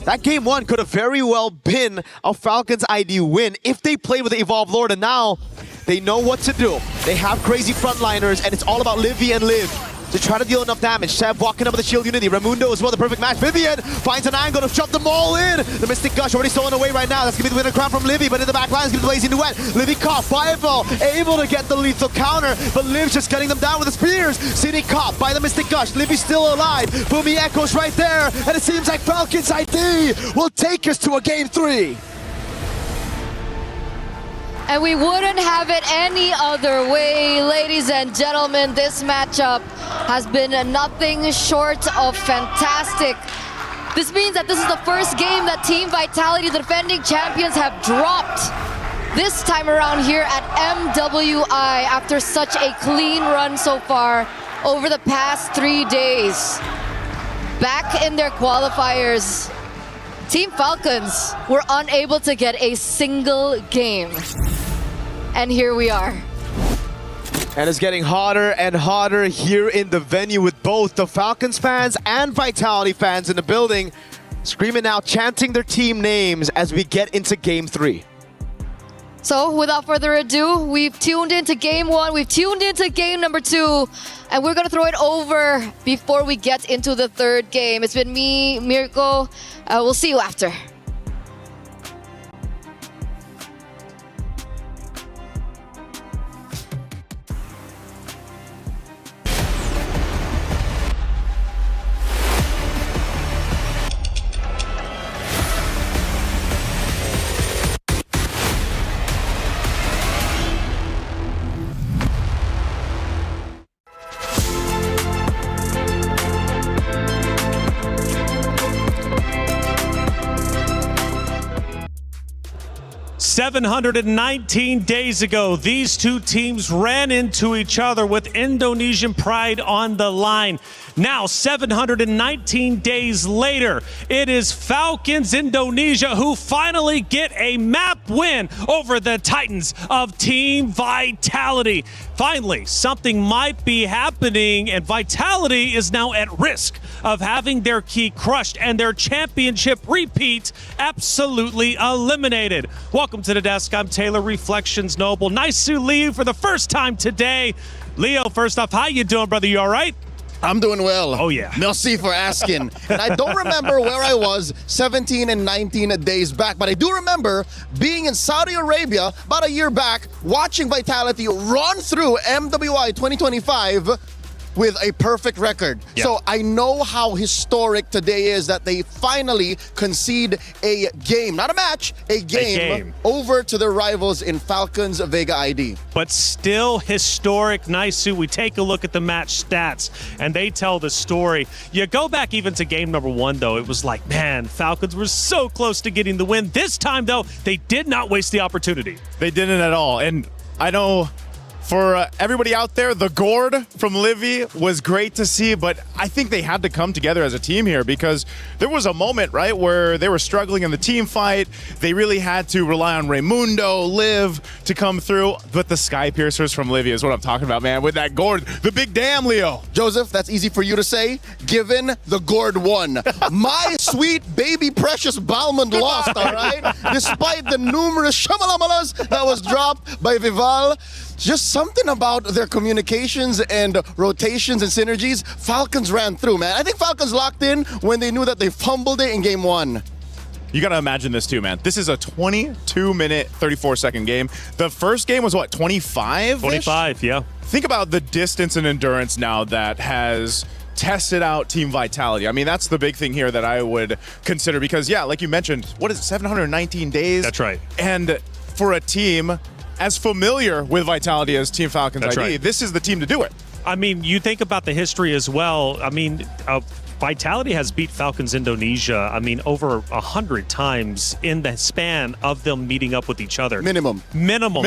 [SPEAKER 13] That Game 1 could have very well been a Falcons ID win if they played with the Evolved Lord, and now they know what to do. They have crazy frontliners, and it's all about Livy and Liv to try to deal enough damage. Sev walking up with the Shield Unity. Raimundo as well, the perfect match. Vivian finds an angle to shove them all in. The Mystic Gush already stolen away right now. That's going to be the winner crown from Livy, but in the back line is going to be Blazing Duet. Livy caught, Fireball able to get the lethal counter, but Liv's just getting them down with the spears. City caught by the Mystic Gush. Livy still alive. Fumi Echo's right there, and it seems like Falcons ID will take us to a Game 3.
[SPEAKER 7] And we wouldn't have it any other way. Ladies and gentlemen, this matchup has been nothing short of fantastic. This means that this is the first game that Team Vitality, the defending champions, have dropped this time around here at MWI after such a clean run so far over the past 3 days. Back in their qualifiers, Team Falcons were unable to get a single game. And here we are.
[SPEAKER 13] And it's getting hotter and hotter here in the venue with both the Falcons fans and Vitality fans in the building, screaming out, chanting their team names as we get into Game 3.
[SPEAKER 7] So without further ado, we've tuned into Game 1, we've tuned into Game number 2, and we're gonna throw it over before we get into the third game. It's been me, Mirko. We'll see you after.
[SPEAKER 6] $719 days ago, these two teams ran into each other with Indonesian pride on the line. Now, 719 days later, it is Falcons Indonesia who finally get a map win over the Titans of Team Vitality. Finally, something might be happening, and Vitality is now at risk of having their key crushed and their championship repeat absolutely eliminated. Welcome to the desk. I'm Taylor Reflections Noble. Nice to leave for the first time today. Leo, first off, how you doing, brother? You all right?
[SPEAKER 4] I'm doing well.
[SPEAKER 6] Oh, yeah.
[SPEAKER 4] Merci for asking. And I don't remember where I was 17 and 19 days back, but I do remember being in Saudi Arabia about a year back, watching Vitality run through MWI 2025 with a perfect record.
[SPEAKER 6] Yep.
[SPEAKER 4] So I know how historic today is that they finally concede a game, not a match, a game over to their rivals in Falcons Vega ID.
[SPEAKER 6] But still historic. Nice. We take a look at the match stats, and they tell the story. You go back even to game number 1, though. It was like, man, Falcons were so close to getting the win. This time, though, they did not waste the opportunity.
[SPEAKER 12] They didn't at all. And I know for everybody out there, the gourd from Livy was great to see, but I think they had to come together as a team here because there was a moment, right, where they were struggling in the team fight. They really had to rely on Raimundo, Liv to come through, but the Sky Piercers from Livy is what I'm talking about, man, with that gourd. The big damn, Leo.
[SPEAKER 4] Joseph, that's easy for you to say, given the gourd won. My sweet baby precious Balmond lost, all right? Despite the numerous shamalamalas that was dropped by Vival. Just something about their communications and rotations and synergies. Falcons ran through, man. I think Falcons locked in when they knew that they fumbled it in game 1.
[SPEAKER 12] You got to imagine this too, man. This is a 22-minute, 34-second game. The first game was what, 25?
[SPEAKER 6] 25, yeah.
[SPEAKER 12] Think about the distance and endurance now that has tested out Team Vitality. I mean, that's the big thing here that I would consider because, yeah, like you mentioned, what is it, 719 days?
[SPEAKER 6] That's right.
[SPEAKER 12] And for a team as familiar with Vitality as Team Falcons ID,
[SPEAKER 6] right.
[SPEAKER 12] This is the team to do it.
[SPEAKER 6] I mean, you think about the history as well. I mean, Vitality has beat Falcons Indonesia, I mean, over 100 times in the span of them meeting up with each other.
[SPEAKER 4] Minimum.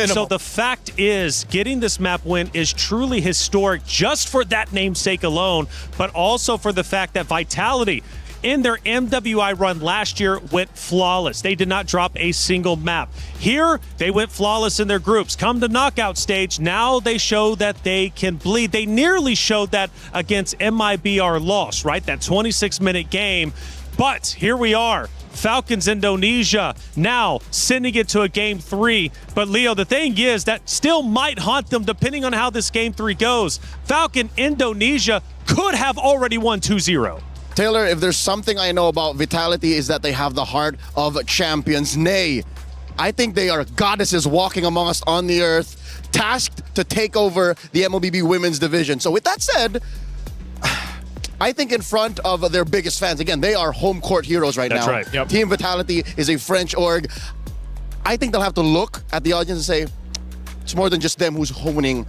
[SPEAKER 6] So the fact is, getting this map win is truly historic just for that namesake alone, but also for the fact that Vitality, in their MWI run last year, went flawless. They did not drop a single map. Here, they went flawless in their groups. Come to knockout stage, now they show that they can bleed. They nearly showed that against MIBR loss, right? That 26-minute game. But here we are. Falcons Indonesia now sending it to a game 3. But Leo, the thing is that still might haunt them depending on how this game 3 goes. Falcon Indonesia could have already won 2-0.
[SPEAKER 4] Taylor, if there's something I know about Vitality is that they have the heart of champions. Nay, I think they are goddesses walking among us on the earth, tasked to take over the MLBB women's division. So with that said, I think in front of their biggest fans, again, they are home court heroes right now.
[SPEAKER 6] That's right. Yep.
[SPEAKER 4] Team Vitality is a French org. I think they'll have to look at the audience and say, it's more than just them who's hoping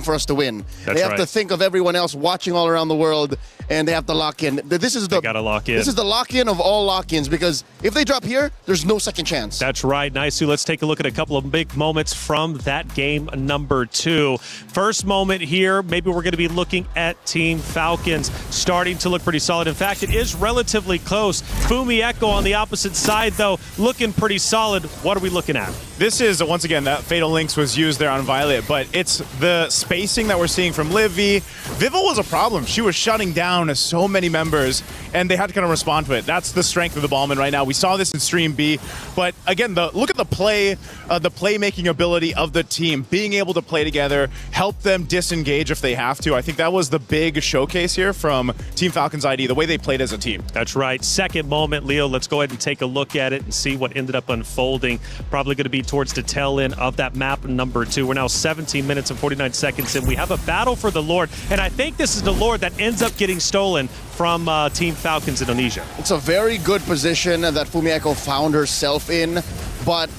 [SPEAKER 4] for us to win. They have to think of everyone else watching all around the world, and they have to lock in. This is the
[SPEAKER 6] gotta lock in.
[SPEAKER 4] This is the lock-in of all lock-ins, because if they drop here, there's no second chance.
[SPEAKER 6] That's right. Nice. Let's take a look at a couple of big moments from that game number 2. First moment here, maybe we're going to be looking at Team Falcons starting to look pretty solid. In fact, it is relatively close. Fumi Echo on the opposite side, though, looking pretty solid. What are we looking at?
[SPEAKER 12] This is, once again, that Fatal Links was used there on Violet, but it's the spacing that we're seeing from Livy. Vival was a problem. She was shutting down so many members, and they had to kind of respond to it. That's the strength of the Ballman right now. We saw this in Stream B, but again, look at the playmaking ability of the team, being able to play together, help them disengage if they have to. I think that was the big showcase here from Team Falcons ID, the way they played as a team.
[SPEAKER 6] That's right. Second moment, Leo, let's go ahead and take a look at it and see what ended up unfolding. Probably going to be towards the tail end of that map number 2. We're now 17 minutes and 49 seconds in. We have a battle for the Lord, and I think this is the Lord that ends up getting stolen from Team Falcons Indonesia.
[SPEAKER 4] It's a very good position that Fumi Echo found herself in, but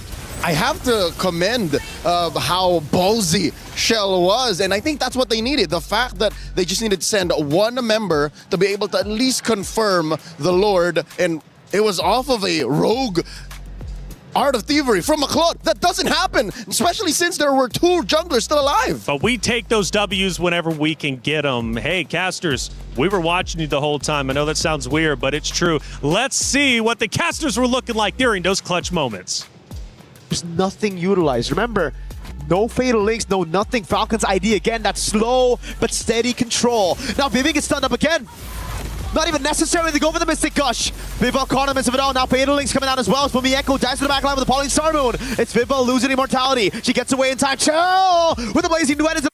[SPEAKER 4] I have to commend how ballsy Shell was, and I think that's what they needed. The fact that they just needed to send one member to be able to at least confirm the Lord, and it was off of a rogue Art of Thievery from McLeod. That doesn't happen, especially since there were 2 junglers still alive.
[SPEAKER 6] But we take those W's whenever we can get them. Hey, casters, we were watching you the whole time. I know that sounds weird, but it's true. Let's see what the casters were looking like during those clutch moments.
[SPEAKER 13] There's nothing utilized. Remember, no Fatal Links, no nothing. Falcons ID again, that slow but steady control. Now Vivi gets stunned up again. Not even necessary to go for the Mystic Gush. Vival caught him of it all. Now Fatal Links coming out as well. Fumi Echo dives to the back line with the Pauline Star Moon. It's Vival losing immortality. She gets away in time. Chill with the Blazing Duet.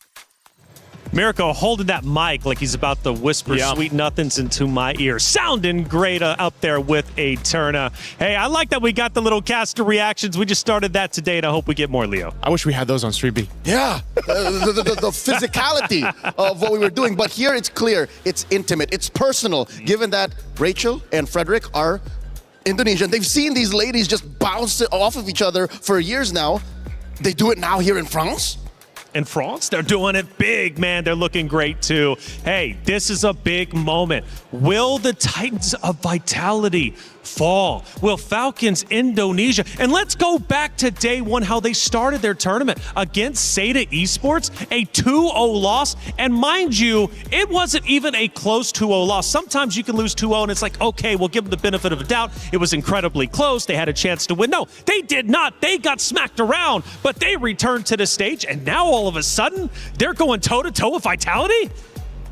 [SPEAKER 6] Mirko holding that mic like he's about to whisper sweet nothings into my ear. Sounding great up there with a Eterna. Hey, I like that we got the little caster reactions. We just started that today, and I hope we get more, Leo.
[SPEAKER 12] I wish we had those on Stream B.
[SPEAKER 4] Yeah, the physicality of what we were doing. But here it's clear, it's intimate, it's personal, given that Rachel and Frederick are Indonesian. They've seen these ladies just bounce off of each other for years now. They do it now here in France.
[SPEAKER 6] In France, they're doing it big, man. They're looking great too. Hey, this is a big moment. Will the Titans of Vitality fall? Will Falcons Indonesia? And let's go back to day 1, how they started their tournament against Seda Esports, a 2-0 loss. And mind you, it wasn't even a close 2-0 loss. Sometimes you can lose 2-0 and it's like, okay, we'll give them the benefit of the doubt. It was incredibly close. They had a chance to win. No, they did not. They got smacked around, but they returned to the stage, and now all of a sudden, they're going toe-to-toe with Vitality?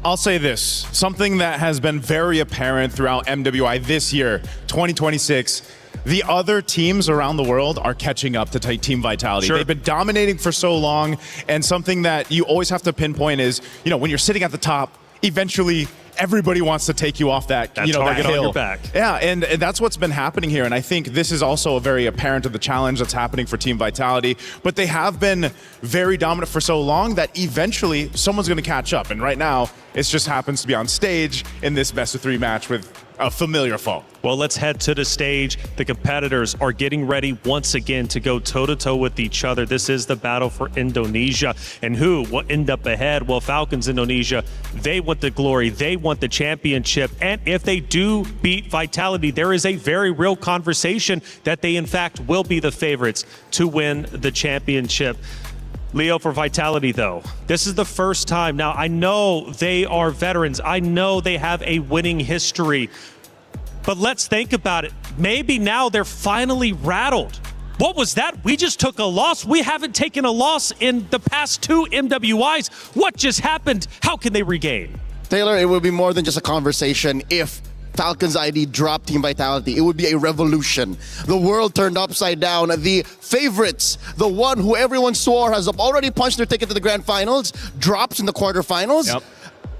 [SPEAKER 12] I'll say this, something that has been very apparent throughout MWI this year, 2026, the other teams around the world are catching up to Team Vitality.
[SPEAKER 6] Sure.
[SPEAKER 12] They've been dominating for so long, and something that you always have to pinpoint is, when you're sitting at the top, eventually everybody wants to take you off that,
[SPEAKER 6] target
[SPEAKER 12] that hill.
[SPEAKER 6] on your back.
[SPEAKER 12] Yeah, and that's what's been happening here. And I think this is also a very apparent of the challenge that's happening for Team Vitality. But they have been very dominant for so long that eventually someone's going to catch up. And right now, it just happens to be on stage in this best-of-3 match with a familiar foe.
[SPEAKER 6] Well, let's head to the stage. The competitors are getting ready once again to go toe-to-toe with each other. This is the battle for Indonesia. And who will end up ahead? Well, Falcons Indonesia, they want the glory. They want the championship. And if they do beat Vitality, there is a very real conversation that they, in fact, will be the favorites to win the championship. Leo, for Vitality, though, this is the first time. Now, I know they are veterans. I know they have a winning history. But let's think about it. Maybe now they're finally rattled. What was that? We just took a loss. We haven't taken a loss in the past 2 MWIs. What just happened? How can they regain?
[SPEAKER 4] Taylor, it would be more than just a conversation if Falcons ID dropped Team Vitality. It would be a revolution. The world turned upside down. The favorites, the one who everyone swore has already punched their ticket to the grand finals, drops in the quarterfinals.
[SPEAKER 12] Yep.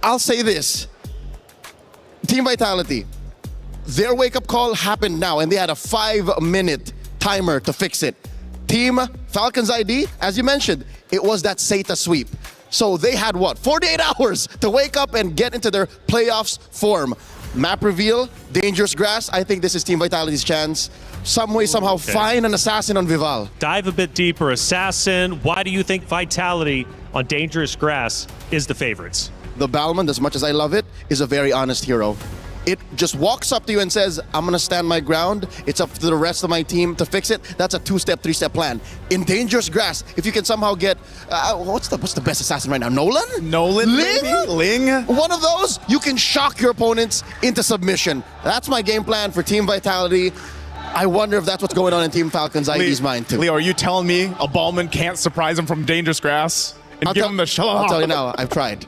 [SPEAKER 4] I'll say this. Team Vitality, their wake-up call happened now, and they had a 5-minute timer to fix it. Team Falcons ID, as you mentioned, it was that Seta sweep. So they had, 48 hours to wake up and get into their playoffs form.
[SPEAKER 18] Map reveal, dangerous grass. I think this is Team Vitality's chance. Some way, somehow, find an assassin on Vival.
[SPEAKER 6] Dive a bit deeper. Assassin, why do you think Vitality on dangerous grass is the favorites?
[SPEAKER 18] The Balmond, as much as I love it, is a very honest hero. It just walks up to you and says, I'm going to stand my ground. It's up to the rest of my team to fix it. That's a 2-step, 3-step plan. In dangerous grass, if you can somehow get, what's the best assassin right now? Nolan?
[SPEAKER 12] Nolan,
[SPEAKER 18] Ling?
[SPEAKER 12] maybe? Ling?
[SPEAKER 18] One of those, you can shock your opponents into submission. That's my game plan for Team Vitality. I wonder if that's what's going on in Team Falcon's ID's mind too.
[SPEAKER 12] Leo, are you telling me a Ballman can't surprise him from dangerous grass and give him the shell?
[SPEAKER 18] I'll tell you now, I've tried.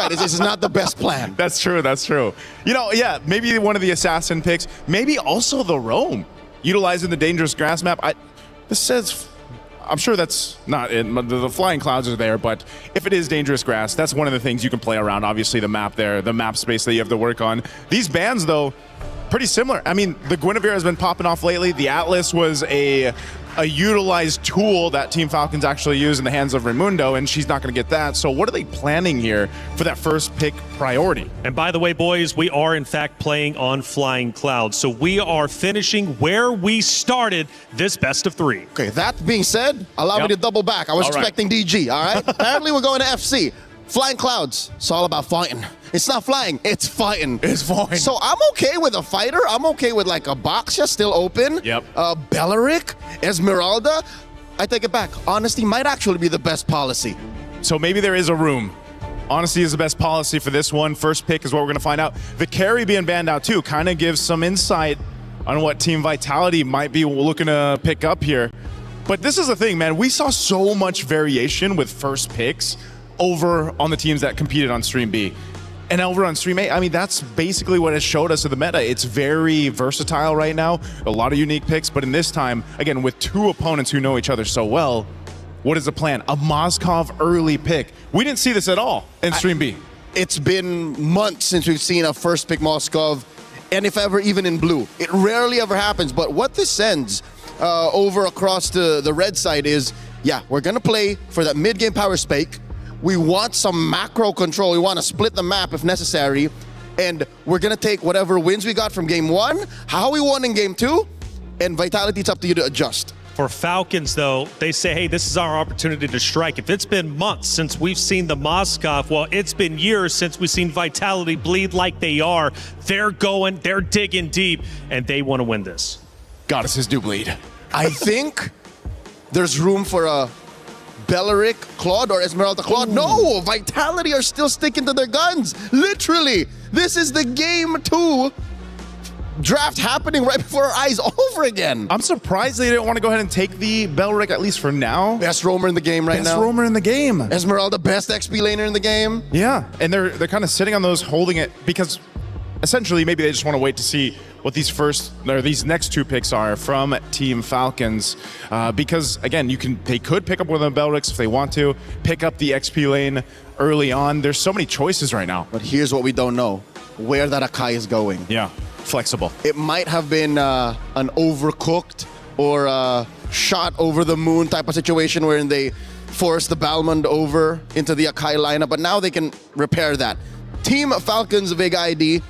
[SPEAKER 18] This is not the best plan.
[SPEAKER 12] That's true, that's true. You know, yeah, maybe one of the assassin picks, maybe also the roam, utilizing the dangerous grass map. This says, I'm sure that's not it. The flying clouds are there, but if it is dangerous grass, that's one of the things you can play around. Obviously, the map there, the map space that you have to work on. These bans, though, pretty similar. I mean, the Guinevere has been popping off lately. The Atlas was a utilized tool that Team Falcons actually use in the hands of Raimundo, and she's not going to get that. So what are they planning here for that first pick priority?
[SPEAKER 6] And by the way, boys, we are in fact playing on Flying Clouds. So we are finishing where we started this best of 3.
[SPEAKER 18] Okay, that being said, allow me to double back. I was expecting DG, all right? Apparently we're going to FC. Flying Clouds, it's all about fighting. It's not flying, it's fighting.
[SPEAKER 12] It's flying.
[SPEAKER 18] So I'm okay with a fighter. I'm okay with like a Boxia still open.
[SPEAKER 12] Yep.
[SPEAKER 18] Belleric, Esmeralda. I take it back. Honesty might actually be the best policy.
[SPEAKER 12] So maybe there is a room. Honesty is the best policy for this one. First pick is what we're going to find out. The carry being banned out too kind of gives some insight on what Team Vitality might be looking to pick up here. But this is the thing, man. We saw so much variation with first picks over on the teams that competed on Stream B. And over on Stream A, I mean, that's basically what it showed us of the meta. It's very versatile right now, a lot of unique picks, but in this time, again, with 2 opponents who know each other so well, what is the plan? A Moskov early pick. We didn't see this at all in Stream B.
[SPEAKER 18] It's been months since we've seen a first pick Moskov, and if ever, even in blue. It rarely ever happens, but what this sends over across the red side is, yeah, we're gonna play for that mid-game power spike. We want some macro control. We want to split the map if necessary. And we're going to take whatever wins we got from game 1, how we won in game 2, and Vitality, it's up to you to adjust.
[SPEAKER 6] For Falcons, though, they say, hey, this is our opportunity to strike. If it's been months since we've seen the Moskov, well, it's been years since we've seen Vitality bleed like they are. They're going, they're digging deep, and they want to win this.
[SPEAKER 12] Goddesses do bleed.
[SPEAKER 18] I think there's room for a Belleric Claude or Esmeralda Claude. Ooh. No, Vitality are still sticking to their guns. Literally, this is the game 2 draft happening right before our eyes over again.
[SPEAKER 12] I'm surprised they didn't want to go ahead and take the Belleric, at least for now.
[SPEAKER 18] Best roamer in the game right now.
[SPEAKER 12] Best roamer in the game.
[SPEAKER 18] Esmeralda, best XP laner in the game.
[SPEAKER 12] Yeah, and they're kind of sitting on those, holding it, because essentially maybe they just want to wait to see what these next 2 picks are from Team Falcons, because again, they could pick up one of the Bellerics if they want to, pick up the XP lane early on. There's so many choices right now.
[SPEAKER 18] But here's what we don't know: where that Akai is going.
[SPEAKER 12] Yeah, flexible.
[SPEAKER 18] It might have been an overcooked or shot over the moon type of situation wherein they forced the Balmond over into the Akai lineup, but now they can repair that. Team Falcons Vega ID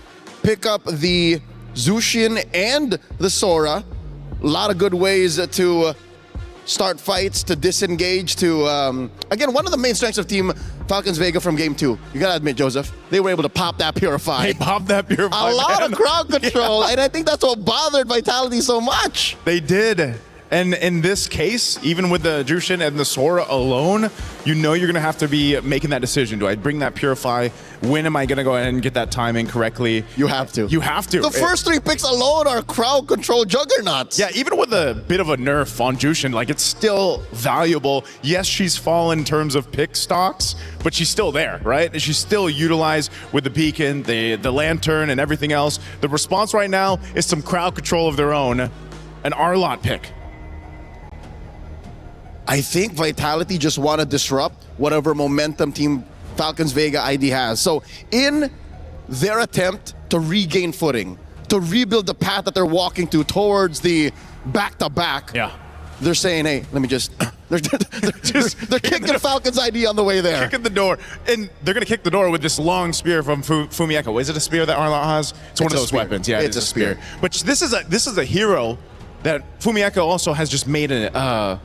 [SPEAKER 18] pick up the Zushin and the Sora. A lot of good ways to start fights, to disengage, to, again, one of the main strengths of Team Falcons Vega from game 2. You gotta admit, Joseph, they were able to pop that Purify.
[SPEAKER 12] They popped that Purify.
[SPEAKER 18] A lot of crowd control, and I think that's what bothered Vitality so much.
[SPEAKER 12] They did. And in this case, even with the Jushin and the Sora alone, you know you're going to have to be making that decision. Do I bring that Purify? When am I going to go ahead and get that timing correctly?
[SPEAKER 18] You have to.
[SPEAKER 12] You have to.
[SPEAKER 18] The first 3 picks alone are crowd control juggernauts.
[SPEAKER 12] Yeah, even with a bit of a nerf on Jushin, like, it's still valuable. Yes, she's fallen in terms of pick stocks, but she's still there, right? And she's still utilized with the beacon, the lantern, and everything else. The response right now is some crowd control of their own. An Arlot pick.
[SPEAKER 18] I think Vitality just want to disrupt whatever momentum Team Falcons Vega ID has. So in their attempt to regain footing, to rebuild the path that they're walking to towards the back-to-back,
[SPEAKER 12] yeah,
[SPEAKER 18] they're saying, hey, let me just They're kicking Falcons ID on the way there.
[SPEAKER 12] Kicking the door. And they're going to kick the door with this long spear from Fumieko. Is it a spear that Arlot has? It's one of those weapons. Yeah,
[SPEAKER 18] it's a spear.
[SPEAKER 12] But this is a hero that Fumieko also has just made how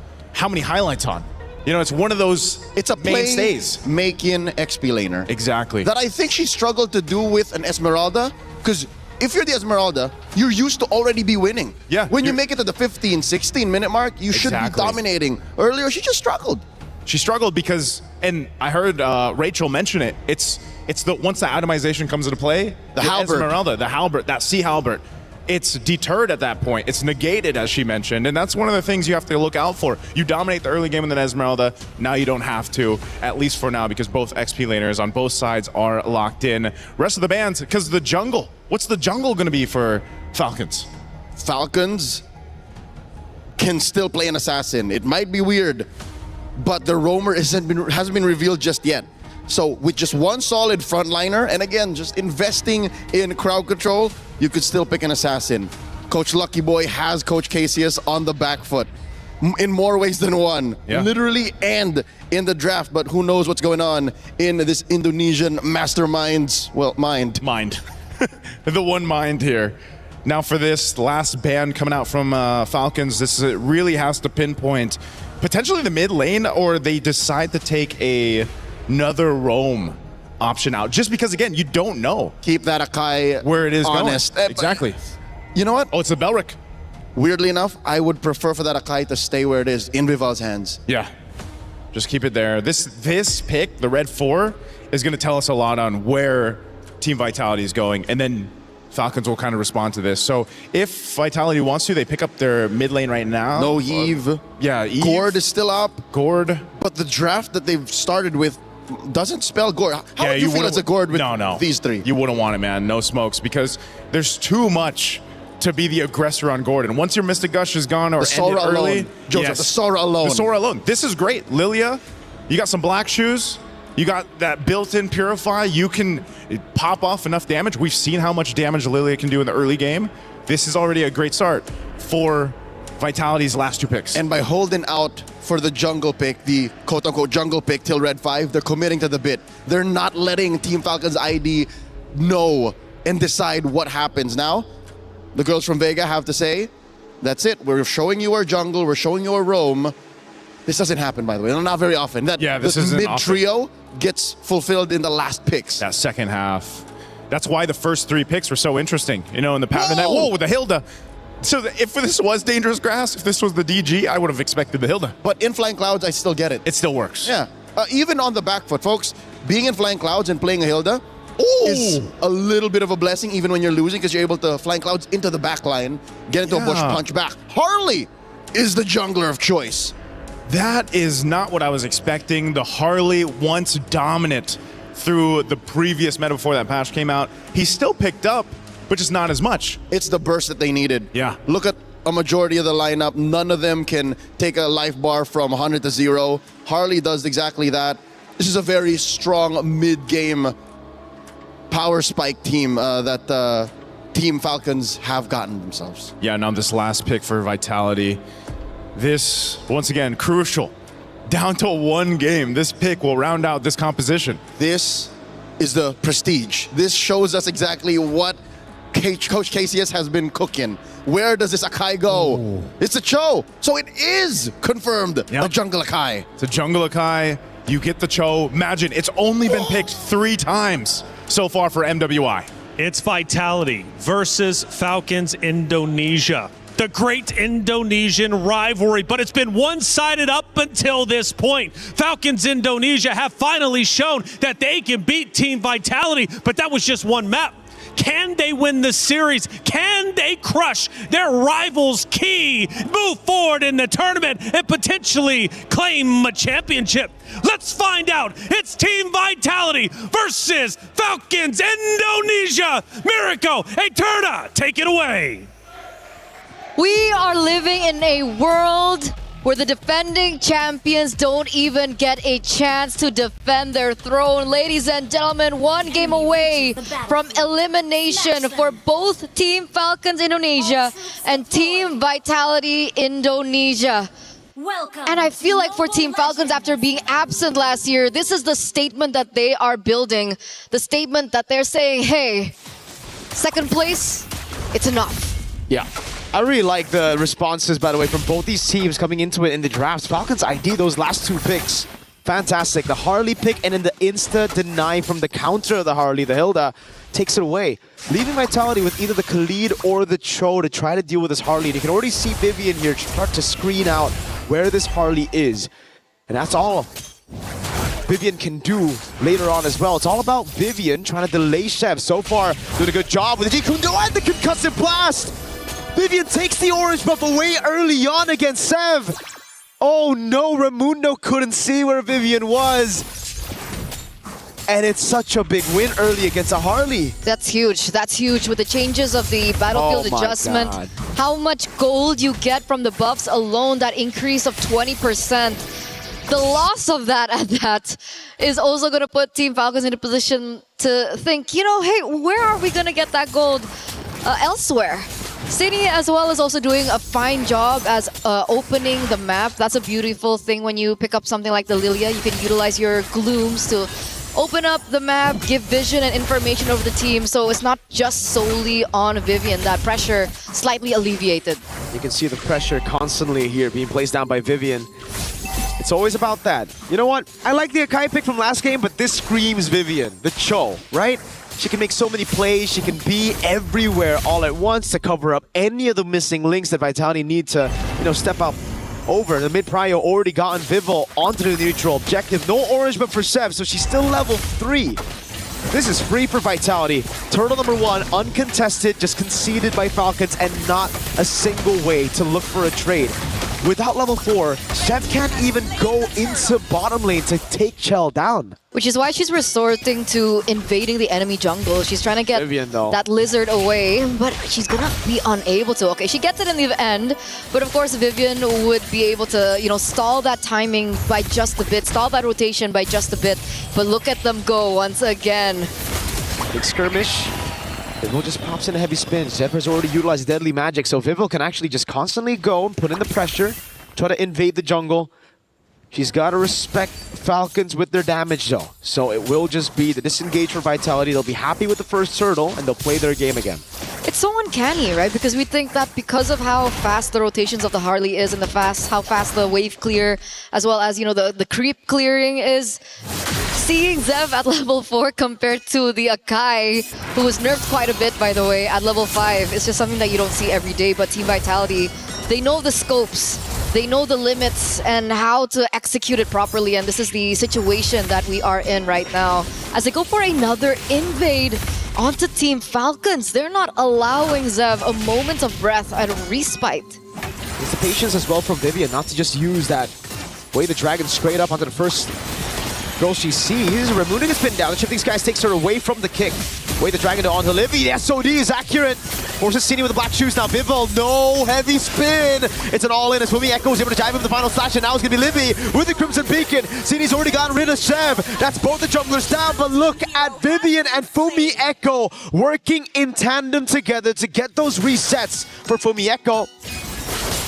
[SPEAKER 12] many highlights on. You know, it's one of those
[SPEAKER 18] It's a
[SPEAKER 12] mainstays.
[SPEAKER 18] making XP laner.
[SPEAKER 12] Exactly.
[SPEAKER 18] That I think she struggled to do with an Esmeralda, because if you're the Esmeralda, you're used to already be winning.
[SPEAKER 12] Yeah.
[SPEAKER 18] When you make it to the 15, 16 minute mark, you should be dominating. Earlier, she just struggled.
[SPEAKER 12] She struggled because, and I heard Rachel mention it, it's the once the atomization comes into play,
[SPEAKER 18] The halberd.
[SPEAKER 12] Esmeralda, the halberd, that sea halberd, it's deterred at that point. It's negated, as she mentioned, and that's one of the things you have to look out for. You dominate the early game in the Esmeralda, now you don't have to, at least for now, because both XP laners on both sides are locked in. Rest of the bands, because the jungle. What's the jungle going to be for Falcons?
[SPEAKER 18] Falcons can still play an assassin. It might be weird, but the roamer hasn't been revealed just yet. So with just one solid frontliner, and again, just investing in crowd control, you could still pick an assassin. Coach Lucky Boy has Coach Casius on the back foot in more ways than one, literally and in the draft. But who knows what's going on in this Indonesian mastermind's, well, mind.
[SPEAKER 12] The one mind here. Now for this last ban coming out from Falcons, this really has to pinpoint potentially the mid lane, or they decide to take another roam option out, just because again you don't know.
[SPEAKER 18] Keep that Akai
[SPEAKER 12] where it is
[SPEAKER 18] honest.
[SPEAKER 12] going. Exactly.
[SPEAKER 18] You know what?
[SPEAKER 12] Oh, it's a Belric.
[SPEAKER 18] Weirdly enough, I would prefer for that Akai to stay where it is, in Vival's hands.
[SPEAKER 12] Yeah. Just keep it there. This pick, the red 4, is going to tell us a lot on where Team Vitality is going, and then Falcons will kind of respond to this. So if Vitality wants to, they pick up their mid lane right now.
[SPEAKER 18] No Eve.
[SPEAKER 12] Yeah, Eve.
[SPEAKER 18] Gord is still up.
[SPEAKER 12] Gord.
[SPEAKER 18] But the draft that they've started with doesn't spell Gord. How would you feel as a Gord with these three?
[SPEAKER 12] You wouldn't want it, man. No smokes, because there's too much to be the aggressor on Gordon. Once your Mystic Gush is gone or
[SPEAKER 18] The Sora
[SPEAKER 12] ended early,
[SPEAKER 18] alone. Joseph, the Sora alone.
[SPEAKER 12] The Sora alone. This is great. Lilia, you got some black shoes. You got that built-in Purify. You can pop off enough damage. We've seen how much damage Lilia can do in the early game. This is already a great start for Vitality's last 2 picks.
[SPEAKER 18] And by holding out for the jungle pick, the quote-unquote jungle pick till red 5, they're committing to the bit. They're not letting Team Falcons ID know and decide what happens. Now, the girls from Vega have to say, that's it. We're showing you our jungle. We're showing you our roam. This doesn't happen, by the way. Not very often.
[SPEAKER 12] This
[SPEAKER 18] is
[SPEAKER 12] isn't
[SPEAKER 18] mid-trio gets fulfilled in the last picks.
[SPEAKER 12] That second half. That's why the first 3 picks were so interesting. You know, in the pattern. Whoa, with the Hilda. So if this was Dangerous Grass, if this was the DG, I would have expected the Hilda.
[SPEAKER 18] But in Flying Clouds, I still get it.
[SPEAKER 12] It still works.
[SPEAKER 18] Yeah. Even on the back foot, folks, being in Flying Clouds and playing a Hilda is a little bit of a blessing, even when you're losing, because you're able to Flying Clouds into the back line, get into a bush, punch back. Harley is the jungler of choice.
[SPEAKER 12] That is not what I was expecting. The Harley, once dominant through the previous meta before that patch came out, he still picked up, but just not as much.
[SPEAKER 18] It's the burst that they needed.
[SPEAKER 12] Yeah.
[SPEAKER 18] Look at a majority of the lineup. None of them can take a life bar from 100 to 0. Harley does exactly that. This is a very strong mid-game power spike team that Team Falcons have gotten themselves.
[SPEAKER 12] Yeah, now this last pick for Vitality. This, once again, crucial. Down to 1 game. This pick will round out this composition.
[SPEAKER 18] This is the prestige. This shows us exactly what Coach Casius has been cooking. Where does this Akai go? Ooh. It's a Cho. So it is confirmed a Jungle Akai.
[SPEAKER 12] It's a Jungle Akai. You get the Cho. Imagine, it's only been picked 3 times so far for MWI.
[SPEAKER 6] It's Vitality versus Falcons Indonesia. The great Indonesian rivalry, but it's been one-sided up until this point. Falcons Indonesia have finally shown that they can beat Team Vitality, but that was just one map. Can they win the series? Can they crush their rivals' key, move forward in the tournament, and potentially claim a championship? Let's find out. It's Team Vitality versus Falcons Indonesia. Mirko, Eterna, take it away.
[SPEAKER 7] We are living in a world where the defending champions don't even get a chance to defend their throne. Ladies and gentlemen, 1 game away from elimination for both Team Falcons Indonesia and Team Vitality Indonesia. And I feel like for Team Falcons, after being absent last year, this is the statement that they are building. The statement that they're saying, hey, second place, it's enough.
[SPEAKER 13] Yeah. I really like the responses, by the way, from both these teams coming into it in the drafts. Falcons ID those last two picks. Fantastic. The Harley pick and then the insta-deny from the counter of the Harley, the Hilda, takes it away. Leaving Vitality with either the Khalid or the Cho to try to deal with this Harley. And you can already see Vivian here start to screen out where this Harley is. And that's all Vivian can do later on as well. It's all about Vivian trying to delay Chef. So far, doing a good job with the Jikundo and the concussive blast. Vivian takes the orange buff away early on against Sev. Oh no, Raimundo couldn't see where Vivian was. And it's such a big win early against a Harley.
[SPEAKER 7] That's huge. That's huge with the changes of the battlefield adjustment.
[SPEAKER 13] God.
[SPEAKER 7] How much gold you get from the buffs alone, that increase of 20%. The loss of that at that is also going to put Team Falcons in a position to think, you know, hey, where are we going to get that gold elsewhere? City as well is also doing a fine job as opening the map. That's a beautiful thing when you pick up something like the Lilia. You can utilize your glooms to open up the map, give vision and information over the team. So it's not just solely on Vivian. That pressure slightly alleviated.
[SPEAKER 13] You can see the pressure constantly here being placed down by Vivian. It's always about that. You know what? I like the Akai pick from last game, but this screams Vivian, the Cho, right? She can make so many plays. She can be everywhere all at once to cover up any of the missing links that Vitality need to, you know, step up over. The mid-prio already gotten Vival onto the neutral objective. No orange, but for Sev, so she's still level 3. This is free for Vitality. Turtle number 1, uncontested, just conceded by Falcons, and not a single way to look for a trade. Without level 4, Chef can't even go into bottom lane to take Chell down.
[SPEAKER 7] Which is why she's resorting to invading the enemy jungle. She's trying to get
[SPEAKER 13] Vivian, though,
[SPEAKER 7] that lizard away, but she's gonna be unable to. Okay, she gets it in the end, but of course Vivian would be able to, you know, stall that timing by just a bit, stall that rotation by just a bit. But look at them go once again.
[SPEAKER 13] Big skirmish. Vival just pops in a heavy spin. Zeb has already utilized deadly magic, so Vival can actually just constantly go and put in the pressure, try to invade the jungle. She's got to respect Falcons with their damage though. So it will just be the disengage for Vitality. They'll be happy with the first turtle and they'll play their game again.
[SPEAKER 7] It's so uncanny, right? Because we think that because of how fast the rotations of the Harley is and how fast the wave clear, as well as, you know, the creep clearing is, seeing Zev at level 4 compared to the Akai, who was nerfed quite a bit, by the way, at level 5, it's just something that you don't see every day. But Team Vitality, they know the scopes, they know the limits and how to execute it properly. And this is the situation that we are in right now. As they go for another invade onto Team Falcons, they're not allowing Zev a moment of breath and respite.
[SPEAKER 13] It's the patience as well from Vivian not to just use that way the dragon straight up onto the first girl she sees. Raimundo gets pinned down. The Shifting Skies takes her away from the kick. Way the dragon onto Livy. The SOD is accurate. Forces Cini with the black shoes now. Vival, no heavy spin. It's an all-in as Fumi Echo is able to dive in the final slash, and now it's going to be Livy with the Crimson Beacon. Cini's already gotten rid of Sev. That's both the jungglers down, but look at Vivian and Fumi Echo working in tandem together to get those resets for Fumi Echo.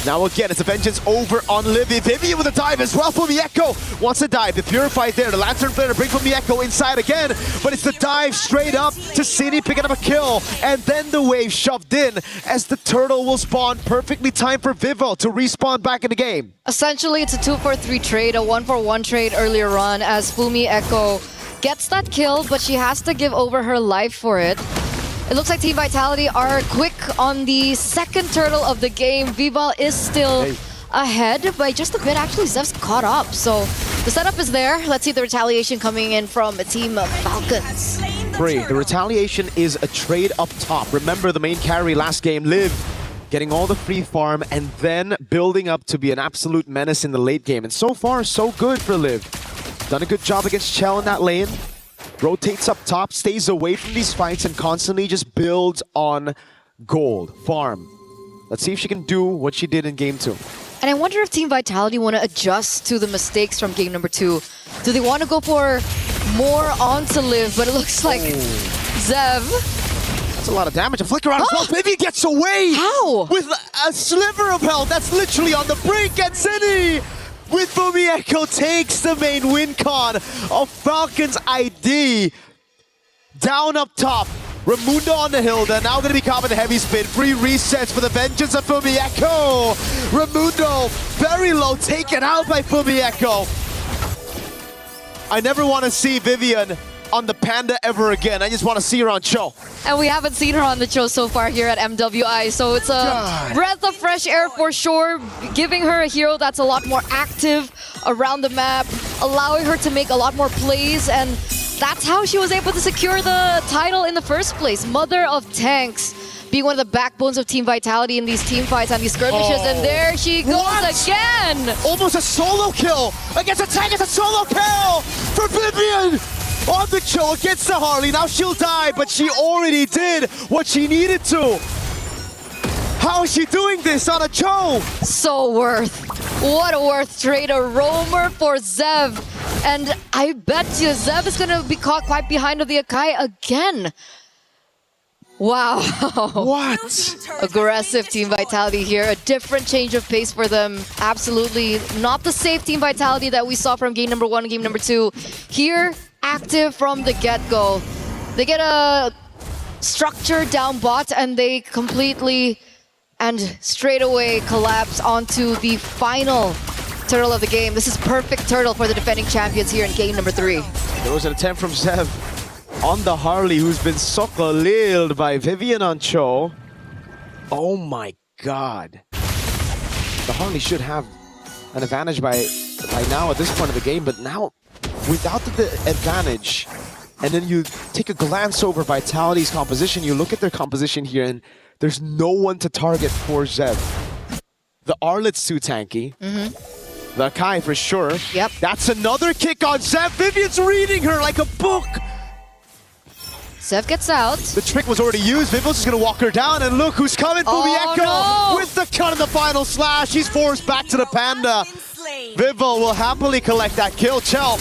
[SPEAKER 13] Now again, it's a vengeance over on Livy. Vivian with a dive as well. Fumi Echo wants to dive. The Purify there. The Lantern Flare to bring Fumi Echo inside again. But it's the dive straight up to Cini, picking up a kill. And then the wave shoved in as the turtle will spawn. Perfectly timed for Vivo to respawn back in the game.
[SPEAKER 7] Essentially, it's a 2-for-3 trade, a 1-for-1 trade earlier on as Fumi Echo gets that kill, but she has to give over her life for it. It looks like Team Vitality are quick on the second turtle of the game. Vival is still ahead by just a bit. Actually, Zev's caught up. So the setup is there. Let's see the retaliation coming in from Team Falcons.
[SPEAKER 13] Free. The retaliation is a trade up top. Remember the main carry last game, Liv, getting all the free farm and then building up to be an absolute menace in the late game. And so far, so good for Liv. Done a good job against Chell in that lane. Rotates up top, stays away from these fights, and constantly just builds on gold, farm. Let's see if she can do what she did in Game 2.
[SPEAKER 7] And I wonder if Team Vitality want to adjust to the mistakes from Game number 2. Do they want to go for more onto Liv? But it looks like Zev
[SPEAKER 13] That's a lot of damage. A flicker out as well. Vivian gets away.
[SPEAKER 2] How?
[SPEAKER 13] With a sliver of health. That's literally on the brink. And City with Fumi Echo takes the main win con of Falcons ID. Down up top. Raimundo on the hill. They're now going to be caught with a heavy spin. Free resets for the vengeance of Fumi Echo. Raimundo very low. Taken out by Fumi Echo. I never want to see Vivian on the Panda ever again. I just want to see her on Cho.
[SPEAKER 7] And we haven't seen her on the show so far here at MWI, so it's a breath of fresh air for sure, giving her a hero that's a lot more active around the map, allowing her to make a lot more plays, and that's how she was able to secure the title in the first place. Mother of Tanks, being one of the backbones of Team Vitality in these team fights and these skirmishes, and there she goes again!
[SPEAKER 13] Almost a solo kill against a tank. It's a solo kill for Vivian! On the Cho against the Harley. Now she'll die, but she already did what she needed to. How is she doing this on a Cho?
[SPEAKER 7] So worth. What a worth trade. A roamer for Zev. And I bet you Zev is going to be caught quite behind of the Akai again. Wow.
[SPEAKER 13] What?
[SPEAKER 7] Aggressive Team Vitality here. A different change of pace for them. Absolutely not the safe Team Vitality that we saw from game number 1 and game number 2. Here, active from the get-go. They get a structure down bot and they completely and straight away collapse onto the final turtle of the game. This is perfect turtle for the defending champions here in game number 3.
[SPEAKER 13] There was an attempt from Zev on the Harley, who's been sokoliled by Vivian on Cho. Oh my god. The Harley should have an advantage by now at this point of the game, but now without the advantage, and then you take a glance over Vitality's composition, you look at their composition here, and there's no one to target for Zev. The Arlet's too tanky. The Kai for sure.
[SPEAKER 7] Yep.
[SPEAKER 13] That's another kick on Zev. Vivian's reading her like a book.
[SPEAKER 7] Zev gets out.
[SPEAKER 13] The trick was already used. Vivil's just gonna walk her down, and look who's coming. Fumi Echo with the cut in the final slash. He's forced back to the Panda. Vival will happily collect that kill. Chell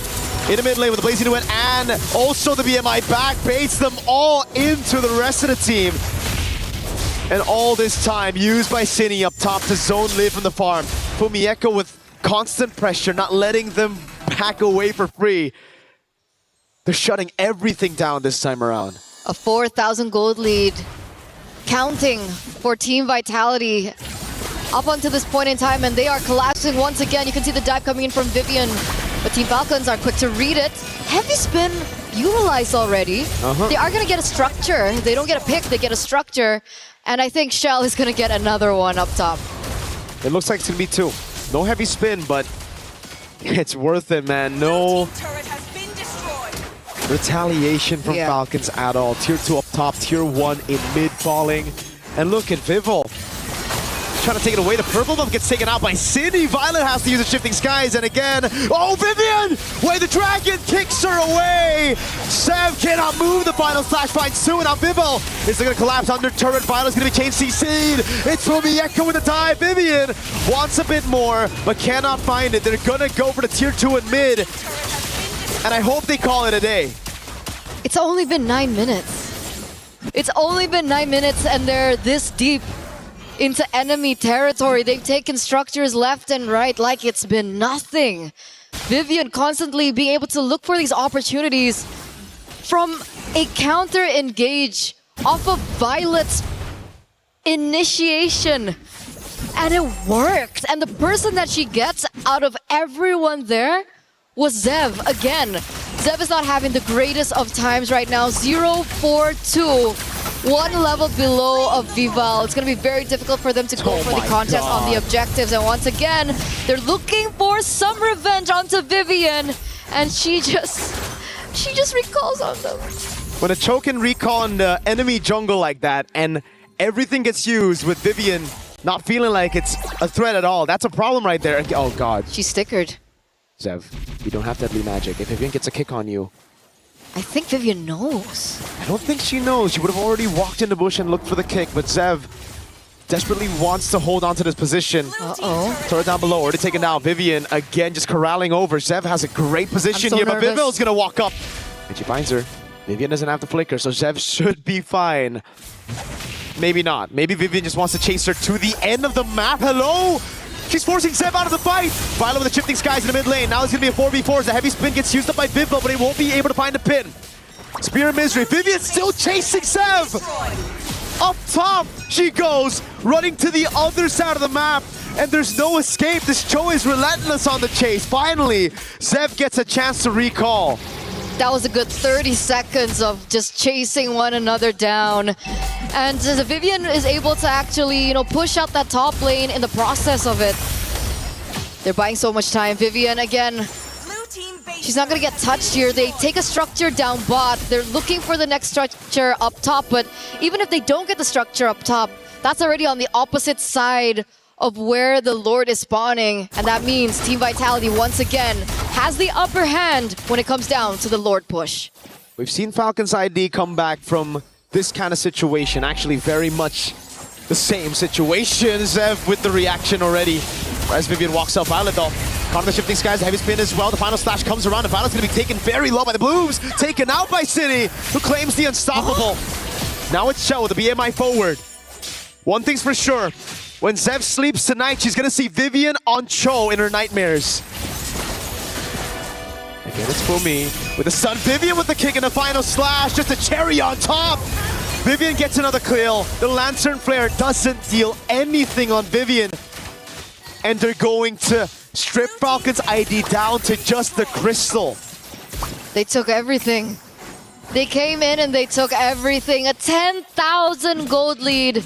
[SPEAKER 13] in the mid lane with the Blazing Wind and also the BMI back. Baits them all into the rest of the team. And all this time used by Cine up top to zone live from the farm. Fumi Echo with constant pressure, not letting them back away for free. They're shutting everything down this time around.
[SPEAKER 7] A 4,000 gold lead. Counting for Team Vitality up until this point in time, and they are collapsing once again. You can see the dive coming in from Vivian, but Team Falcons are quick to read it. Heavy spin utilized already. They are going to get a structure. They don't get a pick, they get a structure. And I think Shell is going to get another one up top.
[SPEAKER 13] It looks like it's going to be 2. No heavy spin, but it's worth it, man. No retaliation from Falcons at all. Tier 2 up top, Tier 1 in mid falling. And look at Vival trying to take it away. The purple buff gets taken out by Cine. Violet has to use the Shifting Skies, and again, oh, Vivian! Wait, the dragon kicks her away! Sev cannot move. The final slash finds Sue, and now Vival is going to collapse under turret. Violet's going to be chain CC'd. It's Fumi Echo with the dive. Vivian wants a bit more, but cannot find it. They're going to go for the Tier 2 in mid, and I hope they call it a day.
[SPEAKER 7] It's only been 9 minutes. It's only been 9 minutes, and they're this deep into enemy territory. They've taken structures left and right like it's been nothing. Vivian constantly being able to look for these opportunities from a counter engage off of Violet's initiation. And it worked. And the person that she gets out of everyone there was Zev again. Zev is not having the greatest of times right now. 0-4-2. 1 level below of Vival. It's going to be very difficult for them to go for the contest on the objectives. And once again, they're looking for some revenge onto Vivian. And she just recalls on them.
[SPEAKER 13] When a Cho can recall on the enemy jungle like that, and everything gets used with Vivian not feeling like it's a threat at all, that's a problem right there. Oh god.
[SPEAKER 7] She's stickered.
[SPEAKER 13] Zev, you don't have deadly magic. If Vivian gets a kick on you,
[SPEAKER 7] I think Vivian knows.
[SPEAKER 13] I don't think she knows. She would have already walked in the bush and looked for the kick, but Zev desperately wants to hold on to this position. Turret down below, already taken down. Vivian, again, just corralling over. Zev has a great position here, but Vivil's going to walk up. And she finds her. Vivian doesn't have the flicker, so Zev should be fine. Maybe not. Maybe Vivian just wants to chase her to the end of the map. Hello? She's forcing Zev out of the fight. Violet with the shifting skies in the mid lane. Now it's going to be a 4v4 as the heavy spin gets used up by Vivo, but he won't be able to find a pin. Spear of Misery. Vivian still chasing Zev. Up top she goes, running to the other side of the map. And there's no escape. This Cho is relentless on the chase. Finally, Zev gets a chance to recall.
[SPEAKER 7] That was a good 30 seconds of just chasing one another down. And the Vivian is able to actually, push out that top lane in the process of it. They're buying so much time. Vivian, again, she's not going to get touched here. They take a structure down bot. They're looking for the next structure up top. But even if they don't get the structure up top, that's already on the opposite side of where the Lord is spawning. And that means Team Vitality once again has the upper hand when it comes down to the Lord push.
[SPEAKER 13] We've seen Falcons ID come back from this kind of situation. Actually, very much the same situation. Zev with the reaction already. As Vivian walks up, Violet though. Caught in the shifting skies, heavy spin as well. The final slash comes around, and Violet's going to be taken very low by the Blues. Taken out by City, who claims the unstoppable. Now it's Cho, the BMI forward. One thing's for sure. When Zev sleeps tonight, she's going to see Vivian on Cho in her nightmares. Again, it's Fumi with the stun. Vivian with the kick and the final slash. Just a cherry on top. Vivian gets another kill. The Lantern Flare doesn't deal anything on Vivian. And they're going to strip Falcon's ID down to just the crystal.
[SPEAKER 7] They took everything. They came in and they took everything. A 10,000 gold lead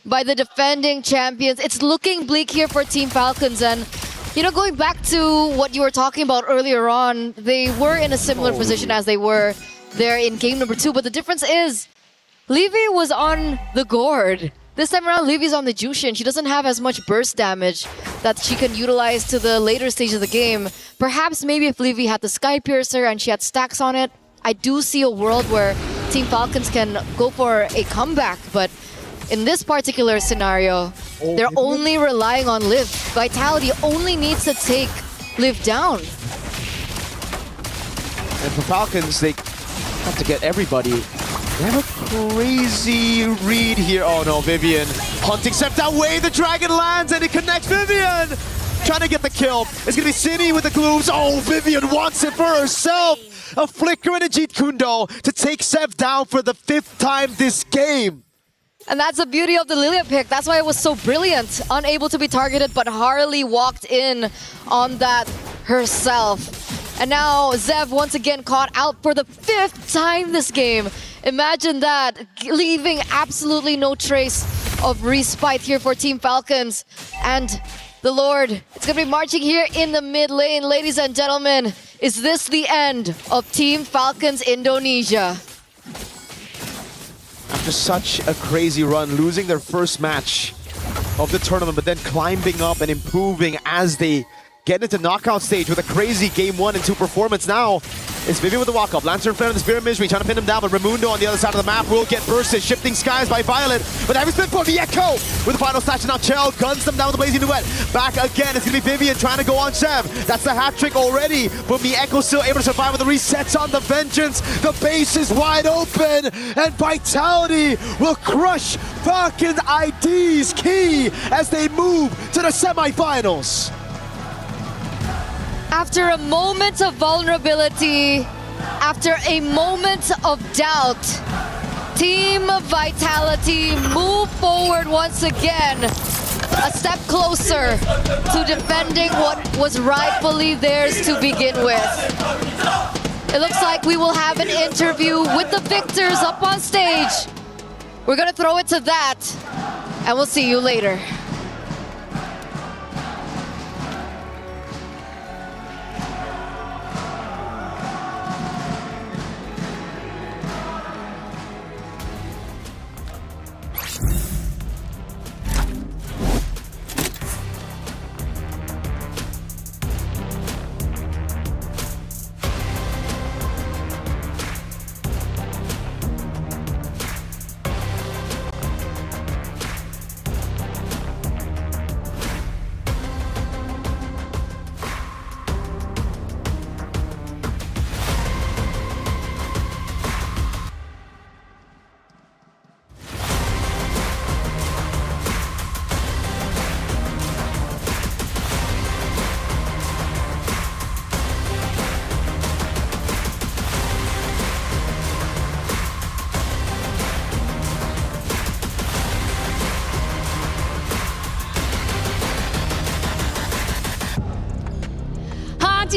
[SPEAKER 7] by the defending champions. It's looking bleak here for Team Falcons. And, going back to what you were talking about earlier on, they were in a similar position as they were there in game number 2. But the difference is, Levy was on the gourd. This time around, Levy's on the Jushin. She doesn't have as much burst damage that she can utilize to the later stage of the game. Perhaps maybe if Levy had the Sky Piercer and she had stacks on it, I do see a world where Team Falcons can go for a comeback. But in this particular scenario, they're only relying on Liv. Vitality only needs to take Liv down.
[SPEAKER 13] And for Falcons, they have to get everybody. They have a crazy read here. Oh no, Vivian hunting stepped away. The dragon lands and it connects. Vivian trying to get the kill. It's gonna be Cini with the glooms. Oh, Vivian wants it for herself. A flicker and a Jeet Kundo to take Zev down for the 5th time this game.
[SPEAKER 7] And that's the beauty of the Lilia pick. That's why it was so brilliant. Unable to be targeted, but Harley walked in on that herself. And now Zev once again caught out for the 5th time this game. Imagine that, leaving absolutely no trace of respite here for Team Falcons. And the Lord, it's going to be marching here in the mid lane. Ladies and gentlemen, is this the end of Team Falcons Indonesia?
[SPEAKER 13] After such a crazy run, losing their first match of the tournament, but then climbing up and improving as they get into knockout stage with a crazy game 1 and 2 performance. Now it's Vivian with the walk-up. Lantern Flare and the Spear of Misery trying to pin him down, but Raimundo on the other side of the map will get bursted. Shifting skies by Violet, but every split for the Echo with the final slash. Now Chell guns them down with the Blazing Duet. Back again, it's going to be Vivian trying to go on Zev. That's the hat trick already, but Mieko still able to survive with the resets on the Vengeance. The base is wide open, and Vitality will crush Falcon ID's key as they move to the semifinals.
[SPEAKER 7] After a moment of vulnerability, after a moment of doubt, Team Vitality move forward once again, a step closer to defending what was rightfully theirs to begin with. It looks like we will have an interview with the victors up on stage. We're gonna throw it to that, and we'll see you later.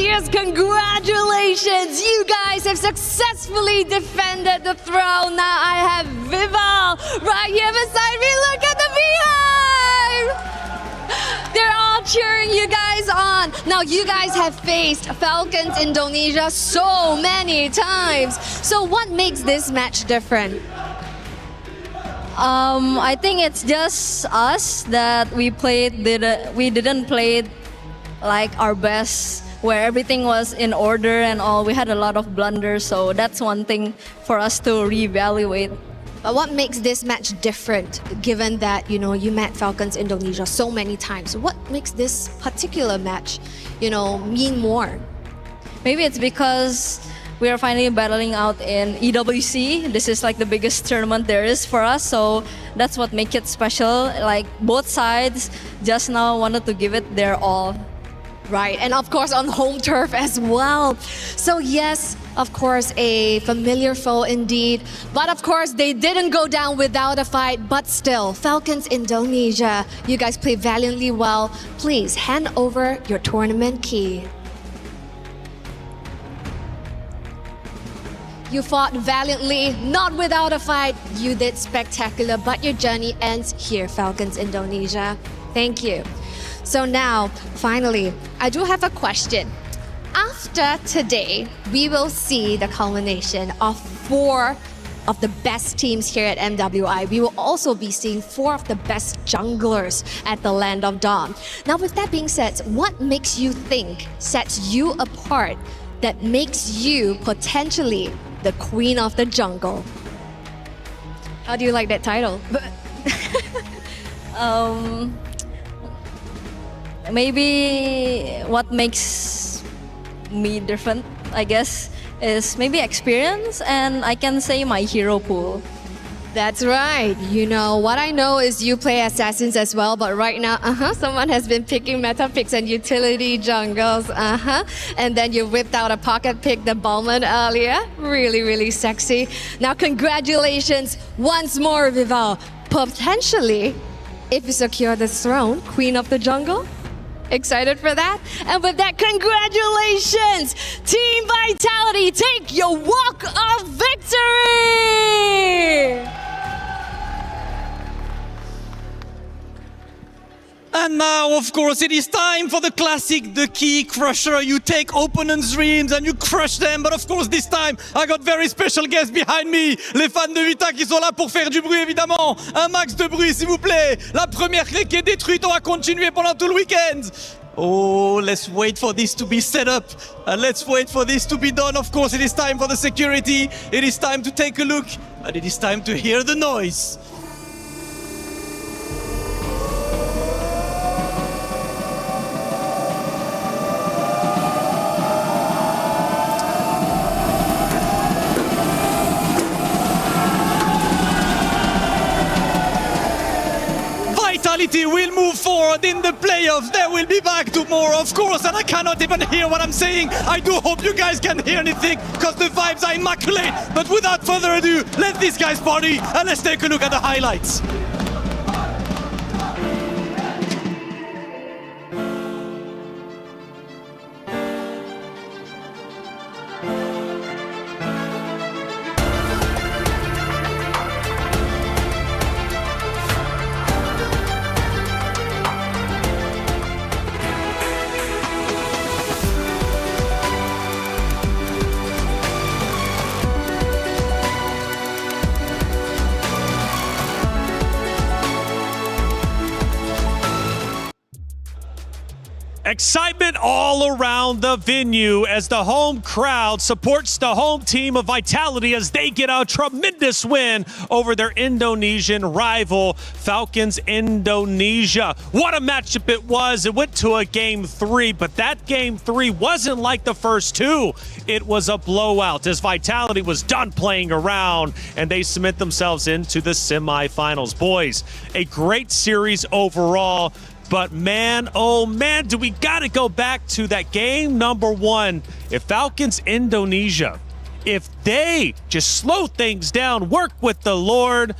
[SPEAKER 15] Yes, congratulations! You guys have successfully defended the throne. Now I have Vival right here beside me. Look at the beehive! They're all cheering you guys on. Now you guys have faced Falcons Indonesia so many times. So what makes this match different?
[SPEAKER 1] I think it's just us that we didn't play like our best, where everything was in order and all. We had a lot of blunders, so that's one thing for us to reevaluate.
[SPEAKER 15] But what makes this match different, given that, you met Falcons Indonesia so many times? What makes this particular match, mean more?
[SPEAKER 1] Maybe it's because we are finally battling out in EWC. This is like the biggest tournament there is for us, so that's what makes it special. Like both sides just now wanted to give it their all.
[SPEAKER 15] Right, and of course on home turf as well. So yes, of course, a familiar foe indeed. But of course, they didn't go down without a fight. But still, Falcons Indonesia, you guys play valiantly well. Please hand over your tournament key. You fought valiantly, not without a fight. You did spectacular, but your journey ends here, Falcons Indonesia. Thank you. So now, finally, I do have a question. After today, we will see the culmination of 4 of the best teams here at MWI. We will also be seeing 4 of the best junglers at the Land of Dawn. Now, with that being said, what makes you think sets you apart, that makes you potentially the Queen of the Jungle? How do you like that title?
[SPEAKER 1] Maybe what makes me different, I guess, is maybe experience, and I can say my hero pool.
[SPEAKER 15] That's right. What I know is you play assassins as well, but right now, someone has been picking meta picks and utility jungles, and then you whipped out a pocket pick, the Ballman earlier. Really, really sexy. Now, congratulations once more, Vival. Potentially, if you secure the throne, Queen of the Jungle. Excited for that? And with that, congratulations! Team Vitality, take your walk of victory!
[SPEAKER 24] And now, of course, it is time for the classic, the key crusher. You take opponents' dreams and you crush them. But of course, this time, I got very special guests behind me. Les fans de Vita qui sont là pour faire du bruit, évidemment. Un max de bruit, s'il vous plaît. La première clé qui est détruite, on va continuer pendant tout le week-end. Oh, let's wait for this to be set up. Let's wait for this to be done. Of course, it is time for the security. It is time to take a look. And it is time to hear the noise. Vitality will move forward in the playoffs. They will be back tomorrow, of course, and I cannot even hear what I'm saying. I do hope you guys can hear anything, because the vibes are immaculate. But without further ado, let these guys party, and let's take a look at the highlights.
[SPEAKER 6] Excitement all around the venue as the home crowd supports the home team of Vitality as they get a tremendous win over their Indonesian rival, Falcons Indonesia. What a matchup it was. It went to a Game 3, but that Game 3 wasn't like the first 2. It was a blowout as Vitality was done playing around and they cement themselves into the semifinals. Boys, a great series overall. But man, oh man, do we got to go back to that game number 1. If Falcons Indonesia, if they just slow things down, work with the Lord,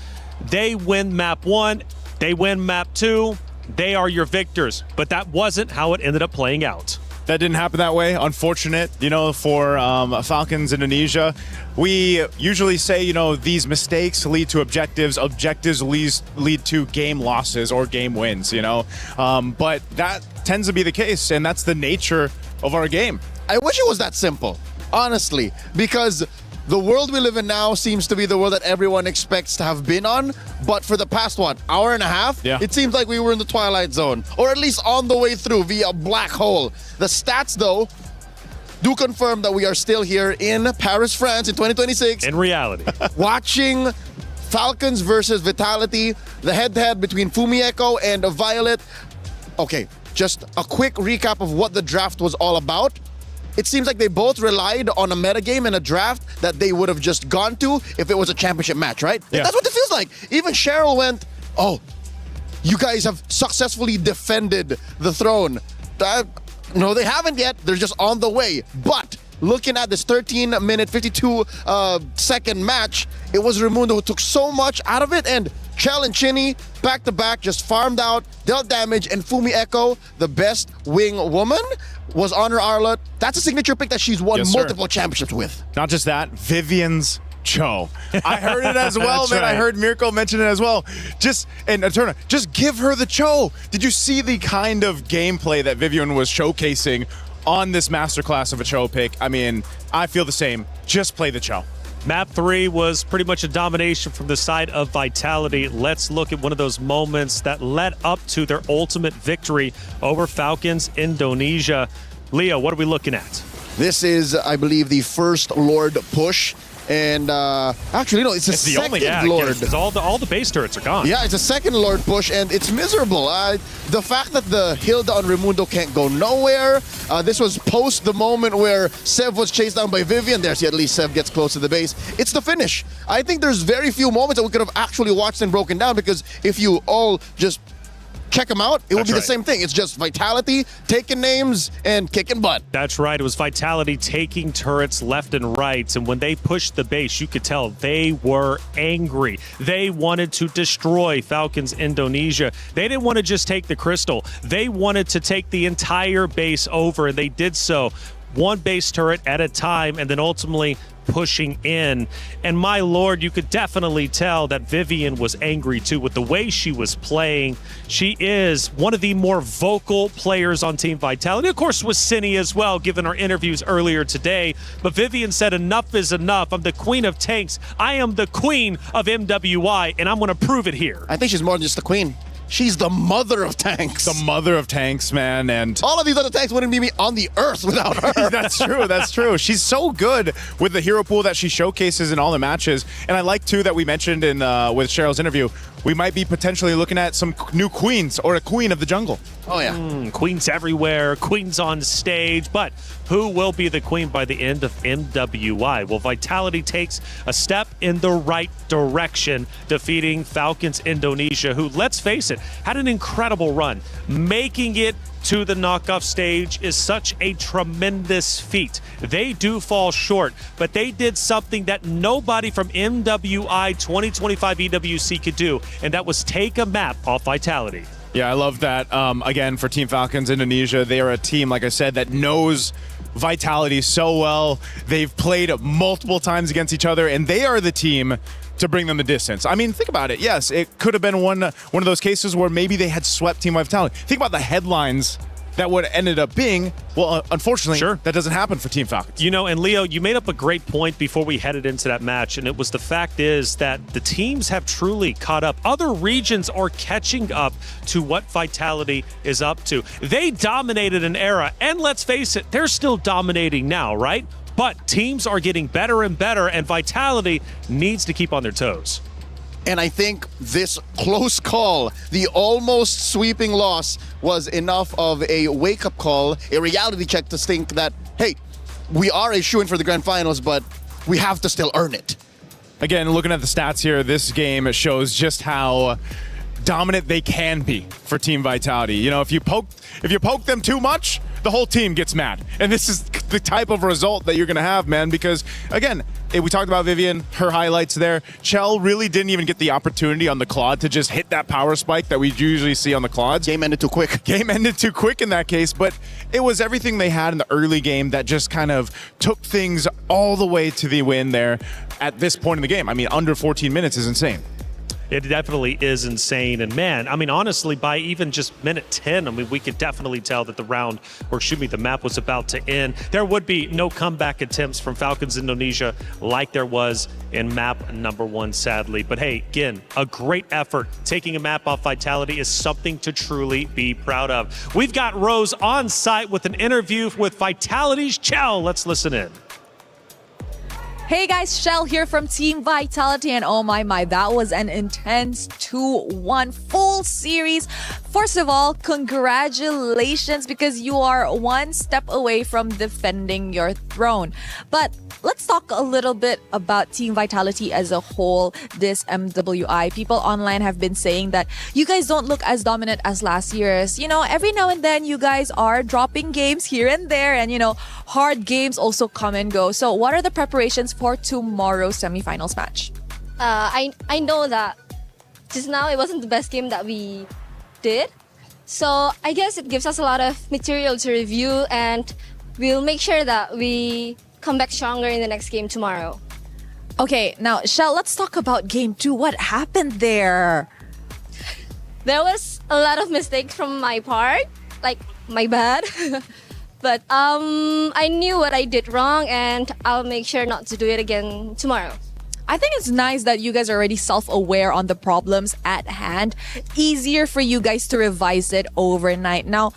[SPEAKER 6] they win map 1, they win map 2, they are your victors. But that wasn't how it ended up playing out.
[SPEAKER 12] that didn't happen that way. Unfortunate, for Falcons Indonesia. We usually say, these mistakes lead to objectives. Objectives lead to game losses or game wins, But that tends to be the case, and that's the nature of our game.
[SPEAKER 18] I wish it was that simple, honestly, because the world we live in now seems to be the world that everyone expects to have been on. But for the past, hour and a half, it seems like we were in the Twilight Zone, or at least on the way through via a black hole. The stats, though, do confirm that we are still here in Paris, France in 2026.
[SPEAKER 6] In reality.
[SPEAKER 18] Watching Falcons versus Vitality, the head-to-head between Fumi Echo and Violet. Okay, just a quick recap of what the draft was all about. It seems like they both relied on a metagame and a draft that they would have just gone to if it was a championship match, right?
[SPEAKER 12] Yeah.
[SPEAKER 18] That's what it feels like. Even Cheryl went, oh, you guys have successfully defended the throne. No, they haven't yet. They're just on the way. But looking at this 13-minute, 52-second match, it was Raimundo who took so much out of it, and Chell and Chinny, back-to-back, just farmed out, dealt damage, and Fumi Echo, the best wing woman, was on her Arlott. That's a signature pick that she's won multiple championships with.
[SPEAKER 12] Not just that, Vivian's Cho. I heard it as well, man.
[SPEAKER 6] right.
[SPEAKER 12] I heard Mirko mention it as well. Just give her the Cho. Did you see the kind of gameplay that Vivian was showcasing on this masterclass of a Cho pick? I mean, I feel the same. Just play the Cho.
[SPEAKER 6] Map 3 was pretty much a domination from the side of Vitality. Let's look at one of those moments that led up to their ultimate victory over Falcons Indonesia. Leo, what are we looking at?
[SPEAKER 18] This is, I believe, the first Lord push. And actually, no, it's the second Lord.
[SPEAKER 6] Because all the base turrets are gone.
[SPEAKER 18] Yeah, it's a second Lord push, and it's miserable. The fact that the Hilda on Raimundo can't go nowhere. This was post the moment where Sev was chased down by Vivian. There's at least Sev gets close to the base. It's the finish. I think there's very few moments that we could have actually watched and broken down, because if you all just check them out, it would be the same thing. It's just Vitality, taking names, and kicking butt.
[SPEAKER 6] That's right. It was Vitality taking turrets left and right. And when they pushed the base, you could tell they were angry. They wanted to destroy Falcons Indonesia. They didn't want to just take the crystal. They wanted to take the entire base over, and they did so one base turret at a time, and then ultimately pushing in. And my lord, you could definitely tell that Vivian was angry too with the way she was playing. She is one of the more vocal players on Team Vitality. Of course, with Cindy as well, given our interviews earlier today. But Vivian said, enough is enough. I'm the queen of tanks. I am the queen of MWI, and I'm going to prove it here.
[SPEAKER 18] I think she's more than just the queen. She's the mother of tanks.
[SPEAKER 12] The mother of tanks, man. And
[SPEAKER 18] all of these other tanks wouldn't be on the earth without her.
[SPEAKER 12] That's true. That's true. She's so good with the hero pool that she showcases in all the matches. And I like, too, that we mentioned in with Cheryl's interview, we might be potentially looking at some new queens or a queen of the jungle.
[SPEAKER 18] Oh, yeah.
[SPEAKER 6] Queens everywhere, queens on stage. But who will be the queen by the end of MWI? Well, Vitality takes a step in the right direction, defeating Falcons Indonesia, who, let's face it, had an incredible run. Making it to the knockoff stage is such a tremendous feat. They do fall short, but they did something that nobody from MWI 2025 EWC could do, and that was take a map off Vitality.
[SPEAKER 12] Yeah, I love that. Again, for Team Falcons Indonesia, they are a team, like I said, that knows Vitality so well. They've played multiple times against each other, and they are the team to bring them the distance. I mean, think about it. Yes, it could have been one of those cases where maybe they had swept Team Vitality. Think about the headlines that would have ended up being. Well, unfortunately, that doesn't happen for Team Falcons.
[SPEAKER 6] You know, and Leo, you made up a great point before we headed into that match, and it was the fact is that the teams have truly caught up. Other regions are catching up to what Vitality is up to. They dominated an era, and let's face it, they're still dominating now, right? But teams are getting better and better, and Vitality needs to keep on their toes.
[SPEAKER 18] And I think this close call, the almost sweeping loss, was enough of a wake-up call, a reality check to think that, hey, we are a shoo-in for the grand finals, but we have to still earn it.
[SPEAKER 12] Again, looking at the stats here, this game shows just how dominant they can be for Team Vitality. You know, if you poke them too much, the whole team gets mad. And this is the type of result that you're going to have, man, because, again, we talked about Vivian, her highlights there. Chell really didn't even get the opportunity on the Claude to just hit that power spike that we usually see on the Claudes.
[SPEAKER 18] Game ended too quick.
[SPEAKER 12] Game ended too quick in that case, but it was everything they had in the early game that just kind of took things all the way to the win there at this point in the game. I mean, under 14 minutes is insane.
[SPEAKER 6] It definitely is insane. And man, I mean, honestly, by even just minute 10, I mean, we could definitely tell that the map was about to end. There would be no comeback attempts from Falcons Indonesia like there was in map number 1, sadly. But hey, again, a great effort. Taking a map off Vitality is something to truly be proud of. We've got Rose on site with an interview with Vitality's Chell. Let's listen in.
[SPEAKER 2] Hey guys, Shell here from Team Vitality, and oh my, that was an intense 2-1 full series. First of all, congratulations, because you are one step away from defending your throne. But let's talk a little bit about Team Vitality as a whole this MWI. People online have been saying that you guys don't look as dominant as last year's. You know, every now and then you guys are dropping games here and there, and you know, hard games also come and go. So what are the preparations for tomorrow's semifinals match?
[SPEAKER 15] I know that just now it wasn't the best game that we did. So I guess it gives us a lot of material to review, and we'll make sure that we come back stronger in the next game tomorrow.
[SPEAKER 2] Okay, now Shell, let's talk about game 2. What happened there?
[SPEAKER 15] There was a lot of mistakes from my part, like my bad. But I knew what I did wrong, and I'll make sure not to do it again tomorrow.
[SPEAKER 2] I think it's nice that you guys are already self-aware on the problems at hand. Easier for you guys to revise it overnight. Now,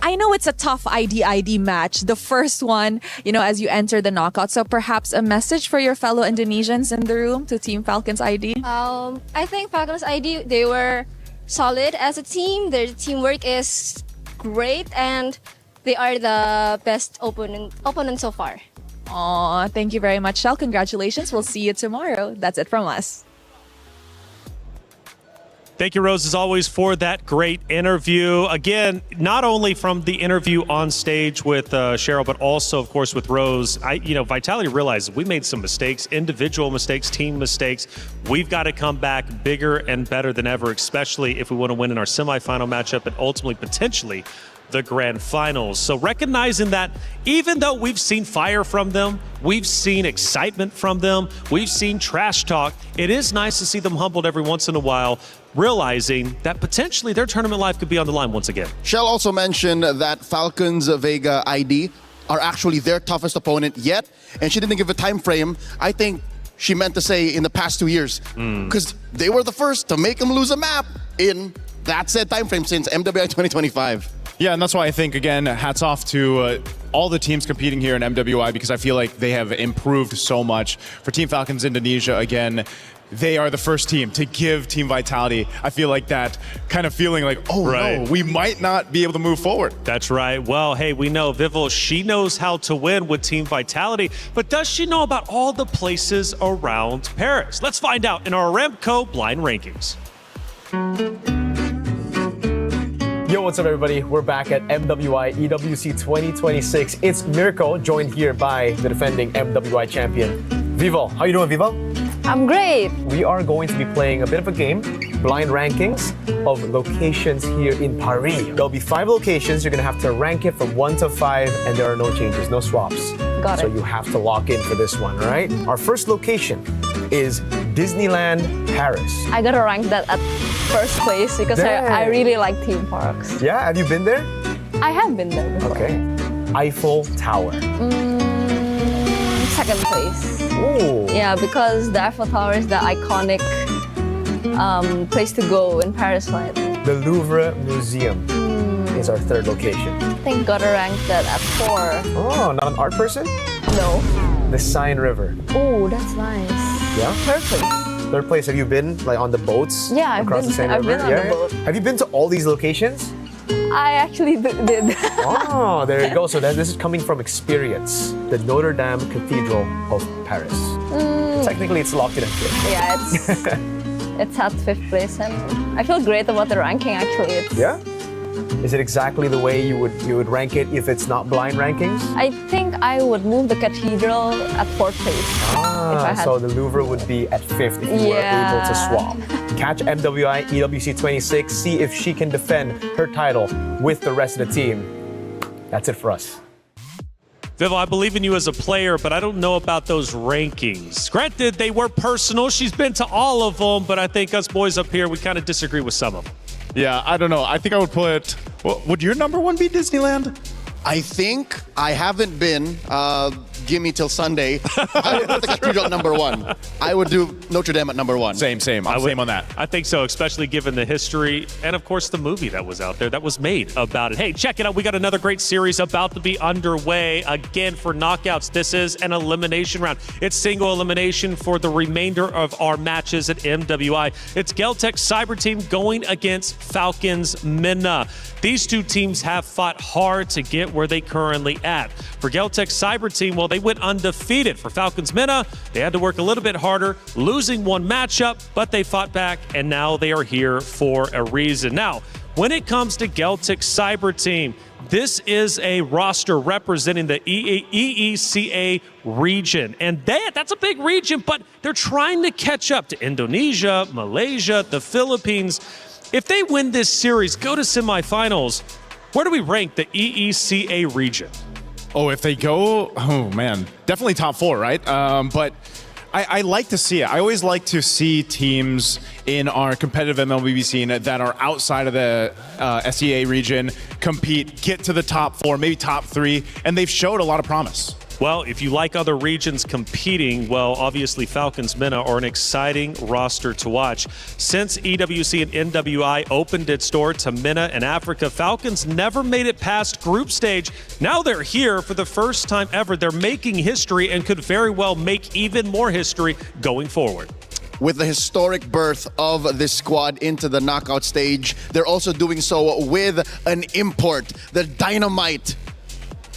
[SPEAKER 2] I know it's a tough ID match, the first one, you know, as you enter the knockout. So perhaps a message for your fellow Indonesians in the room to Team Falcons ID?
[SPEAKER 15] I think Falcons ID, they were solid as a team. Their teamwork is great, and they are the best opponent so far.
[SPEAKER 2] Aw, thank you very much, Shell. Congratulations. We'll see you tomorrow. That's it from us.
[SPEAKER 6] Thank you, Rose, as always, for that great interview. Again, not only from the interview on stage with Cheryl, but also, of course, with Rose. Vitality realizes we made some mistakes, individual mistakes, team mistakes. We've got to come back bigger and better than ever, especially if we want to win in our semifinal matchup and ultimately, potentially, the grand finals. So recognizing that even though we've seen fire from them, we've seen excitement from them, we've seen trash talk, it is nice to see them humbled every once in a while, realizing that potentially their tournament life could be on the line once again.
[SPEAKER 18] Shell also mentioned that Falcons Vega ID are actually their toughest opponent yet, and she didn't give a time frame. I think she meant to say in the past 2 years, because they were the first to make them lose a map in that said time frame since MWI 2025.
[SPEAKER 12] Yeah, and that's why I think, again, hats off to all the teams competing here in MWI, because I feel like they have improved so much. For Team Falcons Indonesia, again, they are the first team to give Team Vitality, I feel like that kind of feeling like, no, we might not be able to move forward.
[SPEAKER 6] That's right. Well, hey, we know Vival, she knows how to win with Team Vitality, but does she know about all the places around Paris? Let's find out in our Aramco Blind Rankings.
[SPEAKER 8] Yo, what's up, everybody? We're back at MWI EWC26. It's Mirko, joined here by the defending MWI champion, Vivo. How you doing, Vivo?
[SPEAKER 21] I'm great.
[SPEAKER 8] We are going to be playing a bit of a game, blind rankings of locations here in Paris. There'll be 5 locations. You're going to have to rank it from 1 to 5, and there are no changes, no swaps.
[SPEAKER 21] Got it.
[SPEAKER 8] So you have to lock in for this one, all right? Our first location is Disneyland Paris.
[SPEAKER 21] I gotta rank that at first place because I really like theme parks.
[SPEAKER 8] Yeah, have you been there?
[SPEAKER 21] I have been there before.
[SPEAKER 8] Okay. Eiffel Tower.
[SPEAKER 21] Second place.
[SPEAKER 8] Ooh.
[SPEAKER 21] Yeah, because the Eiffel Tower is the iconic place to go in Paris, right?
[SPEAKER 8] The Louvre Museum is our third location.
[SPEAKER 21] I think gotta rank that at 4.
[SPEAKER 8] Oh, not an art person?
[SPEAKER 21] No.
[SPEAKER 8] The Seine River.
[SPEAKER 21] Oh, that's nice.
[SPEAKER 8] Yeah?
[SPEAKER 21] Perfect.
[SPEAKER 8] Third place, have you been on the boats?
[SPEAKER 21] Yeah,
[SPEAKER 8] across the Seine
[SPEAKER 21] I've
[SPEAKER 8] River?
[SPEAKER 21] been on the boat.
[SPEAKER 8] Have you been to all these locations?
[SPEAKER 21] I actually did.
[SPEAKER 8] Oh, there you go. So this is coming from experience. The Notre Dame Cathedral of Paris. Technically, it's locked in at 5th.
[SPEAKER 21] Yeah, it's at 5th place, and I feel great about the ranking. Actually,
[SPEAKER 8] Yeah. Is it exactly the way you would rank it if it's not blind rankings?
[SPEAKER 21] I think I would move the cathedral at fourth place. If I had
[SPEAKER 8] So the Louvre would be at 5th if you were able to swap. Catch MWI EWC26, see if she can defend her title with the rest of the team. That's it for us.
[SPEAKER 6] Vivo, I believe in you as a player, but I don't know about those rankings. Granted, they were personal. She's been to all of them, but I think us boys up here, we kind of disagree with some of them.
[SPEAKER 12] Yeah, I don't know. I think I would put... Well, would your number one be Disneyland?
[SPEAKER 18] I think I haven't been. Give me till Sunday. I would put the cathedral at number 1. I would do Notre Dame at number 1.
[SPEAKER 12] Same. I'm same on that.
[SPEAKER 6] I think so, especially given the history and, of course, the movie that was out there that was made about it. Hey, check it out. We got another great series about to be underway. Again, for knockouts, this is an elimination round. It's single elimination for the remainder of our matches at MWI. It's Geltec Cyber Team going against Falcons Minna. These two teams have fought hard to get where they currently at. For Geltec Cyber Team, well, they went undefeated. For Falcons Minna, they had to work a little bit harder, losing one matchup, but they fought back, and now they are here for a reason. Now, when it comes to Geltec Cyber Team, this is a roster representing the EECA region. And that's a big region, but they're trying to catch up to Indonesia, Malaysia, the Philippines. If they win this series, go to semifinals, where do we rank the EECA region?
[SPEAKER 12] Oh, if they go, oh man, definitely top 4, right? But I like to see it. I always like to see teams in our competitive MLBB scene that are outside of the SEA region compete, get to the top 4, maybe top 3, and they've showed a lot of promise.
[SPEAKER 6] Well, if you like other regions competing, well, obviously Falcons Minna are an exciting roster to watch. Since EWC and MWI opened its door to Minna and Africa, Falcons never made it past group stage. Now they're here for the first time ever. They're making history and could very well make even more history going forward.
[SPEAKER 18] With the historic birth of this squad into the knockout stage, they're also doing so with an import, the Dynamite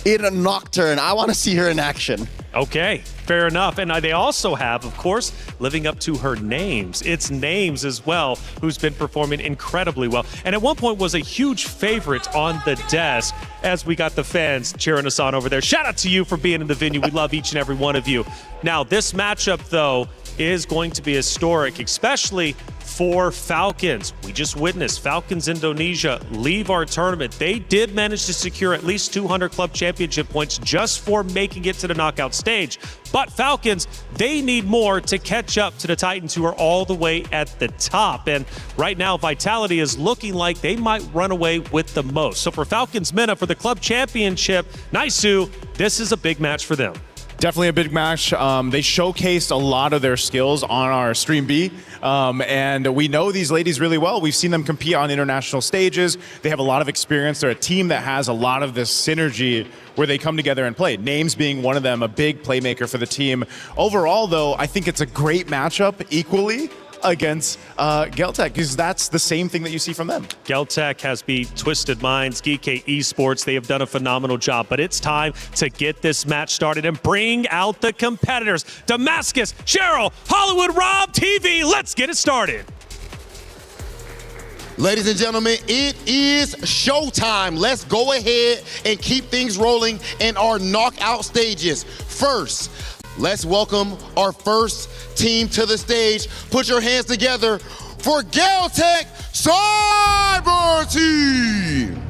[SPEAKER 18] in a Nocturne. I want to see her in action.
[SPEAKER 6] Okay, fair enough. And they also have, of course, living up to her names. It's Names as well, who's been performing incredibly well. And at one point was a huge favorite on the desk as we got the fans cheering us on over there. Shout out to you for being in the venue. We love each and every one of you. Now, this matchup, though, is going to be historic, especially for Falcons. We just witnessed Falcons Indonesia leave our tournament. They did manage to secure at least 200 club championship points just for making it to the knockout stage. But Falcons, they need more to catch up to the Titans, who are all the way at the top. And right now, Vitality is looking like they might run away with the most. So for Falcons Minna, for the club championship, Naisu, this is a big match for them.
[SPEAKER 12] Definitely a big match. They showcased a lot of their skills on our Stream B, and we know these ladies really well. We've seen them compete on international stages. They have a lot of experience. They're a team that has a lot of this synergy where they come together and play. Names being one of them, a big playmaker for the team. Overall, though, I think it's a great matchup equally against Geltec, because that's the same thing that you see from them.
[SPEAKER 6] Geltec has beat Twisted Minds, Geek Esports. They have done a phenomenal job, but it's time to get this match started and bring out the competitors. Damascus, Cheryl, Hollywood, Rob, TV, let's get it started.
[SPEAKER 4] Ladies and gentlemen, it is showtime. Let's go ahead and keep things rolling in our knockout stages. First, let's welcome our first team to the stage. Put your hands together for Geltec Cyber Team.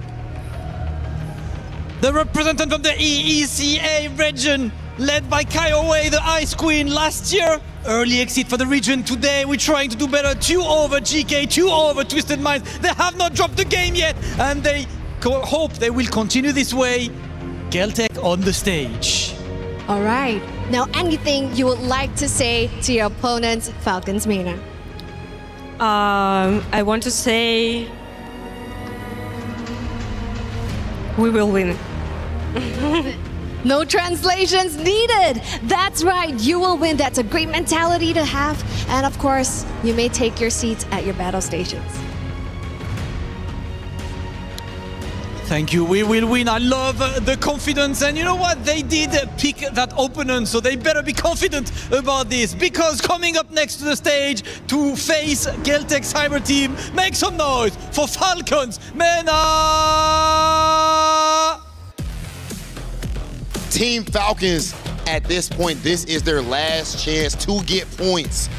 [SPEAKER 24] The representative of the EECA region, led by Kaiowei, the Ice Queen last year. Early exit for the region. Today we're trying to do better. 2 over GK, 2 over Twisted Minds. They have not dropped the game yet, and they hope they will continue this way. Geltec on the stage.
[SPEAKER 15] All right. Now, anything you would like to say to your opponents, Falcons Minna?
[SPEAKER 14] I want to say we will win.
[SPEAKER 15] No translations needed. That's right. You will win. That's a great mentality to have. And of course, you may take your seats at your battle stations.
[SPEAKER 24] Thank you. We will win. I love the confidence. And you know what? They did pick that opponent, so they better be confident about this. Because coming up next to the stage to face Geltec Cyber Team, make some noise for Falcons MENA!
[SPEAKER 4] Team Falcons, at this point, this is their last chance to get points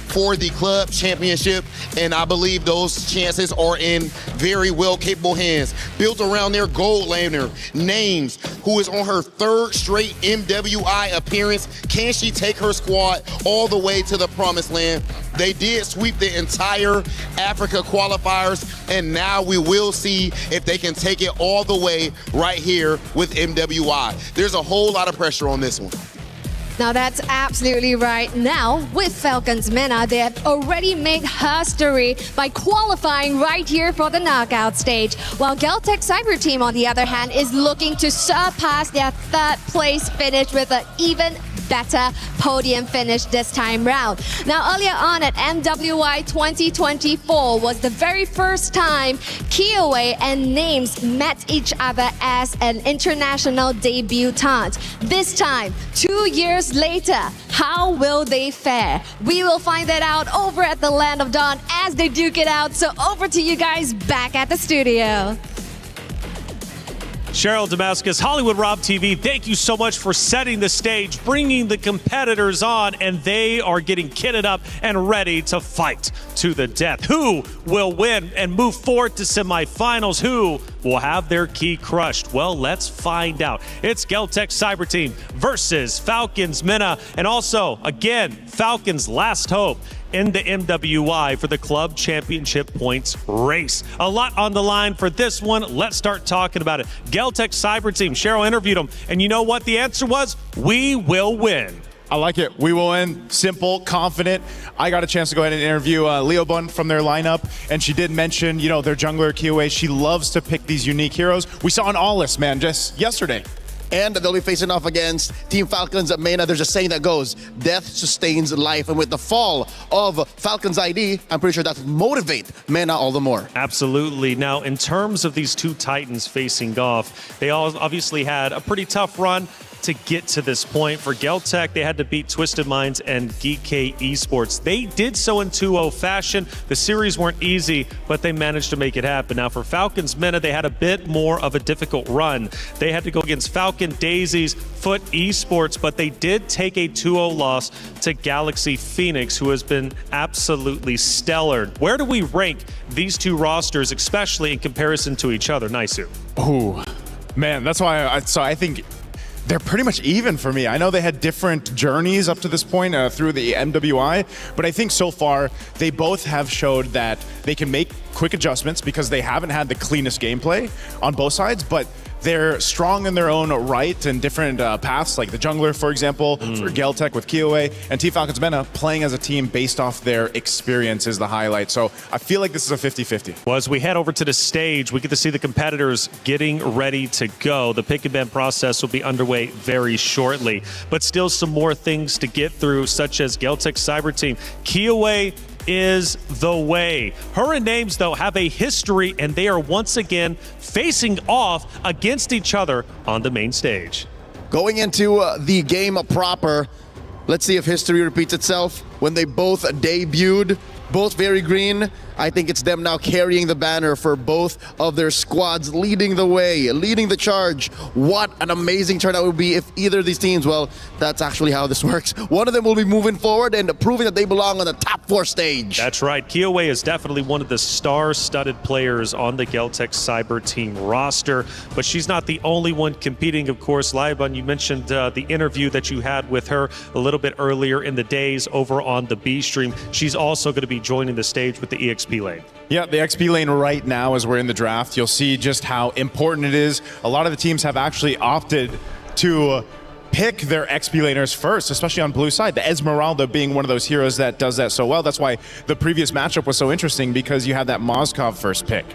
[SPEAKER 4] for the club championship, and I believe those chances are in very well capable hands. Built around their gold laner, Names, who is on her third straight MWI appearance. Can she take her squad all the way to the promised land? They did sweep the entire Africa qualifiers, and now we will see if they can take it all the way right here with MWI. There's a whole lot of pressure on this one.
[SPEAKER 15] Now that's absolutely right. Now, with Falcons MENA, they have already made history by qualifying right here for the knockout stage. While Geltec Cyber Team, on the other hand, is looking to surpass their third place finish with an even better podium finish this time round. Now, earlier on at MWI 2024 was the very first time Kiowa and Names met each other as an international debutante. This time, 2 years later, how will they fare? We will find that out over at the Land of Dawn as they duke it out. So over to you guys back at the studio.
[SPEAKER 6] Cheryl Damascus, Hollywood Rob TV, thank you so much for setting the stage, bringing the competitors on, and they are getting kitted up and ready to fight to the death. Who will win and move forward to semifinals? Who will have their key crushed? Well, let's find out. It's Geltec Cyber Team versus Falcons MENA, and also, again, Falcons' last hope in the MWI for the club championship points race. A lot on the line for this one. Let's start talking about it. Geltec Cyber Team, Cheryl interviewed them, and you know what the answer was? We will win.
[SPEAKER 12] I like it. We will win. Simple, confident. I got a chance to go ahead and interview Leo Bun from their lineup, and she did mention, you know, their jungler Kiowa. She loves to pick these unique heroes. We saw an All-List, man, just yesterday.
[SPEAKER 18] And they'll be facing off against Team Falcons at MENA. There's a saying that goes, death sustains life. And with the fall of Falcons ID, I'm pretty sure that will motivate MENA all the more.
[SPEAKER 6] Absolutely. Now, in terms of these two Titans facing off, they all obviously had a pretty tough run to get to this point. For Geltec, they had to beat Twisted Minds and GK Esports. They did so in 2-0 fashion. The series weren't easy, but they managed to make it happen. Now for Falcons MENA, they had a bit more of a difficult run. They had to go against Falcon Daisy's Foot Esports, but they did take a 2-0 loss to Galaxy Phoenix, who has been absolutely stellar. Where do we rank these two rosters, especially in comparison to each other? Naisu.
[SPEAKER 12] Oh, man, that's why I think they're pretty much even for me. I know they had different journeys up to this point through the MWI, but I think so far they both have showed that they can make quick adjustments because they haven't had the cleanest gameplay on both sides, but they're strong in their own right and different paths, like the jungler, for example, for Geltec with Kiowa, and Team Falcons MENA playing as a team based off their experience is the highlight. So I feel like this is a 50-50.
[SPEAKER 6] Well, as we head over to the stage, we get to see the competitors getting ready to go. The pick and ban process will be underway very shortly, but still some more things to get through, such as Geltec Cyber Team. Kiowa is the way. Her and Names, though, have a history, and they are once again facing off against each other on the main stage.
[SPEAKER 18] Going into the game proper, let's see if history repeats itself. When they both debuted, both very green, I think it's them now carrying the banner for both of their squads, leading the way, leading the charge. What an amazing turnout would be if either of these teams, well, that's actually how this works. One of them will be moving forward and proving that they belong on the top 4 stage.
[SPEAKER 6] That's right. Kiowa is definitely one of the star-studded players on the Geltec Cyber Team roster, but she's not the only one competing, of course. Laibun, you mentioned the interview that you had with her a little bit earlier in the days over on the B stream. She's also going to be joining the stage with the EXP lane.
[SPEAKER 12] Yeah, the XP lane right now as we're in the draft, you'll see just how important it is. A lot of the teams have actually opted to pick their XP laners first, especially on blue side. The Esmeralda being one of those heroes that does that so well. That's why the previous matchup was so interesting, because you had that Moskov first pick.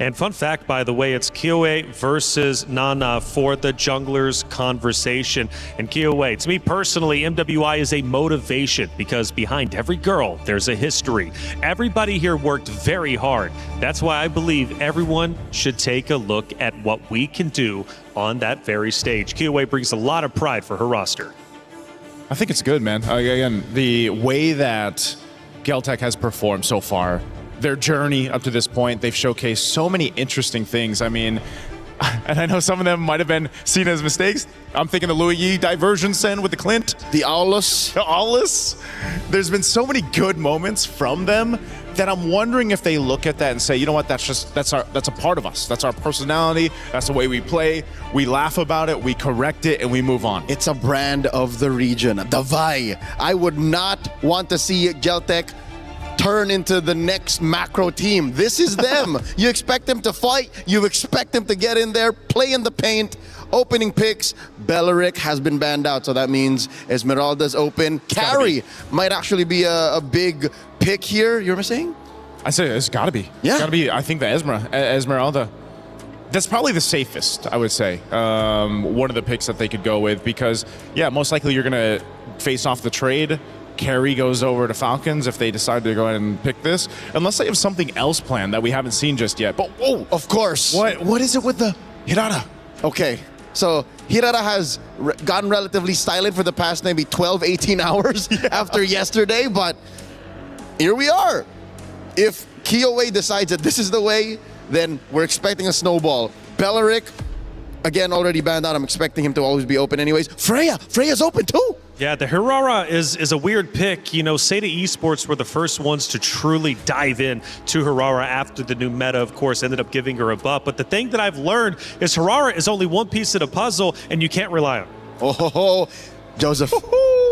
[SPEAKER 6] And fun fact, by the way, it's Kyoe versus Nana for the junglers conversation. And Kyoe, to me personally, MWI is a motivation because behind every girl, there's a history. Everybody here worked very hard. That's why I believe everyone should take a look at what we can do on that very stage. Kyoe brings a lot of pride for her roster.
[SPEAKER 12] I think it's good, man. Again, the way that Geltec has performed so far, their journey up to this point, they've showcased so many interesting things. I mean, and I know some of them might have been seen as mistakes. I'm thinking the Louis Yi diversion send with the Clint.
[SPEAKER 18] The Aulus.
[SPEAKER 12] The Aulus. There's been so many good moments from them that I'm wondering if they look at that and say, you know what, that's a part of us. That's our personality. That's the way we play. We laugh about it, we correct it, and we move on.
[SPEAKER 18] It's a brand of the region. Davai. I would not want to see Geltec turn into the next macro team. This is them. You expect them to fight. You expect them to get in there, play in the paint. Opening picks, Beleric has been banned out, so that means Esmeralda's open. Carry might actually be a big pick here. You were saying?
[SPEAKER 12] I say it's got to be.
[SPEAKER 18] Yeah.
[SPEAKER 12] It's got to be, I think, the Esmeralda. That's probably the safest, I would say. One of the picks that they could go with because, yeah, most likely you're going to face off the trade. Carry goes over to Falcons if they decide to go ahead and pick this, unless they have something else planned that we haven't seen just yet. But whoa,
[SPEAKER 18] of course.
[SPEAKER 12] What is it with the Hirata?
[SPEAKER 18] Okay, so Hirata has gotten relatively silent for the past maybe 12, 18 hours after yesterday, but here we are. If Kyoe decides that this is the way, then we're expecting a snowball. Beleric, again, already banned out. I'm expecting him to always be open anyways. Freya's open too.
[SPEAKER 6] Yeah, the Hirara is a weird pick. You know, Seda Esports were the first ones to truly dive in to Hirara after the new meta, of course, ended up giving her a buff. But the thing that I've learned is Hirara is only one piece of the puzzle, and you can't rely on it.
[SPEAKER 18] Oh, Joseph.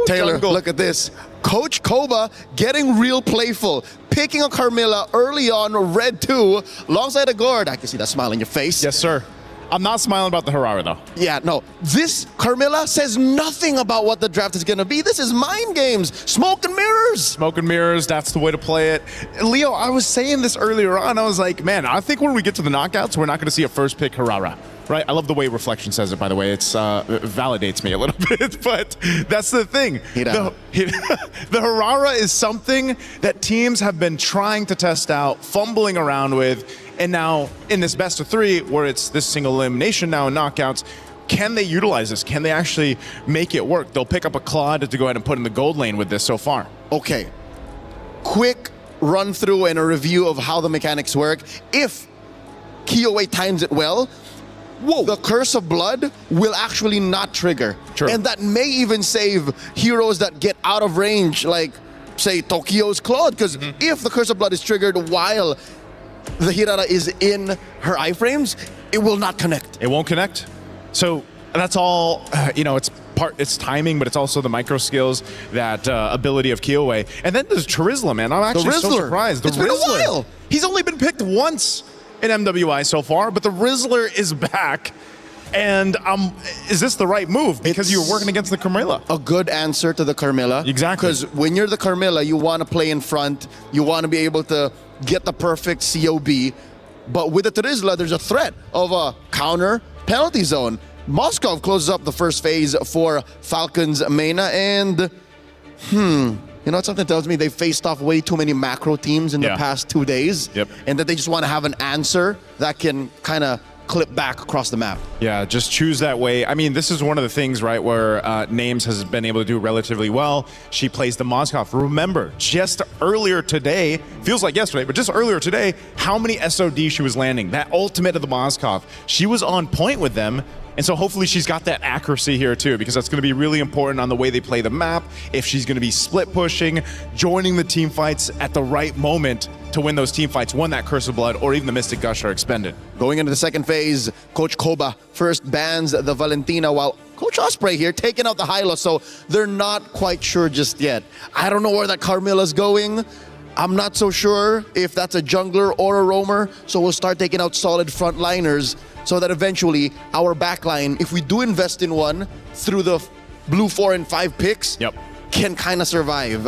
[SPEAKER 18] Taylor, look at this. Coach Koba getting real playful, picking a Carmilla early on, red 2, alongside a guard. I can see that smile on your face.
[SPEAKER 12] Yes, sir. I'm not smiling about the Hirara, though.
[SPEAKER 18] Yeah, no. This Carmilla says nothing about what the draft is going to be. This is mind games. Smoke and mirrors.
[SPEAKER 12] Smoke and mirrors, that's the way to play it. Leo, I was saying this earlier on. I was like, man, I think when we get to the knockouts, we're not going to see a first pick Hirara. Right? I love the way Reflection says it, by the way. It validates me a little bit, but that's the thing. The Hirara is something that teams have been trying to test out, fumbling around with, and now in this best of 3, where it's this single elimination now in knockouts, can they utilize this? Can they actually make it work? They'll pick up a Claude to go ahead and put in the gold lane with this so far.
[SPEAKER 18] Okay. Quick run through and a review of how the mechanics work. If Kyoe times it well, the Curse of Blood will actually not trigger.
[SPEAKER 12] True.
[SPEAKER 18] And that may even save heroes that get out of range, like, say, Tokyo's Claude, because if the Curse of Blood is triggered while the Hirara is in her iframes, it will not connect.
[SPEAKER 12] It won't connect. So that's all, it's timing, but it's also the micro skills, that ability of Kyoe. And then there's Charizla, man. I'm actually so surprised.
[SPEAKER 18] It's been a while.
[SPEAKER 12] He's only been picked once in MWI so far, but the Rizzler is back. And is this the right move? Because you were working against the Carmilla.
[SPEAKER 18] A good answer to the Carmilla.
[SPEAKER 12] Exactly.
[SPEAKER 18] Because when you're the Carmilla, you want to play in front. You want to be able to get the perfect COB. But with the Terizla, there's a threat of a counter penalty zone. Moskov closes up the first phase for Falcons Mena, and you know what something tells me? They faced off way too many macro teams in the past 2 days. And that they just want to have an answer that can kind of clip back across the map.
[SPEAKER 12] Yeah, just choose that way. I mean, this is one of the things, right, where Names has been able to do relatively well. She plays the Moskov. Remember, just earlier today, feels like yesterday, but just earlier today, how many SOD she was landing. That ultimate of the Moskov. She was on point with them. And so hopefully she's got that accuracy here too, because that's going to be really important on the way they play the map. If she's going to be split pushing, joining the team fights at the right moment to win those team fights, when that Curse of Blood or even the Mystic Gush are expended.
[SPEAKER 18] Going into the second phase, Coach Koba first bans the Valentina, while Coach Osprey here taking out the Hylo, so they're not quite sure just yet. I don't know where that Carmilla's going. I'm not so sure if that's a jungler or a roamer, so we'll start taking out solid frontliners so that eventually our backline, if we do invest in one through the blue 4 and 5 picks, can kind of survive.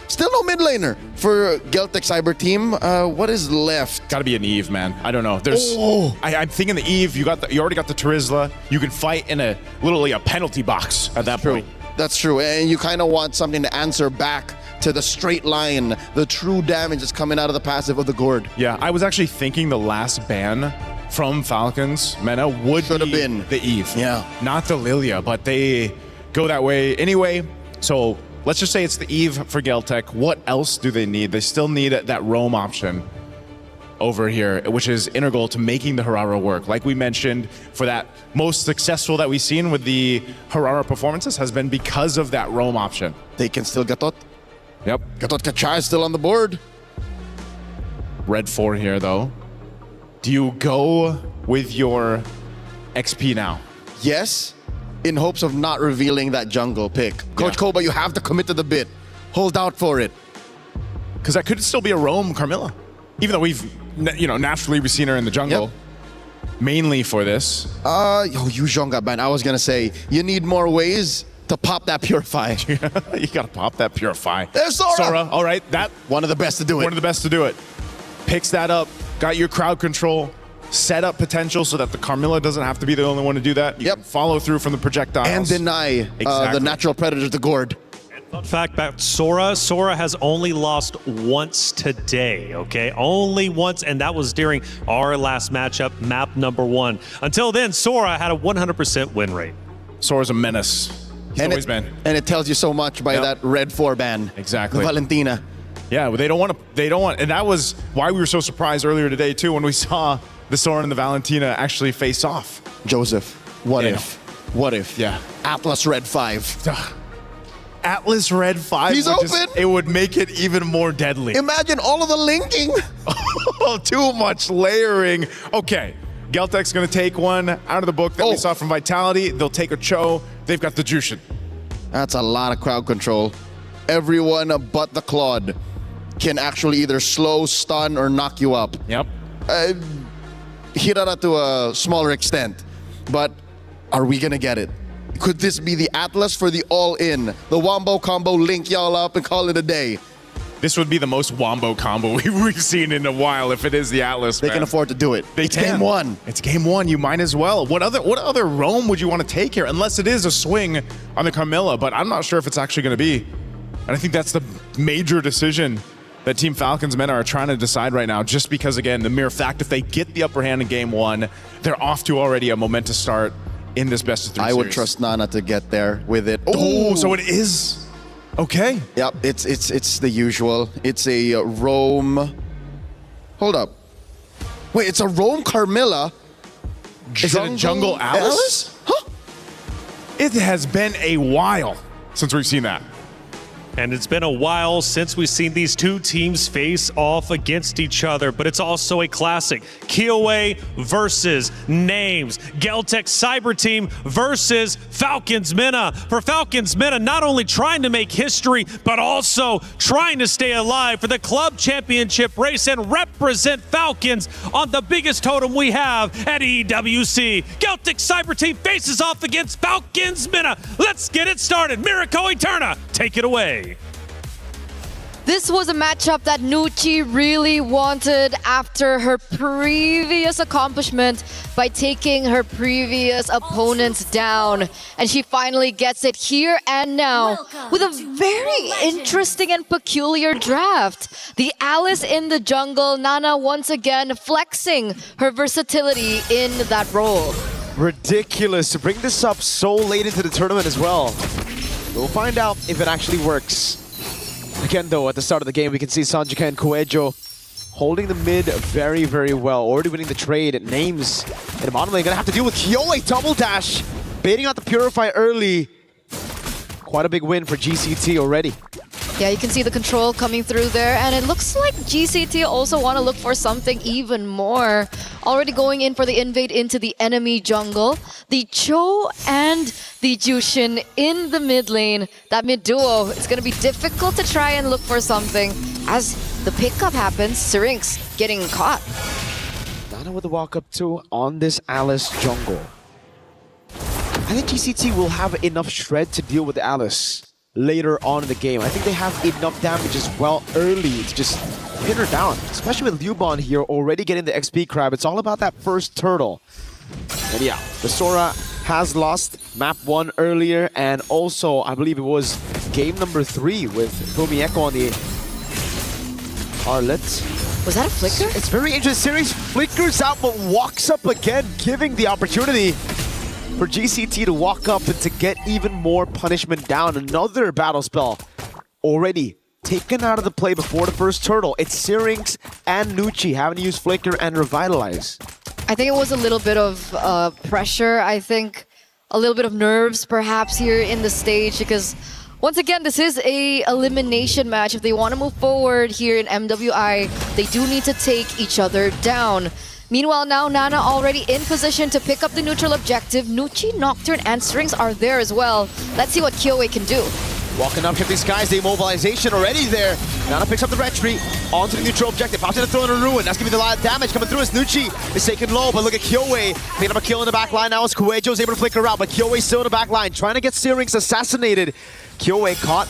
[SPEAKER 18] Still no mid laner for Geltec Cyber Team. What is left?
[SPEAKER 12] Got to be an Eve, man. I don't know. There's. I'm thinking the Eve. You already got the Terizla. You can fight in literally a penalty box at that point.
[SPEAKER 18] That's true, and you kind of want something to answer back to the straight line, the true damage that's coming out of the passive of the Gourd.
[SPEAKER 12] Yeah, I was actually thinking the last ban from Falcons Mena should have been the Eve.
[SPEAKER 18] Yeah.
[SPEAKER 12] Not the Lilia, but they go that way anyway. So let's just say it's the Eve for Geltec. What else do they need? They still need that roam option over here, which is integral to making the Harara work. Like we mentioned, for that most successful that we've seen with the Harara performances has been because of that roam option.
[SPEAKER 18] They can still Gatot.
[SPEAKER 12] Yep.
[SPEAKER 18] Gatot Kacha is still on the board.
[SPEAKER 12] Red 4 here, though. Do you go with your XP now?
[SPEAKER 18] Yes, in hopes of not revealing that jungle pick. Coach Koba, you have to commit to the bit. Hold out for it.
[SPEAKER 12] Because that could still be a roam Carmilla. Even though naturally we've seen her in the jungle. Mainly for this.
[SPEAKER 18] Yuzhong got banned. I was going to say, you need more ways to pop that Purify.
[SPEAKER 12] You got to pop that Purify.
[SPEAKER 18] There's Sora.
[SPEAKER 12] Sora, all right.
[SPEAKER 18] One of the best to do it.
[SPEAKER 12] One of the best to do it. Picks that up. Got your crowd control. Set up potential so that the Carmilla doesn't have to be the only one to do that. You can follow through from the projectiles.
[SPEAKER 18] And deny the natural predators, the Gourd.
[SPEAKER 6] Fun fact about Sora. Sora has only lost once today, okay? Only once, and that was during our last matchup, map number 1. Until then, Sora had a 100% win rate.
[SPEAKER 12] Sora's a menace. He's always been.
[SPEAKER 18] And it tells you so much by that red 4 ban.
[SPEAKER 12] Exactly.
[SPEAKER 18] The Valentina.
[SPEAKER 12] Yeah, they don't want, and that was why we were so surprised earlier today, too, when we saw the Sora and the Valentina actually face off.
[SPEAKER 18] Joseph, what if?
[SPEAKER 12] Yeah.
[SPEAKER 18] Atlas Red 5.
[SPEAKER 12] Atlas Red 5.
[SPEAKER 18] He's open.
[SPEAKER 12] It would make it even more deadly.
[SPEAKER 18] Imagine all of the linking.
[SPEAKER 12] Too much layering. Okay, Geltec's going to take one out of the book that we saw from Vitality. They'll take a Cho. They've got the Jushin.
[SPEAKER 18] That's a lot of crowd control. Everyone but the Claude can actually either slow, stun, or knock you up.
[SPEAKER 12] Yep.
[SPEAKER 18] Hirara to a smaller extent. But are we going to get it? Could this be the Atlas for the all-in? The Wombo combo, link y'all up and call it a day.
[SPEAKER 12] This would be the most Wombo combo we've seen in a while if it is the Atlas.
[SPEAKER 18] They can afford to do it. It's game 1.
[SPEAKER 12] It's game 1. You might as well. What other roam would you want to take here? Unless it is a swing on the Carmilla, but I'm not sure if it's actually going to be. And I think that's the major decision that Team Falcons men are trying to decide right now, just because, again, the mere fact if they get the upper hand in game 1, they're off to already a momentous start in this best of 3
[SPEAKER 18] I
[SPEAKER 12] series.
[SPEAKER 18] would trust Nana to get there with it.
[SPEAKER 12] Oh, so it is. Okay.
[SPEAKER 18] Yep, it's the usual. It's a roam. Hold up. Wait, it's a roam Carmilla.
[SPEAKER 12] Is it a jungle Alice?
[SPEAKER 18] Huh?
[SPEAKER 12] It has been a while since we've seen that.
[SPEAKER 6] And it's been a while since we've seen these two teams face off against each other, but it's also a classic. Kiowa versus Names. Geltec Cyber Team versus Falcons Mena. For Falcons Mena, not only trying to make history, but also trying to stay alive for the club championship race and represent Falcons on the biggest totem we have at EWC. Geltec Cyber Team faces off against Falcons Mena. Let's get it started. Mirako Eterna, take it away.
[SPEAKER 7] This was a matchup that Nucci really wanted after her previous accomplishment by taking her previous opponents down. And she finally gets it here and now with a very interesting and peculiar draft. The Alice in the jungle, Nana once again flexing her versatility in that role.
[SPEAKER 13] Ridiculous to bring this up so late into the tournament as well. We'll find out if it actually works. Again, though, at the start of the game, we can see Sanjika and Koejo holding the mid very, very well. Already winning the trade. Names in the bottom lane. Gonna have to deal with Kiowa. Double dash. Baiting out the Purify early. Quite a big win for GCT already.
[SPEAKER 7] Yeah, you can see the control coming through there, and it looks like GCT also want to look for something even more. Already going in for the invade into the enemy jungle. The Cho and the Jushin in the mid lane. That mid duo, it's going to be difficult to try and look for something. As the pickup happens, Syrinx getting caught.
[SPEAKER 13] Nana with the walk up too on this Alice jungle. I think GCT will have enough shred to deal with Alice. later on in the game. I think they have enough damage as well early to just pin her down, especially with Liubon here already getting the XP crab. It's all about that first turtle. And yeah, the Sora has lost map 1 earlier, and also I believe it was game number 3 with Fumi Echo on the Arlet.
[SPEAKER 7] Was that a flicker?
[SPEAKER 13] It's very interesting. Series flickers out but walks up again, giving the opportunity for GCT to walk up and to get even more punishment down. Another battle spell already taken out of the play before the first turtle. It's Syrinx and Nucci having to use Flicker and Revitalize.
[SPEAKER 7] I think it was a little bit of pressure. I think a little bit of nerves perhaps here in the stage, because once again, this is a elimination match. If they want to move forward here in MWI, they do need to take each other down. Meanwhile, now Nana already in position to pick up the neutral objective. Nucci, Nocturne, and Strings are there as well. Let's see what Kyoei can do.
[SPEAKER 13] Walking up, shifting skies, the immobilization already there. Nana picks up the retreat onto the neutral objective. Pops in to throw in a ruin. That's gonna be the lot of damage coming through as Nucci is taken low. But look at Kyoei picking up a kill in the back line now as Kuejo's able to flicker out. But Kyoei still in the back line, trying to get Syrinx assassinated. Kyoei caught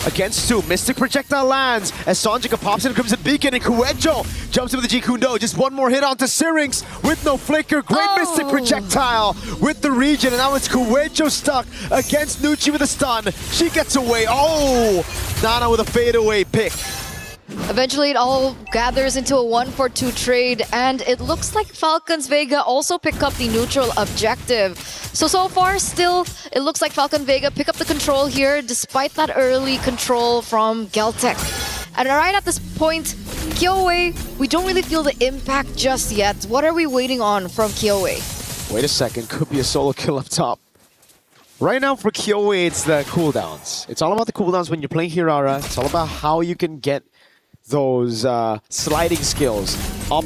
[SPEAKER 13] against 2. Mystic Projectile lands as Sanjika pops in Crimson Beacon, and Kuejo jumps in with the Jikundo. Just one more hit onto Syrinx with no flicker. Great Mystic Projectile with the region, and now it's Kuejo stuck against Nucci with a stun. She gets away. Oh! Nana with a fadeaway pick.
[SPEAKER 7] Eventually, it all gathers into a 1-for-2 trade, and it looks like Falcons Vega also pick up the neutral objective. So far, still, it looks like Falcon Vega pick up the control here, despite that early control from Geltec. And right at this point, Kyoei, we don't really feel the impact just yet. What are we waiting on from Kyoei?
[SPEAKER 13] Wait a second, could be a solo kill up top. Right now for Kyoei, it's the cooldowns. It's all about the cooldowns when you're playing Hirara. It's all about how you can get those sliding skills up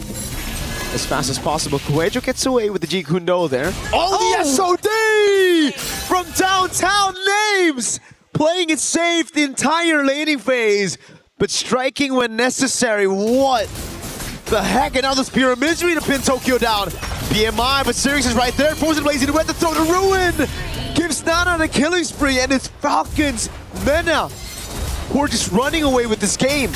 [SPEAKER 13] as fast as possible. Kuejo gets away with the Jikundo there. The SOD from downtown Names! Playing it safe the entire laning phase, but striking when necessary. What the heck? And now the Spear of Misery to pin Tokyo down. BMI, but Syrinx is right there. Frozen Blazing Red to throw the ruin. Gives Nana the killing spree, and it's Falcons Mena who are just running away with this game.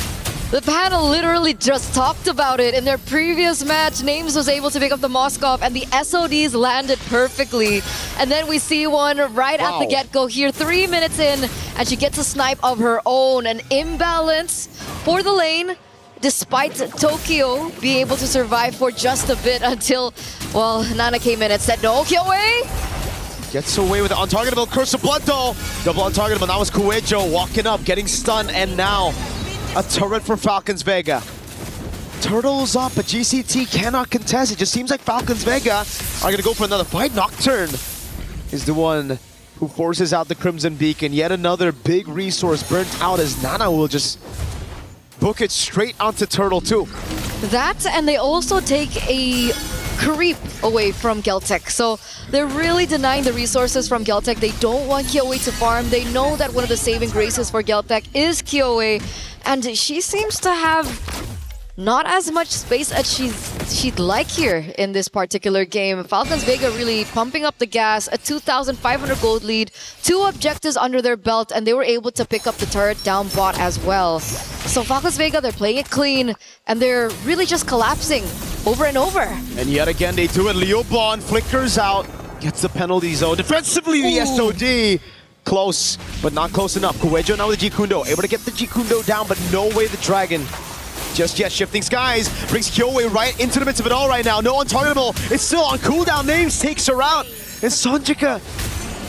[SPEAKER 7] The panel literally just talked about it. In their previous match, Names was able to pick up the Moskov, and the SODs landed perfectly. And then we see one right at the get-go here, 3 minutes in, and she gets a snipe of her own. An imbalance for the lane, despite Tokyo being able to survive for just a bit until, well, Nana came in and said, no, Kyoei!
[SPEAKER 13] Gets away with the untargetable Curse of Blood though. Double untargetable, now it's Kuejo walking up, getting stunned, and now a turret for Falcons Vega. Turtles up, but GCT cannot contest. It just seems like Falcons Vega are gonna go for another fight. Nocturne is the one who forces out the Crimson Beacon. Yet another big resource burnt out as Nana will just book it straight onto Turtle 2.
[SPEAKER 7] That, and they also take a creep away from Geltec. So they're really denying the resources from Geltec. They don't want Kyoei to farm. They know that one of the saving graces for Geltec is Kyoei, and she seems to have not as much space as she'd like here in this particular game. Falcons Vega really pumping up the gas, a 2,500 gold lead, 2 objectives under their belt, and they were able to pick up the turret down bot as well. So Falcons Vega, they're playing it clean, and they're really just collapsing over and over.
[SPEAKER 13] And yet again, they do it. Liubon flickers out, gets the penalty zone. Defensively, the SOD. Close, but not close enough. Kuejo now with the Jikundo, able to get the Jikundo down, but no way the Dragon just yet. Shifting skies brings Kyoei right into the midst of it all right now. No untargetable. It's still on cooldown. Names takes her out, and Sanjika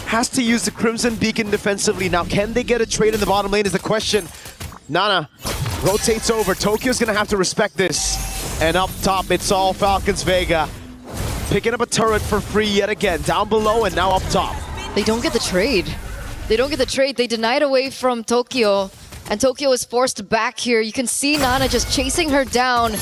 [SPEAKER 13] has to use the Crimson Beacon defensively. Now, can they get a trade in the bottom lane is the question. Nana rotates over. Tokyo's gonna have to respect this. And up top, it's all Falcons Vega. Picking up a turret for free yet again. Down below and now up top.
[SPEAKER 7] They don't get the trade. They don't get the trade. They deny it away from Tokyo. And Tokyo is forced back here. You can see Nana just chasing her down.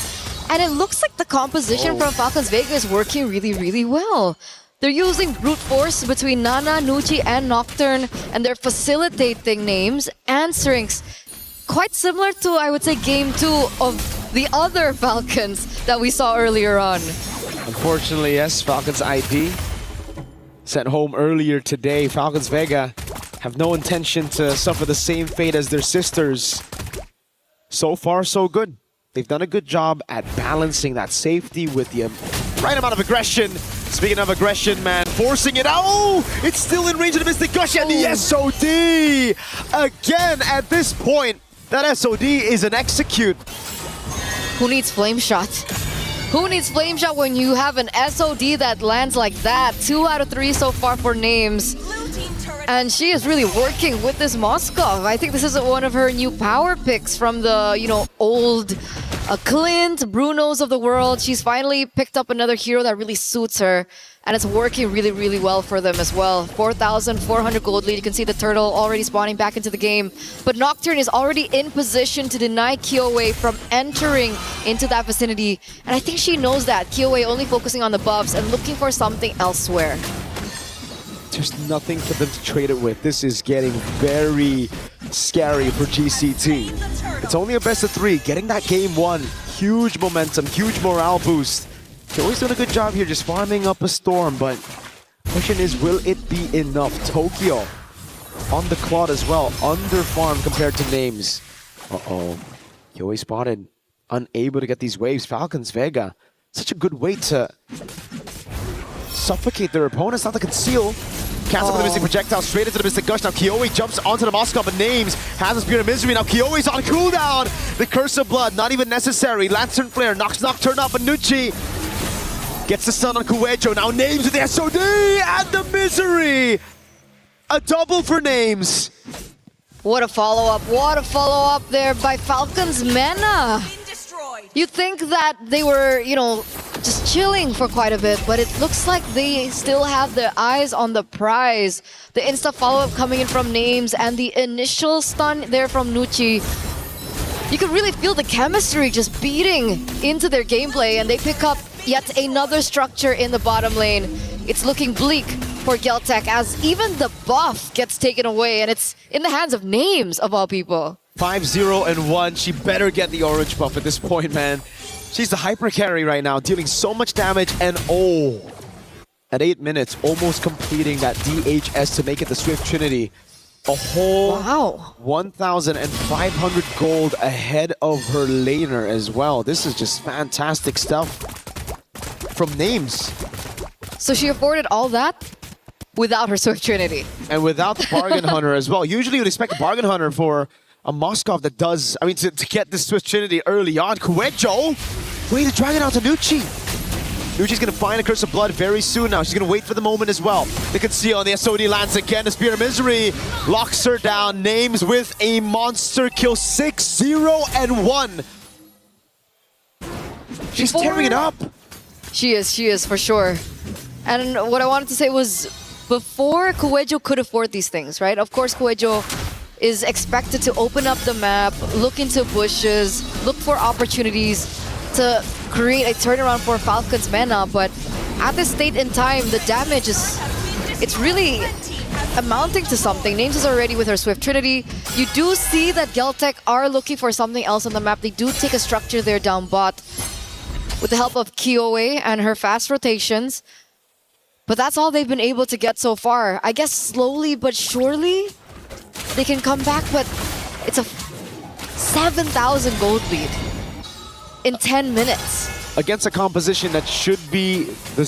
[SPEAKER 7] And it looks like the composition from Falcons Vega is working really, really well. They're using brute force between Nana, Nucci, and Nocturne. And they're facilitating Names and Syrinx. Quite similar to, I would say, Game 2 of the other Falcons that we saw earlier on.
[SPEAKER 13] Unfortunately, yes, Falcons IP sent home earlier today. Falcons Vega have no intention to suffer the same fate as their sisters. So far, so good. They've done a good job at balancing that safety with the right amount of aggression. Speaking of aggression, man, forcing it out. Oh, it's still in range of the Mystic Gush and the SOD. Again, at this point, that SOD is an execute.
[SPEAKER 7] Who needs Flame Shot? Who needs Flame Shot when you have an SOD that lands like that? 2 out of 3 so far for Names. And she is really working with this Moskov. I think this is one of her new power picks from the, you know, old Clint, Brunos of the world. She's finally picked up another hero that really suits her. And it's working really, really well for them as well. 4,400 gold lead. You can see the turtle already spawning back into the game. But Nocturne is already in position to deny Kyoei from entering into that vicinity. And I think she knows that. Kyoei only focusing on the buffs and looking for something elsewhere.
[SPEAKER 13] There's nothing for them to trade it with. This is getting very scary for GCT. It's only a best of 3. Getting that game 1. Huge momentum, huge morale boost. They're always doing a good job here just farming up a storm, but question is, will it be enough? Tokyo on the clot as well, under farm compared to Names. Uh-oh, Kyoei spotted, unable to get these waves. Falcons Vega, such a good way to suffocate their opponents, not to conceal. Cancel for the Mystic Projectile, straight into the Mystic Gush. Now Kyoei jumps onto the Moskov, but Names has a Spirit of Misery. Now Kyoei's on cooldown. The Curse of Blood, not even necessary. Lantern Flare knocks Nocturne up, and Nucci gets the stun on Kuejo. Now Names with the SOD and the Misery. A double for Names.
[SPEAKER 7] What a follow-up there by Falcons Mena. You'd think that they were, you know, just chilling for quite a bit, but it looks like they still have their eyes on the prize. The insta follow-up coming in from Names and the initial stun there from Nucci. You can really feel the chemistry just beating into their gameplay, and they pick up yet another structure in the bottom lane. It's looking bleak for Geltec as even the buff gets taken away, and it's in the hands of Names, of all people.
[SPEAKER 13] 5-0-1. She better get the orange buff at this point, man. She's the hyper carry right now, dealing so much damage, and oh, at 8 minutes, almost completing that DHS to make it the Swift Trinity. A whole 1,500 gold ahead of her laner as well. This is just fantastic stuff from Names.
[SPEAKER 7] So she afforded all that without her Swift Trinity.
[SPEAKER 13] And without the Bargain Hunter as well. Usually you'd expect a Bargain Hunter for a Moskov that does, I mean, to get this Swift Trinity early on. Kuejo, wait, the Dragon out to Nucci. Nucci's gonna find a Curse of Blood very soon now. She's gonna wait for the moment as well. They can see on the SOD lands again. The Spirit of Misery locks her down. Names with a monster kill, 6-0-1. She's tearing it up.
[SPEAKER 7] She is for sure. And what I wanted to say was, before Kuejo could afford these things, right? Of course, Kuejo is expected to open up the map, look into bushes, look for opportunities to create a turnaround for Falcons Mena, but at this state in time, the damage it's really amounting to something. Names is already with her Swift Trinity. You do see that Geltec are looking for something else on the map. They do take a structure there down bot with the help of Kyoei and her fast rotations. But that's all they've been able to get so far. I guess slowly but surely they can come back, but it's a 7,000 gold lead in 10 minutes.
[SPEAKER 13] Against a composition that should be the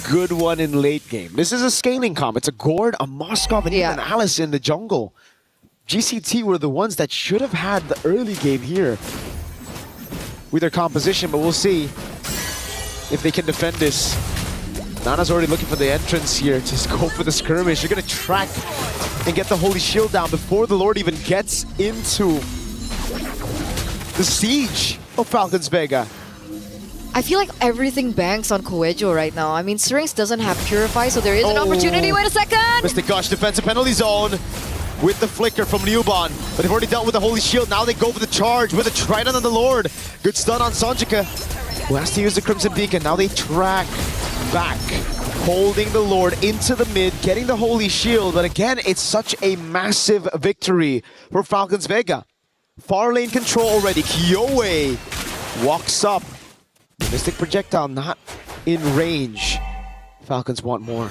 [SPEAKER 13] good one in late game. This is a scaling comp. It's a Gord, a Moskov, and even Alice in the jungle. GCT were the ones that should have had the early game here with their composition, but we'll see if they can defend this. Nana's already looking for the entrance here to go for the skirmish. You're going to track and get the Holy Shield down before the Lord even gets into the siege of Falcons Vega.
[SPEAKER 7] I feel like everything banks on Kuejo right now. I mean, Syrinx doesn't have Purify, so there is an opportunity. Wait a second!
[SPEAKER 13] Mystic Gush, defensive penalty zone with the flicker from Newbon. But they've already dealt with the Holy Shield. Now they go for the charge with a Trident on the Lord. Good stun on Sonjika, who has to use the Crimson Beacon. Now they track back, holding the Lord into the mid, getting the Holy Shield. But again, it's such a massive victory for Falcons Vega. Far lane control already. Kyoei walks up. The Mystic Projectile not in range. Falcons want more.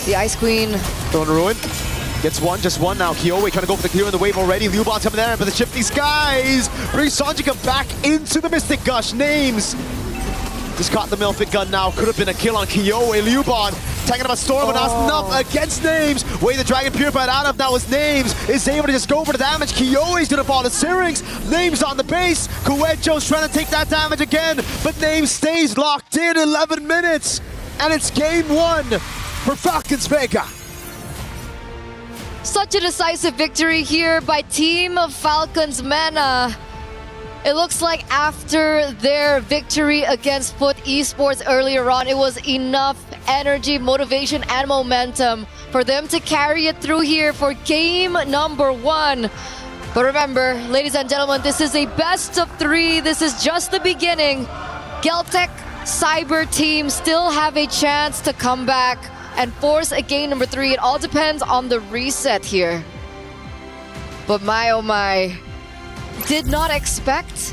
[SPEAKER 7] The Ice Queen.
[SPEAKER 13] Throwing a ruin. Gets one, just one now. Kyoe trying to go for the clear in the wave already. Liubon's coming there, but the shifting skies brings Sanjika back into the Mystic Gush. Names just caught the Milfit gun now. Could have been a kill on Kyoe. Liubon taking up a storm, but now Snuff against Names. Way the Dragon Purified out of now is Names. Is able to just go for the damage. Kyoe's gonna fall to Syrinx. Names on the base. Kuecho's trying to take that damage again, but Names stays locked in 11 minutes. And it's game 1 for Falcons Vega.
[SPEAKER 7] Such a decisive victory here by Team Falcons Mena. It looks like after their victory against Foot Esports earlier on, it was enough energy, motivation, and momentum for them to carry it through here for game number 1. But remember, ladies and gentlemen, this is a best of 3. This is just the beginning. Geltec Cyber team still have a chance to come back and force a game number 3. It all depends on the reset here. But my oh my, did not expect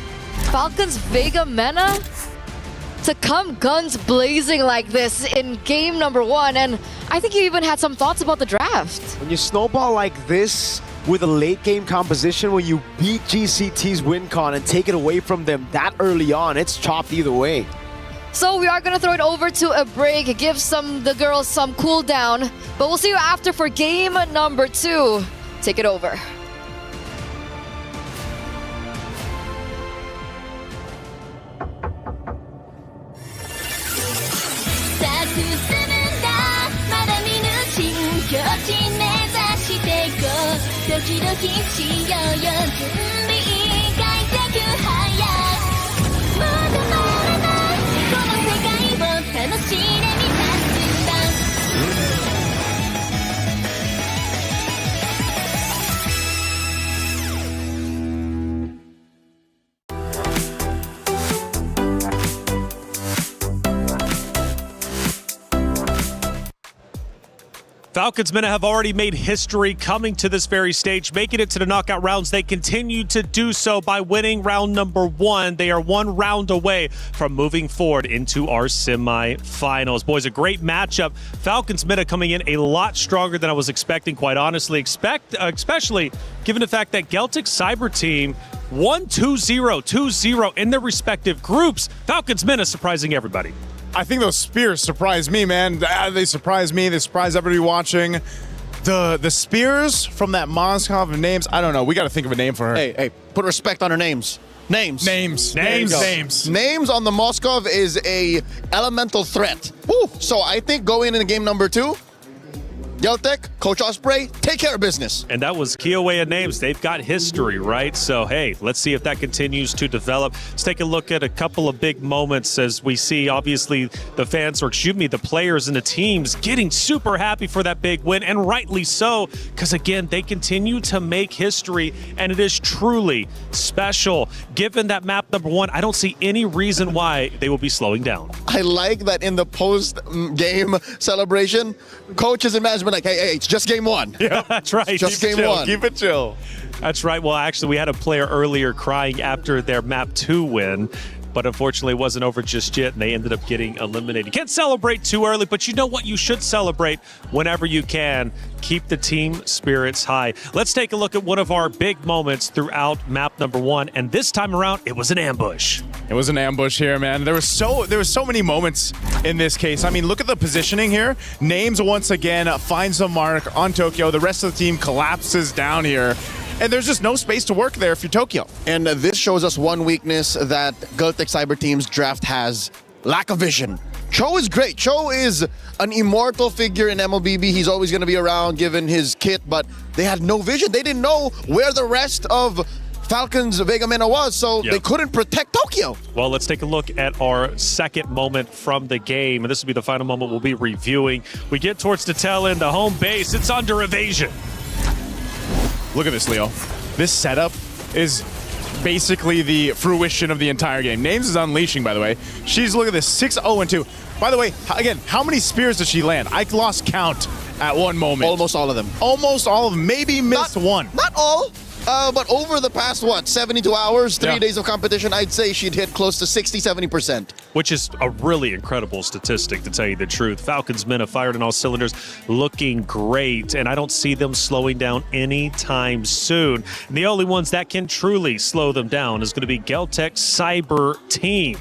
[SPEAKER 7] Falcons Vega Mena to come guns blazing like this in game number 1. And I think you even had some thoughts about the draft.
[SPEAKER 13] When you snowball like this with a late game composition, when you beat GCT's WinCon and take it away from them that early on, it's chopped either way.
[SPEAKER 7] So we are going to throw it over to a break, give the girls some cool down. But we'll see you after for game number 2. Take it over.
[SPEAKER 6] Falcons Mena have already made history coming to this very stage, making it to the knockout rounds. They continue to do so by winning round number 1. They are 1 round away from moving forward into our semifinals. Boys, a great matchup. Falcons Mena coming in a lot stronger than I was expecting, quite honestly, especially given the fact that Geltec Cyber team won 2-0, 2-0 in their respective groups. Falcons Mena surprising everybody.
[SPEAKER 12] I think those spears surprised me, man. They surprised me. They surprised everybody watching. The spears from that Moskov of Names, I don't know. We got to think of a name for her.
[SPEAKER 18] Hey, put respect on her names. Names on the Moskov is a elemental threat. Woo. So I think going into game number 2, Geltec, Coach Osprey, take care of business.
[SPEAKER 6] And that was Kyoe and Names. They've got history, right? So, hey, let's see if that continues to develop. Let's take a look at a couple of big moments as we see, obviously, the fans, or excuse me, the players and the teams getting super happy for that big win, and rightly so, because, again, they continue to make history, and it is truly special. Given that map number 1, I don't see any reason why they will be slowing down.
[SPEAKER 18] I like that in the post-game celebration, coaches and management like, hey, it's just game 1.
[SPEAKER 6] Yeah, that's right.
[SPEAKER 18] It's just game 1.
[SPEAKER 12] Keep it chill.
[SPEAKER 6] That's right. Well, actually, we had a player earlier crying after their map 2 win, but unfortunately it wasn't over just yet, and they ended up getting eliminated. You can't celebrate too early, but you know what? You should celebrate whenever you can. Keep the team spirits high. Let's take a look at one of our big moments throughout map number 1, and this time around, it was an ambush.
[SPEAKER 12] It was an ambush here, man. There was so many moments in this case. I mean, look at the positioning here. Names once again finds a mark on Tokyo. The rest of the team collapses down here. And there's just no space to work there if you're Tokyo.
[SPEAKER 18] And this shows us one weakness that Geltec Cyber Team's draft has: lack of vision. Cho is great. Cho is an immortal figure in MLBB. He's always going to be around given his kit, but they had no vision. They didn't know where the rest of Falcons Vega Mena was, so they couldn't protect Tokyo.
[SPEAKER 6] Well, let's take a look at our second moment from the game, and this will be the final moment we'll be reviewing. We get towards the tail end, the home base. It's under evasion.
[SPEAKER 12] Look at this, Leo. This setup is basically the fruition of the entire game. Names is unleashing, by the way. She's, look at this, 6-0-2. By the way, again, how many spears does she land? I lost count at one moment.
[SPEAKER 18] Almost all of them.
[SPEAKER 12] Almost all of them. Maybe missed one.
[SPEAKER 18] Not all. But over the past, 72 hours, 3 days of competition, I'd say she'd hit close to 60-70%.
[SPEAKER 6] which is a really incredible statistic, to tell you the truth. Falcons men have fired on all cylinders, looking great, and I don't see them slowing down anytime soon. And the only ones that can truly slow them down is going to be Geltec Cyber Team.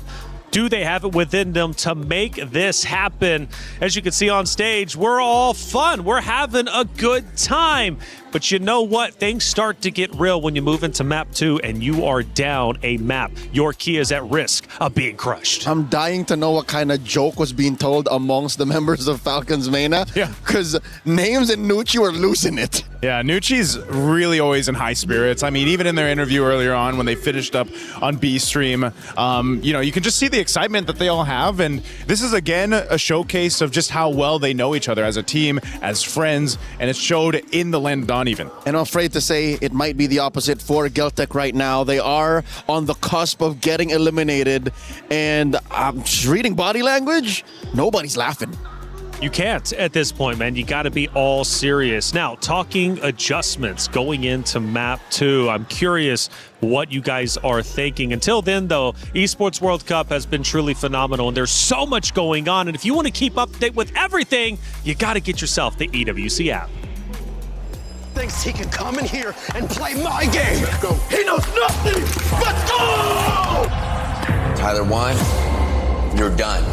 [SPEAKER 6] Do they have it within them to make this happen? As you can see on stage, we're all fun. We're having a good time. But you know what? Things start to get real when you move into map 2 and you are down a map. Your key is at risk of being crushed.
[SPEAKER 18] I'm dying to know what kind of joke was being told amongst the members of Falcons Mena. Yeah. Because Names and Nucci were losing it.
[SPEAKER 12] Yeah, Nucci's really always in high spirits. I mean, even in their interview earlier on when they finished up on B Stream, you know, you can just see the excitement that they all have. And this is, again, a showcase of just how well they know each other as a team, as friends, and it showed in the land on even.
[SPEAKER 18] And I'm afraid to say it might be the opposite for Geltec right now. They are on the cusp of getting eliminated. And I'm just reading body language. Nobody's laughing.
[SPEAKER 6] You can't at this point, man. You got to be all serious. Now, talking adjustments going into map 2, I'm curious what you guys are thinking. Until then, though, Esports World Cup has been truly phenomenal, and there's so much going on. And if you want to keep up to date with everything, you got to get yourself the EWC app.
[SPEAKER 9] Thinks he can come in here and play my game. Let's go. He knows nothing. Let's go!
[SPEAKER 20] Tyler won. You're done.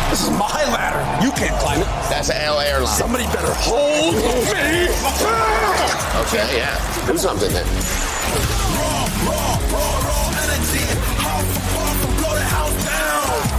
[SPEAKER 9] This is my ladder. You can't climb it.
[SPEAKER 20] That's an L airline.
[SPEAKER 9] Somebody better hold me.
[SPEAKER 20] Okay, yeah. Do something then.
[SPEAKER 9] Raw energy. Blow the house down.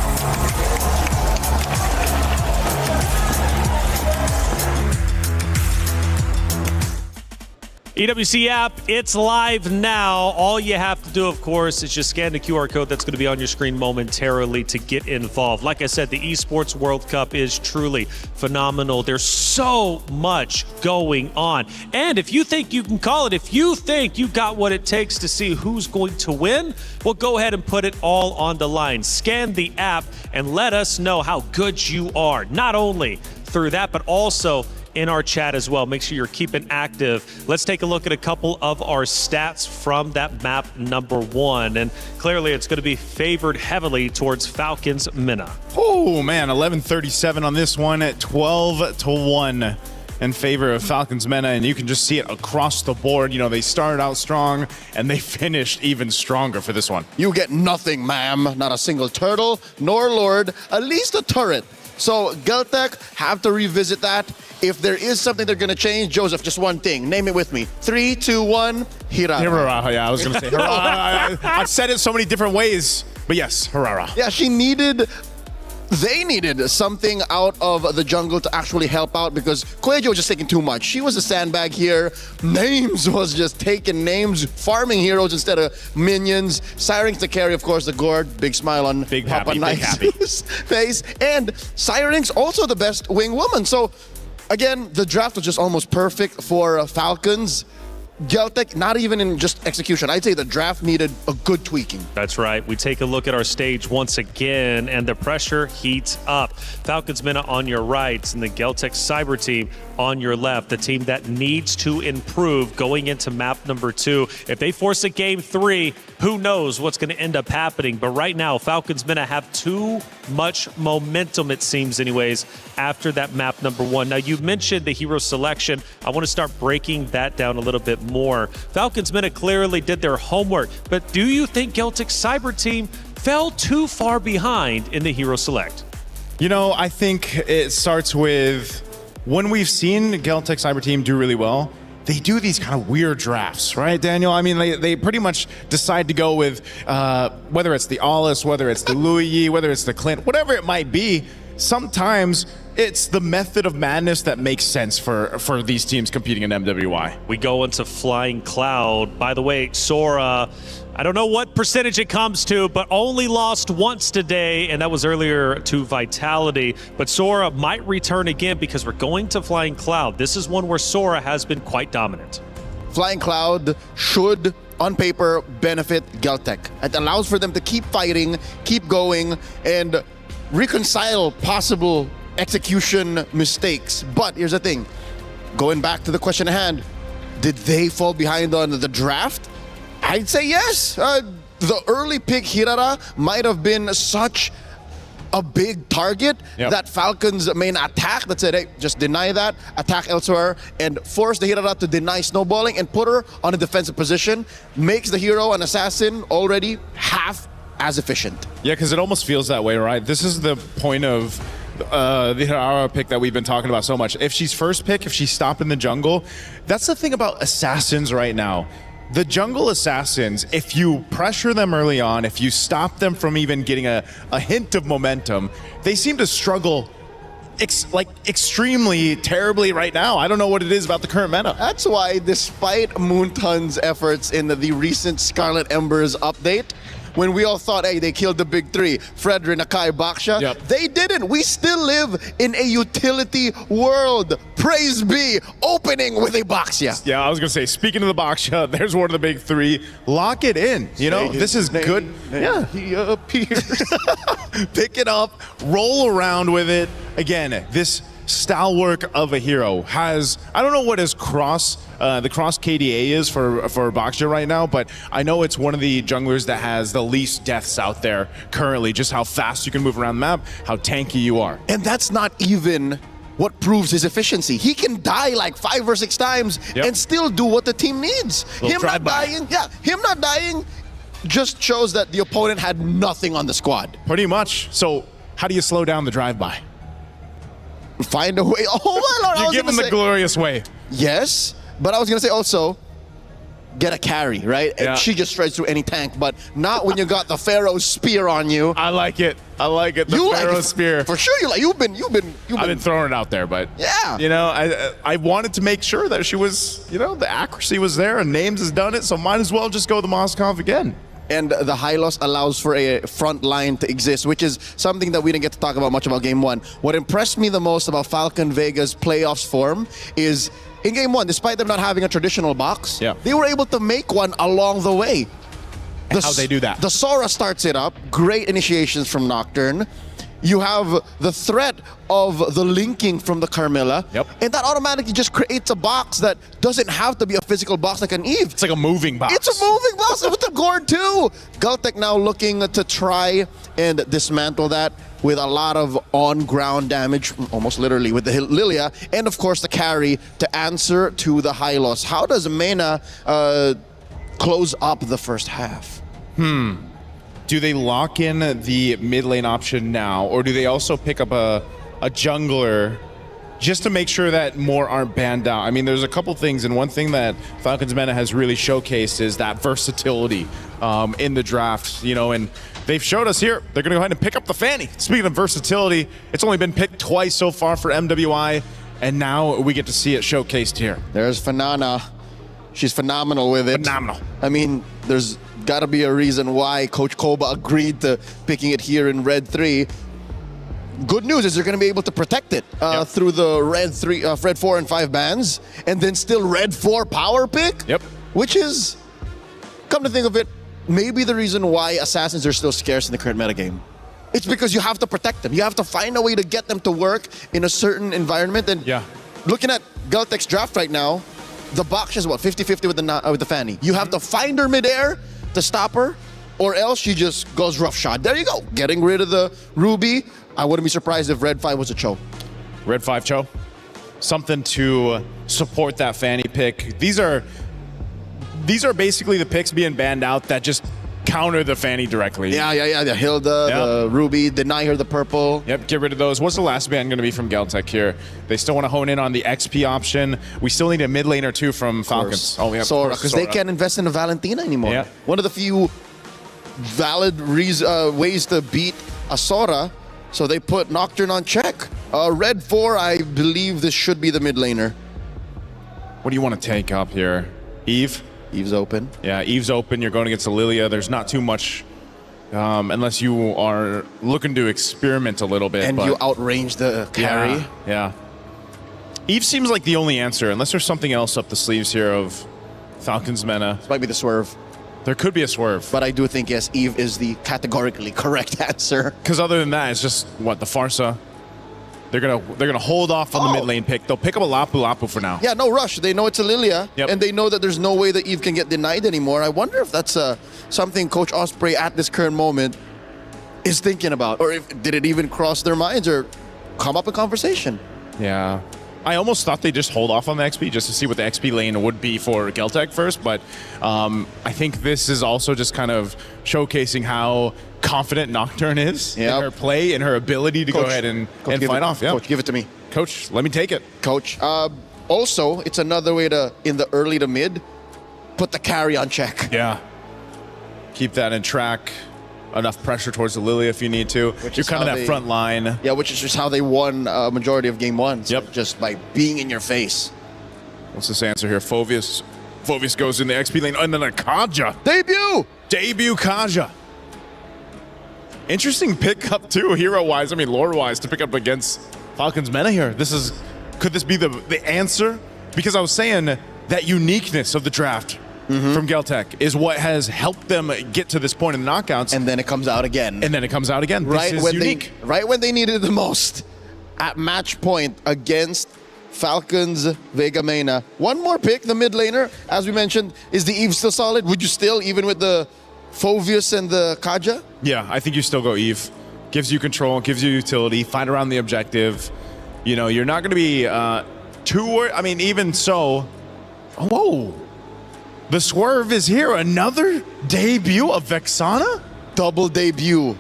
[SPEAKER 6] EWC app, it's live now. All you have to do, of course, is just scan the QR code that's going to be on your screen momentarily to get involved. Like I said, the Esports World Cup is truly phenomenal. There's so much going on. And if you think you can call it, if you think you got what it takes to see who's going to win, well, go ahead and put it all on the line. Scan the app and let us know how good you are. Not only through that, but also in our chat as well. Make sure you're keeping active. Let's take a look at a couple of our stats from that map number 1. And clearly it's going to be favored heavily towards Falcons Mena.
[SPEAKER 12] Oh, man, 11:37 on this one at 12-1 in favor of Falcons Mena, and you can just see it across the board. You know, they started out strong and they finished even stronger for this one.
[SPEAKER 18] You get nothing, ma'am. Not a single turtle, nor lord, at least a turret. So Geltec have to revisit that. If there is something they're going to change, Joseph, just one thing. Name it with me. 3, 2, 1, Hirara.
[SPEAKER 12] Hirara, yeah, I was going to say Hirara. I've said it so many different ways, but yes, Hirara.
[SPEAKER 18] Yeah, they needed something out of the jungle to actually help out because Cuello was just taking too much. She was a sandbag here. Names was just taking names, farming heroes instead of minions. Syrinx to carry, of course, the Gourd. Big smile on
[SPEAKER 12] Big
[SPEAKER 18] Papa Knight's face. And Syrinx also the best wing woman. So, again, the draft was just almost perfect for Falcons. Geltec, not even in just execution. I'd say the draft needed a good tweaking.
[SPEAKER 6] That's right. We take a look at our stage once again, and the pressure heats up. Falcons Mena on your right, and the Geltec Cyber team on your left, the team that needs to improve going into map number 2. If they force a game 3, who knows what's going to end up happening. But right now, Falcons Mena have too much momentum, it seems anyways, after that map number 1. Now, you mentioned the hero selection. I want to start breaking that down a little bit more. Falcons Mena clearly did their homework, but do you think Geltec Cyber team fell too far behind in the hero select?
[SPEAKER 12] You know, I think it starts with when we've seen Geltec Cyber team do really well, they do these kind of weird drafts, right, Daniel? I mean, they pretty much decide to go with whether it's the Alice, whether it's the Louis Yi, whether it's the Clint, whatever it might be. Sometimes it's the method of madness that makes sense for these teams competing in MWI.
[SPEAKER 6] We go into Flying Cloud. By the way, Sora, I don't know what percentage it comes to, but only lost once today, and that was earlier to Vitality. But Sora might return again because we're going to Flying Cloud. This is one where Sora has been quite dominant.
[SPEAKER 18] Flying Cloud should, on paper, benefit Geltec. It allows for them to keep fighting, keep going, and reconcile possible execution mistakes. But here's the thing. Going back to the question at hand, did they fall behind on the draft? I'd say yes. the early pick Hirara might have been such a big target that Falcons main attack that said, hey, just deny that, attack elsewhere, and force the Hirara to deny snowballing and put her on a defensive position, makes the hero an assassin already half as efficient.
[SPEAKER 12] Yeah, because it almost feels that way, right? This is the point of the Hirara pick that we've been talking about so much. If she's first pick, if she's stopped in the jungle, that's the thing about assassins right now. The jungle assassins, if you pressure them early on, if you stop them from even getting a hint of momentum, they seem to struggle extremely terribly right now. I don't know what it is about the current meta.
[SPEAKER 18] That's why, despite Moonton's efforts in the recent Scarlet Embers update, when we all thought, hey, they killed the big three, Fredrin, Akai, Baksha, they didn't. We still live in a utility world. Praise be, opening with a Baksha.
[SPEAKER 12] Yeah, I was going to say, speaking of the Baksha, there's one of the big three. Lock it in. You know, this is good. Yeah.
[SPEAKER 18] He appears.
[SPEAKER 12] Pick it up, roll around with it. Again, this stalwart of a hero has, I don't know what his the cross KDA is for Baksha right now, but I know it's one of the junglers that has the least deaths out there currently, just how fast you can move around the map, how tanky you are.
[SPEAKER 18] And that's not even what proves his efficiency. He can die like 5 or 6 times and still do what the team needs. Him not dying just shows that the opponent had nothing on the squad.
[SPEAKER 12] Pretty much. So how do you slow down the drive-by?
[SPEAKER 18] Find a way. Oh my lord!
[SPEAKER 12] You give him the glorious way.
[SPEAKER 18] Yes, but I was gonna say also, get a carry, right? And she just strikes through any tank, but not when you got the Pharaoh's spear on you.
[SPEAKER 12] I like it. I like it. The Pharaoh's spear.
[SPEAKER 18] For sure, you've been.
[SPEAKER 12] I've been throwing it out there, but
[SPEAKER 18] yeah.
[SPEAKER 12] You know, I wanted to make sure that she was, you know, the accuracy was there, and Names has done it, so might as well just go the Moskov again.
[SPEAKER 18] And the high loss allows for a front line to exist, which is something that we didn't get to talk about much about Game 1. What impressed me the most about Falcon Vega's playoffs form is, in Game 1, despite them not having a traditional box, they were able to make one along the way.
[SPEAKER 12] How'd they do that?
[SPEAKER 18] The Sora starts it up, great initiations from Nocturne. You have the threat of the linking from the Carmilla, and that automatically just creates a box that doesn't have to be a physical box like an Eve.
[SPEAKER 12] It's like a moving box.
[SPEAKER 18] It's a moving box with the Gord too. Galtech now looking to try and dismantle that with a lot of on-ground damage, almost literally, with the Lilia, and of course the carry to answer to the high loss. How does Mena close up the first half?
[SPEAKER 12] Do they lock in the mid lane option now, or do they also pick up a jungler just to make sure that more aren't banned out? I mean, there's a couple things, and one thing that Falcons Meta has really showcased is that versatility in the draft, you know, and they've showed us here, they're going to go ahead and pick up the Fanny. Speaking of versatility, it's only been picked twice so far for MWI, and now we get to see it showcased here.
[SPEAKER 18] There's Fanana. She's phenomenal with it.
[SPEAKER 12] Phenomenal.
[SPEAKER 18] I mean, there's got to be a reason why Coach Koba agreed to picking it here in Red 3. Good news is they're going to be able to protect it through the Red 4 and 5 bans, and then still Red 4 power pick. Which is, come to think of it, maybe the reason why assassins are still scarce in the current metagame. It's because you have to protect them. You have to find a way to get them to work in a certain environment. And looking at Galtech's draft right now, the box is what, 50-50 with the Fanny. You have to find her midair to stop her, or else she just goes rough shot. There you go, getting rid of the Ruby. I wouldn't be surprised if Red 5 was a Cho.
[SPEAKER 12] Red 5 Cho. Something to support that Fanny pick. These are basically the picks being banned out that just counter the Fanny directly.
[SPEAKER 18] The Hilda, the Ruby, deny her the purple.
[SPEAKER 12] Get rid of those. What's the last ban going to be from Galtech here? They still want to hone in on the XP option. We still need a mid lane or two from Falcons.
[SPEAKER 18] Oh, Sora, because they can't invest in a Valentina anymore. One of the few valid ways to beat a Sora, so they put Nocturne on check. Red 4, I believe this should be the mid laner.
[SPEAKER 12] What do you want to take up here? Eve?
[SPEAKER 18] Eve's open.
[SPEAKER 12] Yeah, Eve's open. You're going against Lilia. There's not too much, unless you are looking to experiment a little bit.
[SPEAKER 18] And you outrange the carry.
[SPEAKER 12] Yeah. Eve seems like the only answer, unless there's something else up the sleeves here of Falcons Mena.
[SPEAKER 18] This might be the swerve.
[SPEAKER 12] There could be a swerve.
[SPEAKER 18] But I do think, yes, Eve is the categorically correct answer.
[SPEAKER 12] Because other than that, it's just, what, the Farsa? They're gonna hold off on the mid lane pick. They'll pick up a Lapu Lapu for now.
[SPEAKER 18] Yeah, no rush. They know it's a Lilia, and they know that there's no way that Eve can get denied anymore. I wonder if that's something Coach Osprey at this current moment is thinking about, or if did it even cross their minds or come up in conversation?
[SPEAKER 12] Yeah. I almost thought they'd just hold off on the XP just to see what the XP lane would be for Geltec first, but I think this is also just kind of showcasing how confident Nocturne is in her play and her ability to go ahead and fight off. Yeah.
[SPEAKER 18] Coach, give it to me.
[SPEAKER 12] Coach, let me take it.
[SPEAKER 18] Coach. Also, it's another way to, in the early to mid, put the carry on check.
[SPEAKER 12] Yeah. Keep that in track. Enough pressure towards the Lilia if you need to. You're kind of that front line.
[SPEAKER 18] Yeah, which is just how they won a majority of game one. So just by being in your face.
[SPEAKER 12] What's this answer here? Phovius goes in the XP lane, and then a Kaja. Debut Kaja. Interesting pickup too, hero-wise, I mean lore-wise, to pick up against Falcons Mena here. Could this be the answer? Because I was saying that uniqueness of the draft from Geltec is what has helped them get to this point in the knockouts.
[SPEAKER 18] And then it comes out again.
[SPEAKER 12] This is unique.
[SPEAKER 18] Right when they needed it the most. At match point against Falcons Vega Mena. One more pick, the mid laner. As we mentioned, is the Eve still solid? Would you still, even with the Phovius and the Kaja?
[SPEAKER 12] Yeah, I think you still go Eve. Gives you control, gives you utility, fight around the objective. You know, you're not going to be too worried. I mean, even so, whoa. The swerve is here. Another debut of Vexana?
[SPEAKER 18] Double debut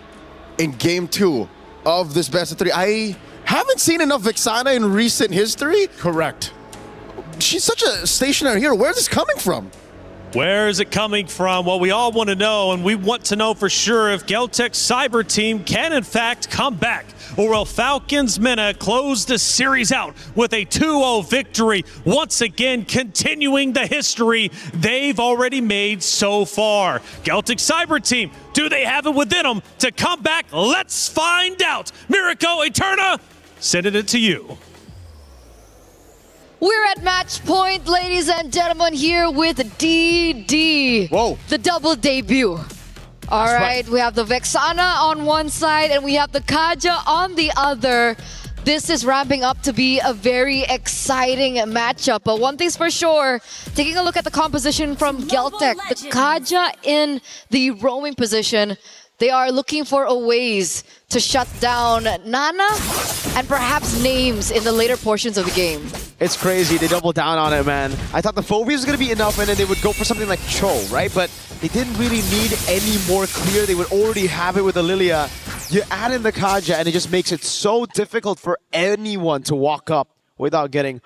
[SPEAKER 18] in game 2 of this best of 3. I haven't seen enough Vexana in recent history.
[SPEAKER 12] Correct.
[SPEAKER 18] She's such a stationary hero. Where's this coming from?
[SPEAKER 6] Where is it coming from? Well, we all want to know, and we want to know for sure if Geltec's Cyber team can in fact come back, or will Falcons Mena close the series out with a 2-0 victory, once again continuing the history they've already made so far. Geltec Cyber team, do they have it within them to come back? Let's find out. Miracle Eterna, sending it to you.
[SPEAKER 7] We're at match point, ladies and gentlemen, here with DD.
[SPEAKER 18] Whoa.
[SPEAKER 7] The double debut. All right, we have the Vexana on one side and we have the Kaja on the other. This is ramping up to be a very exciting matchup. But one thing's for sure, taking a look at the composition from Geltec, the Kaja in the roaming position, they are looking for a ways to shut down Nana and perhaps names in the later portions of the game.
[SPEAKER 13] It's crazy. They doubled down on it, man. I thought the Phobius was going to be enough and then they would go for something like Cho, right? But they didn't really need any more clear. They would already have it with the Lilia. You add in the Kaja and it just makes it so difficult for anyone to walk up without getting...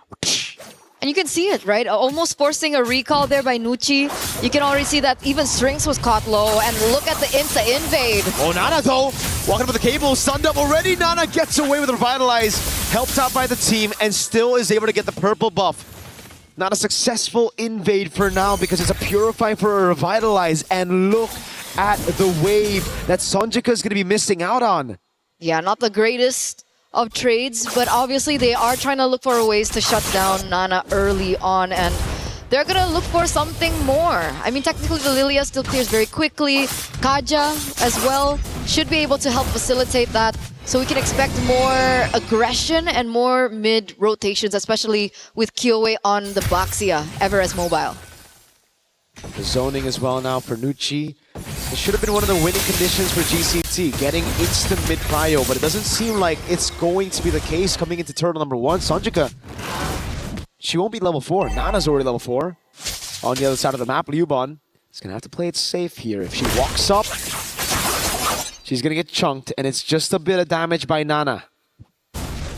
[SPEAKER 7] And you can see it, right? Almost forcing a recall there by Nucci. You can already see that even Strings was caught low. And look at the Insta invade.
[SPEAKER 13] Oh, Nana though, walking up with the cable, stunned up already. Nana gets away with Revitalize, helped out by the team, and still is able to get the purple buff. Not a successful invade for now because it's a Purify for a Revitalize. And look at the wave that Sonjika is going to be missing out on.
[SPEAKER 7] Yeah, not the greatest of trades, but obviously they are trying to look for ways to shut down Nana early on, and they're gonna look for something more. I mean, technically the Lilia still clears very quickly. Kaja as well should be able to help facilitate that, so we can expect more aggression and more mid rotations, especially with Kyoe on the Baxia, ever as mobile.
[SPEAKER 13] The zoning as well now for Nucci. It should have been one of the winning conditions for GCT, getting instant mid prio, but it doesn't seem like it's going to be the case coming into turtle number 1. Sonjika, she won't be level 4. Nana's already level 4. On the other side of the map, Liuban is going to have to play it safe here. If she walks up, she's going to get chunked, and it's just a bit of damage by Nana.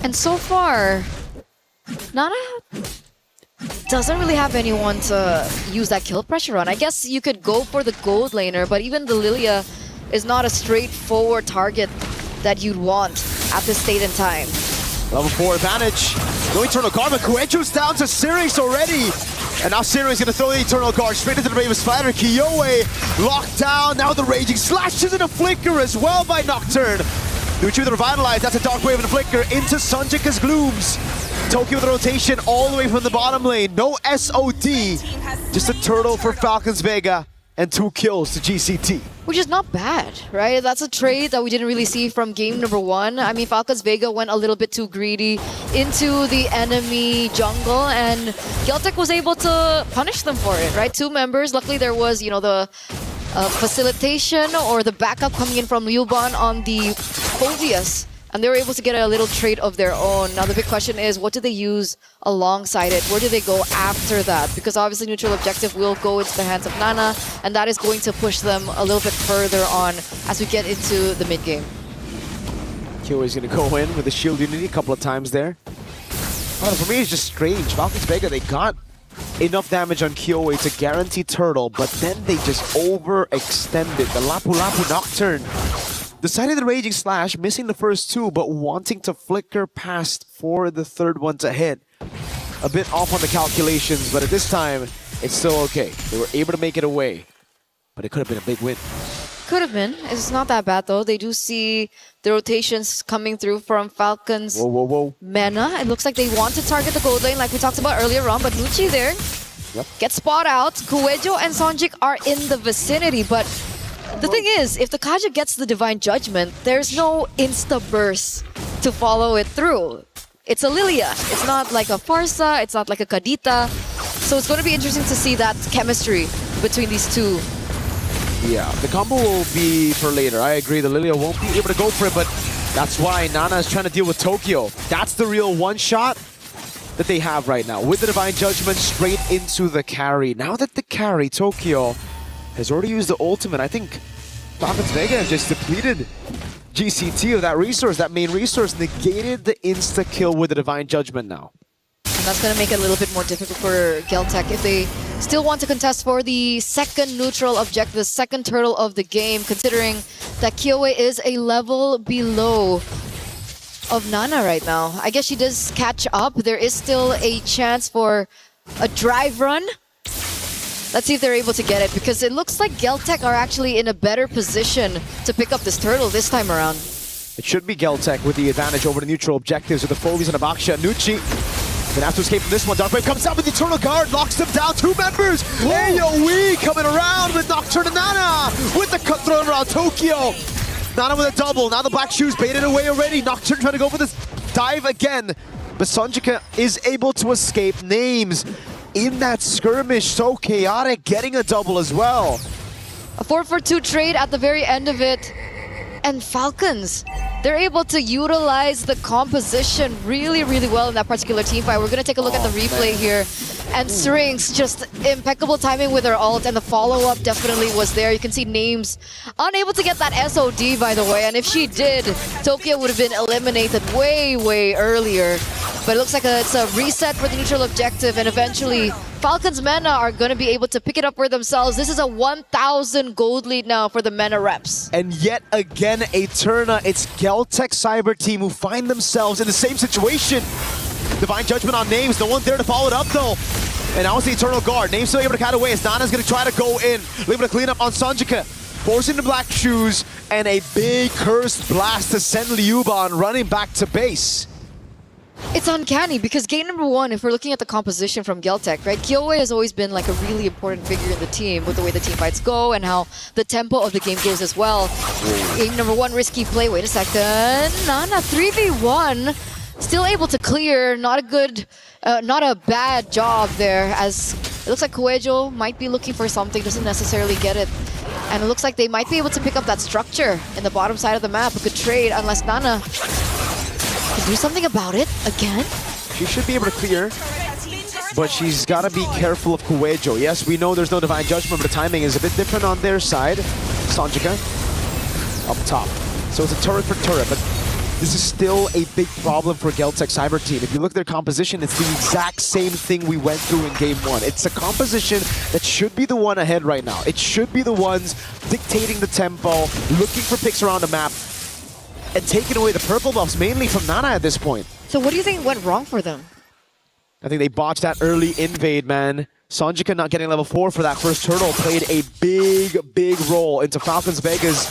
[SPEAKER 7] And so far, Nana doesn't really have anyone to use that kill pressure on. I guess you could go for the gold laner, but even the Lilia is not a straightforward target that you'd want at this state in time.
[SPEAKER 13] Level 4 advantage. No Eternal Guard, but Kuecho's down to Sirius already. And now Sirius gonna throw the Eternal Guard straight into the Raven Spider. Kyoe locked down. Now the Raging Slashes and a Flicker as well by Nocturne. Nucci with the Revitalize. That's a Dark Wave and a Flicker into Sonjika's Glooms. Tokyo with the rotation all the way from the bottom lane. No SOD. Just a turtle for Falcons Vega and 2 kills to GCT.
[SPEAKER 7] which is not bad, right? That's a trade that we didn't really see from game number 1. I mean, Falcons Vega went a little bit too greedy into the enemy jungle, and Geltec was able to punish them for it, right? 2 members. Luckily, there was, you know, the facilitation or the backup coming in from Liuban on the Phobius, and they were able to get a little trade of their own. Now, the big question is, what do they use alongside it? Where do they go after that? Because obviously neutral objective will go into the hands of Nana, and that is going to push them a little bit further on as we get into the mid-game.
[SPEAKER 13] Kyo is going to go in with the shield unity a couple of times there. Oh, for me, it's just strange. Falcons Vega, they got enough damage on Kyoe to guarantee Turtle, but then they just overextended. The Lapu Lapu Nocturne decided the Raging Slash, missing the first 2, but wanting to flicker past for the third one to hit. A bit off on the calculations, but at this time, it's still okay. They were able to make it away, but it could have been a big win.
[SPEAKER 7] Could have been. It's not that bad, though. They do see the rotations coming through from Falcons.
[SPEAKER 13] Whoa, whoa, whoa.
[SPEAKER 7] Mena. It looks like they want to target the gold lane like we talked about earlier on, but Nucci there gets spot out. Kuejo and Sonjik are in the vicinity, but the thing is, if the Kaja gets the Divine Judgment, there's no insta-burst to follow it through. It's a Lilia. It's not like a Farsa. It's not like a Kadita. So it's going to be interesting to see that chemistry between these two.
[SPEAKER 13] Yeah, the combo will be for later. I agree, the Lilia won't be able to go for it, but that's why Nana is trying to deal with Tokyo. That's the real one-shot that they have right now. With the Divine Judgment straight into the carry. Now that the carry, Tokyo, has already used the ultimate, I think Falcons Vega have just depleted GCT of that resource, that main resource, negated the insta-kill with the Divine Judgment now.
[SPEAKER 7] And that's going to make it a little bit more difficult for Geltec if they still want to contest for the second neutral objective, the second turtle of the game, considering that Kyoe is a level below of Nana right now. I guess she does catch up. There is still a chance for a drive run. Let's see if they're able to get it, because it looks like Geltec are actually in a better position to pick up this turtle this time around.
[SPEAKER 13] It should be Geltec with the advantage over the neutral objectives with the Phobies and Abaksha. Nucci gonna have to escape from this one. Dark Wave comes out with the Eternal Guard, locks them down. 2 members. AoE coming around with Nocturne and Nana with the cut thrown around Tokyo. Nana with a double. Now the Black Shoes baited away already. Nocturne trying to go for this dive again. But Sonjika is able to escape. Names in that skirmish, so chaotic, getting a double as well.
[SPEAKER 7] A 4-for-2 trade at the very end of it. And Falcons, they're able to utilize the composition really, really well in that particular team fight. We're going to take a look at the replay here. And Strings, just impeccable timing with her ult, and the follow-up definitely was there. You can see Names unable to get that SOD, by the way. And if she did, Tokyo would have been eliminated way, way earlier. But it looks like it's a reset for the neutral objective, and eventually Falcons Mena are going to be able to pick it up for themselves. This is a 1,000 gold lead now for the Mena reps.
[SPEAKER 13] And yet again, Eterna, it's Geltec Cyber Team who find themselves in the same situation. Divine Judgment on Names, no one there to follow it up though. And now it's the Eternal Guard. Names still able to cut away as Nana's going to try to go in. Able to clean up on Sonjika. Forcing the Black Shoes, and a big cursed blast to send Liuban running back to base.
[SPEAKER 7] It's uncanny because game number 1, if we're looking at the composition from Geltec, right? Kyoe has always been like a really important figure in the team with the way the team fights go and how the tempo of the game goes as well. Game number 1, risky play. Wait a second. Nana 3v1. Still able to clear. Not a bad job there, as it looks like Kuejo might be looking for something, doesn't necessarily get it. And it looks like they might be able to pick up that structure in the bottom side of the map. A good trade, unless Nana can do something about it again.
[SPEAKER 13] She should be able to clear, but she's got to be careful of Kuejo. Yes, we know there's no Divine Judgment, but the timing is a bit different on their side. Sonjika up top. So it's a turret for turret, but this is still a big problem for Geltec Cyber Team. If you look at their composition, it's the exact same thing we went through in Game 1. It's a composition that should be the one ahead right now. It should be the ones dictating the tempo, looking for picks around the map, and taking away the purple buffs, mainly from Nana at this point.
[SPEAKER 7] So what do you think went wrong for them?
[SPEAKER 13] I think they botched that early invade, man. Sonjika not getting level 4 for that first turtle played a big role into Falcons Vega's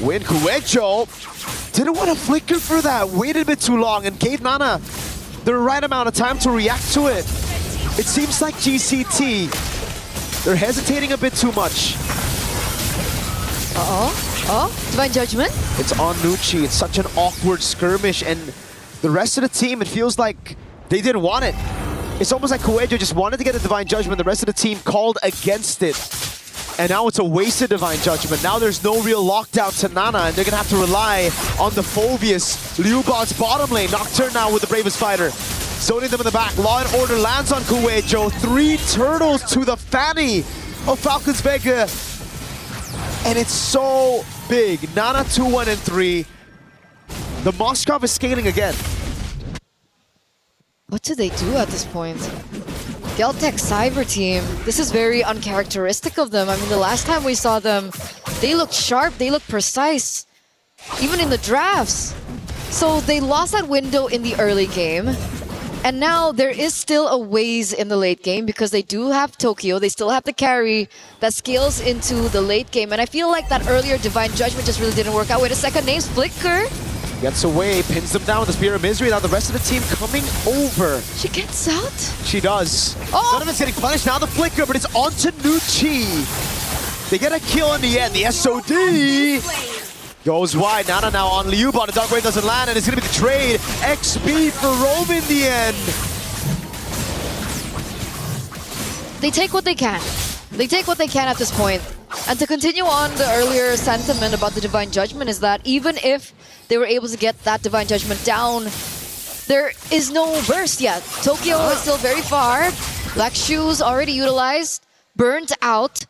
[SPEAKER 13] win. Kuejo didn't want to flicker for that, waited a bit too long and gave Nana the right amount of time to react to it. It seems like GCT, they're hesitating a bit too much.
[SPEAKER 7] Oh, Divine Judgment?
[SPEAKER 13] It's on Nucci. It's such an awkward skirmish, and the rest of the team, it feels like they didn't want it. It's almost like Coelho just wanted to get a Divine Judgment. The rest of the team called against it. And now it's a wasted Divine Judgment. Now there's no real lockdown to Nana, and they're going to have to rely on the Phobius. Liubot's bottom lane. Nocturne now with the Bravest Fighter. Zoning them in the back. Law and Order lands on Coelho. 3 turtles to the fanny of Falcons Vega. And it's so big. Nana 2-1 and 3. The Moskov is scaling again.
[SPEAKER 7] What do they do at this point? Geltec Cyber Team, this is very uncharacteristic of them. I mean, the last time we saw them, they looked sharp, they looked precise, even in the drafts. So they lost that window in the early game. And now there is still a ways in the late game because they do have Tokyo, they still have the carry that scales into the late game. And I feel like that earlier Divine Judgment just really didn't work out. Wait a second, name's Flicker.
[SPEAKER 13] Gets away, pins them down with the Spear of Misery. Now the rest of the team coming over.
[SPEAKER 7] She gets out?
[SPEAKER 13] She does.
[SPEAKER 7] Oh!
[SPEAKER 13] None of it's getting punished. Now the Flicker, but it's onto Nucci. They get a kill in the end. The SOD goes wide. Nana now on Liubot. The Dark Wave doesn't land, and it's going to be the trade. XP for Rome in the end.
[SPEAKER 7] They take what they can. They take what they can at this point. And to continue on the earlier sentiment about the Divine Judgment is that even if they were able to get that Divine Judgment down, there is no burst yet. Tokyo is still very far. Black Shoes already utilized, burnt out.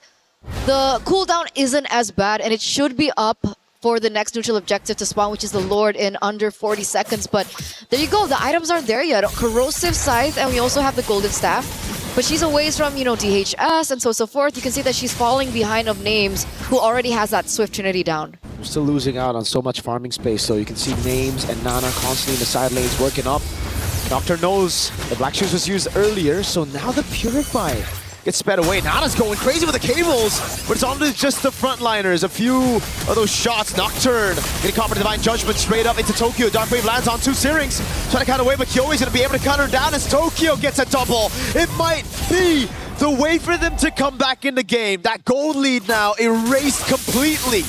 [SPEAKER 7] The cooldown isn't as bad, and it should be up for the next neutral objective to spawn, which is the Lord, in under 40 seconds. But there you go, the items aren't there yet. Corrosive Scythe, and we also have the Golden Staff. But she's away from, you know, DHS and so forth. You can see that she's falling behind of Names, who already has that Swift Trinity down.
[SPEAKER 13] We're still losing out on so much farming space, so you can see Names and Nana constantly in the side lanes working up. Doctor knows the Black Shoes was used earlier, so now the Purify gets sped away. Nana's going crazy with the cables, but it's on to just the frontliners. A few of those shots. Nocturne getting caught by Divine Judgment straight up into Tokyo. Dark Wave lands on 2 Syrinx. Trying to cut away, but Kyoi's going to be able to cut her down as Tokyo gets a double. It might be the way for them to come back in the game. That gold lead now erased completely.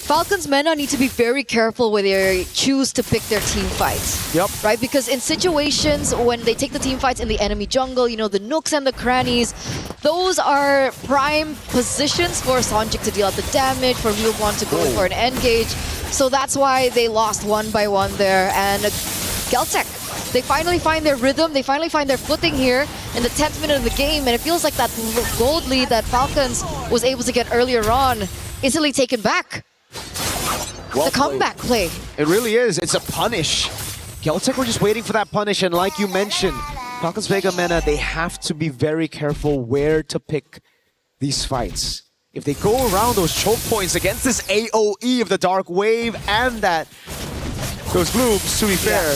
[SPEAKER 7] Falcons Mena need to be very careful when they choose to pick their team fights.
[SPEAKER 13] Yep.
[SPEAKER 7] Right? Because in situations when they take the team fights in the enemy jungle, you know, the nooks and the crannies, those are prime positions for Sonjik to deal out the damage, for Ryubon to go in for an engage. So that's why they lost 1 by 1 there. And Geltec, they finally find their rhythm, they finally find their footing here in the 10th minute of the game, and it feels like that gold lead that Falcons was able to get earlier on easily taken back.
[SPEAKER 13] Well
[SPEAKER 7] the comeback play.
[SPEAKER 13] It really is. It's a punish. Geltec were just waiting for that punish, and like you mentioned, Falcons Vega Mena, they have to be very careful where to pick these fights. If they go around those choke points against this AoE of the Dark Wave and those blooms, to be fair,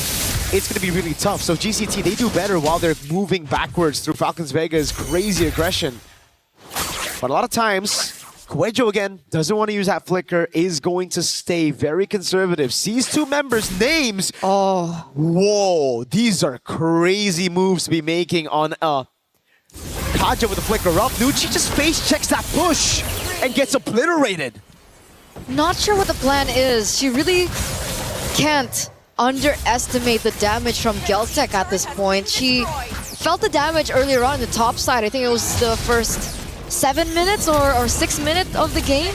[SPEAKER 13] it's going to be really tough. So GCT, they do better while they're moving backwards through Falcons Vega's crazy aggression. But a lot of times, Coelho again doesn't want to use that flicker, is going to stay very conservative. Sees 2 members' names.
[SPEAKER 7] Oh.
[SPEAKER 13] Whoa, these are crazy moves to be making on Kaja with the flicker up. Nucci just face checks that push and gets obliterated.
[SPEAKER 7] Not sure what the plan is. She really can't underestimate the damage from Geltec at this point. She felt the damage earlier on the top side. I think it was the first 7 minutes or 6 minutes of the game.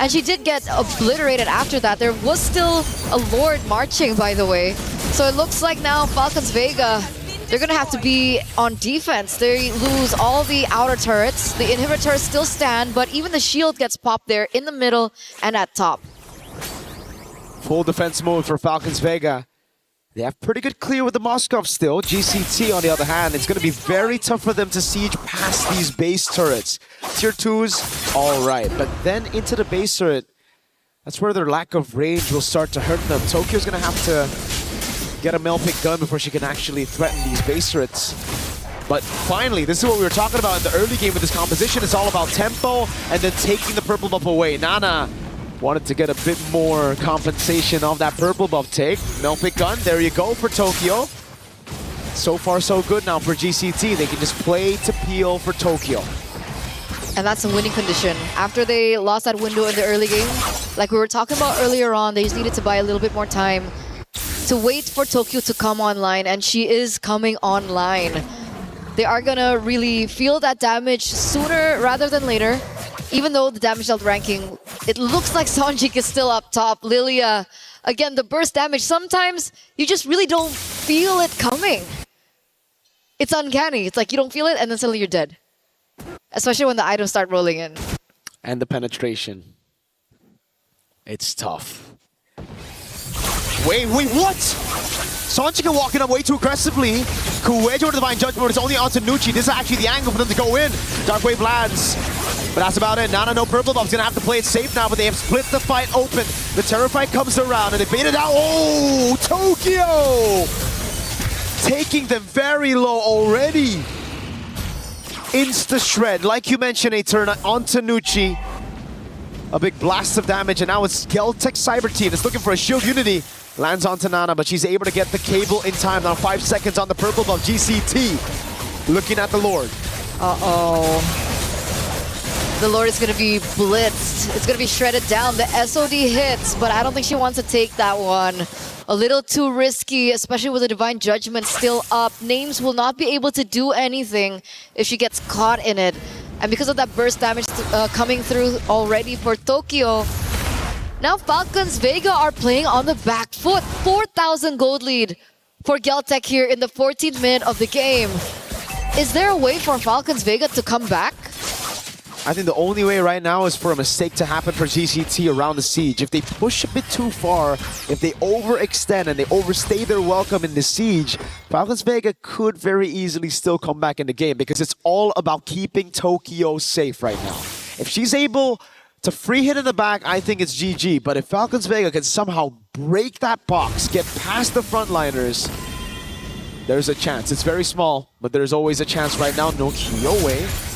[SPEAKER 7] And she did get obliterated after that. There was still a Lord marching, by the way. So it looks like now Falcons Vega, they're going to have to be on defense. They lose all the outer turrets. The inhibitors still stand, but even the shield gets popped there in the middle and at top.
[SPEAKER 13] Full defense mode for Falcons Vega. They have pretty good clear with the Moskov still. GCT, on the other hand, it's going to be very tough for them to siege past these base turrets. Tier 2s, all right. But then into the base turret, that's where their lack of range will start to hurt them. Tokyo's going to have to get a Melpick gun before she can actually threaten these base turrets. But finally, this is what we were talking about in the early game with this composition. It's all about tempo and then taking the purple buff away. Nana wanted to get a bit more compensation of that purple buff take. Melpick gun, there you go for Tokyo. So far so good now for GCT. They can just play to peel for Tokyo.
[SPEAKER 7] And that's a winning condition. After they lost that window in the early game, like we were talking about earlier on, they just needed to buy a little bit more time to wait for Tokyo to come online, and she is coming online. They are gonna really feel that damage sooner rather than later. Even though the damage dealt ranking, it looks like Sonjik is still up top. Lilia, again, the burst damage, sometimes you just really don't feel it coming. It's uncanny. It's like you don't feel it and then suddenly you're dead. Especially when the items start rolling in.
[SPEAKER 13] And the penetration. It's tough. Wait, what? Sonjika walking up way too aggressively. Kuwejo with Divine Judgment, it's only onto Nucci. This is actually the angle for them to go in. Dark Wave lands. But that's about it. Nana, no purple buff's gonna have to play it safe now, but they have split the fight open. The Terror fight comes around and they bait it out. Oh, Tokyo! Taking them very low already. Insta shred, like you mentioned, Eterna onto Nucci. A big blast of damage, and now it's Geltech Cyber Team. It's looking for a shield unity. Lands onto Nana, but she's able to get the cable in time. Now 5 seconds on the purple buff. GCT looking at the Lord.
[SPEAKER 7] Uh-oh. The Lord is going to be blitzed. It's going to be shredded down. The SOD hits, but I don't think she wants to take that one. A little too risky, especially with the Divine Judgment still up. Names will not be able to do anything if she gets caught in it. And because of that burst damage coming through already for Tokyo, now Falcons Vega are playing on the back foot. 4,000 gold lead for Geltech here in the 14th minute of the game. Is there a way for Falcons Vega to come back?
[SPEAKER 13] I think the only way right now is for a mistake to happen for GCT around the siege. If they push a bit too far, if they overextend and they overstay their welcome in the siege, Falcons Vega could very easily still come back in the game because it's all about keeping Tokyo safe right now. If she's able to free hit in the back, I think it's GG. But if Falcons Vega can somehow break that box, get past the frontliners, there's a chance. It's very small, but there's always a chance right now. No Kyowe.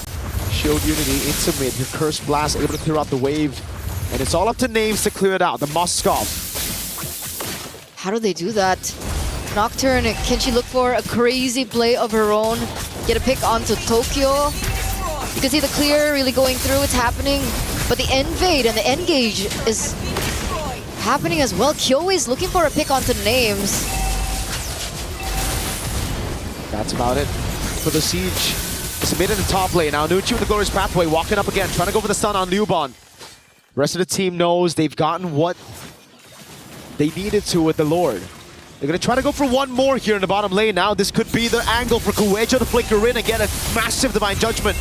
[SPEAKER 13] Shield Unity into mid. Her Curse Blast able to clear out the wave. And it's all up to Names to clear it out. The Moskov.
[SPEAKER 7] How do they do that? Nocturne, can she look for a crazy play of her own? Get a pick onto Tokyo. You can see the clear really going through. It's happening. But the Invade and the Engage is happening as well. Kyowe is looking for a pick onto Names.
[SPEAKER 13] That's about it for the siege. It's mid in the top lane. Now Nucci with the Glorious Pathway, walking up again, trying to go for the stun on Newbon. Rest of the team knows they've gotten what they needed to with the Lord. They're going to try to go for one more here in the bottom lane now. This could be the angle for Kuwejo to flicker in and get a massive Divine Judgment.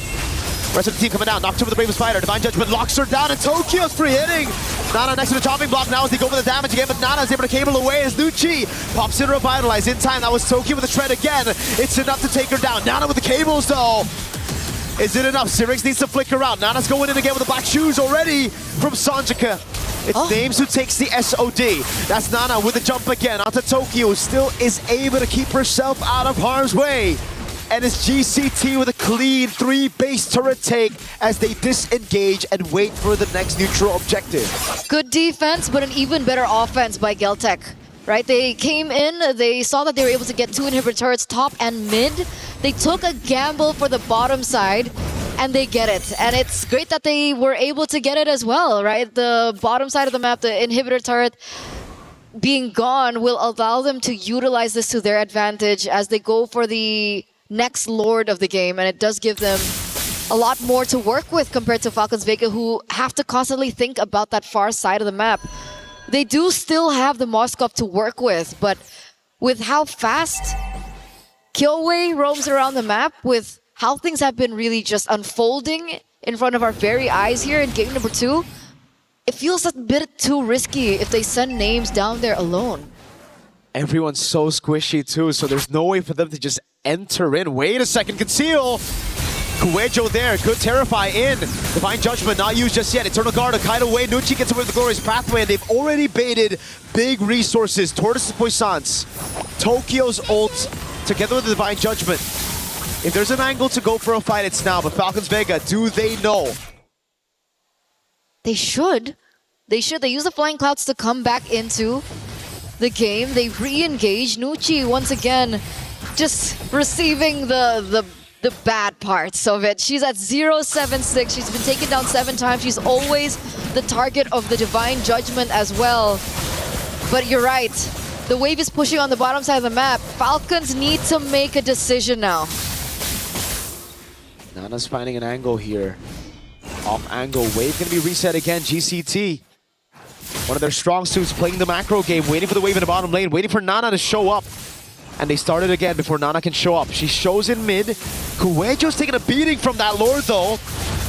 [SPEAKER 13] Rest of the team coming down. Nocturne with the Bravest Fighter. Divine Judgment locks her down, and Tokyo's free hitting. Nana next to the chopping block now as they go for the damage again, but Nana's able to cable away as Nucci pops in Revitalize in time. That was Tokyo with the shred again. It's enough to take her down. Nana with the cables though. Is it enough? Syrinx needs to flicker out. Nana's going in again with the black shoes already from Sonjika. It's Names who takes the SOD. That's Nana with the jump again onto Tokyo, who still is able to keep herself out of harm's way. And it's GCT with a clean 3 base turret take as they disengage and wait for the next neutral objective.
[SPEAKER 7] Good defense, but an even better offense by Geltech. Right? They came in, they saw that they were able to get 2 inhibitor turrets top and mid. They took a gamble for the bottom side, and they get it. And it's great that they were able to get it as well, right? The bottom side of the map, the inhibitor turret being gone will allow them to utilize this to their advantage as they go for the next Lord of the game, and it does give them a lot more to work with compared to Falcons Vega, who have to constantly think about that far side of the map. They do still have the Moskov to work with, but with how fast Kyowe roams around the map, with how things have been really just unfolding in front of our very eyes here in game number 2, it feels a bit too risky if they send Names down there alone.
[SPEAKER 13] Everyone's so squishy too, so there's no way for them to just enter in. Wait a second, conceal! Kuwejo there, good Terrify in. Divine Judgment not used just yet. Eternal Guard, a kite away. Nucci gets away with the Glorious Pathway, and they've already baited big resources. Tortoise's Puissance, Tokyo's ult, together with the Divine Judgment. If there's an angle to go for a fight, it's now. But Falcons Vega, do they know?
[SPEAKER 7] They should. They should. They use the Flying Clouds to come back into the game. They re-engage. Nucci once again just receiving the the bad parts of it. She's at 0-7-6. She's been taken down 7 times. She's always the target of the Divine Judgment as well. But you're right. The wave is pushing on the bottom side of the map. Falcons need to make a decision now.
[SPEAKER 13] Nana's finding an angle here. Off angle. Wave gonna be reset again. GCT. One of their strong suits, playing the macro game, waiting for the wave in the bottom lane, waiting for Nana to show up. And they start it again before Nana can show up. She shows in mid. Kuejo's taking a beating from that Lord though.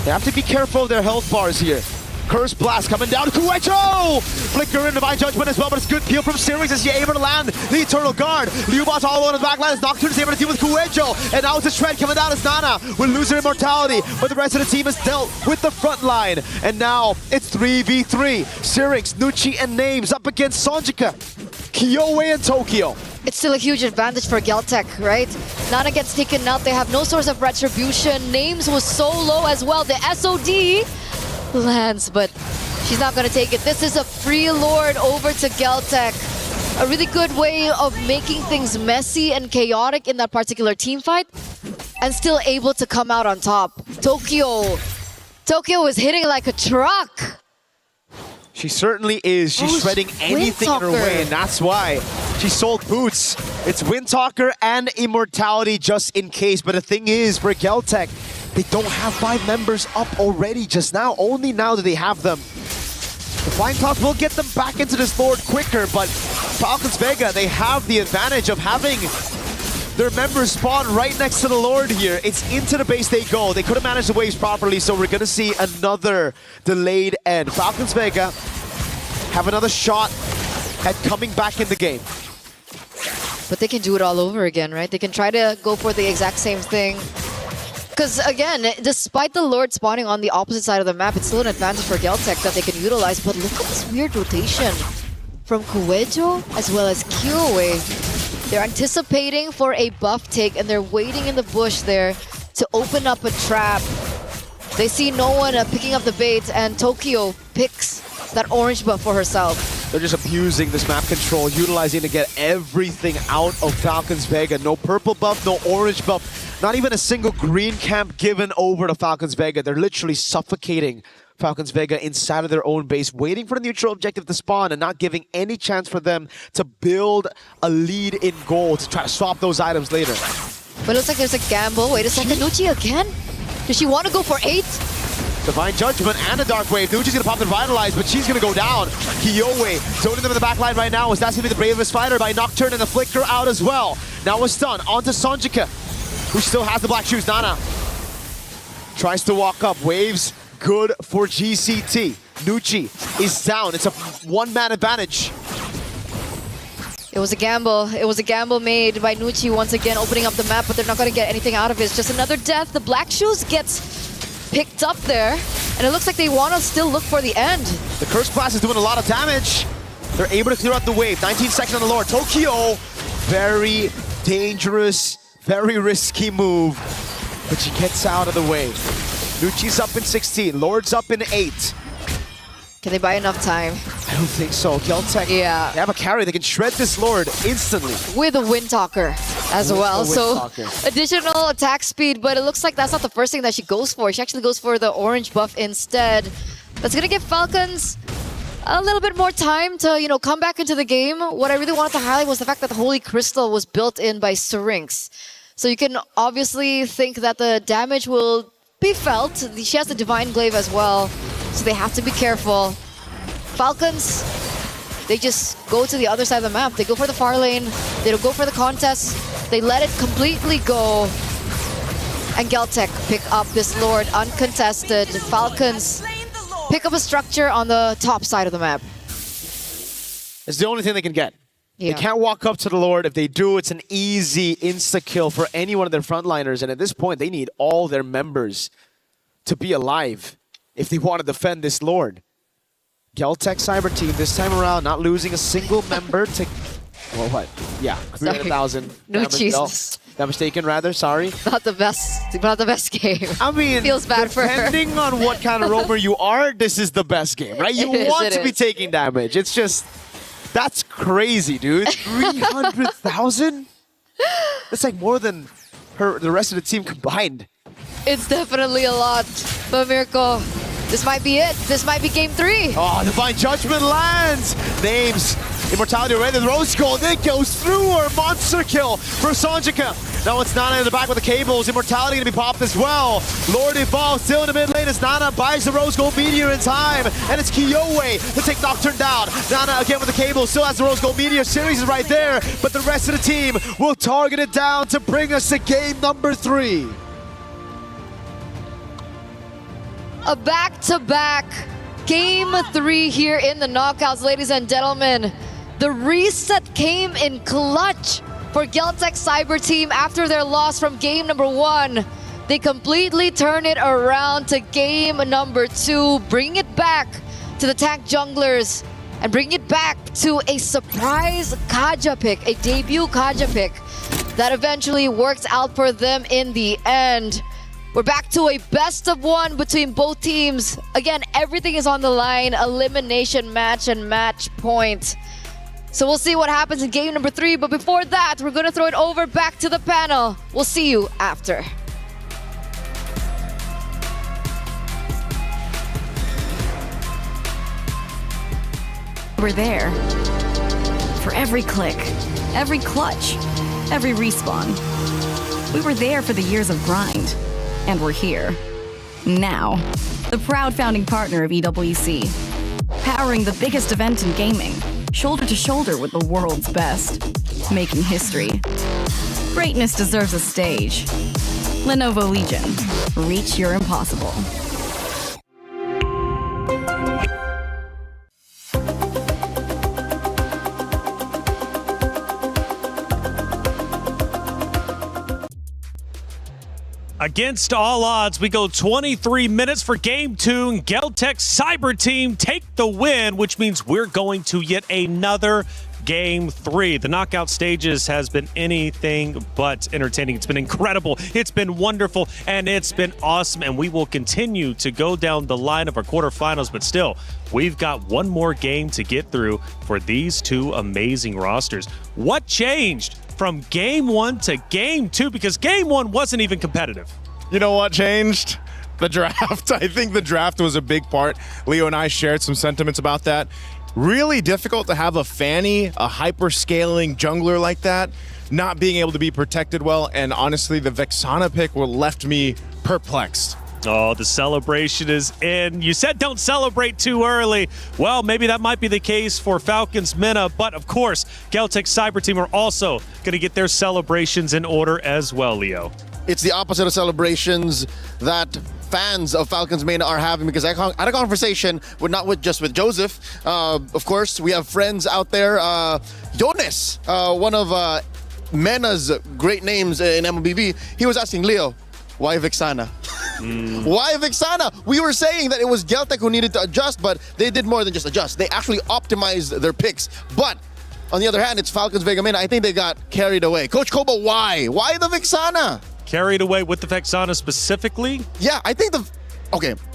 [SPEAKER 13] They have to be careful of their health bars here. Curse Blast coming down. Kuejo! Flicker and Divine Judgment as well, but it's good peel from Syrinx as he able to land the Eternal Guard. Liubot's all alone in the backline as Nocturne is able to deal with Kuejo. And now it's a shred coming down as Nana will lose her immortality. But the rest of the team is dealt with the front line. And now it's 3v3. Syrinx, Nucci, and Names up against Sonjika, Kyowe, and Tokyo.
[SPEAKER 7] It's still a huge advantage for Geltec, right? Nana gets taken out. They have no source of retribution. Names was so low as well. The SOD lands, but she's not going to take it. This is a free Lord over to Geltec. A really good way of making things messy and chaotic in that particular team fight, and still able to come out on top. Tokyo is hitting like a truck.
[SPEAKER 13] She certainly is. She's shredding anything in her way, and that's why she sold boots. It's Windtalker and Immortality just in case. But the thing is, for Geltec, they don't have 5 members up already just now. Only now do they have them. The Flying Clouds will get them back into this Lord quicker, but Falcons Vega, they have the advantage of having their members spawn right next to the Lord here. It's into the base they go. They could have managed the waves properly, so we're going to see another delayed end. Falcons Vega have another shot at coming back in the game.
[SPEAKER 7] But they can do it all over again, right? They can try to go for the exact same thing. Because again, despite the Lord spawning on the opposite side of the map, it's still an advantage for Geltec that they can utilize. But look at this weird rotation from Kuejo as well as Kyowe. They're anticipating for a buff take and they're waiting in the bush there to open up a trap. They see no one picking up the bait, and Tokyo picks that orange buff for herself.
[SPEAKER 13] They're just abusing this map control, utilizing to get everything out of Falcons Vega. No purple buff, no orange buff, not even a single green camp given over to Falcons Vega. They're literally suffocating Falcons Vega inside of their own base, waiting for the neutral objective to spawn and not giving any chance for them to build a lead in goal to try to swap those items later.
[SPEAKER 7] But it looks like there's a gamble. Wait a second, Nucci again? Does she want to go for 8?
[SPEAKER 13] Divine Judgment and a Dark Wave. Nucci's gonna pop the Revitalize, but she's gonna go down. Kyowe zoning them in the back line right now, as that's gonna be the bravest fighter by Nocturne, and the Flicker out as well. Now a stun onto Sonjika, who still has the black shoes. Nana tries to walk up. Waves good for GCT. Nucci is down. It's a one-man advantage.
[SPEAKER 7] It was a gamble. It was a gamble made by Nucci once again, opening up the map, but they're not going to get anything out of it. It's just another death. The Black Shoes gets picked up there, and it looks like they want to still look for the end.
[SPEAKER 13] The Curse Blast is doing a lot of damage. They're able to clear out the wave. 19 seconds on the Lord. Tokyo, very dangerous, very risky move, but she gets out of the way. Nucci's up in 16. Lord's up in 8.
[SPEAKER 7] Can they buy enough time?
[SPEAKER 13] I don't think so. Geltec,
[SPEAKER 7] yeah,
[SPEAKER 13] they have a carry. They can shred this Lord instantly.
[SPEAKER 7] With a Windtalker as well. So additional attack speed, but it looks like that's not the first thing that she goes for. She actually goes for the orange buff instead. That's going to give Falcons a little bit more time to, you know, come back into the game. What I really wanted to highlight was the fact that the Holy Crystal was built in by Syrinx. So you can obviously think that the damage will be felt. She has the Divine Glaive as well, so they have to be careful. Falcons, they just go to the other side of the map. They go for the far lane. They don't go for the contest. They let it completely go. And Geltec pick up this Lord uncontested. Falcons pick up a structure on the top side of the map.
[SPEAKER 13] It's the only thing they can get.
[SPEAKER 7] Yeah.
[SPEAKER 13] They can't walk up to the Lord. If they do, it's an easy insta-kill for any one of their frontliners. And at this point, they need all their members to be alive if they want to defend this Lord. Geltec Cyber Team this time around, not losing a single member to... Well, what? Yeah, 300,000.
[SPEAKER 7] No, Jesus.
[SPEAKER 13] That mistaken, rather. Sorry.
[SPEAKER 7] Not the best game.
[SPEAKER 13] I mean,
[SPEAKER 7] feels bad for her.
[SPEAKER 13] Depending on what kind of roamer you are, this is the best game, right? You want to be taking damage. It's just... That's crazy, dude. 300,000? That's like more than the rest of the team combined.
[SPEAKER 7] It's definitely a lot. But Mirko, this might be it. This might be game 3.
[SPEAKER 13] Oh, Divine Judgment lands. Names. Immortality ready. The Rose Gold. It goes through her. Monster kill for Sonjika. Now it's Nana in the back with the cables. Immortality gonna be popped as well. Lord Evolve still in the mid lane as Nana buys the Rose Gold Meteor in time. And it's Kyowe to take Nocturne down. Nana again with the cables. Still has the Rose Gold Meteor. Series is right there. But the rest of the team will target it down to bring us to game number 3.
[SPEAKER 7] A back-to-back game 3 here in the knockouts, ladies and gentlemen. The reset came in clutch for Geltec Cyber Team after their loss from game number 1. They completely turn it around to game number 2, bring it back to the tank junglers and bring it back to a surprise Kaja pick, a debut Kaja pick that eventually works out for them in the end. We're back to a best of 1 between both teams. Again, everything is on the line. Elimination match and match point. So we'll see what happens in game number 3. But before that, we're going to throw it over back to the panel. We'll see you after.
[SPEAKER 16] We're there. For every click, every clutch, every respawn. We were there for the years of grind. And we're here. Now. The proud founding partner of EWC. Powering the biggest event in gaming. Shoulder to shoulder with the world's best. Making history. Greatness deserves a stage. Lenovo Legion. Reach your impossible.
[SPEAKER 6] Against all odds, we go 23 minutes for game 2. And Geltec Cyber Team take the win, which means we're going to yet another game 3. The knockout stages has been anything but entertaining. It's been incredible. It's been wonderful, and it's been awesome. And we will continue to go down the line of our quarterfinals, but still, we've got one more game to get through for these two amazing rosters. What changed from game 1 to game 2? Because game 1 wasn't even competitive.
[SPEAKER 12] You know what changed? The draft. I think the draft was a big part. Leo and I shared some sentiments about that. Really difficult to have a Fanny, a hyper-scaling jungler like that, not being able to be protected well, and honestly, the Vexana pick left me perplexed.
[SPEAKER 6] Oh, the celebration is in. You said don't celebrate too early. Well, maybe that might be the case for Falcons Mina, but of course, Geltec Cyber Team are also going to get their celebrations in order as well, Leo.
[SPEAKER 18] It's the opposite of celebrations that fans of Falcons Main are having, because I had a conversation not just with Joseph. Of course, we have friends out there. Jonas, one of Mena's great names in MLBB, he was asking Leo, why Vexana? Why Vexana? We were saying that it was Geltec who needed to adjust, but they did more than just adjust. They actually optimized their picks. But on the other hand, it's Falcons Vega Main. I think they got carried away. Coach Koba, why? Why the Vexana?
[SPEAKER 6] Carried away with the Vexana specifically?
[SPEAKER 18] Yeah, I think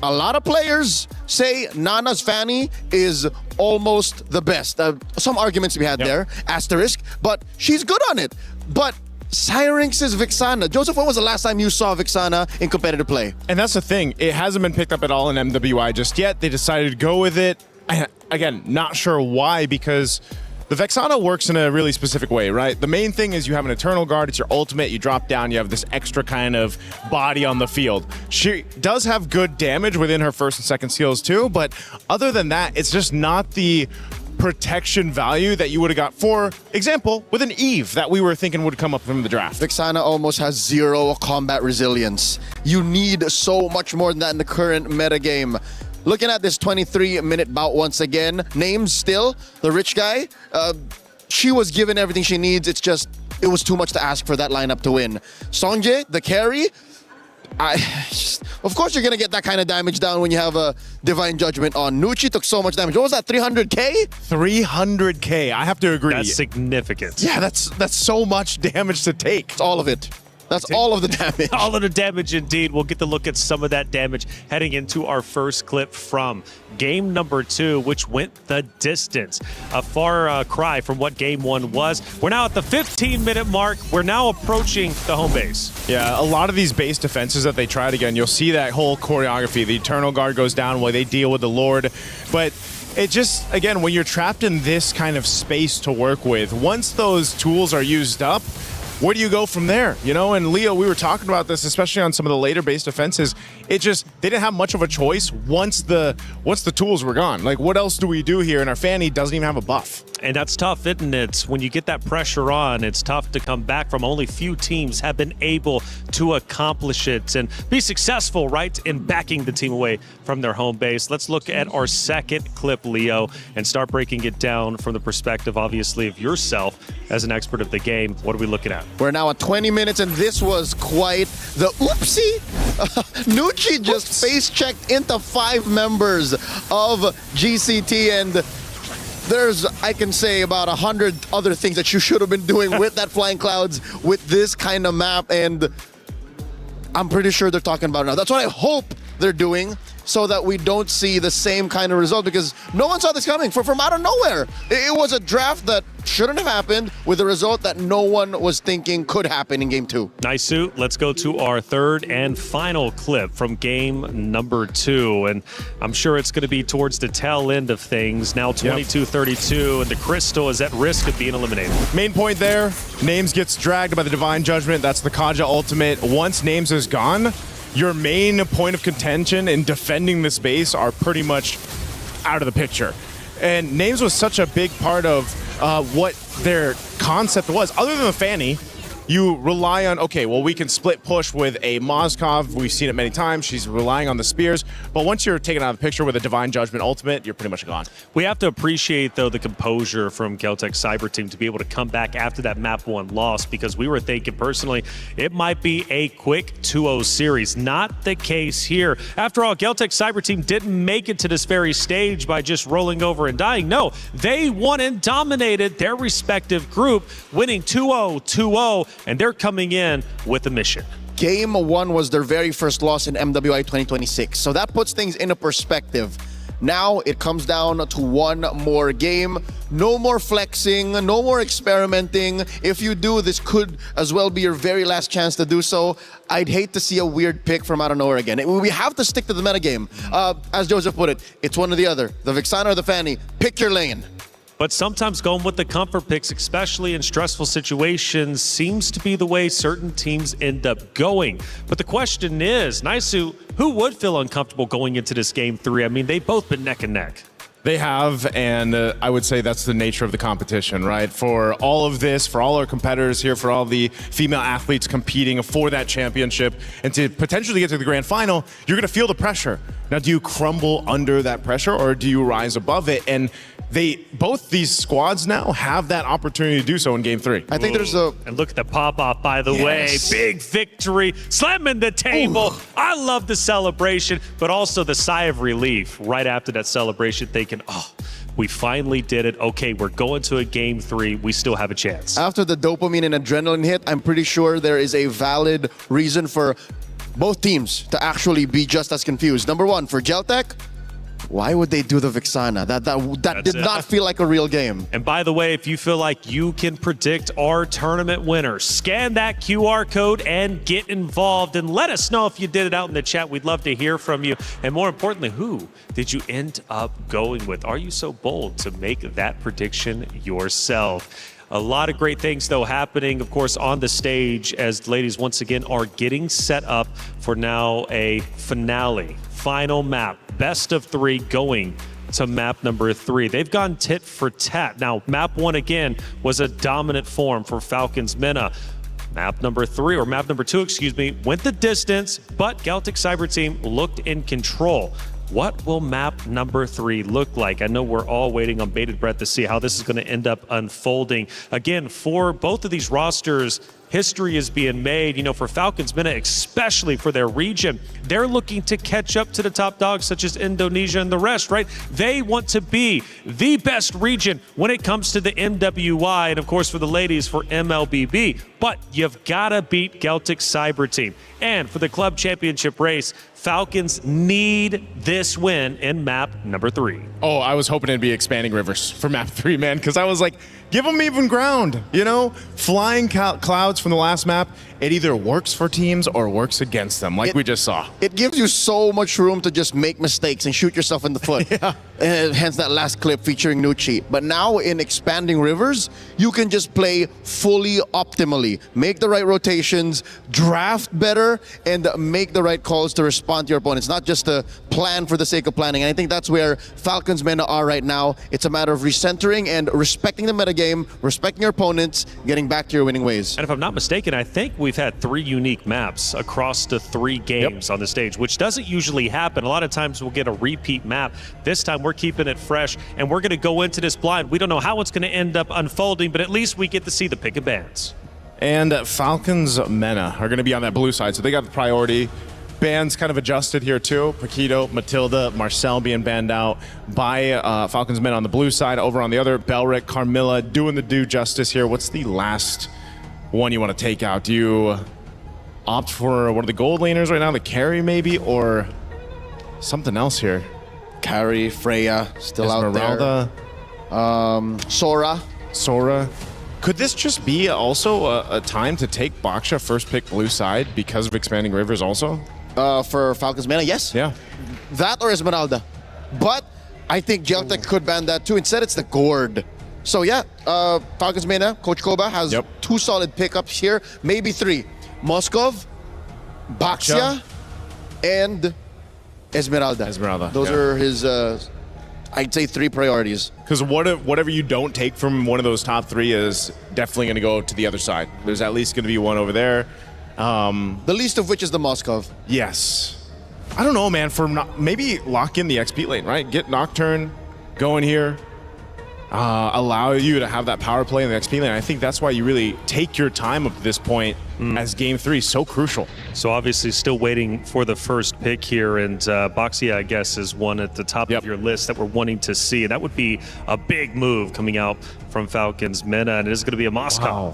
[SPEAKER 18] a lot of players say Nana's Fanny is almost the best. Some arguments to be had there, asterisk, but she's good on it. But Syrinx's Vexana. Joseph, when was the last time you saw Vexana in competitive play?
[SPEAKER 12] And that's the thing. It hasn't been picked up at all in MWI just yet. They decided to go with it. Again, not sure why, because the Vexana works in a really specific way, right? The main thing is you have an Eternal Guard, it's your ultimate, you drop down, you have this extra kind of body on the field. She does have good damage within her first and second skills too, but other than that, it's just not the protection value that you would have got, for example, with an Eve that we were thinking would come up from the draft.
[SPEAKER 18] Vexana almost has 0 combat resilience. You need so much more than that in the current metagame. Looking at this 23-minute bout once again, names still, the rich guy, she was given everything she needs. It's just, it was too much to ask for that lineup to win. Songjae, the carry, of course you're going to get that kind of damage down when you have a Divine Judgment on. Nucci took so much damage. What was that, 300k?
[SPEAKER 12] 300k, I have to agree.
[SPEAKER 6] That's significant.
[SPEAKER 12] Yeah, that's so much damage to take.
[SPEAKER 18] It's all of it. That's all of the damage.
[SPEAKER 6] All of the damage indeed. We'll get to look at some of that damage heading into our first clip from game number 2, which went the distance. A far cry from what game 1 was. We're now at the 15-minute mark. We're now approaching the home base.
[SPEAKER 12] Yeah, a lot of these base defenses that they tried again, you'll see that whole choreography. The Eternal Guard goes down while they deal with the Lord. But it just, again, when you're trapped in this kind of space to work with, once those tools are used up, where do you go from there? You know, and Leo, we were talking about this, especially on some of the later base defenses. It just, they didn't have much of a choice once the tools were gone. Like, what else do we do here? And our Fanny doesn't even have a buff.
[SPEAKER 6] And that's tough, isn't it? When you get that pressure on, it's tough to come back from. Only few teams have been able to accomplish it and be successful, right, in backing the team away from their home base. Let's look at our second clip, Leo, and start breaking it down from the perspective, obviously, of yourself as an expert of the game. What are we looking at?
[SPEAKER 18] We're now at 20 minutes, and this was quite the oopsie. Nucci just face-checked into 5 members of GCT, and there's, I can say, about 100 other things that you should have been doing with that Flying Clouds, with this kind of map, and I'm pretty sure they're talking about it now. That's what I hope they're doing, so that we don't see the same kind of result, because no one saw this coming from out of nowhere. It was a draft that shouldn't have happened, with a result that no one was thinking could happen in game 2.
[SPEAKER 6] Nice suit. Let's go to our third and final clip from game number 2. And I'm sure it's going to be towards the tail end of things. Now 22-32, and the Crystal is at risk of being eliminated.
[SPEAKER 12] Main point there, Names gets dragged by the Divine Judgment. That's the Kaja ultimate. Once Names is gone, your main point of contention in defending this base are pretty much out of the picture. And Names was such a big part of what their concept was. Other than the Fanny, you rely on, okay, well, we can split push with a Mozkov. We've seen it many times. She's relying on the spears. But once you're taken out of the picture with a Divine Judgment ultimate, you're pretty much gone.
[SPEAKER 6] We have to appreciate, though, the composure from Galtech Cyber Team to be able to come back after that map 1 loss, because we were thinking personally it might be a quick 2-0 series. Not the case here. After all, Galtech Cyber Team didn't make it to this very stage by just rolling over and dying. No, they won and dominated their respective group, winning 2-0, 2-0, and they're coming in with a mission.
[SPEAKER 18] Game 1 was their very first loss in MWI 2026, so that puts things into perspective. Now it comes down to one more game. No more flexing, no more experimenting. If you do, this could as well be your very last chance to do so. I'd hate to see a weird pick from out of nowhere again. We have to stick to the metagame. As Joseph put it, it's one or the other. The Vixana or the Fanny. Pick your lane.
[SPEAKER 6] But sometimes going with the comfort picks, especially in stressful situations, seems to be the way certain teams end up going. But the question is, Naisu, who would feel uncomfortable going into this game 3? I mean, they've both been neck and neck.
[SPEAKER 12] They have, and I would say that's the nature of the competition, right? For all of this, for all our competitors here, for all the female athletes competing for that championship, and to potentially get to the grand final, you're going to feel the pressure. Now, do you crumble under that pressure, or do you rise above it? And both these squads now have that opportunity to do so in game 3.
[SPEAKER 18] I think there's a...
[SPEAKER 6] And look at the pop-off, by the way. Big victory, slamming the table. Ooh. I love the celebration, but also the sigh of relief right after that celebration, thinking, oh, we finally did it. Okay, we're going to a game 3. We still have a chance.
[SPEAKER 18] After the dopamine and adrenaline hit, I'm pretty sure there is a valid reason for both teams to actually be just as confused. Number 1, for Geltech, why would they do the Vixana? That did not feel like a real game.
[SPEAKER 6] And by the way, if you feel like you can predict our tournament winner, scan that QR code and get involved. And let us know if you did it out in the chat. We'd love to hear from you. And more importantly, who did you end up going with? Are you so bold to make that prediction yourself? A lot of great things, though, happening, of course, on the stage as the ladies once again are getting set up for now a finale. Final map, best of 3 going to map number 3. They've gone tit for tat. Now, map 1 again was a dominant form for Falcons Mena. Map number 3, or map number 2, excuse me, went the distance, but Galtech Cyber Team looked in control. What will map number 3 look like? I know we're all waiting on bated breath to see how this is going to end up unfolding. Again, for both of these rosters, history is being made, you know, for Falcons Mena, especially for their region. They're looking to catch up to the top dogs such as Indonesia and the rest, right? They want to be the best region when it comes to the MWI. And of course, for the ladies, for MLBB, But you've got to beat Celtic's Cyber Team. And for the club championship race, Falcons need this win in map number 3.
[SPEAKER 12] Oh, I was hoping it'd be Expanding Rivers for map 3, man, because I was like, give them even ground, you know? Flying clouds from the last map, it either works for teams or works against them, like we just saw.
[SPEAKER 18] It gives you so much room to just make mistakes and shoot yourself in the foot.
[SPEAKER 12] Yeah.
[SPEAKER 18] Hence that last clip featuring Nucci. But now in Expanding Rivers, you can just play fully optimally. Make the right rotations, draft better, and make the right calls to respond to your opponents. Not just to plan for the sake of planning. And I think that's where Falcons men are right now. It's a matter of recentering and respecting the metagame, respecting your opponents, getting back to your winning ways.
[SPEAKER 6] And if I'm not mistaken, I think we've had 3 unique maps across the 3 games on the stage, which doesn't usually happen. A lot of times we'll get a repeat map. This time we're keeping it fresh, and we're going to go into this blind. We don't know how it's going to end up unfolding, but at least we get to see the pick of bands.
[SPEAKER 12] And Falcons Mena are going to be on that blue side, so they got the priority. Bands kind of adjusted here too. Paquito, Matilda, Marcel being banned out by Falcons Mena on the blue side. Over on the other, Belric, Carmilla doing the due justice here. What's the last one you want to take out? Do you opt for one of the gold laners right now, the carry maybe, or something else here?
[SPEAKER 18] Carry, Freya, still
[SPEAKER 12] Esmeralda,
[SPEAKER 18] out there.
[SPEAKER 12] Sora. Could this just be also a time to take Baksha first pick blue side because of Expanding Rivers also?
[SPEAKER 18] For Falcons Mena, yes.
[SPEAKER 12] Yeah.
[SPEAKER 18] That or Esmeralda. But I think Geltec could ban that too. Instead, it's the Gourd. So yeah, Falcons Mena, Coach Koba has 2 solid pickups here, maybe 3. Moskov, Baxia, and Esmeralda. Those are his, I'd say, 3 priorities.
[SPEAKER 12] Because whatever you don't take from one of those top 3 is definitely going to go to the other side. There's at least going to be one over there.
[SPEAKER 18] The least of which is the Moskov.
[SPEAKER 12] Yes. I don't know, man. Maybe lock in the XP lane, right? Get Nocturne going here. Allow you to have that power play in the XP lane. I think that's why you really take your time up to this point as Game 3 is so crucial.
[SPEAKER 6] So obviously still waiting for the first pick here, and Baxia, I guess, is one at the top of your list that we're wanting to see. And that would be a big move coming out from Falcons Mena, and it is going to be a Moskov.
[SPEAKER 12] Wow.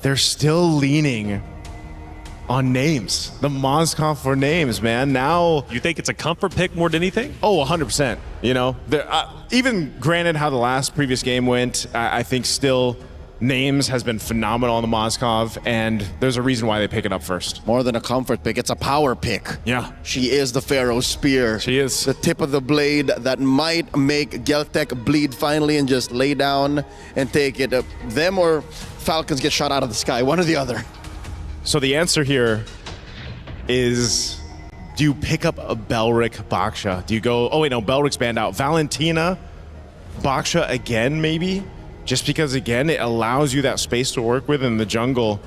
[SPEAKER 12] They're still leaning on names. The Moskov for names, man. Now,
[SPEAKER 6] you think it's a comfort pick more than anything?
[SPEAKER 12] Oh, 100%. You know, even granted how the previous game went, I think still names has been phenomenal on the Moskov, and there's a reason why they pick it up first.
[SPEAKER 18] More than a comfort pick, it's a power pick.
[SPEAKER 12] Yeah.
[SPEAKER 18] She is the Pharaoh Spear.
[SPEAKER 12] She is.
[SPEAKER 18] The tip of the blade that might make Geltec bleed finally and just lay down and take it. Them or Falcons get shot out of the sky, one or the other.
[SPEAKER 12] So the answer here is, do you pick up a Belric Baksha? Do you go, oh wait, no, Belric's banned out. Valentina, Baksha again, maybe? Just because, again, it allows you that space to work with in the jungle,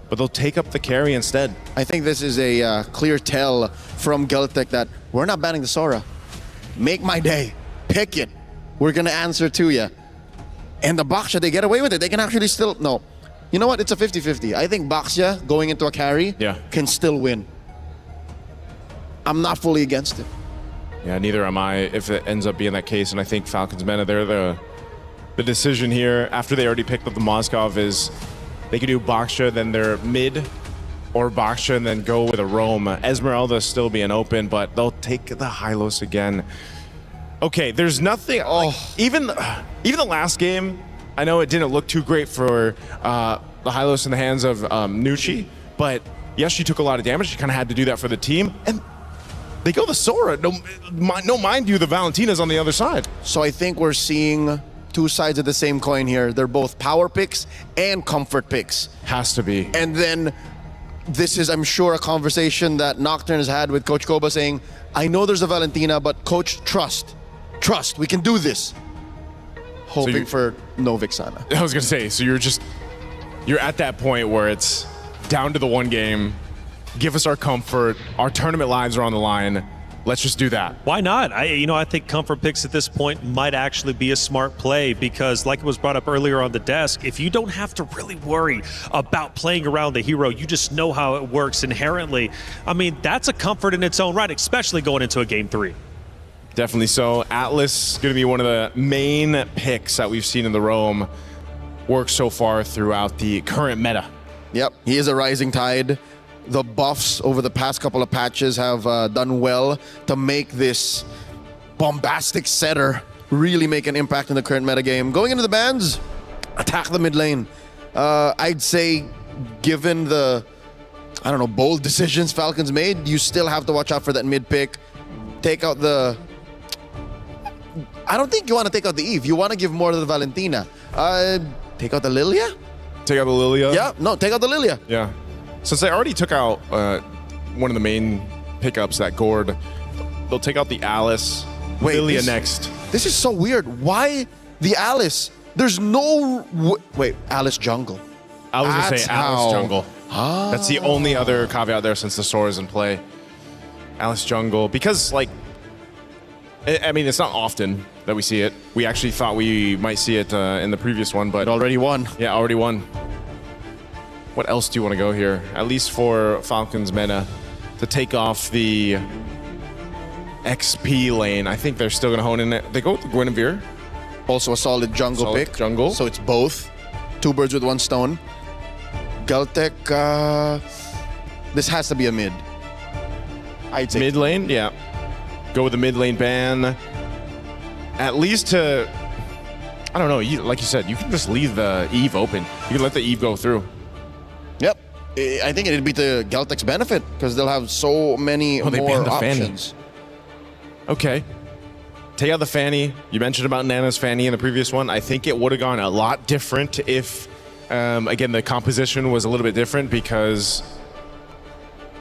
[SPEAKER 12] but they'll take up the carry instead.
[SPEAKER 18] I think this is a clear tell from Geltec that we're not banning the Sora. Make my day. Pick it. We're going to answer to you. And the Baksha, they get away with it. They can actually still, no. You know what? It's a 50-50. I think Baxia going into a carry can still win. I'm not fully against it.
[SPEAKER 12] Yeah, neither am I if it ends up being that case. And I think Falcons Mena, they're the decision here after they already picked up the Moskov is they could do Baksha, then they're mid, or Baksha and then go with a roam. Esmeralda still being open, but they'll take the Hylos again. Okay, there's nothing. Like, even the last game, I know it didn't look too great for the Hylos in the hands of Nucci, but yes, she took a lot of damage. She kind of had to do that for the team. And they go the Sora. No, mind you, the Valentina's on the other side.
[SPEAKER 18] So I think we're seeing 2 sides of the same coin here. They're both power picks and comfort picks.
[SPEAKER 12] Has to be.
[SPEAKER 18] And then this is, I'm sure, a conversation that Nocturne has had with Coach Koba saying, I know there's a Valentina, but Coach, trust, we can do this. Hoping for no Vixana.
[SPEAKER 12] I was going to say, so you're at that point where it's down to the 1 game. Give us our comfort. Our tournament lives are on the line. Let's just do that.
[SPEAKER 6] Why not? I think comfort picks at this point might actually be a smart play because, like it was brought up earlier on the desk, if you don't have to really worry about playing around the hero, you just know how it works inherently. I mean, that's a comfort in its own right, especially going into a Game 3.
[SPEAKER 12] Definitely so. Atlas is going to be one of the main picks that we've seen in the Roam work so far throughout the current meta.
[SPEAKER 18] Yep, he is a rising tide. The buffs over the past couple of patches have done well to make this bombastic setter really make an impact in the current metagame. Going into the bans, attack the mid lane. I'd say, given the, I don't know, bold decisions Falcons made, you still have to watch out for that mid pick. Take out the... I don't think you want to take out the Eve. You want to give more to the Valentina. Take out the Lilia?
[SPEAKER 12] Take out the Lilia?
[SPEAKER 18] Yeah, no, take out the Lilia.
[SPEAKER 12] Yeah. Since they already took out one of the main pickups, that Gord, they'll take out the Alice. Lilia next.
[SPEAKER 18] This is so weird. Why the Alice? There's no... Wait, Alice jungle.
[SPEAKER 12] I was going to
[SPEAKER 18] That's
[SPEAKER 12] say Alice
[SPEAKER 18] how-
[SPEAKER 12] jungle. That's the only other caveat there since the Sora is in play. Alice jungle. Because, like, I mean, it's not often that we see it. We actually thought we might see it in the previous one, but...
[SPEAKER 18] It already won.
[SPEAKER 12] Yeah, already won. What else do you want to go here? At least for Falcons Mena to take off the XP lane. I think they're still going to hone in it. They go with the Guinevere.
[SPEAKER 18] Also a solid jungle pick.
[SPEAKER 12] Jungle.
[SPEAKER 18] So it's both. 2 birds with 1 stone. Galtech, this has to be a mid. I'd say.
[SPEAKER 12] Mid lane? Yeah. Go with the mid lane ban. At least to... I don't know. Like you said, you can just leave the Eve open. You can let the Eve go through.
[SPEAKER 18] Yep. I think it'd be to Galtech's benefit because they'll have so many
[SPEAKER 12] they
[SPEAKER 18] more
[SPEAKER 12] banned the
[SPEAKER 18] options.
[SPEAKER 12] Fanny. Okay. Take out the Fanny. You mentioned about Nana's Fanny in the previous one. I think it would have gone a lot different if, again, the composition was a little bit different because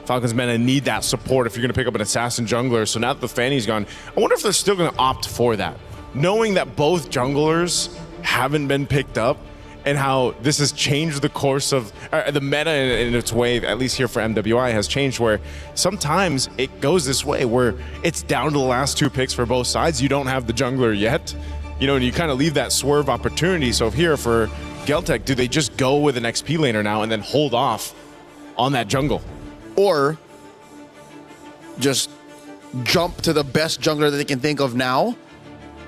[SPEAKER 12] Falcons Mena need that support if you're going to pick up an assassin jungler. So now that the Fanny's gone, I wonder if they're still going to opt for that. Knowing that both junglers haven't been picked up and how this has changed the course of the meta in its way, at least here for MWI, has changed where sometimes it goes this way where it's down to the last 2 picks for both sides. You don't have the jungler yet, you know, and you kind of leave that swerve opportunity. So here for Galtech, do they just go with an XP laner now and then hold off on that jungle?
[SPEAKER 18] Or just jump to the best jungler that they can think of now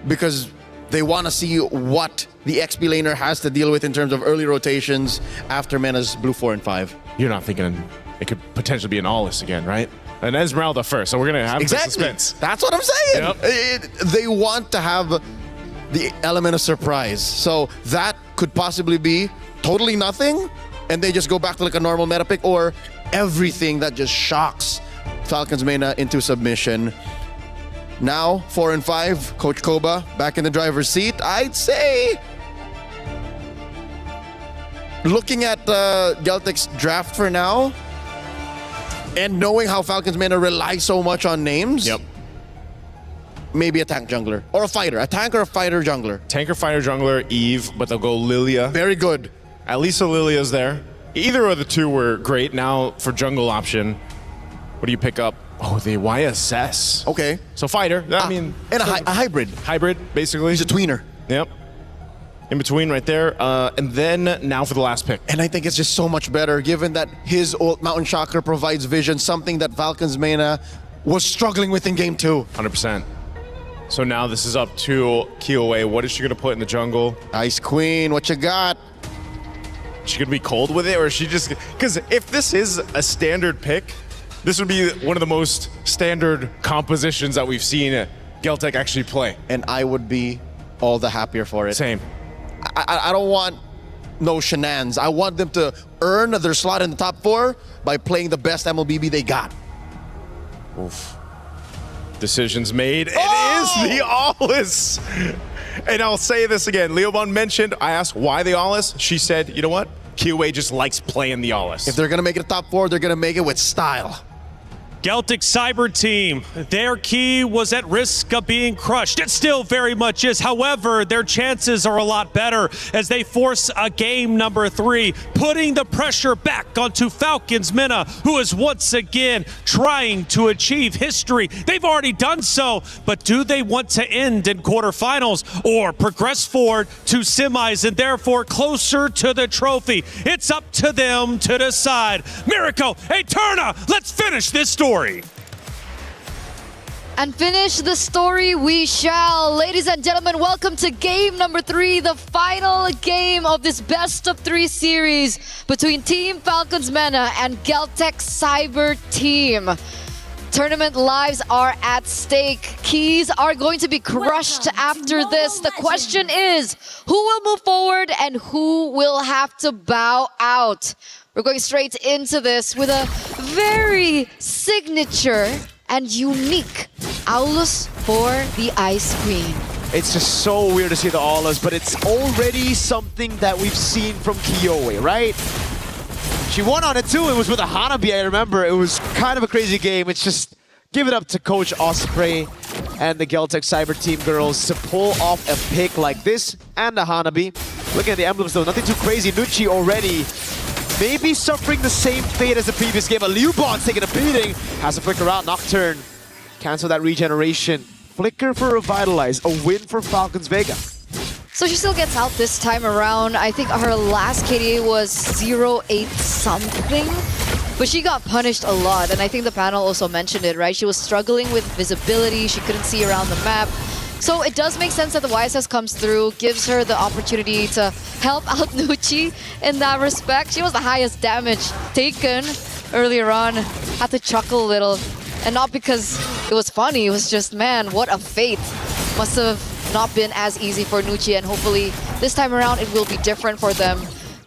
[SPEAKER 18] because they want to see what the XP laner has to deal with in terms of early rotations after Mena's blue 4 and 5.
[SPEAKER 12] You're not thinking it could potentially be an Allis again, right? An Esmeralda first, so we're going to have the suspense.
[SPEAKER 18] That's what I'm saying.
[SPEAKER 12] Yep.
[SPEAKER 18] They want to have the element of surprise. So that could possibly be totally nothing, and they just go back to like a normal meta pick, or everything that just shocks Falcons Mena into submission. Now, 4 and 5, Coach Koba back in the driver's seat. I'd say, looking at Galtech's draft for now, and knowing how Falcons Mena rely so much on names, maybe a tank jungler or a fighter, a tank or a fighter jungler.
[SPEAKER 12] Tank or fighter jungler, Eve, but they'll go Lilia.
[SPEAKER 18] Very good.
[SPEAKER 12] At least a Lilia's there. Either of the two were great. Now for jungle option, what do you pick up? Oh, the YSS.
[SPEAKER 18] Okay.
[SPEAKER 12] So fighter. I mean,
[SPEAKER 18] and a hybrid.
[SPEAKER 12] Hybrid, basically.
[SPEAKER 18] He's a tweener.
[SPEAKER 12] Yep. In between right there. And then now for the last pick.
[SPEAKER 18] And I think it's just so much better given that his old Mountain Shocker provides vision, something that Falcons Mena was struggling with in game 2.
[SPEAKER 12] 100%. So now this is up to Kiowe. What is she going to put in the jungle?
[SPEAKER 18] Ice Queen, what you got?
[SPEAKER 12] She going to be cold with it, or is she just... Because if this is a standard pick, this would be one of the most standard compositions that we've seen Galtech actually play.
[SPEAKER 18] And I would be all the happier for it.
[SPEAKER 12] Same.
[SPEAKER 18] I don't want no shenanigans. I want them to earn their slot in the top 4 by playing the best MLBB they got.
[SPEAKER 12] Oof. Decisions made. It is the Allis. And I'll say this again. Leobon mentioned, I asked why the Allis. She said, you know what? Kiowe just likes playing the Allis.
[SPEAKER 18] If they're going to make it a top 4, they're going to make it with style.
[SPEAKER 6] Galtech Cyber Team, their key was at risk of being crushed. It still very much is. However, their chances are a lot better as they force a game number 3, putting the pressure back onto Falcons Mena, who is once again trying to achieve history. They've already done so, but do they want to end in quarterfinals or progress forward to semis and therefore closer to the trophy? It's up to them to decide. Miracle, Eterna, let's finish this story.
[SPEAKER 7] And finish the story we shall. Ladies and gentlemen, welcome to game number 3, the final game of this best of 3 series between Team Falcons Mena and Geltec Cyber Team. Tournament lives are at stake. Keys are going to be crushed after this. The question is, who will move forward and who will have to bow out? We're going straight into this with a very signature and unique Aulus for the ice queen.
[SPEAKER 13] It's just so weird to see the Aulus, but it's already something that we've seen from Kyoe, right? She won on it too. It was with a Hanabi, I remember. It was kind of a crazy game. It's just give it up to Coach Osprey and the Geltec Cyber Team girls to pull off a pick like this and a Hanabi. Looking at the emblems though, nothing too crazy. Nucci already maybe suffering the same fate as the previous game. But Liubon's taking a beating. Has to flicker out. Nocturne. Cancel that regeneration. Flicker for Revitalize. A win for Falcons Vega.
[SPEAKER 7] So she still gets out this time around. I think her last KDA was 0-8 something. But she got punished a lot. And I think the panel also mentioned it, right? She was struggling with visibility. She couldn't see around the map. So it does make sense that the YSS comes through, gives her the opportunity to help out Nucci in that respect. She was the highest damage taken earlier on. Had to chuckle a little. And not because it was funny, it was just, man, what a fate. Must have not been as easy for Nucci, and hopefully this time around it will be different for them.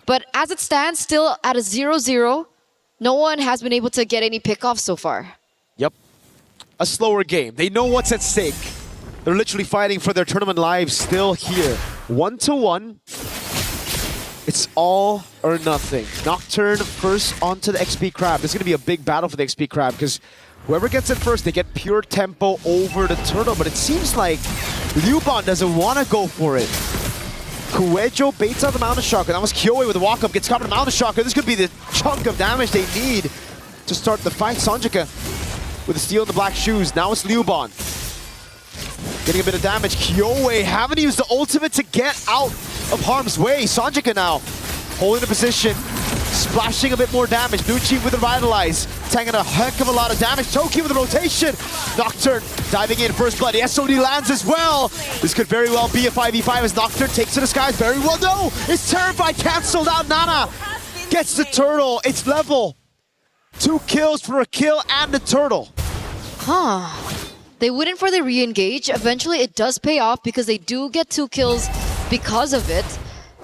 [SPEAKER 7] But as it stands, still at a 0-0, no one has been able to get any pickoffs so far.
[SPEAKER 13] Yep. A slower game. They know what's at stake. They're literally fighting for their tournament lives still here. 1-1. It's all or nothing. Nocturne first onto the XP Crab. This is going to be a big battle for the XP Crab because whoever gets it first, they get pure tempo over the turtle. But it seems like Liubon doesn't want to go for it. Kuejo baits out the Mountain Shocker. That was Kyoe with the walk-up. Gets caught in the Mountain Shocker. This could be the chunk of damage they need to start the fight. Sonjika with the steel in the black shoes. Now it's Liubon. Getting a bit of damage. Kyoe having to use the ultimate to get out of harm's way. Sonjika now holding the position. Splashing a bit more damage. Nucci with the Revitalize. Taking a heck of a lot of damage. Toki with the rotation. Nocturne diving in. First blood. The SOD lands as well. This could very well be a 5v5 as Nocturne takes to the skies. Very well. No! It's terrified. Cancelled out. Nana gets the turtle. It's level. 2 kills for a kill and the turtle.
[SPEAKER 7] Huh. They went for the re-engage. Eventually it does pay off because they do get 2 kills because of it.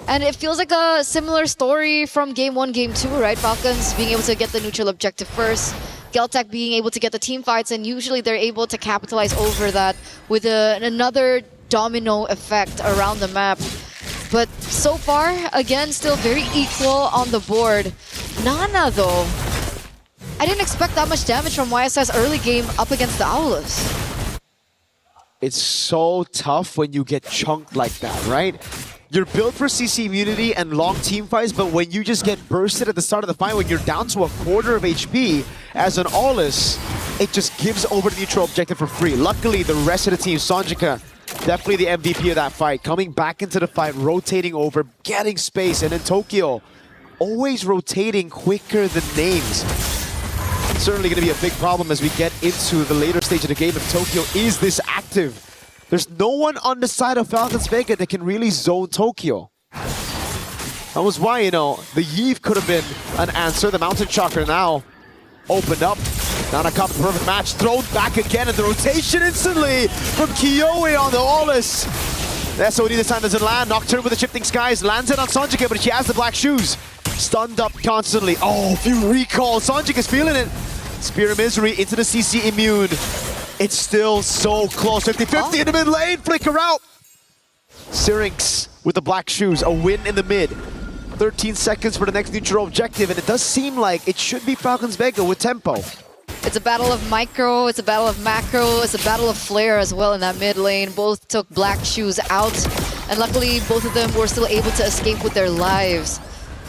[SPEAKER 7] And it feels like a similar story from Game 1, Game 2, right? Falcons being able to get the neutral objective first. Geltec being able to get the team fights, and usually they're able to capitalize over that with another domino effect around the map. But so far, again, still very equal on the board. Nana, though, I didn't expect that much damage from YSS early game up against the Aulus.
[SPEAKER 13] It's so tough when you get chunked like that, right? You're built for CC immunity and long team fights, but when you just get bursted at the start of the fight, when you're down to a quarter of HP as an Aulus, it just gives over the neutral objective for free. Luckily, the rest of the team, Sonjika, definitely the MVP of that fight, coming back into the fight, rotating over, getting space, and then Tokyo, always rotating quicker than names. Certainly going to be a big problem as we get into the later stage of the game if Tokyo is this active. There's no one on the side of Falcons Vega that can really zone Tokyo. That was why, you know, the Yeve could have been an answer. The Mountain Shocker now opened up. Nana caught the perfect match, thrown back again, and the rotation instantly from Kyoe on the Aulus. The SOD this time doesn't land. Nocturne with the shifting skies lands it on Sonjika, but she has the black shoes. Stunned up constantly. Oh, a few recalls. Sonjika's feeling it. Spear of Misery into the CC immune. It's still so close. 50-50 in the mid lane. Flicker out. Syrinx with the black shoes. A win in the mid. 13 seconds for the next neutral objective. And it does seem like it should be Falcons Vega with tempo.
[SPEAKER 7] It's a battle of micro, it's a battle of macro, it's a battle of flare as well in that mid lane. Both took black shoes out. And luckily, both of them were still able to escape with their lives.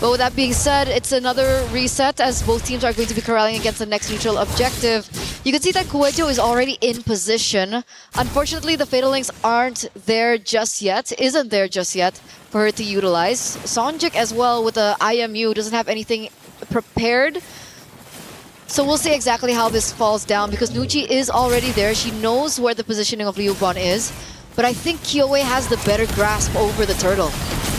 [SPEAKER 7] But with that being said, it's another reset as both teams are going to be corralling against the next neutral objective. You can see that Kuejo is already in position. Unfortunately, the Fatal Links isn't there just yet for her to utilize. Sonjik as well with the IMU doesn't have anything prepared. So we'll see exactly how this falls down because Nucci is already there. She knows where the positioning of Liubon is. But I think Kyoe has the better grasp over the turtle.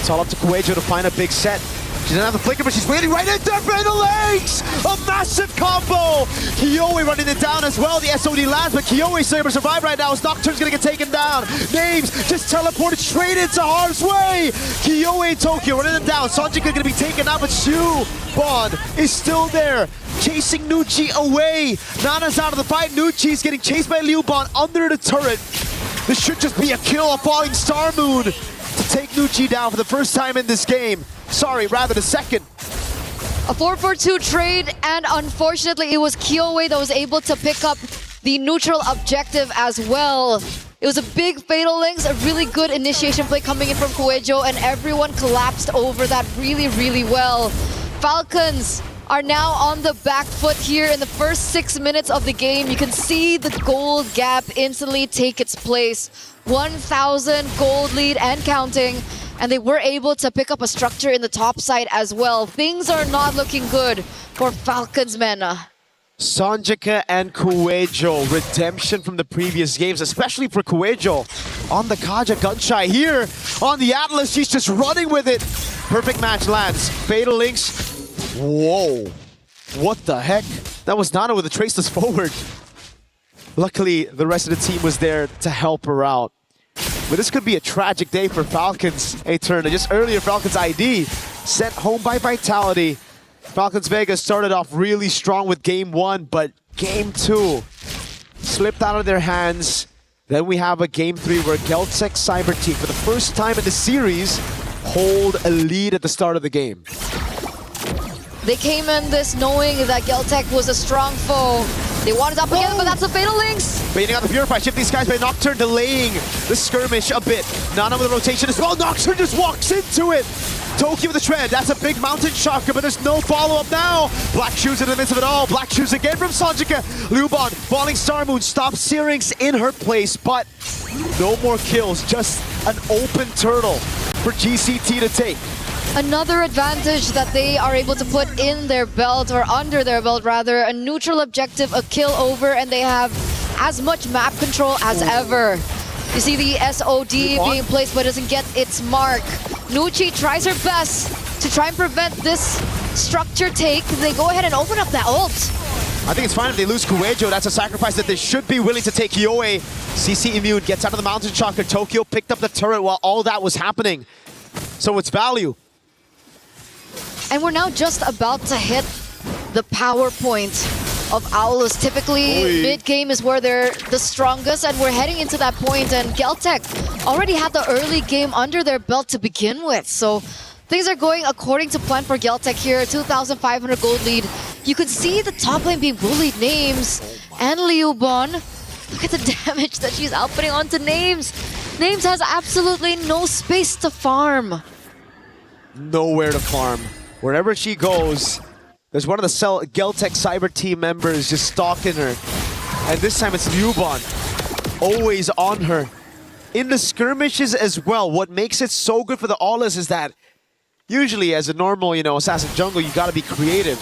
[SPEAKER 13] It's all up to Kuejo to find a big set. She doesn't have the flicker, but she's waiting right in there for the legs! A massive combo! Kyoe running it down as well. The SOD lands, but Kyoe's able to survive right now as Nocturne's gonna get taken down. Names just teleported straight into harm's way! Kyoe and Tokyo running them down. Sanjika gonna be taken out, but Shu Bond is still there, chasing Nucci away. Nana's out of the fight. Nucci's getting chased by Liubon under the turret. This should just be a kill, a falling Star Moon to take Nucci down for the first time in this game. Sorry, rather the second.
[SPEAKER 7] A 4-4-2 trade, and unfortunately it was Kyoe that was able to pick up the neutral objective as well. It was a big Fatal Links, a really good initiation play coming in from Kuejo, and everyone collapsed over that really, really well. Falcons are now on the back foot here in the first 6 minutes of the game. You can see the gold gap instantly take its place. 1,000 gold lead and counting. And they were able to pick up a structure in the top side as well. Things are not looking good for Falcons men.
[SPEAKER 13] Sanjika and Kuejo, redemption from the previous games, especially for Kuejo. On the Kaja Gunshy here, on the Atlas, she's just running with it. Perfect match lands. Fatal Links. Whoa. What the heck? That was Nana with a traceless forward. Luckily, the rest of the team was there to help her out. But this could be a tragic day for Falcons. Hey, Turner, just earlier, Falcons ID sent home by Vitality. Falcons Vegas started off really strong with game 1, but game 2 slipped out of their hands. Then we have a game 3 where Geltec Cyber Team, for the first time in the series, hold a lead at the start of the game.
[SPEAKER 7] They came in this knowing that Geltec was a strong foe. They wanted up again, but that's a Fatal Links.
[SPEAKER 13] Baiting out the Purify, shift these guys by Nocturne, delaying the skirmish a bit. Nana with a rotation as well. Nocturne just walks into it. Tokyo with the shred. That's a big mountain shocker, but there's no follow-up now. Black Shoes in the midst of it all. Black Shoes again from Sanjika. Liubon, falling Star Moon, stops Syrinx in her place, but no more kills. Just an open turtle for GCT to take.
[SPEAKER 7] Another advantage that they are able to put in their belt, or under their belt rather, a neutral objective, a kill over, and they have as much map control as ever. You see the SOD being placed but doesn't get its mark. Nucci tries her best to try and prevent this structure take. They go ahead and open up that ult.
[SPEAKER 13] I think it's fine if they lose Kuejo. That's a sacrifice that they should be willing to take. Kyoe, CC Immune, gets out of the mountain shocker. Tokyo picked up the turret while all that was happening. So it's value.
[SPEAKER 7] And we're now just about to hit the power point of Owlus. Typically, mid-game is where they're the strongest, and we're heading into that point, and Geltec already had the early game under their belt to begin with. So things are going according to plan for Geltec here. 2,500 gold lead. You can see the top lane being bullied. Names and Liubon. Look at the damage that she's outputting onto Names. Names has absolutely no space to farm.
[SPEAKER 13] Nowhere to farm. Wherever she goes, there's one of the Geltec Cyber Team members just stalking her. And this time it's Liubon, always on her. In the skirmishes as well, what makes it so good for the Aulas is that usually as a normal, assassin jungle, you gotta be creative.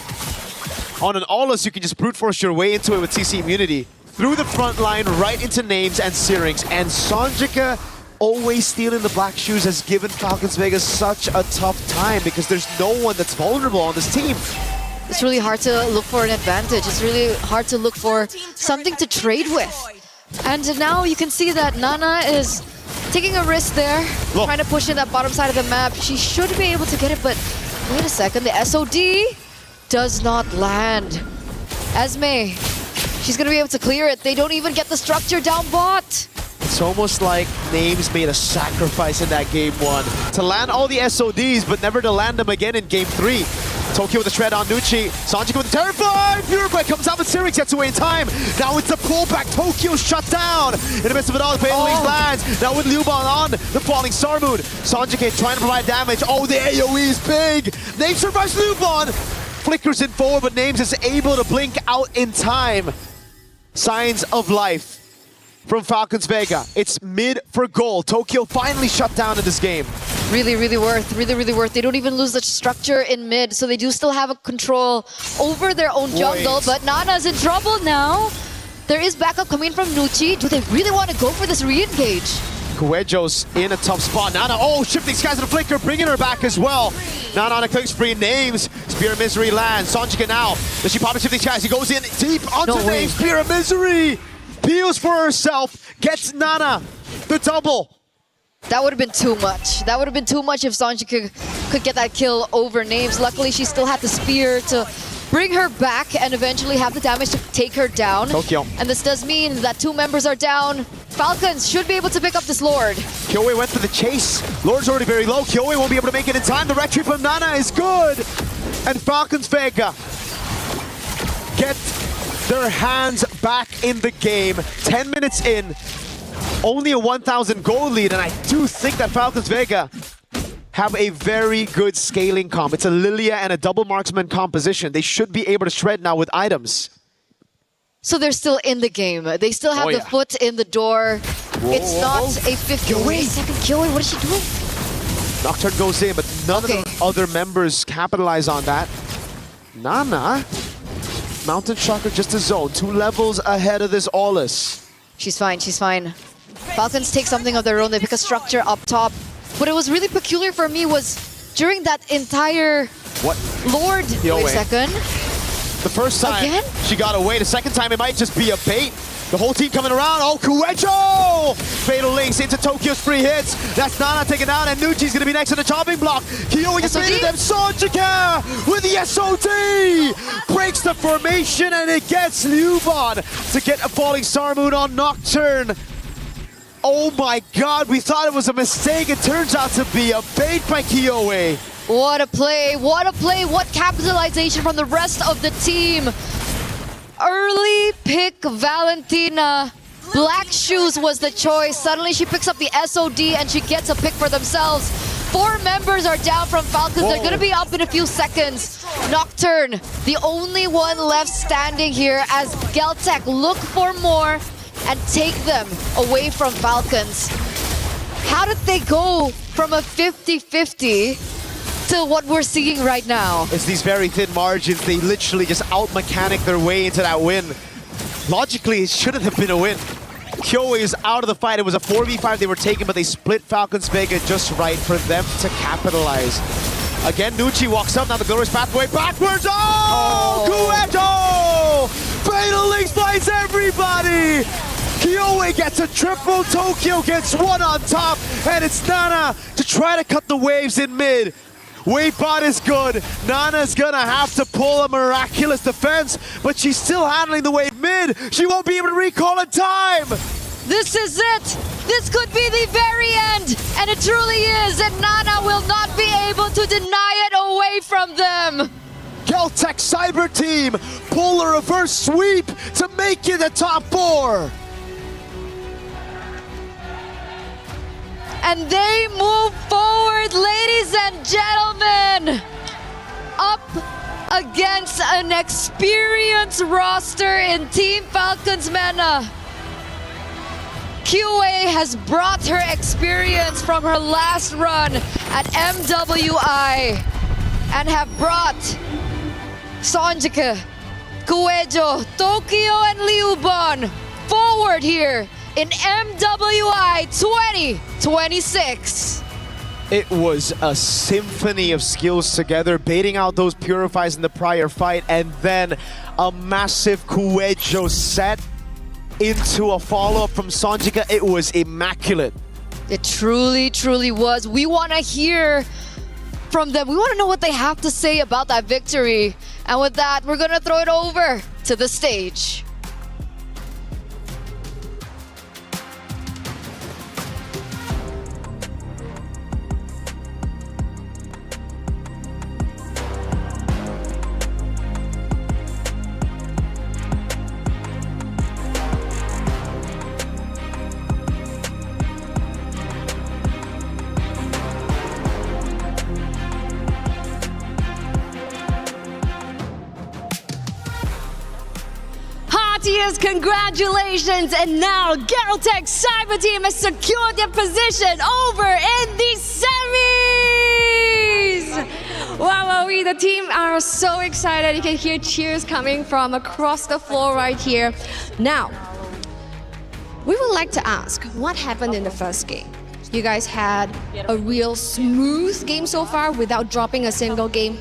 [SPEAKER 13] On an Aulas, you can just brute force your way into it with CC immunity. Through the front line, right into Names and Syrinx. And Sanjika, always stealing the Black Shoes, has given Falcons Vegas such a tough time because there's no one that's vulnerable on this team.
[SPEAKER 7] It's really hard to look for an advantage. It's really hard to look for something to trade with. And now you can see that Nana is taking a risk there, trying to push in that bottom side of the map. She should be able to get it, but wait a second, the SOD does not land. Esme, she's gonna be able to clear it. They don't even get the structure down bot.
[SPEAKER 13] It's almost like Names made a sacrifice in that game 1 to land all the SODs, but never to land them again in game 3. Tokyo with the shred on Nucci. Sanjika with the Terrify! Purify comes out, but Syrinx gets away in time. Now it's the pullback. Tokyo shut down. In the midst of it all, the Fatal Links lands. Now with Liubon on the falling Star Moon. Sanjika trying to provide damage. Oh, the AoE is big. Names survives Liubon. Flickers in forward, but Names is able to blink out in time. Signs of life from Falcons Vega. It's mid for goal. Tokyo finally shut down in this game.
[SPEAKER 7] Really, really worth. Really, really worth. They don't even lose the structure in mid, so they do still have a control over their own jungle. But Nana's in trouble now. There is backup coming from Nucci. Do they really want to go for this re-engage?
[SPEAKER 13] Coelho's in a tough spot. Nana, oh, shifting skies and a flicker, bringing her back as well. Nana on a quick spree, names. Spear of Misery lands. Sonjika now. Does she pop a shifting skies? He goes in deep onto name. Spear of Misery. Peels for herself. Gets Nana the double.
[SPEAKER 7] That would have been too much. That would have been too much if Sonjika could get that kill over names. Luckily, she still had the spear to bring her back and eventually have the damage to take her down.
[SPEAKER 13] Tokyo.
[SPEAKER 7] And this does mean that 2 members are down. Falcons should be able to pick up this Lord.
[SPEAKER 13] Kyoe went for the chase. Lord's already very low. Kyoe won't be able to make it in time. The retreat from Nana is good. And Falcons Vega get their hands back in the game. 10 minutes in. Only a 1,000 gold lead. And I do think that Falcons Vega have a very good scaling comp. It's a Lilia and a double marksman composition. They should be able to shred now with items.
[SPEAKER 7] So they're still in the game. They still have the foot in the door. It's not a 50-second kill. What is she doing?
[SPEAKER 13] Nocturne goes in, but none of the other members capitalize on that. Nana, Mountain Shocker just a zone. 2 levels ahead of this Aulus.
[SPEAKER 7] She's fine, she's fine. Falcons take something of their own. They pick a structure up top. What it was really peculiar for me was during that entire Lord. Wait a second.
[SPEAKER 13] The first time she got away. The second time it might just be a bait. The whole team coming around. Oh, Kuecho! Fatal links into Tokyo's free hits. That's Nana taken down, and Nucci's gonna be next on the chopping block. Kyoe just made them. Sonjika with the SOD! Breaks the formation, and it gets Liuban to get a falling star moon on Nocturne. Oh my god, we thought it was a mistake. It turns out to be a bait by Kyoe.
[SPEAKER 7] What a play, what a play, what capitalization from the rest of the team. Early pick Valentina. Black Shoes was the choice. Suddenly she picks up the SOD and she gets a pick for themselves. 4 members are down from Falcons. They're gonna be up in a few seconds. Nocturne, the only one left standing here as Geltec look for more and take them away from Falcons. How did they go from a 50-50 to what we're seeing right now?
[SPEAKER 13] It's these very thin margins. They literally just out-mechanic their way into that win. Logically, it shouldn't have been a win. Kyoe is out of the fight. It was a 4v5 they were taking, but they split Falcons Vega just right for them to capitalize. Again, Nucci walks up. Now the glorious pathway backwards. Oh! Kuecho! Fatal Links finds everybody! Kyoe gets a triple. Tokyo gets 1 on top. And it's Nana to try to cut the waves in mid. Wave bot is good. Nana's gonna have to pull a miraculous defense, but she's still handling the wave mid. She won't be able to recall in time.
[SPEAKER 7] This is it. This could be the very end. And it truly is. And Nana will not be able to deny it away from them.
[SPEAKER 13] Geltec Cyber Team pull a reverse sweep to make it the top 4.
[SPEAKER 7] And they move forward, ladies and gentlemen, up against an experienced roster in Team Falcons Mena. Kyoe has brought her experience from her last run at MWI and have brought Sonjika, Kuejo, Tokyo, and Liuban forward here in MWI 2026.
[SPEAKER 13] It was a symphony of skills together, baiting out those purifies in the prior fight, and then a massive Kuejo set into a follow-up from Sonjika. It was immaculate.
[SPEAKER 7] It truly, truly was. We want to hear from them. We want to know what they have to say about that victory. And with that, we're going to throw it over to the stage.
[SPEAKER 15] serious congratulations. And now Galtech Cyber Team has secured their position over in the semis. Wow, we, the team are so excited. You can hear cheers coming from across the floor right here. Now, we would like to ask, what happened in the first game? You guys had a real smooth game so far without dropping a single game,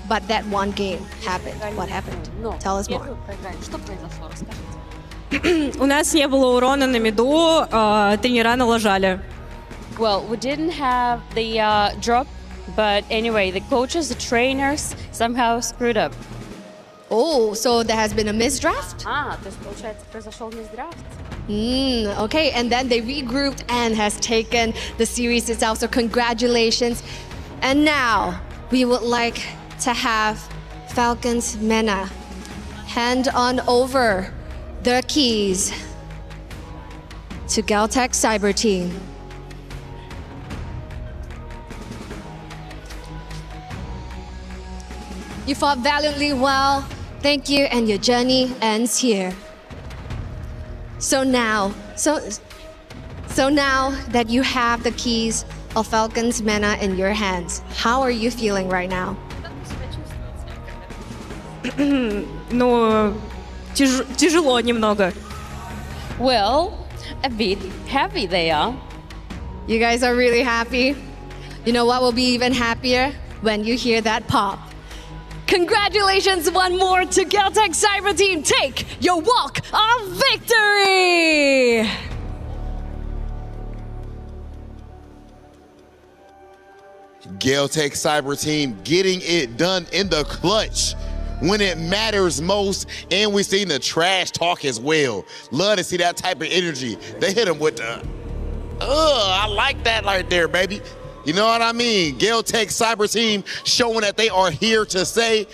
[SPEAKER 15] but that one game happened. What happened? Tell us more.
[SPEAKER 17] У нас не было урона на миду, тренера налажали.
[SPEAKER 19] Well, we didn't have the drop, but anyway, the coaches, the trainers somehow screwed up.
[SPEAKER 15] Oh, so there has been a misdraft?
[SPEAKER 19] То есть, получается, произошел мисдрафт.
[SPEAKER 15] Okay, and then they regrouped and has taken the series itself, so congratulations. And now, we would like to have Falcons MENA hand on over their keys to Galtech Cyber Team. You fought valiantly well. Thank you, and your journey ends here. So now that you have the keys of Falcons MENA in your hands, how are you feeling right now?
[SPEAKER 17] Ну, тяжело немного.
[SPEAKER 19] Well, a bit happy they are.
[SPEAKER 15] You guys are really happy? You know what will be even happier? When you hear that pop. Congratulations one more to Galtech Cyber Team. Take your walk of victory!
[SPEAKER 4] Galtech Cyber Team getting it done in the clutch when it matters most, and we've seen the trash talk as well. Love to see that type of energy. They hit him with the, I like that right there, baby. You know what I mean? Galtech Cyber Team showing that they are here to stay,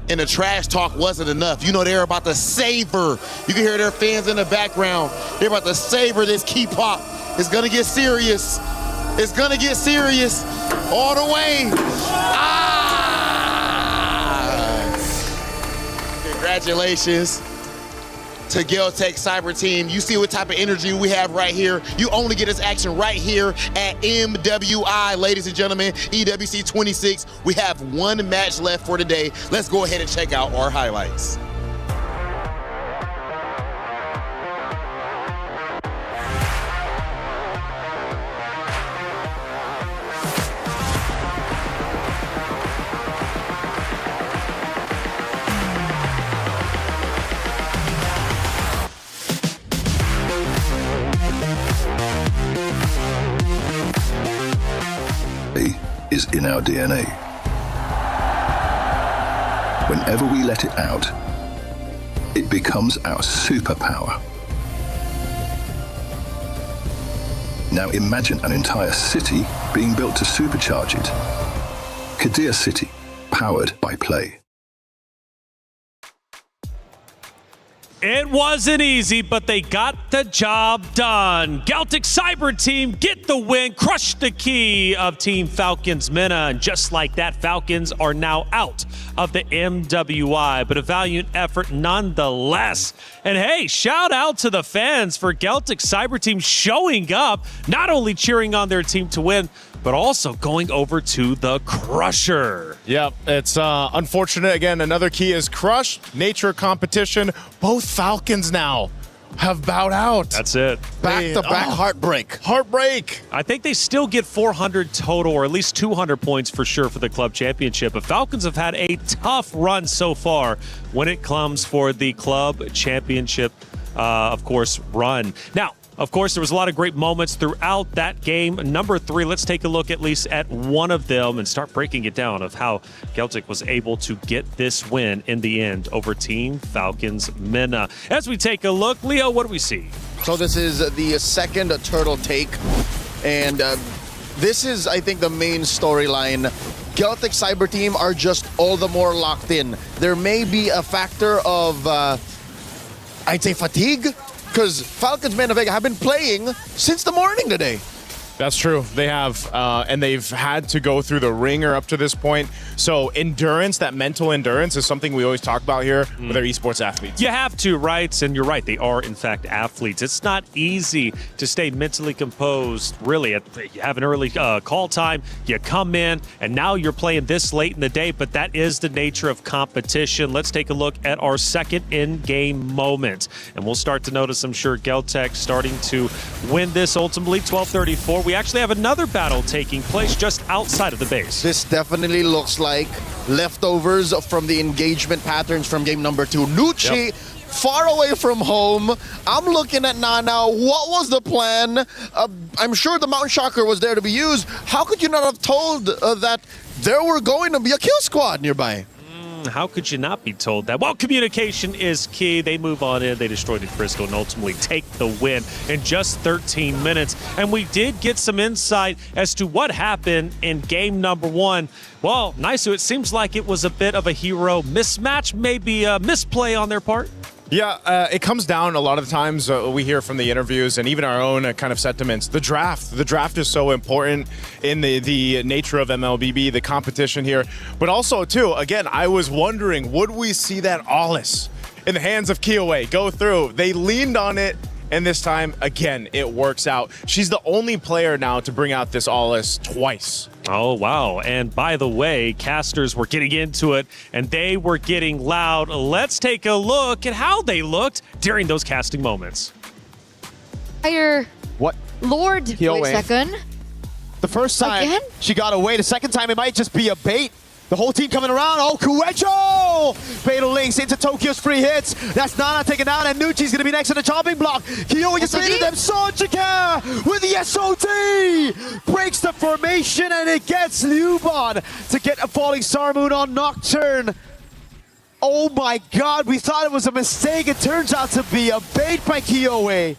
[SPEAKER 4] and the trash talk wasn't enough. You know they're about to savor. You can hear their fans in the background. They're about to savor this key pop. It's gonna get serious. It's gonna get serious all the way. Congratulations to Galtech Cyber Team. You see what type of energy we have right here. You only get this action right here at MWI, ladies and gentlemen, EWC26. We have one match left for today. Let's go ahead and check out our highlights.
[SPEAKER 22] Is in our DNA. Whenever we let it out, it becomes our superpower. Now imagine an entire city being built to supercharge it. Kadir City, powered by play.
[SPEAKER 6] It wasn't easy, but they got the job done. Galtech Cyber Team get the win, crush the key of Team Falcons MENA, and just like that, Falcons are now out of the MWI, but a valiant effort nonetheless. And hey, shout out to the fans for Galtech Cyber Team showing up, not only cheering on their team to win, but also going over to the Crusher.
[SPEAKER 12] Yep, it's unfortunate. Again, another key is crushed. Nature competition. Both Falcons now have bowed out.
[SPEAKER 6] That's it.
[SPEAKER 12] Back-to-back heartbreak. Heartbreak.
[SPEAKER 6] I think they still get 400 total, or at least 200 points for sure for the club championship. But Falcons have had a tough run so far when it comes for the club championship, of course, run. Now, of course, there was a lot of great moments throughout that game. Number 3, let's take a look at least at one of them and start breaking it down of how Galtech was able to get this win in the end over Team Falcons MENA. As we take a look, Leo, what do we see?
[SPEAKER 18] So this is the second turtle take, and this is, I think, the main storyline. Galtech Cyber Team are just all the more locked in. There may be a factor of, I'd say, fatigue, because Falcons MENA Vega have been playing since the morning today.
[SPEAKER 12] That's true. They have, and they've had to go through the ringer up to this point. So endurance, that mental endurance, is something we always talk about here with our esports athletes.
[SPEAKER 6] You have to, right? And you're right. They are, in fact, athletes. It's not easy to stay mentally composed, really. You have an early call time, you come in, and now you're playing this late in the day, but that is the nature of competition. Let's take a look at our second in-game moment. And we'll start to notice, I'm sure, Geltech starting to win this ultimately, 12-34. We actually have another battle taking place just outside of the base.
[SPEAKER 18] This definitely looks like leftovers from the engagement patterns from game number 2. Nucci, far away from home. I'm looking at Nana. What was the plan? I'm sure the Mountain Shocker was there to be used. How could you not have told that there were going to be a kill squad nearby?
[SPEAKER 6] How could you not be told that? Well, communication is key. They move on in, they destroy the Crystal, and ultimately take the win in just 13 minutes. And we did get some insight as to what happened in game number 1. Well, Naisu, it seems like it was a bit of a hero mismatch, maybe a misplay on their part.
[SPEAKER 12] Yeah, it comes down a lot of the times we hear from the interviews and even our own kind of sentiments. The draft is so important in the nature of MLBB, the competition here. But also, too, again, I was wondering, would we see that Ollis in the hands of Kiowe go through? They leaned on it, and this time, again, it works out. She's the only player now to bring out this Ollis twice.
[SPEAKER 6] Oh, wow. And by the way, casters were getting into it, and they were getting loud. Let's take a look at how they looked during those casting moments.
[SPEAKER 13] What?
[SPEAKER 7] Lord, wait a second.
[SPEAKER 13] The first time
[SPEAKER 7] Again?
[SPEAKER 13] she got away. The second time it might just be a bait. The whole team coming around. Oh, Kuecho! Fatal links into Tokyo's free hits. That's Nana taken down, and Nucci's going to be next to the chopping block. Kyoe just baited them. Sonjika with the SOT! Breaks the formation, and it gets Liuban to get a falling Star Moon on Nocturne. Oh my god, we thought it was a mistake. It turns out to be a bait by Kyoe.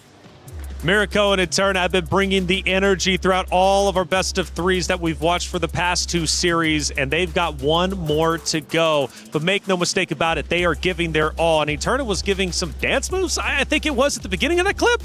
[SPEAKER 6] Mirko and Eterna have been bringing the energy throughout all of our best of threes that we've watched for the past 2 series, and they've got one more to go. But make no mistake about it, they are giving their all. And Eterna was giving some dance moves, I think it was at the beginning of that clip.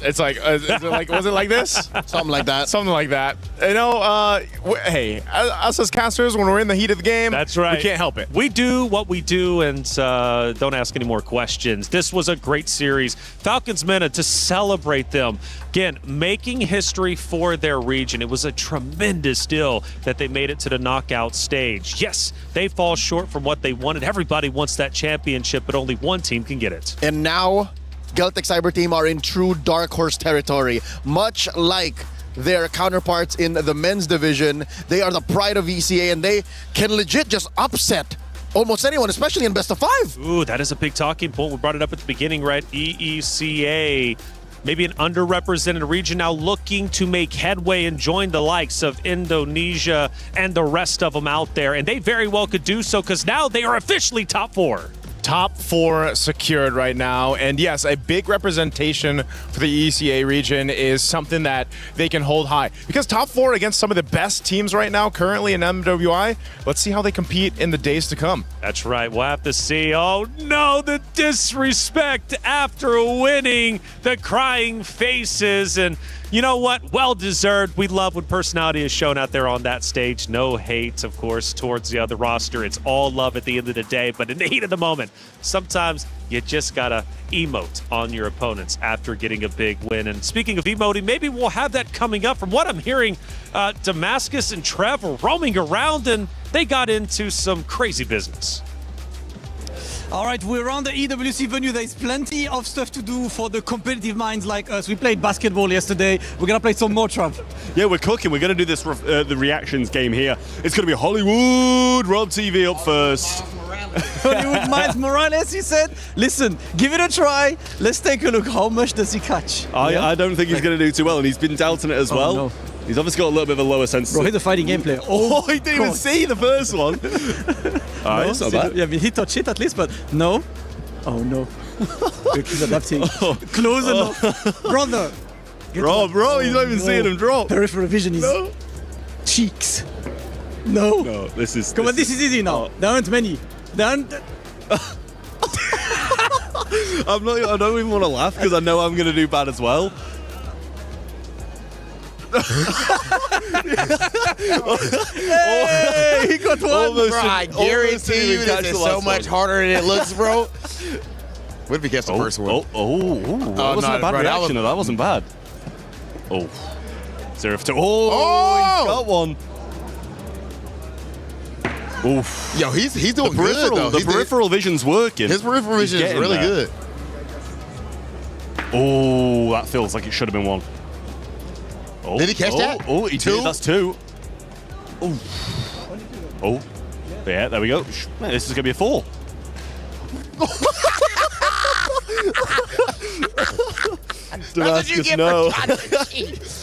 [SPEAKER 12] It's like, was it like this?
[SPEAKER 18] Something like that.
[SPEAKER 12] Something like that. You know, hey, us as casters, when we're in the heat of the game,
[SPEAKER 6] that's right.
[SPEAKER 12] We can't help it.
[SPEAKER 6] We do what we do, and don't ask any more questions. This was a great series. Falcons Mena to celebrate them. Again, making history for their region. It was a tremendous deal that they made it to the knockout stage. Yes, they fall short from what they wanted. Everybody wants that championship, but only one team can get it.
[SPEAKER 18] And now, Geltech Cyber Team are in true dark horse territory. Much like their counterparts in the men's division, they are the pride of ECA, and they can legit just upset almost anyone, especially in best of 5.
[SPEAKER 6] Ooh, that is a big talking point. We brought it up at the beginning, right? EECA, maybe an underrepresented region now looking to make headway and join the likes of Indonesia and the rest of them out there. And they very well could do so, because now they are officially top 4.
[SPEAKER 12] Top 4 secured right now. And yes, a big representation for the ECA region is something that they can hold high. Because top 4 against some of the best teams right now currently in MWI, let's see how they compete in the days to come.
[SPEAKER 6] That's right. We'll have to see. Oh no, the disrespect after winning, the crying faces. And you know what? Well deserved. We love when personality is shown out there on that stage. No hate, of course, towards the other roster. It's all love at the end of the day. But in the heat of the moment, sometimes you just gotta emote on your opponents after getting a big win. And speaking of emoting, maybe we'll have that coming up. From what I'm hearing, Damascus and Trev were roaming around, and they got into some crazy business.
[SPEAKER 24] All right, we're on the EWC venue. There's plenty of stuff to do for the competitive minds like us. We played basketball yesterday. We're going to play some more, Trump.
[SPEAKER 3] Yeah, we're cooking. We're going to do this the reactions game here. It's going to be Hollywood Rob TV up first.
[SPEAKER 24] Hollywood Miles Morales, he said. Listen, give it a try. Let's take a look. How much does he catch?
[SPEAKER 3] I don't think he's going to do too well, and he's been doubting it as well. No. He's obviously got a little bit of a lower sense.
[SPEAKER 24] Bro, he's a fighting game player.
[SPEAKER 3] Oh, he didn't even see the first one. All right, it's not bad.
[SPEAKER 24] Yeah, I mean, he touched it at least, but no. Oh, no. He's adapting. Close enough. Brother.
[SPEAKER 3] Bro, he's not even seeing him drop.
[SPEAKER 24] Peripheral vision is cheeks. No.
[SPEAKER 3] No, this is...
[SPEAKER 24] Come on, this is easy now. There aren't many. I
[SPEAKER 3] don't even want to laugh because I know I'm going to do bad as well.
[SPEAKER 12] Hey, he got one.
[SPEAKER 4] Bro, I guarantee you this is so much harder than it looks, bro. What if he gets the first one?
[SPEAKER 3] That wasn't a bad reaction. That wasn't bad. Oh. 0-2. Oh, he got one. Oof.
[SPEAKER 4] Yo, he's doing good, though.
[SPEAKER 3] The peripheral vision's working.
[SPEAKER 4] His peripheral vision is really good.
[SPEAKER 3] Oh, that feels like it should have been one. Oh,
[SPEAKER 4] did he catch that?
[SPEAKER 3] Oh, he did. That's two. Oh. Oh. Yeah, there we go. Man, this is going to be a 4. Damascus, no.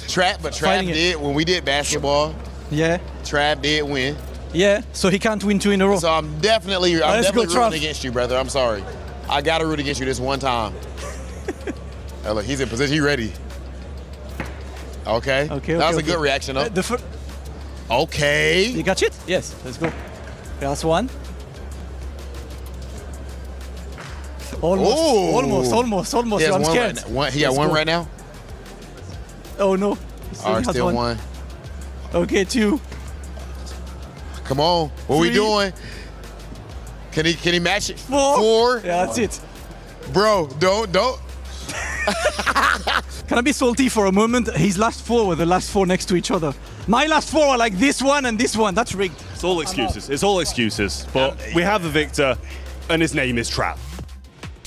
[SPEAKER 4] Trap did when we did basketball.
[SPEAKER 24] Yeah.
[SPEAKER 4] Trav did win.
[SPEAKER 24] Yeah, so he can't win 2 in a row.
[SPEAKER 4] So I'm definitely rooting against you, brother. I'm sorry. I got to root against you this one time. Oh, look, he's in position. He's ready. Okay. That was a good reaction, though. Okay.
[SPEAKER 24] You got it? Yes, let's go. Last one. Almost. I'm scared.
[SPEAKER 4] He got one right now?
[SPEAKER 24] Oh, no.
[SPEAKER 4] All right, still one.
[SPEAKER 24] Okay, 2.
[SPEAKER 4] Come on. What we doing? Can he match it? 4?
[SPEAKER 24] Yeah, that's it.
[SPEAKER 4] Bro, don't.
[SPEAKER 24] Can I be salty for a moment? His last 4 were the last 4 next to each other. My last 4 are like this one and this one. That's rigged.
[SPEAKER 3] It's all excuses. It's all excuses. But we have the victor, and his name is Trav.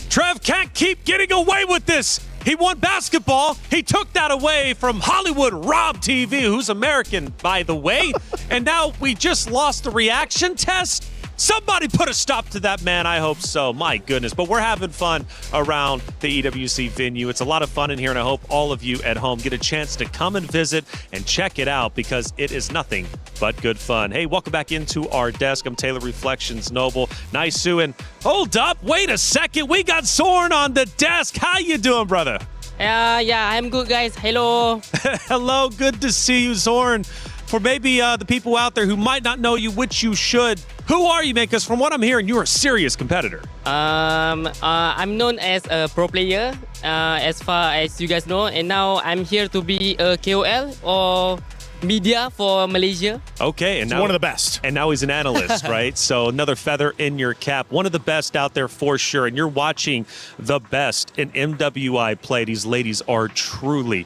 [SPEAKER 6] Trev can't keep getting away with this. He won basketball. He took that away from Hollywood Rob TV, who's American, by the way. And now we just lost the reaction test. Somebody put a stop to that, man. I hope so. My goodness. But we're having fun around the EWC venue. It's a lot of fun in here, and I hope all of you at home get a chance to come and visit and check it out because it is nothing but good fun. Hey, welcome back into our desk. I'm Taylor Reflections Noble. Nice, Sue. And hold up. Wait a second. We got Zorn on the desk. How you doing, brother?
[SPEAKER 5] Yeah, I'm good, guys. Hello.
[SPEAKER 6] Hello. Good to see you, Zorn. For maybe the people out there who might not know you, which you should, who are you, man? Because from what I'm hearing, you're a serious competitor.
[SPEAKER 5] I'm known as a pro player, as far as you guys know, and now I'm here to be a KOL or media for Malaysia.
[SPEAKER 6] Okay, and now
[SPEAKER 12] one of the best.
[SPEAKER 6] And now he's an analyst, right? So another feather in your cap. One of the best out there for sure. And you're watching the best in MWI play. These ladies are truly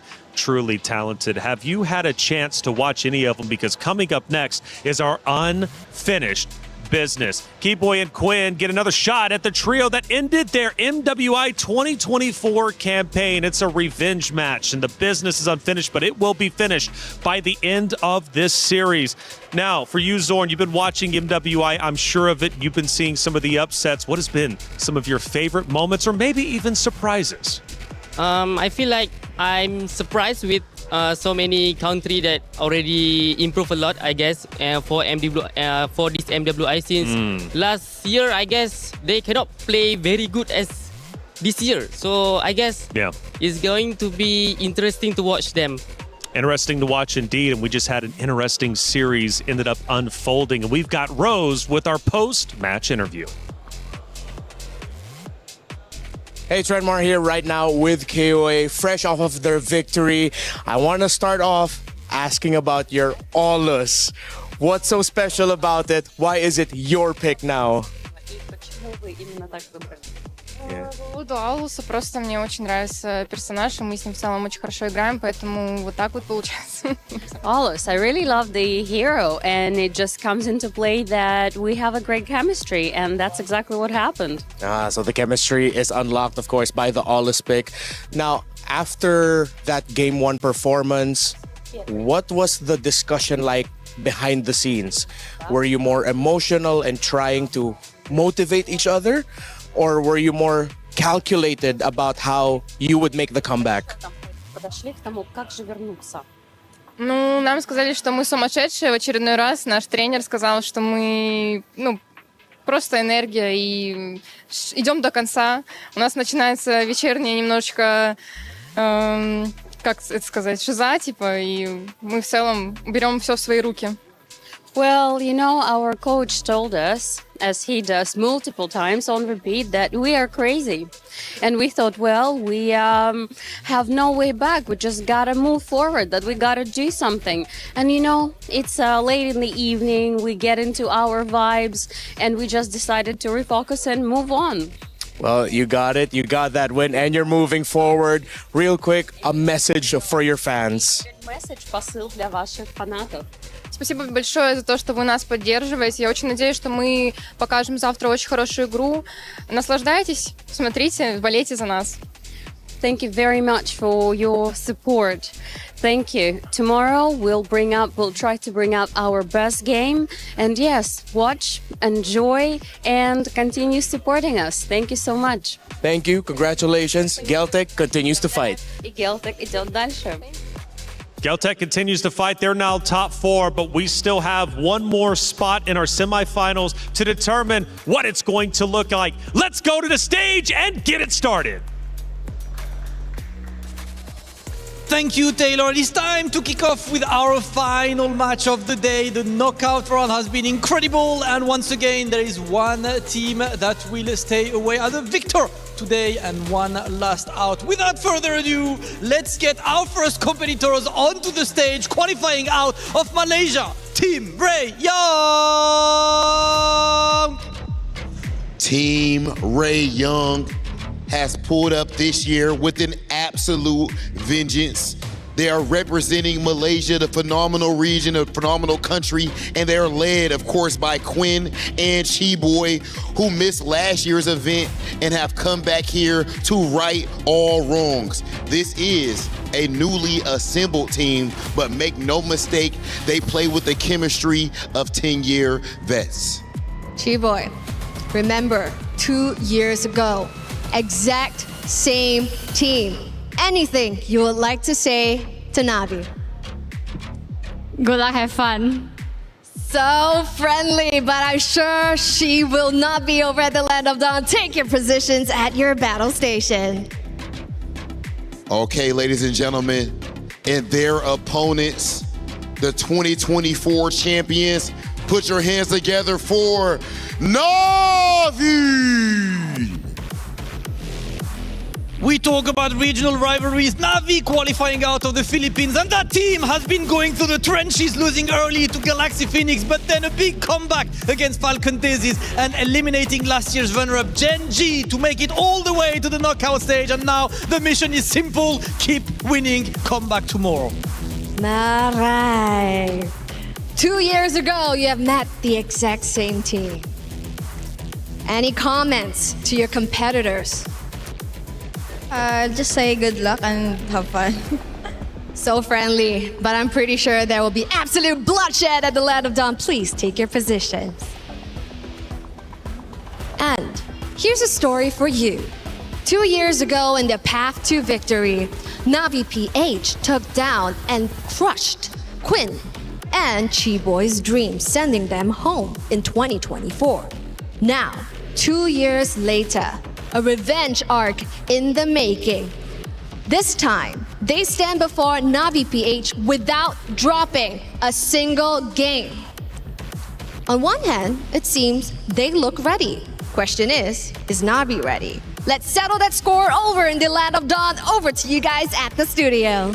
[SPEAKER 6] talented. Have you had a chance to watch any of them? Because coming up next is our unfinished business. Keyboy and Quinn get another shot at the trio that ended their MWI 2024 campaign. It's a revenge match, and the business is unfinished, but it will be finished by the end of this series. Now, for you, Zorn, you've been watching MWI. I'm sure of it. You've been seeing some of the upsets. What has been some of your favorite moments or maybe even surprises?
[SPEAKER 5] I feel like I'm surprised with so many country that already improved a lot, I guess, for this MWI since last year, I guess they cannot play very good as this year. So I guess it's going to be interesting to watch them.
[SPEAKER 6] Interesting to watch indeed, and we just had an interesting series ended up unfolding. And we've got Rose with our post-match interview.
[SPEAKER 10] Hey, Trentmar here right now with KOA, fresh off of their victory. I want to start off asking about your Allus. What's so special about it? Why is it your pick now?
[SPEAKER 11] По поводу Алуса, просто мне очень нравится персонаж, и мы с ним в целом очень хорошо играем, поэтому вот так вот получается.
[SPEAKER 19] Alus, I really love the hero, and it just comes into play that we have a great chemistry, and that's exactly what happened.
[SPEAKER 10] So the chemistry is unlocked, of course, by the Allus pick. Now, after that Game 1 performance, what was the discussion like behind the scenes? Were you more emotional and trying to motivate each other? Or were you more calculated about how you would make the comeback?
[SPEAKER 11] Ну, нам сказали, что мы сумасшедшие в очередной раз. Наш тренер сказал, что мы, просто энергия и идем до конца. У нас начинается вечерняя немножечко, как это сказать, шиза, и мы в целом берем все в свои руки.
[SPEAKER 19] Well, you know, our coach told us, as he does multiple times on repeat, that we are crazy. And we thought, well, we have no way back. We just gotta move forward, that we gotta do something. And you know, it's late in the evening, we get into our vibes, and we just decided to refocus and move on.
[SPEAKER 10] Well, you got it. You got that win, and you're moving forward. Real quick, a message for your fans.
[SPEAKER 19] Message посыл для ваших фанатов.
[SPEAKER 11] Спасибо большое за то, что вы нас поддерживаете. Я очень надеюсь, что мы покажем завтра очень хорошую игру. Наслаждайтесь, смотрите, болейте за нас.
[SPEAKER 19] Thank you very much for your support. Thank you. Tomorrow we'll try to bring up our best game. And yes, watch, enjoy, and continue supporting us. Thank you so much.
[SPEAKER 10] Thank you. Congratulations. Geltec continues to fight.
[SPEAKER 19] И Geltec идет дальше.
[SPEAKER 6] Geltec continues to fight. They're now top 4, but we still have one more spot in our semifinals to determine what it's going to look like. Let's go to the stage and get it started.
[SPEAKER 24] Thank you, Taylor. It's time to kick off with our final match of the day. The knockout round has been incredible, and once again, there is one team that will stay away as a victor today and one last out. Without further ado, let's get our first competitors onto the stage, qualifying out of Malaysia, Team Ray Young.
[SPEAKER 4] Team Ray Young has pulled up this year with an absolute vengeance. They are representing Malaysia, the phenomenal region, a phenomenal country, and they're led, of course, by Quinn and Chiboy, who missed last year's event and have come back here to right all wrongs. This is a newly assembled team, but make no mistake, they play with the chemistry of 10-year vets.
[SPEAKER 15] Chiboy, remember 2 years ago, exact same team. Anything you would like to say to Navi?
[SPEAKER 17] Good luck, have fun.
[SPEAKER 15] So friendly, but I'm sure she will not be over at the Land of Dawn. Take your positions at your battle station.
[SPEAKER 4] Okay, ladies and gentlemen, and their opponents, the 2024 champions, put your hands together for Navi!
[SPEAKER 24] We talk about regional rivalries. Navi qualifying out of the Philippines, and that team has been going through the trenches, losing early to Galaxy Phoenix, but then a big comeback against Falcon Daisies and eliminating last year's runner-up Gen G to make it all the way to the knockout stage. And now the mission is simple: keep winning, come back tomorrow.
[SPEAKER 15] All right. 2 years ago, you have met the exact same team. Any comments to your competitors?
[SPEAKER 1] Just say good luck and have fun.
[SPEAKER 15] So friendly, but I'm pretty sure there will be absolute bloodshed at the Land of Dawn. Please take your positions. And here's a story for you. 2 years ago in the path to victory, Navi PH took down and crushed Quinn and Chiboy's dreams, sending them home in 2024. Now, 2 years later, a revenge arc in the making. This time, they stand before Navi PH without dropping a single game. On one hand, it seems they look ready. Question is Navi ready? Let's settle that score over in the Land of Dawn. Over to you guys at the studio.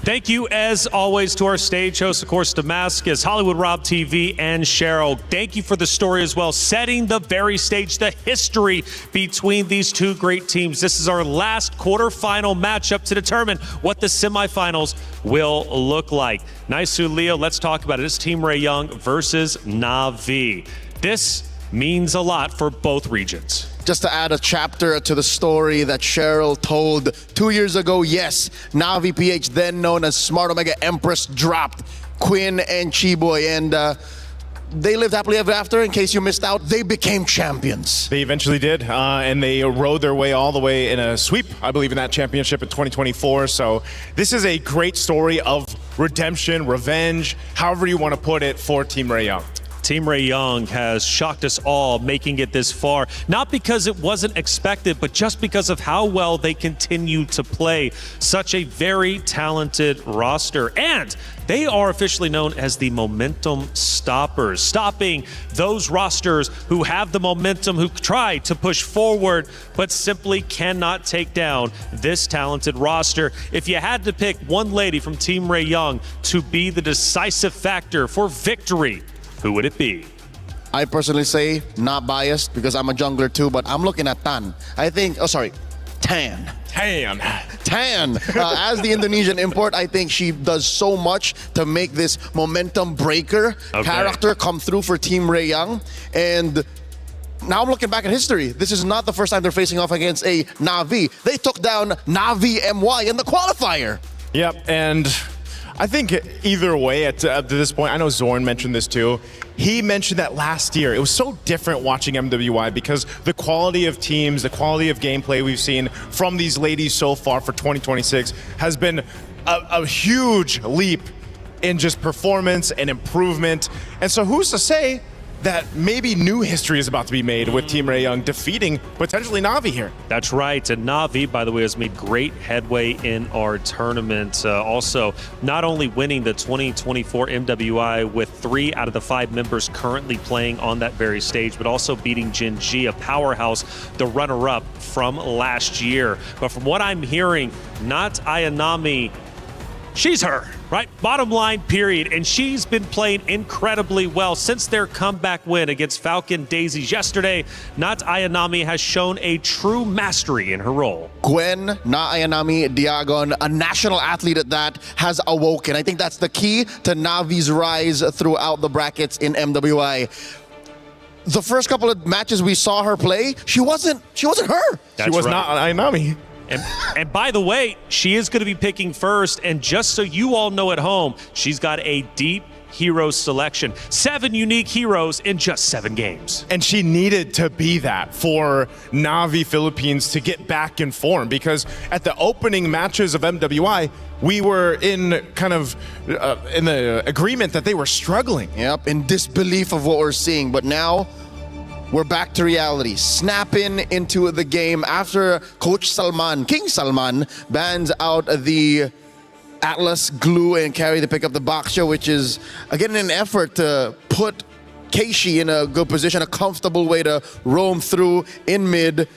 [SPEAKER 6] Thank you, as always, to our stage hosts, of course, Damascus, Hollywood Rob TV, and Cheryl. Thank you for the story as well, setting the very stage, the history between these two great teams. This is our last quarterfinal matchup to determine what the semifinals will look like. Naisu, Leo, let's talk about it. It's Team Ray Young versus Navi. This means a lot for both regions.
[SPEAKER 18] Just to add a chapter to the story that Cheryl told 2 years ago, yes, Navi PH, then known as Smart Omega Empress, dropped Quinn and Chiboy, and they lived happily ever after. In case you missed out, they became champions.
[SPEAKER 12] They eventually did, and they rode their way all the way in a sweep, I believe, in that championship in 2024. So this is a great story of redemption, revenge, however you want to put it, for Team Ray Young.
[SPEAKER 6] Team Ray Young has shocked us all, making it this far, not because it wasn't expected, but just because of how well they continue to play. Such a very talented roster. And they are officially known as the Momentum Stoppers, stopping those rosters who have the momentum, who try to push forward, but simply cannot take down this talented roster. If you had to pick one lady from Team Ray Young to be the decisive factor for victory, who would it be?
[SPEAKER 18] I personally say, not biased because I'm a jungler too, but I'm looking at Tan. I think, Tan. As the Indonesian import, I think she does so much to make this momentum breaker character come through for Team Ray Young. And now I'm looking back at history. This is not the first time they're facing off against a Na'Vi. They took down Na'Vi MY in the qualifier.
[SPEAKER 12] Yep, and I think either way at this point, I know Zorn mentioned this too. He mentioned that last year, it was so different watching MWI because the quality of teams, the quality of gameplay we've seen from these ladies so far for 2026 has been a huge leap in just performance and improvement. And so who's to say that maybe new history is about to be made with Team Ray Young defeating potentially Na'Vi here.
[SPEAKER 6] That's right. And Na'Vi, by the way, has made great headway in our tournament. Also, not only winning the 2024 MWI with 3 out of the 5 members currently playing on that very stage, but also beating Jin Ji, a powerhouse, the runner-up from last year. But from what I'm hearing, not Ayanami, she's her, right? Bottom line, period. And she's been playing incredibly well since their comeback win against Falcon Daisies yesterday. Not Ayanami has shown a true mastery in her role.
[SPEAKER 18] Gwen, Na Ayanami, Diagon, a national athlete at that, has awoken. I think that's the key to Navi's rise throughout the brackets in MWI. The first couple of matches we saw her play, she wasn't her.
[SPEAKER 12] She was not Ayanami.
[SPEAKER 6] And by the way, she is going to be picking first. And just so you all know at home, she's got a deep hero selection. 7 unique heroes in just 7 games.
[SPEAKER 12] And she needed to be that for Na'Vi Philippines to get back in form, because at the opening matches of MWI, we were in kind of in the agreement that they were struggling.
[SPEAKER 18] Yep, in disbelief of what we're seeing. But now we're back to reality, snapping into the game after Coach Salman, King Salman, bans out the Atlas glue and carry to pick up the Baksha, which is, again, an effort to put Keishi in a good position, a comfortable way to roam through in mid.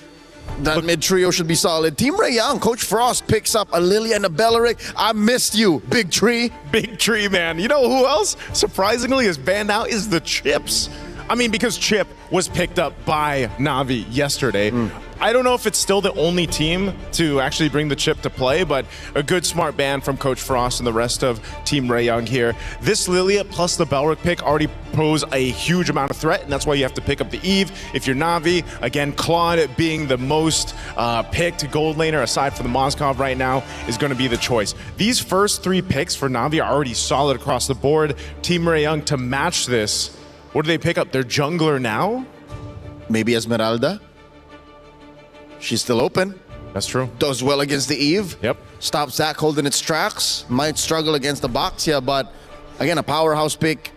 [SPEAKER 18] That mid trio should be solid. Team Ray Young, Coach Frost picks up a Lily and a Belleric. I missed you, Big Tree.
[SPEAKER 12] Big Tree, man. You know who else, surprisingly, is banned out is the Chips. I mean, because Chip was picked up by Na'Vi yesterday. I don't know if it's still the only team to actually bring the Chip to play, but a good smart ban from Coach Frost and the rest of Team Ray Young here. This Lilia plus the Belric pick already pose a huge amount of threat, and that's why you have to pick up the Eve if you're Na'Vi. Again, Claude being the most picked gold laner aside from the Moskov right now is going to be the choice. These first 3 picks for Na'Vi are already solid across the board. Team Ray Young to match this. What do they pick up? Their jungler now?
[SPEAKER 18] Maybe Esmeralda. She's still open.
[SPEAKER 12] That's true.
[SPEAKER 18] Does well against the Eve.
[SPEAKER 12] Yep.
[SPEAKER 18] Stops Zach holding its tracks. Might struggle against the Baxia, but again, a powerhouse pick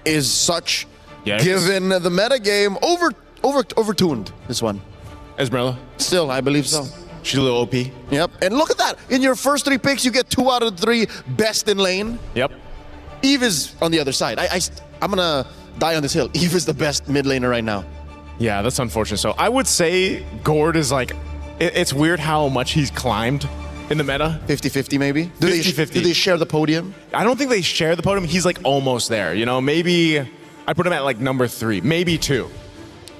[SPEAKER 18] is such, given the metagame, overtuned, this one.
[SPEAKER 12] Esmeralda?
[SPEAKER 18] Still, I believe so.
[SPEAKER 12] She's a little OP.
[SPEAKER 18] Yep. And look at that. In your first 3 picks, you get 2 out of 3 best in lane.
[SPEAKER 12] Yep.
[SPEAKER 18] Eve is on the other side. I'm going to die on this hill. Eve is the best mid laner right now.
[SPEAKER 12] Yeah, that's unfortunate. So I would say Gord is like, it's weird how much he's climbed in the meta.
[SPEAKER 18] 50-50 maybe? Do
[SPEAKER 12] 50-50.
[SPEAKER 18] they share the podium?
[SPEAKER 12] I don't think they share the podium. He's like almost there. You know, maybe I put him at like number 3, maybe 2.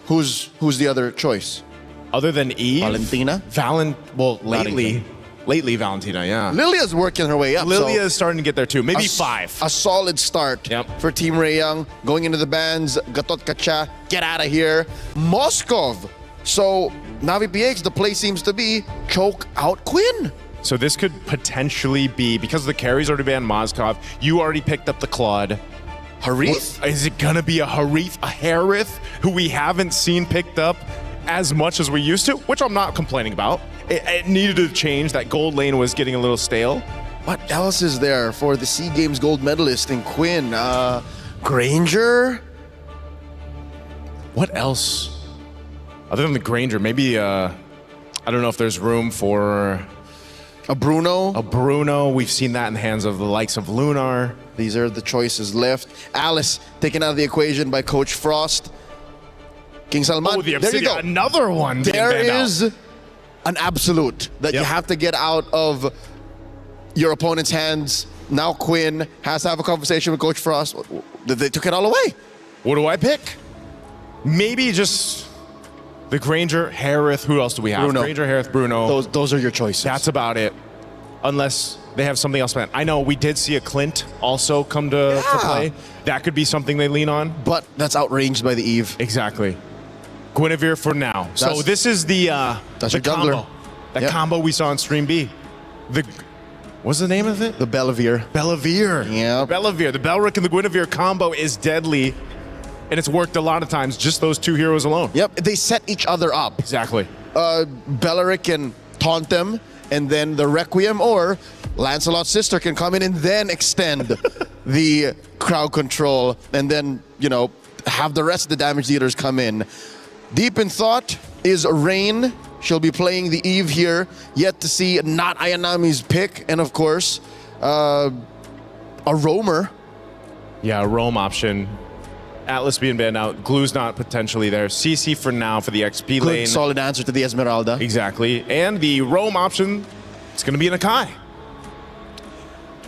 [SPEAKER 18] Who's the other choice?
[SPEAKER 12] Other than Eve?
[SPEAKER 18] Valentina?
[SPEAKER 12] Lately Valentina, yeah.
[SPEAKER 18] Lilia's working her way up.
[SPEAKER 12] Lilia is starting to get there too. Maybe 5.
[SPEAKER 18] A solid start for Team Ray Young. Going into the bans, Gatot Kacha, get out of here. Moskov. So, Na'Vi PX, the play seems to be choke out Quinn.
[SPEAKER 12] So this could potentially be, because the carries already banned Moskov, you already picked up the Claude.
[SPEAKER 18] Harith?
[SPEAKER 12] Is it gonna be a Harith, a Harith, who we haven't seen picked up as much as we used to, which I'm not complaining about. It needed to change. That gold lane was getting a little stale.
[SPEAKER 18] What else is there for the SEA Games gold medalist in Quinn? Granger?
[SPEAKER 12] What else? Other than the Granger, maybe, I don't know if there's room for...
[SPEAKER 18] A Bruno.
[SPEAKER 12] A Bruno. We've seen that in the hands of the likes of Lunar.
[SPEAKER 18] These are the choices left. Alice taken out of the equation by Coach Frost. King Salman.
[SPEAKER 12] Oh, the
[SPEAKER 18] there you go.
[SPEAKER 12] Another one.
[SPEAKER 18] There is an absolute that you have to get out of your opponent's hands. Now Quinn has to have a conversation with Coach Frost. They took it all away.
[SPEAKER 12] What do I pick? Maybe just the Granger, Harith. Who else do we have?
[SPEAKER 18] Bruno.
[SPEAKER 12] Granger, Harith, Bruno.
[SPEAKER 18] Those are your choices.
[SPEAKER 12] That's about it. Unless they have something else planned. I know we did see a Clint also come to play. That could be something they lean on.
[SPEAKER 18] But that's outranged by the Eve.
[SPEAKER 12] Exactly. Guinevere for now. So this is the
[SPEAKER 18] that's
[SPEAKER 12] the
[SPEAKER 18] your jungler.
[SPEAKER 12] combo. That combo we saw in Stream B. What's the name of it?
[SPEAKER 18] The Bellavere.
[SPEAKER 12] Bellavere.
[SPEAKER 18] Yeah.
[SPEAKER 12] Bellavere. The Belric and the Guinevere combo is deadly. And it's worked a lot of times, just those two heroes alone.
[SPEAKER 18] Yep, they set each other up.
[SPEAKER 12] Exactly.
[SPEAKER 18] Belric can taunt them, and then the Requiem or Lancelot's sister can come in and then extend the crowd control, and then, you know, have the rest of the damage dealers come in. Deep in thought is Rain. She'll be playing the Eve here. Yet to see not Ayanami's pick, and of course, a roamer.
[SPEAKER 12] Yeah, a roam option. Atlas being banned out. Glue's not potentially there. CC for now for the XP lane.
[SPEAKER 18] Good solid answer to the Esmeralda.
[SPEAKER 12] Exactly. And the roam option, it's going to be an Akai.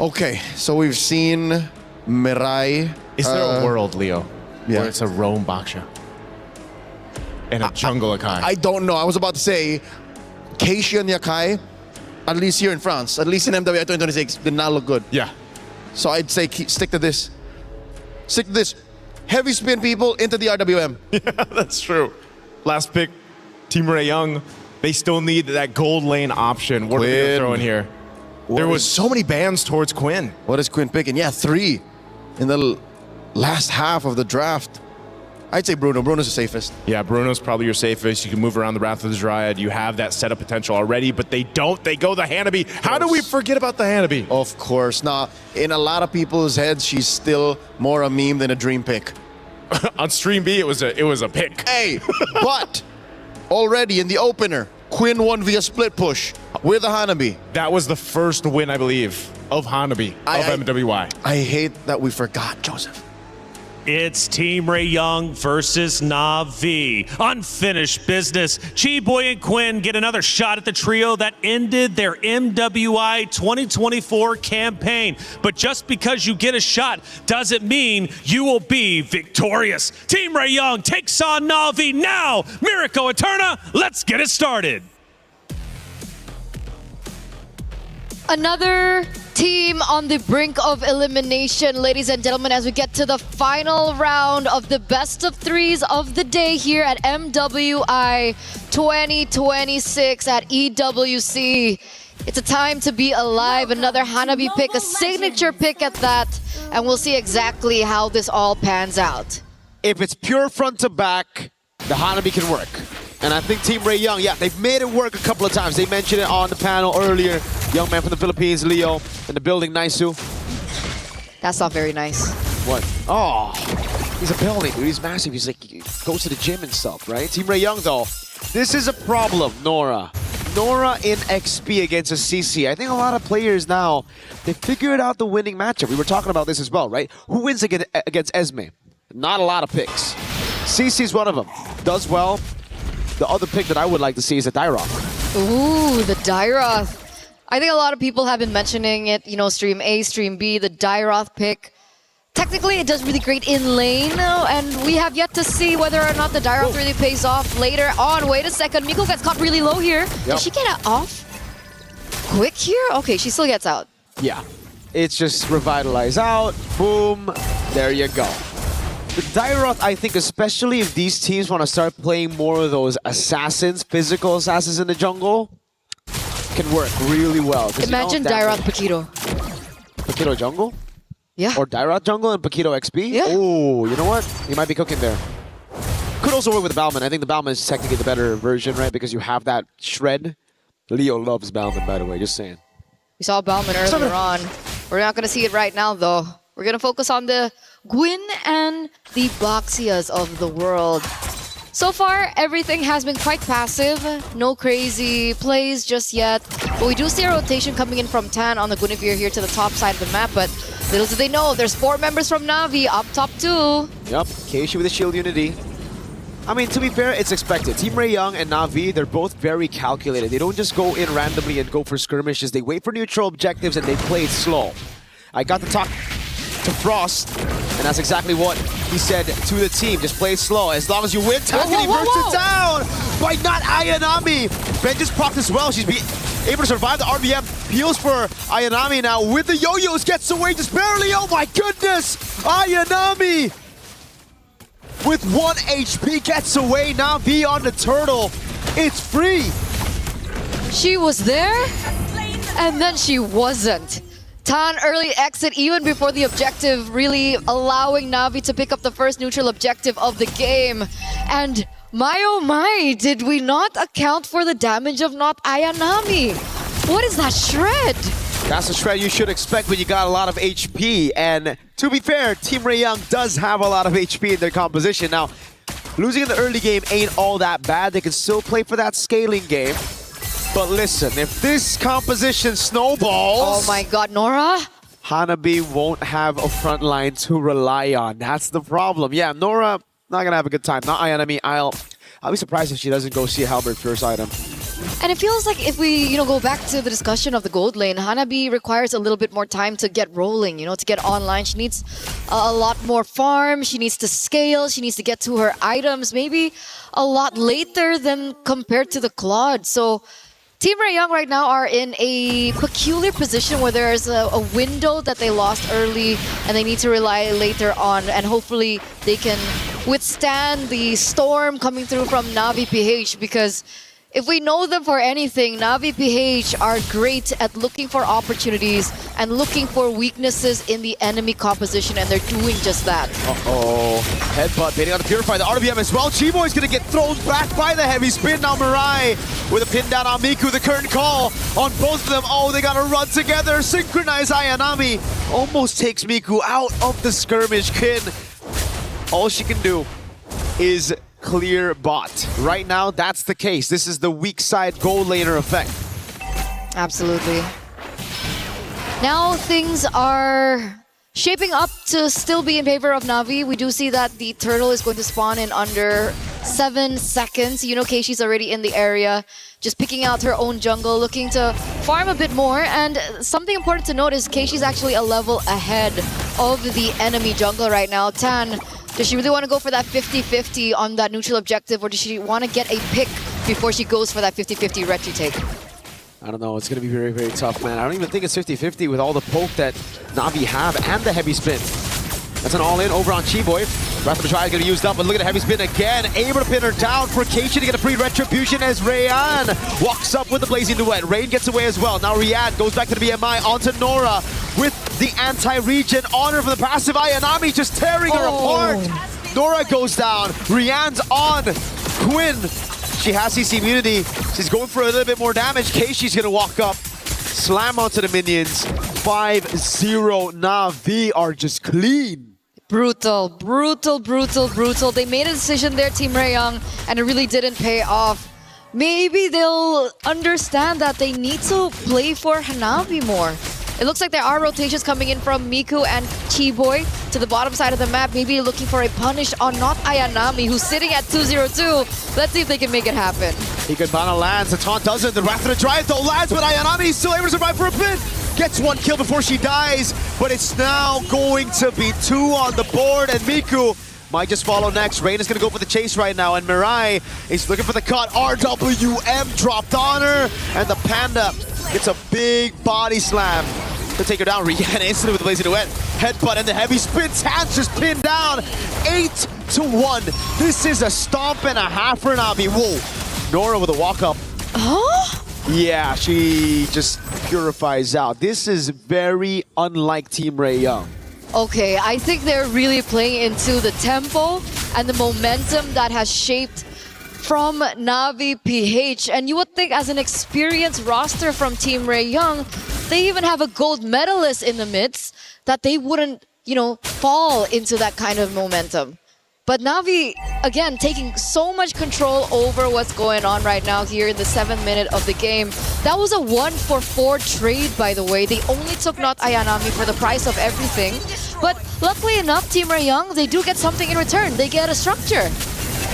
[SPEAKER 18] Okay, so we've seen Mirai.
[SPEAKER 12] Is there a world, Leo, where it's a roam Baksha and a jungle Akai?
[SPEAKER 18] I don't know. I was about to say, Keishian Yakai, at least here in France, at least in MWI 2026, did not look good.
[SPEAKER 12] Yeah.
[SPEAKER 18] So I'd say stick to this. Stick to this. Heavy spin people into the RWM.
[SPEAKER 12] Yeah, that's true. Last pick, Team Ray Young. They still need that gold lane option. What are they going to throw in here? There was so many bans towards Quinn.
[SPEAKER 18] What is Quinn picking? Yeah, 3 in the last half of the draft. I'd say Bruno. Bruno's the safest.
[SPEAKER 12] Yeah, Bruno's probably your safest. You can move around the Wrath of the Dryad. You have that setup potential already, but they don't. They go the Hanabi. How do we forget about the Hanabi?
[SPEAKER 18] Of course. Now, in a lot of people's heads, she's still more a meme than a dream pick.
[SPEAKER 12] On Stream B, it was a pick.
[SPEAKER 18] Hey, but already in the opener, Quinn won via split push with a Hanabi.
[SPEAKER 12] That was the first win, I believe, of Hanabi, of MWI.
[SPEAKER 18] I hate that we forgot, Joseph.
[SPEAKER 6] It's Team Ray Young versus Na'Vi. Unfinished business. Chi-Boy and Quinn get another shot at the trio that ended their MWI 2024 campaign. But just because you get a shot doesn't mean you will be victorious. Team Ray Young takes on Na'Vi now. Miracle Eterna, let's get it started.
[SPEAKER 7] Another team on the brink of elimination, ladies and gentlemen, as we get to the final round of the best of threes of the day here at MWI 2026 at EWC. It's a time to be alive. Another Hanabi pick, a signature pick at that, and we'll see exactly how this all pans out.
[SPEAKER 13] If it's pure front to back, the Hanabi can work. And I think Team Ray Young, yeah, they've made it work a couple of times. They mentioned it on the panel earlier. Young man from the Philippines, Leo, in the building, Naisu.
[SPEAKER 7] That's not very nice.
[SPEAKER 13] What? Oh, he's a penalty, dude. He's massive. He's like, he goes to the gym and stuff, right? Team Ray Young, though, this is a problem, Nora. Nora in XP against a CC. I think a lot of players now, they figured out the winning matchup. We were talking about this as well, right? Who wins against Esme? Not a lot of picks. CC's one of them. Does well. The other pick that I would like to see is a Dyroth.
[SPEAKER 7] Ooh, the Dyroth. I think a lot of people have been mentioning it, you know, Stream A, Stream B, the Dyroth pick. Technically, it does really great in lane, and we have yet to see whether or not the Dyroth really pays off later on. Wait a second, Miko gets caught really low here.
[SPEAKER 13] Yep.
[SPEAKER 7] Does she get it off quick here? Okay, she still gets out.
[SPEAKER 13] Yeah, it's just revitalize out, boom, there you go. The Dyroth, I think, especially if these teams want to start playing more of those assassins, physical assassins in the jungle, can work really well.
[SPEAKER 7] Imagine Dyroth Paquito.
[SPEAKER 13] Paquito jungle?
[SPEAKER 7] Yeah.
[SPEAKER 13] Or Dyroth jungle and Paquito XP?
[SPEAKER 7] Yeah.
[SPEAKER 13] Oh, you know what? You might be cooking there. Could also work with the Balman. I think the Balman is technically the better version, right? Because you have that shred. Leo loves Balman, by the way, just saying.
[SPEAKER 7] We saw Bauman earlier on. We're not going to see it right now, though. We're going to focus on the Gwyn and the Boxias of the world. So far, everything has been quite passive. No crazy plays just yet. But we do see a rotation coming in from Tan on the Guinevere here to the top side of the map. But little do they know, there's 4 members from Na'Vi up top too.
[SPEAKER 13] Yep, Keishi with the shield unity. I mean, to be fair, it's expected. Team Ray Young and Na'Vi, they're both very calculated. They don't just go in randomly and go for skirmishes. They wait for neutral objectives and they play it slow. I got to talk to Frost, and that's exactly what he said to the team. Just play it slow. As long as you win, Takani bursts it down by not Ayanami. Ben just procced as well. She's able to survive the RBM. Heals for Ayanami now with the yo-yos. Gets away just barely. Oh my goodness! Ayanami with 1 HP gets away. Now V on the turtle. It's free.
[SPEAKER 7] She was there, and then she wasn't. Tan early exit even before the objective, really allowing Na'Vi to pick up the first neutral objective of the game. And my oh my, did we not account for the damage of not Ayanami? What is that shred?
[SPEAKER 13] That's a shred you should expect when you got a lot of HP. And to be fair, Team Ray Young does have a lot of HP in their composition. Now, losing in the early game ain't all that bad. They can still play for that scaling game. But listen, if this composition snowballs...
[SPEAKER 7] Oh my god, Nora?
[SPEAKER 13] Hanabi won't have a front line to rely on. That's the problem. Yeah, Nora, not gonna have a good time. Not Ayanami. I'll be surprised if she doesn't go see Halberd first item.
[SPEAKER 7] And it feels like if we, go back to the discussion of the gold lane, Hanabi requires a little bit more time to get rolling, to get online. She needs a lot more farm. She needs to scale. She needs to get to her items maybe a lot later than compared to the Claude. So Team Ray Young right now are in a peculiar position where there's a window that they lost early and they need to rely later on, and hopefully they can withstand the storm coming through from Na'Vi PH, because if we know them for anything, Na'Vi PH are great at looking for opportunities and looking for weaknesses in the enemy composition, and they're doing just that.
[SPEAKER 13] Uh-oh. Headbutt baiting on the Purify, the RBM as well. Chiboy's gonna get thrown back by the heavy spin. Now Mirai with a pin down on Miku. The current call on both of them. Oh, they gotta run together. Synchronize Ayanami. Almost takes Miku out of the skirmish. Kin, all she can do is clear bot. Right now, that's the case. This is the weak side gold laner effect.
[SPEAKER 7] Absolutely. Now things are shaping up to still be in favor of Na'Vi. We do see that the turtle is going to spawn in under 7 seconds. Keishi's already in the area, just picking out her own jungle, looking to farm a bit more. And something important to note is Keishi's actually a level ahead of the enemy jungle right now. Tan, does she really want to go for that 50-50 on that neutral objective, or does she want to get a pick before she goes for that 50-50 retry take?
[SPEAKER 13] I don't know. It's going to be very, very tough, man. I don't even think it's 50-50 with all the poke that Na'Vi have and the heavy spin. That's an all-in over on Chiboy. Wrath of the Triad going to be used up, but look at the heavy spin again. Able to pin her down for Keishi to get a free retribution as Rayan walks up with the Blazing Duet. Rain gets away as well. Now Riyadh goes back to the BMI onto Nora with the anti-regen honor for the passive. Ayanami just tearing her apart. Nora goes down. Rian's on Quinn. She has CC immunity. She's going for a little bit more damage. Keishi's going to walk up, slam onto the minions. 5-0. Na'Vi are just clean.
[SPEAKER 7] Brutal, brutal, brutal, brutal. They made a decision there, Team Ray Young, and it really didn't pay off. Maybe they'll understand that they need to play for Hanabi more. It looks like there are rotations coming in from Miku and Chiboy to the bottom side of the map, maybe looking for a punish on not Ayanami, who's sitting at 2-0-2. Let's see if they can make it happen.
[SPEAKER 13] Ikebana lands, the taunt doesn't. The Wrath of the Triad though lands, but Ayanami is still able to survive for a bit. Gets 1 kill before she dies, but it's now going to be 2 on the board, and Miku might just follow next. Rain is going to go for the chase right now, and Mirai is looking for the cut. RWM dropped on her, and the Panda gets a big body slam to take her down. Rihanna instantly with the Blazing Duet. Headbutt and the heavy spins. Hands just pinned down. 8-1. This is a stomp and a half for Na'Vi. Whoa. Nora with a walk up.
[SPEAKER 7] Huh?
[SPEAKER 13] Yeah, she just purifies out. This is very unlike Team Ray Young.
[SPEAKER 7] Okay, I think they're really playing into the tempo and the momentum that has shaped from Na'Vi PH. And you would think as an experienced roster from Team Ray Young, they even have a gold medalist in the midst, that they wouldn't, fall into that kind of momentum. But Na'Vi, again, taking so much control over what's going on right now here in the 7th minute of the game. That was a 1-for-4 trade, by the way. They only took not Ayanami for the price of everything. But luckily enough, Team Rayong, they do get something in return. They get a structure.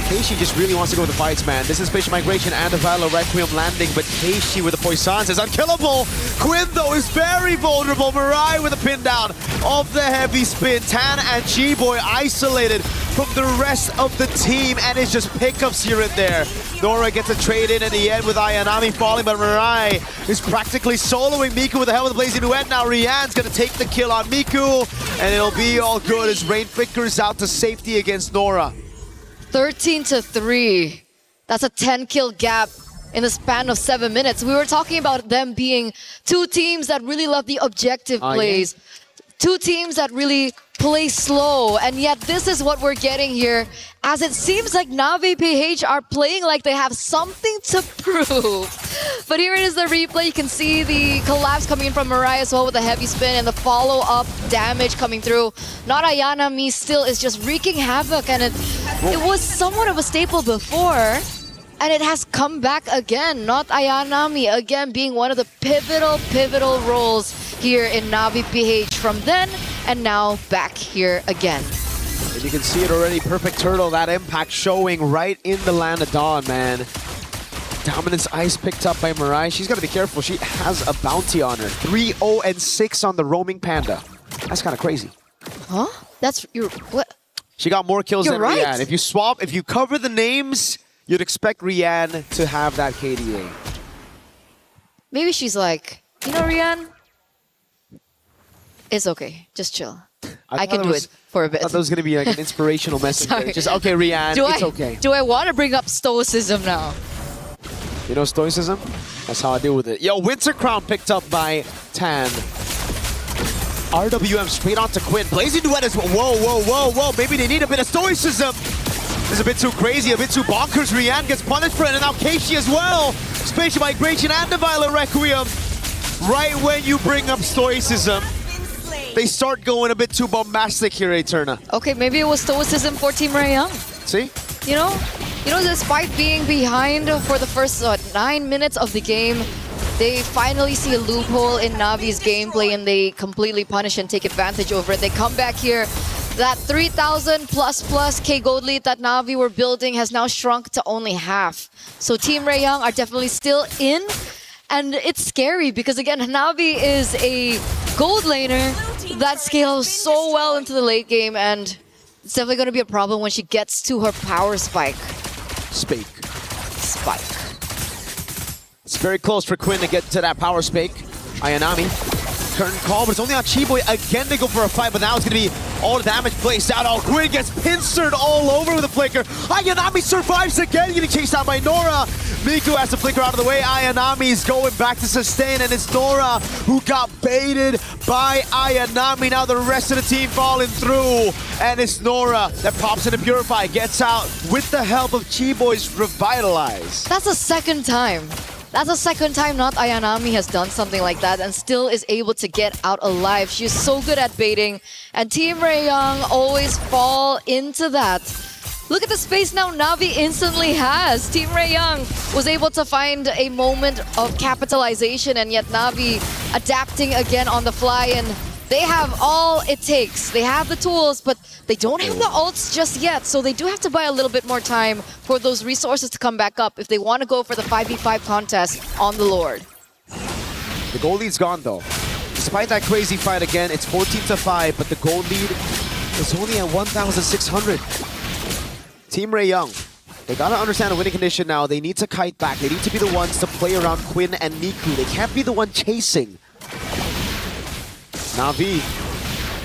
[SPEAKER 13] Keishi just really wants to go with the fights, man. This is Spatial Migration and the Valo Requiem landing, but Keishi with the Poisons is unkillable. Quinn, though, is very vulnerable. Mirai with a pin down of the heavy spin. Tan and G-Boy isolated from the rest of the team, and it's just pickups here and there. Nora gets a trade in the end with Ayanami falling, but Mirai is practically soloing Miku with the help of the Blazing Duet. Now Rian's gonna take the kill on Miku, and it'll be all good as Rain flickers out to safety against Nora.
[SPEAKER 7] 13-3. That's a 10-kill gap in the span of 7 minutes. We were talking about them being two teams that really love the objective plays. Yeah. Two teams that really play slow, and yet this is what we're getting here, as it seems like Na'Vi PH are playing like they have something to prove. But here it is, the replay. You can see the collapse coming in from Mirai as well with the heavy spin and the follow-up damage coming through. Not Ayanami still is just wreaking havoc, and it was somewhat of a staple before, and it has come back again. Not Ayanami, again being one of the pivotal roles here in Na'Vi PH from then and now back here again.
[SPEAKER 13] And you can see it already, Perfect Turtle, that impact showing right in the Land of Dawn, man. Dominance Ice picked up by Mirai. She's got to be careful. She has a bounty on her. 3-0-6 on the Roaming Panda. That's kind of crazy.
[SPEAKER 7] Huh? That's your... What?
[SPEAKER 13] She got more kills than
[SPEAKER 7] right.
[SPEAKER 13] Rian. If you cover the names, you'd expect Rian to have that KDA.
[SPEAKER 7] Maybe she's like, you know, Rian, it's okay. Just chill. I can do it for a bit.
[SPEAKER 13] I thought that was going to be like an inspirational message. There. Just, okay, Rian, it's okay.
[SPEAKER 7] Do I want to bring up stoicism now?
[SPEAKER 13] You know stoicism? That's how I deal with it. Yo, Winter Crown picked up by Tan. RWM straight onto Quinn. Blazing Duet is... Whoa. Maybe they need a bit of stoicism. This is a bit too crazy, a bit too bonkers. Rian gets punished for it, and now Keishi as well. Spatial Migration and the Violet Requiem. Right when you bring up stoicism, they start going a bit too bombastic here, Eterna.
[SPEAKER 7] Okay, maybe it was stoicism for Team Rayong.
[SPEAKER 13] See?
[SPEAKER 7] You know, despite being behind for the first 9 minutes of the game, they finally see a loophole in Navi's gameplay and they completely punish and take advantage over it. They come back here. That 3,000 plus K gold lead that Na'Vi were building has now shrunk to only half. So Team Rayong are definitely still in. And it's scary because, again, Na'Vi is a gold laner that scales so well into the late game, and it's definitely going to be a problem when she gets to her power spike.
[SPEAKER 13] Spike. It's very close for Quinn to get to that power spike. Ayanami. Curtain call, but it's only on Chi-Boy again to go for a fight, but now it's going to be all the damage placed out. Oh, Quinn gets pincered all over with a flicker. Ayanami survives again, getting chased out by Nora. Miku has to flicker out of the way. Ayanami's going back to sustain, and it's Nora who got baited by Ayanami. Now the rest of the team falling through, and it's Nora that pops into Purify, gets out with the help of Chi-Boy's Revitalize.
[SPEAKER 7] That's the second time. That's the second time not Ayanami has done something like that and still is able to get out alive. She's so good at baiting, and Team Rayong always fall into that. Look at the space now Na'Vi instantly has. Team Rayong was able to find a moment of capitalization, and yet Na'Vi adapting again on the fly, and they have all it takes. They have the tools, but they don't have the ults just yet, so they do have to buy a little bit more time for those resources to come back up if they want to go for the 5v5 contest on the Lord.
[SPEAKER 13] The gold lead's gone, though. Despite that crazy fight again, it's 14-5, but the gold lead is only at 1,600. Team Rayong, they gotta understand the winning condition now. They need to kite back. They need to be the ones to play around Quinn and Miku. They can't be the one chasing. Na'Vi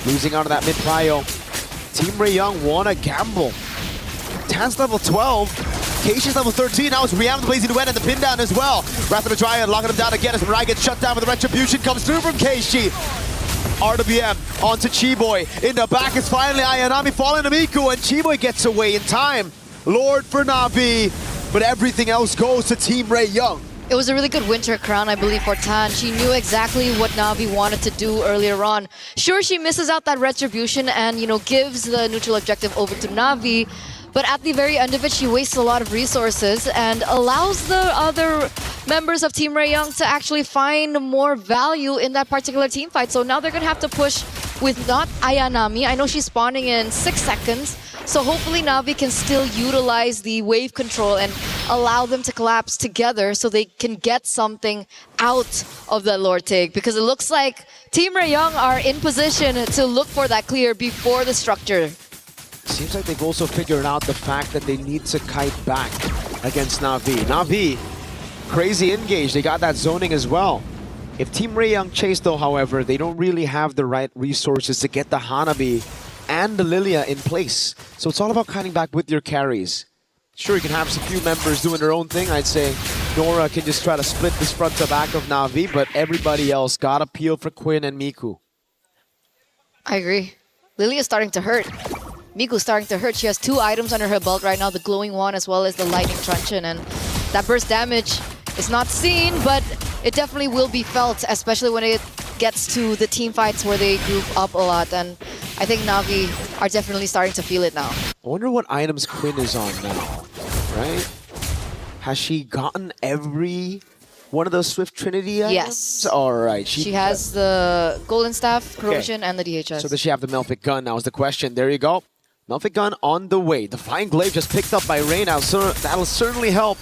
[SPEAKER 13] losing out of that mid-prio. Team Rayong wanna gamble. Tan's level 12. Keisha's level 13. Now it's Rian with the Blazing Duet and the pin down as well. Wrath of the Dryad locking him down again as Mirai gets shut down, but the Retribution comes through from Keishi. RWM onto Chi-Boy. In the back is finally Ayanami falling to Miku, and Chi-Boy gets away in time. Lord for Na'Vi, but everything else goes to Team Rayong.
[SPEAKER 7] It was a really good winter crown, I believe, for Tan. She knew exactly what Na'Vi wanted to do earlier on. Sure, she misses out that retribution and, gives the neutral objective over to Na'Vi. But at the very end of it, she wastes a lot of resources and allows the other members of Team Young to actually find more value in that particular team fight. So now they're going to have to push with not Ayanami. I know she's spawning in 6 seconds. So hopefully Na'Vi can still utilize the wave control and allow them to collapse together so they can get something out of that Lord take. Because it looks like Team Young are in position to look for that clear before the structure.
[SPEAKER 13] Seems like they've also figured out the fact that they need to kite back against Na'Vi. Na'Vi, crazy engage. They got that zoning as well. If Team Young chase though, however, they don't really have the right resources to get the Hanabi and the Lilia in place. So it's all about kiting back with your carries. Sure, you can have some few members doing their own thing. I'd say Nora can just try to split this front to back of Na'Vi, but everybody else got a peel for Quinn and Miku.
[SPEAKER 7] I agree. Lilia's starting to hurt. Miku's starting to hurt. She has 2 items under her belt right now, the glowing wand as well as the lightning truncheon, and that burst damage is not seen, but it definitely will be felt, especially when it gets to the team fights where they group up a lot, and I think Na'Vi are definitely starting to feel it now.
[SPEAKER 13] I wonder what items Quinn is on now, right? Has she gotten every one of those Swift Trinity items?
[SPEAKER 7] Yes.
[SPEAKER 13] All right.
[SPEAKER 7] She has the Golden Staff, Corrosion, and the DHS.
[SPEAKER 13] So does she have the Melfic Gun now is the question. There you go. Melfic Gun on the way. The Fine Glaive just picked up by Rain now, so that'll certainly help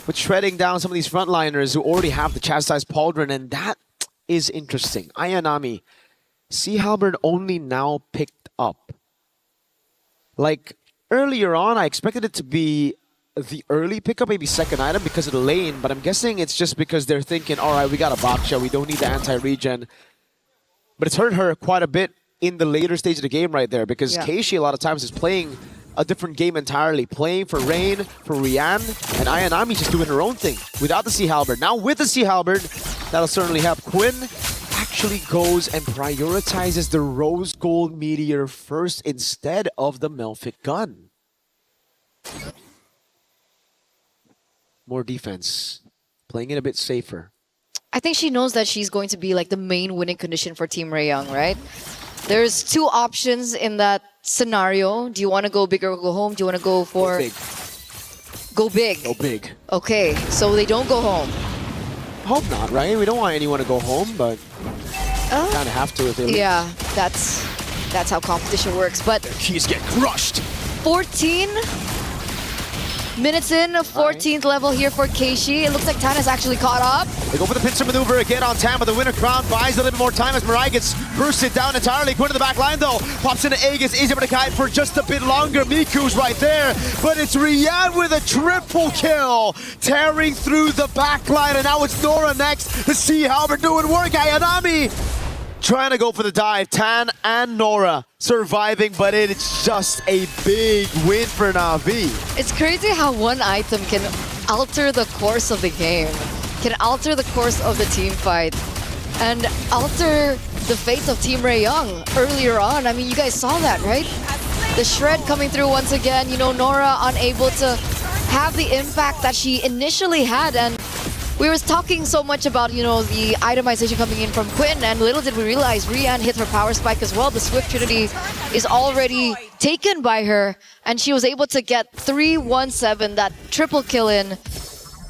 [SPEAKER 13] with shredding down some of these frontliners who already have the Chastised Pauldron, and that is interesting. Ayanami, Sea Halberd only now picked up. Like, earlier on, I expected it to be the early pickup, maybe second item because of the lane, but I'm guessing it's just because they're thinking, all right, we got a Baksha, we don't need the anti-regen. But it's hurt her quite a bit in the later stage of the game right there, because Keishi a lot of times is playing a different game entirely, playing for Rain, for Rian, and Ayanami just doing her own thing without the Sea Halberd. Now with the Sea Halberd, that'll certainly help. Quinn actually goes and prioritizes the Rose Gold Meteor first instead of the Melfic Gun. More defense, playing it a bit safer.
[SPEAKER 7] I think she knows that she's going to be like the main winning condition for Team Young, right? There's 2 options in that scenario. Do you want to go big or go home? Do you want to go for...
[SPEAKER 13] Go big.
[SPEAKER 7] Go big.
[SPEAKER 13] Go big.
[SPEAKER 7] Okay, so they don't go home.
[SPEAKER 13] Hope not, right? We don't want anyone to go home, but kind of have to if they leave.
[SPEAKER 7] Yeah, that's how competition works. But
[SPEAKER 13] their keys get crushed.
[SPEAKER 7] 14 minutes in, 14th level here for Keishi. It looks like Tan has actually caught up.
[SPEAKER 13] They go for the pincer maneuver again on Tam, but the winner crown buys a little bit more time as Mirai gets bursted down entirely. Quinn to the back line though, pops into Aegis, is able to kite for just a bit longer. Miku's right there, but it's Rian with a triple kill, tearing through the back line, and now it's Nora next. The Sea Halberd doing work. Ayanami trying to go for the dive. Tan and Nora surviving, but it's just a big win for Na'Vi.
[SPEAKER 7] It's crazy how one item can alter the course of the game, can alter the course of the team fight, and alter the fate of Team Young earlier on. I mean, you guys saw that, right? The shred coming through once again, Nora unable to have the impact that she initially had, and we were talking so much about, the itemization coming in from Quinn, and little did we realize Rian hit her power spike as well. The Swift Trinity is already taken by her, and she was able to get 3-1-7, that triple kill in,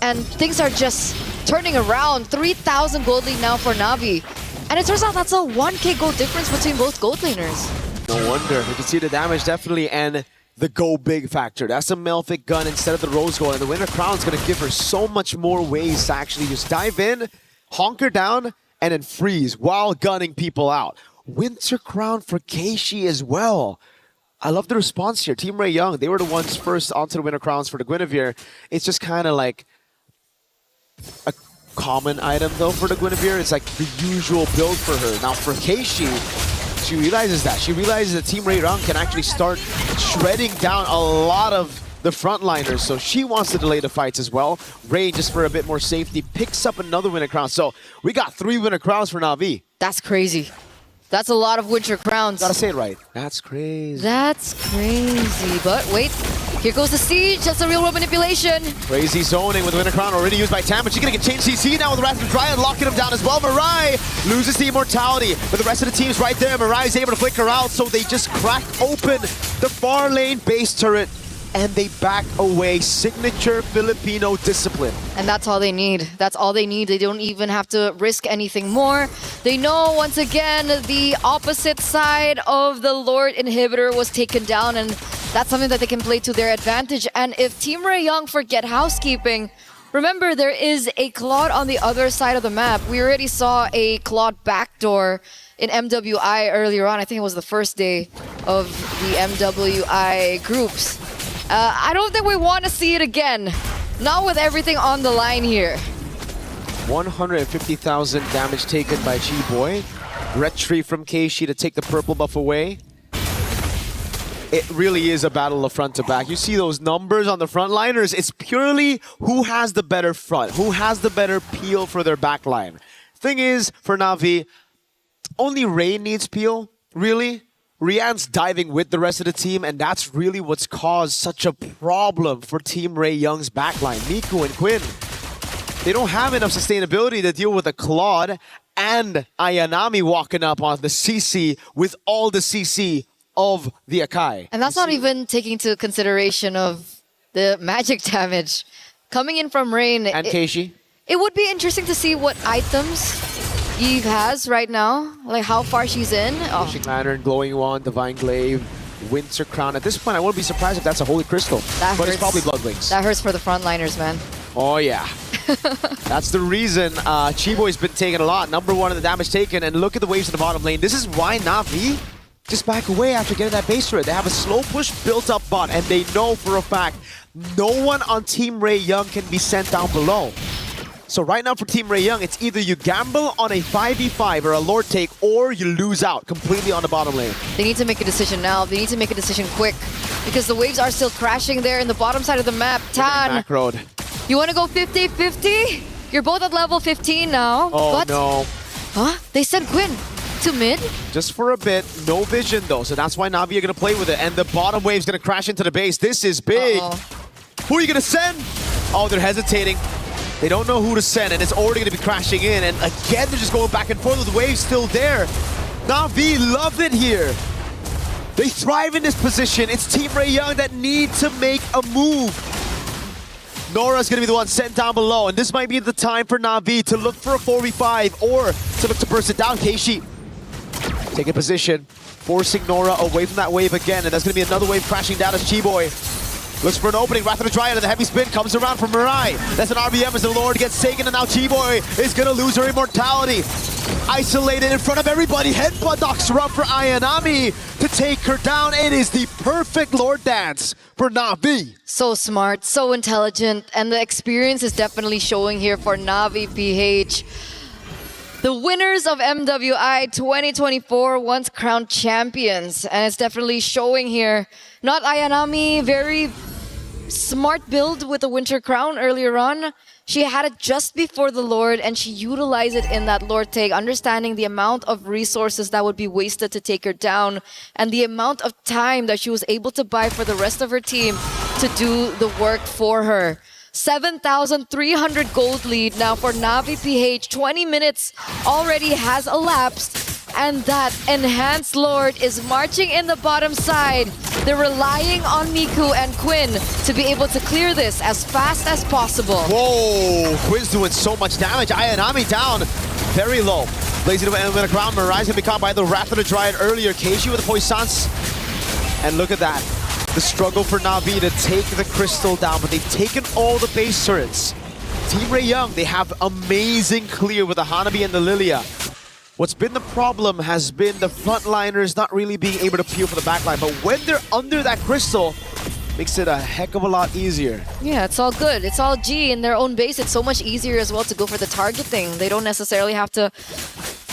[SPEAKER 7] and things are just turning around. 3,000 gold lead now for Na'Vi, and it turns out that's a 1k gold difference between both gold laners.
[SPEAKER 13] No wonder. You can see the damage definitely, and the go big factor. That's a Melfic Gun instead of the Rose Gold, and the winner crown is going to give her so much more ways to actually just dive in, honker down, and then freeze while gunning people out. Winter crown for Keishi as well. I love the response here. Team Young, they were the ones first onto the winner crowns for the Guinevere. It's just kind of like a common item though for the Guinevere. It's like the usual build for her. Now for Keishi, she realizes that. She realizes that Team Young can actually start shredding down a lot of the frontliners, so she wants to delay the fights as well. Ray, just for a bit more safety, picks up another winner crown. So we got 3 winner crowns for Na'Vi.
[SPEAKER 7] That's crazy. That's a lot of winter crowns.
[SPEAKER 13] Gotta say it right. That's crazy.
[SPEAKER 7] That's crazy. But wait, Here goes the siege. That's a real world manipulation.
[SPEAKER 13] Crazy zoning with Winter Crown already used by Tam, but she's gonna get changed CC now with the rest of the Dryad locking him down as well. Mirai loses the immortality, but the rest of the team's right there. Mirai is able to flicker out, so they just crack open the far lane base turret and they back away. Signature Filipino discipline.
[SPEAKER 7] And that's all they need. That's all they need. They don't even have to risk anything more. They know once again the opposite side of the Lord inhibitor was taken down, and that's something that they can play to their advantage. And if Team Ray Young forget housekeeping, remember there is a Claude on the other side of the map. We already saw a Claude backdoor in MWI earlier on. I think it was the first day of the MWI groups. I don't think we want to see it again. Not with everything on the line here.
[SPEAKER 13] 150,000 damage taken by G-Boy. Retreat from Keishi to take the purple buff away. It really is a battle of front to back. You see those numbers on the frontliners. It's purely who has the better front, who has the better peel for their backline. Thing is, for Na'Vi, only Ray needs peel, really. Rian's diving with the rest of the team, and that's really what's caused such a problem for Team Ray Young's backline. Miku and Quinn, they don't have enough sustainability to deal with a Claude and Ayanami walking up on the CC with all the CC of the Akai.
[SPEAKER 7] And that's not even taking into consideration of the magic damage coming in from Rain.
[SPEAKER 13] And Keishi.
[SPEAKER 7] It would be interesting to see what items Eve has right now, like how far she's in.
[SPEAKER 13] Fishing Lantern, Glowing Wand, Divine Glaive, Winter Crown. At this point, I wouldn't be surprised if that's a Holy Crystal.
[SPEAKER 7] That
[SPEAKER 13] but
[SPEAKER 7] hurts.
[SPEAKER 13] it's probably Blood Wings.
[SPEAKER 7] That hurts for the frontliners, man.
[SPEAKER 13] Oh, yeah. That's the reason Chiboy's been taking a lot. Number one in the damage taken, and look at the waves in the bottom lane. This is why Na'Vi just back away after getting that base turret. They have a slow push built up bot, and they know for a fact no one on Team Ray Young can be sent down below. So right now for Team Ray Young, it's either you gamble on a 5v5 or a Lord take, or you lose out completely on the bottom lane.
[SPEAKER 7] They need to make a decision now. They need to make a decision quick, because the waves are still crashing there in the bottom side of the map. Tan,
[SPEAKER 13] Macroed.
[SPEAKER 7] You want to go 50-50? You're both at level 15 now.
[SPEAKER 13] Oh,
[SPEAKER 7] but,
[SPEAKER 13] no.
[SPEAKER 7] Huh? They sent Quinn to mid?
[SPEAKER 13] Just for a bit. No vision, though. So that's why Na'Vi are going to play with it. And the bottom wave's going to crash into the base. This is big. Who are you going to send? Oh, they're hesitating. They don't know who to send, and it's already going to be crashing in. And again, they're just going back and forth with the waves still there. Na'Vi love it here. They thrive in this position. It's Team Ray Young that need to make a move. Nora's going to be the one sent down below, and this might be the time for Na'Vi to look for a 4v5 or to look to burst it down. Keishi taking position, forcing Nora away from that wave again, and that's going to be another wave crashing down as Chiboy looks for an opening. Wrath of the Dryad, and the heavy spin comes around from Mirai. That's an RBM as the Lord gets taken, and now Chiboy is going to lose her immortality. Isolated in front of everybody. Headbutt knocks her up for Ayanami to take her down. It is the perfect Lord dance for Na'Vi.
[SPEAKER 7] So smart, so intelligent, and the experience is definitely showing here for Na'Vi PH. The winners of MWI 2024 once crowned champions, and it's definitely showing here. Not Ayanami, very smart build with the Winter Crown earlier on. She had it just before the Lord, and she utilized it in that Lord take, understanding the amount of resources that would be wasted to take her down, and the amount of time that she was able to buy for the rest of her team to do the work for her. 7,300 gold lead now for Na'Vi PH. 20 minutes already has elapsed, and that enhanced Lord is marching in the bottom side. They're relying on Miku and Quinn to be able to clear this as fast as possible.
[SPEAKER 13] Whoa, Quinn's doing so much damage. Ayanami down very low. Lazy to end with a crown. Mirai's gonna be caught by the Wrath of the Dryad earlier. Keishi with the Poissance. And look at that. The struggle for Na'Vi to take the crystal down, but they've taken all the base turrets. Team Ray Young, they have amazing clear with the Hanabi and the Lilia. What's been the problem has been the frontliners not really being able to peel for the backline, but when they're under that crystal, makes it a heck of a lot easier.
[SPEAKER 7] Yeah, it's all good. It's all G in their own base. It's so much easier as well to go for the targeting. They don't necessarily have to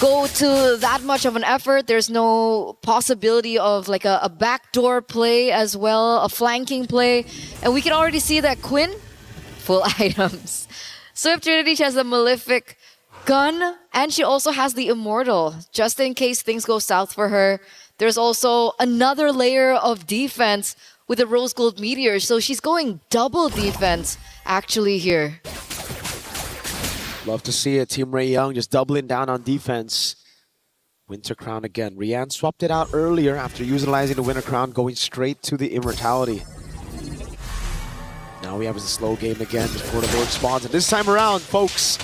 [SPEAKER 7] go to that much of an effort. There's no possibility of like a backdoor play as well, a flanking play. And we can already see that Quinn, full items. Swift Trinity, she has the Malefic gun, and she also has the Immortal, just in case things go south for her. There's also another layer of defense with the Rose Gold Meteor. So she's going double defense actually here.
[SPEAKER 13] Love to see it. Team Ray Young just doubling down on defense. Winter Crown again. Rian swapped it out earlier after utilizing the Winter Crown, going straight to the Immortality. Now we have a slow game again before the Lord spawns. And this time around, folks,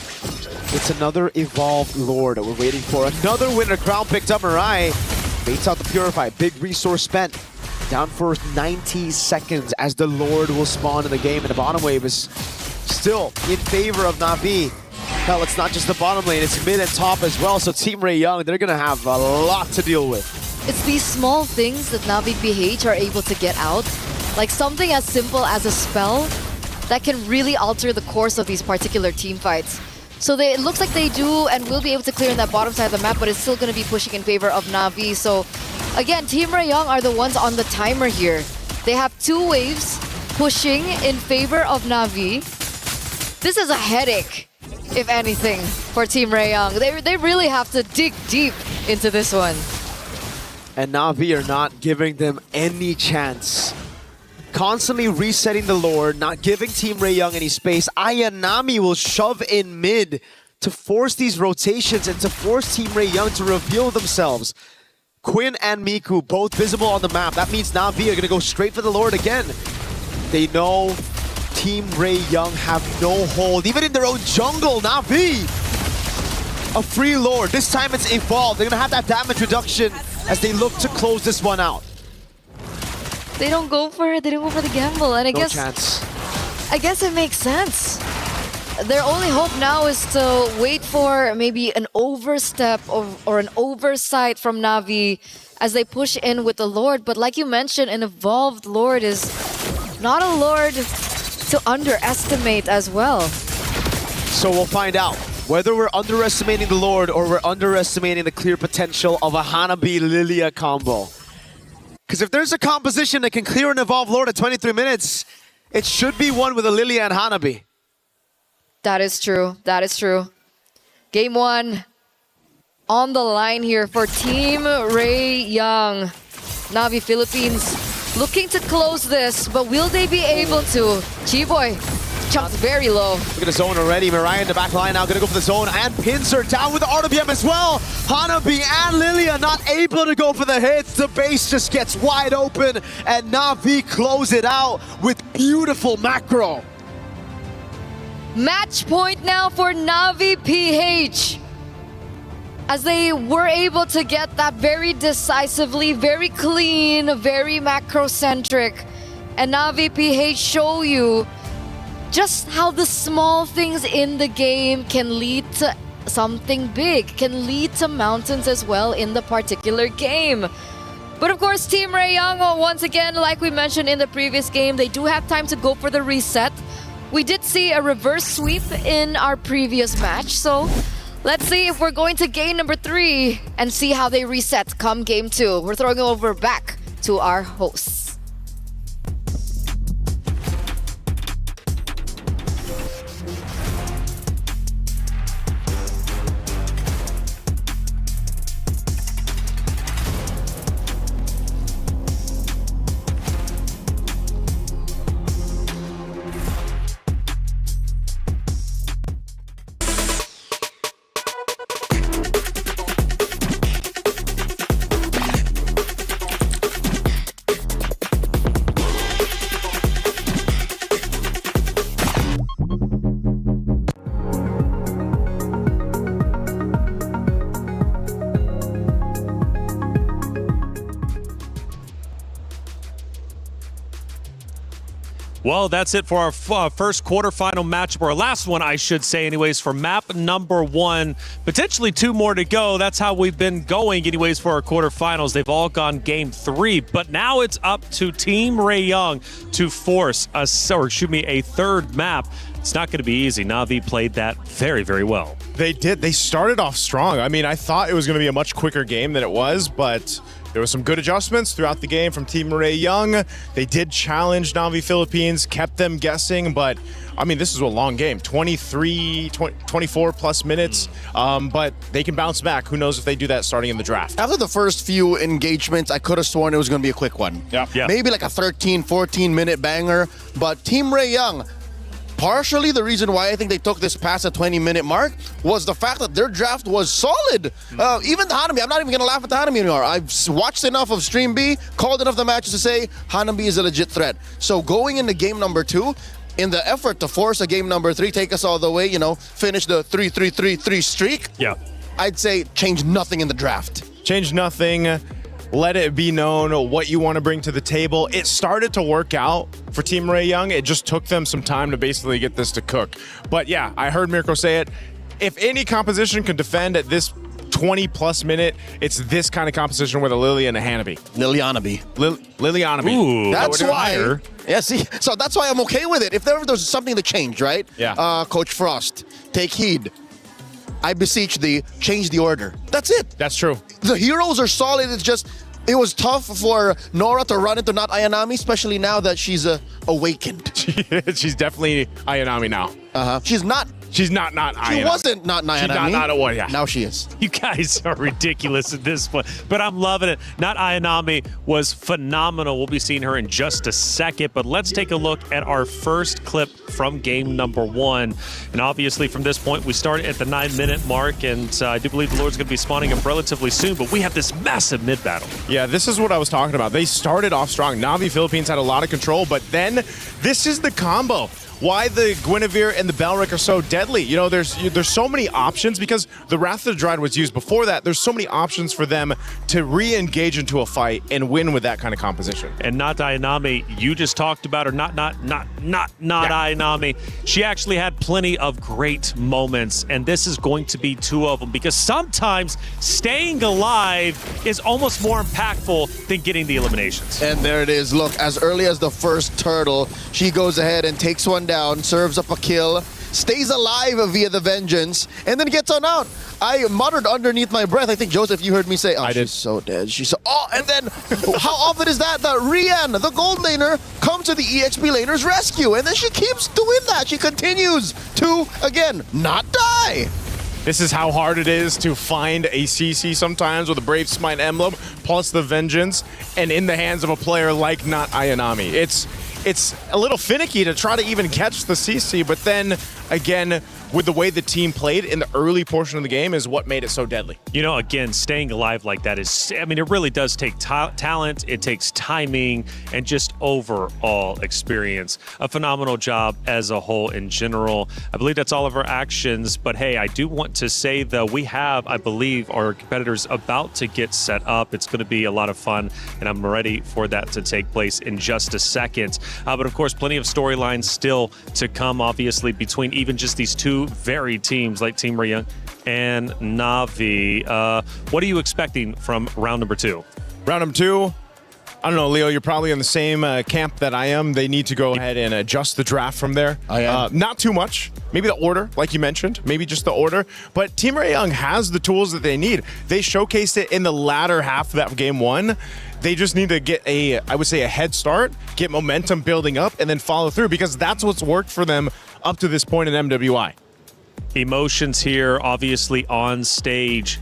[SPEAKER 13] it's another Evolved Lord that we're waiting for. Another Winter Crown picked up. Mirai baits out the Purify. Big resource spent. Down for 90 seconds as the Lord will spawn in the game. And the bottom wave is still in favor of Na'Vi. Hell, it's not just the bottom lane, it's mid and top as well. So Team Ray Young, they're going to have a lot to deal with.
[SPEAKER 7] It's these small things that Na'Vi PH are able to get out. Like something as simple as a spell that can really alter the course of these particular team fights. So it looks like they do and will be able to clear in that bottom side of the map, but it's still going to be pushing in favor of Na'Vi. So again, Team Ray Young are the ones on the timer here. They have 2 waves pushing in favor of Na'Vi. This is a headache, if anything, for Team Ray Young. They really have to dig deep into this one.
[SPEAKER 13] And Na'Vi are not giving them any chance. Constantly resetting the Lord, not giving Team Ray Young any space. Ayanami will shove in mid to force these rotations and to force Team Ray Young to reveal themselves. Quinn and Miku both visible on the map. That means Na'Vi are going to go straight for the Lord again. They know Team Ray Young have no hold. Even in their own jungle, Na'Vi, a free Lord. This time it's Evolved. They're going to have that damage reduction as they look to close this one out.
[SPEAKER 7] They don't go for it. They don't go for the gamble. And
[SPEAKER 13] No chance.
[SPEAKER 7] I guess it makes sense. Their only hope now is to wait for maybe an overstep or an oversight from Na'Vi as they push in with the Lord. But like you mentioned, an Evolved Lord is not a Lord to underestimate as well.
[SPEAKER 13] So we'll find out whether we're underestimating the Lord or we're underestimating the clear potential of a Hanabi Lilia combo. Because if there's a composition that can clear an Evolved Lord at 23 minutes, it should be one with a Lilia and Hanabi.
[SPEAKER 7] That is true. That is true. Game 1 on the line here for Team Ray Young. Na'Vi Philippines looking to close this, but will they be able to? Chiboy jumps very low.
[SPEAKER 13] Look at the zone already. Mirai in the back line now, gonna go for the zone, and pins her down with the RWM as well. Hanabi and Lilia not able to go for the hits. The base just gets wide open, and Na'Vi close it out with beautiful macro.
[SPEAKER 7] Match point now for Na'Vi PH. As they were able to get that very decisively, very clean, very macro-centric. And Na'Vi PH show you just how the small things in the game can lead to something big, can lead to mountains as well in the particular game. But of course, Team Ray Young, once again, like we mentioned in the previous game, they do have time to go for the reset. We did see a reverse sweep in our previous match, so let's see if we're going to game number 3 and see how they reset come game 2. We're throwing it over back to our hosts.
[SPEAKER 6] Well, that's it for our first quarterfinal matchup, or last one, I should say, anyways, for map number 1. Potentially 2 more to go. That's how we've been going, anyways, for our quarterfinals. They've all gone game 3, but now it's up to Team Ray Young to force a third map. It's not going to be easy. Na'Vi played that very, very well.
[SPEAKER 12] They did. They started off strong. I mean, I thought it was going to be a much quicker game than it was, but there were some good adjustments throughout the game from Team Ray Young. They did challenge Na'Vi Philippines, kept them guessing, but I mean, this is a long game, 24 plus minutes, but they can bounce back. Who knows if they do that starting in the draft.
[SPEAKER 18] After the first few engagements, I could have sworn it was going to be a quick one.
[SPEAKER 12] Yeah.
[SPEAKER 18] Maybe like a 13, 14-minute banger. But Team Ray Young, partially the reason why I think they took this past the 20-minute mark was the fact that their draft was solid. Even the Hanami, I'm not even going to laugh at the Hanami anymore. I've watched enough of Stream B, called enough of the matches to say Hanami is a legit threat. So going into game number 2, in the effort to force a game number 3, take us all the way, finish the 3-3-3-3 streak, I'd say change nothing in the draft.
[SPEAKER 12] Change nothing. Let it be known what you want to bring to the table. It started to work out for Team Ray Young. It just took them some time to basically get this to cook. But yeah, I heard Mirko say it. If any composition can defend at this 20-plus minute, it's this kind of composition with a Lily and a Hanabi.
[SPEAKER 18] Lilianabi.
[SPEAKER 12] Lilianabi.
[SPEAKER 18] Ooh, that's why. Yeah, see, so that's why I'm okay with it. If there was something to change, right?
[SPEAKER 12] Yeah.
[SPEAKER 18] Coach Frost, take heed. I beseech thee, change the order. That's it.
[SPEAKER 12] That's true.
[SPEAKER 18] The heroes are solid. It's just, it was tough for Nora to run into not Ayanami, especially now that she's awakened.
[SPEAKER 12] She's definitely Ayanami now.
[SPEAKER 18] She's not.
[SPEAKER 12] She's not Ayanami.
[SPEAKER 18] She wasn't not Ayanami.
[SPEAKER 12] She's not a one, yeah.
[SPEAKER 18] Now she is.
[SPEAKER 6] You guys are ridiculous at this point, but I'm loving it. Not Ayanami was phenomenal. We'll be seeing her in just a second, but let's take a look at our first clip from game number 1. And obviously from this point, we start at the 9-minute mark, and I do believe the Lord's going to be spawning up relatively soon, but we have this massive mid battle.
[SPEAKER 12] Yeah, this is what I was talking about. They started off strong. Na'Vi Philippines had a lot of control, but then this is the combo. Why the Guinevere and the Belric are so deadly. There's so many options because the Wrath of the Dread was used before that. There's so many options for them to re-engage into a fight and win with that kind of composition.
[SPEAKER 6] And not Ayanami, you just talked about her. Not Ayanami. She actually had plenty of great moments, and this is going to be 2 of them because sometimes staying alive is almost more impactful than getting the eliminations.
[SPEAKER 18] And there it is. Look, as early as the first turtle, she goes ahead and takes one down, serves up a kill, stays alive via the vengeance, and then gets on out. I muttered underneath my breath. I think, Joseph, you heard me say, oh, she's so dead. She's so... Oh, and then how often is that Rian, the gold laner, comes to the EXP laner's rescue, and then she keeps doing that. She continues to, again, not die.
[SPEAKER 12] This is how hard it is to find a CC sometimes with a Brave Smite emblem, plus the vengeance, and in the hands of a player like not Ayanami. It's a little finicky to try to even catch the CC, but then again, with the way the team played in the early portion of the game is what made it so deadly.
[SPEAKER 6] Again, staying alive like that is, it really does take talent, it takes timing, and just overall experience. A phenomenal job as a whole in general. I believe that's all of our actions, but hey, I do want to say though, we have, I believe, our competitors about to get set up. It's going to be a lot of fun, and I'm ready for that to take place in just a second. But of course, plenty of storylines still to come, obviously, between even just these 2 varied teams like Team Ray Young and Na'Vi. What are you expecting from round number 2?
[SPEAKER 12] Round number 2, I don't know, Leo, you're probably in the same camp that I am. They need to go ahead and adjust the draft from there.
[SPEAKER 18] I am.
[SPEAKER 12] Not too much. Maybe the order, like you mentioned. Maybe just the order. But Team Ray Young has the tools that they need. They showcased it in the latter half of that game 1. They just need to get a head start, get momentum building up, and then follow through because that's what's worked for them up to this point in MWI.
[SPEAKER 6] Emotions here, obviously on stage.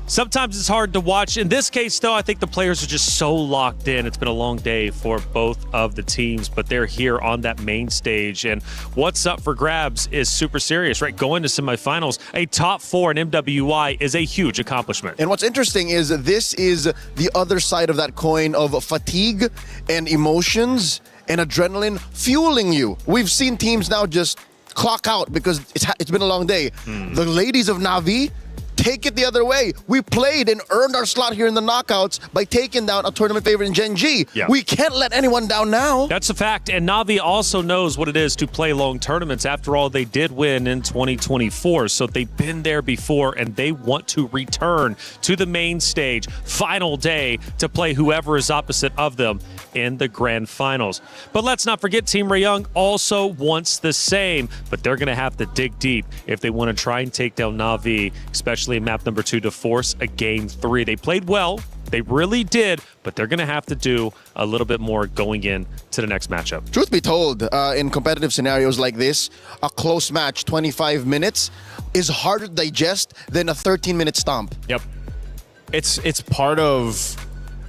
[SPEAKER 6] Sometimes it's hard to watch. In this case, though, I think the players are just so locked in. It's been a long day for both of the teams, but they're here on that main stage. And what's up for grabs is super serious, right? Going to semifinals, a top 4 in MWI is a huge accomplishment.
[SPEAKER 18] And what's interesting is this is the other side of that coin of fatigue and emotions and adrenaline fueling you. We've seen teams now just clock out because it's been a long day. The ladies of Na'Vi take it the other way. We played and earned our slot here in the knockouts by taking down a tournament favorite in Gen G.
[SPEAKER 6] Yeah.
[SPEAKER 18] We can't let anyone down now.
[SPEAKER 6] That's a fact, and Na'Vi also knows what it is to play long tournaments. After all, they did win in 2024, so they've been there before, and they want to return to the main stage, final day, to play whoever is opposite of them in the grand finals. But let's not forget, Team Ray Young also wants the same, but they're going to have to dig deep if they want to try and take down Na'Vi, especially in map number 2 to force a game 3. They played well They really did, but they're going to have to do a little bit more going in to the next matchup.
[SPEAKER 18] Truth be told, in competitive scenarios like this, a close match, 25 minutes, is harder to digest than a 13-minute stomp.
[SPEAKER 12] Yep. It's part of,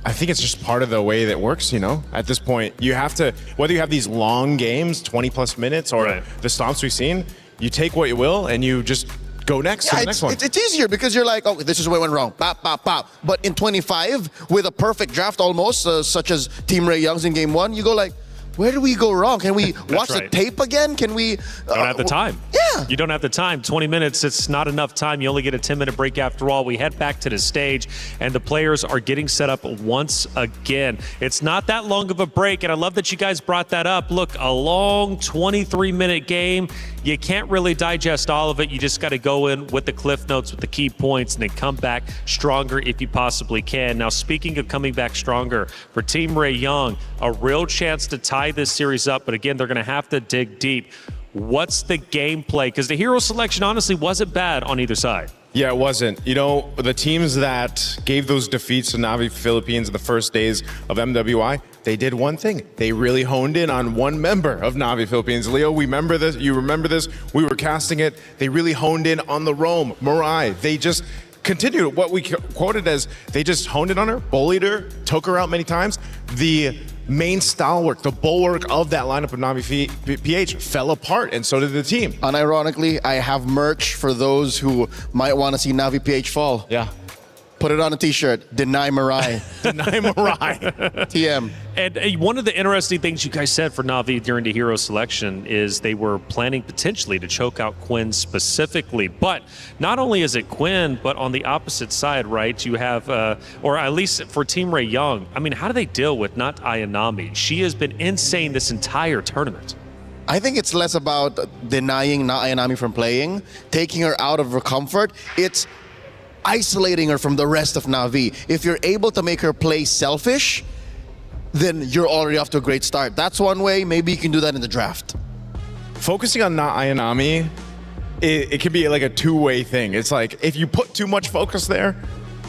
[SPEAKER 12] I think it's just part of the way that works, you know? At this point, you have to, whether you have these long games, 20-plus minutes, or the stomps we've seen, you take what you will and you just go next to the next one.
[SPEAKER 18] It's easier because you're like, oh, this is where it went wrong. Pop, pop, pop. But in 25, with a perfect draft almost, such as Team Ray Young's in Game 1, you go like, where do we go wrong? Can we watch the tape again? Can we...
[SPEAKER 6] Don't have the time.
[SPEAKER 18] Yeah.
[SPEAKER 6] You don't have the time. 20 minutes, it's not enough time. You only get a 10-minute break after all. We head back to the stage, and the players are getting set up once again. It's not that long of a break, and I love that you guys brought that up. Look, a long 23-minute game. You can't really digest all of it. You just got to go in with the cliff notes, with the key points, and then come back stronger if you possibly can. Now, speaking of coming back stronger, for Team Ray Young, a real chance to tie this series up, but again, they're going to have to dig deep. What's the gameplay? Because the hero selection honestly wasn't bad on either side.
[SPEAKER 12] Yeah, it wasn't. You know, the teams that gave those defeats to Navi Philippines in the first days of MWI, they did one thing. They really honed in on one member of Navi Philippines. Leo, we remember this. You remember this. We were casting it. They really honed in on the roam, Mirai. They just continued what we quoted as they just honed in on her, bullied her, took her out many times. The main stalwart, the bulwark of that lineup of Navi PH fell apart, and so did the team.
[SPEAKER 18] Unironically, I have merch for those who might want to see Navi PH fall.
[SPEAKER 12] Yeah.
[SPEAKER 18] Put it on a t-shirt. Deny Mirai.
[SPEAKER 12] Deny Mirai.
[SPEAKER 18] TM.
[SPEAKER 6] And one of the interesting things you guys said for Navi during the hero selection is they were planning potentially to choke out Quinn specifically. But not only is it Quinn, but on the opposite side, right, you have, or at least for Team Ray Young, I mean, how do they deal with not Ayanami? She has been insane this entire tournament.
[SPEAKER 18] I think it's less about denying Na Ayanami from playing, taking her out of her comfort. It's isolating her from the rest of Navi. If you're able to make her play selfish, then you're already off to a great start. That's one way. Maybe you can do that in the draft.
[SPEAKER 12] Focusing on Na Ayanami, it can be like a two-way thing. It's like if you put too much focus there,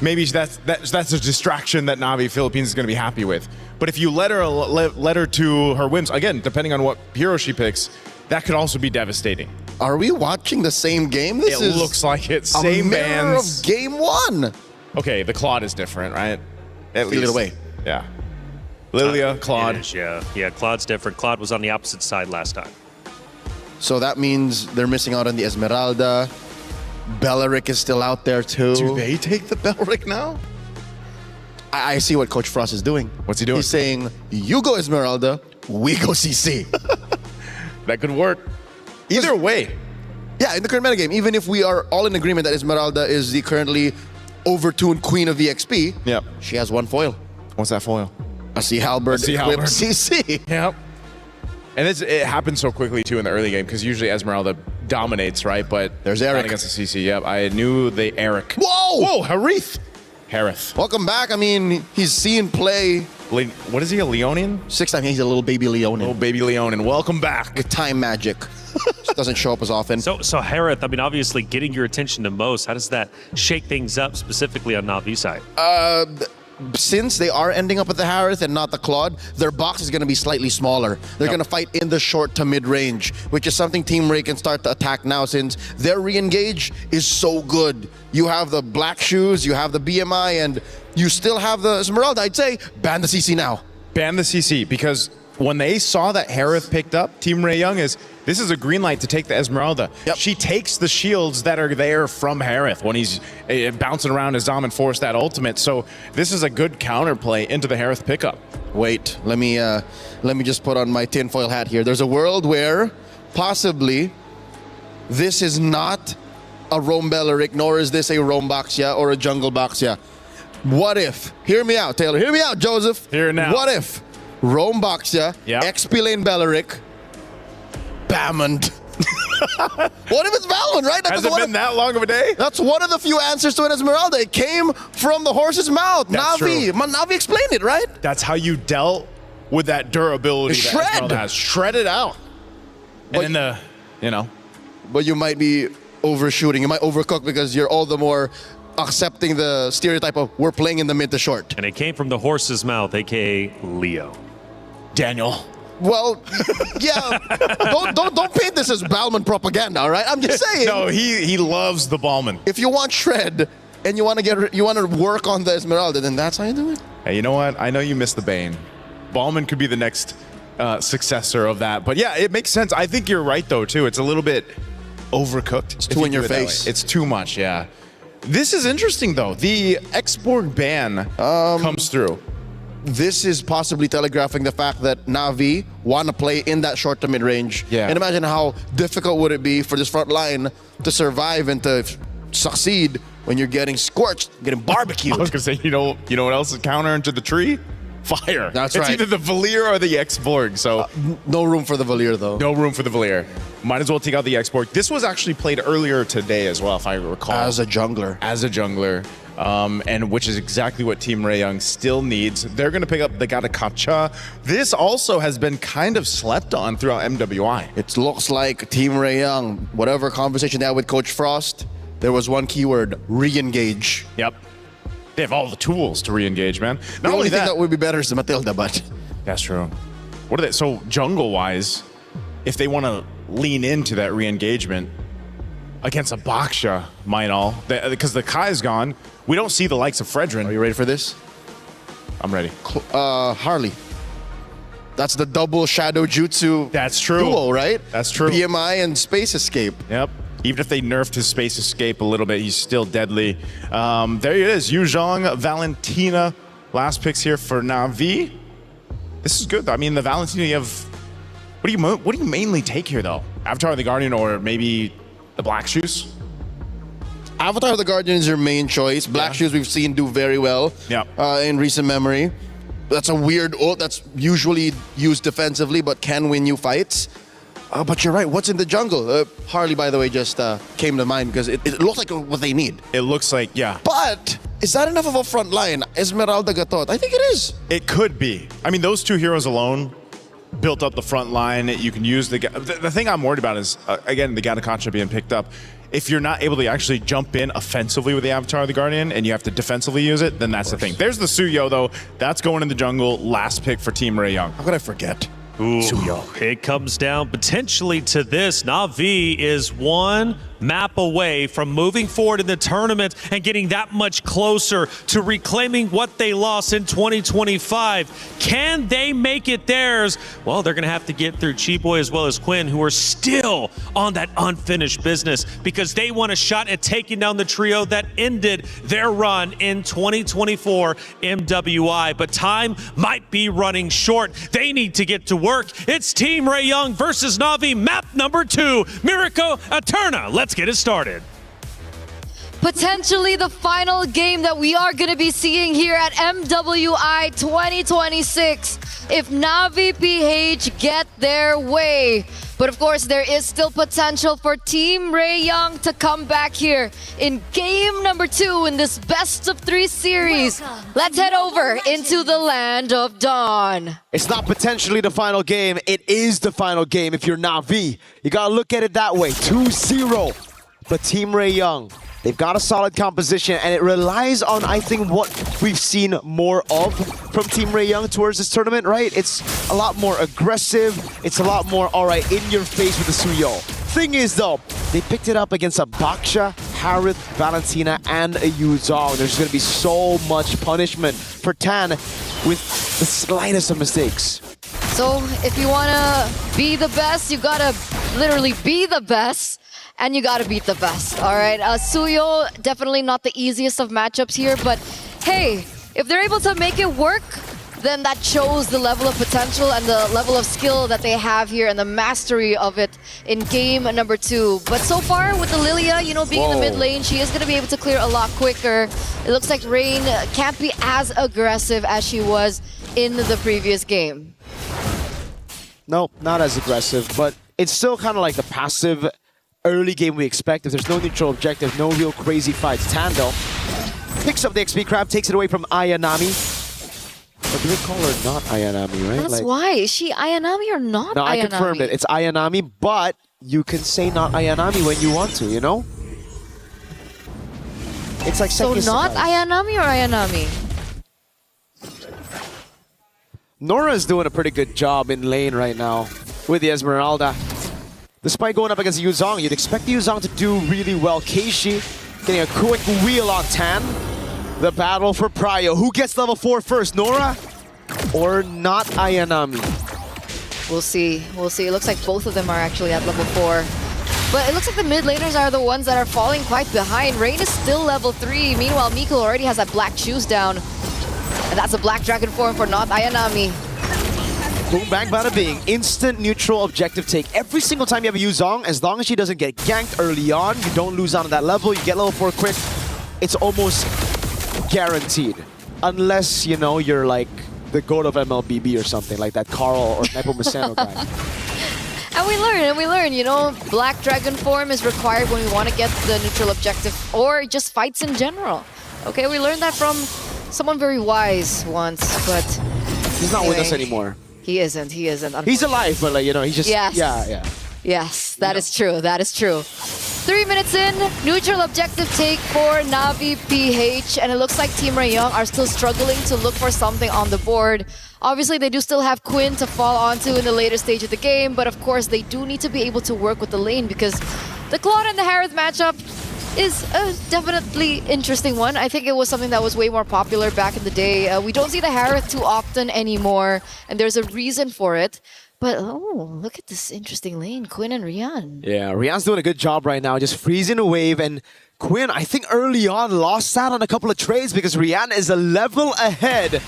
[SPEAKER 12] maybe that's a distraction that Navi Philippines is going to be happy with. But if you let her to her whims, again, depending on what hero she picks, that could also be devastating.
[SPEAKER 18] Are we watching the same game? This
[SPEAKER 12] it looks like it. Same
[SPEAKER 18] a mirror
[SPEAKER 12] bands.
[SPEAKER 18] of Game 1.
[SPEAKER 12] Okay, the Claude is different, right? At
[SPEAKER 18] Feel it away.
[SPEAKER 12] Yeah. Lilia, Claude.
[SPEAKER 6] It is, yeah, Claude's different. Claude was on the opposite side last time.
[SPEAKER 18] So that means they're missing out on the Esmeralda. Belleric is still out there too.
[SPEAKER 12] Do they take the Belleric now?
[SPEAKER 18] I see what Coach Frost is doing.
[SPEAKER 12] What's he doing?
[SPEAKER 18] He's saying, you go Esmeralda, we go CC.
[SPEAKER 12] That could work. Either way.
[SPEAKER 18] Yeah, in the current metagame, even if we are all in agreement that Esmeralda is the currently overtuned queen of EXP,
[SPEAKER 12] yep,
[SPEAKER 18] she has one foil.
[SPEAKER 12] What's that foil?
[SPEAKER 18] A Sea Halberd equipped CC.
[SPEAKER 12] Yep. And it happens so quickly too in the early game because usually Esmeralda dominates, right? But
[SPEAKER 18] there's Eric
[SPEAKER 12] against the CC. Yep, I knew the Eric.
[SPEAKER 18] Whoa!
[SPEAKER 12] Harith.
[SPEAKER 18] Welcome back. I mean, he's seen play.
[SPEAKER 12] What is he, a Leonian?
[SPEAKER 18] 6 time. He's a little baby Leonin.
[SPEAKER 12] Little baby Leonin. Welcome back.
[SPEAKER 18] With time magic. Just doesn't show up as often.
[SPEAKER 6] So Harith, I mean, obviously getting your attention the most. How does that shake things up specifically on Navi's side?
[SPEAKER 18] Since they are ending up at the Harith and not the Claude, their box is going to be slightly smaller. They're going to fight in the short to mid-range, which is something Team Ray can start to attack now since their re-engage is so good. You have the Black Shoes, you have the BMI, and you still have the Esmeralda. I'd say ban the CC now.
[SPEAKER 12] Ban the CC because when they saw that Harith picked up, Team Ray Young this is a green light to take the Esmeralda.
[SPEAKER 18] Yep.
[SPEAKER 12] She takes the shields that are there from Harith when he's bouncing around as Dom and force that ultimate. So this is a good counterplay into the Harith pickup.
[SPEAKER 18] Wait, let me just put on my tinfoil hat here. There's a world where possibly this is not a Roam Belleric, nor is this a Roam Baxia or a Jungle Baxia. What if, hear me out, Taylor, hear me out, Joseph.
[SPEAKER 12] Here now.
[SPEAKER 18] What if Roam Baxia, XP Lane Belleric, Bammond. What if it's Valmond, right?
[SPEAKER 12] Has it been that long of a day?
[SPEAKER 18] That's one of the few answers to an Esmeralda. It came from the horse's mouth.
[SPEAKER 12] That's
[SPEAKER 18] Navi.
[SPEAKER 12] true.
[SPEAKER 18] Navi explained it, right?
[SPEAKER 12] That's how you dealt with that durability that Esmeralda has. Shred it out. And then But
[SPEAKER 18] you might be overshooting. You might overcook because you're all the more accepting the stereotype of we're playing in the mid to short.
[SPEAKER 6] And it came from the horse's mouth, aka Leo.
[SPEAKER 12] Daniel.
[SPEAKER 18] Well, yeah. don't paint this as Balman propaganda, all right? I'm just saying.
[SPEAKER 12] No, he loves the Balman.
[SPEAKER 18] If you want shred and you want to work on the Esmeralda, then that's how you do it.
[SPEAKER 12] Hey, you know what? I know you missed the Bane. Balman could be the next successor of that. But yeah, it makes sense. I think you're right though too. It's a little bit overcooked. It's
[SPEAKER 18] too in your face.
[SPEAKER 12] It's too much, yeah. This is interesting though. The export ban comes through.
[SPEAKER 18] This is possibly telegraphing the fact that Na'Vi want to play in that short to mid range.
[SPEAKER 12] Yeah.
[SPEAKER 18] And imagine how difficult would it be for this front line to survive and to succeed when you're getting scorched, getting barbecued.
[SPEAKER 12] I was gonna say, you know what else is counter into the tree? Fire.
[SPEAKER 18] That's
[SPEAKER 12] it's
[SPEAKER 18] right.
[SPEAKER 12] either the Valier or the X-Borg. So
[SPEAKER 18] no room for the Valier though.
[SPEAKER 12] No room for the Valier. Might as well take out the X-Borg. This was actually played earlier today as well, if I recall.
[SPEAKER 18] As a jungler.
[SPEAKER 12] And which is exactly what Team Rayoung still needs. They're going to pick up the Gatakacha. This also has been kind of slept on throughout MWI.
[SPEAKER 18] It looks like Team Rayoung, whatever conversation they had with Coach Frost, there was one keyword: re-engage.
[SPEAKER 12] Yep. They have all the tools to re-engage, man.
[SPEAKER 18] The only thing that would be better is the Matilda, but
[SPEAKER 12] that's true. What are they? So jungle-wise, if they want to lean into that re-engagement against a Baksha, because the Kai's gone, we don't see the likes of Fredrin.
[SPEAKER 18] Are you ready for this?
[SPEAKER 12] I'm ready.
[SPEAKER 18] Harley. That's the double shadow jutsu.
[SPEAKER 12] That's true.
[SPEAKER 18] Duo, right?
[SPEAKER 12] That's true.
[SPEAKER 18] BMI and space escape.
[SPEAKER 12] Yep. Even if they nerfed his space escape a little bit, he's still deadly. There he is, Yu Zhang, Valentina. Last picks here for Na'Vi. This is good. I mean, the Valentina, you have... What do you mainly take here, though? Avatar of the Guardian or maybe the Black Shoes?
[SPEAKER 18] Avatar of the Guardian is your main choice. Black Shoes we've seen do very well in recent memory. That's a weird ult that's usually used defensively but can win you fights. But you're right, what's in the jungle? Harley, by the way, just came to mind because it looks like what they need.
[SPEAKER 12] It looks like, yeah.
[SPEAKER 18] But is that enough of a front line? Esmeralda Gatot, I think it is.
[SPEAKER 12] It could be. I mean, those two heroes alone built up the front line. You can use the thing I'm worried about is, again, the Gatakacha being picked up. If you're not able to actually jump in offensively with the Avatar of the Guardian and you have to defensively use it, then that's the thing. There's the Suyo, though. That's going in the jungle. Last pick for Team Rayoung.
[SPEAKER 18] How could I forget?
[SPEAKER 6] Ooh, it comes down potentially to this. Na'Vi is one map away from moving forward in the tournament and getting that much closer to reclaiming what they lost in 2025. Can they make it theirs? Well, they're going to have to get through Chiboy as well as Quinn, who are still on that unfinished business because they want a shot at taking down the trio that ended their run in 2024 MWI. But time might be running short. They need to get to work. It's Team Rayoung versus Na'Vi, map number 2, Miracle Eterna. Let's get it started.
[SPEAKER 7] Potentially the final game that we are going to be seeing here at MWI 2026 if Na'Vi PH get their way. But of course, there is still potential for Team Rayoung to come back here in game number 2 in this best of 3 series. Let's head over into the land of Dawn.
[SPEAKER 13] It's not potentially the final game. It is the final game if you're Na'Vi. You gotta look at it that way. 2-0. But Team Rayoung, they've got a solid composition, and it relies on, I think, what we've seen more of from Team Rayoung towards this tournament, right? It's a lot more aggressive. It's a lot more, all right, in your face with the Suyo. Thing is, though, they picked it up against a Baksha, Harith, Valentina, and a Yu Zhang. There's going to be so much punishment for Tan with the slightest of mistakes.
[SPEAKER 7] So if you want to be the best, you got to literally be the best. And you gotta beat the best, all right? Suyo, definitely not the easiest of matchups here, but hey, if they're able to make it work, then that shows the level of potential and the level of skill that they have here and the mastery of it in game number 2. But so far with the Lilia, you know, being in the mid lane, she is gonna be able to clear a lot quicker. It looks like Rain can't be as aggressive as she was in the previous game.
[SPEAKER 13] No, not as aggressive, but it's still kind of like the passive early game we expect. If there's no neutral objective, no real crazy fights. Tando picks up the XP crab, takes it away from Ayanami. Or do they call her not Ayanami, right?
[SPEAKER 7] That's why. Is she Ayanami or not
[SPEAKER 13] no,
[SPEAKER 7] Ayanami?
[SPEAKER 13] I confirmed it. It's Ayanami, but you can say not Ayanami when you want to, you know? It's like
[SPEAKER 7] So
[SPEAKER 13] second
[SPEAKER 7] not
[SPEAKER 13] surprise.
[SPEAKER 7] Ayanami or Ayanami?
[SPEAKER 13] Nora is doing a pretty good job in lane right now with the Esmeralda. Despite going up against Yuzong, you'd expect Yuzong to do really well. Keishi getting a quick wheel on Tan. The battle for Prio. Who gets level 4 first, Nora or not Ayanami?
[SPEAKER 7] We'll see. We'll see. It looks like both of them are actually at level 4. But it looks like the mid laners are the ones that are falling quite behind. Rain is still level 3. Meanwhile, Miko already has that black shoes down. And that's a black dragon form for not Ayanami.
[SPEAKER 13] Boom, bang, bada bing. Instant neutral objective take. Every single time you have a Yuzong, as long as she doesn't get ganked early on, you don't lose out on that level, you get level 4 quick, it's almost guaranteed. Unless, you know, you're like the goat of MLBB or something, like that Carl or Nepomuceno guy.
[SPEAKER 7] And we learn, you know, black dragon form is required when we want to get the neutral objective or just fights in general. Okay, we learned that from someone very wise once, but...
[SPEAKER 13] He's not with us anymore.
[SPEAKER 7] He isn't.
[SPEAKER 13] He's alive, but like, you know, he's just...
[SPEAKER 7] Yes.
[SPEAKER 13] Yeah.
[SPEAKER 7] Yes, that is true. That is true. 3 minutes in, neutral objective take for Navi PH, and it looks like Team Rayong are still struggling to look for something on the board. Obviously, they do still have Quinn to fall onto in the later stage of the game, but of course, they do need to be able to work with the lane because the Claude and the Harith matchup is a definitely interesting one. I think it was something that was way more popular back in the day. We don't see the Harith too often anymore, and there's a reason for it. But, oh, look at this interesting lane, Quinn and Rian.
[SPEAKER 13] Yeah, Rian's doing a good job right now, just freezing a wave. And Quinn, I think early on, lost out on a couple of trades because Rian is a level ahead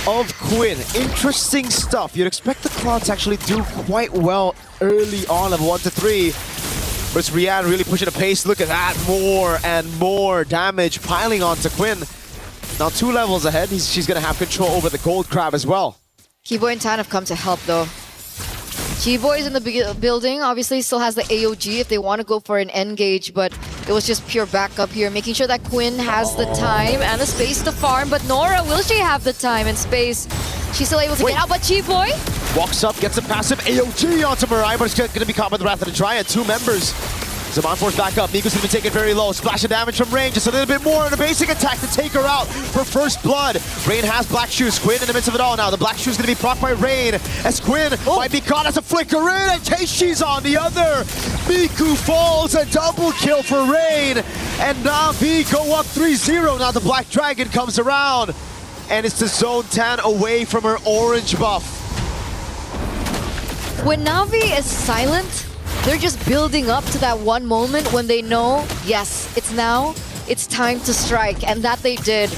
[SPEAKER 13] of Quinn. Interesting stuff. You'd expect the Claw to actually do quite well early on, level 1 to 3. But it's Rian really pushing the pace. Look at that, more and more damage piling onto Quinn. Now 2 levels ahead, she's going to have control over the Gold Crab as well.
[SPEAKER 7] Keyboy and Tan have come to help though. G-Boy is in the building, obviously still has the AOG if they want to go for an engage, but it was just pure backup here, making sure that Quinn has the time and the space to farm, but Nora, will she have the time and space? She's still able to get out, but G-Boy?
[SPEAKER 13] Walks up, gets a passive AOG onto Mirai, but it's going to be caught by the Wrath of the Dryad. 2 members. Zaman force back up. Miko's going to be taken very low. Splash of damage from Rain. Just a little bit more on a basic attack to take her out for first blood. Rain has Black Shoes. Quinn in the midst of it all now. The Black Shoes going to be procced by Rain as Quinn might be caught as a flicker in. And Keishi's on the other. Miku falls. A double kill for Rain. And Navi go up 3-0. Now the Black Dragon comes around. And it's the Zone Tan away from her orange buff.
[SPEAKER 7] When Navi is silent, they're just building up to that one moment when they know, yes, it's now, it's time to strike, and that they did.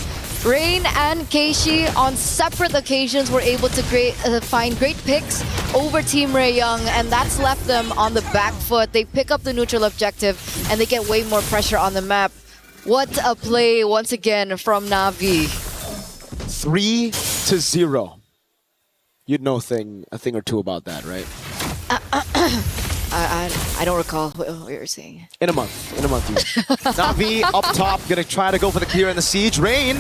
[SPEAKER 7] Rain and Keishi on separate occasions were able to find great picks over Team Rayong, and that's left them on the back foot. They pick up the neutral objective, and they get way more pressure on the map. What a play once again from Navi.
[SPEAKER 13] 3-0. You'd know a thing or two about that, right?
[SPEAKER 7] I don't recall what you were saying.
[SPEAKER 13] In a month. Navi up top, gonna try to go for the clear and the siege. Rain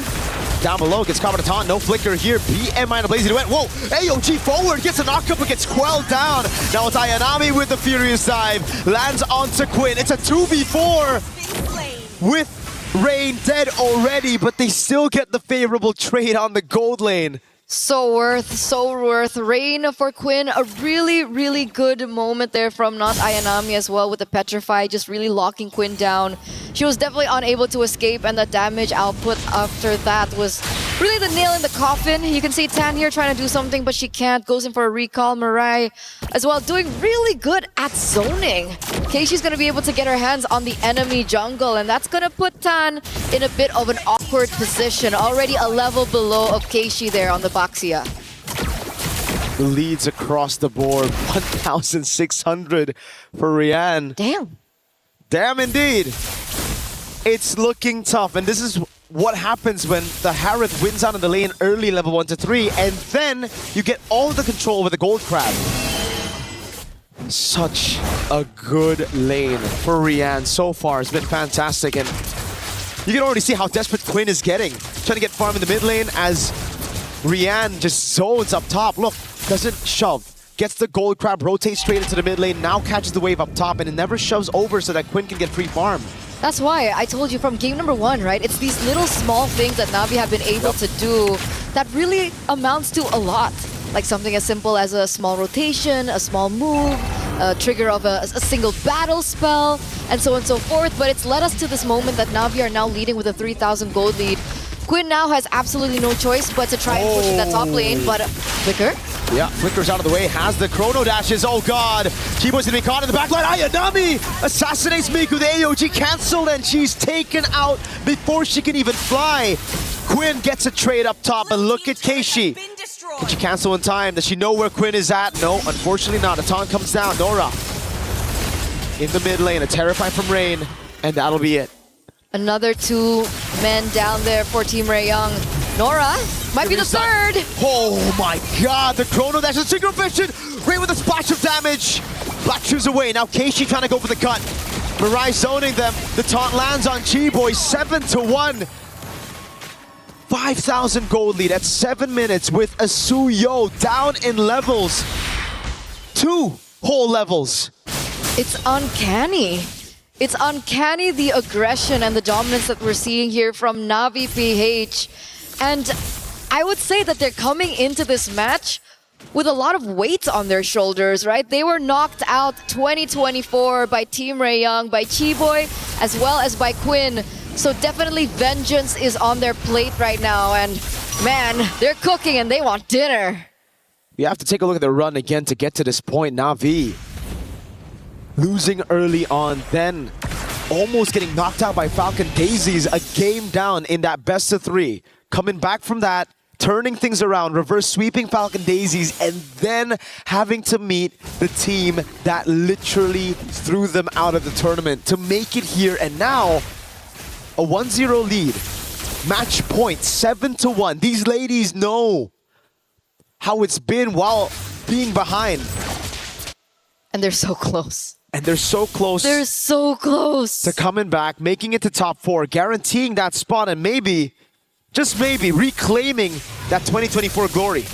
[SPEAKER 13] down below, gets caught by the taunt, no flicker here. BM Blazy to win. Whoa, AOG forward, gets a knockup, but gets quelled down. Now it's Ayanami with the Furious Dive, lands onto Quinn. It's a 2v4 with Rain dead already, but they still get the favorable trade on the gold lane.
[SPEAKER 7] So worth. Rain for Quinn, a really, really good moment there from not Ayanami as well with the Petrify, just really locking Quinn down. She was definitely unable to escape, and the damage output after that was really the nail in the coffin. You can see Tan here trying to do something, but she can't. Goes in for a recall. Mirai as well doing really good at zoning. Keishi's going to be able to get her hands on the enemy jungle, and that's going to put Tan in a bit of an awkward position. Already a level below of Keishi there on the Baxia.
[SPEAKER 13] The leads across the board, 1,600 for Rian. Damn indeed. It's looking tough, and this is what happens when the Harith wins out of the lane early, level 1 to 3, and then you get all the control over the Gold Crab. Such a good lane for Rian so far. It's been fantastic, and you can already see how desperate Quinn is getting. Trying to get farm in the mid lane as Rian just zones up top. Look, doesn't shove. Gets the Gold Crab, rotates straight into the mid lane, now catches the wave up top, and it never shoves over so that Quinn can get free farm.
[SPEAKER 7] That's why I told you from game number 1, right? It's these little small things that Na'Vi have been able to do that really amounts to a lot. Like something as simple as a small rotation, a small move, a trigger of a single battle spell, and so on and so forth. But it's led us to this moment that Na'Vi are now leading with a 3,000 gold lead. Quinn now has absolutely no choice but to try and push in that top lane, but Flicker?
[SPEAKER 13] Yeah, Flicker's out of the way, has the chrono dashes. Oh god, Chibo's gonna be caught in the backline. Ayanami assassinates Miku. The AOG cancelled and she's taken out before she can even fly. Quinn gets a trade up top, but look at Keishi. Can she cancel in time? Does she know where Quinn is at? No, unfortunately not. A taunt comes down. Nora in the mid lane, a Terrify from Rain, and that'll be it.
[SPEAKER 7] Another 2 men down there for Team Raeyang. Nora might be the third.
[SPEAKER 13] Oh my god, the chrono dash is synchro vision. Rain with a splash of damage. Black shoes away. Now Keishi trying to go for the cut. Mirai zoning them. The taunt lands on Chiboy. 7-1. 5,000 gold lead at 7 minutes with a Suyo down in levels. 2 whole levels.
[SPEAKER 7] It's uncanny. It's uncanny, the aggression and the dominance that we're seeing here from Na'Vi PH. And I would say that they're coming into this match with a lot of weight on their shoulders, right? They were knocked out 2024 by Team Raeyang, by Chiboy, as well as by Quinn. So definitely vengeance is on their plate right now. And man, they're cooking and they want dinner.
[SPEAKER 13] You have to take a look at the run again to get to this point. Na'Vi losing early on, then almost getting knocked out by Falcon Daisies, a game down in that best of 3. Coming back from that, turning things around, reverse sweeping Falcon Daisies, and then having to meet the team that literally threw them out of the tournament to make it here. And now, a 1-0 lead. Match point, 7-1. These ladies know how it's been while being behind.
[SPEAKER 7] And they're so close.
[SPEAKER 13] And they're so close.
[SPEAKER 7] They're so close
[SPEAKER 13] to coming back, making it to top 4, guaranteeing that spot, and maybe, just maybe, reclaiming that 2024 glory.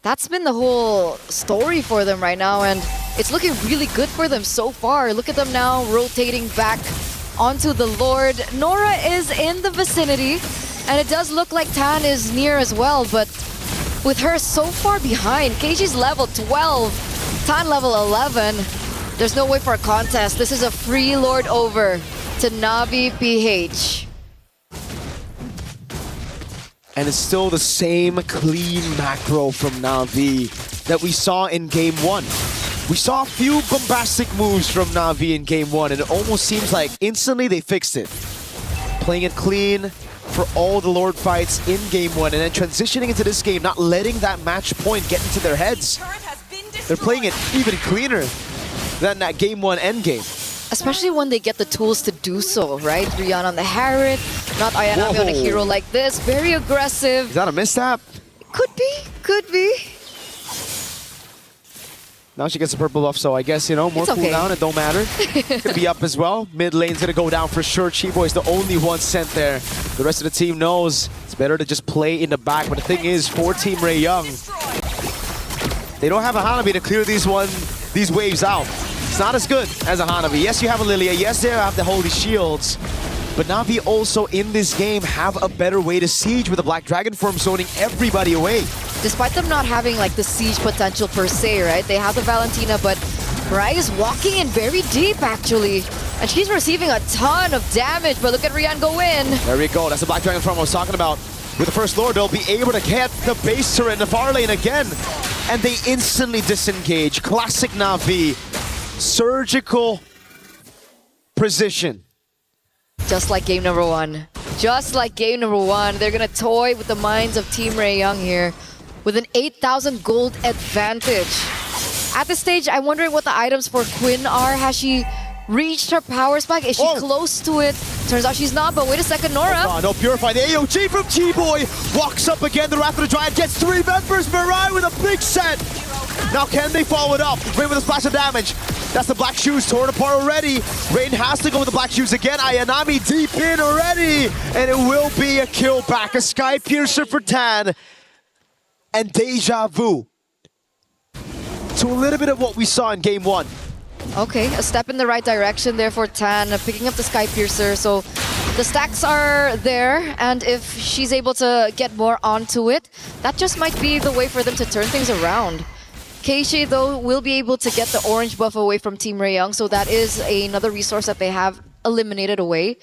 [SPEAKER 7] That's been the whole story for them right now, and it's looking really good for them so far. Look at them now rotating back onto the Lord. Nora is in the vicinity, and it does look like Tan is near as well, but with her so far behind, Keishi's level 12, Tan level 11. There's no way for a contest. This is a free Lord over to Na'Vi PH.
[SPEAKER 13] And it's still the same clean macro from Na'Vi that we saw in Game 1. We saw a few bombastic moves from Na'Vi in Game 1, and it almost seems like instantly they fixed it. Playing it clean for all the Lord fights in Game 1, and then transitioning into this game, not letting that match point get into their heads. They're playing it even cleaner than that Game 1 endgame.
[SPEAKER 7] Especially when they get the tools to do so, right? Rihanna on the Harriet, not Ayanami on a hero like this. Very aggressive.
[SPEAKER 13] Is that a misstep?
[SPEAKER 7] Could be, could be.
[SPEAKER 13] Now she gets a purple buff, so I guess, you know, more cooldown, it don't matter. Gonna be up as well. Mid lane's gonna go down for sure. Chiboy's the only one sent there. The rest of the team knows it's better to just play in the back. But the thing is, for Team Raeyang, they don't have a Hanabi to clear these waves out. It's not as good as a Hanabi. Yes, you have a Lilia. Yes, they have the Holy Shields. But Na'Vi also in this game have a better way to siege with the Black Dragon form zoning everybody away.
[SPEAKER 7] Despite them not having like the siege potential per se, right? They have the Valentina, but Mirai is walking in very deep actually. And she's receiving a ton of damage, but look at Rian go in.
[SPEAKER 13] There we go. That's the Black Dragon form I was talking about. With the first Lord, they'll be able to get the base turret in the far lane again. And they instantly disengage. Classic Na'Vi. Surgical precision.
[SPEAKER 7] Just like game number 1. Just like game number 1. They're gonna toy with the minds of Team Raeyang here with an 8,000 gold advantage. At this stage, I'm wondering what the items for Quinn are. Has she reached her power spike? Is she close to it? Turns out she's not, but wait a second, Nora.
[SPEAKER 13] Oh, no, Purify. The AOG from Chiboy walks up again. The Wrath of the Giant gets 3 members. Mirai with a big set. Now can they follow it up? Rain with a splash of damage. That's the Black Shoes torn apart already. Rain has to go with the Black Shoes again. Ayanami deep in already. And it will be a kill back. A Sky Piercer for Tan. And Deja Vu. To a little bit of what we saw in Game 1.
[SPEAKER 7] Okay, a step in the right direction there for Tan, picking up the Sky Piercer. So the stacks are there, and if she's able to get more onto it, that just might be the way for them to turn things around. Keishi, though, will be able to get the orange buff away from Team Rayoung, so that is another resource that they have eliminated away.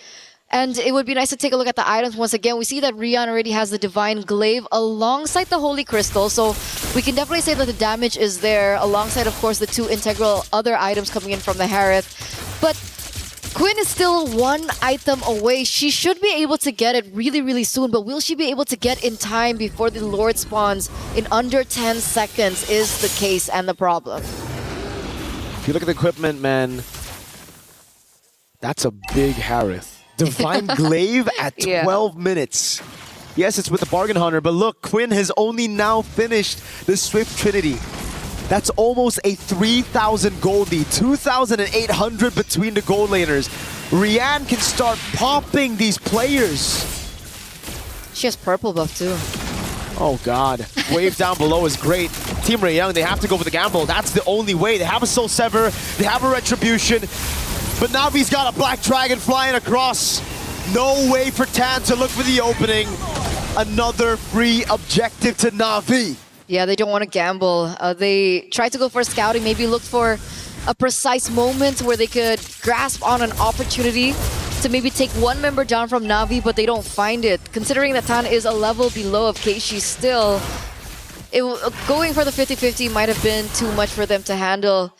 [SPEAKER 7] And it would be nice to take a look at the items once again. We see that Rian already has the Divine Glaive alongside the Holy Crystal, so we can definitely say that the damage is there, alongside, of course, the two integral other items coming in from the Harith. But Quinn is still one item away. She should be able to get it really, really soon, but will she be able to get in time before the Lord spawns in under 10 seconds is the case and the problem.
[SPEAKER 13] If you look at the equipment, man, that's a big Harith. Divine Glaive at 12 minutes. Yes, it's with the Bargain Hunter, but look, Quinn has only now finished the Swift Trinity. That's almost a 3,000 gold lead, 2,800 between the gold laners. Rian can start popping these players.
[SPEAKER 7] She has purple buff too.
[SPEAKER 13] Oh god, wave down below is great. Team Rayoung, they have to go for the gamble. That's the only way. They have a Soul Sever, they have a Retribution, but Navi's got a Black Dragon flying across. No way for Tan to look for the opening. Another free objective to Na'Vi.
[SPEAKER 7] Yeah, they don't want to gamble. They try to go for scouting, maybe look for a precise moment where they could grasp on an opportunity to maybe take one member down from Na'Vi, but they don't find it. Considering that Tan is a level below of Keishi still, going for the 50-50 might have been too much for them to handle.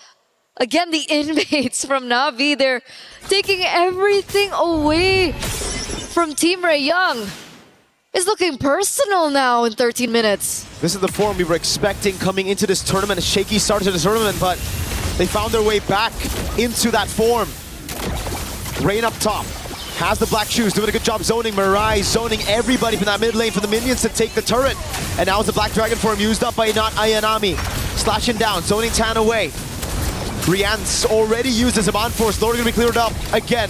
[SPEAKER 7] Again, the inmates from Na'Vi, they're taking everything away from Team Rayoung. It's looking personal now in 13 minutes.
[SPEAKER 13] This is the form we were expecting coming into this tournament. A shaky start to the tournament, but they found their way back into that form. Rain up top. Has the black shoes, doing a good job zoning. Mirai zoning everybody from that mid lane for the minions to take the turret. And now it's the Black Dragon form used up by not Ayanami. Slashing down, zoning Tan away. Rian's already used his Aman Force. Lord gonna be cleared up again.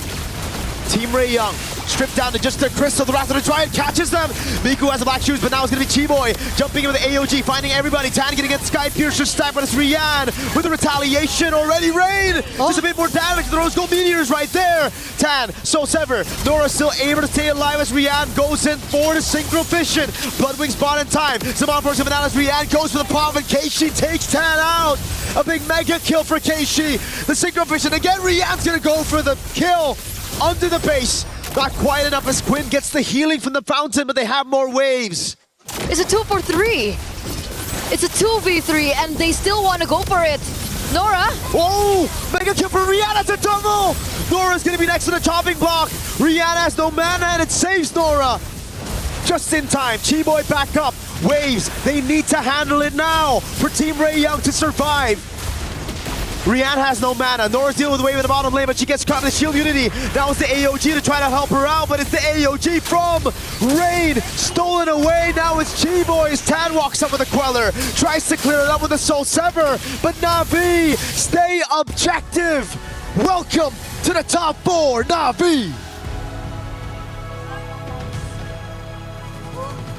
[SPEAKER 13] Team Rayoung stripped down to just their crystal. The Wrath of the Giant catches them. Miku has the black shoes, but now it's gonna be Chiboy jumping in with the AOG, finding everybody. Tan getting against Sky Piercer stack, but it's Rian with the retaliation already. Rain! Just a bit more damage. The Rose Gold Meteors right there. Tan, Soul Sever. Nora still able to stay alive as Rian goes in for the Synchro Fission. Bloodwing spawn in time. Saman Force coming out as Rian goes for the palm, and Keishi takes Tan out. A big mega kill for Keishi. The Synchro Fission again. Rian's gonna go for the kill under the base. Not quite enough as Quinn gets the healing from the fountain, but they have more waves.
[SPEAKER 7] It's a 2-for-3. It's a 2v3, and they still want to go for it. Nora.
[SPEAKER 13] Oh, mega kill for Rihanna to double. Nora's gonna be next to the chopping block. Rihanna has no mana, and it saves Nora. Just in time, Chiboy back up. Waves, they need to handle it now for Team Rayoung to survive. Rian has no mana. Nora's dealing with the wave in the bottom lane, but she gets caught in the shield unity. That was the AOG to try to help her out, but it's the AOG from Rain. Stolen away. Now it's Chiboy. Tan walks up with a Queller. Tries to clear it up with a Soul Sever, but Na'Vi, stay objective. Welcome to the top four, Na'Vi.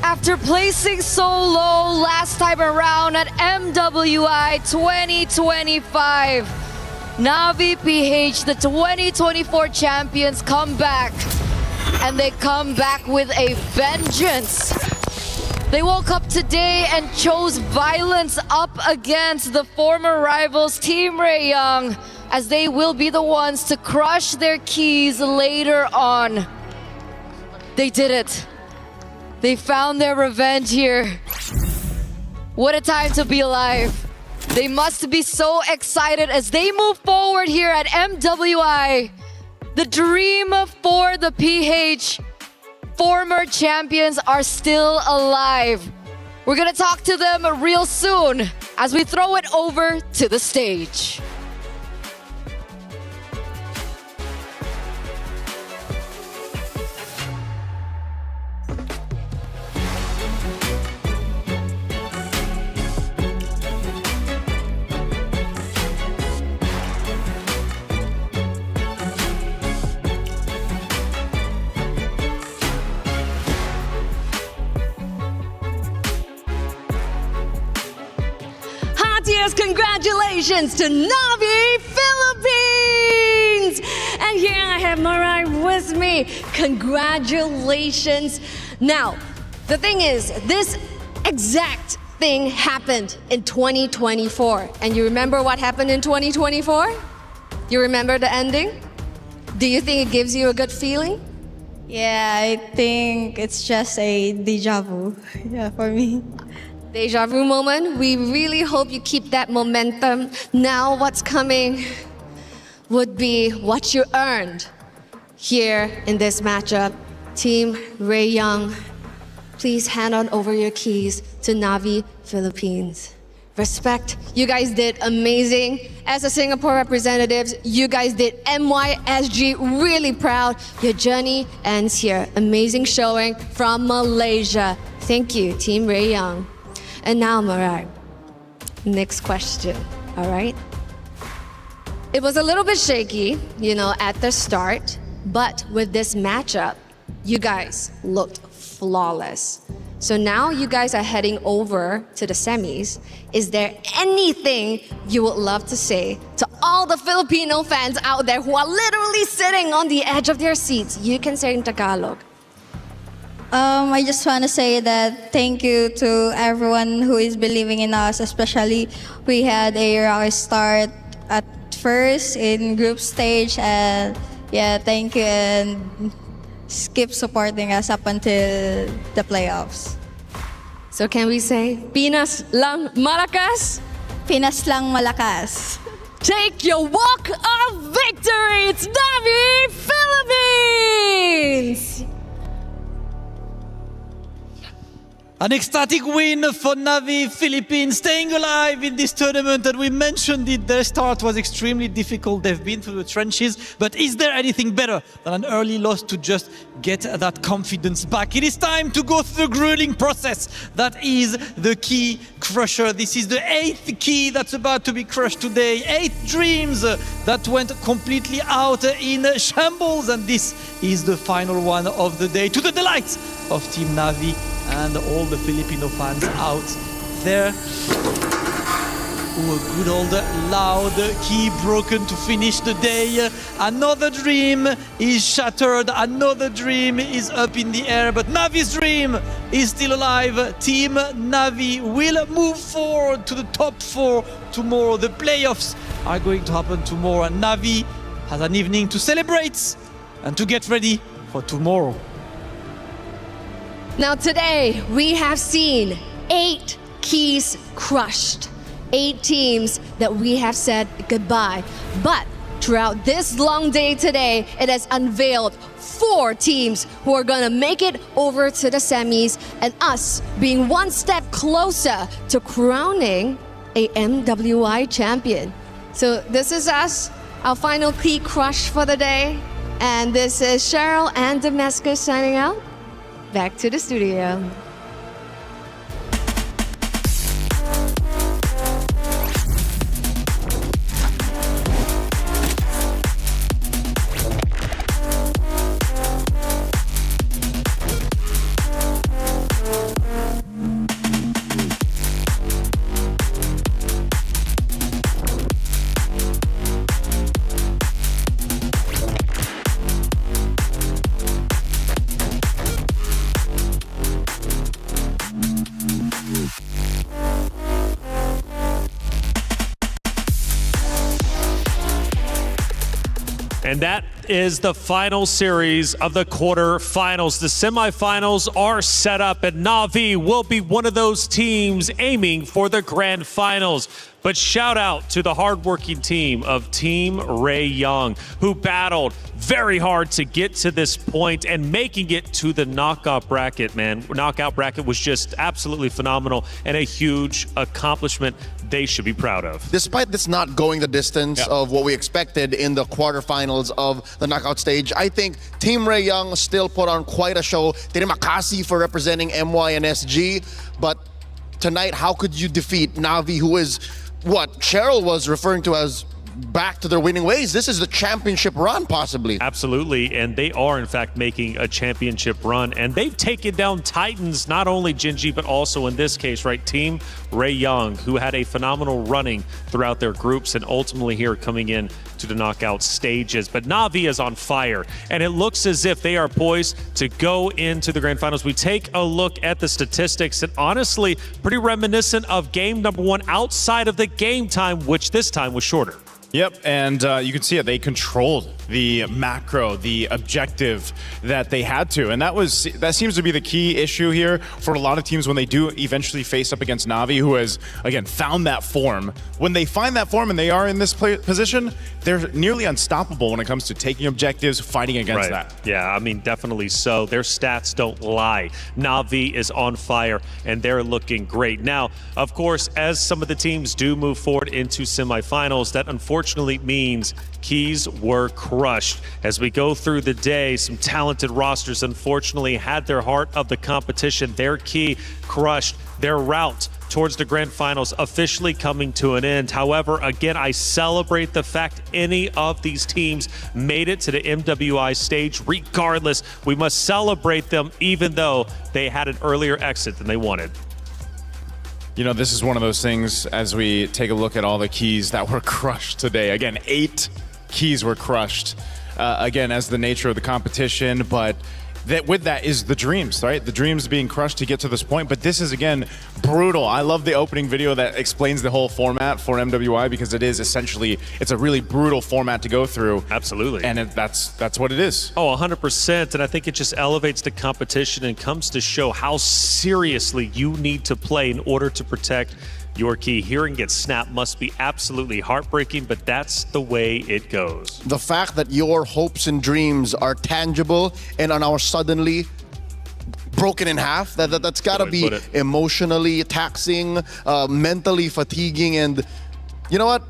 [SPEAKER 7] After placing so low last time around at MWI 2025, Na'Vi PH, the 2024 champions, come back. And they come back with a vengeance. They woke up today and chose violence up against the former rivals Team Rayoung, as they will be the ones to crush their keys later on. They did it. They found their revenge here. What a time to be alive. They must be so excited as they move forward here at MWI. The dream for the PH former champions are still alive. We're gonna talk to them real soon as we throw it over to the stage. Congratulations to Na'Vi Philippines!
[SPEAKER 15] sitting here and I have Mariah with me. Congratulations. Now, the thing is, this exact thing happened in 2024. And you remember what happened in 2024? You remember the ending? Do you think it gives you a good feeling?
[SPEAKER 1] Yeah, I think it's just a deja vu. Yeah, for me.
[SPEAKER 15] Deja vu moment. We really hope you keep that momentum. Now what's coming would be what you earned here in this matchup. Team Ray Young, please hand on over your keys to Navi Philippines. Respect, you guys did amazing. As a Singapore representatives, you guys did MYSG really proud. Your journey ends here. Amazing showing from Malaysia. Thank you, Team Ray Young. And now, Marai, next question, all right? It was a little bit shaky, at the start, but with this matchup, you guys looked flawless. So now you guys are heading over to the semis. Is there anything you would love to say to all the Filipino fans out there who are literally sitting on the edge of their seats? You can say in Tagalog.
[SPEAKER 1] I just want to say that thank you to everyone who is believing in us, especially we had a rocky start at first in group stage, and yeah, thank you, and keep supporting us up until the playoffs.
[SPEAKER 15] So can we say, Pinas lang malakas?
[SPEAKER 1] Pinas lang malakas.
[SPEAKER 15] Take your walk of victory! It's Navi Philippines!
[SPEAKER 24] An ecstatic win for Navi Philippines, staying alive in this tournament. And we mentioned it, their start was extremely difficult. They've been through the trenches. But is there anything better than an early loss to just get that confidence back? It is time to go through the grueling process. That is the key crusher. This is the 8th key that's about to be crushed today. 8 dreams that went completely out in shambles. And this is the final one of the day, to the delight of Team Navi and all the Filipino fans out there. Ooh, a good old loud key broken to finish the day. Another dream is shattered, another dream is up in the air, but Navi's dream is still alive. Team Navi will move forward to the top 4 tomorrow. The playoffs are going to happen tomorrow, and Navi has an evening to celebrate and to get ready for tomorrow.
[SPEAKER 15] Now today, we have seen 8 keys crushed. 8 teams that we have said goodbye. But throughout this long day today, it has unveiled 4 teams who are gonna make it over to the semis, and us being one step closer to crowning a MWI champion. So this is us, our final key crush for the day. And this is Cheryl and Damascus signing out. Back to the studio.
[SPEAKER 6] And that is the final series of the quarterfinals. The semifinals are set up, and Navi will be one of those teams aiming for the grand finals. But shout out to the hardworking team of Team Ray Young, who battled very hard to get to this point and making it to the knockout bracket, man. Knockout bracket was just absolutely phenomenal and a huge accomplishment they should be proud of.
[SPEAKER 18] Despite this not going the distance of what we expected in the quarterfinals of the knockout stage, I think Team Ray Young still put on quite a show. Terima kasih for representing MY and SG, but tonight, how could you defeat Navi, who is what Cheryl was referring to as back to their winning ways. This is the championship run, possibly.
[SPEAKER 6] Absolutely, and they are, in fact, making a championship run. And they've taken down Titans, not only Gen.G, but also, in this case, right, Team Ray Young, who had a phenomenal running throughout their groups and ultimately here coming in to the knockout stages. But Na'Vi is on fire, and it looks as if they are poised to go into the grand finals. We take a look at the statistics, and honestly, pretty reminiscent of game number one outside of the game time, which this time was shorter.
[SPEAKER 12] Yep, and you can see it. They controlled the macro, the objective that they had to, and that seems to be the key issue here for a lot of teams when they do eventually face up against Na'Vi, who has again found that form. When they find that form and they are in this position, they're nearly unstoppable when it comes to taking objectives, fighting against that.
[SPEAKER 6] Yeah, I mean, definitely so. Their stats don't lie. Na'Vi is on fire, and they're looking great. Now, of course, as some of the teams do move forward into semifinals, that unfortunately means Keys were crushed. As we go through the day, some talented rosters unfortunately had their heart of the competition, their key crushed, their route towards the grand finals officially coming to an end. However, again, I celebrate the fact any of these teams made it to the MWI stage. Regardless, we must celebrate them even though they had an earlier exit than they wanted.
[SPEAKER 12] You know, this is one of those things as we take a look at all the keys that were crushed today. Again, 8 keys were crushed, again, as the nature of the competition, but with that is the dreams, right? The dreams being crushed to get to this point, but this is, again, brutal. I love the opening video that explains the whole format for MWI because it is essentially, it's a really brutal format to go through.
[SPEAKER 6] Absolutely.
[SPEAKER 12] And that's what it is.
[SPEAKER 6] Oh, 100%, and I think it just elevates the competition and comes to show how seriously you need to play in order to protect your key. Hearing get snapped must be absolutely heartbreaking, but that's the way it goes.
[SPEAKER 18] The fact that your hopes and dreams are tangible and are now suddenly broken in half, that's got to be emotionally taxing, mentally fatiguing, and you know what?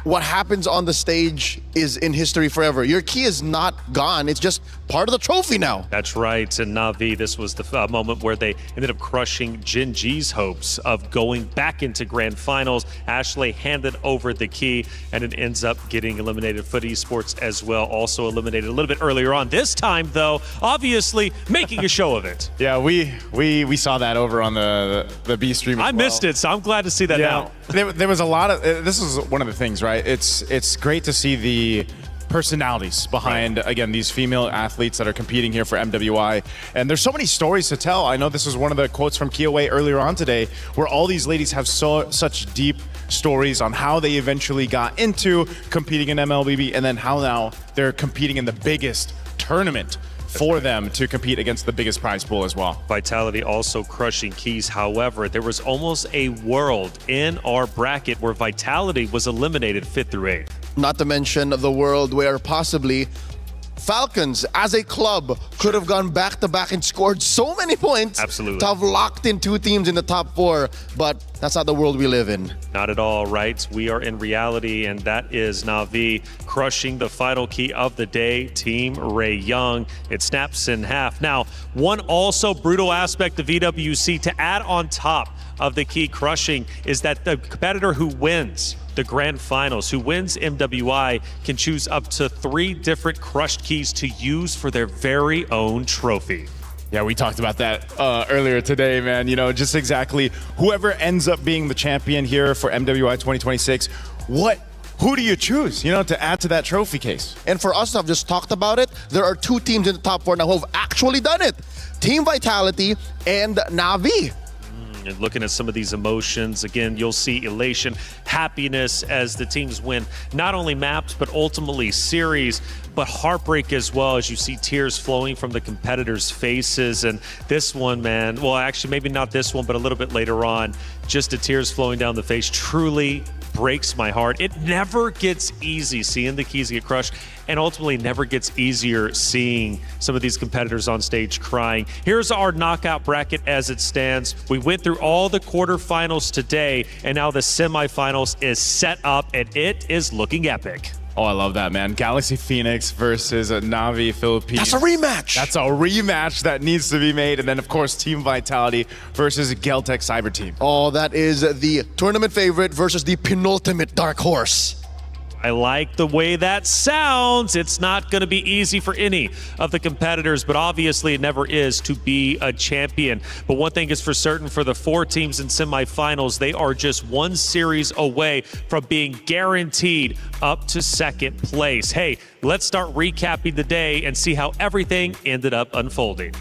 [SPEAKER 18] What happens on the stage is in history forever. Your key is not gone. It's just part of the trophy now.
[SPEAKER 6] That's right. And Na'Vi, this was the moment where they ended up crushing Gen.G's hopes of going back into grand finals. Ashley handed over the key, and it ends up getting eliminated. Foot Esports as well, also eliminated a little bit earlier on. This time, though, obviously making a show of it.
[SPEAKER 12] Yeah, we saw that over on the B stream as
[SPEAKER 6] I missed it, so I'm glad to see that now.
[SPEAKER 12] There was a lot of, this is one of the things, right? It's great to see the personalities behind, again, these female athletes that are competing here for MWI. And there's so many stories to tell. I know this was one of the quotes from Kiyoe earlier on today, where all these ladies have such deep stories on how they eventually got into competing in MLBB and then how now they're competing in the biggest tournament for them to compete against the biggest prize pool as well.
[SPEAKER 6] Vitality also crushing Keys. However, there was almost a world in our bracket where Vitality was eliminated 5th through 8th.
[SPEAKER 18] Not to mention the world where possibly Falcons, as a club, could have gone back-to-back and scored so many points.
[SPEAKER 6] Absolutely.
[SPEAKER 18] To have locked in 2 teams in the top 4, but that's not the world we live in.
[SPEAKER 6] Not at all, right? We are in reality, and that is Na'Vi crushing the final key of the day, Team Ray Young. It snaps in half. Now, one also brutal aspect of EWC to add on top of the key crushing is that the competitor who wins the grand finals, who wins MWI, can choose up to 3 different crushed keys to use for their very own trophy.
[SPEAKER 12] Yeah, we talked about that earlier today, man. You know, just exactly whoever ends up being the champion here for MWI 2026, who do you choose, you know, to add to that trophy case?
[SPEAKER 18] And for us to have just talked about it, there are 2 teams in the top 4 now who have actually done it. Team Vitality and Na'Vi.
[SPEAKER 6] And looking at some of these emotions, again, you'll see elation, happiness as the teams win not only maps, but ultimately series, but heartbreak as well as you see tears flowing from the competitors' faces. And this one, man, well, actually, maybe not this one, but a little bit later on, just the tears flowing down the face truly breaks my heart. It never gets easy seeing the keys get crushed, and ultimately never gets easier seeing some of these competitors on stage crying. Here's our knockout bracket as it stands. We went through all the quarterfinals today, and now the semifinals is set up, and it is looking epic.
[SPEAKER 12] Oh, I love that, man. Galaxy Phoenix versus Na'Vi Philippines.
[SPEAKER 18] That's a rematch.
[SPEAKER 12] That's a rematch that needs to be made. And then, of course, Team Vitality versus Geltec Cyber Team.
[SPEAKER 18] Oh, that is the tournament favorite versus the penultimate dark horse.
[SPEAKER 6] I like the way that sounds. It's not going to be easy for any of the competitors, but obviously it never is to be a champion. But one thing is for certain, for the 4 teams in semifinals, they are just 1 series away from being guaranteed up to 2nd place. Hey, let's start recapping the day and see how everything ended up unfolding.